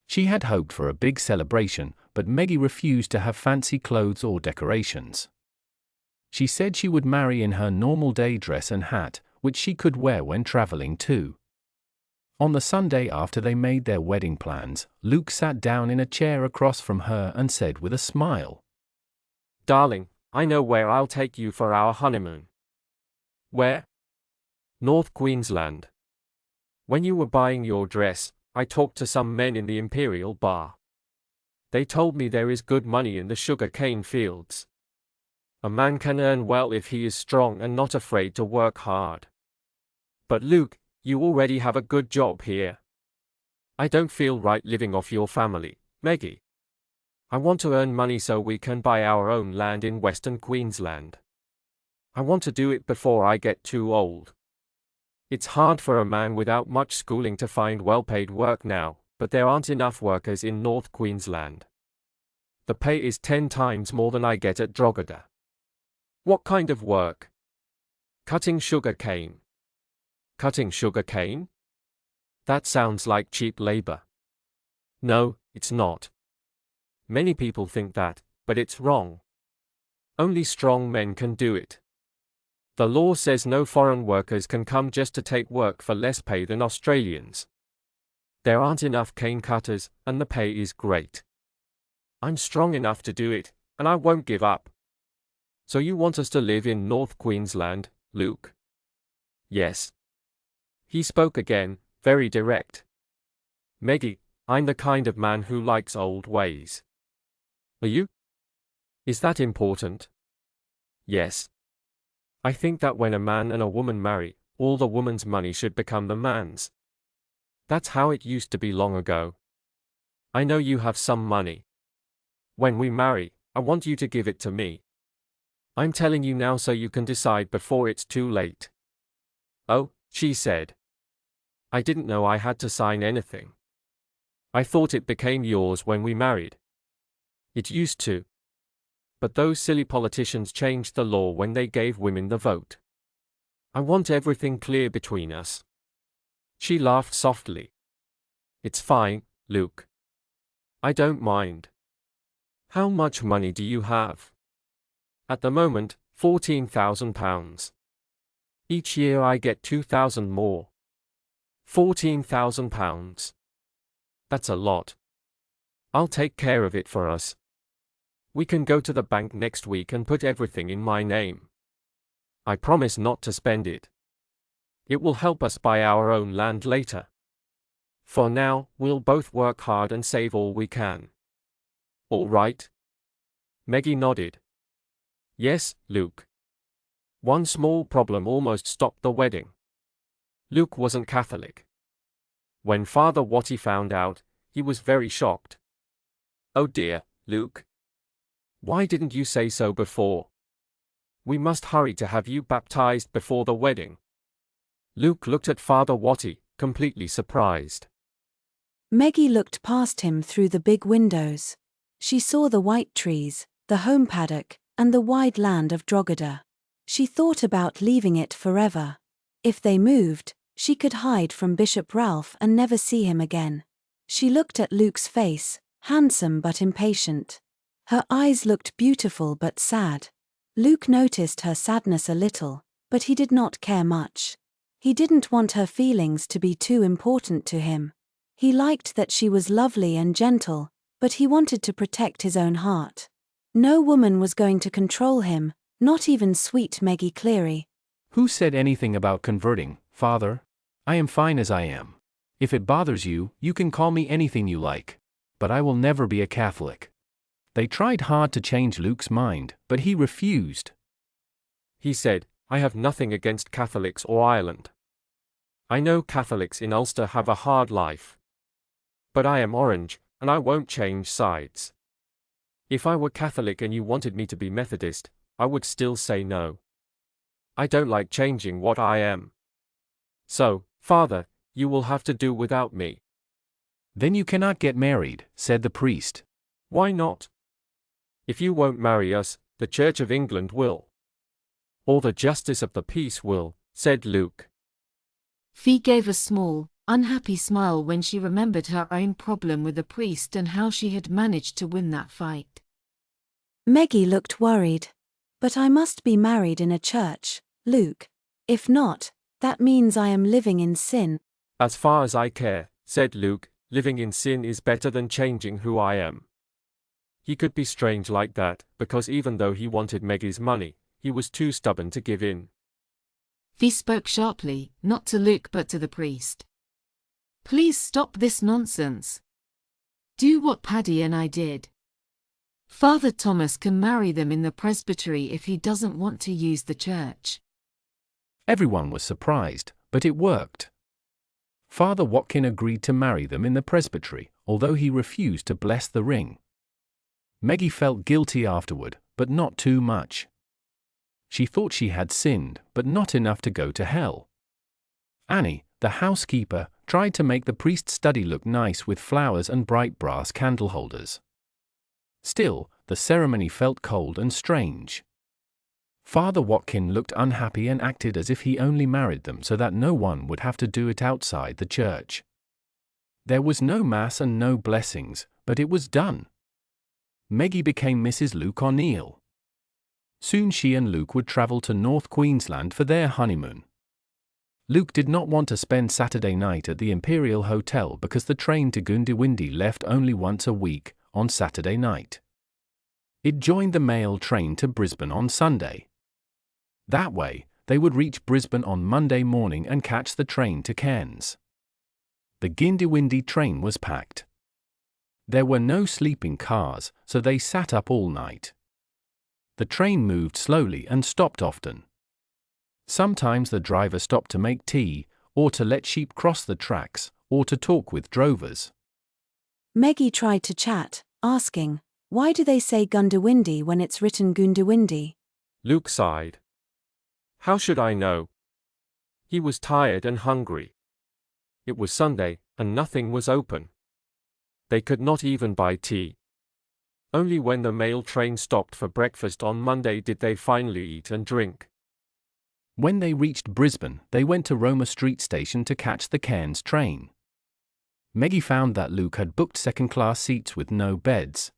She had hoped for a big celebration, but Meggie refused to have fancy clothes or decorations. She said she would marry in her normal day dress and hat, which she could wear when traveling too. On the Sunday after they made their wedding plans, Luke sat down in a chair across from her and said with a smile, "Darling, I know where I'll take you for our honeymoon." "Where?" "North Queensland. When you were buying your dress, I talked to some men in the Imperial Bar. They told me there is good money in the sugar cane fields. A man can earn well if he is strong and not afraid to work hard. But Luke, you already have a good job here. I don't feel right living off your family, Meggie. I want to earn money so we can buy our own land in Western Queensland. I want to do it before I get too old. It's hard for a man without much schooling to find well-paid work now, but there aren't enough workers in North Queensland. The pay is 10 times more than I get at Drogheda." "What kind of work?" "Cutting sugar cane." "Cutting sugar cane? That sounds like cheap labor." "No, it's not. Many people think that, but it's wrong. Only strong men can do it. The law says no foreign workers can come just to take work for less pay than Australians. There aren't enough cane cutters, and the pay is great. I'm strong enough to do it, and I won't give up." "So you want us to live in North Queensland, Luke?" "Yes." He spoke again, very direct. "Meggie, I'm the kind of man who likes old ways. Are you? Is that important?" "Yes. I think that when a man and a woman marry, all the woman's money should become the man's. That's how it used to be long ago. I know you have some money. When we marry, I want you to give it to me. I'm telling you now so you can decide before it's too late. Oh, she said. I didn't know I had to sign anything. I thought it became yours when we married. It used to. But those silly politicians changed the law when they gave women the vote. I want everything clear between us. She laughed softly. It's fine, Luke. I don't mind. How much money do you have? At the moment, £14,000. Each year I get 2,000 more. £14,000. That's a lot. I'll take care of it for us. We can go to the bank next week and put everything in my name. I promise not to spend it. It will help us buy our own land later. For now, we'll both work hard and save all we can. All right? Meggie nodded. Yes, Luke. One small problem almost stopped the wedding. Luke wasn't Catholic. When Father Watty found out, he was very shocked. Oh dear, Luke. Why didn't you say so before? We must hurry to have you baptized before the wedding. Luke looked at Father Watty, completely surprised. Meggie looked past him through the big windows. She saw the white trees, the home paddock, and the wide land of Drogheda. She thought about leaving it forever. If they moved, she could hide from Bishop Ralph and never see him again. She looked at Luke's face, handsome but impatient. Her eyes looked beautiful but sad. Luke noticed her sadness a little, but he did not care much. He didn't want her feelings to be too important to him. He liked that she was lovely and gentle, but he wanted to protect his own heart. No woman was going to control him, not even sweet Meggie Cleary. Who said anything about converting, Father? I am fine as I am. If it bothers you, you can call me anything you like. But I will never be a Catholic. They tried hard to change Luke's mind, but he refused. He said, I have nothing against Catholics or Ireland. I know Catholics in Ulster have a hard life. But I am Orange, and I won't change sides. If I were Catholic and you wanted me to be Methodist, I would still say no. I don't like changing what I am. So, Father, you will have to do without me. Then you cannot get married, said the priest. Why not? If you won't marry us, the Church of England will. Or the Justice of the Peace will, said Luke. Fee gave a small, unhappy smile when she remembered her own problem with the priest and how she had managed to win that fight. Meggie looked worried. But I must be married in a church, Luke. If not, that means I am living in sin. As far as I care, said Luke, living in sin is better than changing who I am. He could be strange like that, because even though he wanted Meggie's money, he was too stubborn to give in. Fee spoke sharply, not to Luke but to the priest. Please stop this nonsense. Do what Paddy and I did. Father Thomas can marry them in the presbytery if he doesn't want to use the church. Everyone was surprised, but it worked. Father Watkin agreed to marry them in the presbytery, although he refused to bless the ring. Meggie felt guilty afterward, but not too much. She thought she had sinned, but not enough to go to hell. Annie, the housekeeper, tried to make the priest's study look nice with flowers and bright brass candle holders. Still, the ceremony felt cold and strange. Father Watkin looked unhappy and acted as if he only married them so that no one would have to do it outside the church. There was no mass and no blessings, but it was done. Meggie became Mrs. Luke O'Neill. Soon she and Luke would travel to North Queensland for their honeymoon. Luke did not want to spend Saturday night at the Imperial Hotel because the train to Goondiwindi left only once a week, on Saturday night. It joined the mail train to Brisbane on Sunday. That way, they would reach Brisbane on Monday morning and catch the train to Cairns. The Goondiwindi train was packed. There were no sleeping cars, so they sat up all night. The train moved slowly and stopped often. Sometimes the driver stopped to make tea, or to let sheep cross the tracks, or to talk with drovers. Meggie tried to chat, asking, why do they say Goondiwindi when it's written Goondiwindi? Luke sighed. How should I know? He was tired and hungry. It was Sunday, and nothing was open. They could not even buy tea. Only when the mail train stopped for breakfast on Monday did they finally eat and drink. When they reached Brisbane, they went to Roma Street Station to catch the Cairns train. Meggie found that Luke had booked second-class seats with no beds.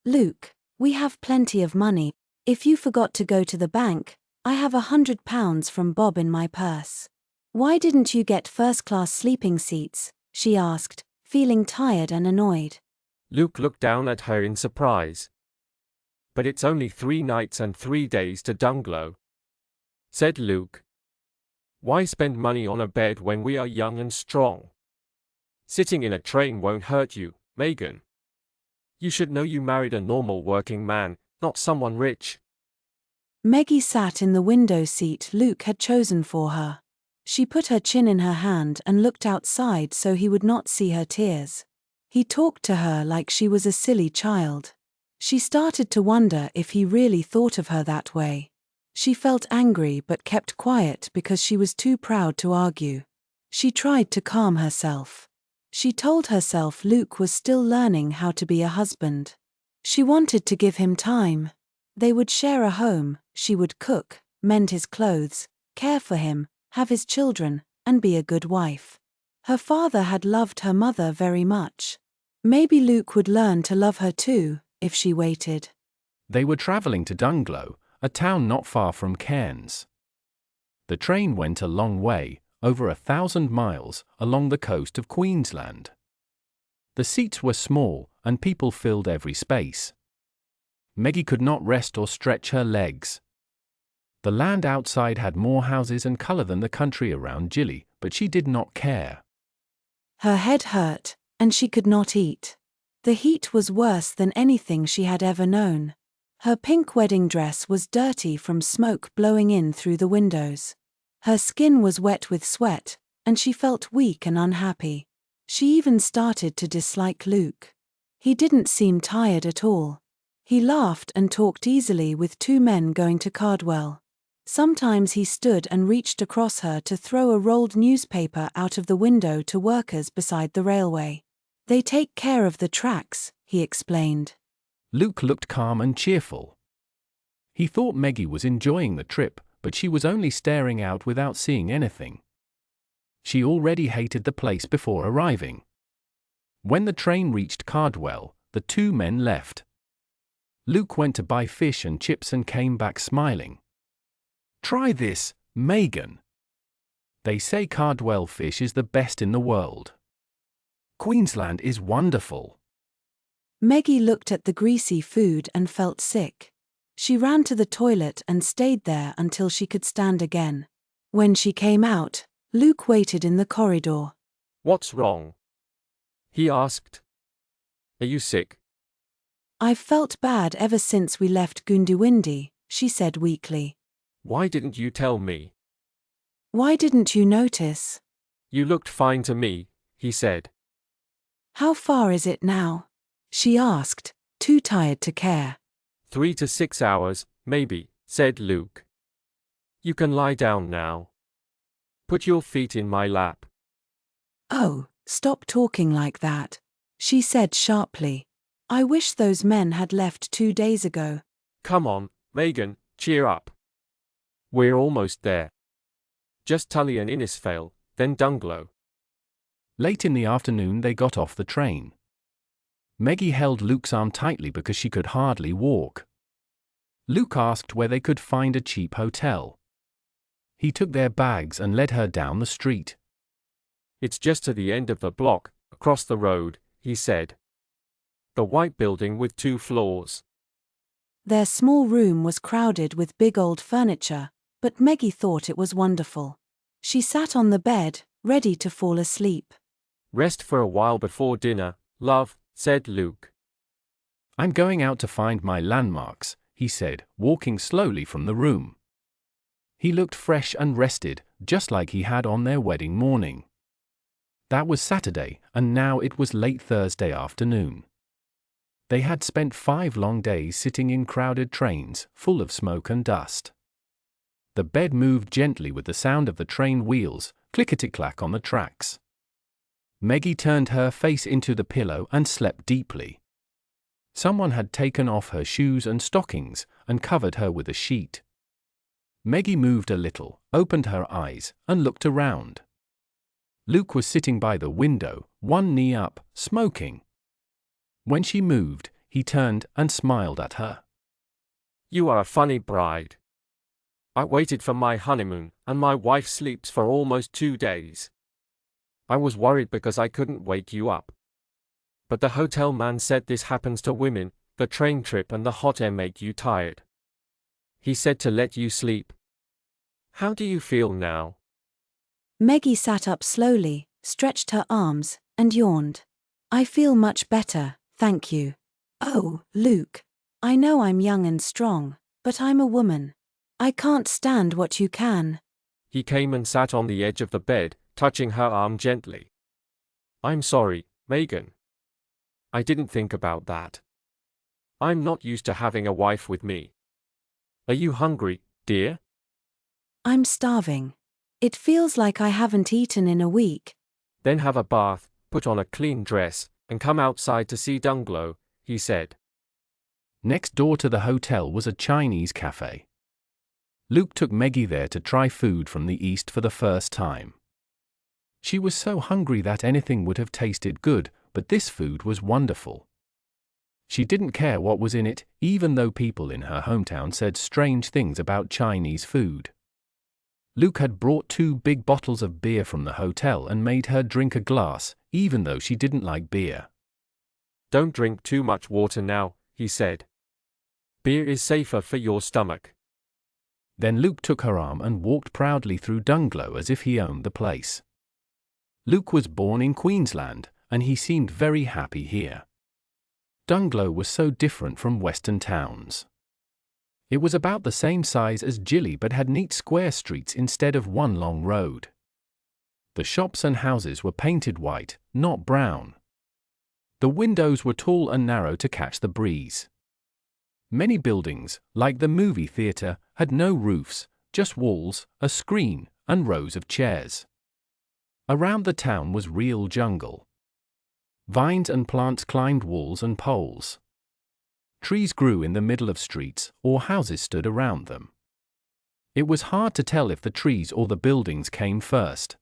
Luke, we have plenty of money. If you forgot to go to the bank, I have £100 from Bob in my purse. Why didn't you get first-class sleeping seats? She asked, feeling tired and annoyed. Luke looked down at her in surprise. But it's only 3 nights and 3 days to Dunglow, said Luke. Why spend money on a bed when we are young and strong? Sitting in a train won't hurt you, Megan. You should know you married a normal working man, not someone rich. Meggie sat in the window seat Luke had chosen for her. She put her chin in her hand and looked outside so he would not see her tears. He talked to her like she was a silly child. She started to wonder if he really thought of her that way. She felt angry but kept quiet because she was too proud to argue. She tried to calm herself. She told herself Luke was still learning how to be a husband. She wanted to give him time. They would share a home, she would cook, mend his clothes, care for him, have his children, and be a good wife. Her father had loved her mother very much. Maybe Luke would learn to love her too, if she waited. They were travelling to Dunglow, a town not far from Cairns. The train went a long way, over 1,000 miles, along the coast of Queensland. The seats were small, and people filled every space. Meggie could not rest or stretch her legs. The land outside had more houses and colour than the country around Gilly, but she did not care. Her head hurt, and she could not eat. The heat was worse than anything she had ever known. Her pink wedding dress was dirty from smoke blowing in through the windows. Her skin was wet with sweat, and she felt weak and unhappy. She even started to dislike Luke. He didn't seem tired at all. He laughed and talked easily with 2 men going to Cardwell. Sometimes he stood and reached across her to throw a rolled newspaper out of the window to workers beside the railway. They take care of the tracks, he explained. Luke looked calm and cheerful. He thought Meggie was enjoying the trip, but she was only staring out without seeing anything. She already hated the place before arriving. When the train reached Cardwell, the 2 men left. Luke went to buy fish and chips and came back smiling. Try this, Megan. They say Cardwell fish is the best in the world. Queensland is wonderful. Meggie looked at the greasy food and felt sick. She ran to the toilet and stayed there until she could stand again. When she came out, Luke waited in the corridor. What's wrong? He asked. Are you sick? I've felt bad ever since we left Goondiwindi, she said weakly. Why didn't you tell me? Why didn't you notice? You looked fine to me, he said. How far is it now? She asked, too tired to care. 3 to 6 hours, maybe, said Luke. You can lie down now. Put your feet in my lap. Oh, stop talking like that, she said sharply. I wish those men had left 2 days ago. Come on, Megan, cheer up. We're almost there. Just Tully and Innisfail, then Dunglow. Late in the afternoon they got off the train. Meggie held Luke's arm tightly because she could hardly walk. Luke asked where they could find a cheap hotel. He took their bags and led her down the street. It's just to the end of the block, across the road, he said. The white building with 2 floors. Their small room was crowded with big old furniture, but Meggie thought it was wonderful. She sat on the bed, ready to fall asleep. Rest for a while before dinner, love, said Luke. I'm going out to find my landmarks, he said, walking slowly from the room. He looked fresh and rested, just like he had on their wedding morning. That was Saturday, and now it was late Thursday afternoon. They had spent 5 long days sitting in crowded trains, full of smoke and dust. The bed moved gently with the sound of the train wheels, clickety-clack on the tracks. Meggie turned her face into the pillow and slept deeply. Someone had taken off her shoes and stockings and covered her with a sheet. Meggie moved a little, opened her eyes, and looked around. Luke was sitting by the window, one knee up, smoking. When she moved, he turned and smiled at her. You are a funny bride. I waited for my honeymoon, and my wife sleeps for almost 2 days. I was worried because I couldn't wake you up. But the hotel man said this happens to women, the train trip and the hot air make you tired. He said to let you sleep. How do you feel now? Meggie sat up slowly, stretched her arms, and yawned. I feel much better, thank you. Oh, Luke. I know I'm young and strong, but I'm a woman. I can't stand what you can. He came and sat on the edge of the bed, touching her arm gently. I'm sorry, Megan. I didn't think about that. I'm not used to having a wife with me. Are you hungry, dear? I'm starving. It feels like I haven't eaten in a week. Then have a bath, put on a clean dress, and come outside to see Dunglow, he said. Next door to the hotel was a Chinese cafe. Luke took Meggie there to try food from the East for the first time. She was so hungry that anything would have tasted good, but this food was wonderful. She didn't care what was in it, even though people in her hometown said strange things about Chinese food. Luke had brought 2 big bottles of beer from the hotel and made her drink a glass, even though she didn't like beer. Don't drink too much water now, he said. Beer is safer for your stomach. Then Luke took her arm and walked proudly through Dunglow as if he owned the place. Luke was born in Queensland, and he seemed very happy here. Dunglow was so different from western towns. It was about the same size as Gilly but had neat square streets instead of one long road. The shops and houses were painted white, not brown. The windows were tall and narrow to catch the breeze. Many buildings, like the movie theater, had no roofs, just walls, a screen, and rows of chairs. Around the town was real jungle. Vines and plants climbed walls and poles. Trees grew in the middle of streets, or houses stood around them. It was hard to tell if the trees or the buildings came first.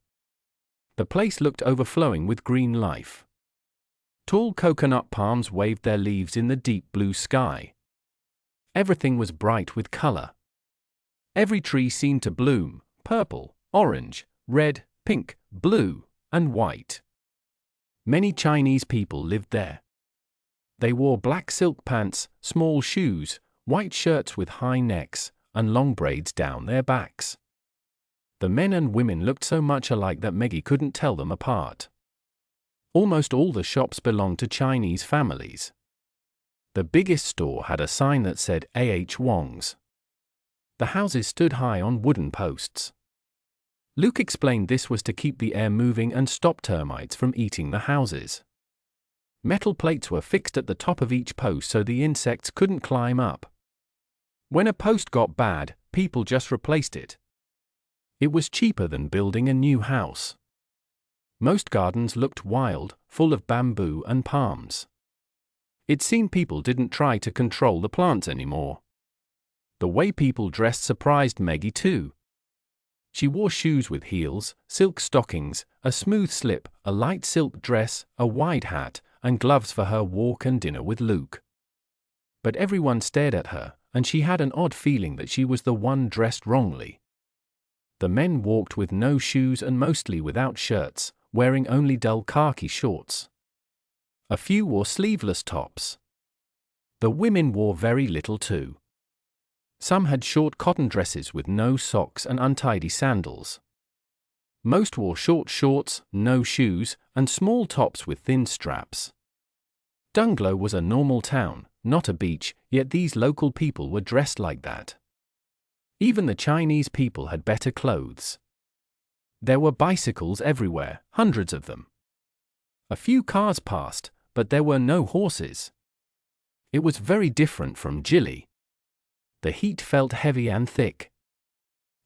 The place looked overflowing with green life. Tall coconut palms waved their leaves in the deep blue sky. Everything was bright with color. Every tree seemed to bloom, purple, orange, red, pink, blue, and white. Many Chinese people lived there. They wore black silk pants, small shoes, white shirts with high necks, and long braids down their backs. The men and women looked so much alike that Meggie couldn't tell them apart. Almost all the shops belonged to Chinese families. The biggest store had a sign that said A.H. Wong's. The houses stood high on wooden posts. Luke explained this was to keep the air moving and stop termites from eating the houses. Metal plates were fixed at the top of each post so the insects couldn't climb up. When a post got bad, people just replaced it. It was cheaper than building a new house. Most gardens looked wild, full of bamboo and palms. It seemed people didn't try to control the plants anymore. The way people dressed surprised Meggie too. She wore shoes with heels, silk stockings, a smooth slip, a light silk dress, a wide hat, and gloves for her walk and dinner with Luke. But everyone stared at her, and she had an odd feeling that she was the one dressed wrongly. The men walked with no shoes and mostly without shirts, wearing only dull khaki shorts. A few wore sleeveless tops. The women wore very little too. Some had short cotton dresses with no socks and untidy sandals. Most wore short shorts, no shoes, and small tops with thin straps. Dunglow was a normal town, not a beach, yet these local people were dressed like that. Even the Chinese people had better clothes. There were bicycles everywhere, hundreds of them. A few cars passed, but there were no horses. It was very different from Jilly. The heat felt heavy and thick.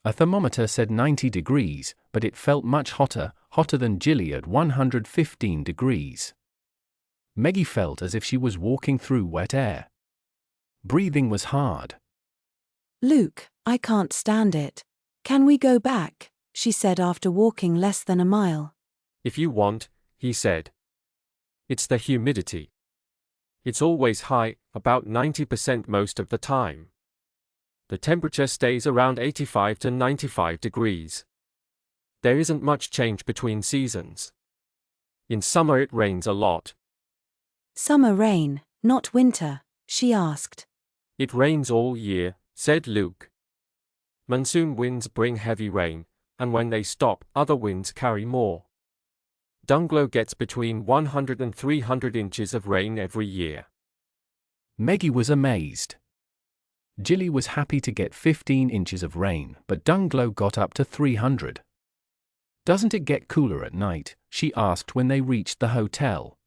A thermometer said 90 degrees, but it felt much hotter, hotter than Jilly at 115 degrees. Meggie felt as if she was walking through wet air. Breathing was hard. Luke, I can't stand it. Can we go back? She said after walking less than a mile. If you want, he said. It's the humidity. It's always high, about 90% most of the time. The temperature stays around 85 to 95 degrees. There isn't much change between seasons. In summer it rains a lot. Summer rain, not winter, she asked. It rains all year, said Luke. Monsoon winds bring heavy rain, and when they stop, other winds carry more. Dunglow gets between 100 and 300 inches of rain every year. Meggie was amazed. Jilly was happy to get 15 inches of rain, but Dunglow got up to 300. Doesn't it get cooler at night? She asked when they reached the hotel.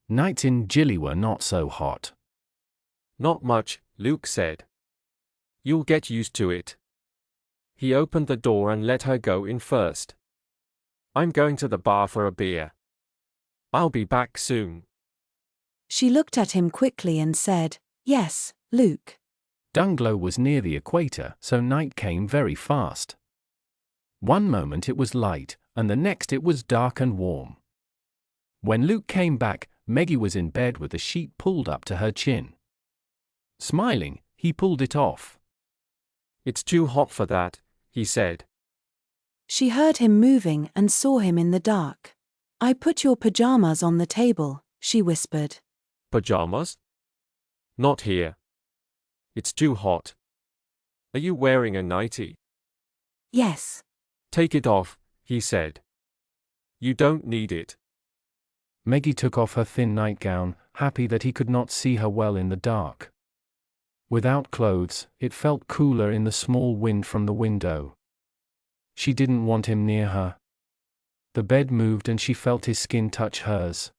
Nights in Jilly were not so hot. Not much, Luke said. You'll get used to it. He opened the door and let her go in first. I'm going to the bar for a beer. I'll be back soon. She looked at him quickly and said, Yes, Luke. Dunglow was near the equator, so night came very fast. One moment it was light, and the next it was dark and warm. When Luke came back, Meggie was in bed with the sheet pulled up to her chin. Smiling, he pulled it off. It's too hot for that, he said. She heard him moving and saw him in the dark. I put your pajamas on the table, she whispered. Pajamas? Not here. It's too hot. Are you wearing a nightie? Yes. Take it off, he said. You don't need it. Meggie took off her thin nightgown, happy that he could not see her well in the dark. Without clothes, it felt cooler in the small wind from the window. She didn't want him near her. The bed moved and she felt his skin touch hers.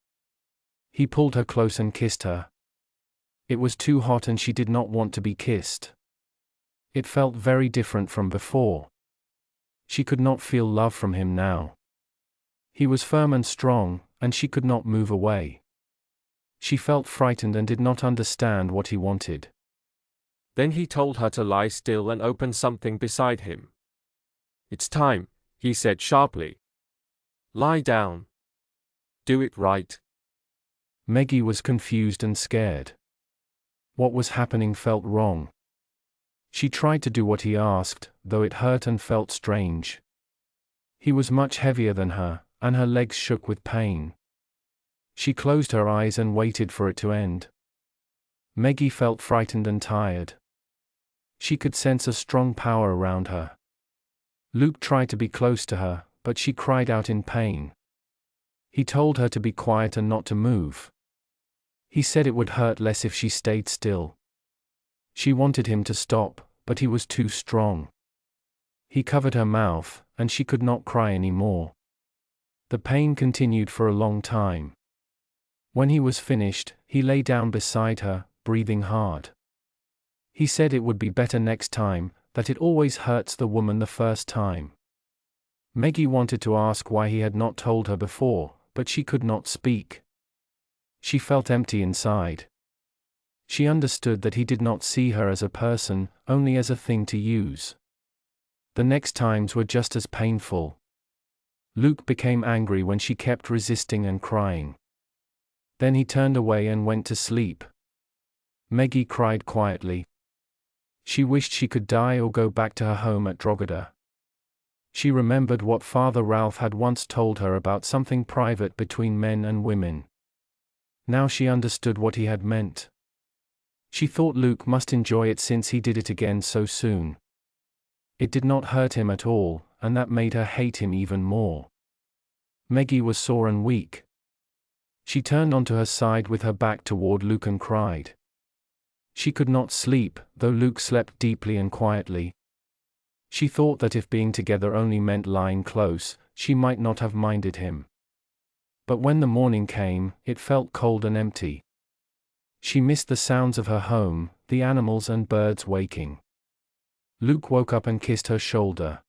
He pulled her close and kissed her. It was too hot and she did not want to be kissed. It felt very different from before. She could not feel love from him now. He was firm and strong, and she could not move away. She felt frightened and did not understand what he wanted. Then he told her to lie still and open something beside him. It's time, he said sharply. Lie down. Do it right. Meggie was confused and scared. What was happening felt wrong. She tried to do what he asked, though it hurt and felt strange. He was much heavier than her, and her legs shook with pain. She closed her eyes and waited for it to end. Meggie felt frightened and tired. She could sense a strong power around her. Luke tried to be close to her, but she cried out in pain. He told her to be quiet and not to move. He said it would hurt less if she stayed still. She wanted him to stop, but he was too strong. He covered her mouth, and she could not cry anymore. The pain continued for a long time. When he was finished, he lay down beside her, breathing hard. He said it would be better next time, that it always hurts the woman the first time. Meggie wanted to ask why he had not told her before, but she could not speak. She felt empty inside. She understood that he did not see her as a person, only as a thing to use. The next times were just as painful. Luke became angry when she kept resisting and crying. Then he turned away and went to sleep. Meggie cried quietly. She wished she could die or go back to her home at Drogheda. She remembered what Father Ralph had once told her about something private between men and women. Now she understood what he had meant. She thought Luke must enjoy it since he did it again so soon. It did not hurt him at all, and that made her hate him even more. Meggie was sore and weak. She turned onto her side with her back toward Luke and cried. She could not sleep, though Luke slept deeply and quietly. She thought that if being together only meant lying close, she might not have minded him. But when the morning came, it felt cold and empty. She missed the sounds of her home, the animals and birds waking. Luke woke up and kissed her shoulder.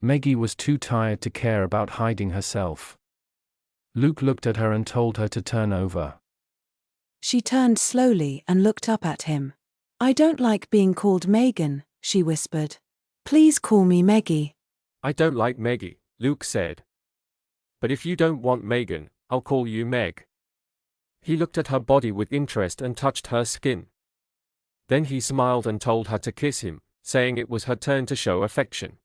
Meggie was too tired to care about hiding herself. Luke looked at her and told her to turn over. She turned slowly and looked up at him. I don't like being called Megan, she whispered. Please call me Meggie. I don't like Meggie, Luke said. But if you don't want Megan, I'll call you Meg. He looked at her body with interest and touched her skin. Then he smiled and told her to kiss him, saying it was her turn to show affection.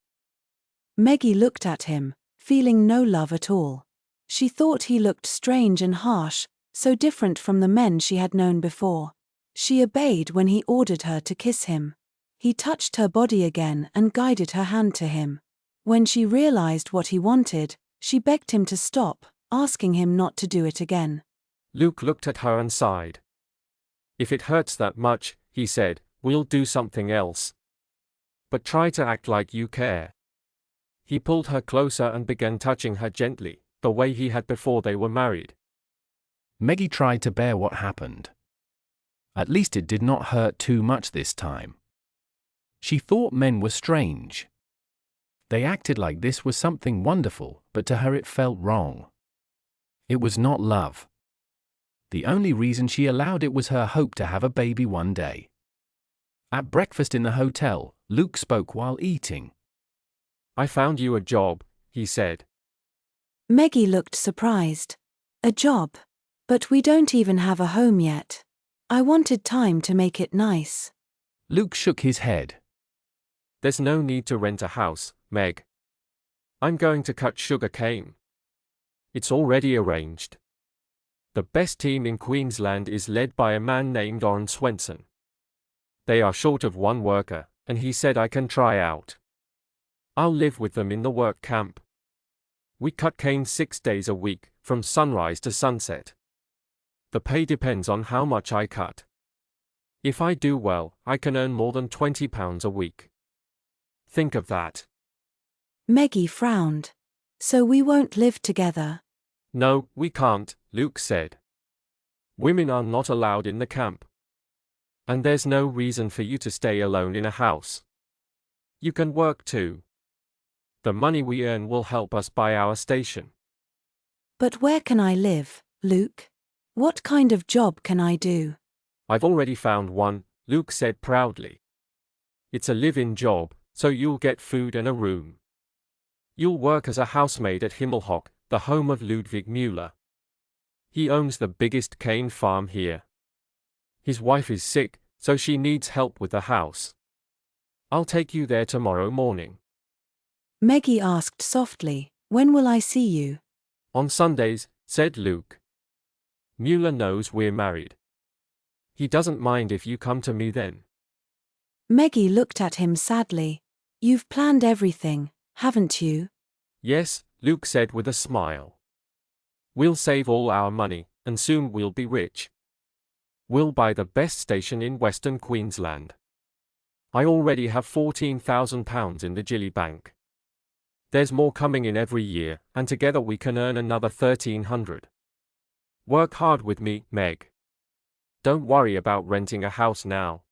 Meggie looked at him, feeling no love at all. She thought he looked strange and harsh, so different from the men she had known before. She obeyed when he ordered her to kiss him. He touched her body again and guided her hand to him. When she realized what he wanted, she begged him to stop, asking him not to do it again. Luke looked at her and sighed. If it hurts that much, he said, we'll do something else. But try to act like you care. He pulled her closer and began touching her gently, the way he had before they were married. Meggie tried to bear what happened. At least it did not hurt too much this time. She thought men were strange. They acted like this was something wonderful, but to her it felt wrong. It was not love. The only reason she allowed it was her hope to have a baby one day. At breakfast in the hotel, Luke spoke while eating. I found you a job, he said. Meggie looked surprised. A job? But we don't even have a home yet. I wanted time to make it nice. Luke shook his head. There's no need to rent a house, Meg. I'm going to cut sugar cane. It's already arranged. The best team in Queensland is led by a man named Orrin Swenson. They are short of one worker, and he said I can try out. I'll live with them in the work camp. We cut cane 6 days a week, from sunrise to sunset. The pay depends on how much I cut. If I do well, I can earn more than £20 a week. Think of that. Meggie frowned. So we won't live together? No, we can't, Luke said. Women are not allowed in the camp. And there's no reason for you to stay alone in a house. You can work too. The money we earn will help us buy our station. But where can I live, Luke? What kind of job can I do? I've already found one, Luke said proudly. It's a live-in job, so you'll get food and a room. You'll work as a housemaid at Himmelhock, the home of Ludwig Müller. He owns the biggest cane farm here. His wife is sick, so she needs help with the house. I'll take you there tomorrow morning. Meggie asked softly, when will I see you? On Sundays, said Luke. Müller knows we're married. He doesn't mind if you come to me then. Meggie looked at him sadly. You've planned everything, haven't you? Yes, Luke said with a smile. We'll save all our money, and soon we'll be rich. We'll buy the best station in Western Queensland. I already have £14,000 in the Gilly Bank. There's more coming in every year, and together we can earn another $1,300. Work hard with me, Meg. Don't worry about renting a house now.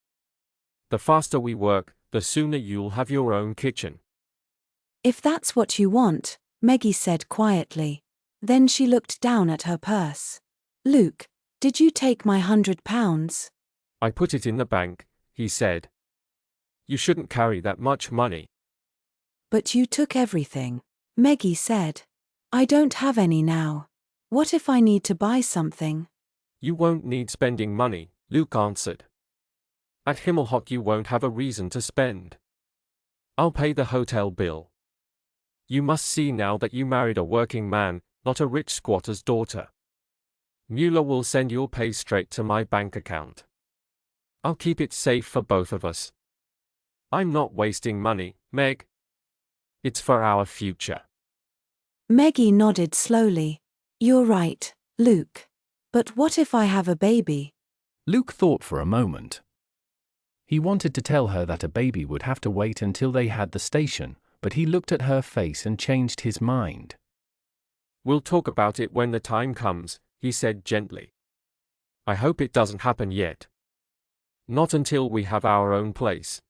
The faster we work, the sooner you'll have your own kitchen. If that's what you want, Meggie said quietly. Then she looked down at her purse. Luke, did you take my £100? I put it in the bank, he said. You shouldn't carry that much money. But you took everything, Meggie said. I don't have any now. What if I need to buy something? You won't need spending money, Luke answered. At Himmelhock you won't have a reason to spend. I'll pay the hotel bill. You must see now that you married a working man, not a rich squatter's daughter. Müller will send your pay straight to my bank account. I'll keep it safe for both of us. I'm not wasting money, Meg. It's for our future. Meggie nodded slowly. You're right, Luke. But what if I have a baby? Luke thought for a moment. He wanted to tell her that a baby would have to wait until they had the station, but he looked at her face and changed his mind. We'll talk about it when the time comes, he said gently. I hope it doesn't happen yet. Not until we have our own place.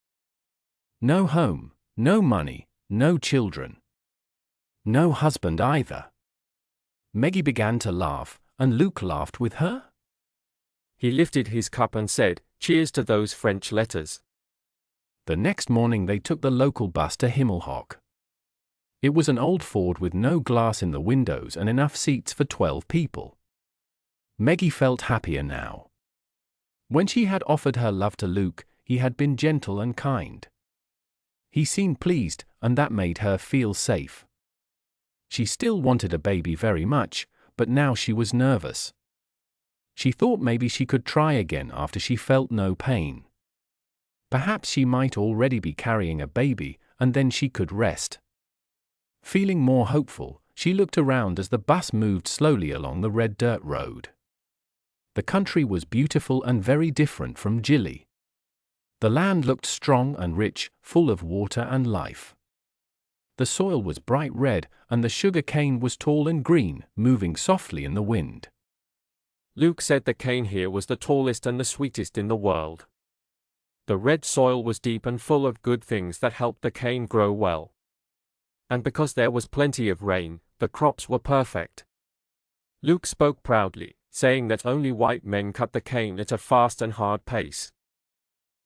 No home, no money, no children. No husband either. Meggie began to laugh, and Luke laughed with her. He lifted his cup and said, "Cheers to those French letters." The next morning they took the local bus to Himmelhoek. It was an old Ford with no glass in the windows and enough seats for 12 people. Meggie felt happier now. When she had offered her love to Luke, he had been gentle and kind. He seemed pleased, and that made her feel safe. She still wanted a baby very much, but now she was nervous. She thought maybe she could try again after she felt no pain. Perhaps she might already be carrying a baby, and then she could rest. Feeling more hopeful, she looked around as the bus moved slowly along the red dirt road. The country was beautiful and very different from Gilly. The land looked strong and rich, full of water and life. The soil was bright red, and the sugar cane was tall and green, moving softly in the wind. Luke said the cane here was the tallest and the sweetest in the world. The red soil was deep and full of good things that helped the cane grow well. And because there was plenty of rain, the crops were perfect. Luke spoke proudly, saying that only white men cut the cane at a fast and hard pace.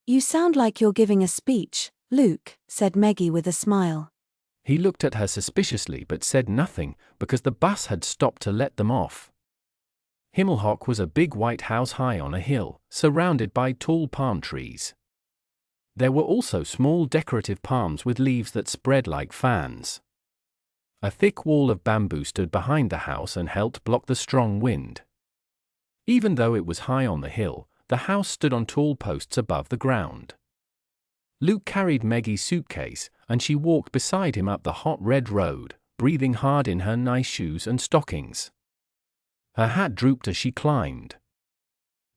You sound like you're giving a speech, Luke, said Meggie with a smile. He looked at her suspiciously but said nothing, because the bus had stopped to let them off. Himmelhoek was a big white house high on a hill, surrounded by tall palm trees. There were also small decorative palms with leaves that spread like fans. A thick wall of bamboo stood behind the house and helped block the strong wind. Even though it was high on the hill, the house stood on tall posts above the ground. Luke carried Meggie's suitcase, and she walked beside him up the hot red road, breathing hard in her nice shoes and stockings. Her hat drooped as she climbed.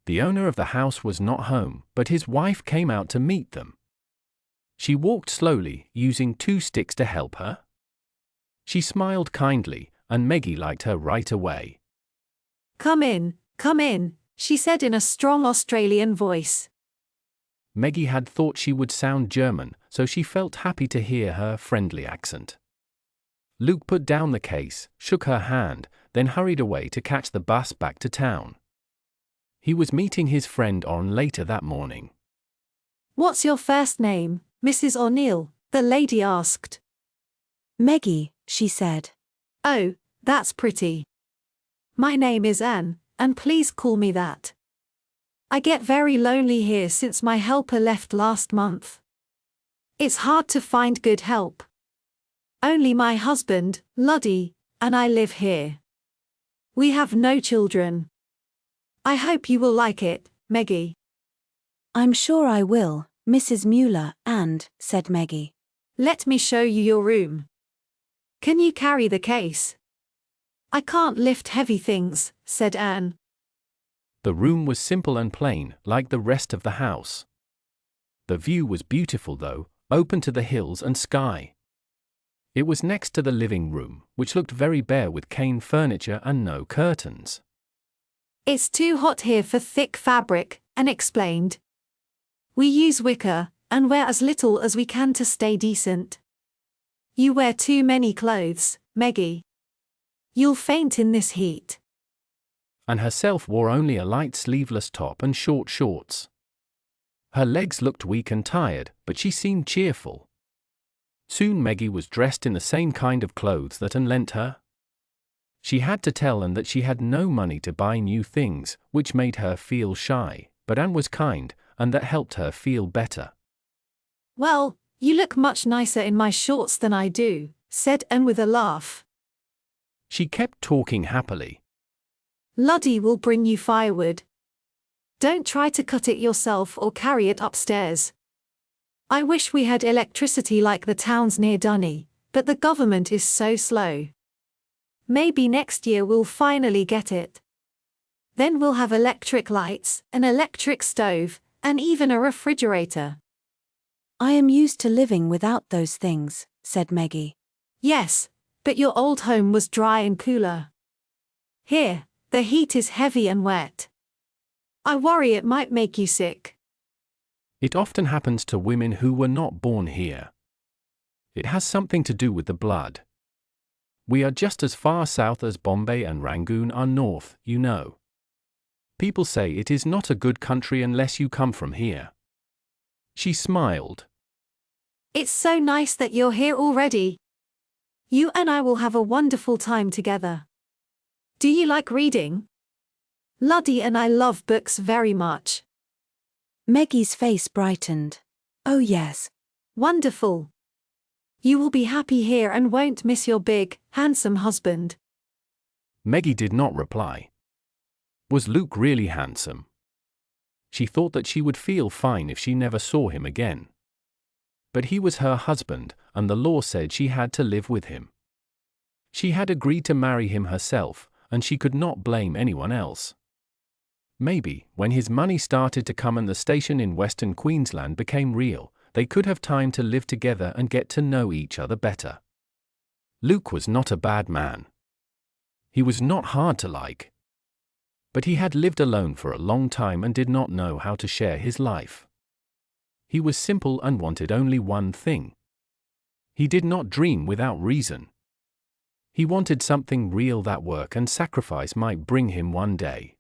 The owner of the house was not home, but his wife came out to meet them. She walked slowly, using 2 sticks to help her. She smiled kindly, and Meggie liked her right away. Come in, she said in a strong Australian voice. Meggie had thought she would sound German, so she felt happy to hear her friendly accent. Luke put down the case, shook her hand, then hurried away to catch the bus back to town. He was meeting his friend On later that morning. What's your first name, Mrs. O'Neill? The lady asked. Meggie, she said. Oh, that's pretty. My name is Anne, and please call me that. I get very lonely here since my helper left last month. It's hard to find good help. Only my husband, Luddy, and I live here. We have no children. I hope you will like it, Meggie. I'm sure I will, Mrs. Mueller, and, said Meggie. Let me show you your room. Can you carry the case? I can't lift heavy things, said Anne. The room was simple and plain, like the rest of the house. The view was beautiful though, open to the hills and sky. It was next to the living room, which looked very bare with cane furniture and no curtains. It's too hot here for thick fabric, Anne explained. We use wicker, and wear as little as we can to stay decent. You wear too many clothes, Meggie. You'll faint in this heat. Anne herself wore only a light sleeveless top and short shorts. Her legs looked weak and tired, but she seemed cheerful. Soon Meggie was dressed in the same kind of clothes that Anne lent her. She had to tell Anne that she had no money to buy new things, which made her feel shy, but Anne was kind, and that helped her feel better. Well, you look much nicer in my shorts than I do, said Anne with a laugh. She kept talking happily. Luddy will bring you firewood. Don't try to cut it yourself or carry it upstairs. I wish we had electricity like the towns near Dunny, but the government is so slow. Maybe next year we'll finally get it. Then we'll have electric lights, an electric stove, and even a refrigerator. I am used to living without those things, said Meggie. Yes, but your old home was dry and cooler. Here, the heat is heavy and wet. I worry it might make you sick. It often happens to women who were not born here. It has something to do with the blood. We are just as far south as Bombay and Rangoon are north, you know. People say it is not a good country unless you come from here. She smiled. It's so nice that you're here already. You and I will have a wonderful time together. Do you like reading? Luddy and I love books very much. Meggie's face brightened. Oh yes. Wonderful. You will be happy here and won't miss your big, handsome husband. Meggie did not reply. Was Luke really handsome? She thought that she would feel fine if she never saw him again. But he was her husband, and the law said she had to live with him. She had agreed to marry him herself, and she could not blame anyone else. Maybe, when his money started to come and the station in Western Queensland became real, they could have time to live together and get to know each other better. Luke was not a bad man. He was not hard to like. But he had lived alone for a long time and did not know how to share his life. He was simple and wanted only one thing. He did not dream without reason. He wanted something real that work and sacrifice might bring him one day.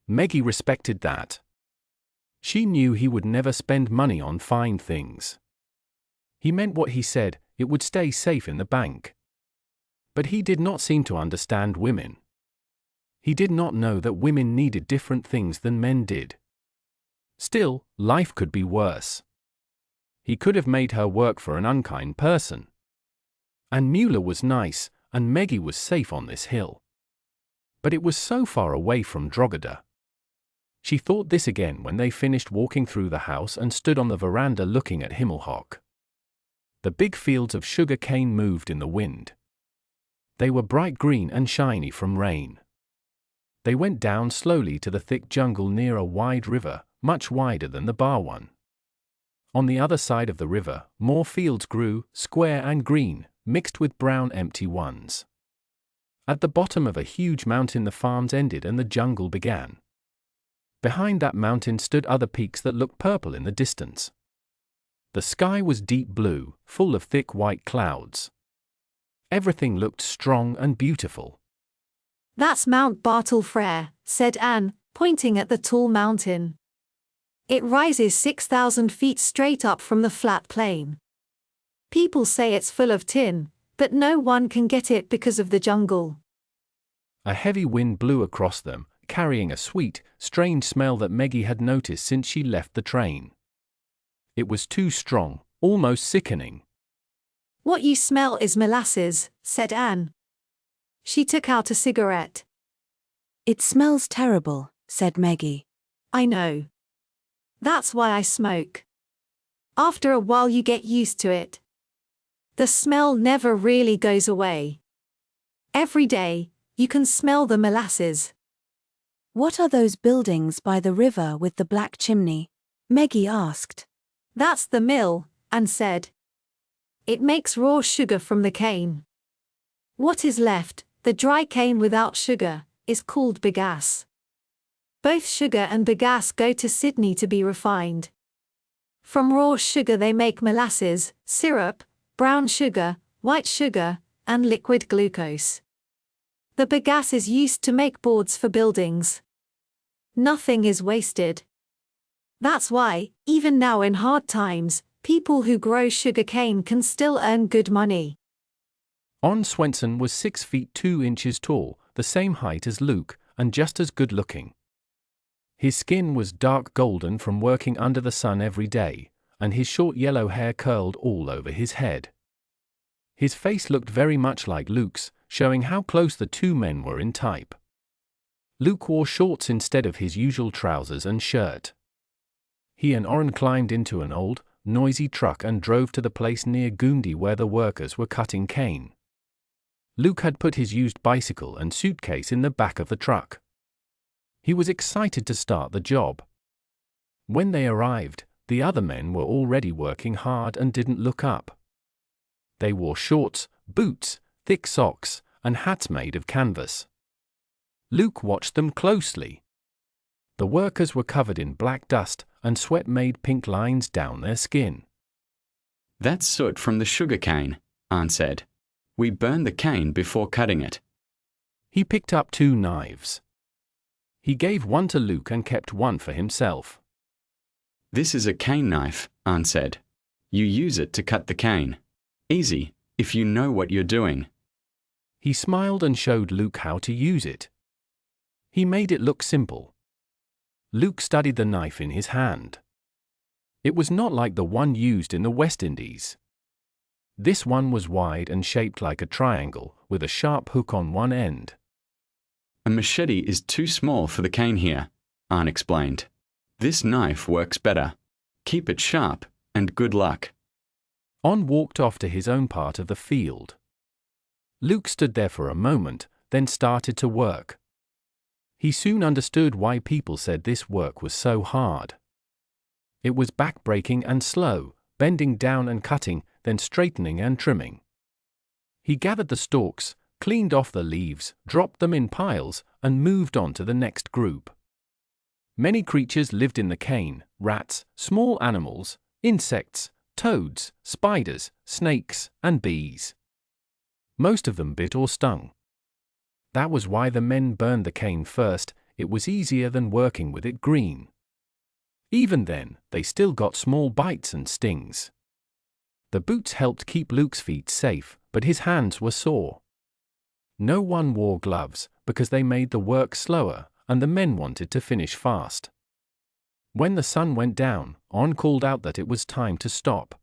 Meggie respected that. She knew he would never spend money on fine things. He meant what he said, it would stay safe in the bank. But he did not seem to understand women. He did not know that women needed different things than men did. Still, life could be worse. He could have made her work for an unkind person. And Mueller was nice, and Meggie was safe on this hill. But it was so far away from Drogheda. She thought this again when they finished walking through the house and stood on the veranda looking at Himmelhoch. The big fields of sugar cane moved in the wind. They were bright green and shiny from rain. They went down slowly to the thick jungle near a wide river, much wider than the bar one. On the other side of the river, more fields grew, square and green, mixed with brown empty ones. At the bottom of a huge mountain the farms ended and the jungle began. Behind that mountain stood other peaks that looked purple in the distance. The sky was deep blue, full of thick white clouds. Everything looked strong and beautiful. That's Mount Bartle Frere, said Anne, pointing at the tall mountain. It rises 6,000 feet straight up from the flat plain. People say it's full of tin, but no one can get it because of the jungle. A heavy wind blew across them, carrying a sweet, strange smell that Meggie had noticed since she left the train. It was too strong, almost sickening. What you smell is molasses, said Anne. She took out a cigarette. It smells terrible, said Meggie. I know. That's why I smoke. After a while you get used to it. The smell never really goes away. Every day, you can smell the molasses. What are those buildings by the river with the black chimney? Meggie asked. That's the mill, Anne said. It makes raw sugar from the cane. What is left, the dry cane without sugar, is called bagasse. Both sugar and bagasse go to Sydney to be refined. From raw sugar they make molasses, syrup, brown sugar, white sugar, and liquid glucose. The bagasse is used to make boards for buildings. Nothing is wasted. That's why, even now in hard times, people who grow sugar cane can still earn good money. On Swenson was 6 feet 2 inches tall, the same height as Luke, and just as good looking. His skin was dark golden from working under the sun every day, and his short yellow hair curled all over his head. His face looked very much like Luke's, showing how close the two men were in type. Luke wore shorts instead of his usual trousers and shirt. He and Oren climbed into an old, noisy truck and drove to the place near Goondy where the workers were cutting cane. Luke had put his used bicycle and suitcase in the back of the truck. He was excited to start the job. When they arrived, the other men were already working hard and didn't look up. They wore shorts, boots, thick socks, and hats made of canvas. Luke watched them closely. The workers were covered in black dust, and sweat made pink lines down their skin. That's soot from the sugar cane, Aunt said. We burn the cane before cutting it. He picked up 2 knives. He gave one to Luke and kept one for himself. This is a cane knife, Aunt said. You use it to cut the cane. Easy, if you know what you're doing. He smiled and showed Luke how to use it. He made it look simple. Luke studied the knife in his hand. It was not like the one used in the West Indies. This one was wide and shaped like a triangle, with a sharp hook on one end. A machete is too small for the cane here, Aunt explained. This knife works better. Keep it sharp, and good luck. On walked off to his own part of the field. Luke stood there for a moment, then started to work. He soon understood why people said this work was so hard. It was back-breaking and slow, bending down and cutting, then straightening and trimming. He gathered the stalks, cleaned off the leaves, dropped them in piles, and moved on to the next group. Many creatures lived in the cane: rats, small animals, insects, toads, spiders, snakes, and bees. Most of them bit or stung. That was why the men burned the cane first. It was easier than working with it green. Even then, they still got small bites and stings. The boots helped keep Luke's feet safe, but his hands were sore. No one wore gloves, because they made the work slower, and the men wanted to finish fast. When the sun went down, On called out that it was time to stop.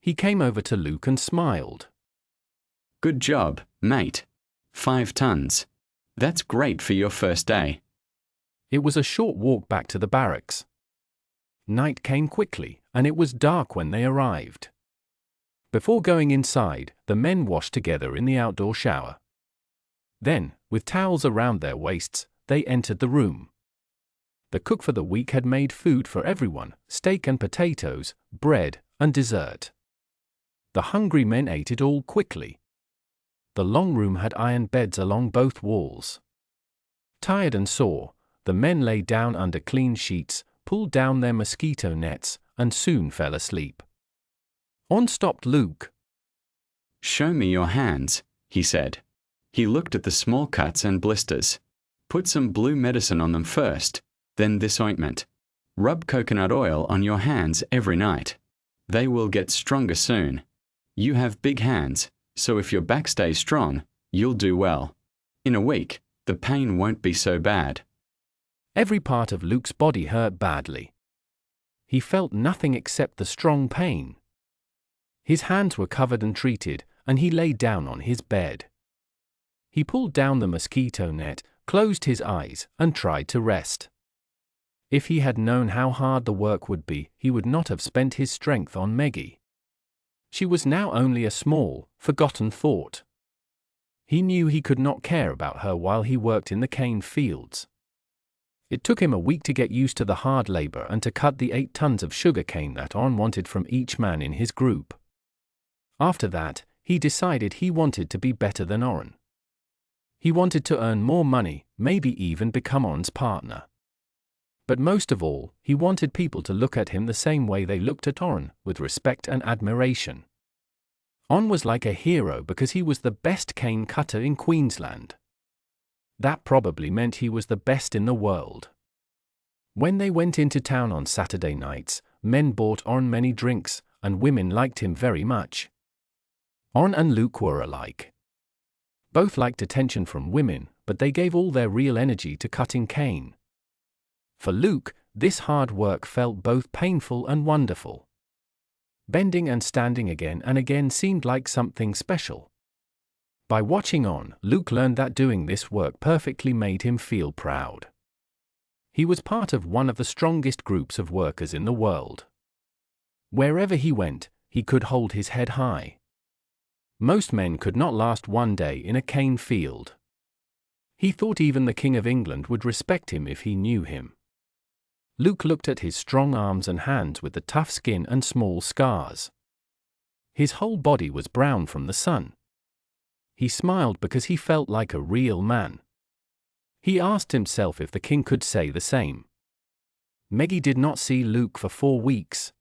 He came over to Luke and smiled. Good job, mate. 5 tons. That's great for your first day. It was a short walk back to the barracks. Night came quickly, and it was dark when they arrived. Before going inside, the men washed together in the outdoor shower. Then, with towels around their waists, they entered the room. The cook for the week had made food for everyone: steak and potatoes, bread, and dessert. The hungry men ate it all quickly. The long room had iron beds along both walls. Tired and sore, the men lay down under clean sheets, pulled down their mosquito nets, and soon fell asleep. On stopped Luke. Show me your hands, he said. He looked at the small cuts and blisters. Put some blue medicine on them first, then this ointment. Rub coconut oil on your hands every night. They will get stronger soon. You have big hands, so if your back stays strong, you'll do well. In a week, the pain won't be so bad. Every part of Luke's body hurt badly. He felt nothing except the strong pain. His hands were covered and treated, and he lay down on his bed. He pulled down the mosquito net, closed his eyes, and tried to rest. If he had known how hard the work would be, he would not have spent his strength on Meggie. She was now only a small, forgotten thought. He knew he could not care about her while he worked in the cane fields. It took him a week to get used to the hard labor and to cut the 8 tons of sugar cane that On wanted from each man in his group. After that, he decided he wanted to be better than On. He wanted to earn more money, maybe even become On's partner. But most of all, he wanted people to look at him the same way they looked at On, with respect and admiration. On was like a hero because he was the best cane cutter in Queensland. That probably meant he was the best in the world. When they went into town on Saturday nights, men bought On many drinks, and women liked him very much. On and Luke were alike. Both liked attention from women, but they gave all their real energy to cutting cane. For Luke, this hard work felt both painful and wonderful. Bending and standing again and again seemed like something special. By watching On, Luke learned that doing this work perfectly made him feel proud. He was part of one of the strongest groups of workers in the world. Wherever he went, he could hold his head high. Most men could not last one day in a cane field. He thought even the King of England would respect him if he knew him. Luke looked at his strong arms and hands with the tough skin and small scars. His whole body was brown from the sun. He smiled because he felt like a real man. He asked himself if the king could say the same. Meggie did not see Luke for 4 weeks.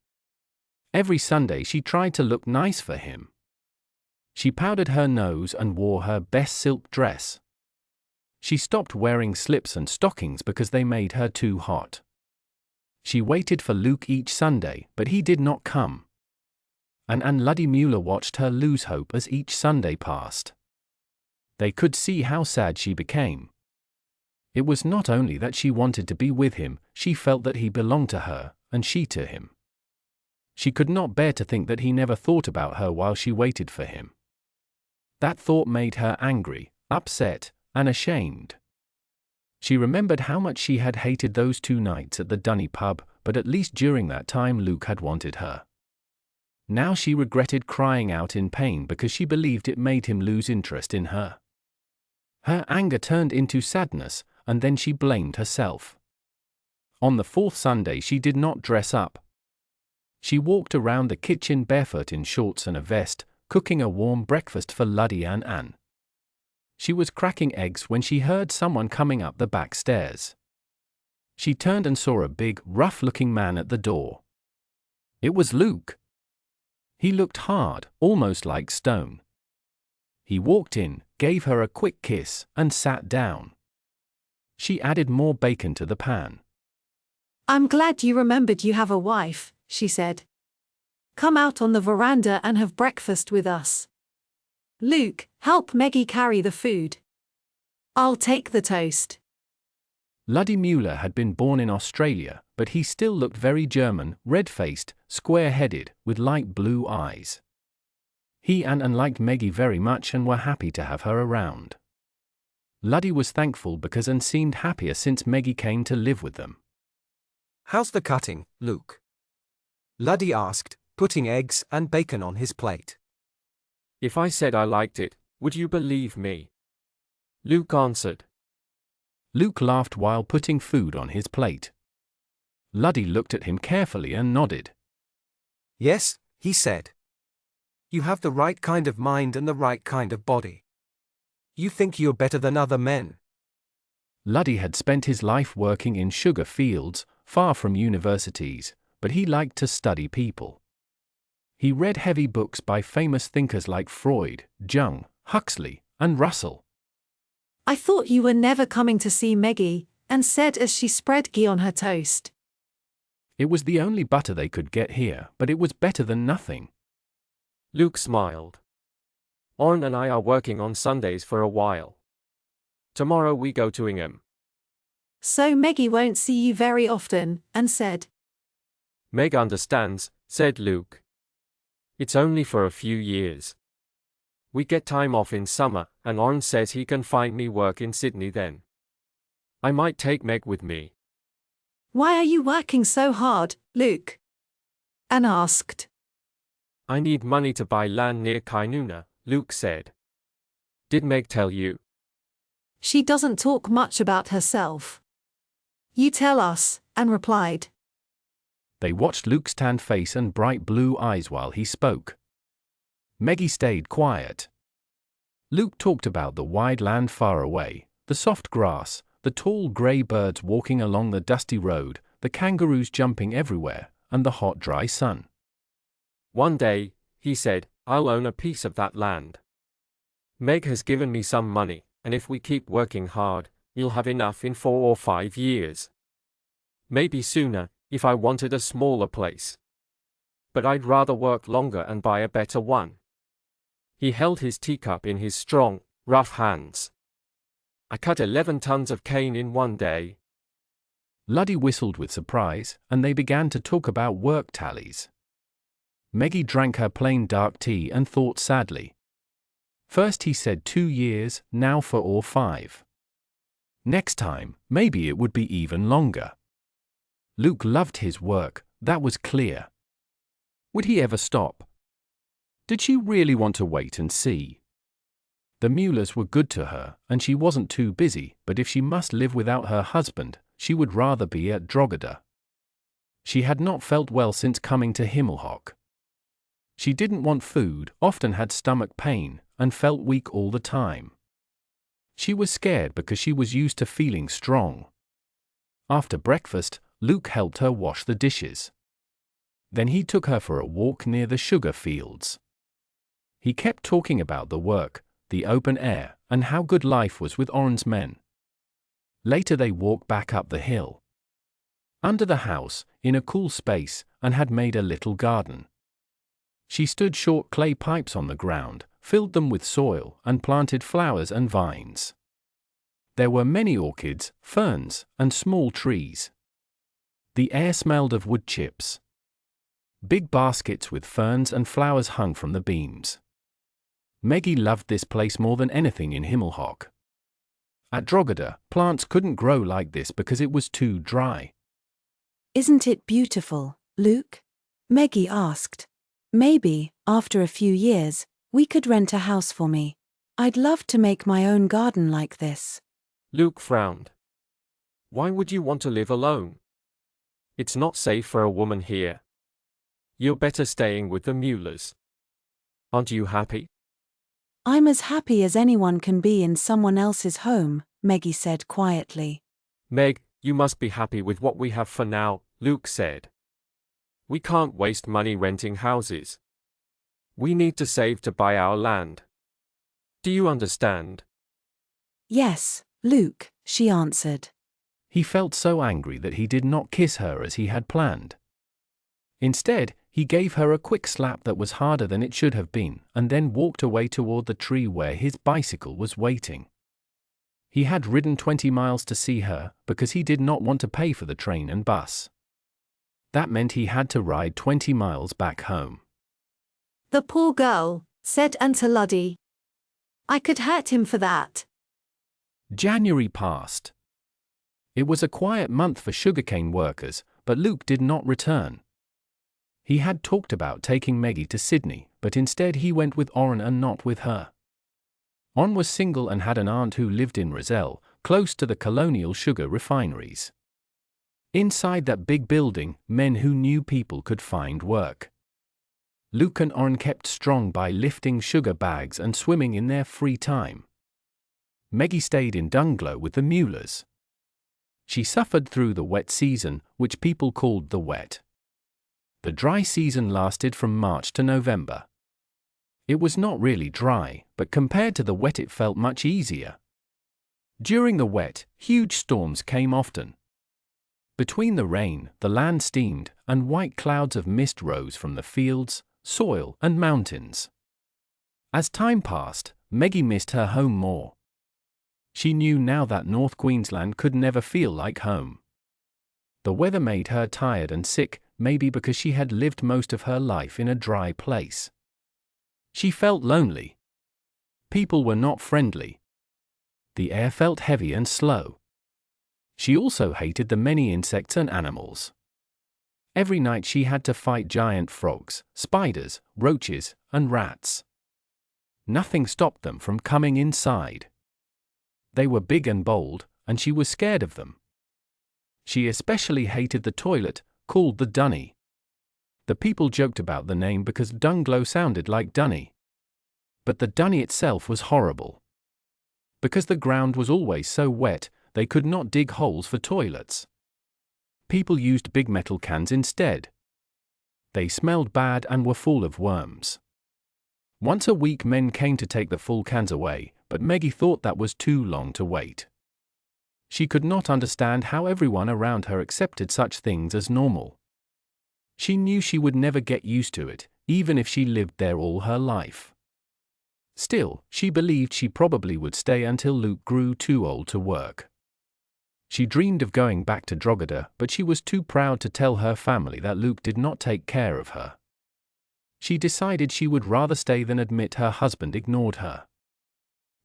Every Sunday she tried to look nice for him. She powdered her nose and wore her best silk dress. She stopped wearing slips and stockings because they made her too hot. She waited for Luke each Sunday, but he did not come. And Lady Mueller watched her lose hope as each Sunday passed. They could see how sad she became. It was not only that she wanted to be with him, she felt that he belonged to her, and she to him. She could not bear to think that he never thought about her while she waited for him. That thought made her angry, upset, and ashamed. She remembered how much she had hated those 2 nights at the Dunny pub, but at least during that time Luke had wanted her. Now she regretted crying out in pain because she believed it made him lose interest in her. Her anger turned into sadness, and then she blamed herself. On the 4th Sunday she did not dress up. She walked around the kitchen barefoot in shorts and a vest, cooking a warm breakfast for Luddy and Anne. She was cracking eggs when she heard someone coming up the back stairs. She turned and saw a big, rough-looking man at the door. It was Luke. He looked hard, almost like stone. He walked in, gave her a quick kiss, and sat down. She added more bacon to the pan. I'm glad you remembered you have a wife, she said. Come out on the veranda and have breakfast with us. Luke, help Meggie carry the food. I'll take the toast. Luddy Mueller had been born in Australia, but he still looked very German, red-faced, square-headed, with light blue eyes. He and Anne liked Meggie very much and were happy to have her around. Luddy was thankful because Anne seemed happier since Meggie came to live with them. How's the cutting, Luke? Luddy asked, putting eggs and bacon on his plate. If I said I liked it, would you believe me? Luke answered. Luke laughed while putting food on his plate. Luddy looked at him carefully and nodded. Yes, he said. You have the right kind of mind and the right kind of body. You think you're better than other men. Luddy had spent his life working in sugar fields, far from universities, but he liked to study people. He read heavy books by famous thinkers like Freud, Jung, Huxley, and Russell. I thought you were never coming to see Meggie, Anne said as she spread ghee on her toast. It was the only butter they could get here, but it was better than nothing. Luke smiled. Orrin and I are working on Sundays for a while. Tomorrow we go to Ingham. So Meggie won't see you very often, Anne said. Meg understands, said Luke. It's only for a few years. We get time off in summer, and Orrin says he can find me work in Sydney then. I might take Meg with me. Why are you working so hard, Luke? Anne asked. I need money to buy land near Kainuna, Luke said. Did Meg tell you? She doesn't talk much about herself. You tell us, Anne replied. They watched Luke's tanned face and bright blue eyes while he spoke. Meggie stayed quiet. Luke talked about the wide land far away, the soft grass, the tall grey birds walking along the dusty road, the kangaroos jumping everywhere, and the hot dry sun. One day, he said, I'll own a piece of that land. Meg has given me some money, and if we keep working hard, you'll have enough in 4 or 5 years. Maybe sooner, if I wanted a smaller place. But I'd rather work longer and buy a better one. He held his teacup in his strong, rough hands. I cut 11 tons of cane in one day. Luddy whistled with surprise, and they began to talk about work tallies. Meggie drank her plain dark tea and thought sadly. First he said 2 years, now 4 or 5. Next time, maybe it would be even longer. Luke loved his work, that was clear. Would he ever stop? Did she really want to wait and see? The Muellers were good to her, and she wasn't too busy, but if she must live without her husband, she would rather be at Drogheda. She had not felt well since coming to Himmelhock. She didn't want food, often had stomach pain, and felt weak all the time. She was scared because she was used to feeling strong. After breakfast, Luke helped her wash the dishes. Then he took her for a walk near the sugar fields. He kept talking about the work, the open air, and how good life was with Oren's men. Later they walked back up the hill. Under the house, in a cool space, and had made a little garden. She stood short clay pipes on the ground, filled them with soil, and planted flowers and vines. There were many orchids, ferns, and small trees. The air smelled of wood chips. Big baskets with ferns and flowers hung from the beams. Meggie loved this place more than anything in Himmelhoch. At Drogheda, plants couldn't grow like this because it was too dry. Isn't it beautiful, Luke? Meggie asked. Maybe, after a few years, we could rent a house for me. I'd love to make my own garden like this. Luke frowned. Why would you want to live alone? It's not safe for a woman here. You're better staying with the Muellers. Aren't you happy? I'm as happy as anyone can be in someone else's home, Meggie said quietly. Meg, you must be happy with what we have for now, Luke said. We can't waste money renting houses. We need to save to buy our land. Do you understand? Yes, Luke, she answered. He felt so angry that he did not kiss her as he had planned. Instead, he gave her a quick slap that was harder than it should have been, and then walked away toward the tree where his bicycle was waiting. He had ridden 20 miles to see her, because he did not want to pay for the train and bus. That meant he had to ride 20 miles back home. The poor girl, said Auntie Luddy. I could hurt him for that. January passed. It was a quiet month for sugarcane workers, but Luke did not return. He had talked about taking Meggie to Sydney, but instead he went with Oren and not with her. Oren was single and had an aunt who lived in Rozelle, close to the colonial sugar refineries. Inside that big building, men who knew people could find work. Luke and Oren kept strong by lifting sugar bags and swimming in their free time. Meggie stayed in Dunglow with the Muellers. She suffered through the wet season, which people called the wet. The dry season lasted from March to November. It was not really dry, but compared to the wet it felt much easier. During the wet, huge storms came often. Between the rain, the land steamed, and white clouds of mist rose from the fields, soil, and mountains. As time passed, Meggie missed her home more. She knew now that North Queensland could never feel like home. The weather made her tired and sick, maybe because she had lived most of her life in a dry place. She felt lonely. People were not friendly. The air felt heavy and slow. She also hated the many insects and animals. Every night she had to fight giant frogs, spiders, roaches, and rats. Nothing stopped them from coming inside. They were big and bold, and she was scared of them. She especially hated the toilet, called the dunny. The people joked about the name because Dunglow sounded like dunny. But the dunny itself was horrible. Because the ground was always so wet, they could not dig holes for toilets. People used big metal cans instead. They smelled bad and were full of worms. Once a week men came to take the full cans away, but Meggie thought that was too long to wait. She could not understand how everyone around her accepted such things as normal. She knew she would never get used to it, even if she lived there all her life. Still, she believed she probably would stay until Luke grew too old to work. She dreamed of going back to Drogheda, but she was too proud to tell her family that Luke did not take care of her. She decided she would rather stay than admit her husband ignored her.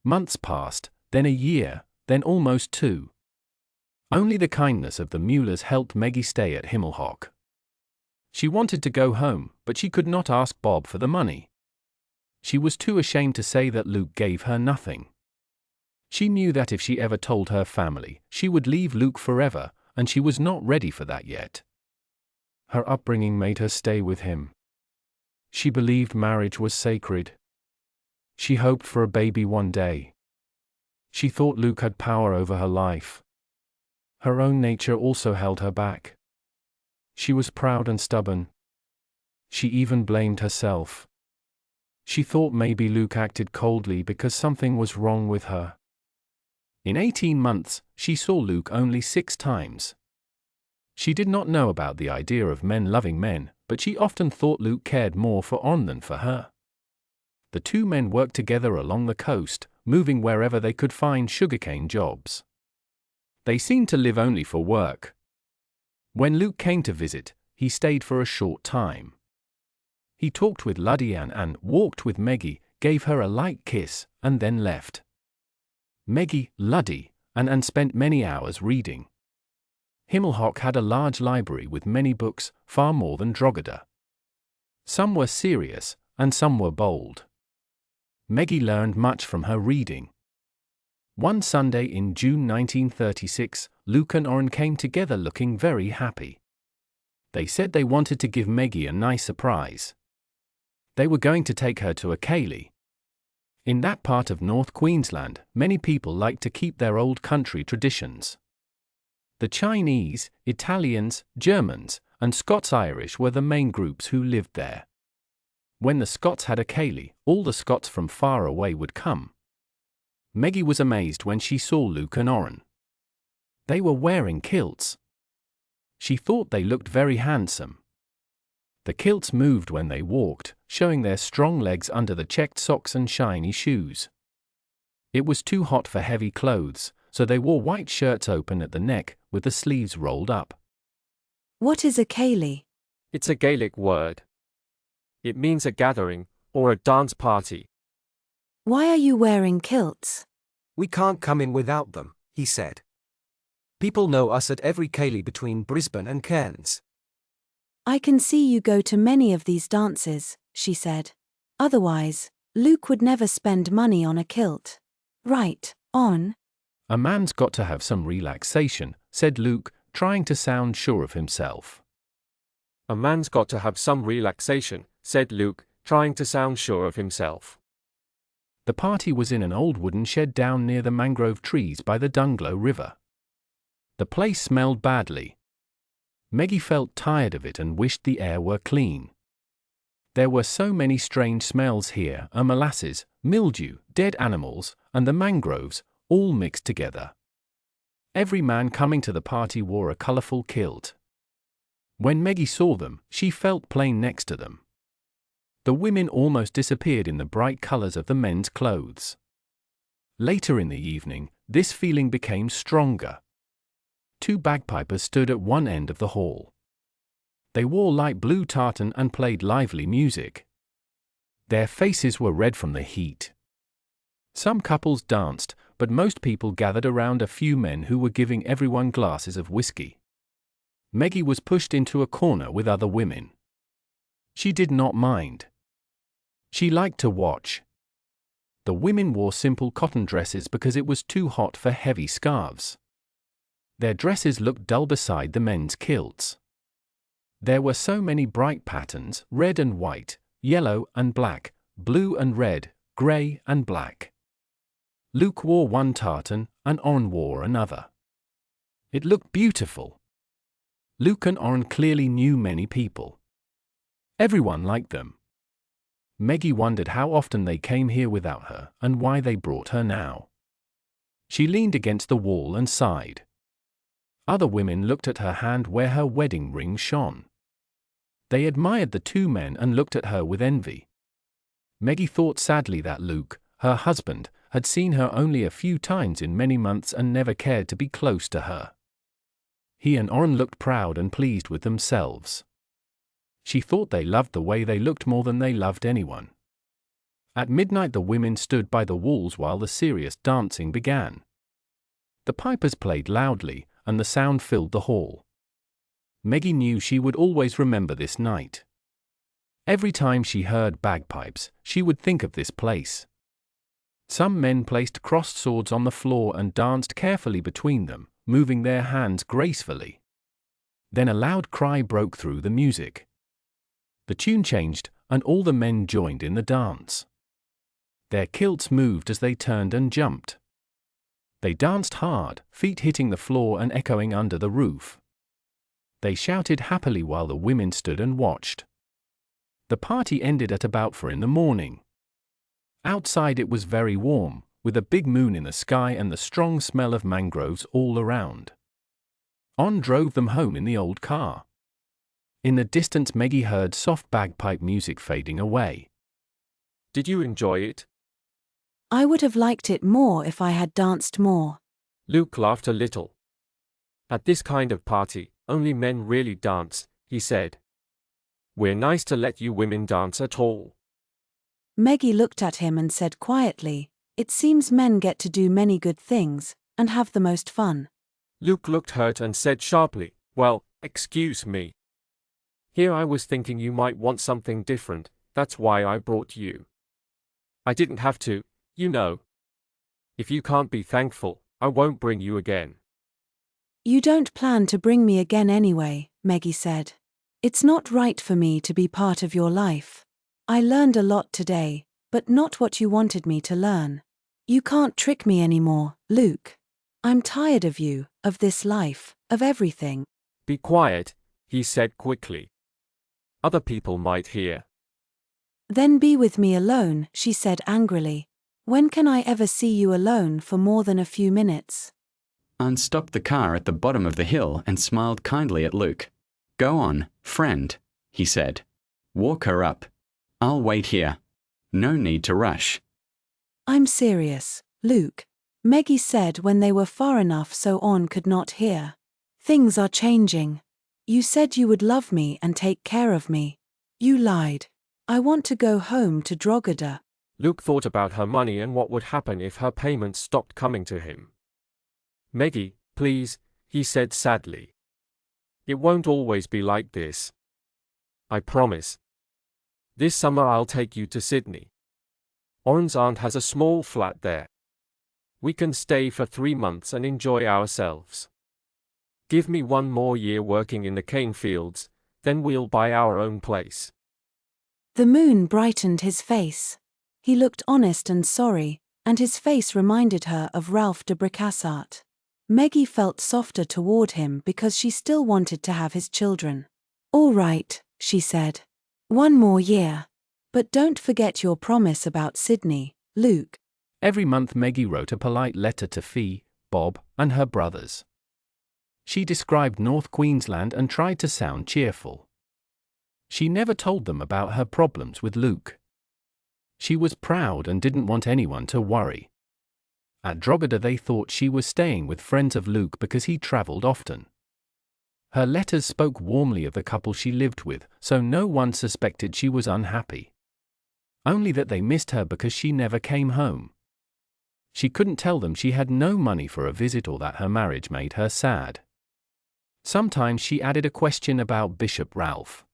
Months passed, then a year, then almost 2. Only the kindness of the Muellers helped Meggie stay at Himmelhoch. She wanted to go home, but she could not ask Bob for the money. She was too ashamed to say that Luke gave her nothing. She knew that if she ever told her family, she would leave Luke forever, and she was not ready for that yet. Her upbringing made her stay with him. She believed marriage was sacred. She hoped for a baby one day. She thought Luke had power over her life. Her own nature also held her back. She was proud and stubborn. She even blamed herself. She thought maybe Luke acted coldly because something was wrong with her. In 18 months, she saw Luke only 6 times. She did not know about the idea of men loving men, but she often thought Luke cared more for On than for her. The two men worked together along the coast, moving wherever they could find sugarcane jobs. They seemed to live only for work. When Luke came to visit, he stayed for a short time. He talked with Luddy and walked with Meggie, gave her a light kiss, and then left. Meggie, Luddy, and spent many hours reading. Himmelhock had a large library with many books, far more than Drogheda. Some were serious, and some were bold. Meggie learned much from her reading. One Sunday in June 1936, Luke and Orrin came together looking very happy. They said they wanted to give Meggie a nice surprise. They were going to take her to a ceilidh. In that part of North Queensland, many people like to keep their old country traditions. The Chinese, Italians, Germans, and Scots-Irish were the main groups who lived there. When the Scots had a ceilidh, all the Scots from far away would come. Meggie was amazed when she saw Luke and Orrin. They were wearing kilts. She thought they looked very handsome. The kilts moved when they walked, showing their strong legs under the checked socks and shiny shoes. It was too hot for heavy clothes, so they wore white shirts open at the neck, with the sleeves rolled up. What is a ceilidh? It's a Gaelic word. It means a gathering, or a dance party. Why are you wearing kilts? We can't come in without them, he said. People know us at every ceilidh between Brisbane and Cairns. I can see you go to many of these dances, she said. Otherwise, Luke would never spend money on a kilt. Right, On? A man's got to have some relaxation, said Luke, trying to sound sure of himself. A man's got to have some relaxation, said Luke, trying to sound sure of himself. The party was in an old wooden shed down near the mangrove trees by the Dunglow River. The place smelled badly. Meggie felt tired of it and wished the air were clean. There were so many strange smells here, molasses, mildew, dead animals, and the mangroves, all mixed together. Every man coming to the party wore a colourful kilt. When Meggie saw them, she felt plain next to them. The women almost disappeared in the bright colours of the men's clothes. Later in the evening, this feeling became stronger. 2 bagpipers stood at one end of the hall. They wore light blue tartan and played lively music. Their faces were red from the heat. Some couples danced, but most people gathered around a few men who were giving everyone glasses of whiskey. Meggie was pushed into a corner with other women. She did not mind. She liked to watch. The women wore simple cotton dresses because it was too hot for heavy scarves. Their dresses looked dull beside the men's kilts. There were so many bright patterns, red and white, yellow and black, blue and red, grey and black. Luke wore one tartan, and Orrin wore another. It looked beautiful. Luke and Orrin clearly knew many people. Everyone liked them. Meggie wondered how often they came here without her, and why they brought her now. She leaned against the wall and sighed. Other women looked at her hand where her wedding ring shone. They admired the 2 men and looked at her with envy. Meggie thought sadly that Luke, her husband, had seen her only a few times in many months and never cared to be close to her. He and Orrin looked proud and pleased with themselves. She thought they loved the way they looked more than they loved anyone. At midnight the women stood by the walls while the serious dancing began. The pipers played loudly, and the sound filled the hall. Meggie knew she would always remember this night. Every time she heard bagpipes, she would think of this place. Some men placed crossed swords on the floor and danced carefully between them, moving their hands gracefully. Then a loud cry broke through the music. The tune changed, and all the men joined in the dance. Their kilts moved as they turned and jumped. They danced hard, feet hitting the floor and echoing under the roof. They shouted happily while the women stood and watched. The party ended at about 4 in the morning. Outside it was very warm, with a big moon in the sky and the strong smell of mangroves all around. On drove them home in the old car. In the distance Meggie heard soft bagpipe music fading away. Did you enjoy it? I would have liked it more if I had danced more. Luke laughed a little. At this kind of party, only men really dance, he said. We're nice to let you women dance at all. Meggie looked at him and said quietly, "It seems men get to do many good things, and have the most fun." Luke looked hurt and said sharply, "Well, excuse me. Here I was thinking you might want something different, that's why I brought you. I didn't have to, you know. If you can't be thankful, I won't bring you again." "You don't plan to bring me again anyway," Meggie said. "It's not right for me to be part of your life. I learned a lot today, but not what you wanted me to learn. You can't trick me anymore, Luke. I'm tired of you, of this life, of everything." Be quiet, he said quickly. Other people might hear. "Then be with me alone," she said angrily. "When can I ever see you alone for more than a few minutes?" Anne stopped the car at the bottom of the hill and smiled kindly at Luke. "Go on, friend," he said. "Walk her up. I'll wait here. No need to rush." "I'm serious, Luke," Meggie said when they were far enough so Anne could not hear. "Things are changing. You said you would love me and take care of me. You lied. I want to go home to Drogheda." Luke thought about her money and what would happen if her payments stopped coming to him. "Meggie, please," he said sadly. "It won't always be like this. I promise. This summer I'll take you to Sydney. Oren's aunt has a small flat there. We can stay for 3 months and enjoy ourselves. Give me 1 more year working in the cane fields, then we'll buy our own place." The moon brightened his face. He looked honest and sorry, and his face reminded her of Ralph de Bricassart. Meggie felt softer toward him because she still wanted to have his children. "All right," she said. "1 more year. But don't forget your promise about Sydney, Luke." Every month Meggie wrote a polite letter to Fee, Bob, and her brothers. She described North Queensland and tried to sound cheerful. She never told them about her problems with Luke. She was proud and didn't want anyone to worry. At Drogheda they thought she was staying with friends of Luke because he travelled often. Her letters spoke warmly of the couple she lived with, so no one suspected she was unhappy. Only that they missed her because she never came home. She couldn't tell them she had no money for a visit or that her marriage made her sad. Sometimes she added a question about Bishop Ralph.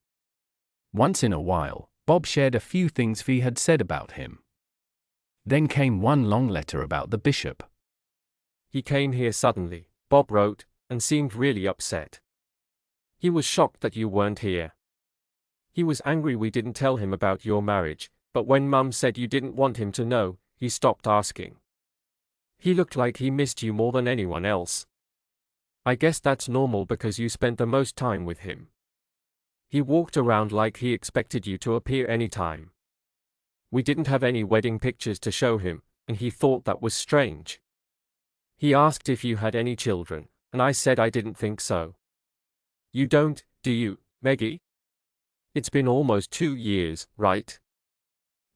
Once in a while, Bob shared a few things Fee had said about him. Then came one long letter about the bishop. "He came here suddenly," Bob wrote, "and seemed really upset. He was shocked that you weren't here. He was angry we didn't tell him about your marriage, but when Mum said you didn't want him to know, he stopped asking. He looked like he missed you more than anyone else. I guess that's normal because you spent the most time with him. He walked around like he expected you to appear anytime. We didn't have any wedding pictures to show him, and he thought that was strange. He asked if you had any children, and I said I didn't think so. You don't, do you, Meggie? It's been almost 2 years, right?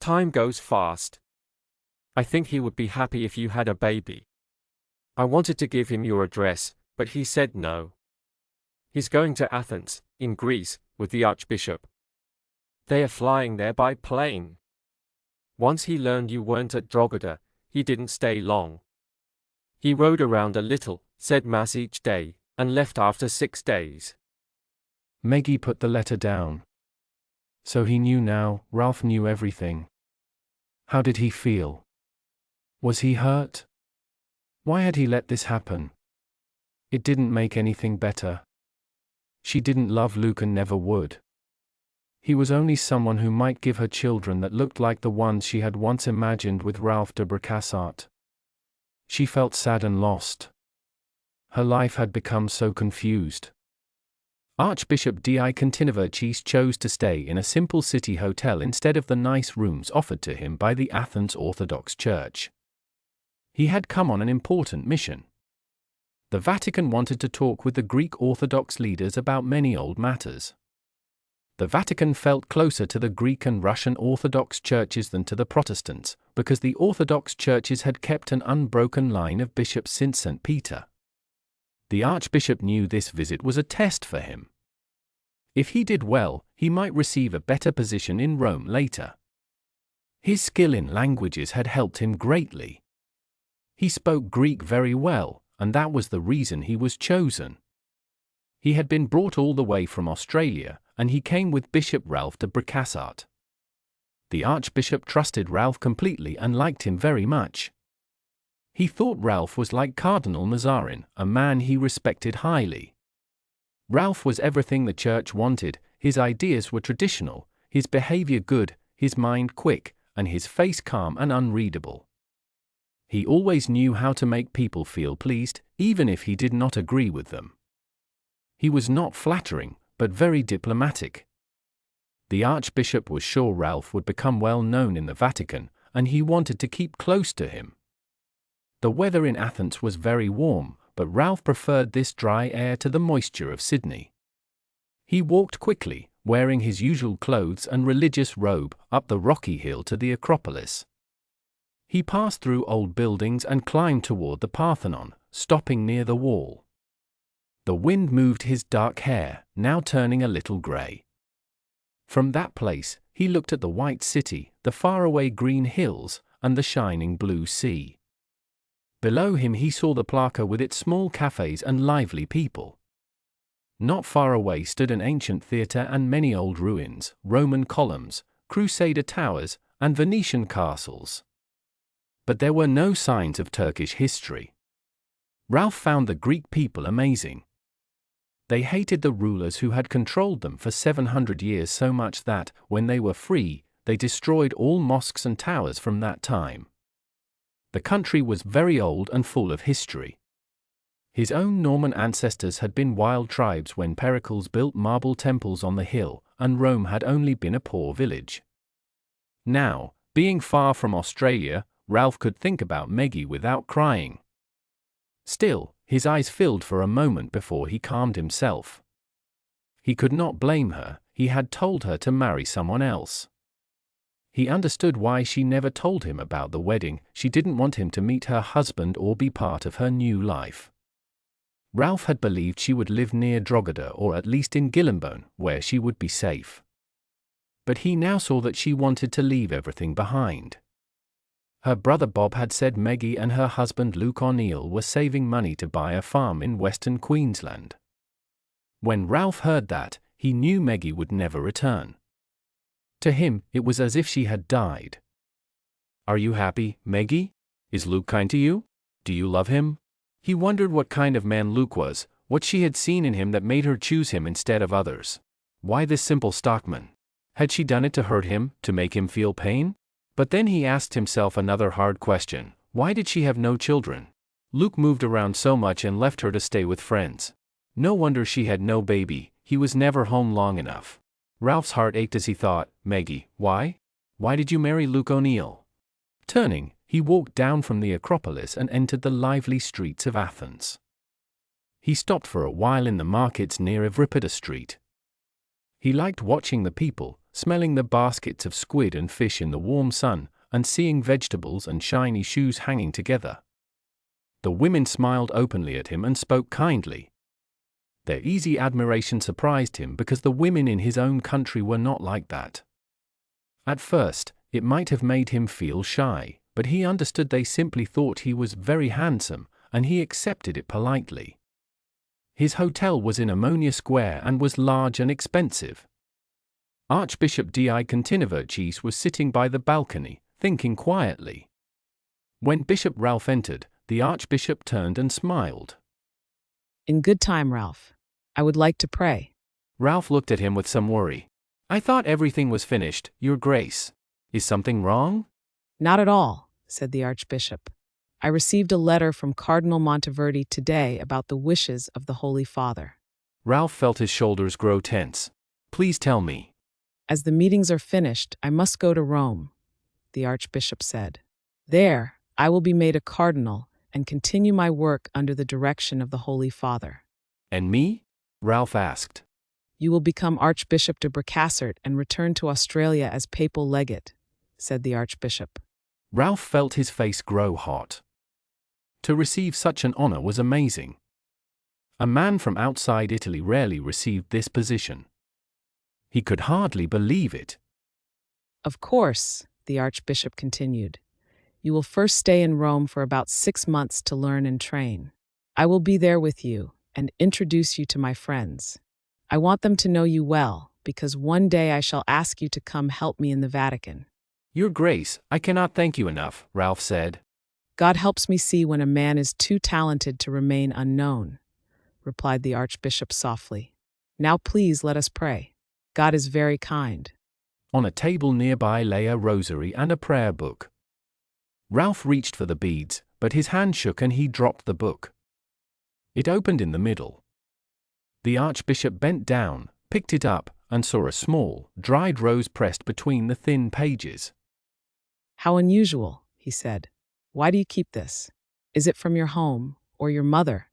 Time goes fast. I think he would be happy if you had a baby. I wanted to give him your address, but he said no. He's going to Athens, in Greece, with the Archbishop. They are flying there by plane. Once he learned you weren't at Drogheda, he didn't stay long. He rode around a little, said Mass each day, and left after 6 days." Meggie put the letter down. So he knew now, Ralph knew everything. How did he feel? Was he hurt? Why had he let this happen? It didn't make anything better. She didn't love Luke and never would. He was only someone who might give her children that looked like the ones she had once imagined with Ralph de Bricassart. She felt sad and lost. Her life had become so confused. Archbishop de Bricassart chose to stay in a simple city hotel instead of the nice rooms offered to him by the Athens Orthodox Church. He had come on an important mission. The Vatican wanted to talk with the Greek Orthodox leaders about many old matters. The Vatican felt closer to the Greek and Russian Orthodox churches than to the Protestants, because the Orthodox churches had kept an unbroken line of bishops since St. Peter. The Archbishop knew this visit was a test for him. If he did well, he might receive a better position in Rome later. His skill in languages had helped him greatly. He spoke Greek very well, and that was the reason he was chosen. He had been brought all the way from Australia, and he came with Bishop Ralph de Bricassart. The Archbishop trusted Ralph completely and liked him very much. He thought Ralph was like Cardinal Mazarin, a man he respected highly. Ralph was everything the church wanted. His ideas were traditional, his behavior good, his mind quick, and his face calm and unreadable. He always knew how to make people feel pleased, even if he did not agree with them. He was not flattering, but very diplomatic. The Archbishop was sure Ralph would become well known in the Vatican, and he wanted to keep close to him. The weather in Athens was very warm, but Ralph preferred this dry air to the moisture of Sydney. He walked quickly, wearing his usual clothes and religious robe, up the rocky hill to the Acropolis. He passed through old buildings and climbed toward the Parthenon, stopping near the wall. The wind moved his dark hair, now turning a little grey. From that place, he looked at the white city, the faraway green hills, and the shining blue sea. Below him he saw the Plaza with its small cafes and lively people. Not far away stood an ancient theatre and many old ruins, Roman columns, Crusader towers, and Venetian castles. But there were no signs of Turkish history. Ralph found the Greek people amazing. They hated the rulers who had controlled them for 700 years so much that, when they were free, they destroyed all mosques and towers from that time. The country was very old and full of history. His own Norman ancestors had been wild tribes when Pericles built marble temples on the hill, and Rome had only been a poor village. Now, being far from Australia, Ralph could think about Meggie without crying. Still, his eyes filled for a moment before he calmed himself. He could not blame her, he had told her to marry someone else. He understood why she never told him about the wedding. She didn't want him to meet her husband or be part of her new life. Ralph had believed she would live near Drogheda or at least in Gillingbone, where she would be safe. But he now saw that she wanted to leave everything behind. Her brother Bob had said Meggie and her husband Luke O'Neill were saving money to buy a farm in western Queensland. When Ralph heard that, he knew Meggie would never return. To him, it was as if she had died. "Are you happy, Meggie? Is Luke kind to you? Do you love him?" He wondered what kind of man Luke was, what she had seen in him that made her choose him instead of others. Why this simple stockman? Had she done it to hurt him, to make him feel pain? But then he asked himself another hard question: why did she have no children? Luke moved around so much and left her to stay with friends. No wonder she had no baby, he was never home long enough. Ralph's heart ached as he thought, Meggie, why? Why did you marry Luke O'Neill? Turning, he walked down from the Acropolis and entered the lively streets of Athens. He stopped for a while in the markets near Evripida Street. He liked watching the people, smelling the baskets of squid and fish in the warm sun, and seeing vegetables and shiny shoes hanging together. The women smiled openly at him and spoke kindly. Their easy admiration surprised him because the women in his own country were not like that. At first, it might have made him feel shy, but he understood they simply thought he was very handsome, and he accepted it politely. His hotel was in Ammonia Square and was large and expensive. Archbishop de Bricassart was sitting by the balcony, thinking quietly. When Bishop Ralph entered, the Archbishop turned and smiled. "In good time, Ralph. I would like to pray." Ralph looked at him with some worry. "I thought everything was finished, Your Grace. Is something wrong?" "Not at all," said the Archbishop. I received a letter from Cardinal Monteverdi today about the wishes of the Holy Father. Ralph felt his shoulders grow tense. Please tell me. As the meetings are finished, I must go to Rome, the Archbishop said. There, I will be made a cardinal and continue my work under the direction of the Holy Father. And me? Ralph asked. You will become Archbishop de Bricassart and return to Australia as papal legate, said the Archbishop. Ralph felt his face grow hot. To receive such an honor was amazing. A man from outside Italy rarely received this position. He could hardly believe it. Of course, the Archbishop continued. You will first stay in Rome for about 6 months to learn and train. I will be there with you and introduce you to my friends. I want them to know you well, because one day I shall ask you to come help me in the Vatican. Your Grace, I cannot thank you enough, Ralph said. God helps me see when a man is too talented to remain unknown, replied the Archbishop softly. Now please let us pray. God is very kind. On a table nearby lay a rosary and a prayer book. Ralph reached for the beads, but his hand shook and he dropped the book. It opened in the middle. The Archbishop bent down, picked it up, and saw a small, dried rose pressed between the thin pages. How unusual, he said. Why do you keep this? Is it from your home, or your mother?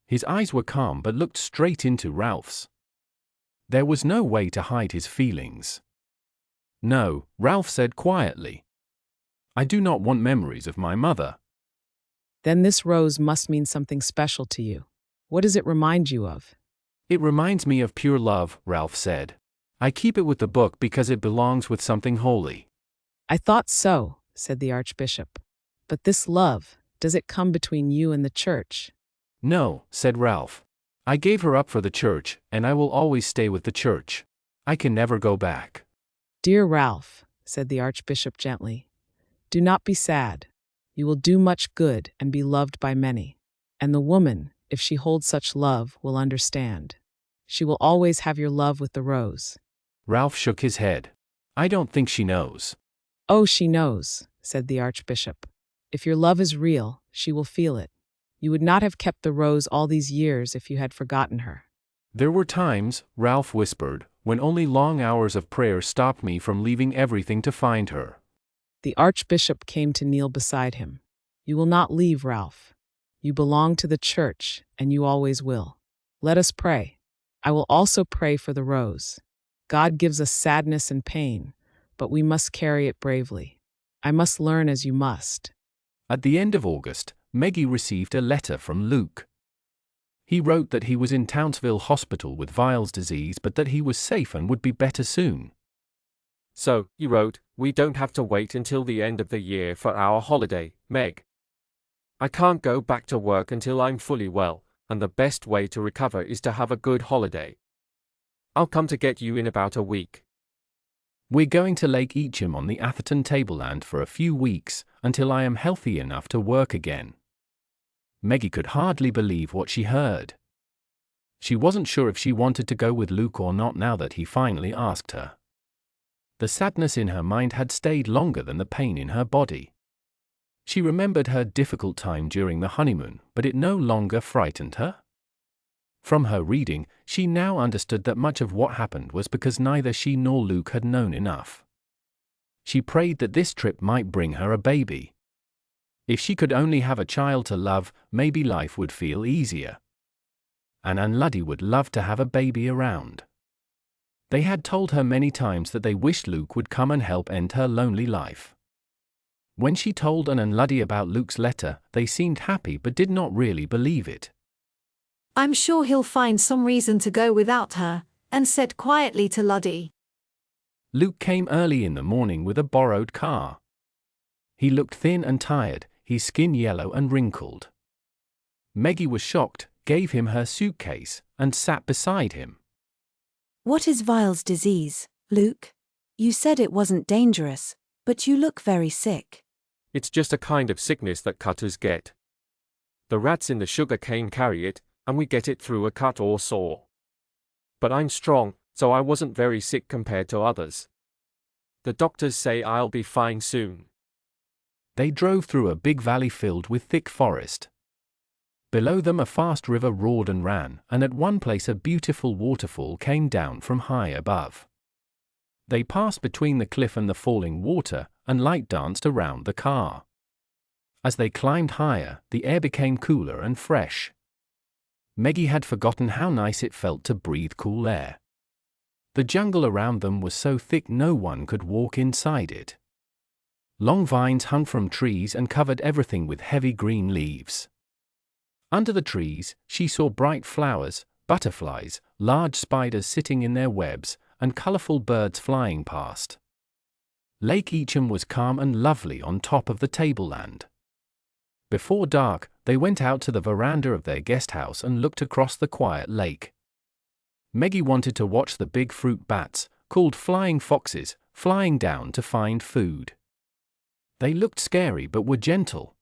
His eyes were calm but looked straight into Ralph's. There was no way to hide his feelings. No, Ralph said quietly. I do not want memories of my mother. Then this rose must mean something special to you. What does it remind you of? It reminds me of pure love, Ralph said. I keep it with the book because it belongs with something holy. I thought so, said the Archbishop. But this love, does it come between you and the Church? No, said Ralph. I gave her up for the Church, and I will always stay with the Church. I can never go back. Dear Ralph, said the Archbishop gently, do not be sad. You will do much good and be loved by many. And the woman, if she holds such love, will understand. She will always have your love with the rose. Ralph shook his head. I don't think she knows. Oh, she knows, said the Archbishop. If your love is real, she will feel it. You would not have kept the rose all these years if you had forgotten her. There were times, Ralph whispered, when only long hours of prayer stopped me from leaving everything to find her. The Archbishop came to kneel beside him. You will not leave, Ralph. You belong to the Church, and you always will. Let us pray. I will also pray for the rose. God gives us sadness and pain, but we must carry it bravely. I must learn as you must. At the end of August, Meggie received a letter from Luke. He wrote that he was in Townsville Hospital with Weil's disease but that he was safe and would be better soon. So, he wrote, we don't have to wait until the end of the year for our holiday, Meg. I can't go back to work until I'm fully well, and the best way to recover is to have a good holiday. I'll come to get you in about a week. We're going to Lake Eacham on the Atherton tableland for a few weeks, until I am healthy enough to work again. Meggie could hardly believe what she heard. She wasn't sure if she wanted to go with Luke or not now that he finally asked her. The sadness in her mind had stayed longer than the pain in her body. She remembered her difficult time during the honeymoon, but it no longer frightened her. From her reading, she now understood that much of what happened was because neither she nor Luke had known enough. She prayed that this trip might bring her a baby. If she could only have a child to love, maybe life would feel easier. Anne and Luddy would love to have a baby around. They had told her many times that they wished Luke would come and help end her lonely life. When she told Anne and Luddy about Luke's letter, they seemed happy but did not really believe it. I'm sure he'll find some reason to go without her, Anne said quietly to Luddy. Luke came early in the morning with a borrowed car. He looked thin and tired, his skin yellow and wrinkled. Meggie was shocked, gave him her suitcase, and sat beside him. What is Weil's disease, Luke? You said it wasn't dangerous, but you look very sick. It's just a kind of sickness that cutters get. The rats in the sugar cane carry it, and we get it through a cut or saw. But I'm strong, so I wasn't very sick compared to others. The doctors say I'll be fine soon. They drove through a big valley filled with thick forest. Below them a fast river roared and ran, and at one place a beautiful waterfall came down from high above. They passed between the cliff and the falling water, and light danced around the car. As they climbed higher, the air became cooler and fresh. Meggie had forgotten how nice it felt to breathe cool air. The jungle around them was so thick no one could walk inside it. Long vines hung from trees and covered everything with heavy green leaves. Under the trees, she saw bright flowers, butterflies, large spiders sitting in their webs, and colorful birds flying past. Lake Eacham was calm and lovely on top of the tableland. Before dark, they went out to the veranda of their guest house and looked across the quiet lake. Meggie wanted to watch the big fruit bats, called flying foxes, flying down to find food. They looked scary but were gentle.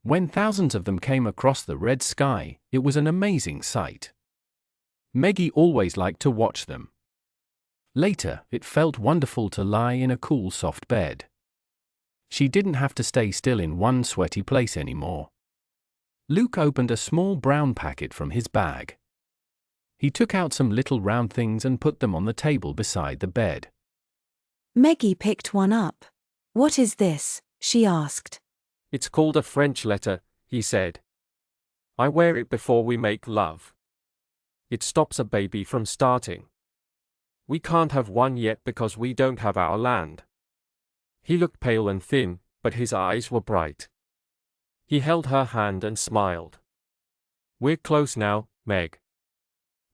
When thousands of them came across the red sky, it was an amazing sight. Meggie always liked to watch them. Later, it felt wonderful to lie in a cool, soft bed. She didn't have to stay still in one sweaty place anymore. Luke opened a small brown packet from his bag. He took out some little round things and put them on the table beside the bed. Meggie picked one up. "What is this?" she asked. It's called a French letter, he said. I wear it before we make love. It stops a baby from starting. We can't have one yet because we don't have our land. He looked pale and thin, but his eyes were bright. He held her hand and smiled. We're close now, Meg.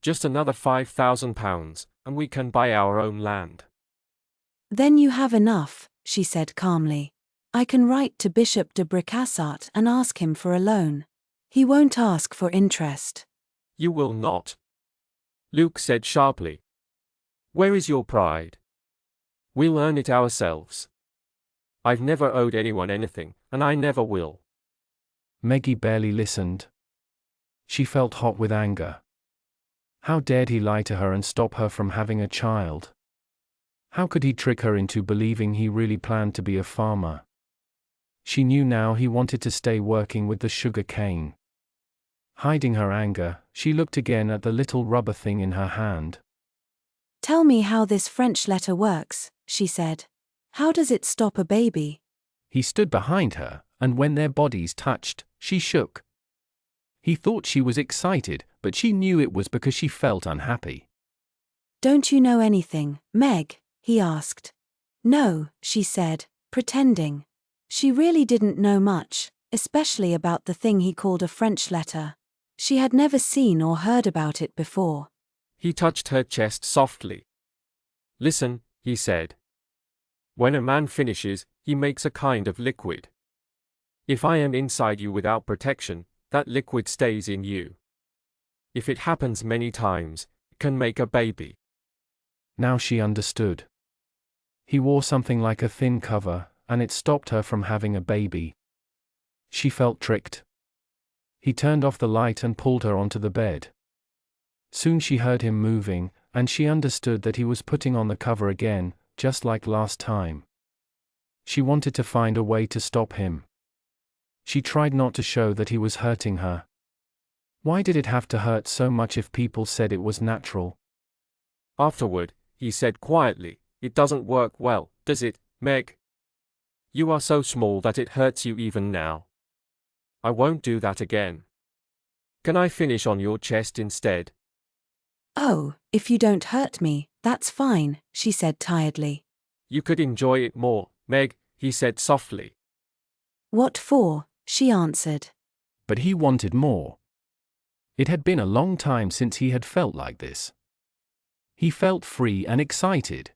Just another £5,000, and we can buy our own land. "Then you have enough," she said calmly. "I can write to Bishop de Bricassart and ask him for a loan. He won't ask for interest." You will not. Luke said sharply. Where is your pride? We'll earn it ourselves. I've never owed anyone anything, and I never will. Meggie barely listened. She felt hot with anger. How dared he lie to her and stop her from having a child? How could he trick her into believing he really planned to be a farmer? She knew now he wanted to stay working with the sugar cane. Hiding her anger, she looked again at the little rubber thing in her hand. "Tell me how this French letter works," she said. "How does it stop a baby?" He stood behind her, and when their bodies touched, she shook. He thought she was excited, but she knew it was because she felt unhappy. "Don't you know anything, Meg?" he asked. "No," she said, pretending. She really didn't know much, especially about the thing he called a French letter. She had never seen or heard about it before. He touched her chest softly. Listen, he said. When a man finishes, he makes a kind of liquid. If I am inside you without protection, that liquid stays in you. If it happens many times, it can make a baby. Now she understood. He wore something like a thin cover, and it stopped her from having a baby. She felt tricked. He turned off the light and pulled her onto the bed. Soon she heard him moving, and she understood that he was putting on the cover again, just like last time. She wanted to find a way to stop him. She tried not to show that he was hurting her. Why did it have to hurt so much if people said it was natural? Afterward, he said quietly, it doesn't work well, does it, Meg? You are so small that it hurts you even now. I won't do that again. Can I finish on your chest instead? "Oh, if you don't hurt me, that's fine," she said tiredly. You could enjoy it more, Meg, he said softly. "What for?" she answered. But he wanted more. It had been a long time since he had felt like this. He felt free and excited.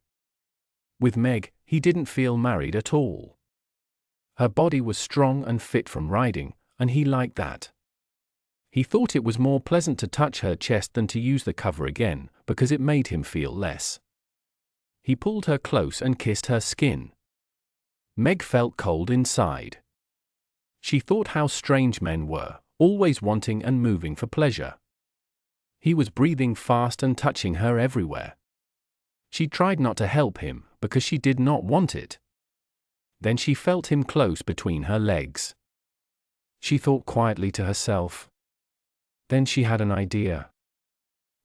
With Meg, he didn't feel married at all. Her body was strong and fit from riding, and he liked that. He thought it was more pleasant to touch her chest than to use the cover again, because it made him feel less. He pulled her close and kissed her skin. Meg felt cold inside. She thought how strange men were, always wanting and moving for pleasure. He was breathing fast and touching her everywhere. She tried not to help him, because she did not want it. Then she felt him close between her legs. She thought quietly to herself. Then she had an idea.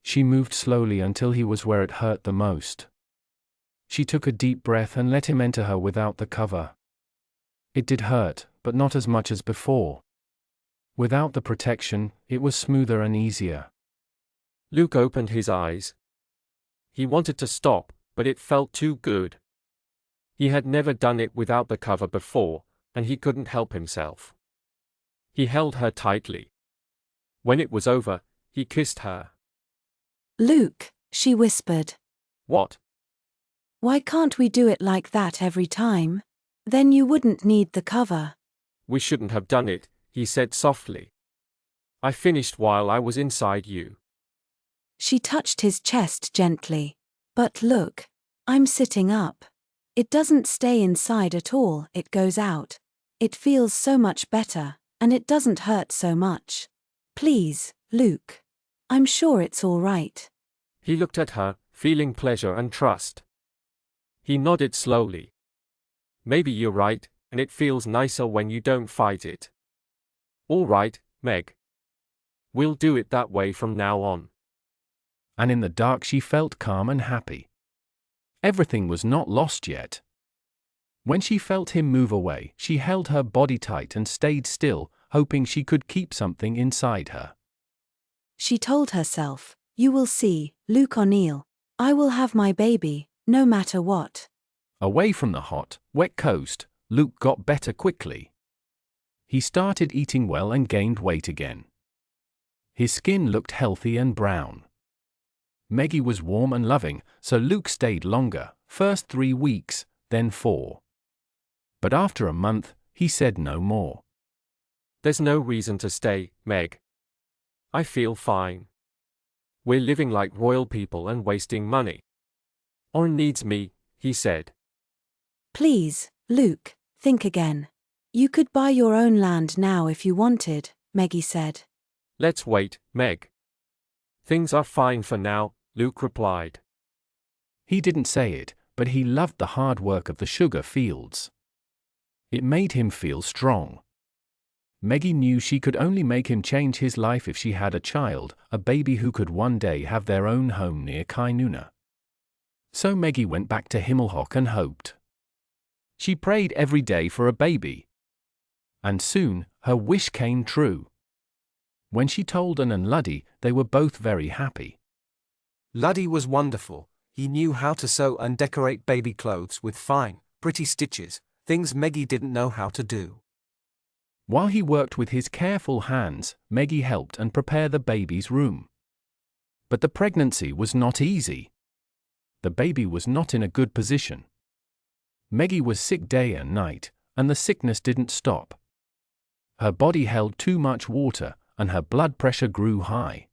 She moved slowly until he was where it hurt the most. She took a deep breath and let him enter her without the cover. It did hurt, but not as much as before. Without the protection, it was smoother and easier. Luke opened his eyes. He wanted to stop, but it felt too good. He had never done it without the cover before, and he couldn't help himself. He held her tightly. When it was over, he kissed her. Luke, she whispered. What? Why can't we do it like that every time? Then you wouldn't need the cover. We shouldn't have done it, he said softly. I finished while I was inside you. She touched his chest gently. But look, I'm sitting up. It doesn't stay inside at all, it goes out. It feels so much better, and it doesn't hurt so much. Please, Luke. I'm sure it's all right. He looked at her, feeling pleasure and trust. He nodded slowly. Maybe you're right, and it feels nicer when you don't fight it. All right, Meg. We'll do it that way from now on. And in the dark she felt calm and happy. Everything was not lost yet. When she felt him move away, she held her body tight and stayed still, hoping she could keep something inside her. She told herself, you will see, Luke O'Neill. I will have my baby, no matter what. Away from the hot, wet coast, Luke got better quickly. He started eating well and gained weight again. His skin looked healthy and brown. Meggie was warm and loving, so Luke stayed longer, first 3 weeks, then 4. But after a month, he said no more. There's no reason to stay, Meg. I feel fine. We're living like royal people and wasting money. Orrin needs me, he said. Please, Luke, think again. You could buy your own land now if you wanted, Meggie said. Let's wait, Meg. Things are fine for now, Luke replied. He didn't say it, but he loved the hard work of the sugar fields. It made him feel strong. Meggie knew she could only make him change his life if she had a child, a baby who could one day have their own home near Kainuna. So Meggie went back to Himmelhoch and hoped. She prayed every day for a baby. And soon, her wish came true. When she told Anne and Luddy, they were both very happy. Luddy was wonderful. He knew how to sew and decorate baby clothes with fine, pretty stitches, things Meggie didn't know how to do. While he worked with his careful hands, Meggie helped and prepare the baby's room. But the pregnancy was not easy. The baby was not in a good position. Meggie was sick day and night, and the sickness didn't stop. Her body held too much water, and her blood pressure grew high.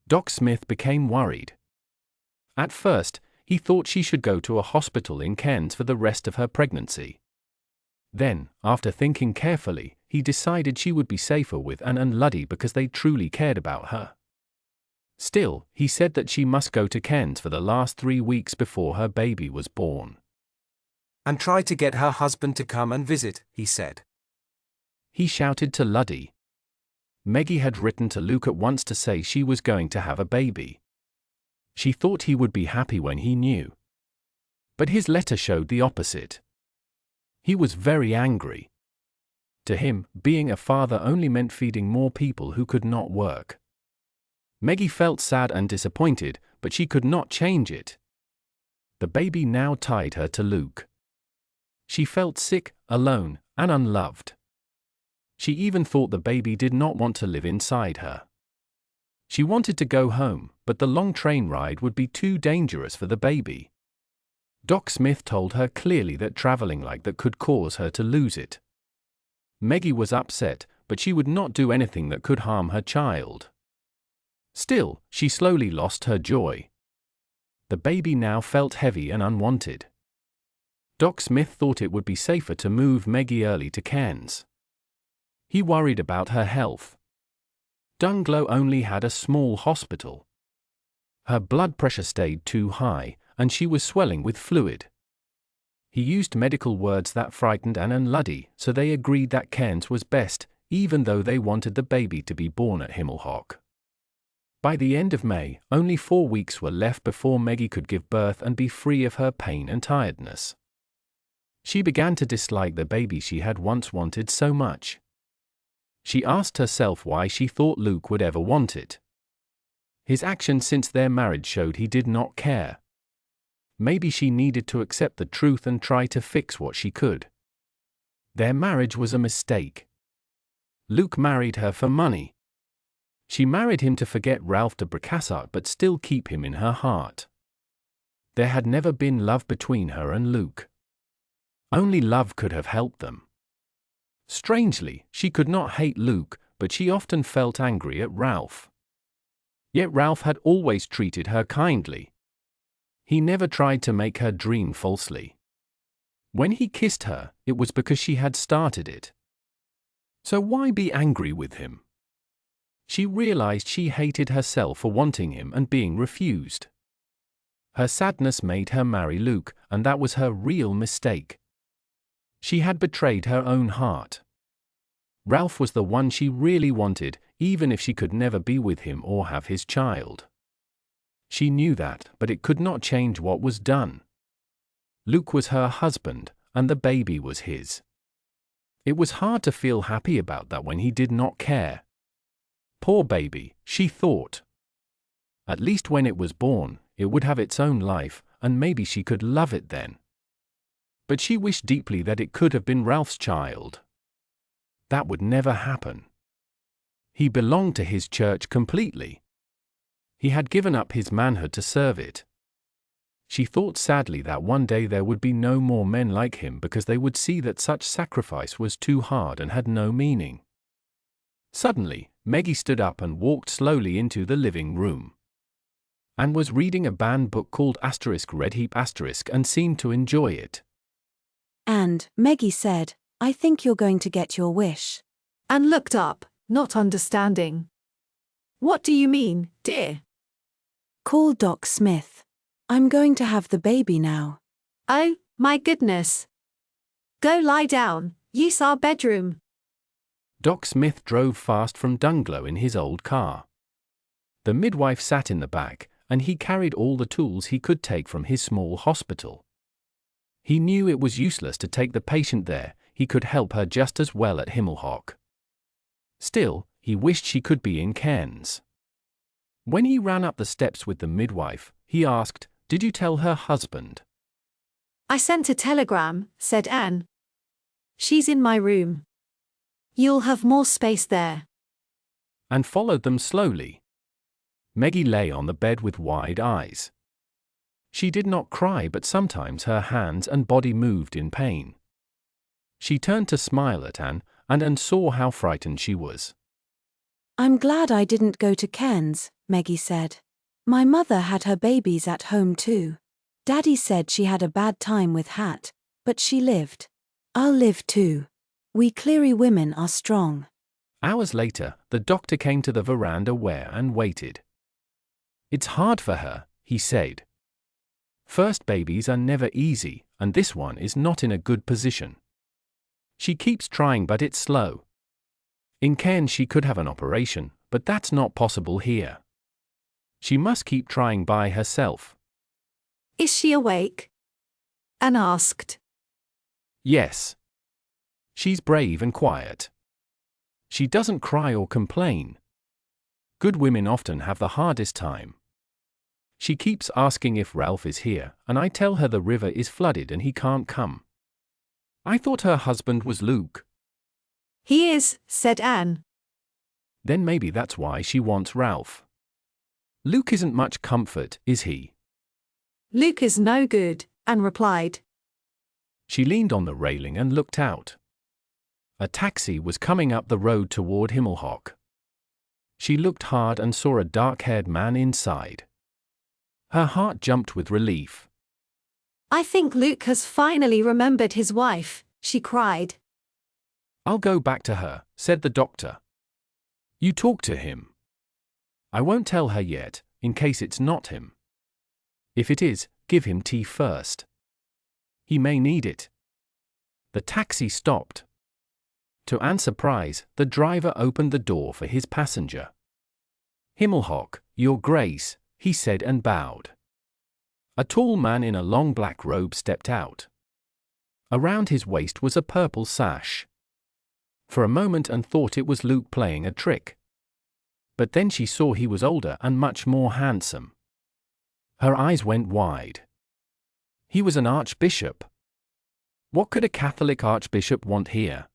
Doc Smith became worried. At first, he thought she should go to a hospital in Cairns for the rest of her pregnancy. Then, after thinking carefully, he decided she would be safer with Anne and Luddy because they truly cared about her. Still, he said that she must go to Cairns for the last 3 weeks before her baby was born. And try to get her husband to come and visit, he said. He shouted to Luddy. Meggie had written to Luke at once to say she was going to have a baby. She thought he would be happy when he knew. But his letter showed the opposite. He was very angry. To him, being a father only meant feeding more people who could not work. Meggie felt sad and disappointed, but she could not change it. The baby now tied her to Luke. She felt sick, alone, and unloved. She even thought the baby did not want to live inside her. She wanted to go home, but the long train ride would be too dangerous for the baby. Doc Smith told her clearly that traveling like that could cause her to lose it. Meggie was upset, but she would not do anything that could harm her child. Still, she slowly lost her joy. The baby now felt heavy and unwanted. Doc Smith thought it would be safer to move Meggie early to Cairns. He worried about her health. Dunglow only had a small hospital. Her blood pressure stayed too high, and she was swelling with fluid. He used medical words that frightened Anne and Luddy, so they agreed that Cairns was best, even though they wanted the baby to be born at Himmelhock. By the end of May, only 4 weeks were left before Meggie could give birth and be free of her pain and tiredness. She began to dislike the baby she had once wanted so much. She asked herself why she thought Luke would ever want it. His actions since their marriage showed he did not care. Maybe she needed to accept the truth and try to fix what she could. Their marriage was a mistake. Luke married her for money. She married him to forget Ralph de Bricassart but still keep him in her heart. There had never been love between her and Luke. Only love could have helped them. Strangely, she could not hate Luke, but she often felt angry at Ralph. Yet Ralph had always treated her kindly. He never tried to make her dream falsely. When he kissed her, it was because she had started it. So why be angry with him? She realized she hated herself for wanting him and being refused. Her sadness made her marry Luke, and that was her real mistake. She had betrayed her own heart. Ralph was the one she really wanted, even if she could never be with him or have his child. She knew that, but it could not change what was done. Luke was her husband, and the baby was his. It was hard to feel happy about that when he did not care. Poor baby, she thought. At least when it was born, it would have its own life, and maybe she could love it then. But she wished deeply that it could have been Ralph's child. That would never happen. He belonged to his church completely. He had given up his manhood to serve it. She thought sadly that one day there would be no more men like him because they would see that such sacrifice was too hard and had no meaning. Suddenly, Meggie stood up and walked slowly into the living room. Anne was reading a banned book called *Red Heap* and seemed to enjoy it. And Meggie said, "I think you're going to get your wish." Anne looked up, not understanding. "What do you mean, dear?" "Call Doc Smith. I'm going to have the baby now." "Oh, my goodness. Go lie down, use our bedroom." Doc Smith drove fast from Dunglow in his old car. The midwife sat in the back, and he carried all the tools he could take from his small hospital. He knew it was useless to take the patient there, he could help her just as well at Himmelhock. Still, he wished she could be in Cairns. When he ran up the steps with the midwife, he asked, "Did you tell her husband?" "I sent a telegram," said Anne. "She's in my room. You'll have more space there." And followed them slowly. Meggie lay on the bed with wide eyes. She did not cry, but sometimes her hands and body moved in pain. She turned to smile at Anne, and Anne saw how frightened she was. "I'm glad I didn't go to Cairns," Meggie said. "My mother had her babies at home too. Daddy said she had a bad time with Hat, but she lived. I'll live too. We Cleary women are strong." Hours later, the doctor came to the veranda where Anne waited. "It's hard for her," he said. "First babies are never easy, and this one is not in a good position. She keeps trying but it's slow. In Cairns she could have an operation, but that's not possible here. She must keep trying by herself." "Is she awake?" Anne asked. "Yes. She's brave and quiet. She doesn't cry or complain. Good women often have the hardest time. She keeps asking if Ralph is here, and I tell her the river is flooded and he can't come. I thought her husband was Luke." "He is," said Anne. "Then maybe that's why she wants Ralph. Luke isn't much comfort, is he?" "Luke is no good," Anne replied. She leaned on the railing and looked out. A taxi was coming up the road toward Himmelhock. She looked hard and saw a dark-haired man inside. Her heart jumped with relief. "I think Luke has finally remembered his wife," she cried. "I'll go back to her," said the doctor. "You talk to him. I won't tell her yet, in case it's not him. If it is, give him tea first." He may need it. The taxi stopped. To Anne's surprise, the driver opened the door for his passenger. "Himmelhoch, Your Grace," he said and bowed. A tall man in a long black robe stepped out. Around his waist was a purple sash. For a moment Anne thought it was Luke playing a trick. But then she saw he was older and much more handsome. Her eyes went wide. He was an archbishop. What could a Catholic archbishop want here?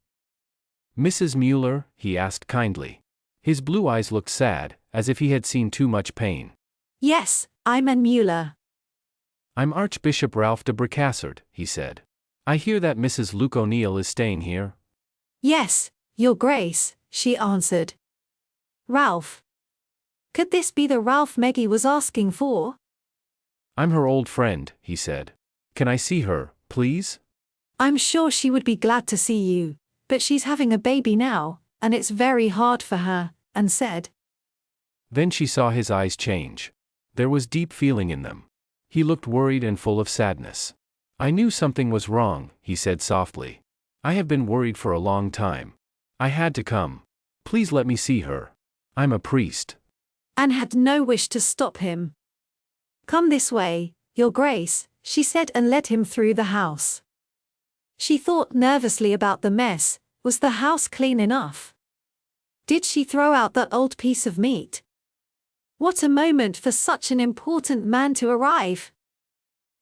"Mrs. Mueller?" he asked kindly. His blue eyes looked sad, as if he had seen too much pain. Yes, I'm Anne Mueller. "I'm Archbishop Ralph de Bricassart," he said. "I hear that Mrs. Luke O'Neill is staying here." Yes, Your Grace, she answered. Ralph. Could this be the Ralph Meggie was asking for? "I'm her old friend," he said. "Can I see her, please?" I'm sure she would be glad to see you, but she's having a baby now, and it's very hard for her, Anne said. Then she saw his eyes change. There was deep feeling in them. He looked worried and full of sadness. "I knew something was wrong," he said softly. "I have been worried for a long time. I had to come. Please let me see her. I'm a priest." Anne had no wish to stop him. "Come this way, Your Grace," she said and led him through the house. She thought nervously about the mess. Was the house clean enough? Did she throw out that old piece of meat? What a moment for such an important man to arrive!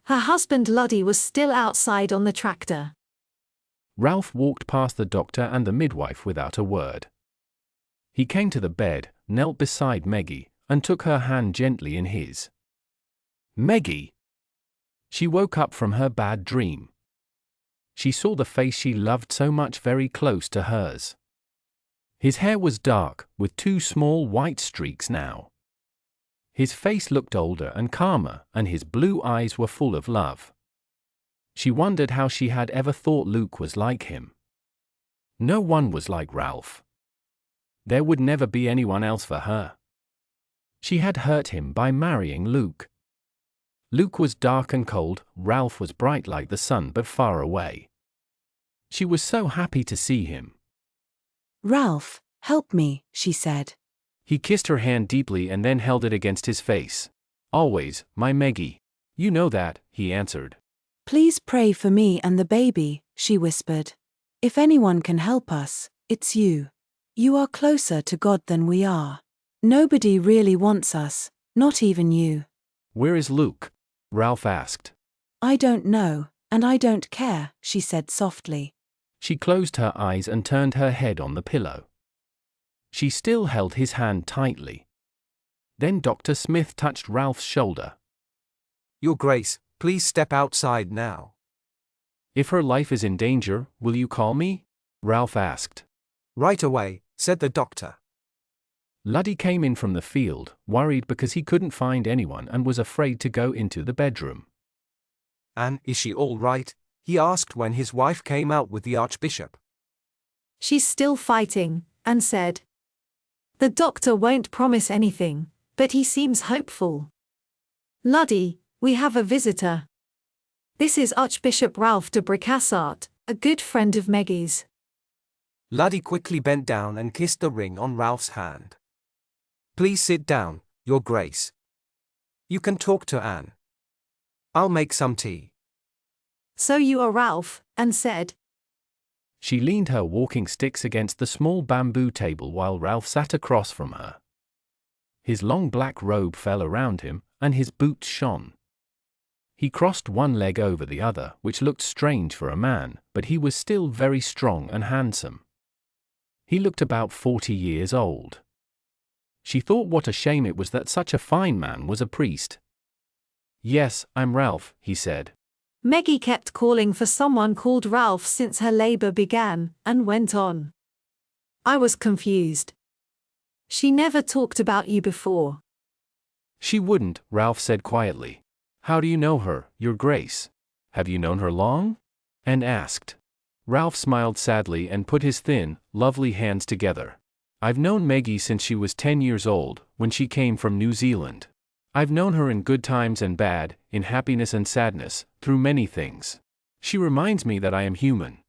Her husband Luddy was still outside on the tractor. Ralph walked past the doctor and the midwife without a word. He came to the bed, knelt beside Meggie, and took her hand gently in his. "Meggie!" She woke up from her bad dream. She saw the face she loved so much very close to hers. His hair was dark, with 2 small white streaks now. His face looked older and calmer, and his blue eyes were full of love. She wondered how she had ever thought Luke was like him. No one was like Ralph. There would never be anyone else for her. She had hurt him by marrying Luke. Luke was dark and cold, Ralph was bright like the sun but far away. She was so happy to see him. "Ralph, help me," she said. He kissed her hand deeply and then held it against his face. "Always, my Meggie. You know that," he answered. "Please pray for me and the baby," she whispered. "If anyone can help us, it's you. You are closer to God than we are. Nobody really wants us, not even you." "Where is Luke?" Ralph asked. "I don't know, and I don't care," she said softly. She closed her eyes and turned her head on the pillow. She still held his hand tightly. Then Dr. Smith touched Ralph's shoulder. "Your Grace, please step outside now." "If her life is in danger, will you call me?" Ralph asked. "Right away," said the doctor. Luddy came in from the field, worried because he couldn't find anyone and was afraid to go into the bedroom. "Anne, is she all right?" he asked when his wife came out with the Archbishop. She's still fighting, Anne said. The doctor won't promise anything, but he seems hopeful. "Luddy, we have a visitor. This is Archbishop Ralph de Bricassart, a good friend of Meggie's." Luddy quickly bent down and kissed the ring on Ralph's hand. "Please sit down, Your Grace. You can talk to Anne. I'll make some tea." "So you are Ralph," Anne said. She leaned her walking sticks against the small bamboo table while Ralph sat across from her. His long black robe fell around him, and his boots shone. He crossed one leg over the other, which looked strange for a man, but he was still very strong and handsome. He looked about 40 years old. She thought what a shame it was that such a fine man was a priest. "Yes, I'm Ralph," he said. Meggie kept calling for someone called Ralph since her labor began, and went on. "I was confused. She never talked about you before." "She wouldn't," Ralph said quietly. "How do you know her, Your Grace? Have you known her long?" Anne asked. Ralph smiled sadly and put his thin, lovely hands together. "I've known Meggie since she was 10 years old, when she came from New Zealand. I've known her in good times and bad, in happiness and sadness, through many things. She reminds me that I am human.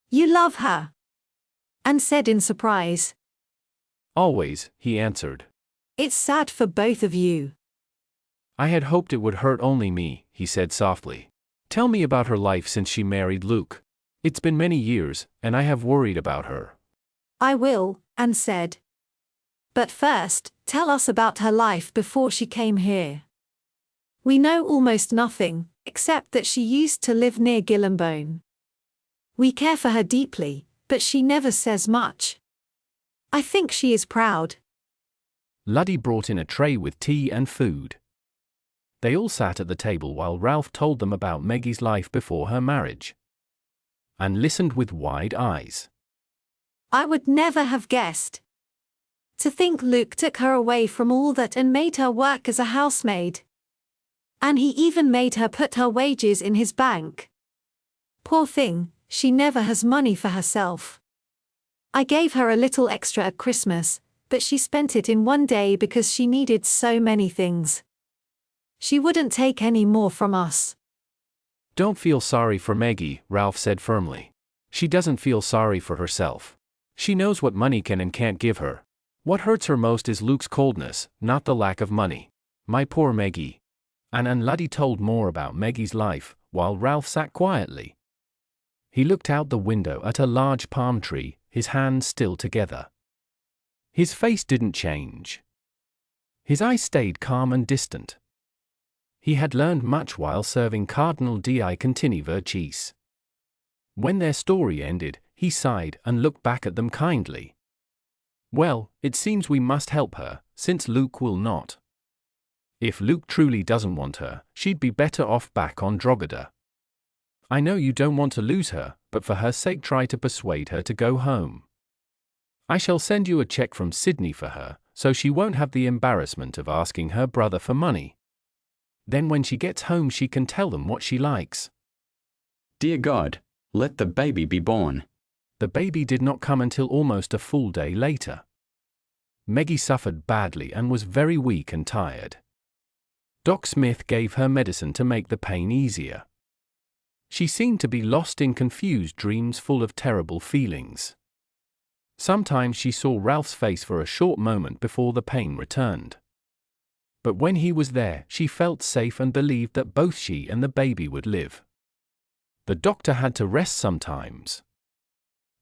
You love her. Anne said in surprise. Always, he answered. It's sad for both of you. I had hoped it would hurt only me, he said softly. Tell me about her life since she married Luke. It's been many years, and I have worried about her. I will, Anne said. But first, tell us about her life before she came here. We know almost nothing, except that she used to live near Gillingbone. We care for her deeply, but she never says much. I think she is proud. Luddy brought in a tray with tea and food. They all sat at the table while Ralph told them about Meggie's life before her marriage. And listened with wide eyes. I would never have guessed. To think Luke took her away from all that and made her work as a housemaid. And he even made her put her wages in his bank. Poor thing, she never has money for herself. I gave her a little extra at Christmas, but she spent it in one day because she needed so many things. She wouldn't take any more from us. Don't feel sorry for Meggie, Ralph said firmly. She doesn't feel sorry for herself. She knows what money can and can't give her. What hurts her most is Luke's coldness, not the lack of money. My poor Meggie. And Luddy told more about Meggie's life, while Ralph sat quietly. He looked out the window at a large palm tree, his hands still together. His face didn't change. His eyes stayed calm and distant. He had learned much while serving Cardinal di Contini Vercis. When their story ended, he sighed and looked back at them kindly. Well, it seems we must help her, since Luke will not. If Luke truly doesn't want her, she'd be better off back on Drogheda. I know you don't want to lose her, but for her sake try to persuade her to go home. I shall send you a check from Sydney for her, so she won't have the embarrassment of asking her brother for money. Then when she gets home she can tell them what she likes. Dear God, let the baby be born. The baby did not come until almost a full day later. Meggie suffered badly and was very weak and tired. Doc Smith gave her medicine to make the pain easier. She seemed to be lost in confused dreams full of terrible feelings. Sometimes she saw Ralph's face for a short moment before the pain returned. But when he was there, she felt safe and believed that both she and the baby would live. The doctor had to rest sometimes.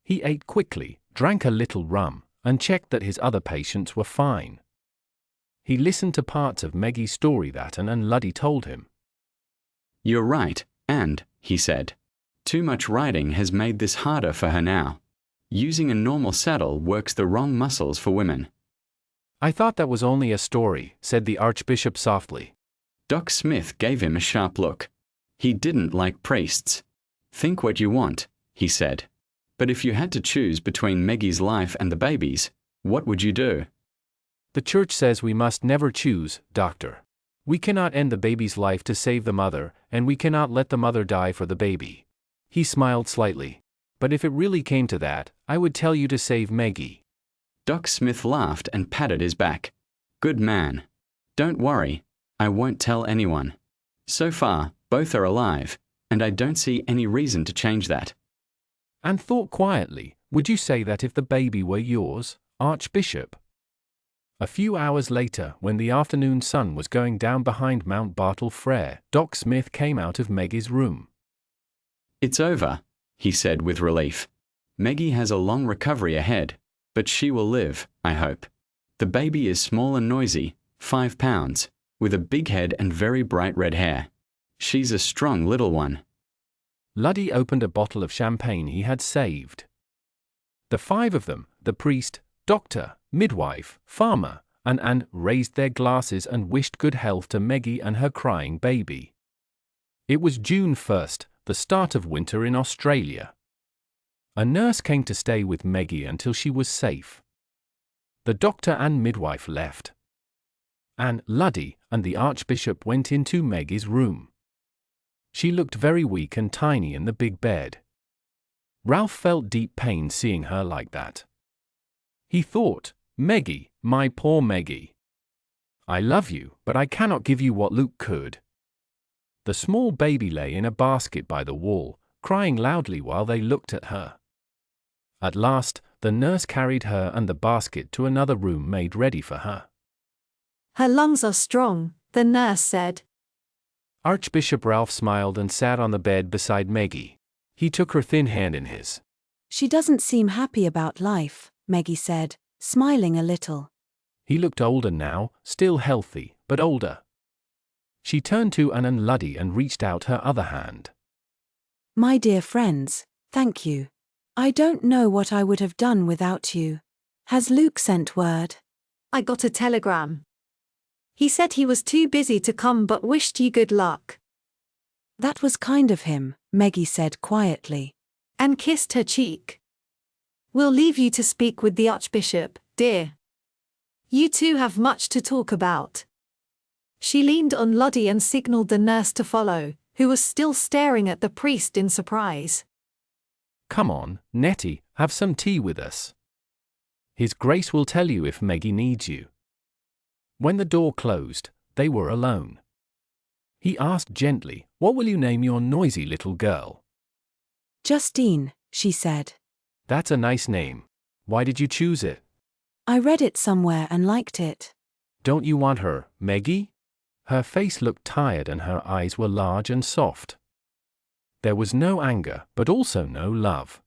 He ate quickly, drank a little rum, and checked that his other patients were fine. He listened to parts of Meggie's story that Anne and Luddy told him. You're right, and, he said, too much riding has made this harder for her now. Using a normal saddle works the wrong muscles for women. I thought that was only a story, said the Archbishop softly. Doc Smith gave him a sharp look. He didn't like priests. Think what you want, he said. But if you had to choose between Meggie's life and the baby's, what would you do? The Church says we must never choose, Doctor. We cannot end the baby's life to save the mother, and we cannot let the mother die for the baby. He smiled slightly. But if it really came to that, I would tell you to save Meggie. Doc Smith laughed and patted his back. Good man. Don't worry, I won't tell anyone. So far, both are alive, and I don't see any reason to change that. And thought quietly, would you say that if the baby were yours, Archbishop? A few hours later, when the afternoon sun was going down behind Mount Bartle Frere, Doc Smith came out of Meggie's room. It's over, he said with relief. Meggie has a long recovery ahead, but she will live, I hope. The baby is small and noisy, 5 pounds, with a big head and very bright red hair. She's a strong little one. Luddy opened a bottle of champagne he had saved. The 5 of them, the priest, doctor, midwife, farmer, and Anne, raised their glasses and wished good health to Meggie and her crying baby. It was June 1st, the start of winter in Australia. A nurse came to stay with Meggie until she was safe. The doctor and midwife left. Anne, Luddy, and the Archbishop went into Meggie's room. She looked very weak and tiny in the big bed. Ralph felt deep pain seeing her like that. He thought, Meggie, my poor Meggie. I love you, but I cannot give you what Luke could. The small baby lay in a basket by the wall, crying loudly while they looked at her. At last, the nurse carried her and the basket to another room made ready for her. Her lungs are strong, the nurse said. Archbishop Ralph smiled and sat on the bed beside Meggie. He took her thin hand in his. She doesn't seem happy about life, Meggie said, smiling a little. He looked older now, still healthy, but older. She turned to Anne and Luddy and reached out her other hand. My dear friends, thank you. I don't know what I would have done without you. Has Luke sent word? I got a telegram. He said he was too busy to come but wished you good luck. That was kind of him, Meggie said quietly. And kissed her cheek. We'll leave you to speak with the Archbishop, dear. You two have much to talk about. She leaned on Luddy and signaled the nurse to follow, who was still staring at the priest in surprise. Come on, Nettie, have some tea with us. His Grace will tell you if Meggie needs you. When the door closed, they were alone. He asked gently, "What will you name your noisy little girl?" Justine, she said. That's a nice name. Why did you choose it? I read it somewhere and liked it. Don't you want her, Meggie? Her face looked tired and her eyes were large and soft. There was no anger, but also no love.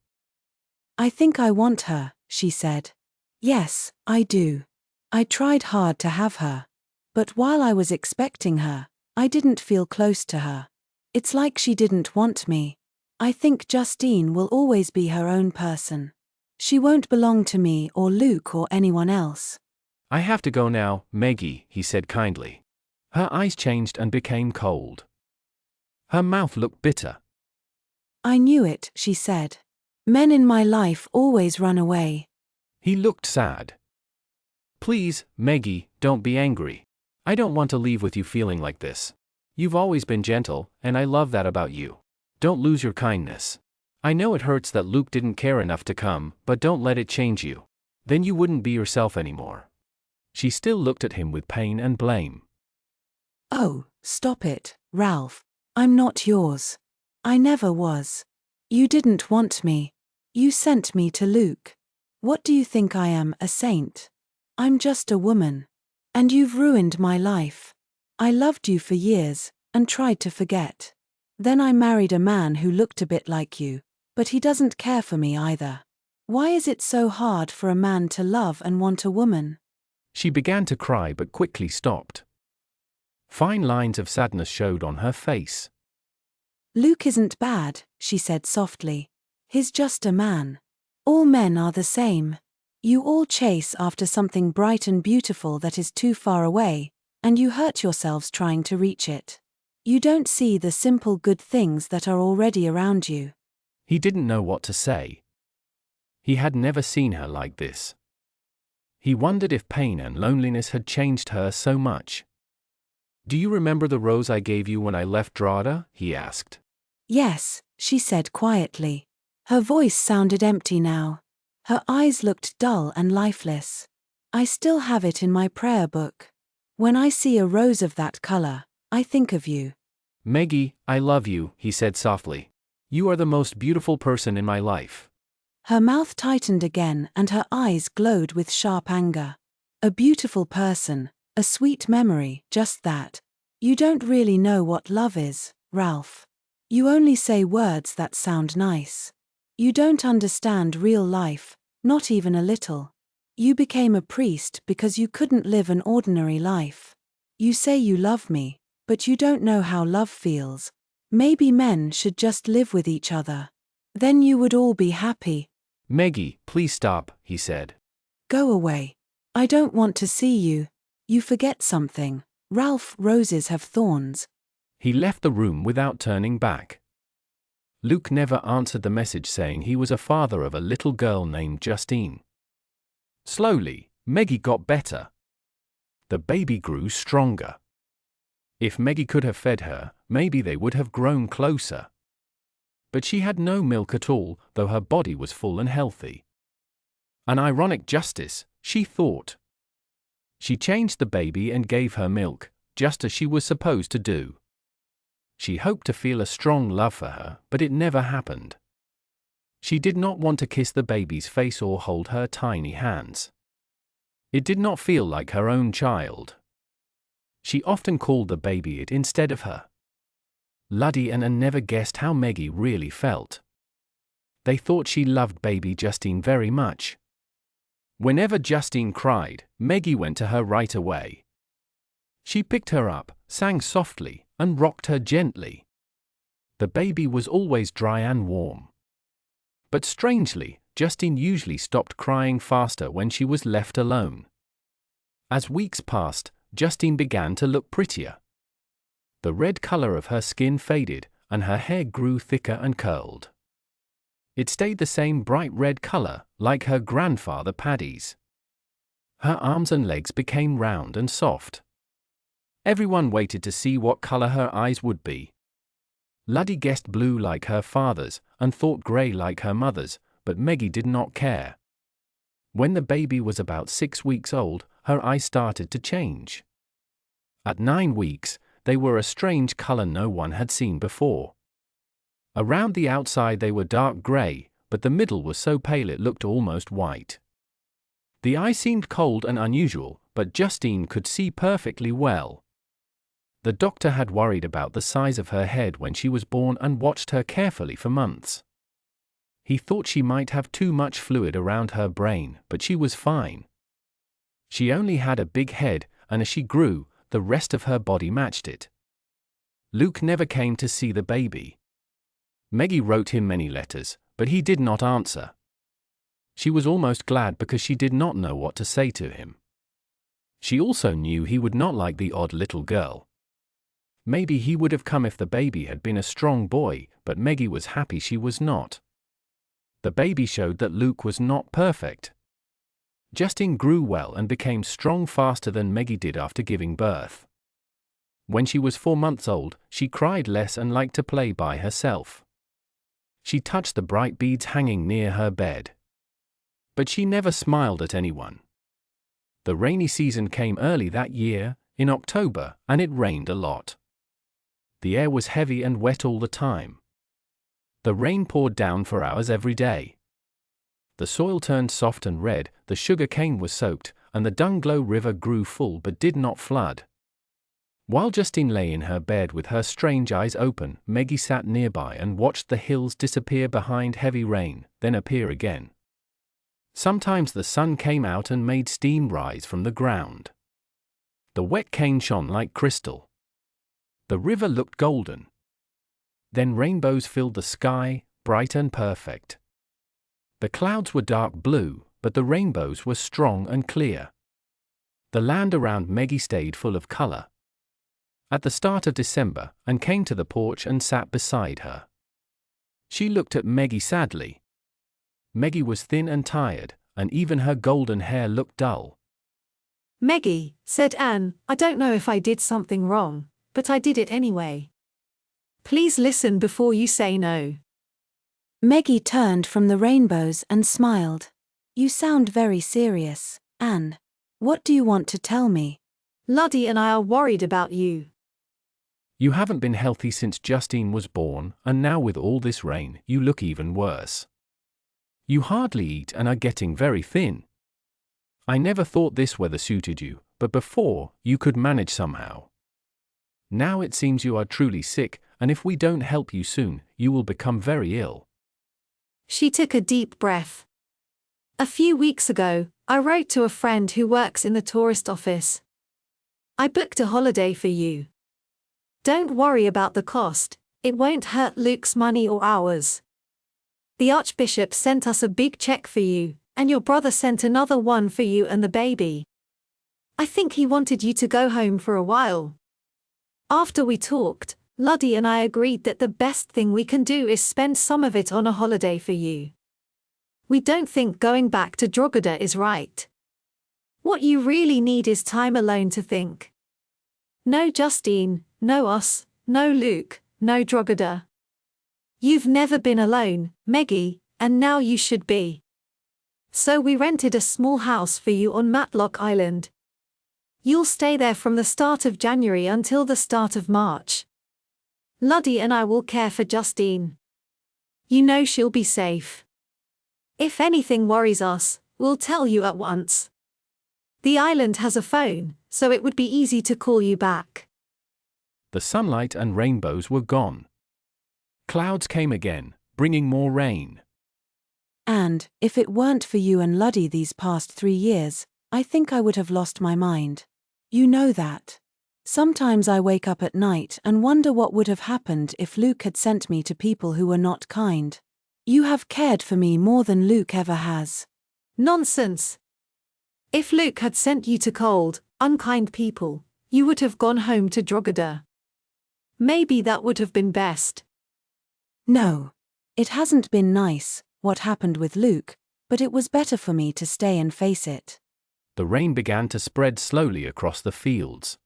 I think I want her, she said. Yes, I do. I tried hard to have her. But while I was expecting her, I didn't feel close to her. It's like she didn't want me. I think Justine will always be her own person. She won't belong to me or Luke or anyone else. I have to go now, Meggie, he said kindly. Her eyes changed and became cold. Her mouth looked bitter. I knew it, she said. Men in my life always run away. He looked sad. Please, Meggie, don't be angry. I don't want to leave with you feeling like this. You've always been gentle, and I love that about you. Don't lose your kindness. I know it hurts that Luke didn't care enough to come, but don't let it change you. Then you wouldn't be yourself anymore. She still looked at him with pain and blame. Oh, stop it, Ralph. I'm not yours. I never was. You didn't want me. You sent me to Luke. What do you think I am, a saint? I'm just a woman. And you've ruined my life. I loved you for years, and tried to forget. Then I married a man who looked a bit like you, but he doesn't care for me either. Why is it so hard for a man to love and want a woman? She began to cry but quickly stopped. Fine lines of sadness showed on her face. Luke isn't bad, she said softly. He's just a man. All men are the same. You all chase after something bright and beautiful that is too far away, and you hurt yourselves trying to reach it. You don't see the simple good things that are already around you. He didn't know what to say. He had never seen her like this. He wondered if pain and loneliness had changed her so much. Do you remember the rose I gave you when I left Drogheda? He asked. Yes, she said quietly. Her voice sounded empty now. Her eyes looked dull and lifeless. I still have it in my prayer book. When I see a rose of that color, I think of you. Meggie, I love you, he said softly. You are the most beautiful person in my life. Her mouth tightened again and her eyes glowed with sharp anger. A beautiful person, a sweet memory, just that. You don't really know what love is, Ralph. You only say words that sound nice. You don't understand real life, not even a little. You became a priest because you couldn't live an ordinary life. You say you love me, but you don't know how love feels. Maybe men should just live with each other. Then you would all be happy. Meggie, please stop, he said. Go away. I don't want to see you. You forget something. Ralph, roses have thorns. He left the room without turning back. Luke never answered the message saying he was a father of a little girl named Justine. Slowly, Meggie got better. The baby grew stronger. If Meggie could have fed her, maybe they would have grown closer. But she had no milk at all, though her body was full and healthy. An ironic justice, she thought. She changed the baby and gave her milk, just as she was supposed to do. She hoped to feel a strong love for her, but it never happened. She did not want to kiss the baby's face or hold her tiny hands. It did not feel like her own child. She often called the baby it instead of her. Luddy and Anne never guessed how Meggie really felt. They thought she loved baby Justine very much. Whenever Justine cried, Meggie went to her right away. She picked her up, sang softly, and rocked her gently. The baby was always dry and warm. But strangely, Justine usually stopped crying faster when she was left alone. As weeks passed, Justine began to look prettier. The red color of her skin faded, and her hair grew thicker and curled. It stayed the same bright red color, like her grandfather Paddy's. Her arms and legs became round and soft. Everyone waited to see what color her eyes would be. Luddy guessed blue like her father's, and thought grey like her mother's, but Meggie did not care. When the baby was about 6 weeks old, her eyes started to change. At 9 weeks, they were a strange color no one had seen before. Around the outside they were dark grey, but the middle was so pale it looked almost white. The eye seemed cold and unusual, but Justine could see perfectly well. The doctor had worried about the size of her head when she was born and watched her carefully for months. He thought she might have too much fluid around her brain, but she was fine. She only had a big head, and as she grew, the rest of her body matched it. Luke never came to see the baby. Meggie wrote him many letters, but he did not answer. She was almost glad because she did not know what to say to him. She also knew he would not like the odd little girl. Maybe he would have come if the baby had been a strong boy, but Meggie was happy she was not. The baby showed that Luke was not perfect. Justine grew well and became strong faster than Meggie did after giving birth. When she was 4 months old, she cried less and liked to play by herself. She touched the bright beads hanging near her bed. But she never smiled at anyone. The rainy season came early that year, in October, and it rained a lot. The air was heavy and wet all the time. The rain poured down for hours every day. The soil turned soft and red, the sugar cane was soaked, and the Dunglow River grew full but did not flood. While Justine lay in her bed with her strange eyes open, Meggie sat nearby and watched the hills disappear behind heavy rain, then appear again. Sometimes the sun came out and made steam rise from the ground. The wet cane shone like crystal. The river looked golden. Then rainbows filled the sky, bright and perfect. The clouds were dark blue, but the rainbows were strong and clear. The land around Meggie stayed full of color. At the start of December, Anne came to the porch and sat beside her. She looked at Meggie sadly. Meggie was thin and tired, and even her golden hair looked dull. Meggie, said Anne, I don't know if I did something wrong, but I did it anyway. Please listen before you say no. Meggie turned from the rainbows and smiled. You sound very serious, Anne. What do you want to tell me? Luddy and I are worried about you. You haven't been healthy since Justine was born, and now with all this rain, you look even worse. You hardly eat and are getting very thin. I never thought this weather suited you, but before, you could manage somehow. Now it seems you are truly sick, and if we don't help you soon, you will become very ill. She took a deep breath. A few weeks ago, I wrote to a friend who works in the tourist office. I booked a holiday for you. Don't worry about the cost, it won't hurt Luke's money or ours. The Archbishop sent us a big check for you, and your brother sent another one for you and the baby. I think he wanted you to go home for a while. After we talked, Luddy and I agreed that the best thing we can do is spend some of it on a holiday for you. We don't think going back to Drogheda is right. What you really need is time alone to think. No Justine, no us, no Luke, no Drogheda. You've never been alone, Meggie, and now you should be. So we rented a small house for you on Matlock Island. You'll stay there from the start of January until the start of March. Luddy and I will care for Justine. You know she'll be safe. If anything worries us, we'll tell you at once. The island has a phone, so it would be easy to call you back. The sunlight and rainbows were gone. Clouds came again, bringing more rain. And, if it weren't for you and Luddy these past 3 years, I think I would have lost my mind. You know that. Sometimes I wake up at night and wonder what would have happened if Luke had sent me to people who were not kind. You have cared for me more than Luke ever has. Nonsense. If Luke had sent you to cold, unkind people, you would have gone home to Drogheda. Maybe that would have been best. No. It hasn't been nice, what happened with Luke, but it was better for me to stay and face it. The rain began to spread slowly across the fields.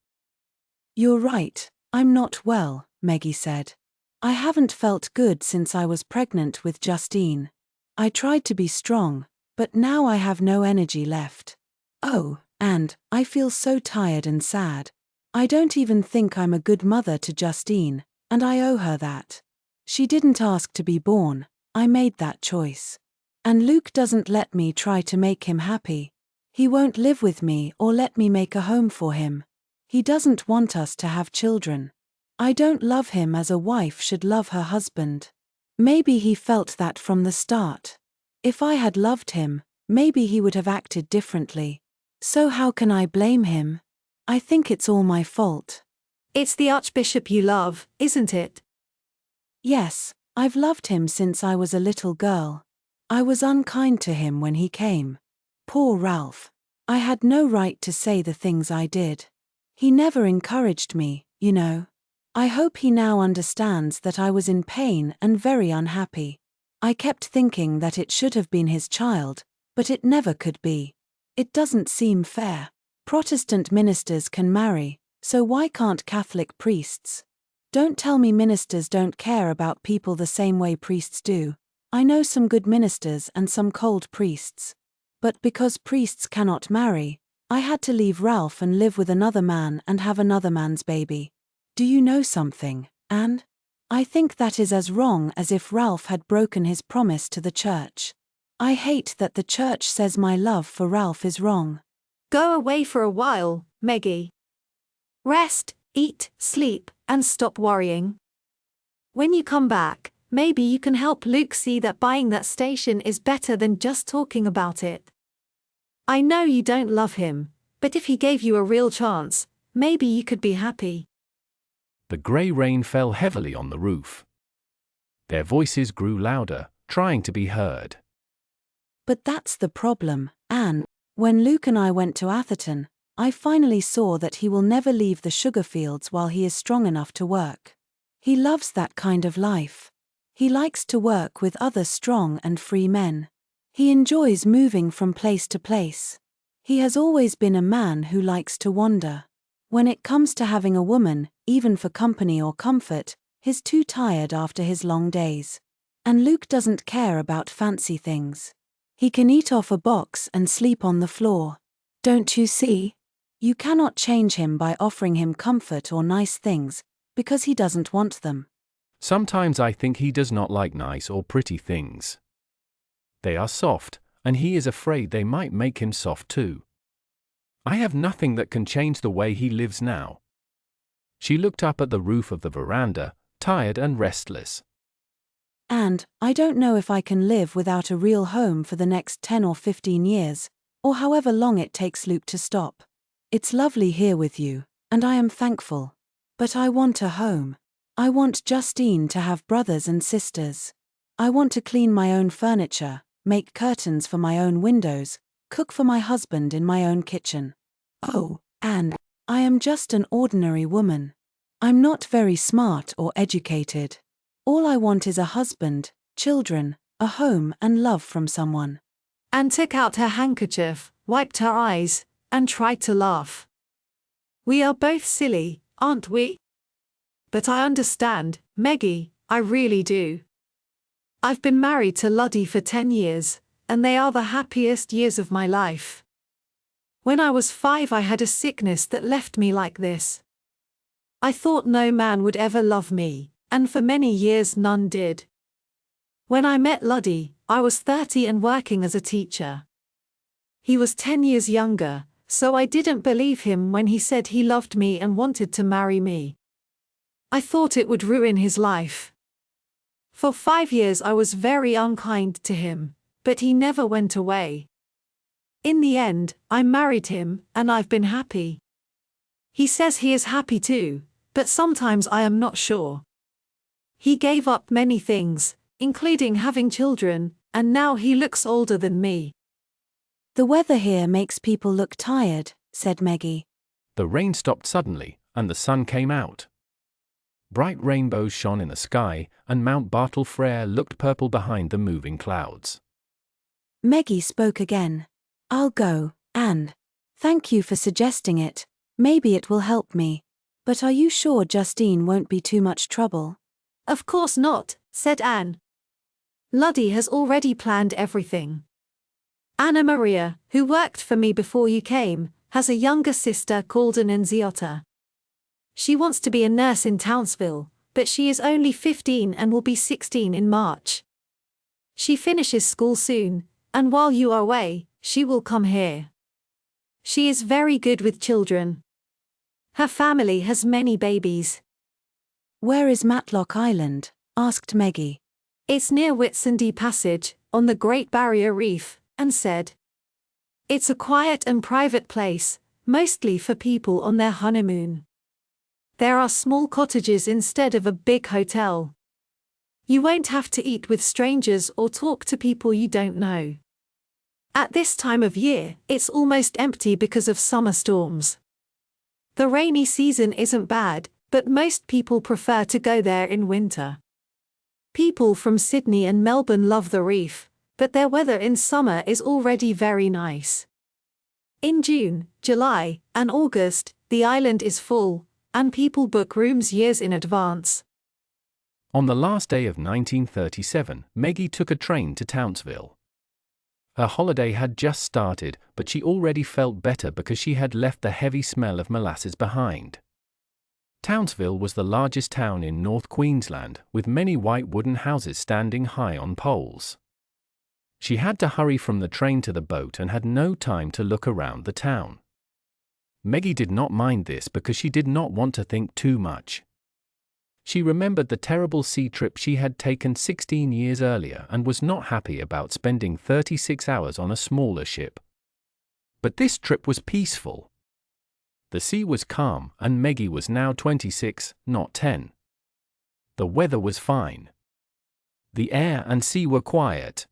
You're right, I'm not well, Meggie said. I haven't felt good since I was pregnant with Justine. I tried to be strong, but now I have no energy left. Oh, and I feel so tired and sad. I don't even think I'm a good mother to Justine, and I owe her that. She didn't ask to be born, I made that choice. And Luke doesn't let me try to make him happy. He won't live with me or let me make a home for him. He doesn't want us to have children. I don't love him as a wife should love her husband. Maybe he felt that from the start. If I had loved him, maybe he would have acted differently. So how can I blame him? I think it's all my fault. It's the Archbishop you love, isn't it? Yes, I've loved him since I was a little girl. I was unkind to him when he came. Poor Ralph. I had no right to say the things I did. He never encouraged me, you know. I hope he now understands that I was in pain and very unhappy. I kept thinking that it should have been his child, but it never could be. It doesn't seem fair. Protestant ministers can marry, so why can't Catholic priests? Don't tell me ministers don't care about people the same way priests do. I know some good ministers and some cold priests. But because priests cannot marry, I had to leave Ralph and live with another man and have another man's baby. Do you know something, Anne? I think that is as wrong as if Ralph had broken his promise to the church. I hate that the church says my love for Ralph is wrong. Go away for a while, Meggie. Rest, eat, sleep, and stop worrying. When you come back, maybe you can help Luke see that buying that station is better than just talking about it. I know you don't love him, but if he gave you a real chance, maybe you could be happy. The grey rain fell heavily on the roof. Their voices grew louder, trying to be heard. But that's the problem, Anne. When Luke and I went to Atherton, I finally saw that he will never leave the sugar fields while he is strong enough to work. He loves that kind of life. He likes to work with other strong and free men. He enjoys moving from place to place. He has always been a man who likes to wander. When it comes to having a woman, even for company or comfort, he's too tired after his long days. And Luke doesn't care about fancy things. He can eat off a box and sleep on the floor. Don't you see? You cannot change him by offering him comfort or nice things, because he doesn't want them. Sometimes I think he does not like nice or pretty things. They are soft, and he is afraid they might make him soft too. I have nothing that can change the way he lives now. She looked up at the roof of the veranda, tired and restless. And I don't know if I can live without a real home for the next 10 or 15 years, or however long it takes Luke to stop. It's lovely here with you, and I am thankful. But I want a home. I want Justine to have brothers and sisters. I want to clean my own furniture, make curtains for my own windows, cook for my husband in my own kitchen. Oh, and I am just an ordinary woman. I'm not very smart or educated. All I want is a husband, children, a home and love from someone. Anne took out her handkerchief, wiped her eyes, and tried to laugh. We are both silly, aren't we? But I understand, Meggie, I really do. I've been married to Luddy for 10 years, and they are the happiest years of my life. When I was 5, I had a sickness that left me like this. I thought no man would ever love me, and for many years none did. When I met Luddy, I was 30 and working as a teacher. He was 10 years younger, so I didn't believe him when he said he loved me and wanted to marry me. I thought it would ruin his life. For 5 years I was very unkind to him, but he never went away. In the end, I married him, and I've been happy. He says he is happy too, but sometimes I am not sure. He gave up many things, including having children, and now he looks older than me. The weather here makes people look tired, said Meggie. The rain stopped suddenly, and the sun came out. Bright rainbows shone in the sky, and Mount Bartle Frere looked purple behind the moving clouds. Meggie spoke again. I'll go, Anne. Thank you for suggesting it. Maybe it will help me. But are you sure Justine won't be too much trouble? Of course not, said Anne. Luddy has already planned everything. Anna Maria, who worked for me before you came, has a younger sister called Annunziata. She wants to be a nurse in Townsville, but she is only 15 and will be 16 in March. She finishes school soon, and while you are away, she will come here. She is very good with children. Her family has many babies. Where is Matlock Island? Asked Meggie. It's near Whitsunday Passage, on the Great Barrier Reef, and said. It's a quiet and private place, mostly for people on their honeymoon. There are small cottages instead of a big hotel. You won't have to eat with strangers or talk to people you don't know. At this time of year, it's almost empty because of summer storms. The rainy season isn't bad, but most people prefer to go there in winter. People from Sydney and Melbourne love the reef, but their weather in summer is already very nice. In June, July, and August, the island is full, and people book rooms years in advance. On the last day of 1937, Meggie took a train to Townsville. Her holiday had just started, but she already felt better because she had left the heavy smell of molasses behind. Townsville was the largest town in North Queensland, with many white wooden houses standing high on poles. She had to hurry from the train to the boat and had no time to look around the town. Meggie did not mind this because she did not want to think too much. She remembered the terrible sea trip she had taken 16 years earlier and was not happy about spending 36 hours on a smaller ship. But this trip was peaceful. The sea was calm and Meggie was now 26, not 10. The weather was fine. The air and sea were quiet.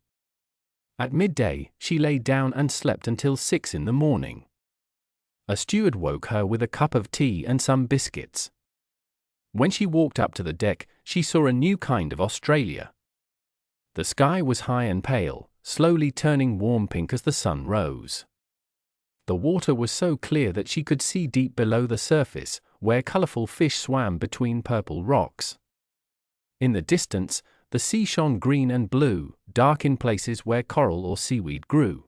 At midday, she lay down and slept until 6 in the morning. A steward woke her with a cup of tea and some biscuits. When she walked up to the deck, she saw a new kind of Australia. The sky was high and pale, slowly turning warm pink as the sun rose. The water was so clear that she could see deep below the surface, where colorful fish swam between purple rocks. In the distance, the sea shone green and blue, dark in places where coral or seaweed grew.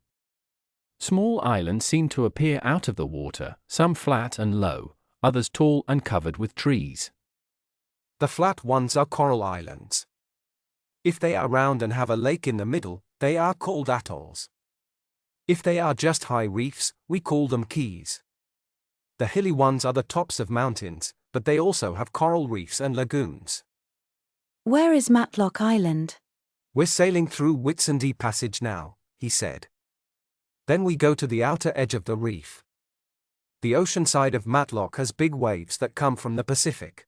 Small islands seemed to appear out of the water, some flat and low, others tall and covered with trees. The flat ones are coral islands. If they are round and have a lake in the middle, they are called atolls. If they are just high reefs, we call them keys. The hilly ones are the tops of mountains, but they also have coral reefs and lagoons. Where is Matlock Island? We're sailing through Whitsunday Passage now, he said. Then we go to the outer edge of the reef. The ocean side of Matlock has big waves that come from the Pacific.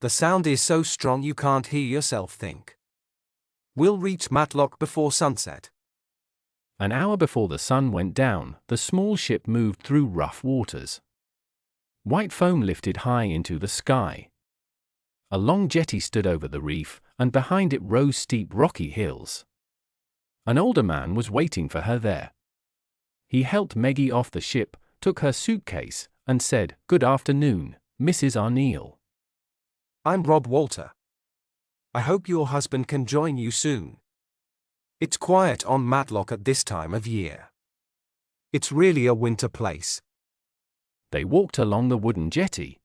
The sound is so strong you can't hear yourself think. We'll reach Matlock before sunset. An hour before the sun went down, the small ship moved through rough waters. White foam lifted high into the sky. A long jetty stood over the reef, and behind it rose steep rocky hills. An older man was waiting for her there. He helped Meggie off the ship, took her suitcase, and said, "Good afternoon, Mrs. Arneal. I'm Rob Walter. I hope your husband can join you soon. It's quiet on Matlock at this time of year. It's really a winter place." They walked along the wooden jetty.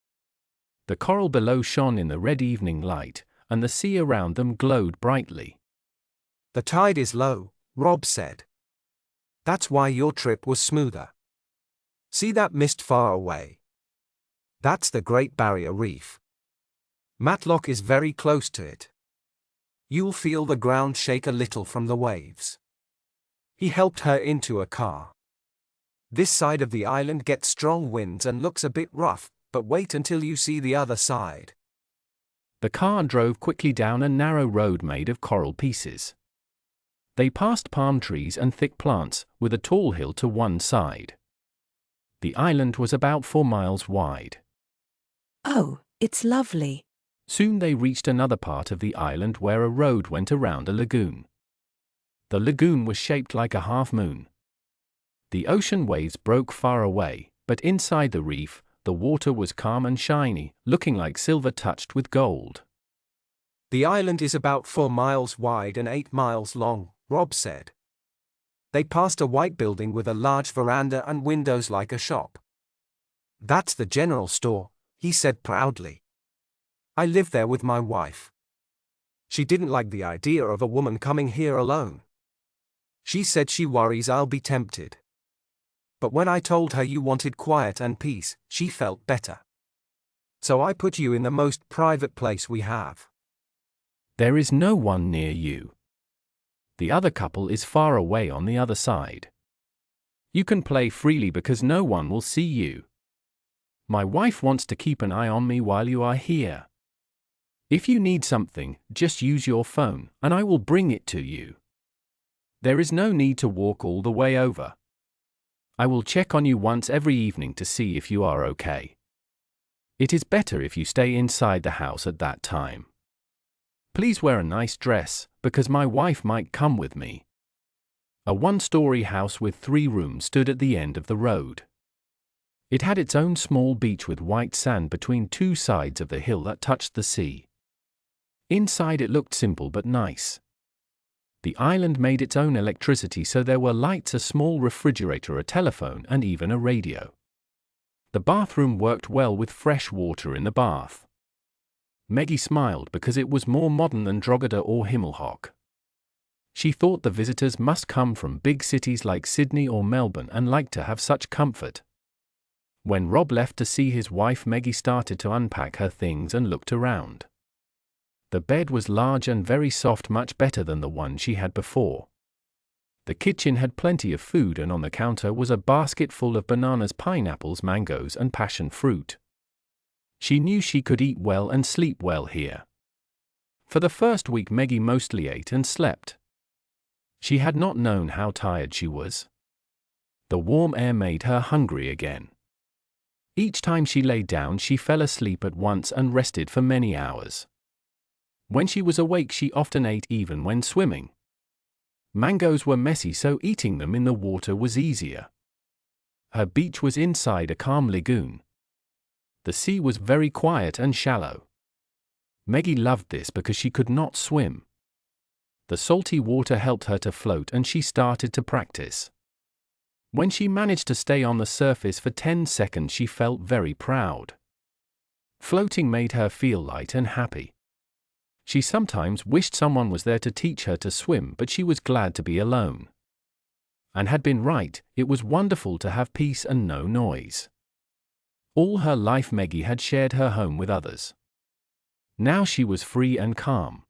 The coral below shone in the red evening light, and the sea around them glowed brightly. The tide is low, Rob said. That's why your trip was smoother. See that mist far away? That's the Great Barrier Reef. Matlock is very close to it. You'll feel the ground shake a little from the waves. He helped her into a car. This side of the island gets strong winds and looks a bit rough, but wait until you see the other side. The car drove quickly down a narrow road made of coral pieces. They passed palm trees and thick plants, with a tall hill to one side. The island was about 4 miles wide. Oh, it's lovely. Soon they reached another part of the island where a road went around a lagoon. The lagoon was shaped like a half-moon. The ocean waves broke far away, but inside the reef, the water was calm and shiny, looking like silver touched with gold. The island is about 4 miles wide and 8 miles long, Rob said. They passed a white building with a large veranda and windows like a shop. That's the general store, he said proudly. I live there with my wife. She didn't like the idea of a woman coming here alone. She said she worries I'll be tempted. But when I told her you wanted quiet and peace, she felt better. So I put you in the most private place we have. There is no one near you. The other couple is far away on the other side. You can play freely because no one will see you. My wife wants to keep an eye on me while you are here. If you need something, just use your phone, and I will bring it to you. There is no need to walk all the way over. I will check on you once every evening to see if you are okay. It is better if you stay inside the house at that time. Please wear a nice dress, because my wife might come with me. A one-story house with 3 rooms stood at the end of the road. It had its own small beach with white sand between 2 sides of the hill that touched the sea. Inside it looked simple but nice. The island made its own electricity, so there were lights, a small refrigerator, a telephone, and even a radio. The bathroom worked well with fresh water in the bath. Meggie smiled because it was more modern than Drogheda or Himmelhoek. She thought the visitors must come from big cities like Sydney or Melbourne and like to have such comfort. When Rob left to see his wife, Meggie started to unpack her things and looked around. The bed was large and very soft, much better than the one she had before. The kitchen had plenty of food, and on the counter was a basket full of bananas, pineapples, mangoes, and passion fruit. She knew she could eat well and sleep well here. For the first week, Meggie mostly ate and slept. She had not known how tired she was. The warm air made her hungry again. Each time she lay down, she fell asleep at once and rested for many hours. When she was awake, she often ate even when swimming. Mangoes were messy, so eating them in the water was easier. Her beach was inside a calm lagoon. The sea was very quiet and shallow. Meggie loved this because she could not swim. The salty water helped her to float, and she started to practice. When she managed to stay on the surface for 10 seconds, she felt very proud. Floating made her feel light and happy. She sometimes wished someone was there to teach her to swim, but she was glad to be alone. And had been right, it was wonderful to have peace and no noise. All her life Meggie had shared her home with others. Now she was free and calm.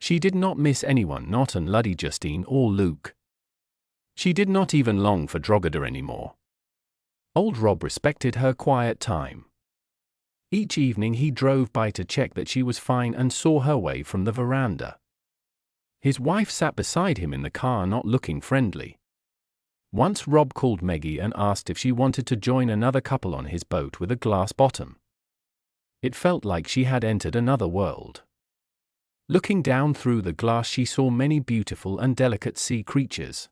She did not miss anyone, not an Luddy, Justine, or Luke. She did not even long for Drogheda anymore. Old Rob respected her quiet time. Each evening he drove by to check that she was fine and saw her way from the veranda. His wife sat beside him in the car, not looking friendly. Once Rob called Meggie and asked if she wanted to join another couple on his boat with a glass bottom. It felt like she had entered another world. Looking down through the glass, she saw many beautiful and delicate sea creatures.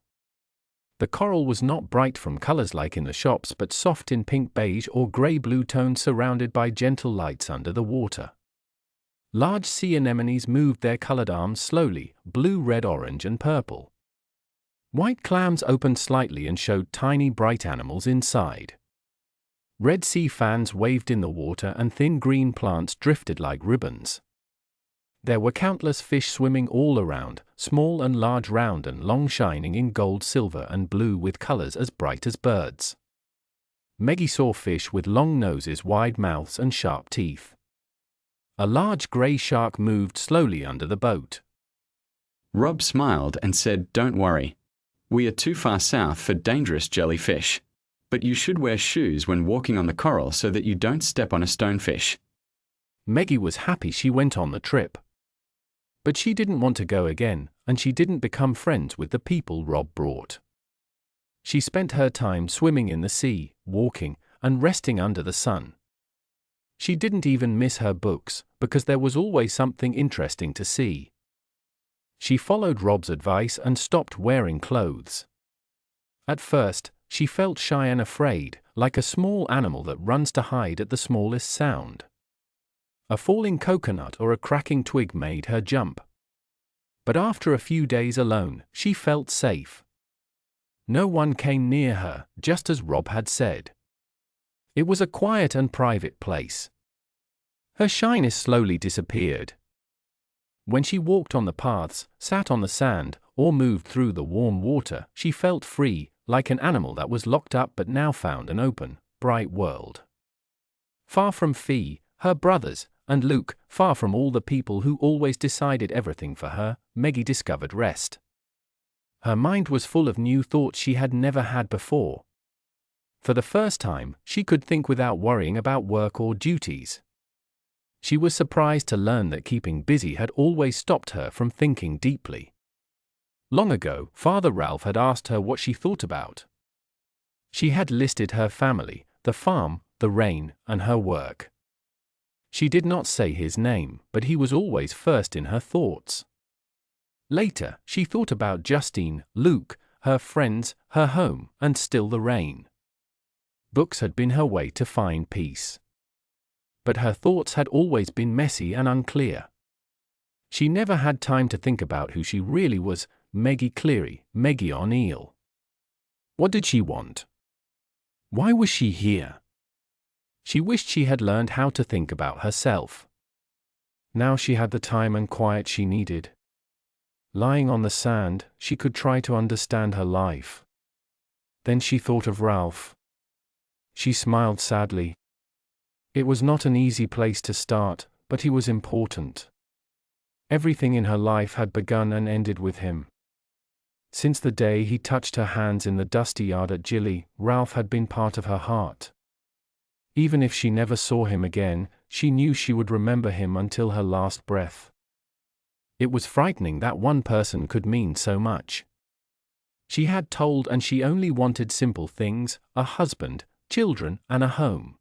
The coral was not bright from colors like in the shops, but soft in pink, beige, or gray-blue tones, surrounded by gentle lights under the water. Large sea anemones moved their colored arms slowly, blue, red, orange, and purple. White clams opened slightly and showed tiny bright animals inside. Red sea fans waved in the water and thin green plants drifted like ribbons. There were countless fish swimming all around, small and large, round and long, shining in gold, silver and blue with colors as bright as birds. Meggie saw fish with long noses, wide mouths and sharp teeth. A large grey shark moved slowly under the boat. Rob smiled and said, "Don't worry. We are too far south for dangerous jellyfish. But you should wear shoes when walking on the coral so that you don't step on a stonefish." Meggie was happy she went on the trip. But she didn't want to go again, and she didn't become friends with the people Rob brought. She spent her time swimming in the sea, walking, and resting under the sun. She didn't even miss her books, because there was always something interesting to see. She followed Rob's advice and stopped wearing clothes. At first, she felt shy and afraid, like a small animal that runs to hide at the smallest sound. A falling coconut or a cracking twig made her jump. But after a few days alone, she felt safe. No one came near her, just as Rob had said. It was a quiet and private place. Her shyness slowly disappeared. When she walked on the paths, sat on the sand, or moved through the warm water, she felt free, like an animal that was locked up but now found an open, bright world. Far from Fee, her brothers, and Luke, far from all the people who always decided everything for her, Meggie discovered rest. Her mind was full of new thoughts she had never had before. For the first time, she could think without worrying about work or duties. She was surprised to learn that keeping busy had always stopped her from thinking deeply. Long ago, Father Ralph had asked her what she thought about. She had listed her family, the farm, the rain, and her work. She did not say his name, but he was always first in her thoughts. Later, she thought about Justine, Luke, her friends, her home, and still the rain. Books had been her way to find peace. But her thoughts had always been messy and unclear. She never had time to think about who she really was, Meggie Cleary, Meggie O'Neill. What did she want? Why was she here? She wished she had learned how to think about herself. Now she had the time and quiet she needed. Lying on the sand, she could try to understand her life. Then she thought of Ralph. She smiled sadly. It was not an easy place to start, but he was important. Everything in her life had begun and ended with him. Since the day he touched her hands in the dusty yard at Gilly, Ralph had been part of her heart. Even if she never saw him again, she knew she would remember him until her last breath. It was frightening that one person could mean so much. She had told and she only wanted simple things, a husband, children, and a home.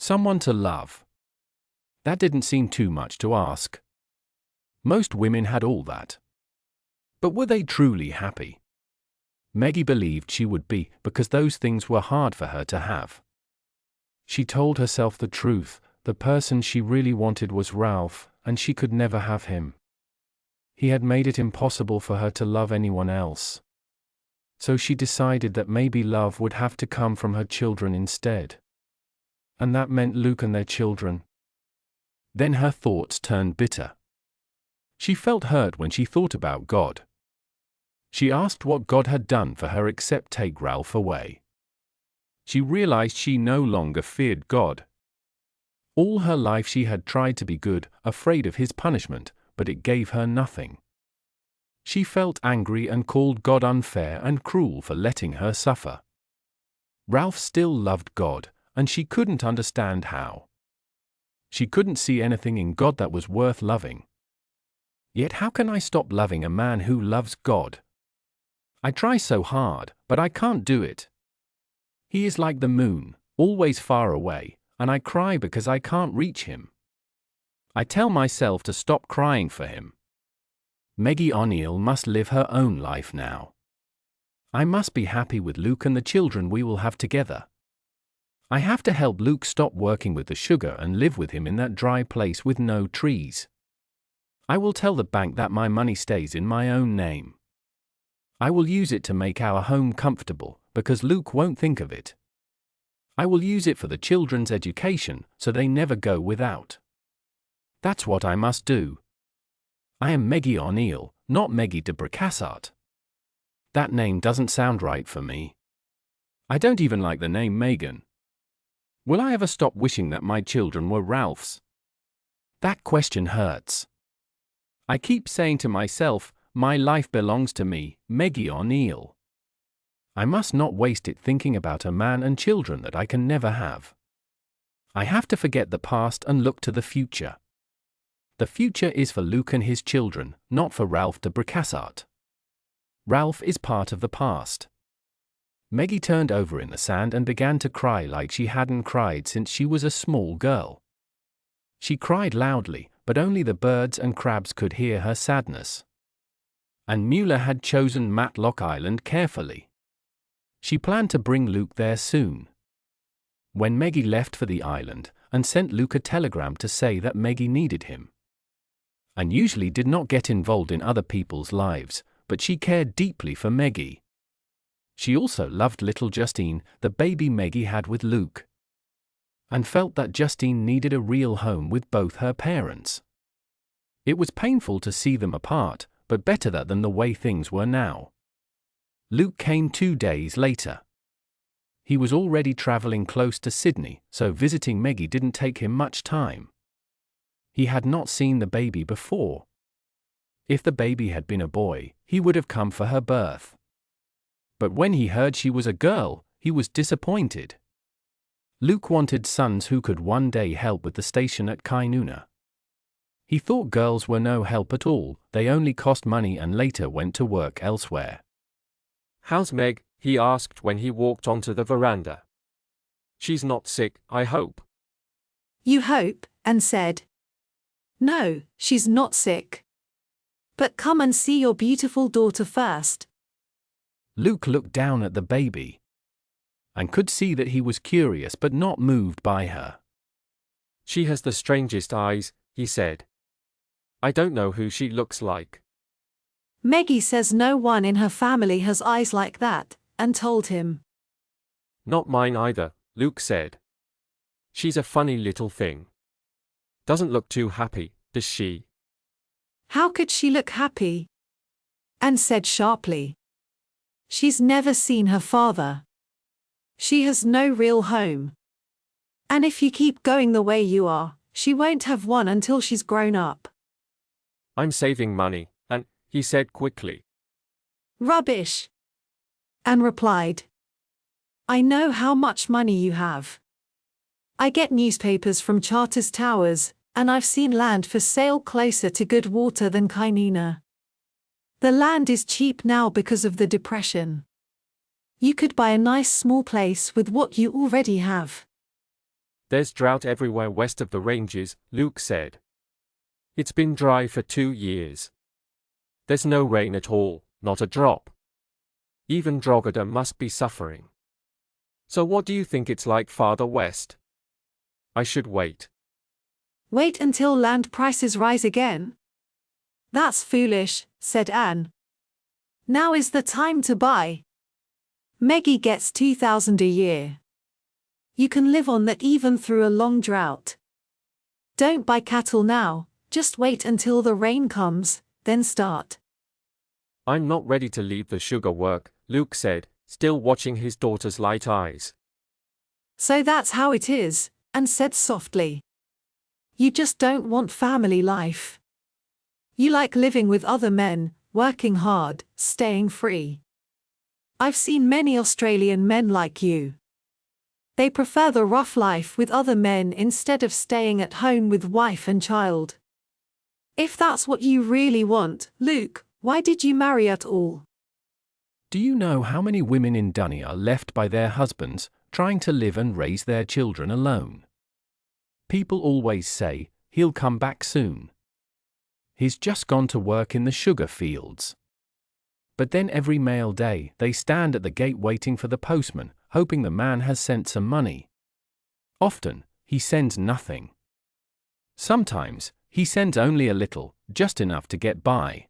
Someone to love. That didn't seem too much to ask. Most women had all that. But were they truly happy? Meggie believed she would be, because those things were hard for her to have. She told herself the truth, the person she really wanted was Ralph, and she could never have him. He had made it impossible for her to love anyone else. So she decided that maybe love would have to come from her children instead. And that meant Luke and their children. Then her thoughts turned bitter. She felt hurt when she thought about God. She asked what God had done for her except take Ralph away. She realized she no longer feared God. All her life she had tried to be good, afraid of his punishment, but it gave her nothing. She felt angry and called God unfair and cruel for letting her suffer. Ralph still loved God, and she couldn't understand how. She couldn't see anything in God that was worth loving. Yet how can I stop loving a man who loves God? I try so hard, but I can't do it. He is like the moon, always far away, and I cry because I can't reach him. I tell myself to stop crying for him. Meggie O'Neill must live her own life now. I must be happy with Luke and the children we will have together. I have to help Luke stop working with the sugar and live with him in that dry place with no trees. I will tell the bank that my money stays in my own name. I will use it to make our home comfortable, because Luke won't think of it. I will use it for the children's education so they never go without. That's what I must do. I am Meggie O'Neill, not Meggie de Bricassart. That name doesn't sound right for me. I don't even like the name Megan. Will I ever stop wishing that my children were Ralph's? That question hurts. I keep saying to myself, my life belongs to me, Meggie O'Neill. I must not waste it thinking about a man and children that I can never have. I have to forget the past and look to the future. The future is for Luke and his children, not for Ralph de Bricassart. Ralph is part of the past. Meggie turned over in the sand and began to cry like she hadn't cried since she was a small girl. She cried loudly, but only the birds and crabs could hear her sadness. And Mueller had chosen Matlock Island carefully. She planned to bring Luke there soon. When Meggie left for the island, and sent Luke a telegram to say that Meggie needed him. And usually did not get involved in other people's lives, but she cared deeply for Meggie. She also loved little Justine, the baby Meggie had with Luke. And felt that Justine needed a real home with both her parents. It was painful to see them apart, but better that than the way things were now. Luke came 2 days later. He was already traveling close to Sydney, so visiting Meggie didn't take him much time. He had not seen the baby before. If the baby had been a boy, he would have come for her birth. But when he heard she was a girl, he was disappointed. Luke wanted sons who could one day help with the station at Kainuna. He thought girls were no help at all, they only cost money and later went to work elsewhere. How's Meg? He asked when he walked onto the veranda. She's not sick, I hope. You hope, and said. No, she's not sick. But come and see your beautiful daughter first. Luke looked down at the baby and could see that he was curious but not moved by her. She has the strangest eyes, he said. I don't know who she looks like. Meggie says no one in her family has eyes like that, and told him. Not mine either, Luke said. She's a funny little thing. Doesn't look too happy, does she? How could she look happy? Anne said sharply. She's never seen her father. She has no real home. And if you keep going the way you are, she won't have one until she's grown up. I'm saving money, and he said quickly. Rubbish. Anne replied. I know how much money you have. I get newspapers from Charters Towers, and I've seen land for sale closer to good water than Kainuna. The land is cheap now because of the Depression. You could buy a nice small place with what you already have. There's drought everywhere west of the ranges, Luke said. It's been dry for 2 years. There's no rain at all, not a drop. Even Drogheda must be suffering. So what do you think it's like farther west? I should wait. Wait until land prices rise again? That's foolish, said Anne. Now is the time to buy. Meggie gets $2,000 a year. You can live on that even through a long drought. Don't buy cattle now, just wait until the rain comes, then start. I'm not ready to leave the sugar work, Luke said, still watching his daughter's light eyes. So that's how it is, Anne said softly. You just don't want family life. You like living with other men, working hard, staying free. I've seen many Australian men like you. They prefer the rough life with other men instead of staying at home with wife and child. If that's what you really want, Luke, why did you marry at all? Do you know how many women in Dunny are left by their husbands, trying to live and raise their children alone? People always say, he'll come back soon. He's just gone to work in the sugar fields. But then every mail day, they stand at the gate waiting for the postman, hoping the man has sent some money. Often, he sends nothing. Sometimes, he sends only a little, just enough to get by.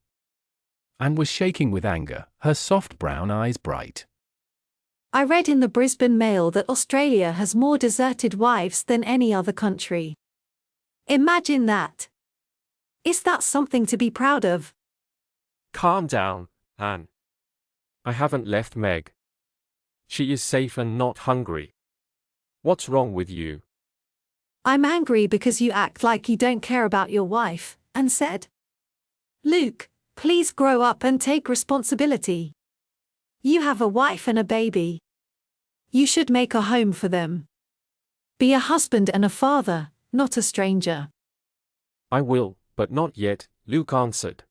Anne was shaking with anger, her soft brown eyes bright. I read in the Brisbane Mail that Australia has more deserted wives than any other country. Imagine that. Is that something to be proud of? Calm down, Anne. I haven't left Meg. She is safe and not hungry. What's wrong with you? I'm angry because you act like you don't care about your wife, and said, Luke, please grow up and take responsibility. You have a wife and a baby. You should make a home for them. Be a husband and a father, not a stranger. I will, but not yet, Luke answered.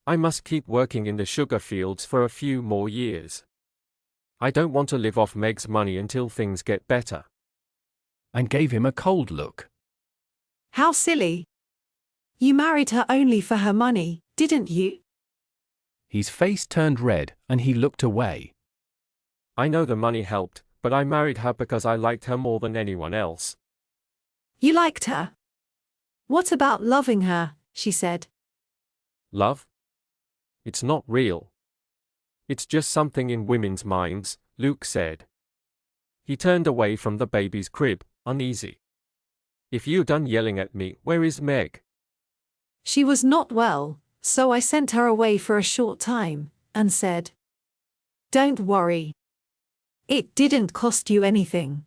I must keep working in the sugar fields for a few more years. I don't want to live off Meg's money until things get better. And gave him a cold look. How silly. You married her only for her money, didn't you? His face turned red, and he looked away. I know the money helped, but I married her because I liked her more than anyone else. You liked her? What about loving her? She said. Love? It's not real. It's just something in women's minds, Luke said. He turned away from the baby's crib, uneasy. If you're done yelling at me, where is Meg? She was not well, so I sent her away for a short time, and said, Don't worry. It didn't cost you anything.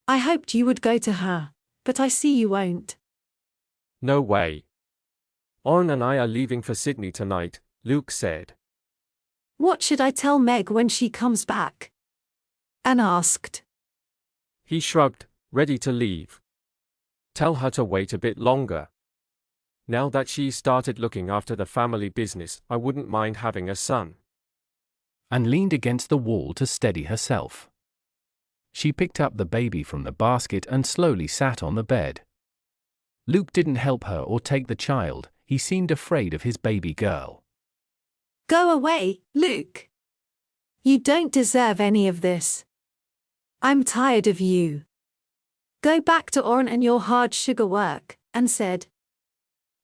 I hoped you would go to her, but I see you won't. No way. Orrin and I are leaving for Sydney tonight, Luke said. What should I tell Meg when she comes back? Anne asked. He shrugged, ready to leave. Tell her to wait a bit longer. Now that she's started looking after the family business, I wouldn't mind having a son. And leaned against the wall to steady herself. She picked up the baby from the basket and slowly sat on the bed. Luke didn't help her or take the child, he seemed afraid of his baby girl. Go away, Luke. You don't deserve any of this. I'm tired of you. Go back to Orrin and your hard sugar work, and said.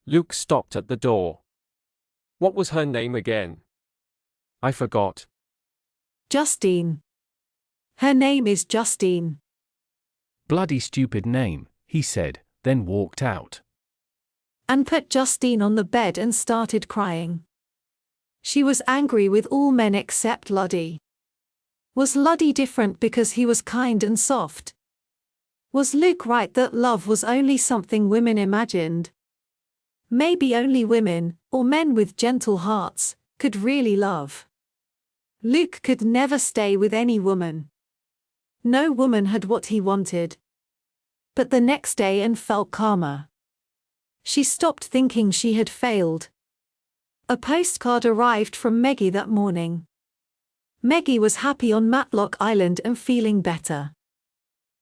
Luke stopped at the door. What was her name again? I forgot. Justine. Her name is Justine. Bloody stupid name, he said, then walked out. And put Justine on the bed and started crying. She was angry with all men except Luddy. Was Luddy different because he was kind and soft? Was Luke right that love was only something women imagined? Maybe only women, or men with gentle hearts, could really love. Luke could never stay with any woman. No woman had what he wanted. But the next day Anne felt calmer. She stopped thinking she had failed. A postcard arrived from Meggie that morning. Meggie was happy on Matlock Island and feeling better.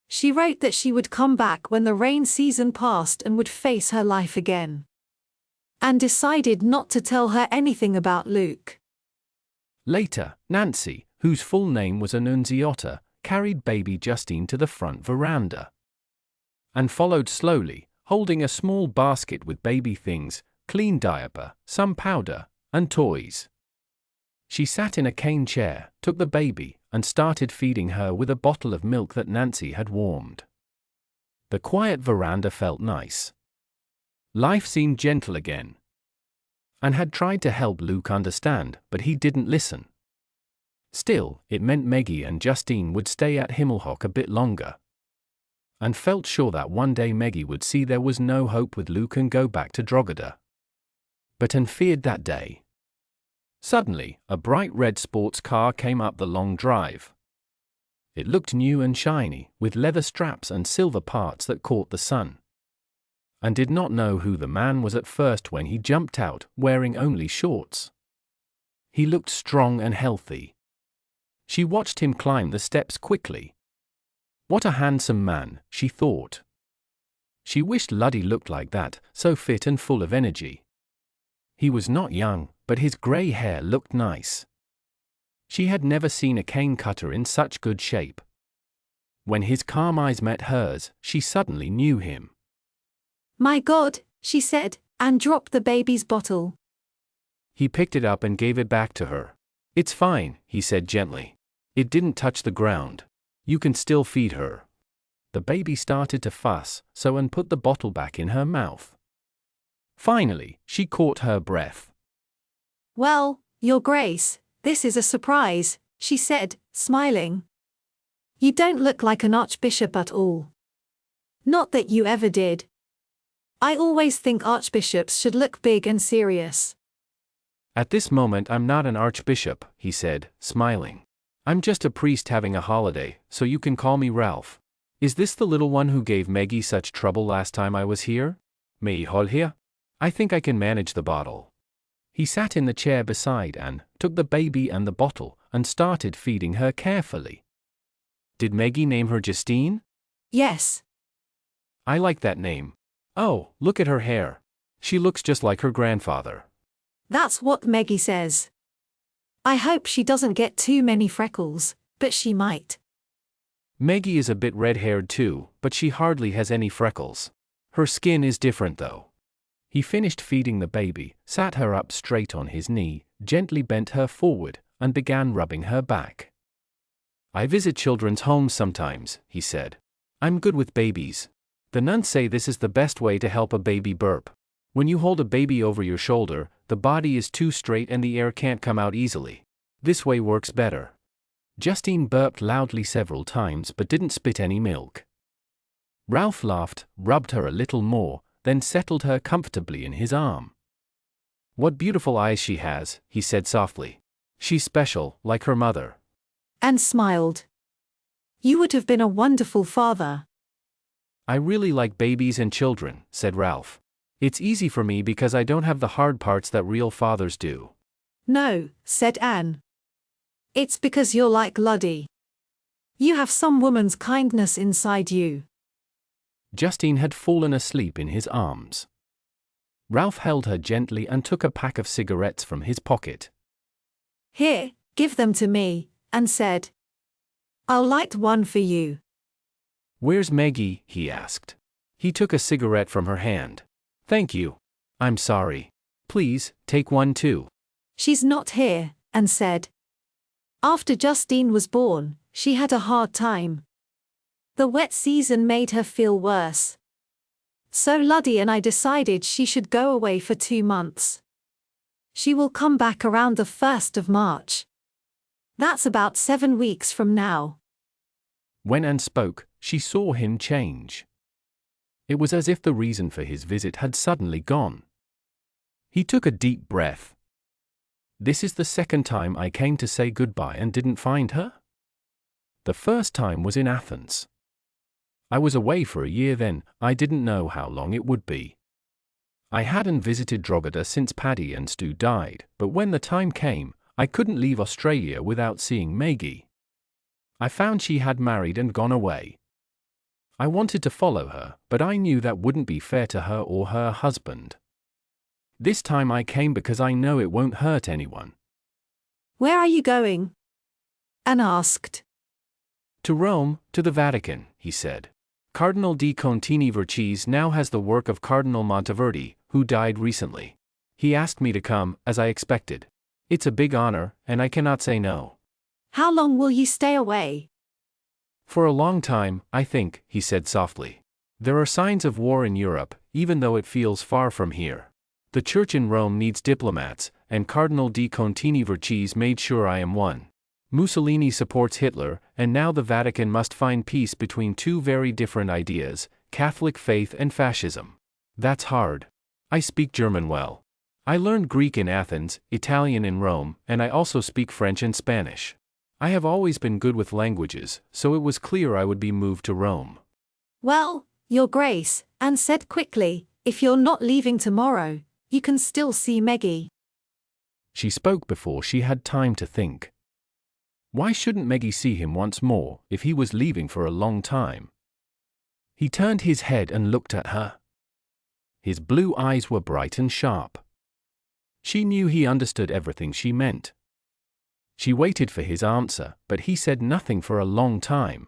She wrote that she would come back when the rain season passed and would face her life again. Anne decided not to tell her anything about Luke. Later, Nancy, whose full name was Annunziata, carried baby Justine to the front veranda. And followed slowly, holding a small basket with baby things, clean diaper, some powder, and toys. She sat in a cane chair, took the baby, and started feeding her with a bottle of milk that Nancy had warmed. The quiet veranda felt nice. Life seemed gentle again. Anne had tried to help Luke understand, but he didn't listen. Still, it meant Meggie and Justine would stay at Himmelhock a bit longer. And felt sure that one day Meggie would see there was no hope with Luke and go back to Drogheda. But Anne feared that day. Suddenly, a bright red sports car came up the long drive. It looked new and shiny, with leather straps and silver parts that caught the sun. And did not know who the man was at first when he jumped out, wearing only shorts. He looked strong and healthy. She watched him climb the steps quickly. What a handsome man, she thought. She wished Luddy looked like that, so fit and full of energy. He was not young, but his grey hair looked nice. She had never seen a cane cutter in such good shape. When his calm eyes met hers, she suddenly knew him. My God, she said, and dropped the baby's bottle. He picked it up and gave it back to her. It's fine, he said gently. It didn't touch the ground. You can still feed her. The baby started to fuss, so Anne put the bottle back in her mouth. Finally, she caught her breath. Well, Your Grace, this is a surprise, she said, smiling. You don't look like an archbishop at all. Not that you ever did. I always think archbishops should look big and serious. At this moment I'm not an archbishop, he said, smiling. I'm just a priest having a holiday, so you can call me Ralph. Is this the little one who gave Meggie such trouble last time I was here? Me hol here? I think I can manage the bottle. He sat in the chair beside Anne, took the baby and the bottle, and started feeding her carefully. Did Meggie name her Justine? Yes. I like that name. Oh, look at her hair. She looks just like her grandfather. That's what Meggie says. I hope she doesn't get too many freckles, but she might. Meggie is a bit red-haired too, but she hardly has any freckles. Her skin is different though. He finished feeding the baby, sat her up straight on his knee, gently bent her forward, and began rubbing her back. I visit children's homes sometimes, he said. I'm good with babies. The nuns say this is the best way to help a baby burp. When you hold a baby over your shoulder, the body is too straight and the air can't come out easily. This way works better. Justine burped loudly several times but didn't spit any milk. Ralph laughed, rubbed her a little more, then settled her comfortably in his arm. What beautiful eyes she has, he said softly. She's special, like her mother. And smiled. You would have been a wonderful father. I really like babies and children, said Ralph. It's easy for me because I don't have the hard parts that real fathers do. No, said Anne. It's because you're like Luddy. You have some woman's kindness inside you. Justine had fallen asleep in his arms. Ralph held her gently and took a pack of cigarettes from his pocket. Here, give them to me, and said. I'll light one for you. Where's Meggie? He asked. He took a cigarette from her hand. Thank you. I'm sorry. Please, take one too. She's not here, and said. After Justine was born, she had a hard time. The wet season made her feel worse. So Luddy and I decided she should go away for 2 months. She will come back around the 1st of March. That's about 7 weeks from now. When Anne spoke, she saw him change. It was as if the reason for his visit had suddenly gone. He took a deep breath. This is the second time I came to say goodbye and didn't find her? The first time was in Athens. I was away for a year then, I didn't know how long it would be. I hadn't visited Drogheda since Paddy and Stu died, but when the time came, I couldn't leave Australia without seeing Meggie. I found she had married and gone away. I wanted to follow her, but I knew that wouldn't be fair to her or her husband. This time I came because I know it won't hurt anyone. Where are you going? Anne asked. To Rome, to the Vatican, he said. Cardinal di Contini-Verces now has the work of Cardinal Monteverdi, who died recently. He asked me to come, as I expected. It's a big honor, and I cannot say no. How long will you stay away? For a long time, I think, he said softly. There are signs of war in Europe, even though it feels far from here. The church in Rome needs diplomats, and Cardinal di Contini-Verces made sure I am one. Mussolini supports Hitler, and now the Vatican must find peace between two very different ideas, Catholic faith and fascism. That's hard. I speak German well. I learned Greek in Athens, Italian in Rome, and I also speak French and Spanish. I have always been good with languages, so it was clear I would be moved to Rome. Well, Your Grace, Anne said quickly, if you're not leaving tomorrow, you can still see Meggie. She spoke before she had time to think. Why shouldn't Meggie see him once more, if he was leaving for a long time? He turned his head and looked at her. His blue eyes were bright and sharp. She knew he understood everything she meant. She waited for his answer, but he said nothing for a long time.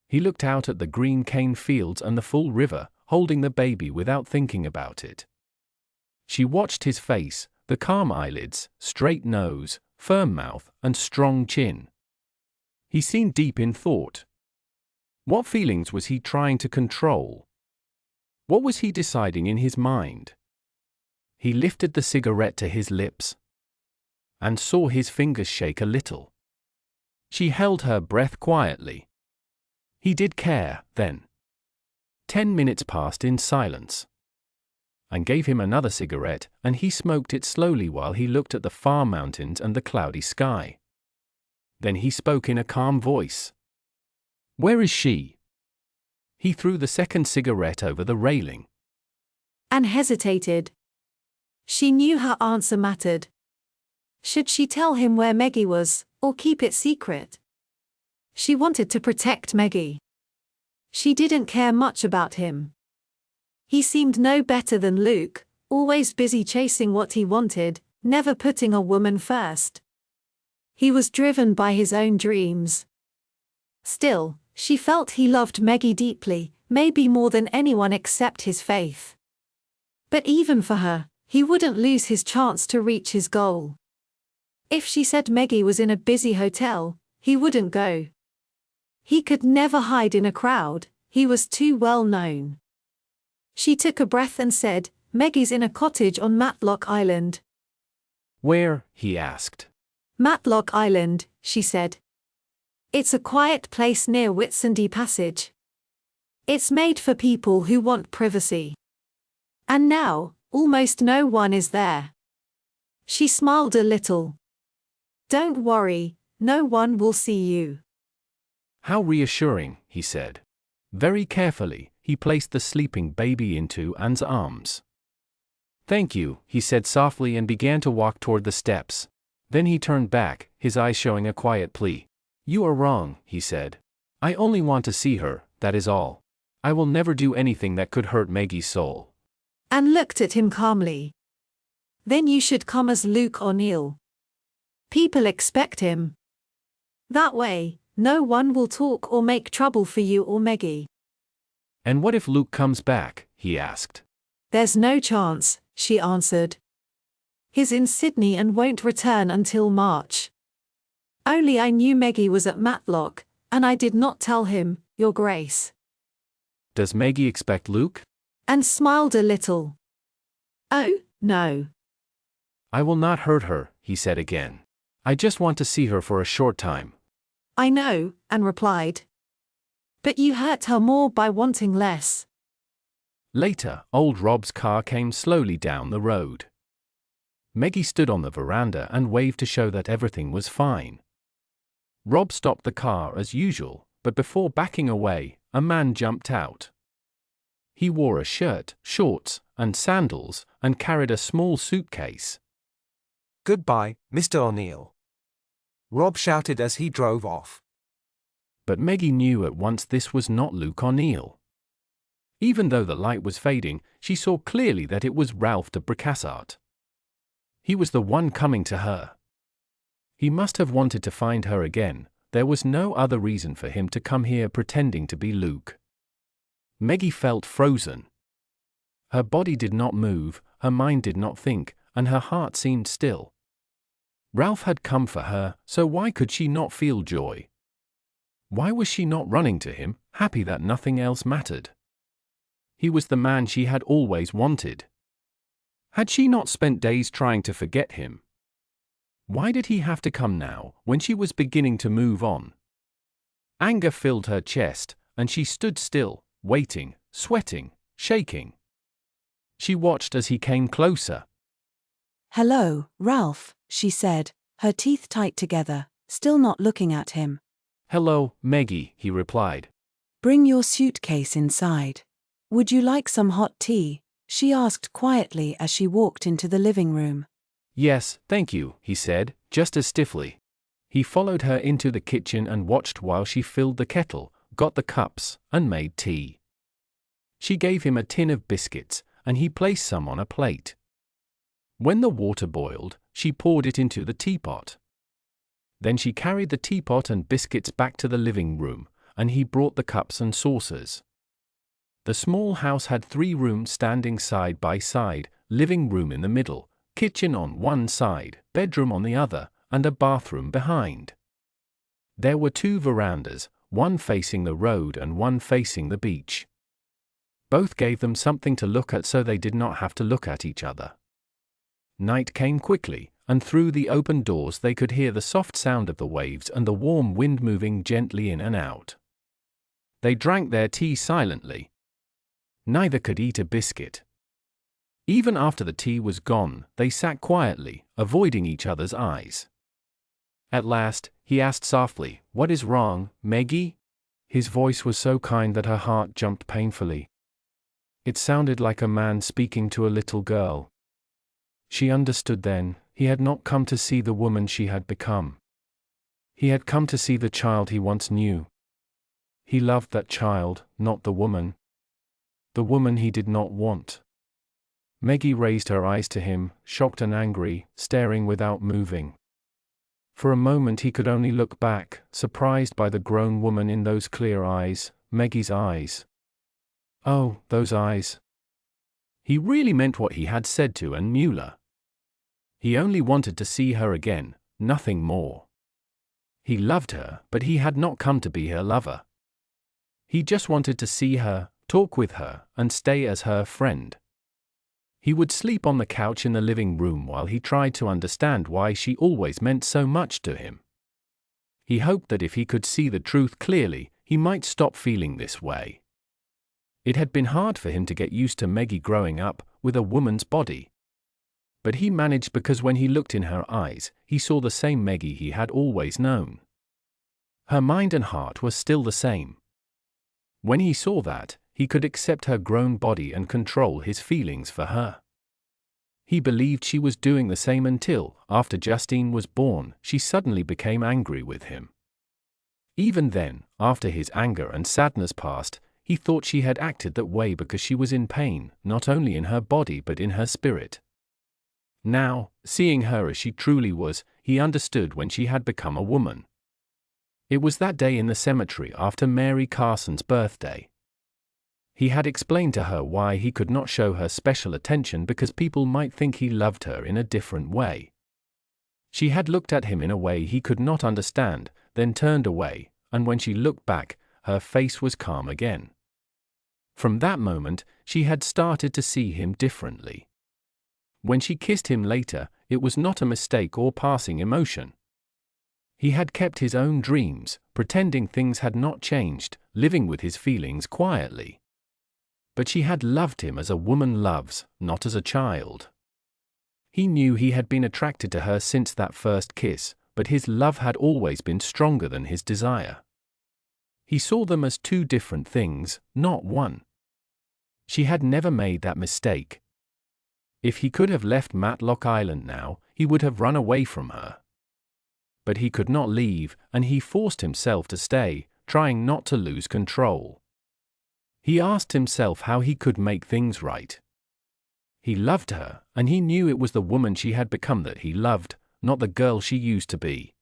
He looked out at the green cane fields and the full river, holding the baby without thinking about it. She watched his face, the calm eyelids, straight nose, firm mouth, and strong chin. He seemed deep in thought. What feelings was he trying to control? What was he deciding in his mind? He lifted the cigarette to his lips and saw his fingers shake a little. She held her breath quietly. He did care, then. 10 minutes passed in silence. And gave him another cigarette, and he smoked it slowly while he looked at the far mountains and the cloudy sky. Then he spoke in a calm voice. "Where is she?" He threw the second cigarette over the railing. Anne hesitated. She knew her answer mattered. Should she tell him where Meggie was, or keep it secret? She wanted to protect Meggie. She didn't care much about him. He seemed no better than Luke, always busy chasing what he wanted, never putting a woman first. He was driven by his own dreams. Still, she felt he loved Meggie deeply, maybe more than anyone except his faith. But even for her, he wouldn't lose his chance to reach his goal. If she said Meggie was in a busy hotel, he wouldn't go. He could never hide in a crowd, he was too well known. She took a breath and said, "Meggie's in a cottage on Matlock Island." "Where?" he asked. "Matlock Island," she said. "It's a quiet place near Whitsunday Passage. It's made for people who want privacy. And now, almost no one is there." She smiled a little. "Don't worry, no one will see you." "How reassuring," he said. Very carefully, he placed the sleeping baby into Anne's arms. "Thank you," he said softly and began to walk toward the steps. Then he turned back, his eyes showing a quiet plea. "You are wrong," he said. "I only want to see her, that is all. I will never do anything that could hurt Meggie's soul." Anne looked at him calmly. "Then you should come as Luke O'Neill. People expect him. That way, no one will talk or make trouble for you or Meggie." "And what if Luke comes back?" he asked. "There's no chance," she answered. "He's in Sydney and won't return until March. Only I knew Meggie was at Matlock, and I did not tell him, Your Grace." "Does Meggie expect Luke?" And smiled a little. "Oh, no. "I will not hurt her," he said again. "I just want to see her for a short time." I know," Anne replied. "But you hurt her more by wanting less." Later, old Rob's car came slowly down the road. Meggie stood on the veranda and waved to show that everything was fine. Rob stopped the car as usual, but before backing away, a man jumped out. He wore a shirt, shorts, and sandals, and carried a small suitcase. "Goodbye, Mr. O'Neill," Rob shouted as he drove off. But Meggie knew at once this was not Luke O'Neill. Even though the light was fading, she saw clearly that it was Ralph de Bricassart. He was the one coming to her. He must have wanted to find her again. There was no other reason for him to come here pretending to be Luke. Meggie felt frozen. Her body did not move, her mind did not think, and her heart seemed still. Ralph had come for her, so why could she not feel joy? Why was she not running to him, happy that nothing else mattered? He was the man she had always wanted. Had she not spent days trying to forget him? Why did he have to come now, when she was beginning to move on? Anger filled her chest, and she stood still, waiting, sweating, shaking. She watched as he came closer. "Hello, Ralph," she said, her teeth tight together, still not looking at him. "Hello, Meggie," he replied. "Bring your suitcase inside. Would you like some hot tea?" she asked quietly as she walked into the living room. "Yes, thank you," he said, just as stiffly. He followed her into the kitchen and watched while she filled the kettle, got the cups, and made tea. She gave him a tin of biscuits, and he placed some on a plate. When the water boiled, she poured it into the teapot. Then she carried the teapot and biscuits back to the living room, and he brought the cups and saucers. The small house had 3 rooms standing side by side, living room in the middle, kitchen on one side, bedroom on the other, and a bathroom behind. There were 2 verandas, one facing the road and one facing the beach. Both gave them something to look at so they did not have to look at each other. Night came quickly, and through the open doors they could hear the soft sound of the waves and the warm wind moving gently in and out. They drank their tea silently. Neither could eat a biscuit. Even after the tea was gone, they sat quietly, avoiding each other's eyes. At last, he asked softly, "What is wrong, Meggie?" His voice was so kind that her heart jumped painfully. It sounded like a man speaking to a little girl. She understood then. He had not come to see the woman she had become. He had come to see the child he once knew. He loved that child, not the woman. The woman he did not want. Meggie raised her eyes to him, shocked and angry, staring without moving. For a moment he could only look back, surprised by the grown woman in those clear eyes, Meggie's eyes. Oh, those eyes. He really meant what he had said to Anne Mueller. He only wanted to see her again, nothing more. He loved her, but he had not come to be her lover. He just wanted to see her, talk with her, and stay as her friend. He would sleep on the couch in the living room while he tried to understand why she always meant so much to him. He hoped that if he could see the truth clearly, he might stop feeling this way. It had been hard for him to get used to Meggie growing up with a woman's body. But he managed because when he looked in her eyes, he saw the same Meggie he had always known. Her mind and heart were still the same. When he saw that, he could accept her grown body and control his feelings for her. He believed she was doing the same until, after Justine was born, she suddenly became angry with him. Even then, after his anger and sadness passed, he thought she had acted that way because she was in pain, not only in her body but in her spirit. Now, seeing her as she truly was, he understood when she had become a woman. It was that day in the cemetery after Mary Carson's birthday. He had explained to her why he could not show her special attention because people might think he loved her in a different way. She had looked at him in a way he could not understand, then turned away, and when she looked back, her face was calm again. From that moment, she had started to see him differently. When she kissed him later, it was not a mistake or passing emotion. He had kept his own dreams, pretending things had not changed, living with his feelings quietly. But she had loved him as a woman loves, not as a child. He knew he had been attracted to her since that first kiss, but his love had always been stronger than his desire. He saw them as 2 different things, not one. She had never made that mistake. If he could have left Matlock Island now, he would have run away from her. But he could not leave, and he forced himself to stay, trying not to lose control. He asked himself how he could make things right. He loved her, and he knew it was the woman she had become that he loved, not the girl she used to be.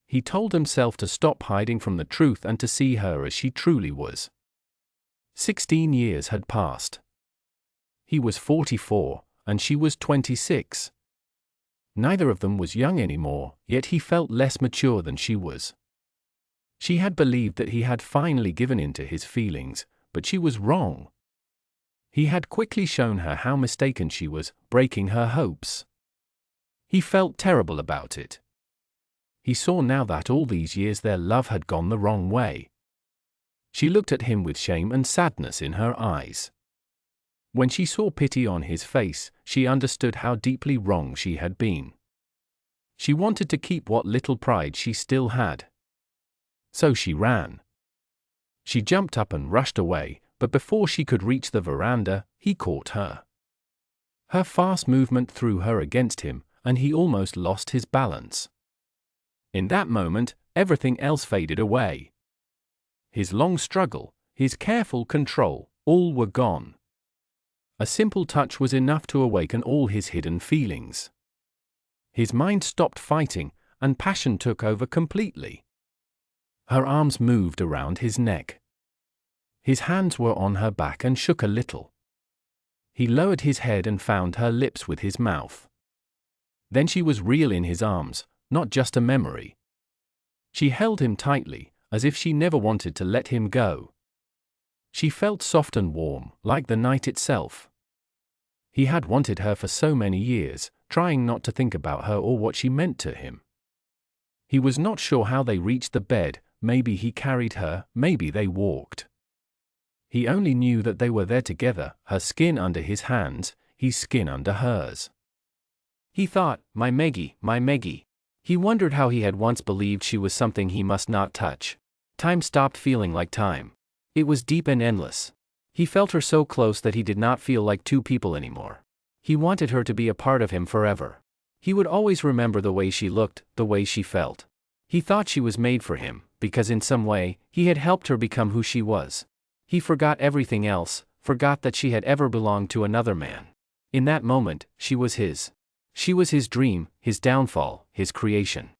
He told himself to stop hiding from the truth and to see her as she truly was. 16 years had passed. He was 44, and she was 26. Neither of them was young anymore, yet he felt less mature than she was. She had believed that he had finally given in to his feelings, but she was wrong. He had quickly shown her how mistaken she was, breaking her hopes. He felt terrible about it. He saw now that all these years their love had gone the wrong way. She looked at him with shame and sadness in her eyes. When she saw pity on his face, she understood how deeply wrong she had been. She wanted to keep what little pride she still had. So she ran. She jumped up and rushed away, but before she could reach the veranda, he caught her. Her fast movement threw her against him, and he almost lost his balance. In that moment, everything else faded away. His long struggle, his careful control, all were gone. A simple touch was enough to awaken all his hidden feelings. His mind stopped fighting, and passion took over completely. Her arms moved around his neck. His hands were on her back and shook a little. He lowered his head and found her lips with his mouth. Then she was real in his arms, not just a memory. She held him tightly, as if she never wanted to let him go. She felt soft and warm, like the night itself. He had wanted her for so many years, trying not to think about her or what she meant to him. He was not sure how they reached the bed, maybe he carried her, maybe they walked. He only knew that they were there together, her skin under his hands, his skin under hers. He thought, my Meggie, my Meggie. He wondered how he had once believed she was something he must not touch. Time stopped feeling like time. It was deep and endless. He felt her so close that he did not feel like two people anymore. He wanted her to be a part of him forever. He would always remember the way she looked, the way she felt. He thought she was made for him, because in some way, he had helped her become who she was. He forgot everything else, forgot that she had ever belonged to another man. In that moment, she was his. She was his dream, his downfall, his creation.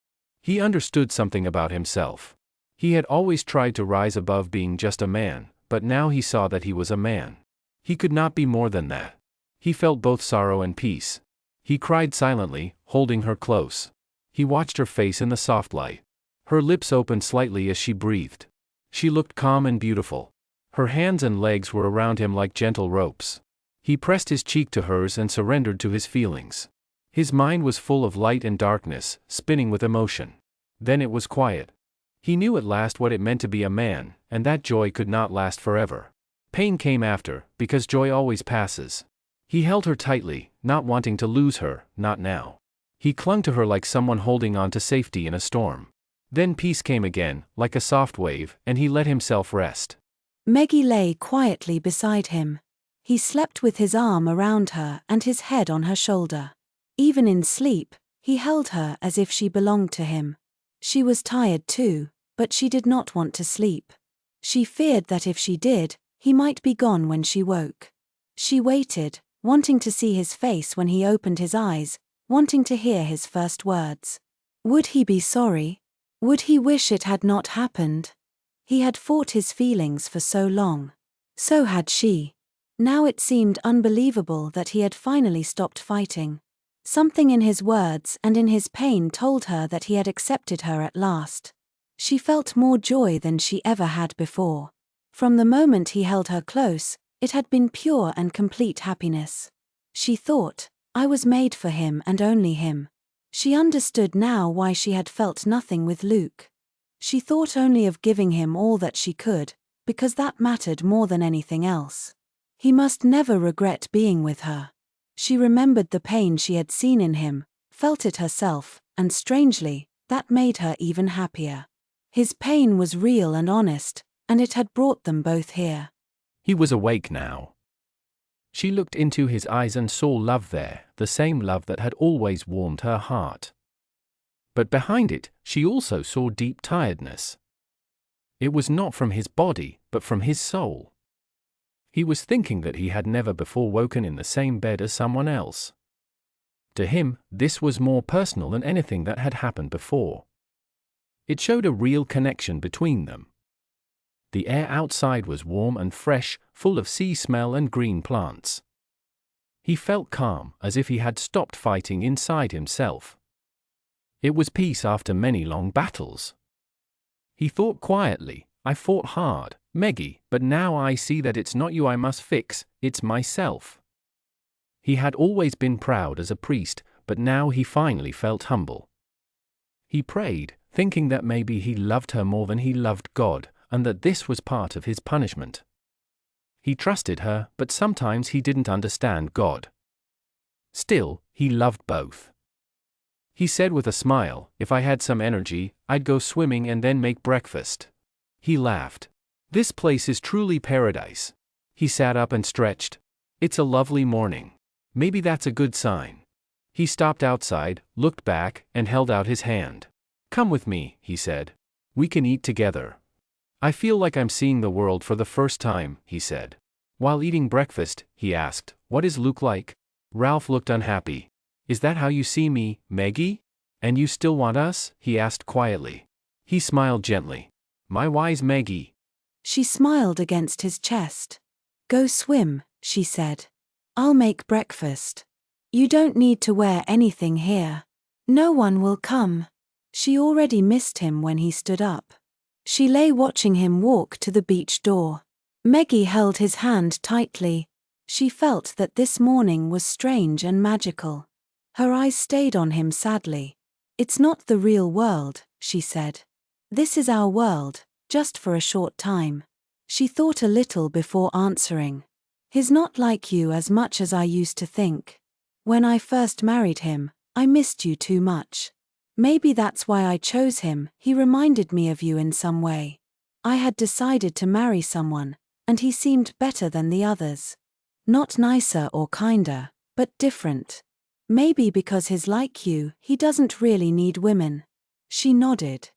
He understood something about himself. He had always tried to rise above being just a man, but now he saw that he was a man. He could not be more than that. He felt both sorrow and peace. He cried silently, holding her close. He watched her face in the soft light. Her lips opened slightly as she breathed. She looked calm and beautiful. Her hands and legs were around him like gentle ropes. He pressed his cheek to hers and surrendered to his feelings. His mind was full of light and darkness, spinning with emotion. Then it was quiet. He knew at last what it meant to be a man, and that joy could not last forever. Pain came after, because joy always passes. He held her tightly, not wanting to lose her, not now. He clung to her like someone holding on to safety in a storm. Then peace came again, like a soft wave, and he let himself rest. Meggie lay quietly beside him. He slept with his arm around her and his head on her shoulder. Even in sleep, he held her as if she belonged to him. She was tired too, but she did not want to sleep. She feared that if she did, he might be gone when she woke. She waited, wanting to see his face when he opened his eyes, wanting to hear his first words. Would he be sorry? Would he wish it had not happened? He had fought his feelings for so long. So had she. Now it seemed unbelievable that he had finally stopped fighting. Something in his words and in his pain told her that he had accepted her at last. She felt more joy than she ever had before. From the moment he held her close, it had been pure and complete happiness. She thought, I was made for him and only him. She understood now why she had felt nothing with Luke. She thought only of giving him all that she could, because that mattered more than anything else. He must never regret being with her. She remembered the pain she had seen in him, felt it herself, and strangely, that made her even happier. His pain was real and honest, and it had brought them both here. He was awake now. She looked into his eyes and saw love there, the same love that had always warmed her heart. But behind it, she also saw deep tiredness. It was not from his body, but from his soul. He was thinking that he had never before woken in the same bed as someone else. To him, this was more personal than anything that had happened before. It showed a real connection between them. The air outside was warm and fresh, full of sea smell and green plants. He felt calm, as if he had stopped fighting inside himself. It was peace after many long battles. He thought quietly, I fought hard, Meggie, but now I see that it's not you I must fix, it's myself. He had always been proud as a priest, but now he finally felt humble. He prayed, thinking that maybe he loved her more than he loved God, and that this was part of his punishment. He trusted her, but sometimes he didn't understand God. Still, he loved both. He said with a smile, if I had some energy, I'd go swimming and then make breakfast. He laughed. This place is truly paradise. He sat up and stretched. It's a lovely morning. Maybe that's a good sign. He stopped outside, looked back, and held out his hand. Come with me, he said. We can eat together. I feel like I'm seeing the world for the first time, he said. While eating breakfast, he asked, what is Luke like? Ralph looked unhappy. Is that how you see me, Meggie? And you still want us? He asked quietly. He smiled gently. My wise Meggie. She smiled against his chest. Go swim, she said. I'll make breakfast. You don't need to wear anything here. No one will come. She already missed him when he stood up. She lay watching him walk to the beach door. Meggie held his hand tightly. She felt that this morning was strange and magical. Her eyes stayed on him sadly. "It's not the real world," she said. "This is our world, just for a short time." She thought a little before answering. "He's not like you as much as I used to think. When I first married him, I missed you too much. Maybe that's why I chose him. He reminded me of you in some way. I had decided to marry someone, and he seemed better than the others. Not nicer or kinder, but different. Maybe because he's like you, he doesn't really need women." She nodded.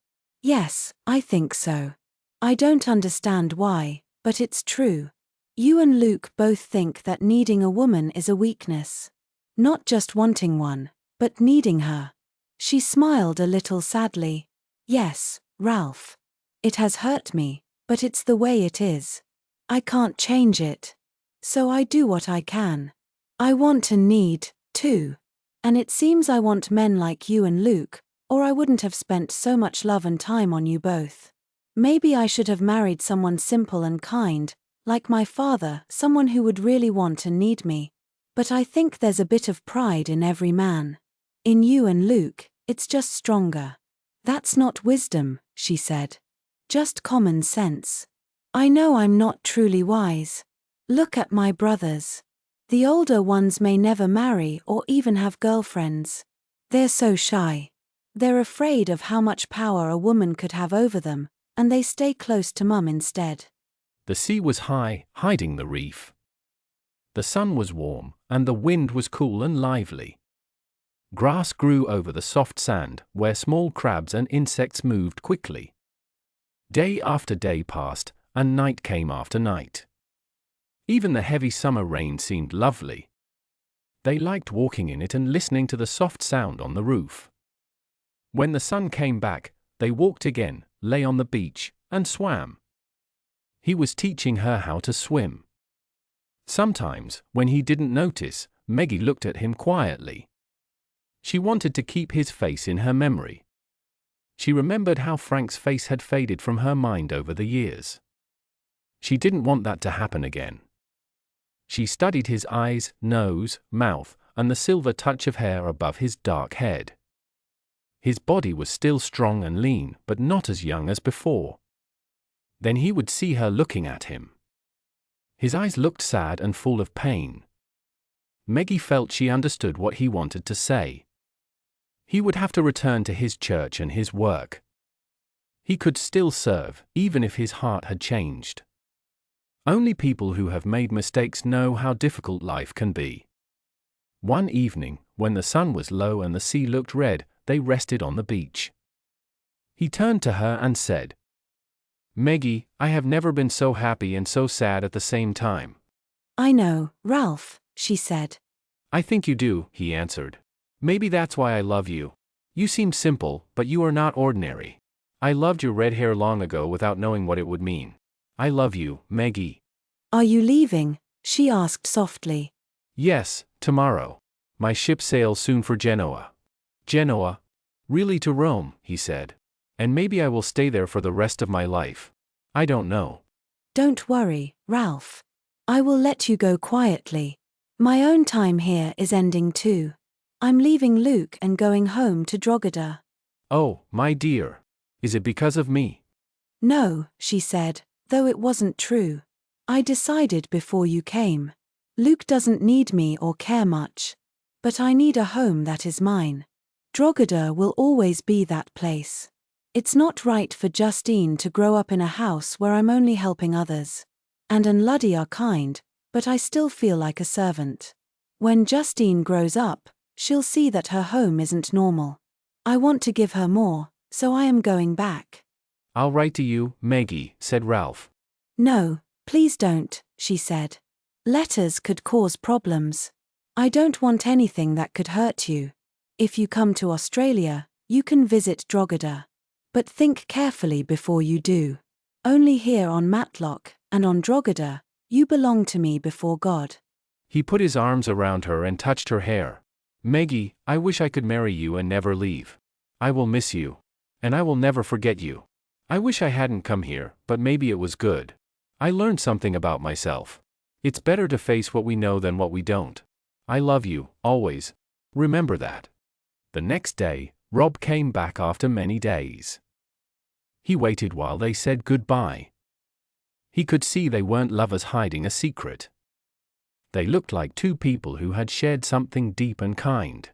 "Yes, I think so. I don't understand why, but it's true. You and Luke both think that needing a woman is a weakness. Not just wanting one, but needing her." She smiled a little sadly. "Yes, Ralph. It has hurt me, but it's the way it is. I can't change it. So I do what I can. I want and need, too. And it seems I want men like you and Luke, or I wouldn't have spent so much love and time on you both. Maybe I should have married someone simple and kind, like my father, someone who would really want and need me. But I think there's a bit of pride in every man. In you and Luke, it's just stronger." "That's not wisdom," she said. "Just common sense. I know I'm not truly wise. Look at my brothers. The older ones may never marry or even have girlfriends. They're so shy. They're afraid of how much power a woman could have over them, and they stay close to mum instead." The sea was high, hiding the reef. The sun was warm, and the wind was cool and lively. Grass grew over the soft sand, where small crabs and insects moved quickly. Day after day passed, and night came after night. Even the heavy summer rain seemed lovely. They liked walking in it and listening to the soft sound on the roof. When the sun came back, they walked again, lay on the beach, and swam. He was teaching her how to swim. Sometimes, when he didn't notice, Meggie looked at him quietly. She wanted to keep his face in her memory. She remembered how Frank's face had faded from her mind over the years. She didn't want that to happen again. She studied his eyes, nose, mouth, and the silver touch of hair above his dark head. His body was still strong and lean, but not as young as before. Then he would see her looking at him. His eyes looked sad and full of pain. Meggie felt she understood what he wanted to say. He would have to return to his church and his work. He could still serve, even if his heart had changed. Only people who have made mistakes know how difficult life can be. One evening, when the sun was low and the sea looked red, they rested on the beach. He turned to her and said, "Meggie, I have never been so happy and so sad at the same time." "I know, Ralph," she said. "I think you do," he answered. "Maybe that's why I love you. You seem simple, but you are not ordinary. I loved your red hair long ago without knowing what it would mean. I love you, Meggie." "Are you leaving?" she asked softly. "Yes, tomorrow. My ship sails soon for Genoa." "Genoa? Really, to Rome," he said. "And maybe I will stay there for the rest of my life. I don't know." "Don't worry, Ralph. I will let you go quietly. My own time here is ending too. I'm leaving Luke and going home to Drogheda." "Oh, my dear. Is it because of me?" "No," she said, though it wasn't true. "I decided before you came. Luke doesn't need me or care much. But I need a home that is mine. Drogheda will always be that place. It's not right for Justine to grow up in a house where I'm only helping others. And Luddy are kind, but I still feel like a servant. When Justine grows up, she'll see that her home isn't normal. I want to give her more, so I am going back." "I'll write to you, Meggie," said Ralph. "No, please don't," she said. "Letters could cause problems. I don't want anything that could hurt you. If you come to Australia, you can visit Drogheda. But think carefully before you do. Only here on Matlock, and on Drogheda, you belong to me before God." He put his arms around her and touched her hair. "Meggie, I wish I could marry you and never leave. I will miss you. And I will never forget you. I wish I hadn't come here, but maybe it was good. I learned something about myself. It's better to face what we know than what we don't. I love you, always. Remember that. The next day, Rob came back after many days. He waited while they said goodbye. He could see they weren't lovers hiding a secret. They looked like two people who had shared something deep and kind.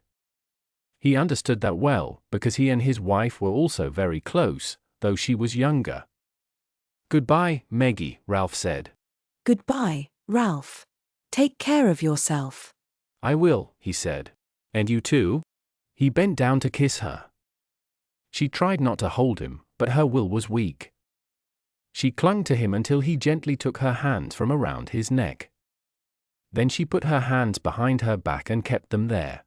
He understood that well, because he and his wife were also very close, though she was younger. "Goodbye, Meggie," Ralph said. Goodbye, Ralph. Take care of yourself. "I will," he said. "And you too?" He bent down to kiss her. She tried not to hold him, but her will was weak. She clung to him until he gently took her hands from around his neck. Then she put her hands behind her back and kept them there.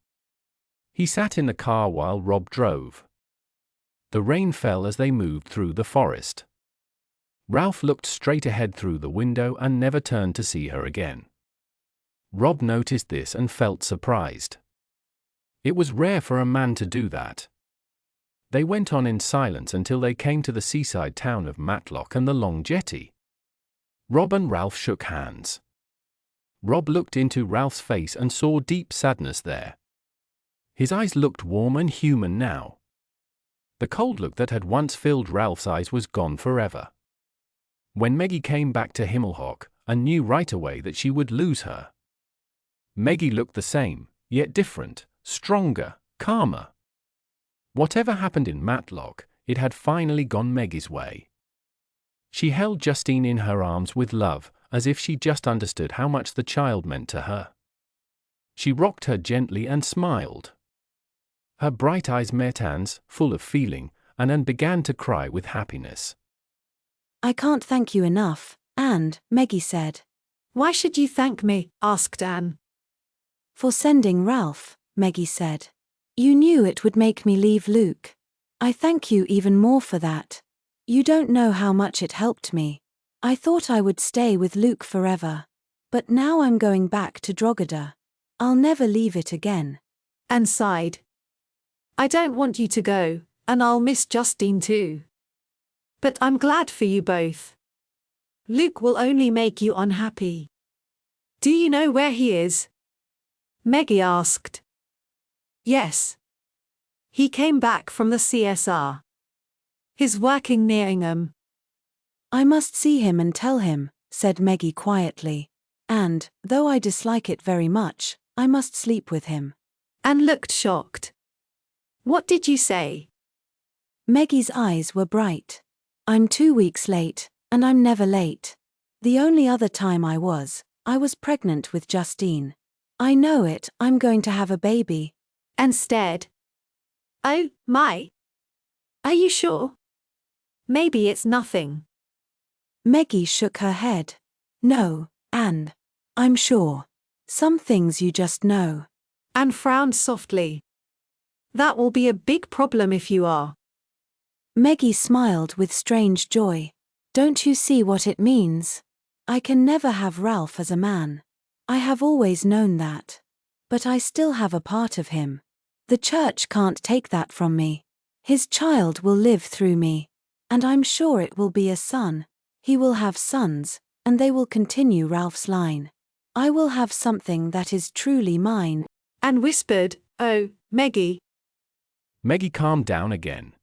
He sat in the car while Rob drove. The rain fell as they moved through the forest. Ralph looked straight ahead through the window and never turned to see her again. Rob noticed this and felt surprised. It was rare for a man to do that. They went on in silence until they came to the seaside town of Matlock and the long jetty. Rob and Ralph shook hands. Rob looked into Ralph's face and saw deep sadness there. His eyes looked warm and human now. The cold look that had once filled Ralph's eyes was gone forever. When Meggie came back to Himmelhock, I knew right away that she would lose her. Meggie looked the same, yet different, stronger, calmer. Whatever happened in Matlock, it had finally gone Meggie's way. She held Justine in her arms with love, as if she just understood how much the child meant to her. She rocked her gently and smiled. Her bright eyes met Anne's, full of feeling, and Anne began to cry with happiness. I can't thank you enough, Anne, Meggie said. Why should you thank me? Asked Anne. For sending Ralph, Meggie said. You knew it would make me leave Luke. I thank you even more for that. You don't know how much it helped me. I thought I would stay with Luke forever. But now I'm going back to Drogheda. I'll never leave it again. Anne sighed. I don't want you to go, and I'll miss Justine too. But I'm glad for you both. Luke will only make you unhappy. Do you know where he is? Meggie asked. Yes. He came back from the CSR. He's working near Ingham. I must see him and tell him, said Meggie quietly. And, though I dislike it very much, I must sleep with him. Anne looked shocked. What did you say? Meggie's eyes were bright. I'm 2 weeks late, and I'm never late. The only other time I was pregnant with Justine. I know it, I'm going to have a baby. And stared. Oh, my. Are you sure? Maybe it's nothing. Meggie shook her head. No, Anne. I'm sure. Some things you just know. Anne frowned softly. That will be a big problem if you are. Meggie smiled with strange joy. Don't you see what it means? I can never have Ralph as a man. I have always known that. But I still have a part of him. The church can't take that from me. His child will live through me. And I'm sure it will be a son. He will have sons, and they will continue Ralph's line. I will have something that is truly mine. Anne whispered, Oh, Meggie. Meggie calmed down again.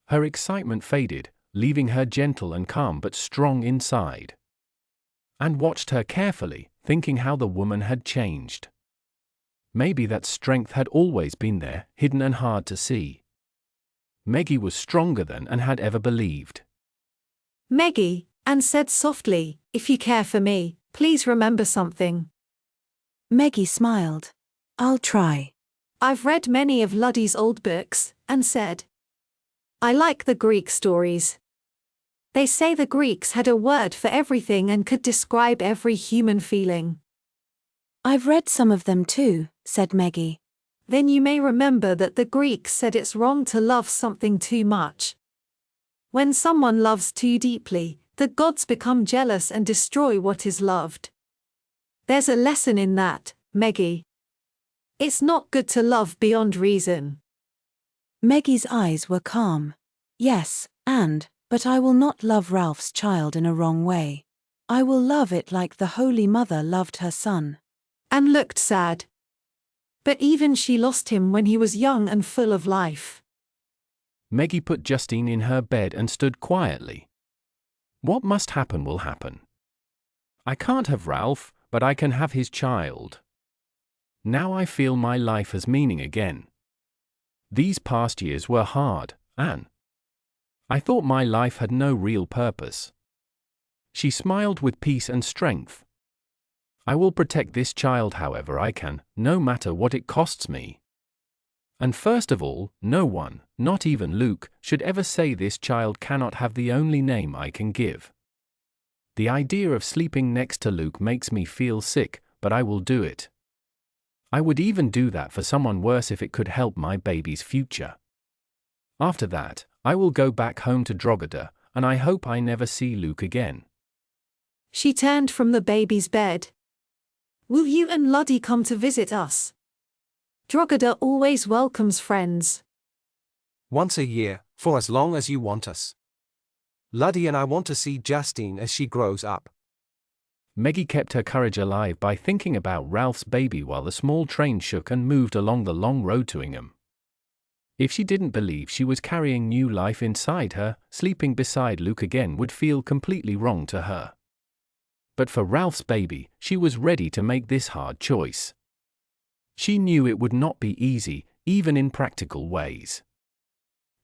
Her excitement faded, leaving her gentle and calm but strong inside. Anne watched her carefully, thinking how the woman had changed. Maybe that strength had always been there, hidden and hard to see. Meggie was stronger than Anne had ever believed. Meggie, Anne said softly, if you care for me, please remember something. Meggie smiled. I'll try. I've read many of Luddy's old books, Anne said. I like the Greek stories. They say the Greeks had a word for everything and could describe every human feeling. I've read some of them too, said Meggie. Then you may remember that the Greeks said it's wrong to love something too much. When someone loves too deeply, the gods become jealous and destroy what is loved. There's a lesson in that, Meggie. It's not good to love beyond reason. Maggie's eyes were calm. Yes, but I will not love Ralph's child in a wrong way. I will love it like the Holy Mother loved her son. Anne looked sad. But even she lost him when he was young and full of life. Meggie put Justine in her bed and stood quietly. What must happen will happen. I can't have Ralph, but I can have his child. Now I feel my life has meaning again. These past years were hard, Anne. I thought my life had no real purpose. She smiled with peace and strength. I will protect this child however I can, no matter what it costs me. And first of all, no one, not even Luke, should ever say this child cannot have the only name I can give. The idea of sleeping next to Luke makes me feel sick, but I will do it. I would even do that for someone worse if it could help my baby's future. After that, I will go back home to Drogheda, and I hope I never see Luke again. She turned from the baby's bed. Will you and Luddy come to visit us? Drogheda always welcomes friends. Once a year, for as long as you want us. Luddy and I want to see Justine as she grows up. Meggie kept her courage alive by thinking about Ralph's baby while the small train shook and moved along the long road to Ingham. If she didn't believe she was carrying new life inside her, sleeping beside Luke again would feel completely wrong to her. But for Ralph's baby, she was ready to make this hard choice. She knew it would not be easy, even in practical ways.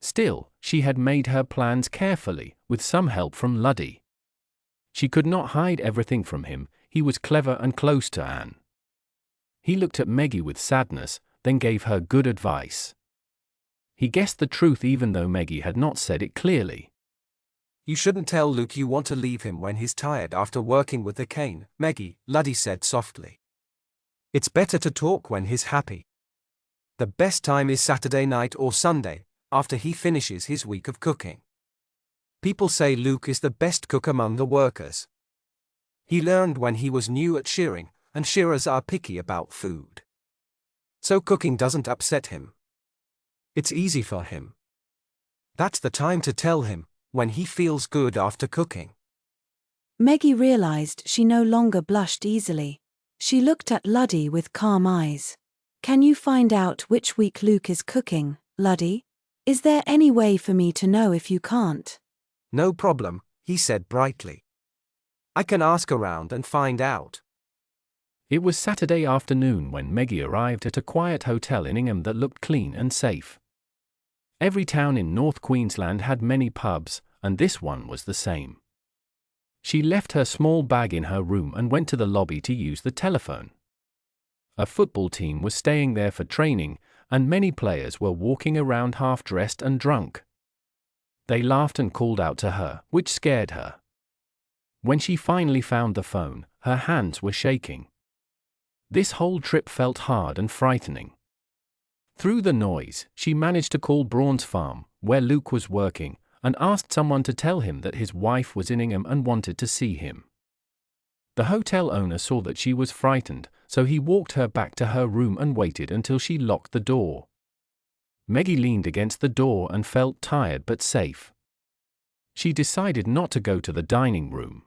Still, she had made her plans carefully, with some help from Luddy. She could not hide everything from him, he was clever and close to Anne. He looked at Meggie with sadness, then gave her good advice. He guessed the truth even though Meggie had not said it clearly. You shouldn't tell Luke you want to leave him when he's tired after working with the cane, Meggie, Luddy said softly. It's better to talk when he's happy. The best time is Saturday night or Sunday, after he finishes his week of cooking. People say Luke is the best cook among the workers. He learned when he was new at shearing, and shearers are picky about food. So cooking doesn't upset him. It's easy for him. That's the time to tell him, when he feels good after cooking. Meggie realized she no longer blushed easily. She looked at Luddy with calm eyes. Can you find out which week Luke is cooking, Luddy? Is there any way for me to know if you can't? No problem, he said brightly. I can ask around and find out. It was Saturday afternoon when Meggie arrived at a quiet hotel in Ingham that looked clean and safe. Every town in North Queensland had many pubs, and this one was the same. She left her small bag in her room and went to the lobby to use the telephone. A football team was staying there for training, and many players were walking around half-dressed and drunk. They laughed and called out to her, which scared her. When she finally found the phone, her hands were shaking. This whole trip felt hard and frightening. Through the noise, she managed to call Braun's farm, where Luke was working, and asked someone to tell him that his wife was in Ingham and wanted to see him. The hotel owner saw that she was frightened, so he walked her back to her room and waited until she locked the door. Meggie leaned against the door and felt tired but safe. She decided not to go to the dining room.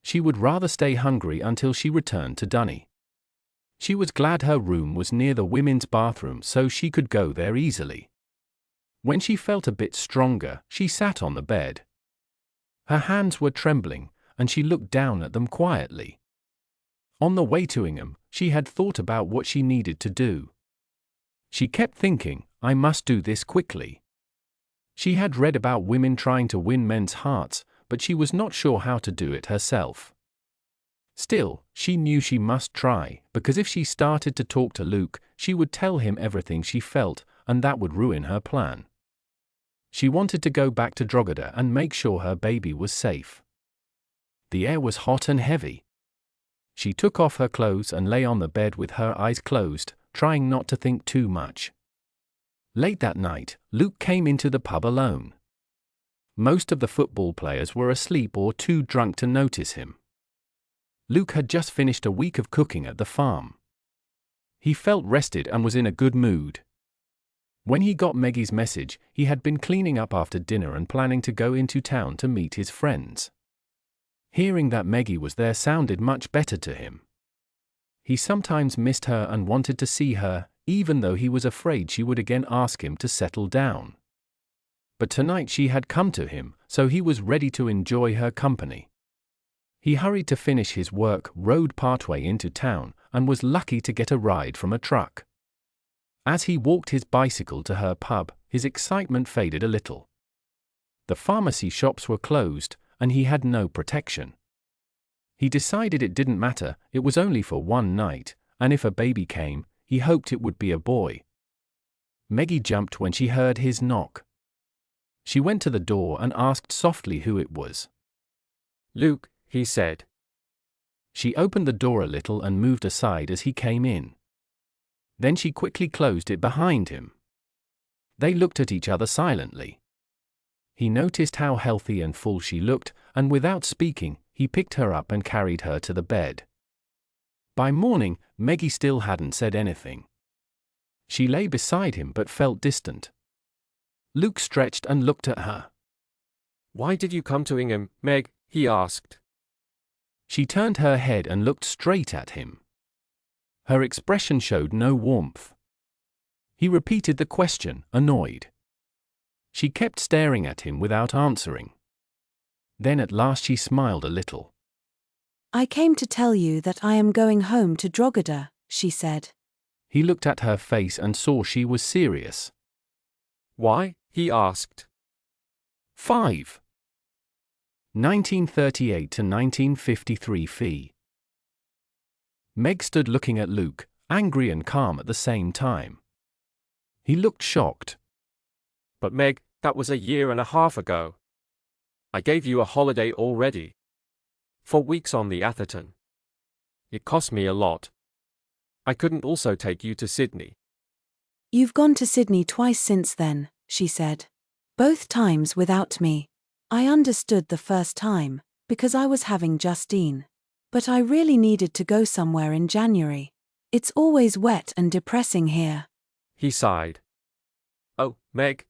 She would rather stay hungry until she returned to Dunny. She was glad her room was near the women's bathroom so she could go there easily. When she felt a bit stronger, she sat on the bed. Her hands were trembling, and she looked down at them quietly. On the way to Ingham, she had thought about what she needed to do. She kept thinking, I must do this quickly. She had read about women trying to win men's hearts, but she was not sure how to do it herself. Still, she knew she must try, because if she started to talk to Luke, she would tell him everything she felt, and that would ruin her plan. She wanted to go back to Drogheda and make sure her baby was safe. The air was hot and heavy. She took off her clothes and lay on the bed with her eyes closed, trying not to think too much. Late that night, Luke came into the pub alone. Most of the football players were asleep or too drunk to notice him. Luke had just finished a week of cooking at the farm. He felt rested and was in a good mood. When he got Meggie's message, he had been cleaning up after dinner and planning to go into town to meet his friends. Hearing that Meggie was there sounded much better to him. He sometimes missed her and wanted to see her, even though he was afraid she would again ask him to settle down. But tonight she had come to him, so he was ready to enjoy her company. He hurried to finish his work, rode partway into town, and was lucky to get a ride from a truck. As he walked his bicycle to her pub, his excitement faded a little. The pharmacy shops were closed, and he had no protection. He decided it didn't matter, it was only for one night, and if a baby came, he hoped it would be a boy. Meggie jumped when she heard his knock. She went to the door and asked softly who it was. "Luke," he said. She opened the door a little and moved aside as he came in. Then she quickly closed it behind him. They looked at each other silently. He noticed how healthy and full she looked, and without speaking, he picked her up and carried her to the bed. By morning, Meggie still hadn't said anything. She lay beside him but felt distant. Luke stretched and looked at her. "Why did you come to Ingham, Meg?" he asked. She turned her head and looked straight at him. Her expression showed no warmth. He repeated the question, annoyed. She kept staring at him without answering. Then at last she smiled a little. I came to tell you that I am going home to Drogheda, she said. He looked at her face and saw she was serious. "Why?" he asked. 5. 1938 to 1953 fee. Meg stood looking at Luke, angry and calm at the same time. He looked shocked. "But Meg, that was a year and a half ago. I gave you a holiday already. 4 weeks on the Atherton. It cost me a lot. I couldn't also take you to Sydney." You've gone to Sydney twice since then, she said. Both times without me. I understood the first time, because I was having Justine. But I really needed to go somewhere in January. It's always wet and depressing here. He sighed. "Oh, Meg."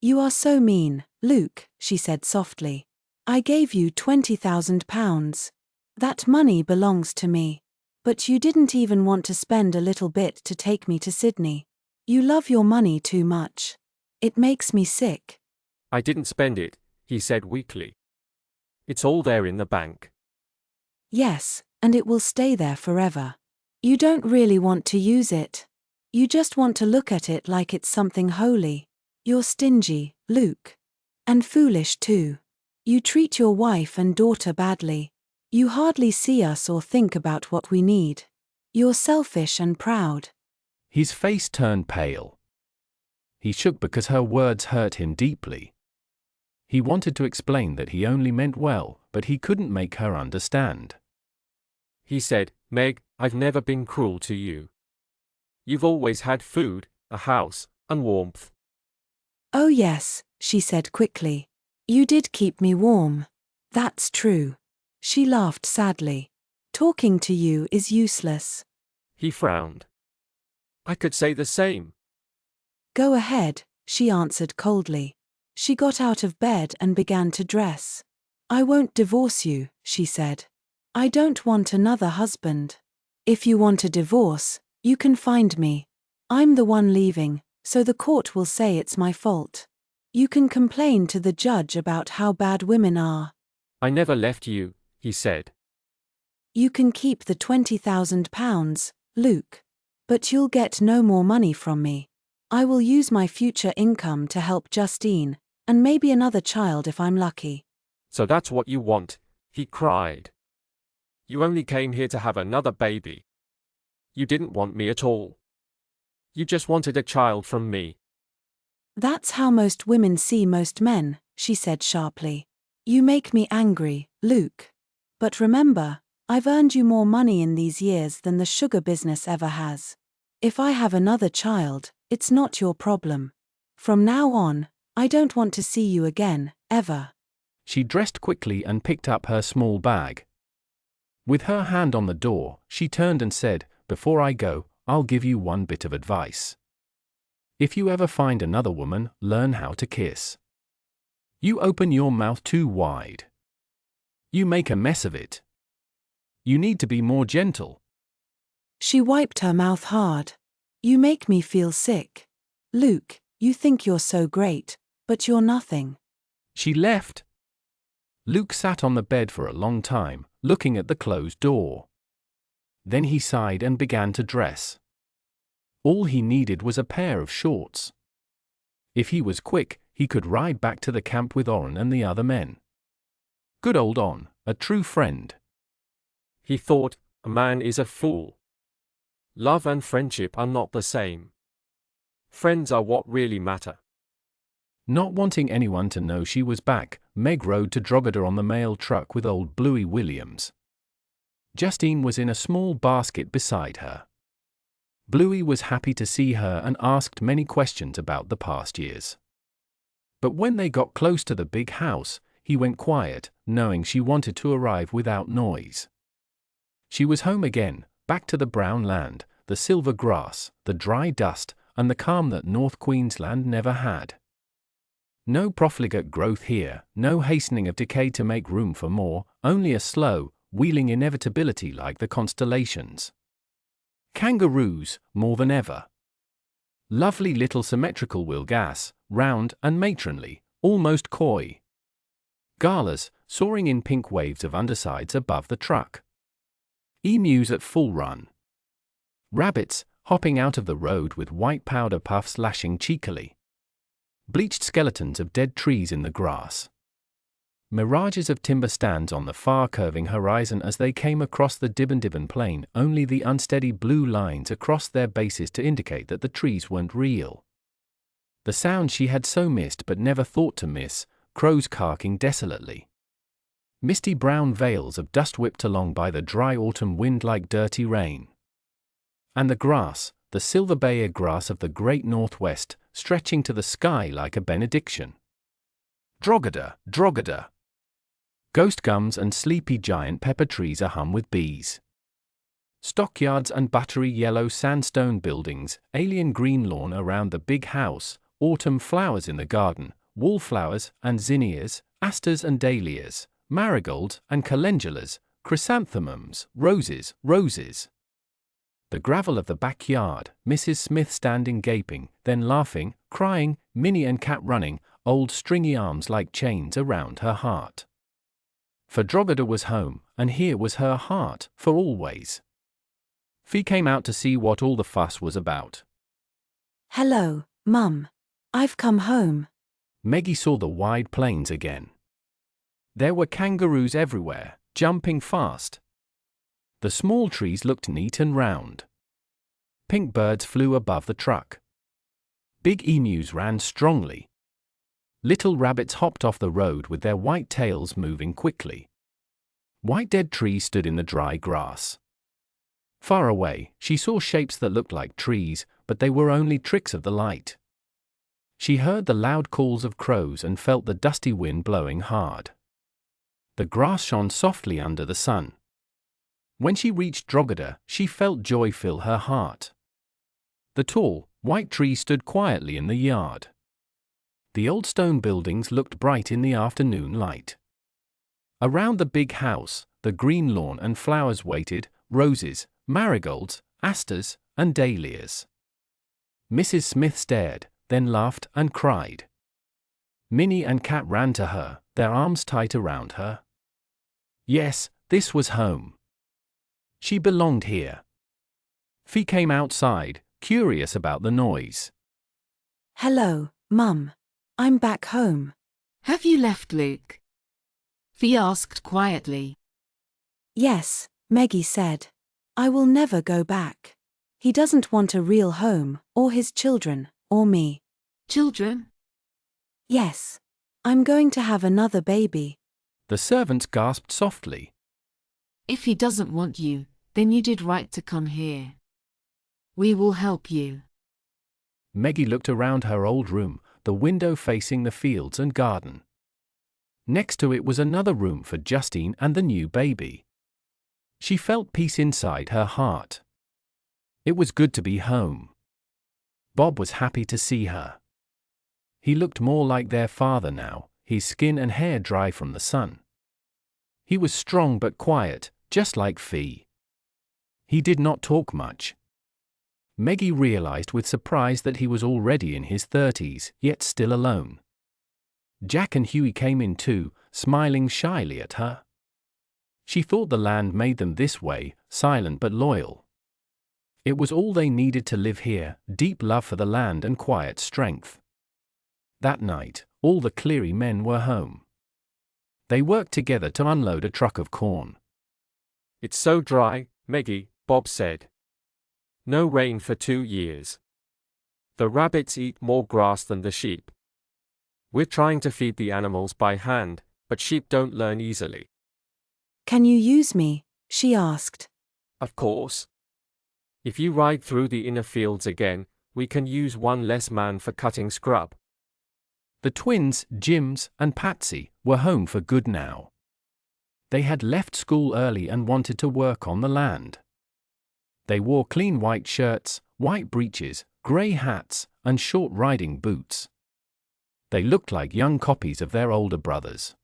You are so mean, Luke, she said softly. I gave you £20,000. That money belongs to me. But you didn't even want to spend a little bit to take me to Sydney. You love your money too much. It makes me sick. "I didn't spend it," he said weakly. "It's all there in the bank." Yes, and it will stay there forever. You don't really want to use it. You just want to look at it like it's something holy. You're stingy, Luke. And foolish too. You treat your wife and daughter badly. You hardly see us or think about what we need. You're selfish and proud. His face turned pale. He shook because her words hurt him deeply. He wanted to explain that he only meant well, but he couldn't make her understand. He said, "Meg, I've never been cruel to you. You've always had food, a house, and warmth." Oh yes, she said quickly. You did keep me warm. That's true. She laughed sadly. Talking to you is useless. He frowned. "I could say the same." Go ahead, she answered coldly. She got out of bed and began to dress. I won't divorce you, she said. I don't want another husband. If you want a divorce, you can find me. I'm the one leaving, so the court will say it's my fault. You can complain to the judge about how bad women are. "I never left you," he said. You can keep the £20,000, Luke. But you'll get no more money from me. I will use my future income to help Justine, and maybe another child if I'm lucky. "So that's what you want," he cried. "You only came here to have another baby. You didn't want me at all. You just wanted a child from me." That's how most women see most men, she said sharply. You make me angry, Luke. But remember, I've earned you more money in these years than the sugar business ever has. If I have another child, it's not your problem. From now on, I don't want to see you again, ever. She dressed quickly and picked up her small bag. With her hand on the door, she turned and said, "Before I go, I'll give you one bit of advice. If you ever find another woman, learn how to kiss. You open your mouth too wide. You make a mess of it. You need to be more gentle. She wiped her mouth hard. You make me feel sick. Luke, you think you're so great, but you're nothing. She left. Luke sat on the bed for a long time, looking at the closed door. Then he sighed and began to dress. All he needed was a pair of shorts. If he was quick, he could ride back to the camp with Orrin and the other men. Good old On, a true friend. He thought, a man is a fool. Love and friendship are not the same. Friends are what really matter. Not wanting anyone to know she was back, Meg rode to Drogheda on the mail truck with old Bluey Williams. Justine was in a small basket beside her. Bluey was happy to see her and asked many questions about the past years. But when they got close to the big house, he went quiet, knowing she wanted to arrive without noise. She was home again, back to the brown land, the silver grass, the dry dust, and the calm that North Queensland never had. No profligate growth here, no hastening of decay to make room for more, only a slow, wheeling inevitability like the constellations. Kangaroos, more than ever. Lovely little symmetrical wilgas, round and matronly, almost coy. Galas, soaring in pink waves of undersides above the truck. Emus at full run. Rabbits, hopping out of the road with white powder puffs lashing cheekily. Bleached skeletons of dead trees in the grass. Mirages of timber stands on the far curving horizon as they came across the Dibben plain, only the unsteady blue lines across their bases to indicate that the trees weren't real. The sound she had so missed but never thought to miss, crows carking desolately. Misty brown veils of dust whipped along by the dry autumn wind like dirty rain. And the grass, the silver bayer grass of the great northwest, stretching to the sky like a benediction. Drogheda, Drogheda. Ghost gums and sleepy giant pepper trees ahum with bees. Stockyards and buttery yellow sandstone buildings, alien green lawn around the big house, autumn flowers in the garden, wallflowers and zinnias, asters and dahlias, marigolds and calendulas, chrysanthemums, roses, roses. The gravel of the backyard, Mrs. Smith standing gaping, then laughing, crying, Minnie and Cat running, old stringy arms like chains around her heart. For Drogheda was home, and here was her heart, for always. Fee came out to see what all the fuss was about. Hello, Mum. I've come home. Meggie saw the wide plains again. There were kangaroos everywhere, jumping fast. The small trees looked neat and round. Pink birds flew above the truck. Big emus ran strongly. Little rabbits hopped off the road with their white tails moving quickly. White dead trees stood in the dry grass. Far away, she saw shapes that looked like trees, but they were only tricks of the light. She heard the loud calls of crows and felt the dusty wind blowing hard. The grass shone softly under the sun. When she reached Drogheda, she felt joy fill her heart. The tall, white tree stood quietly in the yard. The old stone buildings looked bright in the afternoon light. Around the big house, the green lawn and flowers waited, roses, marigolds, asters, and dahlias. Mrs. Smith stared, then laughed and cried. Minnie and Cat ran to her, their arms tight around her. Yes, this was home. She belonged here. Fee came outside, curious about the noise. Hello, Mum. I'm back home. Have you left Luke? Fee asked quietly. Yes, Meggie said. I will never go back. He doesn't want a real home, or his children, or me. Children? Yes. I'm going to have another baby. The servants gasped softly. If he doesn't want you, then you did right to come here. We will help you. Meggie looked around her old room, the window facing the fields and garden. Next to it was another room for Justine and the new baby. She felt peace inside her heart. It was good to be home. Bob was happy to see her. He looked more like their father now, his skin and hair dry from the sun. He was strong but quiet, just like Fee. He did not talk much. Meggie realized with surprise that he was already in his 30s, yet still alone. Jack and Huey came in too, smiling shyly at her. She thought the land made them this way, silent but loyal. It was all they needed to live here, deep love for the land and quiet strength. That night, all the Cleary men were home. They worked together to unload a truck of corn. "It's so dry, Meggie," Bob said. "No rain for 2 years. The rabbits eat more grass than the sheep. We're trying to feed the animals by hand, but sheep don't learn easily." Can you use me? She asked. "Of course. If you ride through the inner fields again, we can use one less man for cutting scrub." The twins, Jims and Patsy, were home for good now. They had left school early and wanted to work on the land. They wore clean white shirts, white breeches, grey hats, and short riding boots. They looked like young copies of their older brothers.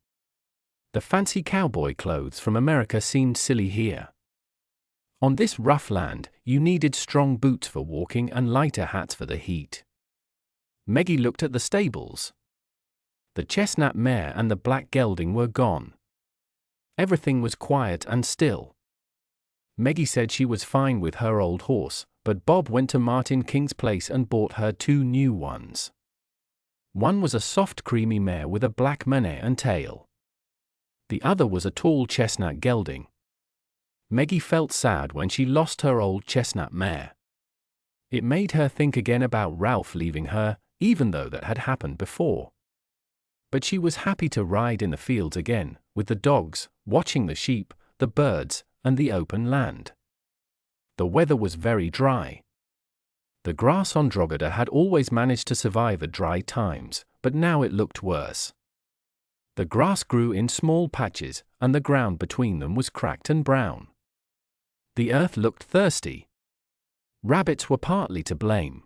The fancy cowboy clothes from America seemed silly here. On this rough land, you needed strong boots for walking and lighter hats for the heat. Meggie looked at the stables. The chestnut mare and the black gelding were gone. Everything was quiet and still. Meggie said she was fine with her old horse, but Bob went to Martin King's place and bought her 2 new ones. One was a soft creamy mare with a black mane and tail. The other was a tall chestnut gelding. Meggie felt sad when she lost her old chestnut mare. It made her think again about Ralph leaving her, even though that had happened before. But she was happy to ride in the fields again, with the dogs, watching the sheep, the birds, and the open land. The weather was very dry. The grass on Drogheda had always managed to survive at dry times, but now it looked worse. The grass grew in small patches, and the ground between them was cracked and brown. The earth looked thirsty. Rabbits were partly to blame.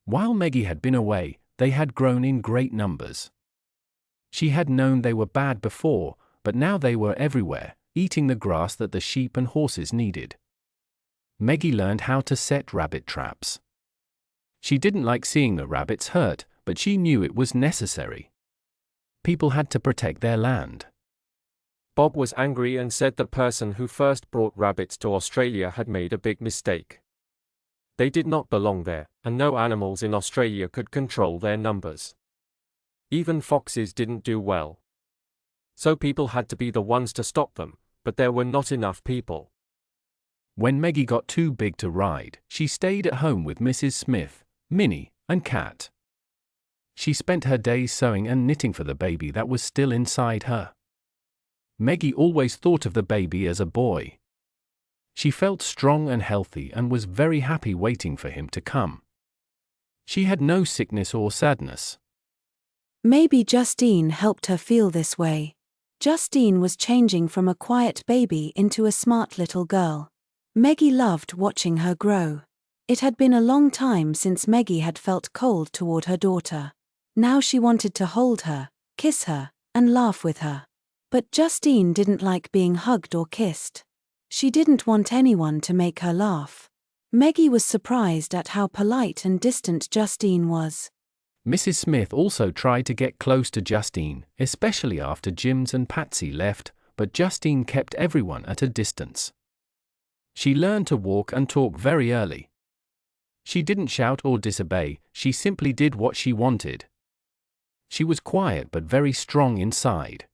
While Meggie had been away, they had grown in great numbers. She had known they were bad before, but now they were everywhere, eating the grass that the sheep and horses needed. Meggie learned how to set rabbit traps. She didn't like seeing the rabbits hurt, but she knew it was necessary. People had to protect their land. Bob was angry and said the person who first brought rabbits to Australia had made a big mistake. They did not belong there, and no animals in Australia could control their numbers. Even foxes didn't do well. So people had to be the ones to stop them, but there were not enough people. When Meggie got too big to ride, she stayed at home with Mrs. Smith, Minnie, and Kat. She spent her days sewing and knitting for the baby that was still inside her. Meggie always thought of the baby as a boy. She felt strong and healthy and was very happy waiting for him to come. She had no sickness or sadness. Maybe Justine helped her feel this way. Justine was changing from a quiet baby into a smart little girl. Meggie loved watching her grow. It had been a long time since Meggie had felt cold toward her daughter. Now she wanted to hold her, kiss her, and laugh with her. But Justine didn't like being hugged or kissed. She didn't want anyone to make her laugh. Meggie was surprised at how polite and distant Justine was. Mrs. Smith also tried to get close to Justine, especially after Jims and Patsy left, but Justine kept everyone at a distance. She learned to walk and talk very early. She didn't shout or disobey, she simply did what she wanted. She was quiet but very strong inside.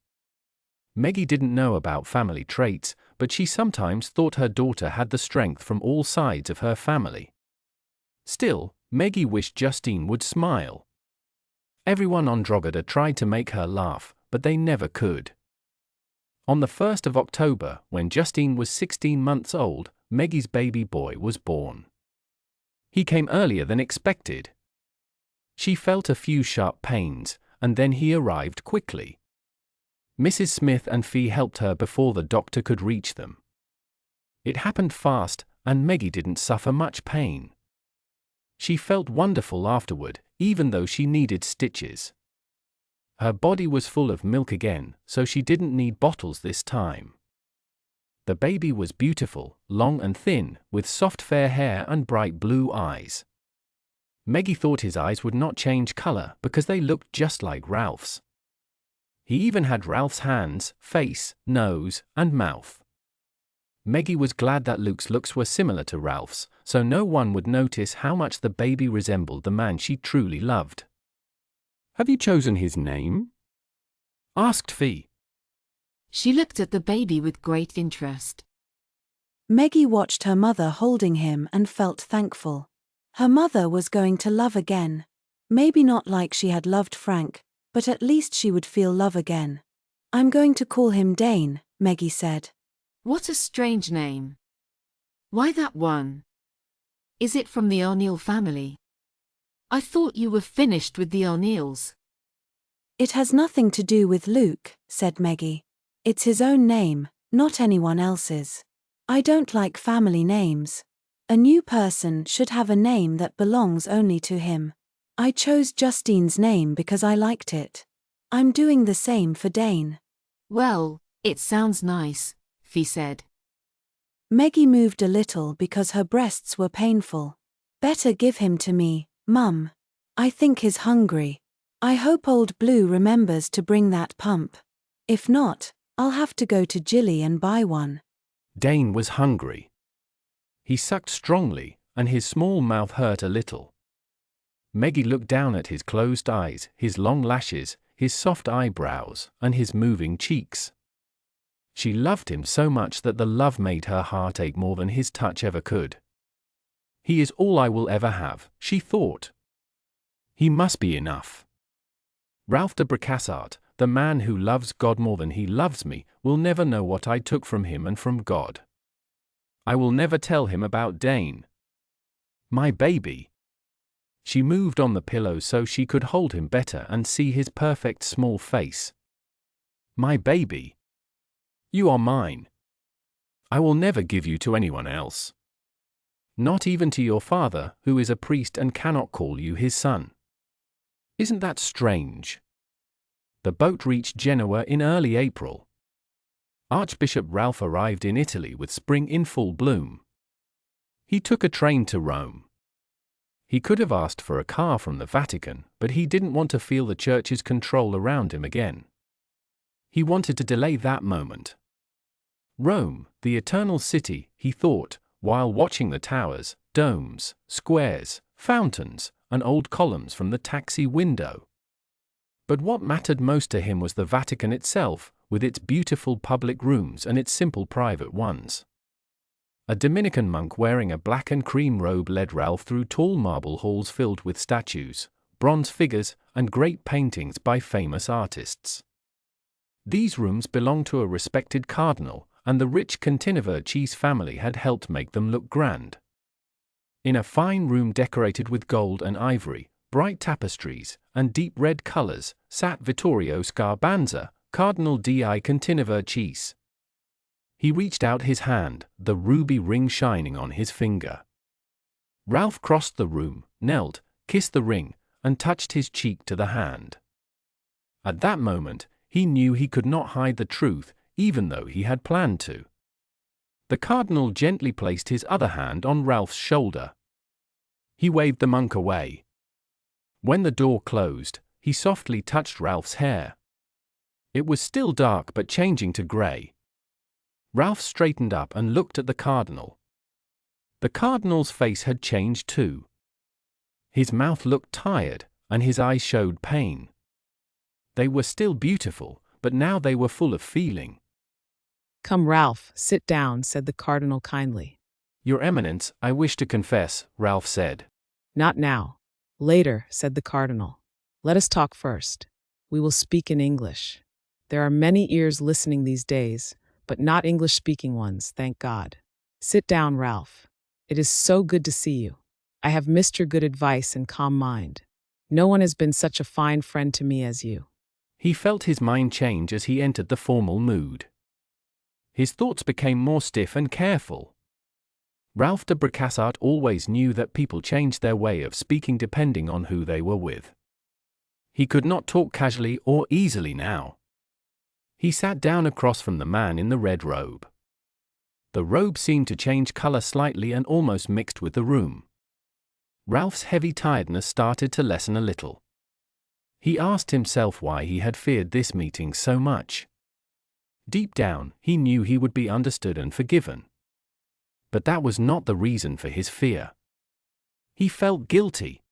Meggie didn't know about family traits, but she sometimes thought her daughter had the strength from all sides of her family. Still, Meggie wished Justine would smile. Everyone on Drogheda tried to make her laugh, but they never could. On the 1st of October, when Justine was 16 months old, Meggie's baby boy was born. He came earlier than expected. She felt a few sharp pains, and then he arrived quickly. Mrs. Smith and Fee helped her before the doctor could reach them. It happened fast, and Meggie didn't suffer much pain. She felt wonderful afterward, even though she needed stitches. Her body was full of milk again, so she didn't need bottles this time. The baby was beautiful, long and thin, with soft fair hair and bright blue eyes. Meggie thought his eyes would not change color because they looked just like Ralph's. He even had Ralph's hands, face, nose, and mouth. Meggie was glad that Luke's looks were similar to Ralph's, so no one would notice how much the baby resembled the man she truly loved. "Have you chosen his name?" asked Fee. She looked at the baby with great interest. Meggie watched her mother holding him and felt thankful. Her mother was going to love again. Maybe not like she had loved Frank, but at least she would feel love again. "I'm going to call him Dane," Meggie said. What a strange name. Why that one? Is it from the O'Neill family? I thought you were finished with the O'Neills. "It has nothing to do with Luke," said Meggie. "It's his own name, not anyone else's. I don't like family names. A new person should have a name that belongs only to him. I chose Justine's name because I liked it. I'm doing the same for Dane." Well, it sounds nice, Fee said. Meggie moved a little because her breasts were painful. "Better give him to me, Mum. I think he's hungry. I hope old Blue remembers to bring that pump. If not, I'll have to go to Jilly and buy one." Dane was hungry. He sucked strongly, and his small mouth hurt a little. Meggie looked down at his closed eyes, his long lashes, his soft eyebrows, and his moving cheeks. She loved him so much that the love made her heart ache more than his touch ever could. "He is all I will ever have," she thought. "He must be enough. Ralph de Bricassart, the man who loves God more than he loves me, will never know what I took from him and from God. I will never tell him about Dane. My baby." She moved on the pillow so she could hold him better and see his perfect small face. "My baby. You are mine. I will never give you to anyone else. Not even to your father, who is a priest and cannot call you his son. Isn't that strange?" The boat reached Genoa in early April. Archbishop Ralph arrived in Italy with spring in full bloom. He took a train to Rome. He could have asked for a car from the Vatican, but he didn't want to feel the church's control around him again. He wanted to delay that moment. Rome, the eternal city, he thought, while watching the towers, domes, squares, fountains, and old columns from the taxi window. But what mattered most to him was the Vatican itself, with its beautiful public rooms and its simple private ones. A Dominican monk wearing a black and cream robe led Ralph through tall marble halls filled with statues, bronze figures, and great paintings by famous artists. These rooms belonged to a respected cardinal, and the rich Cantinever-Cheese family had helped make them look grand. In a fine room decorated with gold and ivory, bright tapestries, and deep red colors, sat Vittorio Scarbanza, Cardinal di Cantinever-Cheese. He reached out his hand, the ruby ring shining on his finger. Ralph crossed the room, knelt, kissed the ring, and touched his cheek to the hand. At that moment, he knew he could not hide the truth, even though he had planned to. The cardinal gently placed his other hand on Ralph's shoulder. He waved the monk away. When the door closed, he softly touched Ralph's hair. It was still dark but changing to grey. Ralph straightened up and looked at the cardinal. The cardinal's face had changed too. His mouth looked tired, and his eyes showed pain. They were still beautiful, but now they were full of feeling. "Come, Ralph, sit down," said the cardinal kindly. "Your Eminence, I wish to confess," Ralph said. "Not now. Later," said the cardinal. "Let us talk first. We will speak in English. There are many ears listening these days, but not English-speaking ones, thank God. Sit down, Ralph. It is so good to see you. I have missed your good advice and calm mind. No one has been such a fine friend to me as you." He felt his mind change as he entered the formal mood. His thoughts became more stiff and careful. Ralph de Bricassart always knew that people changed their way of speaking depending on who they were with. He could not talk casually or easily now. He sat down across from the man in the red robe. The robe seemed to change color slightly and almost mixed with the room. Ralph's heavy tiredness started to lessen a little. He asked himself why he had feared this meeting so much. Deep down, he knew he would be understood and forgiven. But that was not the reason for his fear. He felt guilty.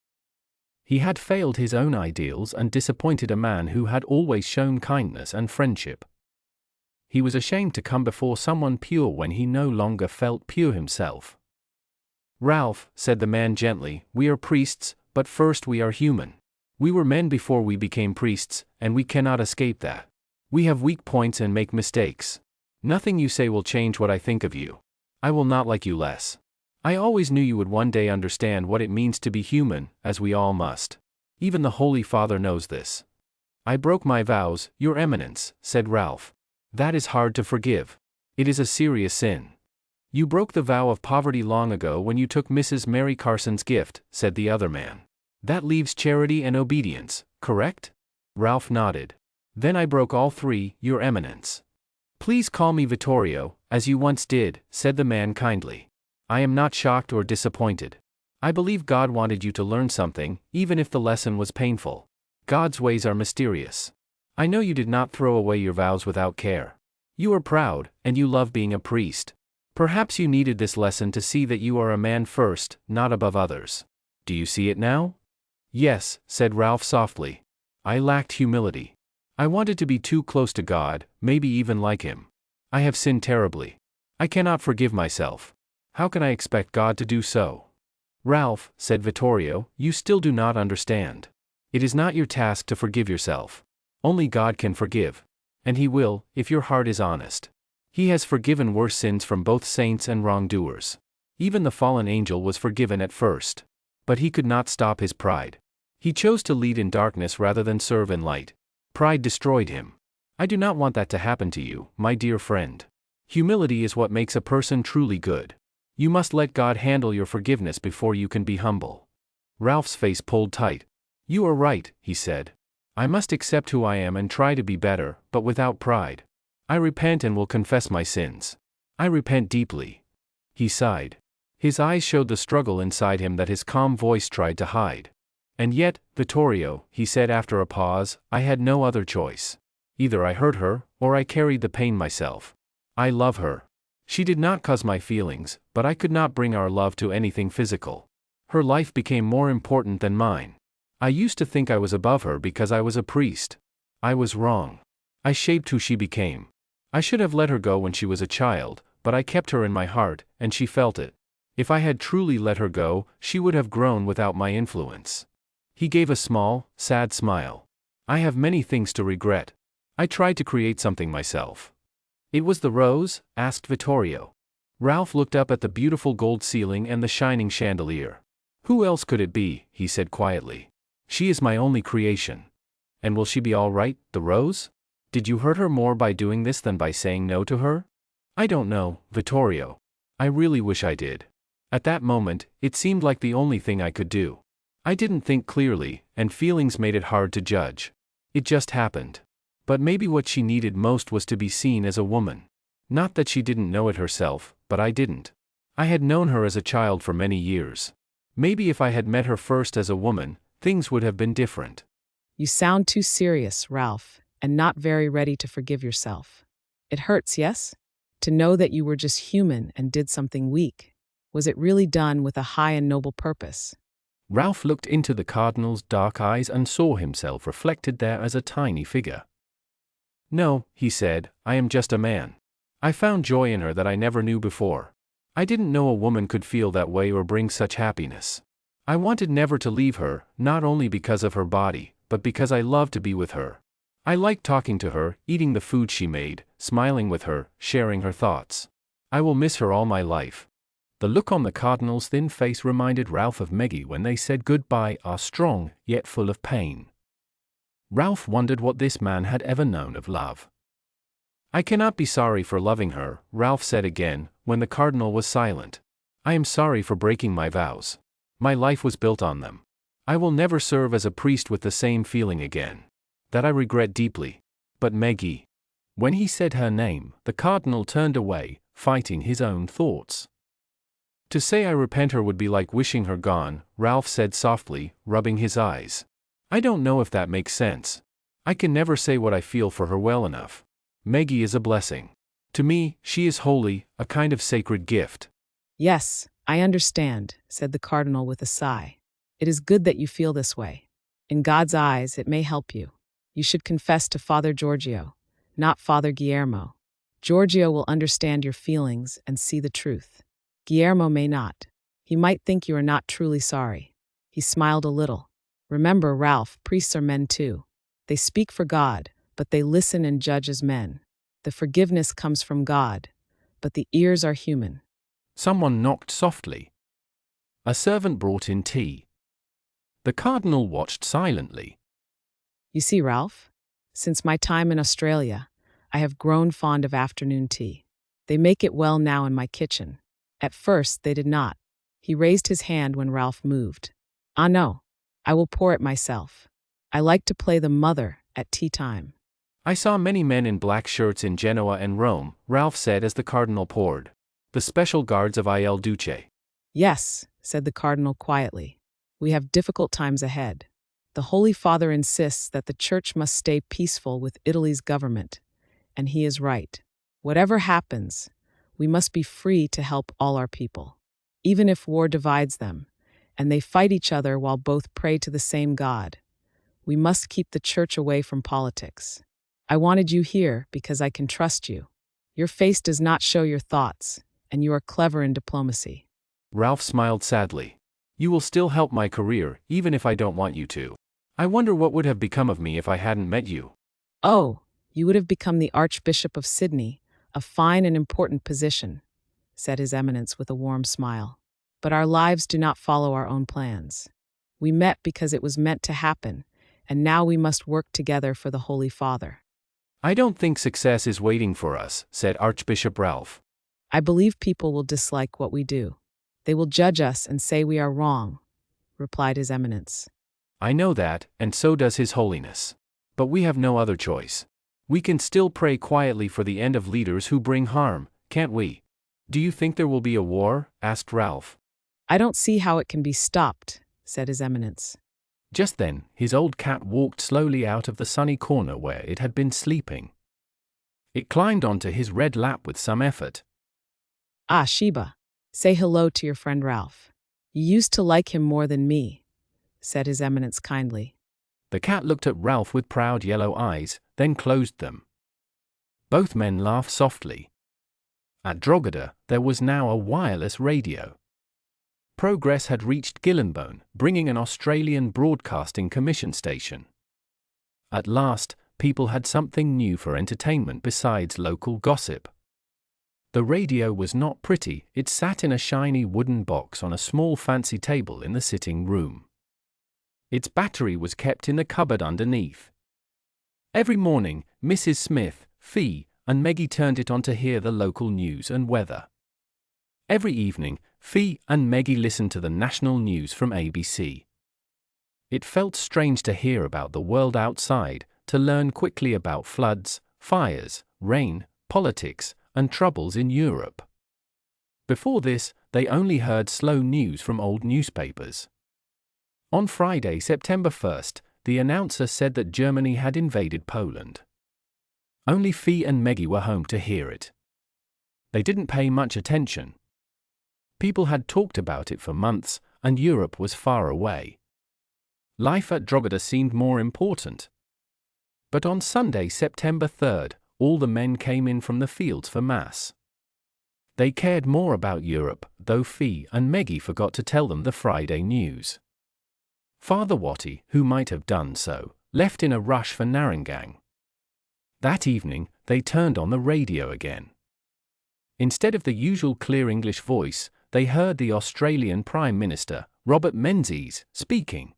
He had failed his own ideals and disappointed a man who had always shown kindness and friendship. He was ashamed to come before someone pure when he no longer felt pure himself. "Ralph," said the man gently, "we are priests, but first we are human. We were men before we became priests, and we cannot escape that. We have weak points and make mistakes. Nothing you say will change what I think of you. I will not like you less. I always knew you would one day understand what it means to be human, as we all must. Even the Holy Father knows this." "I broke my vows, Your Eminence," said Ralph. "That is hard to forgive. It is a serious sin." "You broke the vow of poverty long ago when you took Mrs. Mary Carson's gift," said the other man. "That leaves charity and obedience, correct?" Ralph nodded. "Then I broke all three, Your Eminence." "Please call me Vittorio, as you once did," said the man kindly. "I am not shocked or disappointed. I believe God wanted you to learn something, even if the lesson was painful. God's ways are mysterious. I know you did not throw away your vows without care. You are proud, and you love being a priest. Perhaps you needed this lesson to see that you are a man first, not above others. Do you see it now?" "Yes," said Ralph softly. "I lacked humility. I wanted to be too close to God, maybe even like Him. I have sinned terribly. I cannot forgive myself. How can I expect God to do so?" "Ralph," said Vittorio, "you still do not understand. It is not your task to forgive yourself. Only God can forgive. And He will, if your heart is honest. He has forgiven worse sins from both saints and wrongdoers. Even the fallen angel was forgiven at first. But he could not stop his pride. He chose to lead in darkness rather than serve in light. Pride destroyed him. I do not want that to happen to you, my dear friend. Humility is what makes a person truly good. You must let God handle your forgiveness before you can be humble." Ralph's face pulled tight. "You are right," he said. "I must accept who I am and try to be better, but without pride. I repent and will confess my sins. I repent deeply." He sighed. His eyes showed the struggle inside him that his calm voice tried to hide. "And yet, Vittorio," he said after a pause, "I had no other choice. Either I hurt her, or I carried the pain myself. I love her. She did not cause my feelings, but I could not bring our love to anything physical. Her life became more important than mine. I used to think I was above her because I was a priest. I was wrong. I shaped who she became. I should have let her go when she was a child, but I kept her in my heart, and she felt it. If I had truly let her go, she would have grown without my influence." He gave a small, sad smile. "I have many things to regret. I tried to create something myself." "It was the rose?" asked Vittorio. Ralph looked up at the beautiful gold ceiling and the shining chandelier. "Who else could it be?" he said quietly. "She is my only creation." "And will she be all right, the rose? Did you hurt her more by doing this than by saying no to her?" "I don't know, Vittorio. I really wish I did. At that moment, it seemed like the only thing I could do. I didn't think clearly, and feelings made it hard to judge. It just happened. But maybe what she needed most was to be seen as a woman. Not that she didn't know it herself, but I didn't. I had known her as a child for many years. Maybe if I had met her first as a woman, things would have been different." You sound too serious, Ralph, and not very ready to forgive yourself. It hurts, yes? To know that you were just human and did something weak. Was it really done with a high and noble purpose? Ralph looked into the cardinal's dark eyes and saw himself reflected there as a tiny figure. "No," he said, "I am just a man. I found joy in her that I never knew before. I didn't know a woman could feel that way or bring such happiness. I wanted never to leave her, not only because of her body, but because I loved to be with her. I liked talking to her, eating the food she made, smiling with her, sharing her thoughts. I will miss her all my life." The look on the cardinal's thin face reminded Ralph of Meggie when they said goodbye, are strong, yet full of pain. Ralph wondered what this man had ever known of love. "I cannot be sorry for loving her," Ralph said again, when the cardinal was silent. I am sorry for breaking my vows. My life was built on them. I will never serve as a priest with the same feeling again. That I regret deeply. But Meggie. When he said her name, the cardinal turned away, fighting his own thoughts. To say I repent her would be like wishing her gone, Ralph said softly, rubbing his eyes. I don't know if that makes sense. I can never say what I feel for her well enough. Meggie is a blessing. To me, she is holy, a kind of sacred gift. Yes, I understand, said the cardinal with a sigh. It is good that you feel this way. In God's eyes, it may help you. You should confess to Father Giorgio, not Father Guillermo. Giorgio will understand your feelings and see the truth. Guillermo may not. He might think you are not truly sorry. He smiled a little. Remember, Ralph, priests are men too. They speak for God, but they listen and judge as men. The forgiveness comes from God, but the ears are human. Someone knocked softly. A servant brought in tea. The cardinal watched silently. You see, Ralph, since my time in Australia, I have grown fond of afternoon tea. They make it well now in my kitchen. At first, they did not. He raised his hand when Ralph moved. Ah, no, I will pour it myself. I like to play the mother at tea time. I saw many men in black shirts in Genoa and Rome, Ralph said as the cardinal poured. The special guards of Il Duce. Yes, said the cardinal quietly. We have difficult times ahead. The Holy Father insists that the Church must stay peaceful with Italy's government, and he is right. Whatever happens, we must be free to help all our people. Even if war divides them, and they fight each other while both pray to the same God, we must keep the Church away from politics. I wanted you here because I can trust you. Your face does not show your thoughts, and you are clever in diplomacy. Ralph smiled sadly. You will still help my career, even if I don't want you to. I wonder what would have become of me if I hadn't met you. Oh, you would have become the Archbishop of Sydney, a fine and important position, said His Eminence with a warm smile. But our lives do not follow our own plans. We met because it was meant to happen, and now we must work together for the Holy Father. I don't think success is waiting for us, said Archbishop Ralph. I believe people will dislike what we do. They will judge us and say we are wrong, replied His Eminence. I know that, and so does His Holiness. But we have no other choice. We can still pray quietly for the end of leaders who bring harm, can't we? Do you think there will be a war? Asked Ralph. I don't see how it can be stopped, said His Eminence. Just then, his old cat walked slowly out of the sunny corner where it had been sleeping. It climbed onto his red lap with some effort. Ah, Sheba, say hello to your friend Ralph. You used to like him more than me, said His Eminence kindly. The cat looked at Ralph with proud yellow eyes, then closed them. Both men laughed softly. At Drogheda, there was now a wireless radio. Progress had reached Gillenbone, bringing an Australian Broadcasting Commission station. At last, people had something new for entertainment besides local gossip. The radio was not pretty, it sat in a shiny wooden box on a small fancy table in the sitting room. Its battery was kept in the cupboard underneath. Every morning, Mrs. Smith, Fee, and Meggie turned it on to hear the local news and weather. Every evening, Fee and Meggie listened to the national news from ABC. It felt strange to hear about the world outside, to learn quickly about floods, fires, rain, politics, and troubles in Europe. Before this, they only heard slow news from old newspapers. On Friday, September 1st, the announcer said that Germany had invaded Poland. Only Fee and Meggie were home to hear it. They didn't pay much attention. People had talked about it for months, and Europe was far away. Life at Drogheda seemed more important. But on Sunday, September 3rd, all the men came in from the fields for Mass. They cared more about Europe, though Fee and Meggie forgot to tell them the Friday news. Father Watty, who might have done so, left in a rush for Narragansett. That evening, they turned on the radio again. Instead of the usual clear English voice, they heard the Australian Prime Minister, Robert Menzies, speaking.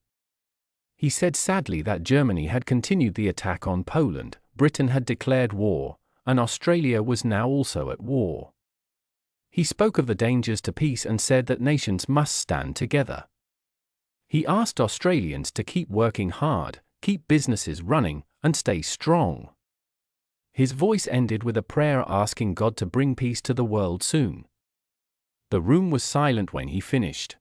He said sadly that Germany had continued the attack on Poland, Britain had declared war, and Australia was now also at war. He spoke of the dangers to peace and said that nations must stand together. He asked Australians to keep working hard, keep businesses running, and stay strong. His voice ended with a prayer asking God to bring peace to the world soon. The room was silent when he finished.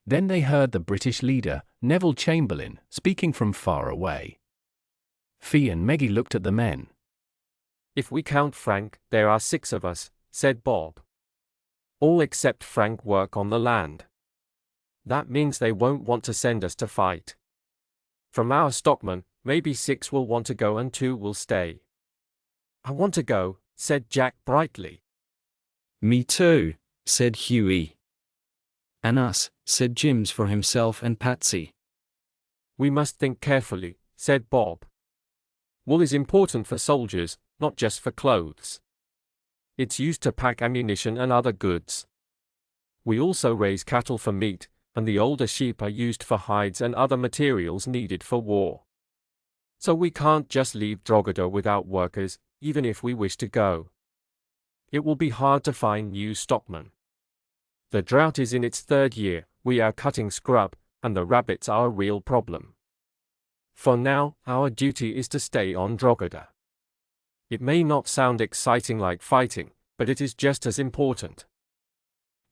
Then they heard the British leader, Neville Chamberlain, speaking from far away. Fee and Meggie looked at the men. "If we count Frank, there are 6 of us," said Bob. "All except Frank work on the land. That means they won't want to send us to fight. From our stockmen, maybe 6 will want to go and 2 will stay." "I want to go," said Jack brightly. Me too, said Hughie. And us, said Jims for himself and Patsy. "We must think carefully," said Bob. "Wool is important for soldiers, not just for clothes. It's used to pack ammunition and other goods. We also raise cattle for meat, and the older sheep are used for hides and other materials needed for war. So we can't just leave Drogheda without workers, even if we wish to go. It will be hard to find new stockmen. The drought is in its 3rd year, we are cutting scrub, and the rabbits are a real problem. For now, our duty is to stay on Drogheda. It may not sound exciting like fighting, but it is just as important."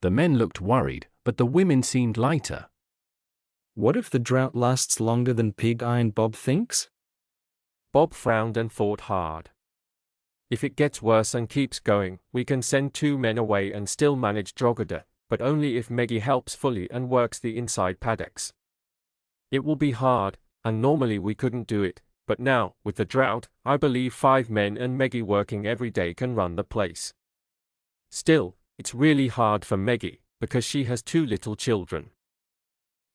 The men looked worried, but the women seemed lighter. What if the drought lasts longer than Pig Eye and Bob thinks? Bob frowned and thought hard. "If it gets worse and keeps going, we can send 2 men away and still manage Drogheda, but only if Meggie helps fully and works the inside paddocks. It will be hard, and normally we couldn't do it, but now, with the drought, I believe 5 men and Meggie working every day can run the place. Still, it's really hard for Meggie, because she has 2 little children."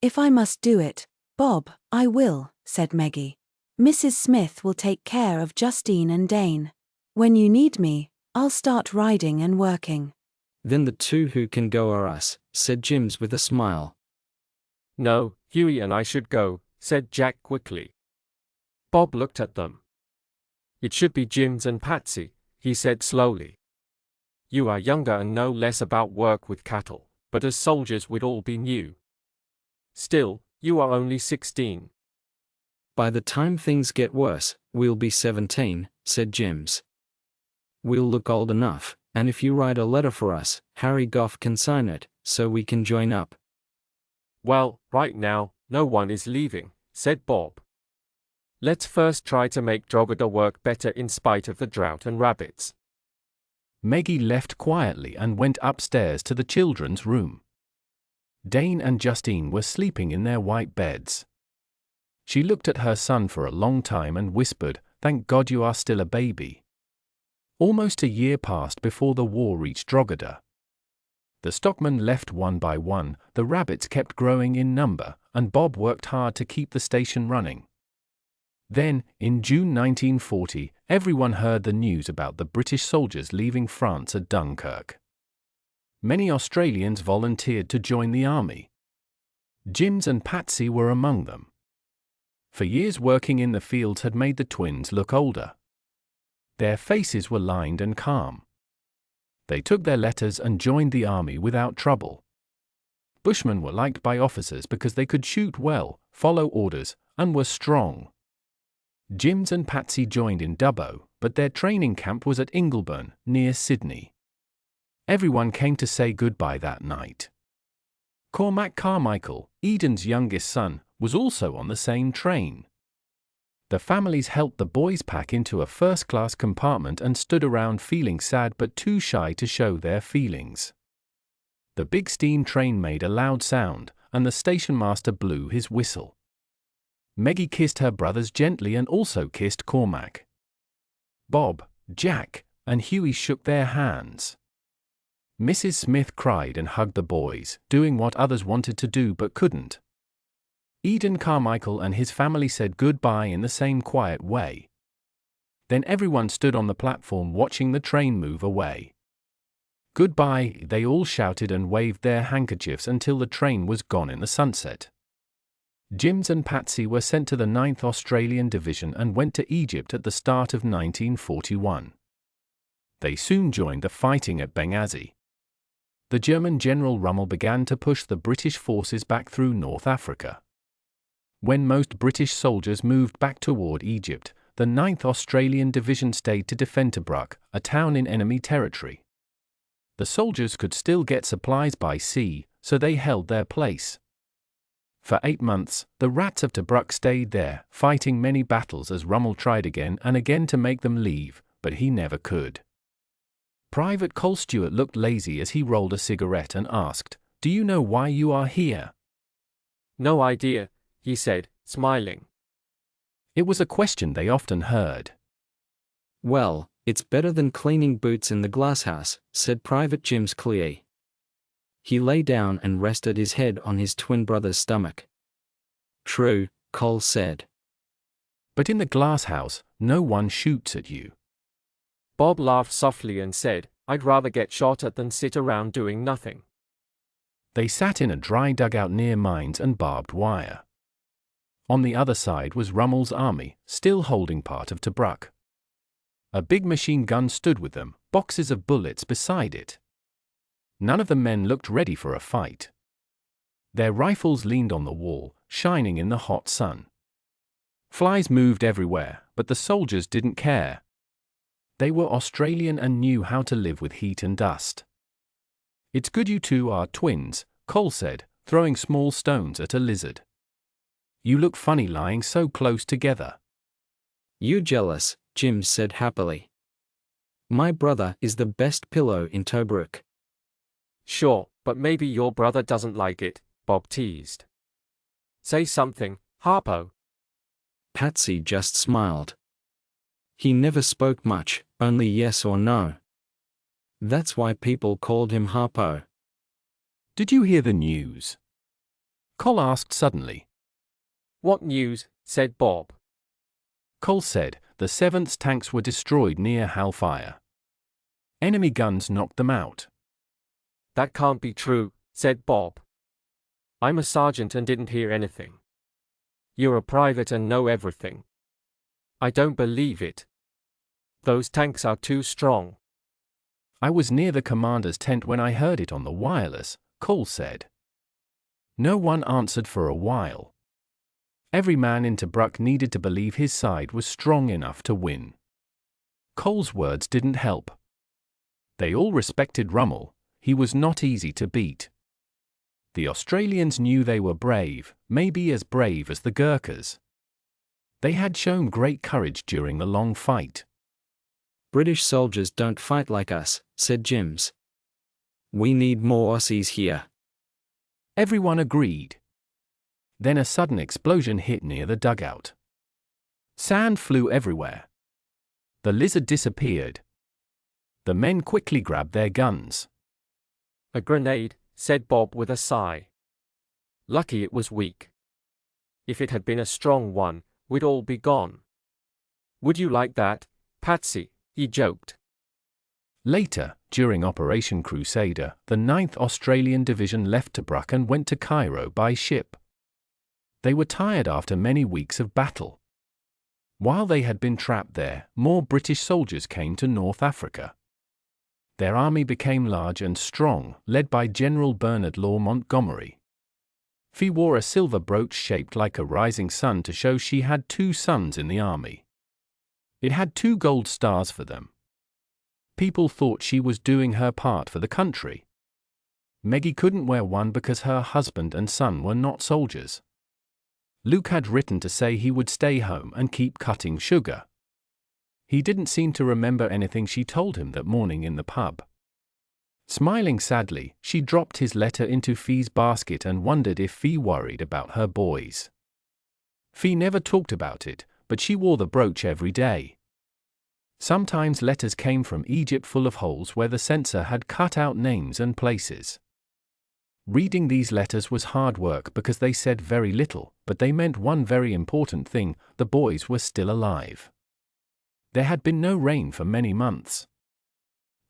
If I must do it, Bob, I will, said Meggie. Mrs. Smith will take care of Justine and Dane. When you need me, I'll start riding and working. Then the 2 who can go are us, said Jims with a smile. "No, Hughie and I should go," said Jack quickly. Bob looked at them. "It should be Jims and Patsy," he said slowly. "You are younger and know less about work with cattle, but as soldiers we'd all be new. Still, you are only 16. By the time things get worse, we'll be 17, said Jims. We'll look old enough, and if you write a letter for us, Harry Goff can sign it, so we can join up." "Well, right now, no one is leaving," said Bob. "Let's first try to make Drogheda work better in spite of the drought and rabbits." Meggie left quietly and went upstairs to the children's room. Dane and Justine were sleeping in their white beds. She looked at her son for a long time and whispered, "Thank God you are still a baby." Almost a year passed before the war reached Drogheda. The stockmen left one by one, the rabbits kept growing in number, and Bob worked hard to keep the station running. Then, in June 1940, everyone heard the news about the British soldiers leaving France at Dunkirk. Many Australians volunteered to join the army. Jims and Patsy were among them. For years working in the fields had made the twins look older. Their faces were lined and calm. They took their letters and joined the army without trouble. Bushmen were liked by officers because they could shoot well, follow orders, and were strong. Jims and Patsy joined in Dubbo, but their training camp was at Ingleburn, near Sydney. Everyone came to say goodbye that night. Cormac Carmichael, Eden's youngest son, was also on the same train. The families helped the boys pack into a first-class compartment and stood around feeling sad but too shy to show their feelings. The big steam train made a loud sound, and the station master blew his whistle. Meggie kissed her brothers gently and also kissed Cormac. Bob, Jack, and Hughie shook their hands. Mrs. Smith cried and hugged the boys, doing what others wanted to do but couldn't. Eden Carmichael and his family said goodbye in the same quiet way. Then everyone stood on the platform watching the train move away. Goodbye, they all shouted and waved their handkerchiefs until the train was gone in the sunset. Jims and Patsy were sent to the 9th Australian Division and went to Egypt at the start of 1941. They soon joined the fighting at Benghazi. the German General Rommel began to push the British forces back through North Africa. When most British soldiers moved back toward Egypt, the 9th Australian Division stayed to defend Tobruk, a town in enemy territory. The soldiers could still get supplies by sea, so they held their place. For 8 months, the Rats of Tobruk stayed there, fighting many battles as Rommel tried again and again to make them leave, but he never could. Private Cole Stewart looked lazy as he rolled a cigarette and asked, "Do you know why you are here?" "No idea," he said, smiling. It was a question they often heard. "Well, it's better than cleaning boots in the glasshouse," said Private James Cleary. He lay down and rested his head on his twin brother's stomach. "True," Cole said. "But in the glasshouse, no one shoots at you." Bob laughed softly and said, "I'd rather get shot at than sit around doing nothing." They sat in a dry dugout near mines and barbed wire. On the other side was Rummel's army, still holding part of Tobruk. A big machine gun stood with them, boxes of bullets beside it. None of the men looked ready for a fight. Their rifles leaned on the wall, shining in the hot sun. Flies moved everywhere, but the soldiers didn't care. They were Australian and knew how to live with heat and dust. "It's good you two are twins," Cole said, throwing small stones at a lizard. "You look funny lying so close together." "You jealous," Jim said happily. "My brother is the best pillow in Tobruk." "Sure, but maybe your brother doesn't like it," Bob teased. "Say something, Harpo." Patsy just smiled. He never spoke much, only yes or no. That's why people called him Harpo. "Did you hear the news?" Cole asked suddenly. "What news?" said Bob. Cole said, "The 7th's tanks were destroyed near Hellfire. Enemy guns knocked them out." "That can't be true," said Bob. "I'm a sergeant and didn't hear anything." "You're a private and know everything." "I don't believe it. Those tanks are too strong." "I was near the commander's tent when I heard it on the wireless," Cole said. No one answered for a while. Every man in Tobruk needed to believe his side was strong enough to win. Cole's words didn't help. They all respected Rommel. He was not easy to beat. The Australians knew they were brave, maybe as brave as the Gurkhas. They had shown great courage during the long fight. "British soldiers don't fight like us," said Jims. "We need more Aussies here." Everyone agreed. Then a sudden explosion hit near the dugout. Sand flew everywhere. The lizard disappeared. The men quickly grabbed their guns. "A grenade," said Bob with a sigh. "Lucky it was weak. If it had been a strong one, we'd all be gone." "Would you like that, Patsy?" he joked. Later, during Operation Crusader, the 9th Australian Division left Tobruk and went to Cairo by ship. They were tired after many weeks of battle. While they had been trapped there, more British soldiers came to North Africa. Their army became large and strong, led by General Bernard Law Montgomery. Fee wore a silver brooch shaped like a rising sun to show she had 2 sons in the army. It had 2 gold stars for them. People thought she was doing her part for the country. Meggie couldn't wear one because her husband and son were not soldiers. Luke had written to say he would stay home and keep cutting sugar. He didn't seem to remember anything she told him that morning in the pub. Smiling sadly, she dropped his letter into Fee's basket and wondered if Fee worried about her boys. Fee never talked about it, but she wore the brooch every day. Sometimes letters came from Egypt full of holes where the censor had cut out names and places. Reading these letters was hard work because they said very little, but they meant one very important thing: the boys were still alive. There had been no rain for many months.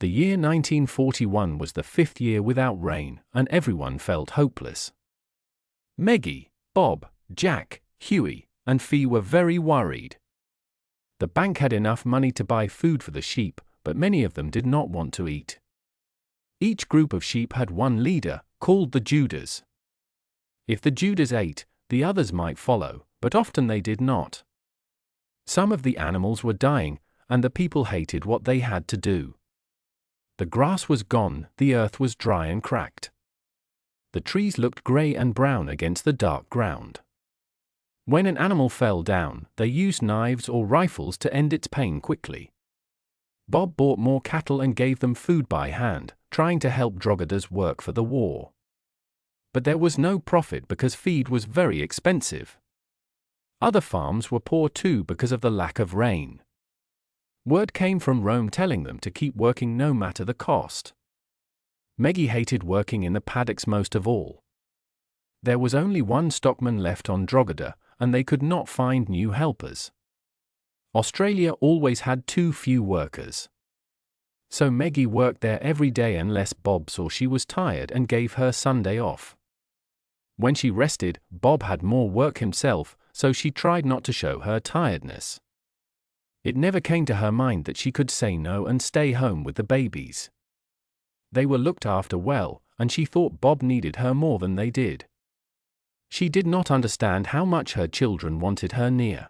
The year 1941 was the 5th year without rain, and everyone felt hopeless. Meggie, Bob, Jack, Huey, and Fee were very worried. The bank had enough money to buy food for the sheep, but many of them did not want to eat. Each group of sheep had one leader, called the Judas. If the Judas ate, the others might follow, but often they did not. Some of the animals were dying, and the people hated what they had to do. The grass was gone, the earth was dry and cracked. The trees looked grey and brown against the dark ground. When an animal fell down, they used knives or rifles to end its pain quickly. Bob bought more cattle and gave them food by hand, trying to help Drogheda's work for the war. But there was no profit because feed was very expensive. Other farms were poor too because of the lack of rain. Word came from Rome telling them to keep working no matter the cost. Meggie hated working in the paddocks most of all. There was only one stockman left on Drogheda, and they could not find new helpers. Australia always had too few workers. So Meggie worked there every day unless Bob saw she was tired and gave her Sunday off. When she rested, Bob had more work himself, so she tried not to show her tiredness. It never came to her mind that she could say no and stay home with the babies. They were looked after well, and she thought Bob needed her more than they did. She did not understand how much her children wanted her near.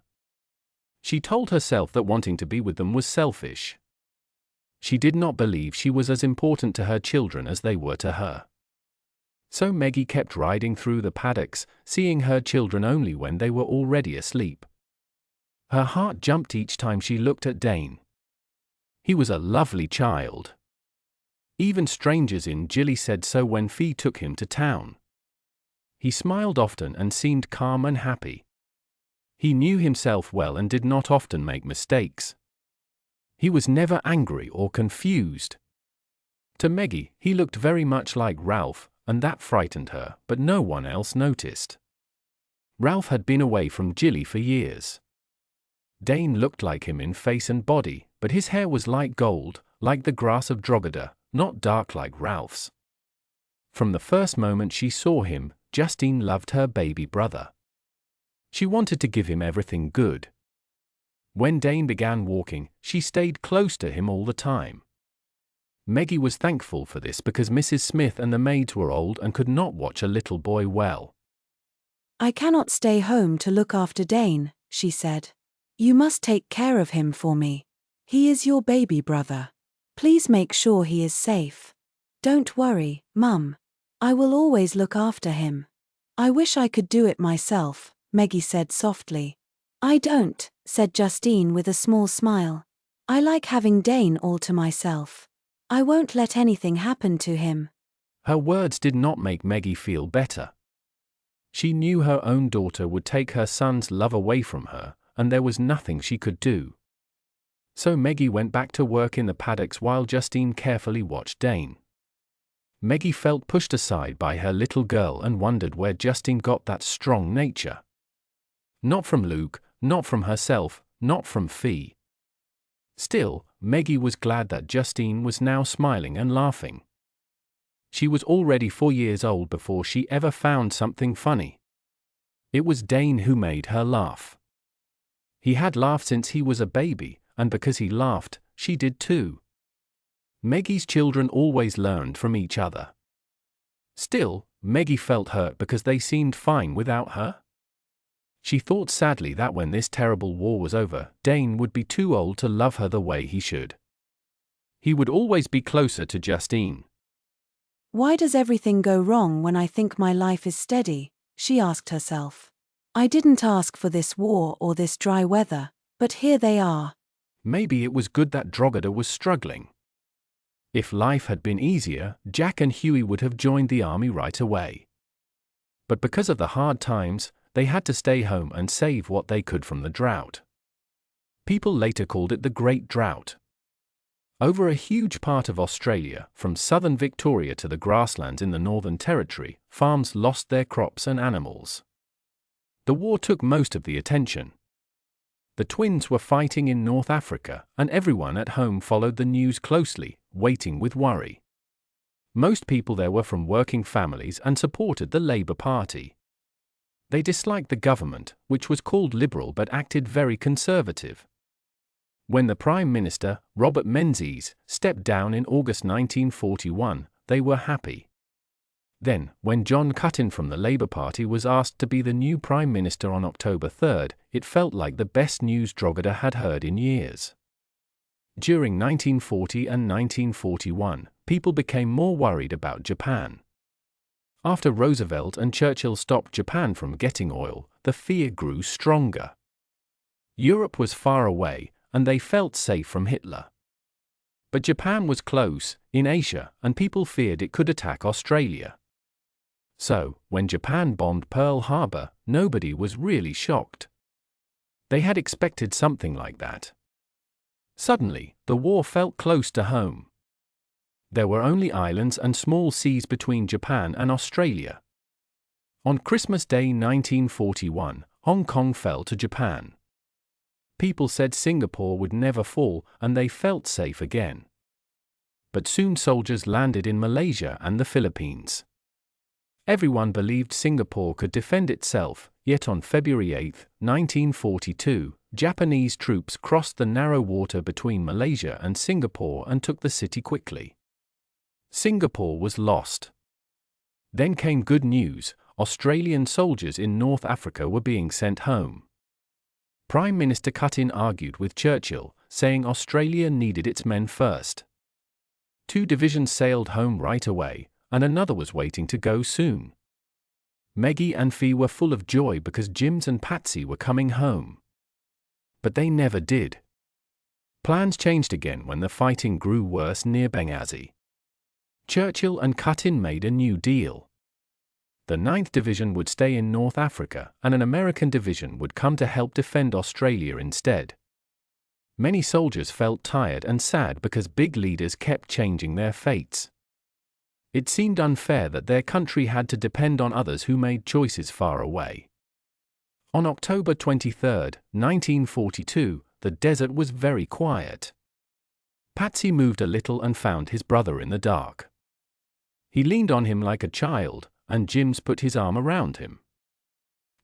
She told herself that wanting to be with them was selfish. She did not believe she was as important to her children as they were to her. So Meggie kept riding through the paddocks, seeing her children only when they were already asleep. Her heart jumped each time she looked at Dane. He was a lovely child. Even strangers in Gilly said so when Fee took him to town. He smiled often and seemed calm and happy. He knew himself well and did not often make mistakes. He was never angry or confused. To Meggie, he looked very much like Ralph, and that frightened her, but no one else noticed. Ralph had been away from Gilly for years. Dane looked like him in face and body, but his hair was light gold, like the grass of Drogheda, not dark like Ralph's. From the first moment she saw him, Justine loved her baby brother. She wanted to give him everything good. When Dane began walking, she stayed close to him all the time. Meggie was thankful for this because Mrs. Smith and the maids were old and could not watch a little boy well. I cannot stay home to look after Dane, she said. You must take care of him for me. He is your baby brother. Please make sure he is safe. Don't worry, Mum. I will always look after him. I wish I could do it myself, Meggie said softly. I don't, said Justine with a small smile. I like having Dane all to myself. I won't let anything happen to him. Her words did not make Meggie feel better. She knew her own daughter would take her son's love away from her, and there was nothing she could do. So Meggie went back to work in the paddocks while Justine carefully watched Dane. Meggie felt pushed aside by her little girl and wondered where Justine got that strong nature. Not from Luke, not from herself, not from Fee. Still, Meggie was glad that Justine was now smiling and laughing. She was already 4 years old before she ever found something funny. It was Dane who made her laugh. He had laughed since he was a baby, and because he laughed, she did too. Meggie's children always learned from each other. Still, Meggie felt hurt because they seemed fine without her. She thought sadly that when this terrible war was over, Dane would be too old to love her the way he should. He would always be closer to Justine. Why does everything go wrong when I think my life is steady? She asked herself. I didn't ask for this war or this dry weather, but here they are. Maybe it was good that Drogheda was struggling. If life had been easier, Jack and Hughie would have joined the army right away. But because of the hard times, they had to stay home and save what they could from the drought. People later called it the Great Drought. Over a huge part of Australia, from southern Victoria to the grasslands in the Northern Territory, farms lost their crops and animals. The war took most of the attention. The twins were fighting in North Africa, and everyone at home followed the news closely, waiting with worry. Most people there were from working families and supported the Labour Party. They disliked the government, which was called Liberal but acted very conservative. When the Prime Minister, Robert Menzies, stepped down in August 1941, they were happy. Then, when John Cuttin from the Labour Party was asked to be the new Prime Minister on October 3rd, it felt like the best news Drogheda had heard in years. During 1940 and 1941, people became more worried about Japan. After Roosevelt and Churchill stopped Japan from getting oil, the fear grew stronger. Europe was far away, and they felt safe from Hitler. But Japan was close, in Asia, and people feared it could attack Australia. So, when Japan bombed Pearl Harbor, nobody was really shocked. They had expected something like that. Suddenly, the war felt close to home. There were only islands and small seas between Japan and Australia. On Christmas Day 1941, Hong Kong fell to Japan. People said Singapore would never fall, and they felt safe again. But soon soldiers landed in Malaysia and the Philippines. Everyone believed Singapore could defend itself, yet on February 8, 1942, Japanese troops crossed the narrow water between Malaysia and Singapore and took the city quickly. Singapore was lost. Then came good news: Australian soldiers in North Africa were being sent home. Prime Minister Cuttin argued with Churchill, saying Australia needed its men first. 2 divisions sailed home right away, and another was waiting to go soon. Meggie and Fee were full of joy because Jims and Patsy were coming home. But they never did. Plans changed again when the fighting grew worse near Benghazi. Churchill and Cuttin made a new deal. The 9th Division would stay in North Africa, and an American division would come to help defend Australia instead. Many soldiers felt tired and sad because big leaders kept changing their fates. It seemed unfair that their country had to depend on others who made choices far away. On October 23, 1942, the desert was very quiet. Patsy moved a little and found his brother in the dark. He leaned on him like a child, and Jims put his arm around him.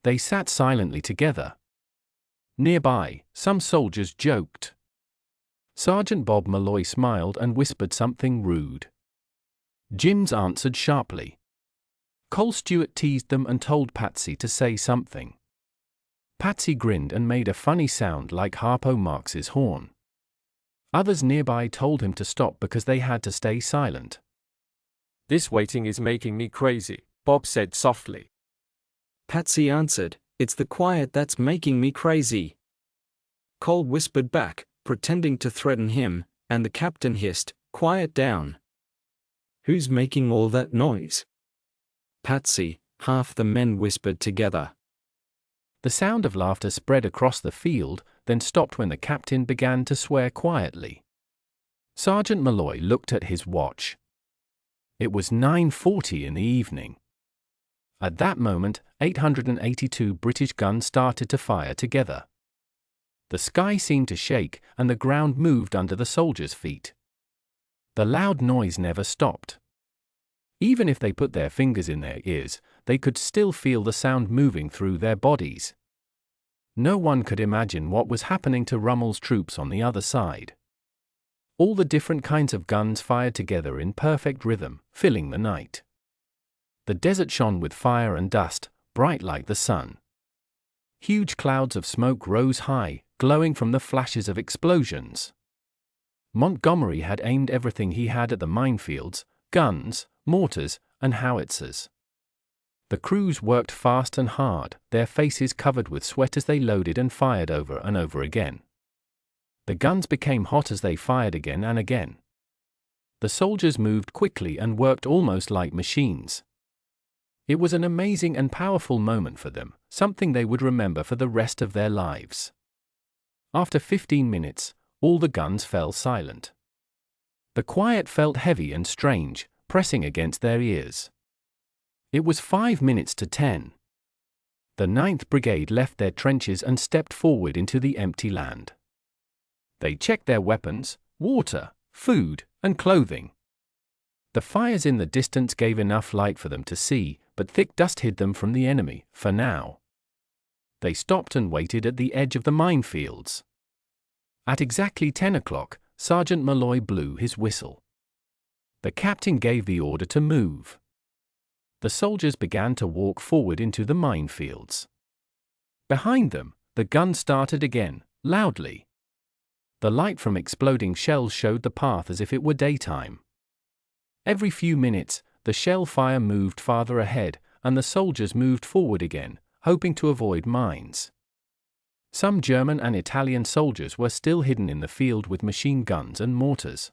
They sat silently together. Nearby, some soldiers joked. Sergeant Bob Malloy smiled and whispered something rude. Jims answered sharply. Cole Stewart teased them and told Patsy to say something. Patsy grinned and made a funny sound like Harpo Marx's horn. Others nearby told him to stop because they had to stay silent. "This waiting is making me crazy," Bob said softly. Patsy answered, "It's the quiet that's making me crazy." Cole whispered back, pretending to threaten him, and the captain hissed, "Quiet down. Who's making all that noise?" Patsy, half the men whispered together. The sound of laughter spread across the field, then stopped when the captain began to swear quietly. Sergeant Malloy looked at his watch. It was 9:40 in the evening. At that moment, 882 British guns started to fire together. The sky seemed to shake, and the ground moved under the soldiers' feet. The loud noise never stopped. Even if they put their fingers in their ears, they could still feel the sound moving through their bodies. No one could imagine what was happening to Rummel's troops on the other side. All the different kinds of guns fired together in perfect rhythm, filling the night. The desert shone with fire and dust, bright like the sun. Huge clouds of smoke rose high, glowing from the flashes of explosions. Montgomery had aimed everything he had at the minefields, guns, mortars, and howitzers. The crews worked fast and hard, their faces covered with sweat as they loaded and fired over and over again. The guns became hot as they fired again and again. The soldiers moved quickly and worked almost like machines. It was an amazing and powerful moment for them, something they would remember for the rest of their lives. After 15 minutes, all the guns fell silent. The quiet felt heavy and strange, pressing against their ears. It was 5 minutes to 10. The 9th Brigade left their trenches and stepped forward into the empty land. They checked their weapons, water, food, and clothing. The fires in the distance gave enough light for them to see, but thick dust hid them from the enemy, for now. They stopped and waited at the edge of the minefields. At exactly 10 o'clock, Sergeant Malloy blew his whistle. The captain gave the order to move. The soldiers began to walk forward into the minefields. Behind them, the gun started again, loudly. The light from exploding shells showed the path as if it were daytime. Every few minutes, the shell fire moved farther ahead, and the soldiers moved forward again, hoping to avoid mines. Some German and Italian soldiers were still hidden in the field with machine guns and mortars.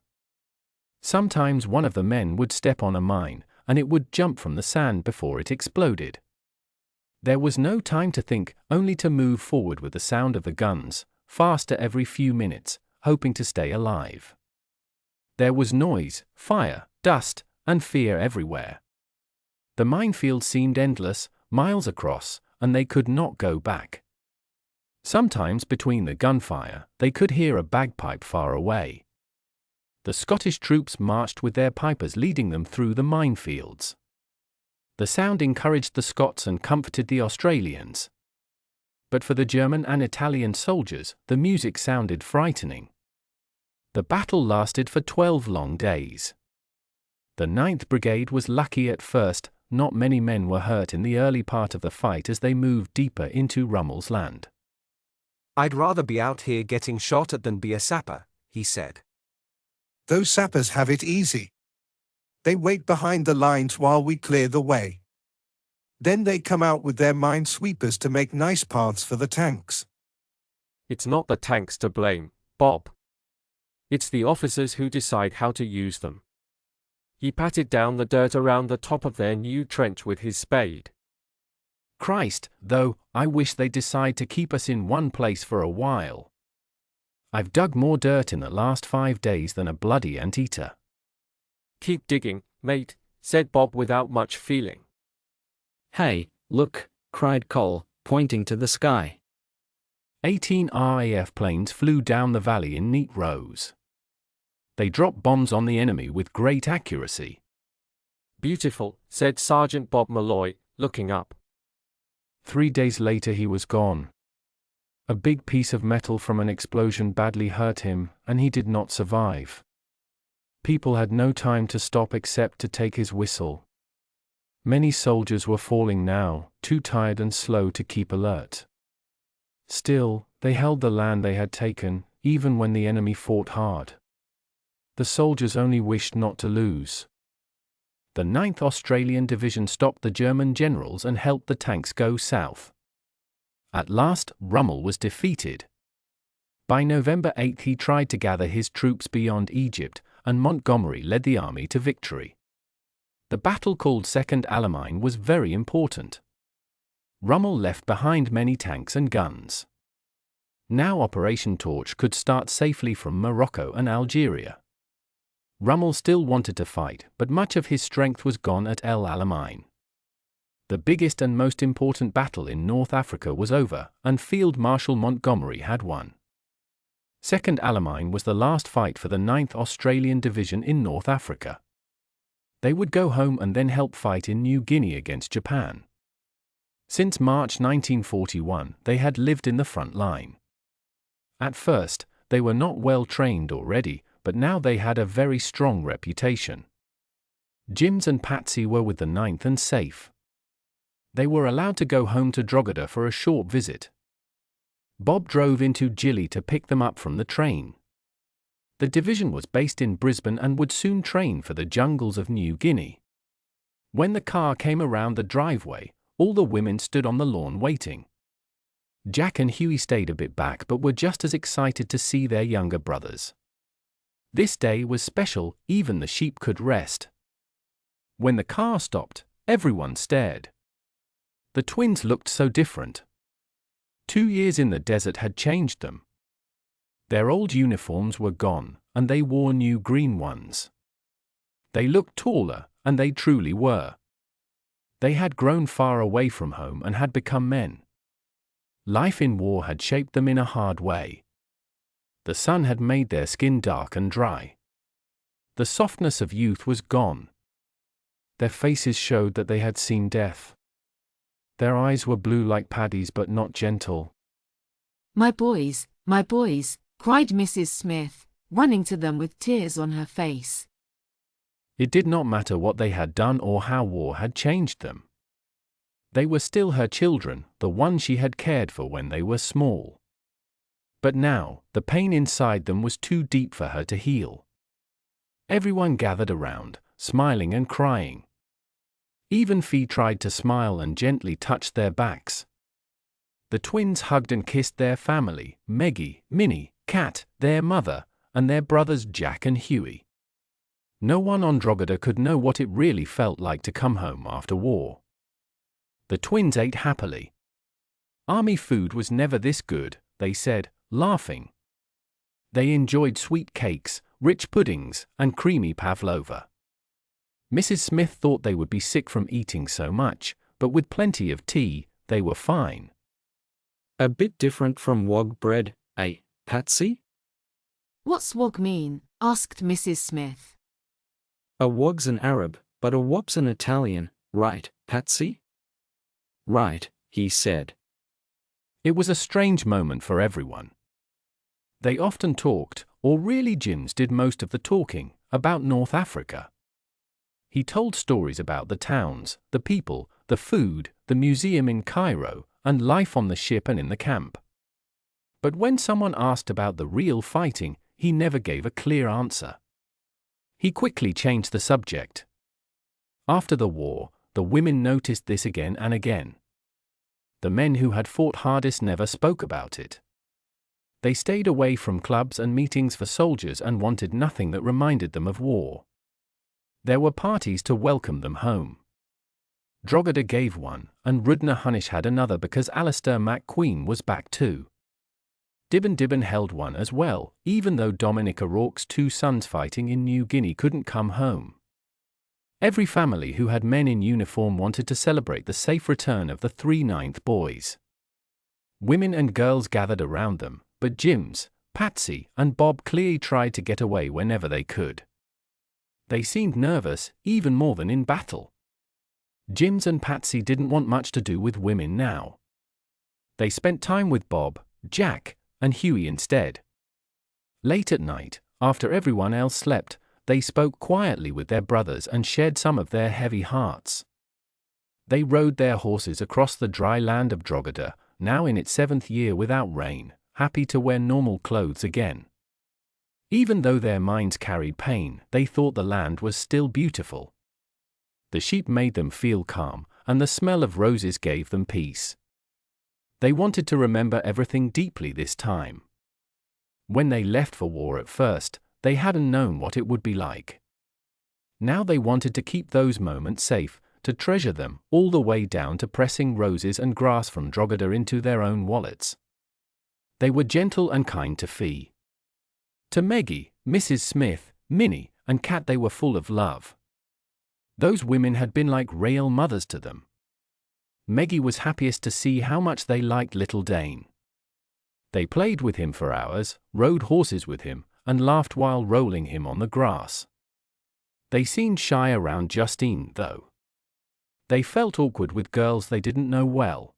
Sometimes one of the men would step on a mine, and it would jump from the sand before it exploded. There was no time to think, only to move forward with the sound of the guns, faster every few minutes, hoping to stay alive. There was noise, fire, dust, and fear everywhere. The minefield seemed endless, miles across, and they could not go back. Sometimes between the gunfire, they could hear a bagpipe far away. The Scottish troops marched with their pipers leading them through the minefields. The sound encouraged the Scots and comforted the Australians. But for the German and Italian soldiers, the music sounded frightening. The battle lasted for 12 long days. The 9th Brigade was lucky at first. Not many men were hurt in the early part of the fight as they moved deeper into Rummel's land. "I'd rather be out here getting shot at than be a sapper," he said. Those sappers have it easy. They wait behind the lines while we clear the way. Then they come out with their minesweepers to make nice paths for the tanks. It's not the tanks to blame, Bob. It's the officers who decide how to use them. He patted down the dirt around the top of their new trench with his spade. Christ, though, I wish they'd decide to keep us in one place for a while. I've dug more dirt in the last 5 days than a bloody anteater. Keep digging, mate, said Bob without much feeling. Hey, look, cried Cole, pointing to the sky. 18 RAF planes flew down the valley in neat rows. They dropped bombs on the enemy with great accuracy. Beautiful, said Sergeant Bob Malloy, looking up. 3 days later he was gone. A big piece of metal from an explosion badly hurt him, and he did not survive. People had no time to stop except to take his whistle. Many soldiers were falling now, too tired and slow to keep alert. Still, they held the land they had taken, even when the enemy fought hard. The soldiers only wished not to lose. The 9th Australian Division stopped the German generals and helped the tanks go south. At last, Rummel was defeated. By November 8 he tried to gather his troops beyond Egypt, and Montgomery led the army to victory. The battle called Second Alamein was very important. Rummel left behind many tanks and guns. Now Operation Torch could start safely from Morocco and Algeria. Rummel still wanted to fight, but much of his strength was gone at El Alamein. The biggest and most important battle in North Africa was over, and Field Marshal Montgomery had won. Second Alamein was the last fight for the 9th Australian Division in North Africa. They would go home and then help fight in New Guinea against Japan. Since March 1941, they had lived in the front line. At first, they were not well trained or ready, but now they had a very strong reputation. Jims and Patsy were with the 9th and safe. They were allowed to go home to Drogheda for a short visit. Bob drove into Gilly to pick them up from the train. The division was based in Brisbane and would soon train for the jungles of New Guinea. When the car came around the driveway, all the women stood on the lawn waiting. Jack and Huey stayed a bit back but were just as excited to see their younger brothers. This day was special, even the sheep could rest. When the car stopped, everyone stared. The twins looked so different. 2 years in the desert had changed them. Their old uniforms were gone, and they wore new green ones. They looked taller, and they truly were. They had grown far away from home and had become men. Life in war had shaped them in a hard way. The sun had made their skin dark and dry. The softness of youth was gone. Their faces showed that they had seen death. Their eyes were blue like Paddy's but not gentle. My boys, cried Mrs. Smith, running to them with tears on her face. It did not matter what they had done or how war had changed them. They were still her children, the ones she had cared for when they were small. But now, the pain inside them was too deep for her to heal. Everyone gathered around, smiling and crying. Even Fee tried to smile and gently touched their backs. The twins hugged and kissed their family, Meggie, Minnie, Kat, their mother, and their brothers Jack and Huey. No one on Drogheda could know what it really felt like to come home after war. The twins ate happily. Army food was never this good, they said, laughing. They enjoyed sweet cakes, rich puddings, and creamy pavlova. Mrs. Smith thought they would be sick from eating so much, but with plenty of tea, they were fine. A bit different from wog bread, eh, Patsy? What's wog mean? Asked Mrs. Smith. A wog's an Arab, but a wop's an Italian, right, Patsy? Right, he said. It was a strange moment for everyone. They often talked, or really Jims did most of the talking, about North Africa. He told stories about the towns, the people, the food, the museum in Cairo, and life on the ship and in the camp. But when someone asked about the real fighting, he never gave a clear answer. He quickly changed the subject. After the war, the women noticed this again and again. The men who had fought hardest never spoke about it. They stayed away from clubs and meetings for soldiers and wanted nothing that reminded them of war. There were parties to welcome them home. Drogheda gave one, and Rudna had another because Alistair MacQueen was back too. Dibben held one as well, even though Dominic O'Rourke's 2 sons fighting in New Guinea couldn't come home. Every family who had men in uniform wanted to celebrate the safe return of the 3 9th boys. Women and girls gathered around them, but Jims, Patsy, and Bob Cleary tried to get away whenever they could. They seemed nervous, even more than in battle. Jims and Patsy didn't want much to do with women now. They spent time with Bob, Jack, and Huey instead. Late at night, after everyone else slept, they spoke quietly with their brothers and shared some of their heavy hearts. They rode their horses across the dry land of Drogheda, now in its 7th year without rain, happy to wear normal clothes again. Even though their minds carried pain, they thought the land was still beautiful. The sheep made them feel calm, and the smell of roses gave them peace. They wanted to remember everything deeply this time. When they left for war at first, they hadn't known what it would be like. Now they wanted to keep those moments safe, to treasure them, all the way down to pressing roses and grass from Drogheda into their own wallets. They were gentle and kind to Fee. To Meggie, Mrs. Smith, Minnie, and Kat they were full of love. Those women had been like real mothers to them. Meggie was happiest to see how much they liked little Dane. They played with him for hours, rode horses with him, and laughed while rolling him on the grass. They seemed shy around Justine, though. They felt awkward with girls they didn't know well.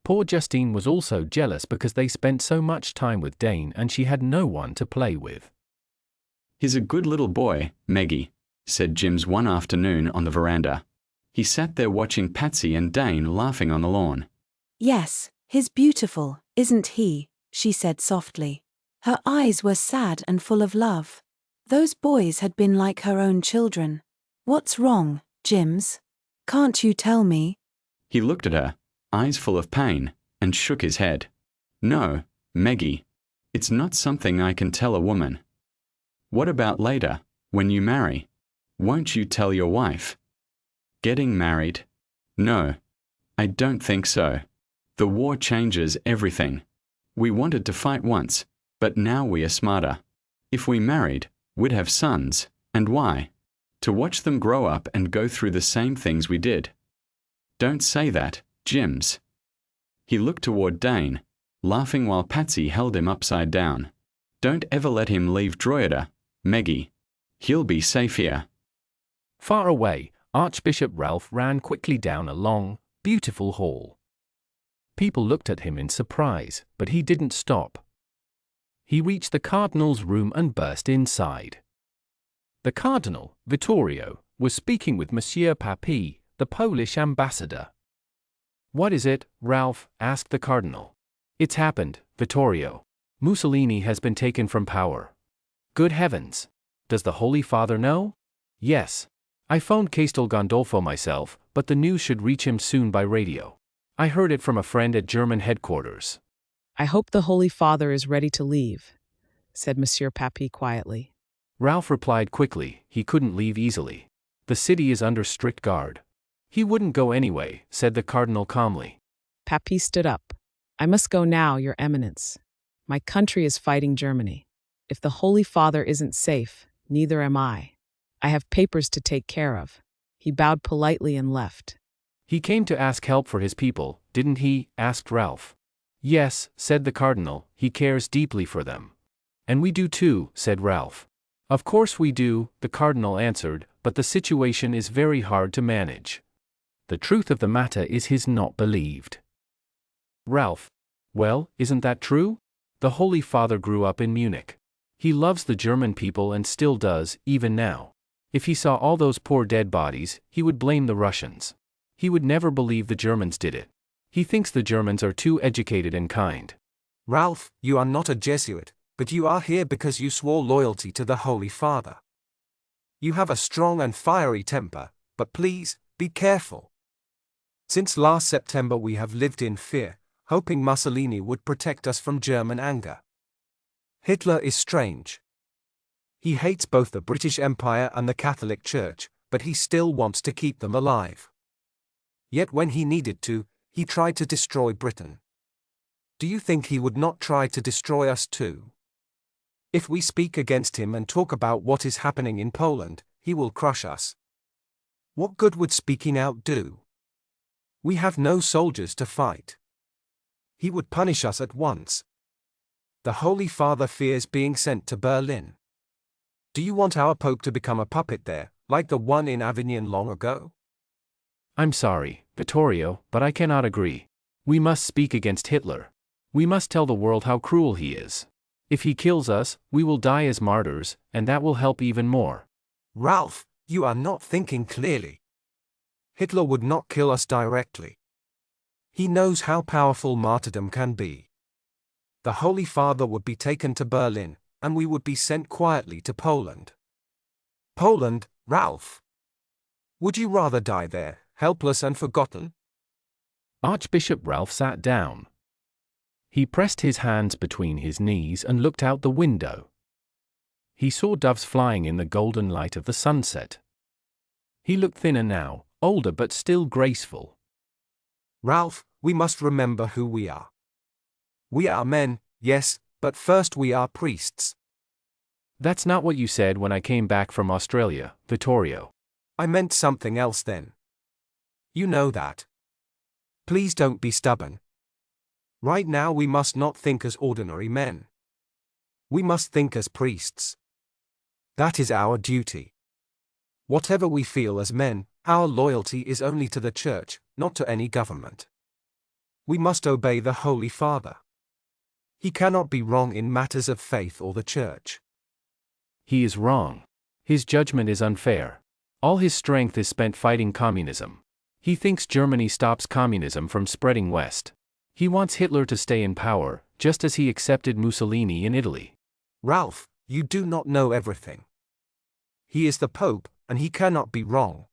Poor Justine was also jealous because they spent so much time with Dane and she had no one to play with. "He's a good little boy, Meggie," said Jims one afternoon on the veranda. He sat there watching Patsy and Dane laughing on the lawn. Yes, he's beautiful, isn't he? She said softly. Her eyes were sad and full of love. Those boys had been like her own children. What's wrong, Jims? Can't you tell me? He looked at her, eyes full of pain, and shook his head. "No, Meggie. It's not something I can tell a woman." "What about later, when you marry? Won't you tell your wife?" "Getting married? No, I don't think so. The war changes everything. We wanted to fight once, but now we are smarter. If we married, we'd have sons, and why? To watch them grow up and go through the same things we did." "Don't say that, Jims." He looked toward Dane, laughing while Patsy held him upside down. "Don't ever let him leave Drogheda, Meggie. He'll be safe here." Far away, Archbishop Ralph ran quickly down a long, beautiful hall. People looked at him in surprise, but he didn't stop. He reached the cardinal's room and burst inside. The Cardinal, Vittorio, was speaking with Monsieur Papi, the Polish ambassador. "What is it, Ralph?" asked the Cardinal. "It's happened, Vittorio. Mussolini has been taken from power." "Good heavens! Does the Holy Father know?" "Yes. I phoned Castel Gandolfo myself, but the news should reach him soon by radio. I heard it from a friend at German headquarters." I hope the Holy Father is ready to leave, said Monsieur Papi quietly. Ralph replied quickly, he couldn't leave easily. The city is under strict guard. "He wouldn't go anyway," said the Cardinal calmly. Papi stood up. "I must go now, Your Eminence. My country is fighting Germany. If the Holy Father isn't safe, neither am I. I have papers to take care of." He bowed politely and left. "He came to ask help for his people, didn't he?" asked Ralph. "Yes," said the Cardinal, "he cares deeply for them." "And we do too," said Ralph. "Of course we do," the Cardinal answered, "but the situation is very hard to manage. The truth of the matter is he's not believed." Ralph: "Well, isn't that true? The Holy Father grew up in Munich. He loves the German people and still does, even now. If he saw all those poor dead bodies, he would blame the Russians. He would never believe the Germans did it. He thinks the Germans are too educated and kind." Ralph, you are not a Jesuit, but you are here because you swore loyalty to the Holy Father. You have a strong and fiery temper, but please, be careful. Since last September we have lived in fear, hoping Mussolini would protect us from German anger. Hitler is strange. He hates both the British Empire and the Catholic Church, but he still wants to keep them alive. Yet when he needed to, he tried to destroy Britain. Do you think he would not try to destroy us too? If we speak against him and talk about what is happening in Poland, he will crush us. What good would speaking out do? We have no soldiers to fight. He would punish us at once. The Holy Father fears being sent to Berlin. Do you want our Pope to become a puppet there, like the one in Avignon long ago? "I'm sorry, Vittorio, but I cannot agree. We must speak against Hitler. We must tell the world how cruel he is. If he kills us, we will die as martyrs, and that will help even more." Ralph, you are not thinking clearly. Hitler would not kill us directly. He knows how powerful martyrdom can be. The Holy Father would be taken to Berlin, and we would be sent quietly to Poland. Poland, Ralph? Would you rather die there, helpless and forgotten? Archbishop Ralph sat down. He pressed his hands between his knees and looked out the window. He saw doves flying in the golden light of the sunset. He looked thinner now, older but still graceful. Ralph, we must remember who we are. We are men, yes, but first we are priests. That's not what you said when I came back from Australia, Vittorio. I meant something else then. You know that. Please don't be stubborn. Right now we must not think as ordinary men. We must think as priests. That is our duty. Whatever we feel as men, our loyalty is only to the Church, not to any government. We must obey the Holy Father. He cannot be wrong in matters of faith or the Church. He is wrong. His judgment is unfair. All his strength is spent fighting communism. He thinks Germany stops communism from spreading west. He wants Hitler to stay in power, just as he accepted Mussolini in Italy. Ralph, you do not know everything. He is the Pope, and he cannot be wrong.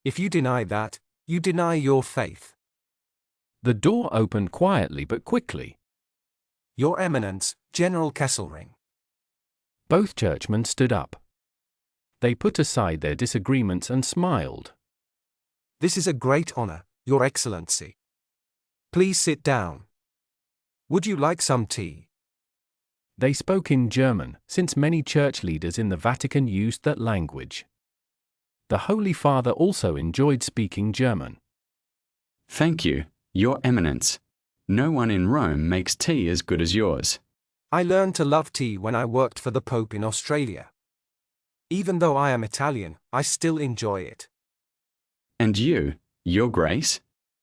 If you deny that, you deny your faith. The door opened quietly but quickly. Your Eminence, General Kesselring. Both churchmen stood up. They put aside their disagreements and smiled. This is a great honor, Your Excellency. Please sit down. Would you like some tea? They spoke in German, since many church leaders in the Vatican used that language. The Holy Father also enjoyed speaking German. "Thank you, Your Eminence. No one in Rome makes tea as good as yours." I learned to love tea when I worked for the Pope in Australia. Even though I am Italian, I still enjoy it. "And you, Your Grace?"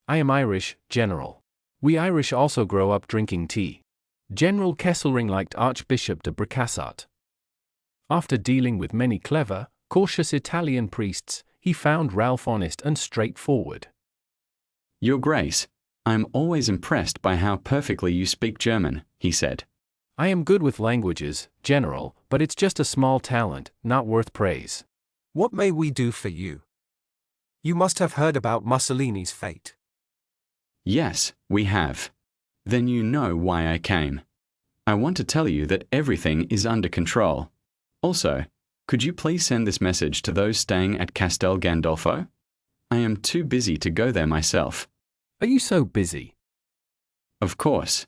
I am Irish, General. We Irish also grow up drinking tea. General Kesselring liked Archbishop de Bricassart. After dealing with many clever, cautious Italian priests, he found Ralph honest and straightforward. Your Grace, I am always impressed by how perfectly you speak German, he said. I am good with languages, General, but it's just a small talent, not worth praise. What may we do for you? You must have heard about Mussolini's fate. Yes, we have. Then you know why I came. I want to tell you that everything is under control. Also, could you please send this message to those staying at Castel Gandolfo? I am too busy to go there myself. Are you so busy? Of course.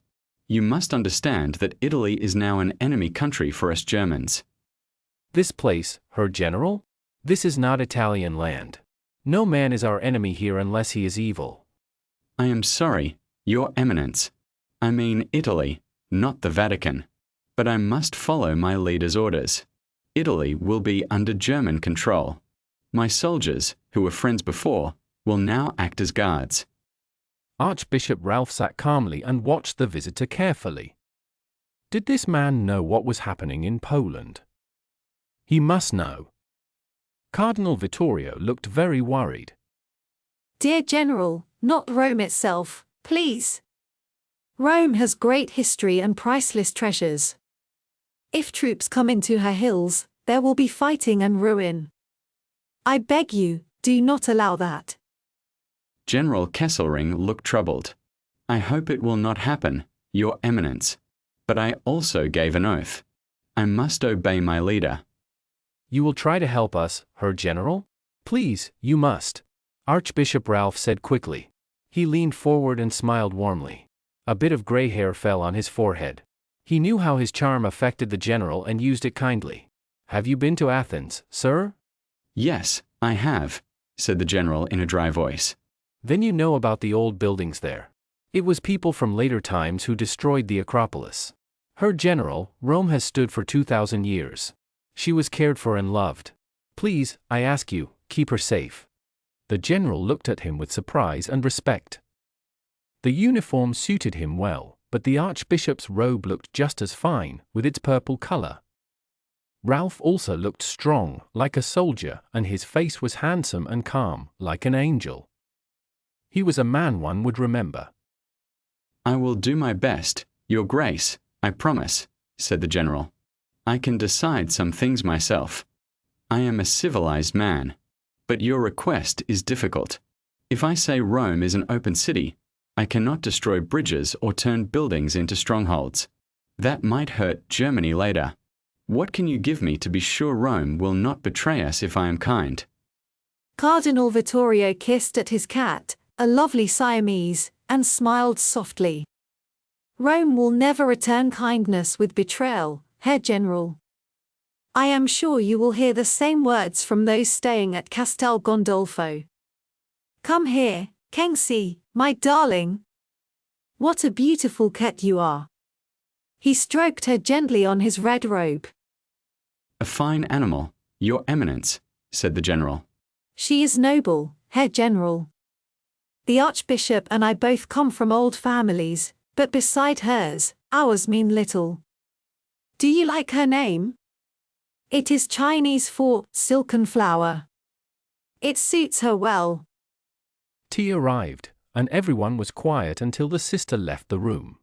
You must understand that Italy is now an enemy country for us Germans. This place, Herr General? This is not Italian land. No man is our enemy here unless he is evil. I am sorry, Your Eminence. I mean Italy, not the Vatican. But I must follow my leader's orders. Italy will be under German control. My soldiers, who were friends before, will now act as guards. Archbishop Ralph sat calmly and watched the visitor carefully. Did this man know what was happening in Poland? He must know. Cardinal Vittorio looked very worried. Dear General, not Rome itself, please. Rome has great history and priceless treasures. If troops come into her hills, there will be fighting and ruin. I beg you, do not allow that. General Kesselring looked troubled. I hope it will not happen, Your Eminence. But I also gave an oath. I must obey my leader. You will try to help us, Herr General? Please, you must. Archbishop Ralph said quickly. He leaned forward and smiled warmly. A bit of gray hair fell on his forehead. He knew how his charm affected the general and used it kindly. Have you been to Athens, sir? Yes, I have, said the general in a dry voice. Then you know about the old buildings there. It was people from later times who destroyed the Acropolis. Herr General, Rome has stood for 2,000 years. She was cared for and loved. Please, I ask you, keep her safe. The general looked at him with surprise and respect. The uniform suited him well, but the archbishop's robe looked just as fine, with its purple color. Ralph also looked strong, like a soldier, and his face was handsome and calm, like an angel. He was a man one would remember. I will do my best, Your Grace, I promise, said the general. I can decide some things myself. I am a civilized man. But your request is difficult. If I say Rome is an open city, I cannot destroy bridges or turn buildings into strongholds. That might hurt Germany later. What can you give me to be sure Rome will not betray us if I am kind? Cardinal Vittorio kissed at his cat, a lovely Siamese, and smiled softly. Rome will never return kindness with betrayal, Herr General. I am sure you will hear the same words from those staying at Castel Gandolfo. Come here, Kengsi, my darling. What a beautiful cat you are. He stroked her gently on his red robe. A fine animal, Your Eminence, said the general. She is noble, Herr General. The Archbishop and I both come from old families, but beside hers, ours mean little. Do you like her name? It is Chinese for silken flower. It suits her well. Tea arrived, and everyone was quiet until the sister left the room.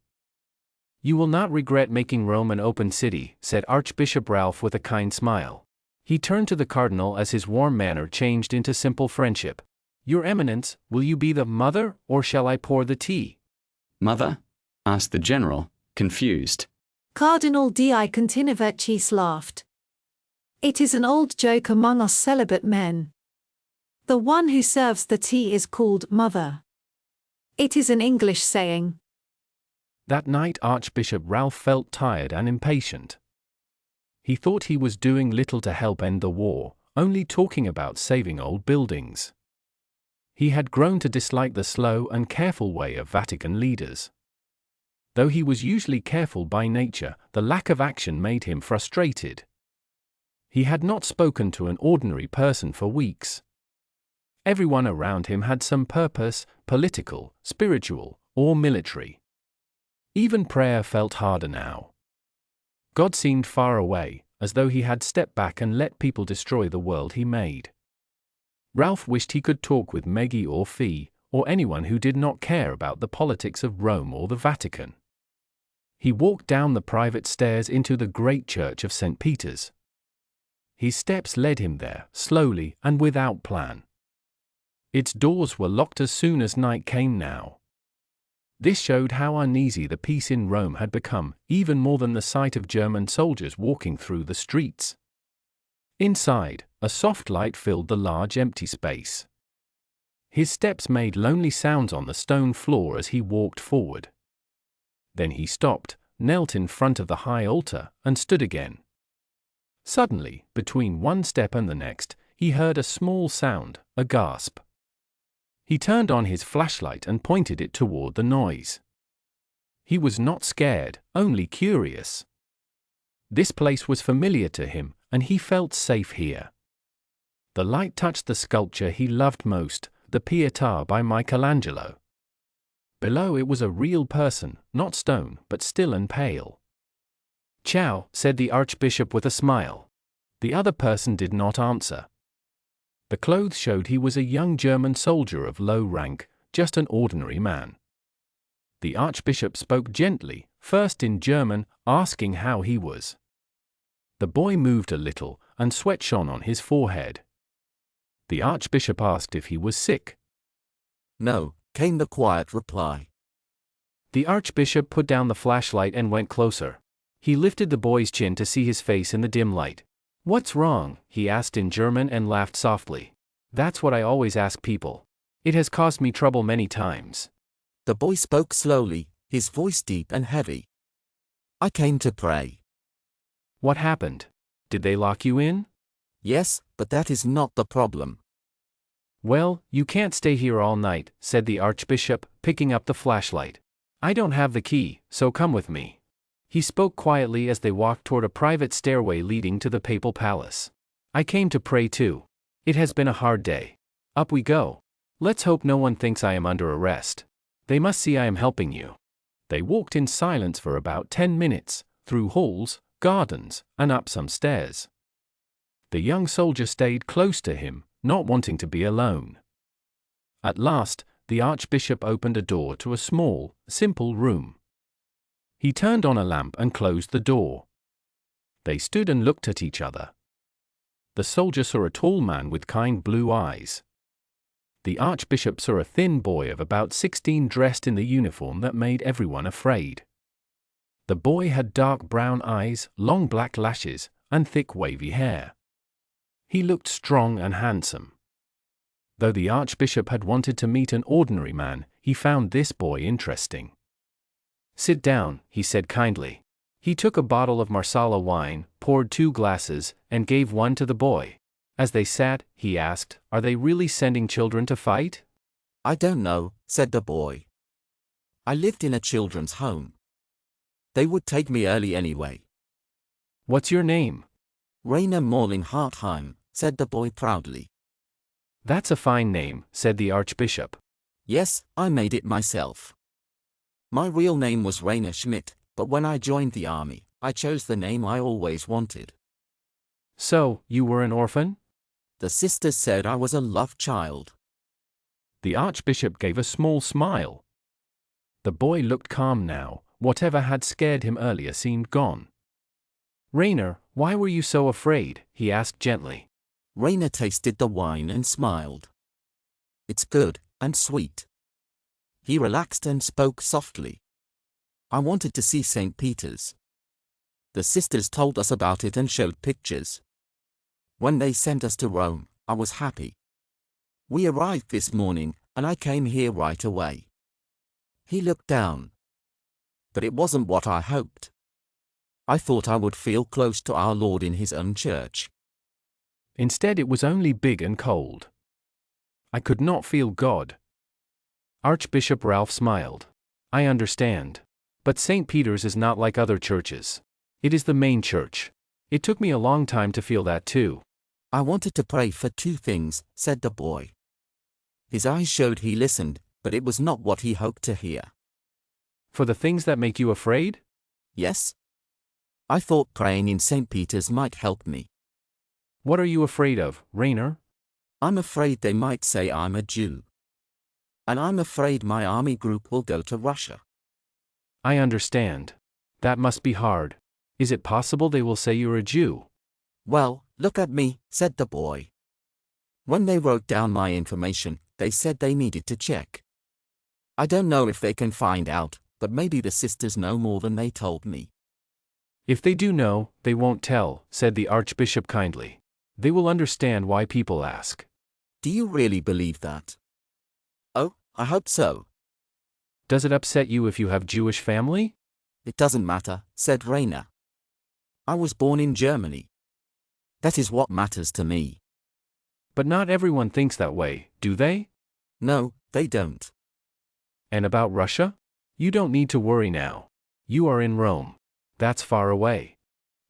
You will not regret making Rome an open city, said Archbishop Ralph with a kind smile. He turned to the cardinal as his warm manner changed into simple friendship. Your Eminence, will you be the mother, or shall I pour the tea? Mother? Asked the general, confused. Cardinal di Continivercis laughed. It is an old joke among us celibate men. The one who serves the tea is called mother. It is an English saying. That night Archbishop Ralph felt tired and impatient. He thought he was doing little to help end the war, only talking about saving old buildings. He had grown to dislike the slow and careful way of Vatican leaders. Though he was usually careful by nature, the lack of action made him frustrated. He had not spoken to an ordinary person for weeks. Everyone around him had some purpose, political, spiritual, or military. Even prayer felt harder now. God seemed far away, as though he had stepped back and let people destroy the world he made. Ralph wished he could talk with Meggie or Fee, or anyone who did not care about the politics of Rome or the Vatican. He walked down the private stairs into the great church of St. Peter's. His steps led him there, slowly and without plan. Its doors were locked as soon as night came now. This showed how uneasy the peace in Rome had become, even more than the sight of German soldiers walking through the streets. Inside, a soft light filled the large empty space. His steps made lonely sounds on the stone floor as he walked forward. Then he stopped, knelt in front of the high altar, and stood again. Suddenly, between one step and the next, he heard a small sound, a gasp. He turned on his flashlight and pointed it toward the noise. He was not scared, only curious. This place was familiar to him, and he felt safe here. The light touched the sculpture he loved most, the Pietà by Michelangelo. Below it was a real person, not stone, but still and pale. "Ciao," said the Archbishop with a smile. The other person did not answer. The clothes showed he was a young German soldier of low rank, just an ordinary man. The Archbishop spoke gently, first in German, asking how he was. The boy moved a little, and sweat shone on his forehead. The Archbishop asked if he was sick. "No," came the quiet reply. The Archbishop put down the flashlight and went closer. He lifted the boy's chin to see his face in the dim light. "What's wrong?" he asked in German and laughed softly. "That's what I always ask people. It has caused me trouble many times." The boy spoke slowly, his voice deep and heavy. "I came to pray." "What happened? Did they lock you in?" "Yes, but that is not the problem." "Well, you can't stay here all night," said the Archbishop, picking up the flashlight. "I don't have the key, so come with me." He spoke quietly as they walked toward a private stairway leading to the papal palace. "I came to pray too. It has been a hard day. Up we go. Let's hope no one thinks I am under arrest. They must see I am helping you." They walked in silence for about 10 minutes, through halls, gardens, and up some stairs. The young soldier stayed close to him, not wanting to be alone. At last, the Archbishop opened a door to a small, simple room. He turned on a lamp and closed the door. They stood and looked at each other. The soldier saw a tall man with kind blue eyes. The Archbishop saw a thin boy of about 16 dressed in the uniform that made everyone afraid. The boy had dark brown eyes, long black lashes, and thick wavy hair. He looked strong and handsome. Though the Archbishop had wanted to meet an ordinary man, he found this boy interesting. "Sit down," he said kindly. He took a bottle of Marsala wine, poured 2 glasses, and gave one to the boy. As they sat, he asked, "Are they really sending children to fight?" "I don't know," said the boy. "I lived in a children's home. They would take me early anyway." "What's your name?" "Rainer Morling Hartheim," said the boy proudly. "That's a fine name," said the Archbishop. "Yes, I made it myself. My real name was Rainer Schmidt, but when I joined the army, I chose the name I always wanted." "So, you were an orphan?" "The sisters said I was a love child." The Archbishop gave a small smile. The boy looked calm now, whatever had scared him earlier seemed gone. "Rainer, why were you so afraid?" he asked gently. Rainer tasted the wine and smiled. "It's good, and sweet." He relaxed and spoke softly. "I wanted to see St. Peter's. The sisters told us about it and showed pictures. When they sent us to Rome, I was happy. We arrived this morning, and I came here right away." He looked down. "But it wasn't what I hoped. I thought I would feel close to our Lord in his own church. Instead it was only big and cold. I could not feel God." Archbishop Ralph smiled. "I understand. But St. Peter's is not like other churches. It is the main church. It took me a long time to feel that too." "I wanted to pray for 2 things," said the boy. His eyes showed he listened, but it was not what he hoped to hear. "For the things that make you afraid?" "Yes." I thought praying in St. Peter's might help me. What are you afraid of, Rainer? I'm afraid they might say I'm a Jew. And I'm afraid my army group will go to Russia. I understand. That must be hard. Is it possible they will say you're a Jew? Well, look at me, said the boy. When they wrote down my information, they said they needed to check. I don't know if they can find out, but maybe the sisters know more than they told me. If they do know, they won't tell, said the Archbishop kindly. They will understand why people ask. Do you really believe that? Oh, I hope so. Does it upset you if you have Jewish family? It doesn't matter, said Rainer. I was born in Germany. That is what matters to me. But not everyone thinks that way, do they? No, they don't. And about Russia? You don't need to worry now. You are in Rome. That's far away.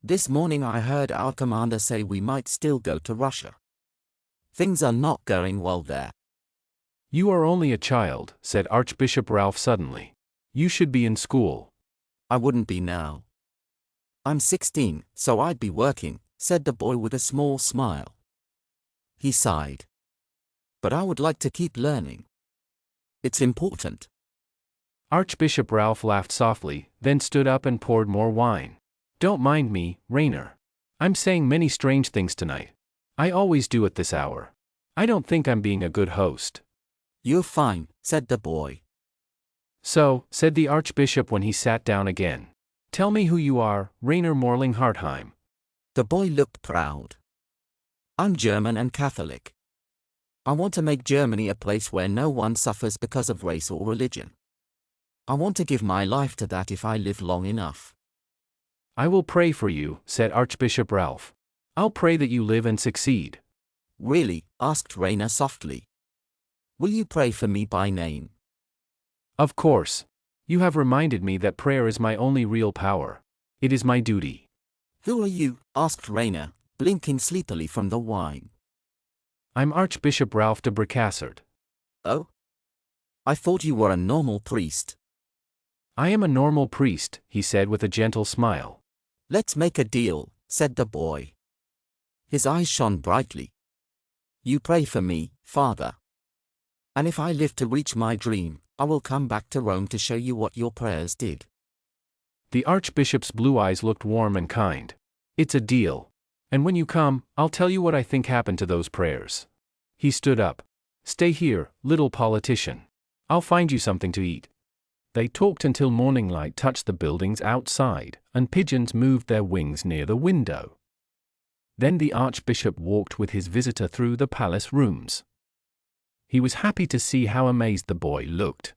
This morning I heard our commander say we might still go to Russia. Things are not going well there. You are only a child, said Archbishop Ralph suddenly. You should be in school. I wouldn't be now. I'm 16, so I'd be working, said the boy with a small smile. He sighed. But I would like to keep learning. It's important. Archbishop Ralph laughed softly, then stood up and poured more wine. Don't mind me, Rainer. I'm saying many strange things tonight. I always do at this hour. I don't think I'm being a good host. You're fine, said the boy. So, said the Archbishop when he sat down again. Tell me who you are, Rainer Morling Hartheim. The boy looked proud. I'm German and Catholic. I want to make Germany a place where no one suffers because of race or religion. I want to give my life to that if I live long enough. I will pray for you, said Archbishop Ralph. I'll pray that you live and succeed. Really? Asked Rainer softly. Will you pray for me by name? Of course. You have reminded me that prayer is my only real power. It is my duty. Who are you? Asked Rainer, blinking sleepily from the wine. I'm Archbishop Ralph de Bricassart. Oh? I thought you were a normal priest. I am a normal priest, he said with a gentle smile. Let's make a deal, said the boy. His eyes shone brightly. You pray for me, Father. And if I live to reach my dream, I will come back to Rome to show you what your prayers did. The Archbishop's blue eyes looked warm and kind. It's a deal. And when you come, I'll tell you what I think happened to those prayers. He stood up. Stay here, little politician. I'll find you something to eat. They talked until morning light touched the buildings outside, and pigeons moved their wings near the window. Then the Archbishop walked with his visitor through the palace rooms. He was happy to see how amazed the boy looked.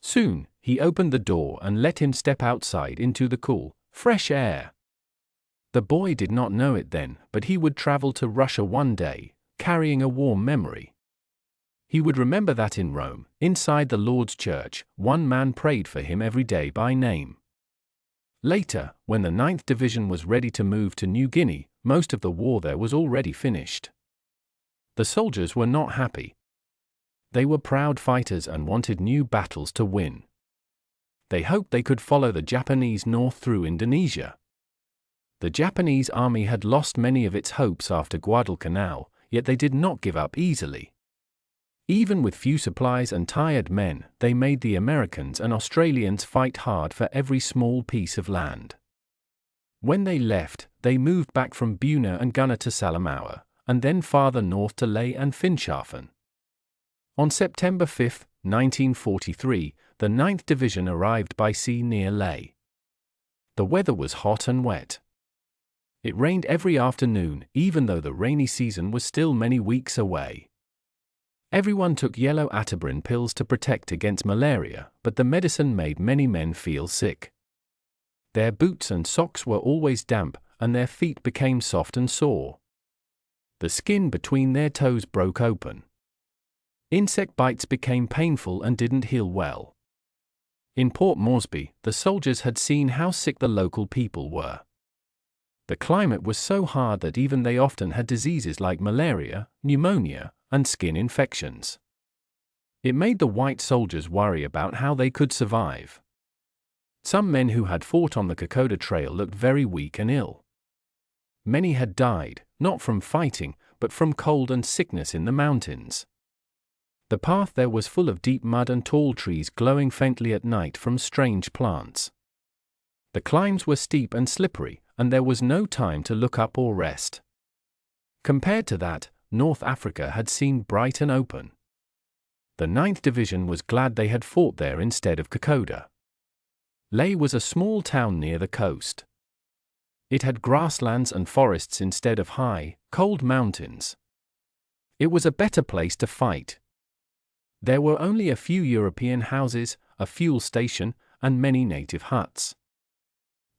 Soon, he opened the door and let him step outside into the cool, fresh air. The boy did not know it then, but he would travel to Russia one day, carrying a warm memory. He would remember that in Rome, inside the Lord's Church, one man prayed for him every day by name. Later, when the 9th Division was ready to move to New Guinea, most of the war there was already finished. The soldiers were not happy. They were proud fighters and wanted new battles to win. They hoped they could follow the Japanese north through Indonesia. The Japanese army had lost many of its hopes after Guadalcanal, yet they did not give up easily. Even with few supplies and tired men, they made the Americans and Australians fight hard for every small piece of land. When they left, they moved back from Buna and Gunner to Salamaua, and then farther north to Lae and Finschhafen. On September 5, 1943, the 9th Division arrived by sea near Lae. The weather was hot and wet. It rained every afternoon, even though the rainy season was still many weeks away. Everyone took yellow atabrine pills to protect against malaria, but the medicine made many men feel sick. Their boots and socks were always damp, and their feet became soft and sore. The skin between their toes broke open. Insect bites became painful and didn't heal well. In Port Moresby, the soldiers had seen how sick the local people were. The climate was so hard that even they often had diseases like malaria, pneumonia, and skin infections. It made the white soldiers worry about how they could survive. Some men who had fought on the Kokoda Trail looked very weak and ill. Many had died, not from fighting, but from cold and sickness in the mountains. The path there was full of deep mud and tall trees glowing faintly at night from strange plants. The climbs were steep and slippery, and there was no time to look up or rest. Compared to that, North Africa had seemed bright and open. The 9th Division was glad they had fought there instead of Kokoda. Leh was a small town near the coast. It had grasslands and forests instead of high, cold mountains. It was a better place to fight. There were only a few European houses, a fuel station, and many native huts.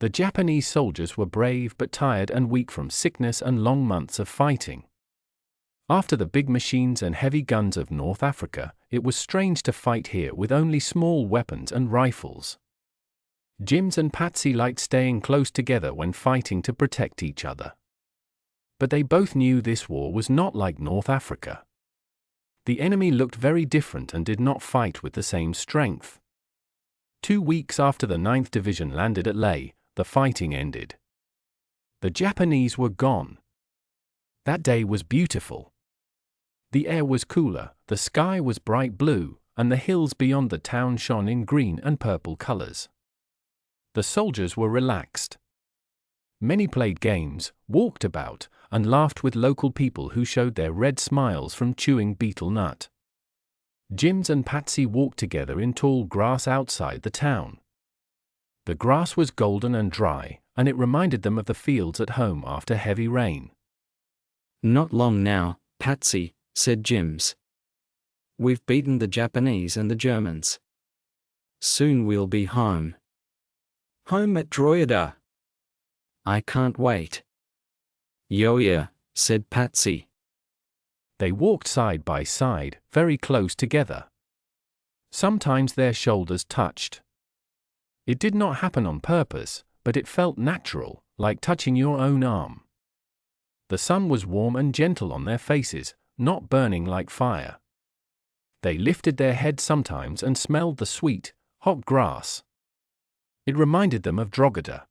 The Japanese soldiers were brave but tired and weak from sickness and long months of fighting. After the big machines and heavy guns of North Africa, it was strange to fight here with only small weapons and rifles. Jims and Patsy liked staying close together when fighting to protect each other. But they both knew this war was not like North Africa. The enemy looked very different and did not fight with the same strength. 2 weeks after the 9th Division landed at Leh, the fighting ended. The Japanese were gone. That day was beautiful. The air was cooler, the sky was bright blue, and the hills beyond the town shone in green and purple colors. The soldiers were relaxed. Many played games, walked about, and laughed with local people who showed their red smiles from chewing betel nut. Jims and Patsy walked together in tall grass outside the town. The grass was golden and dry, and it reminded them of the fields at home after heavy rain. "Not long now, Patsy," said Jims. "We've beaten the Japanese and the Germans. Soon we'll be home. Home at Drogheda. I can't wait." "Yo yeah," said Patsy. They walked side by side, very close together. Sometimes their shoulders touched. It did not happen on purpose, but it felt natural, like touching your own arm. The sun was warm and gentle on their faces, not burning like fire. They lifted their heads sometimes and smelled the sweet, hot grass. It reminded them of Drogheda.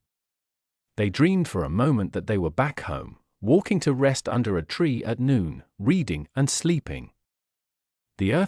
They dreamed for a moment that they were back home, walking to rest under a tree at noon, reading and sleeping. The earth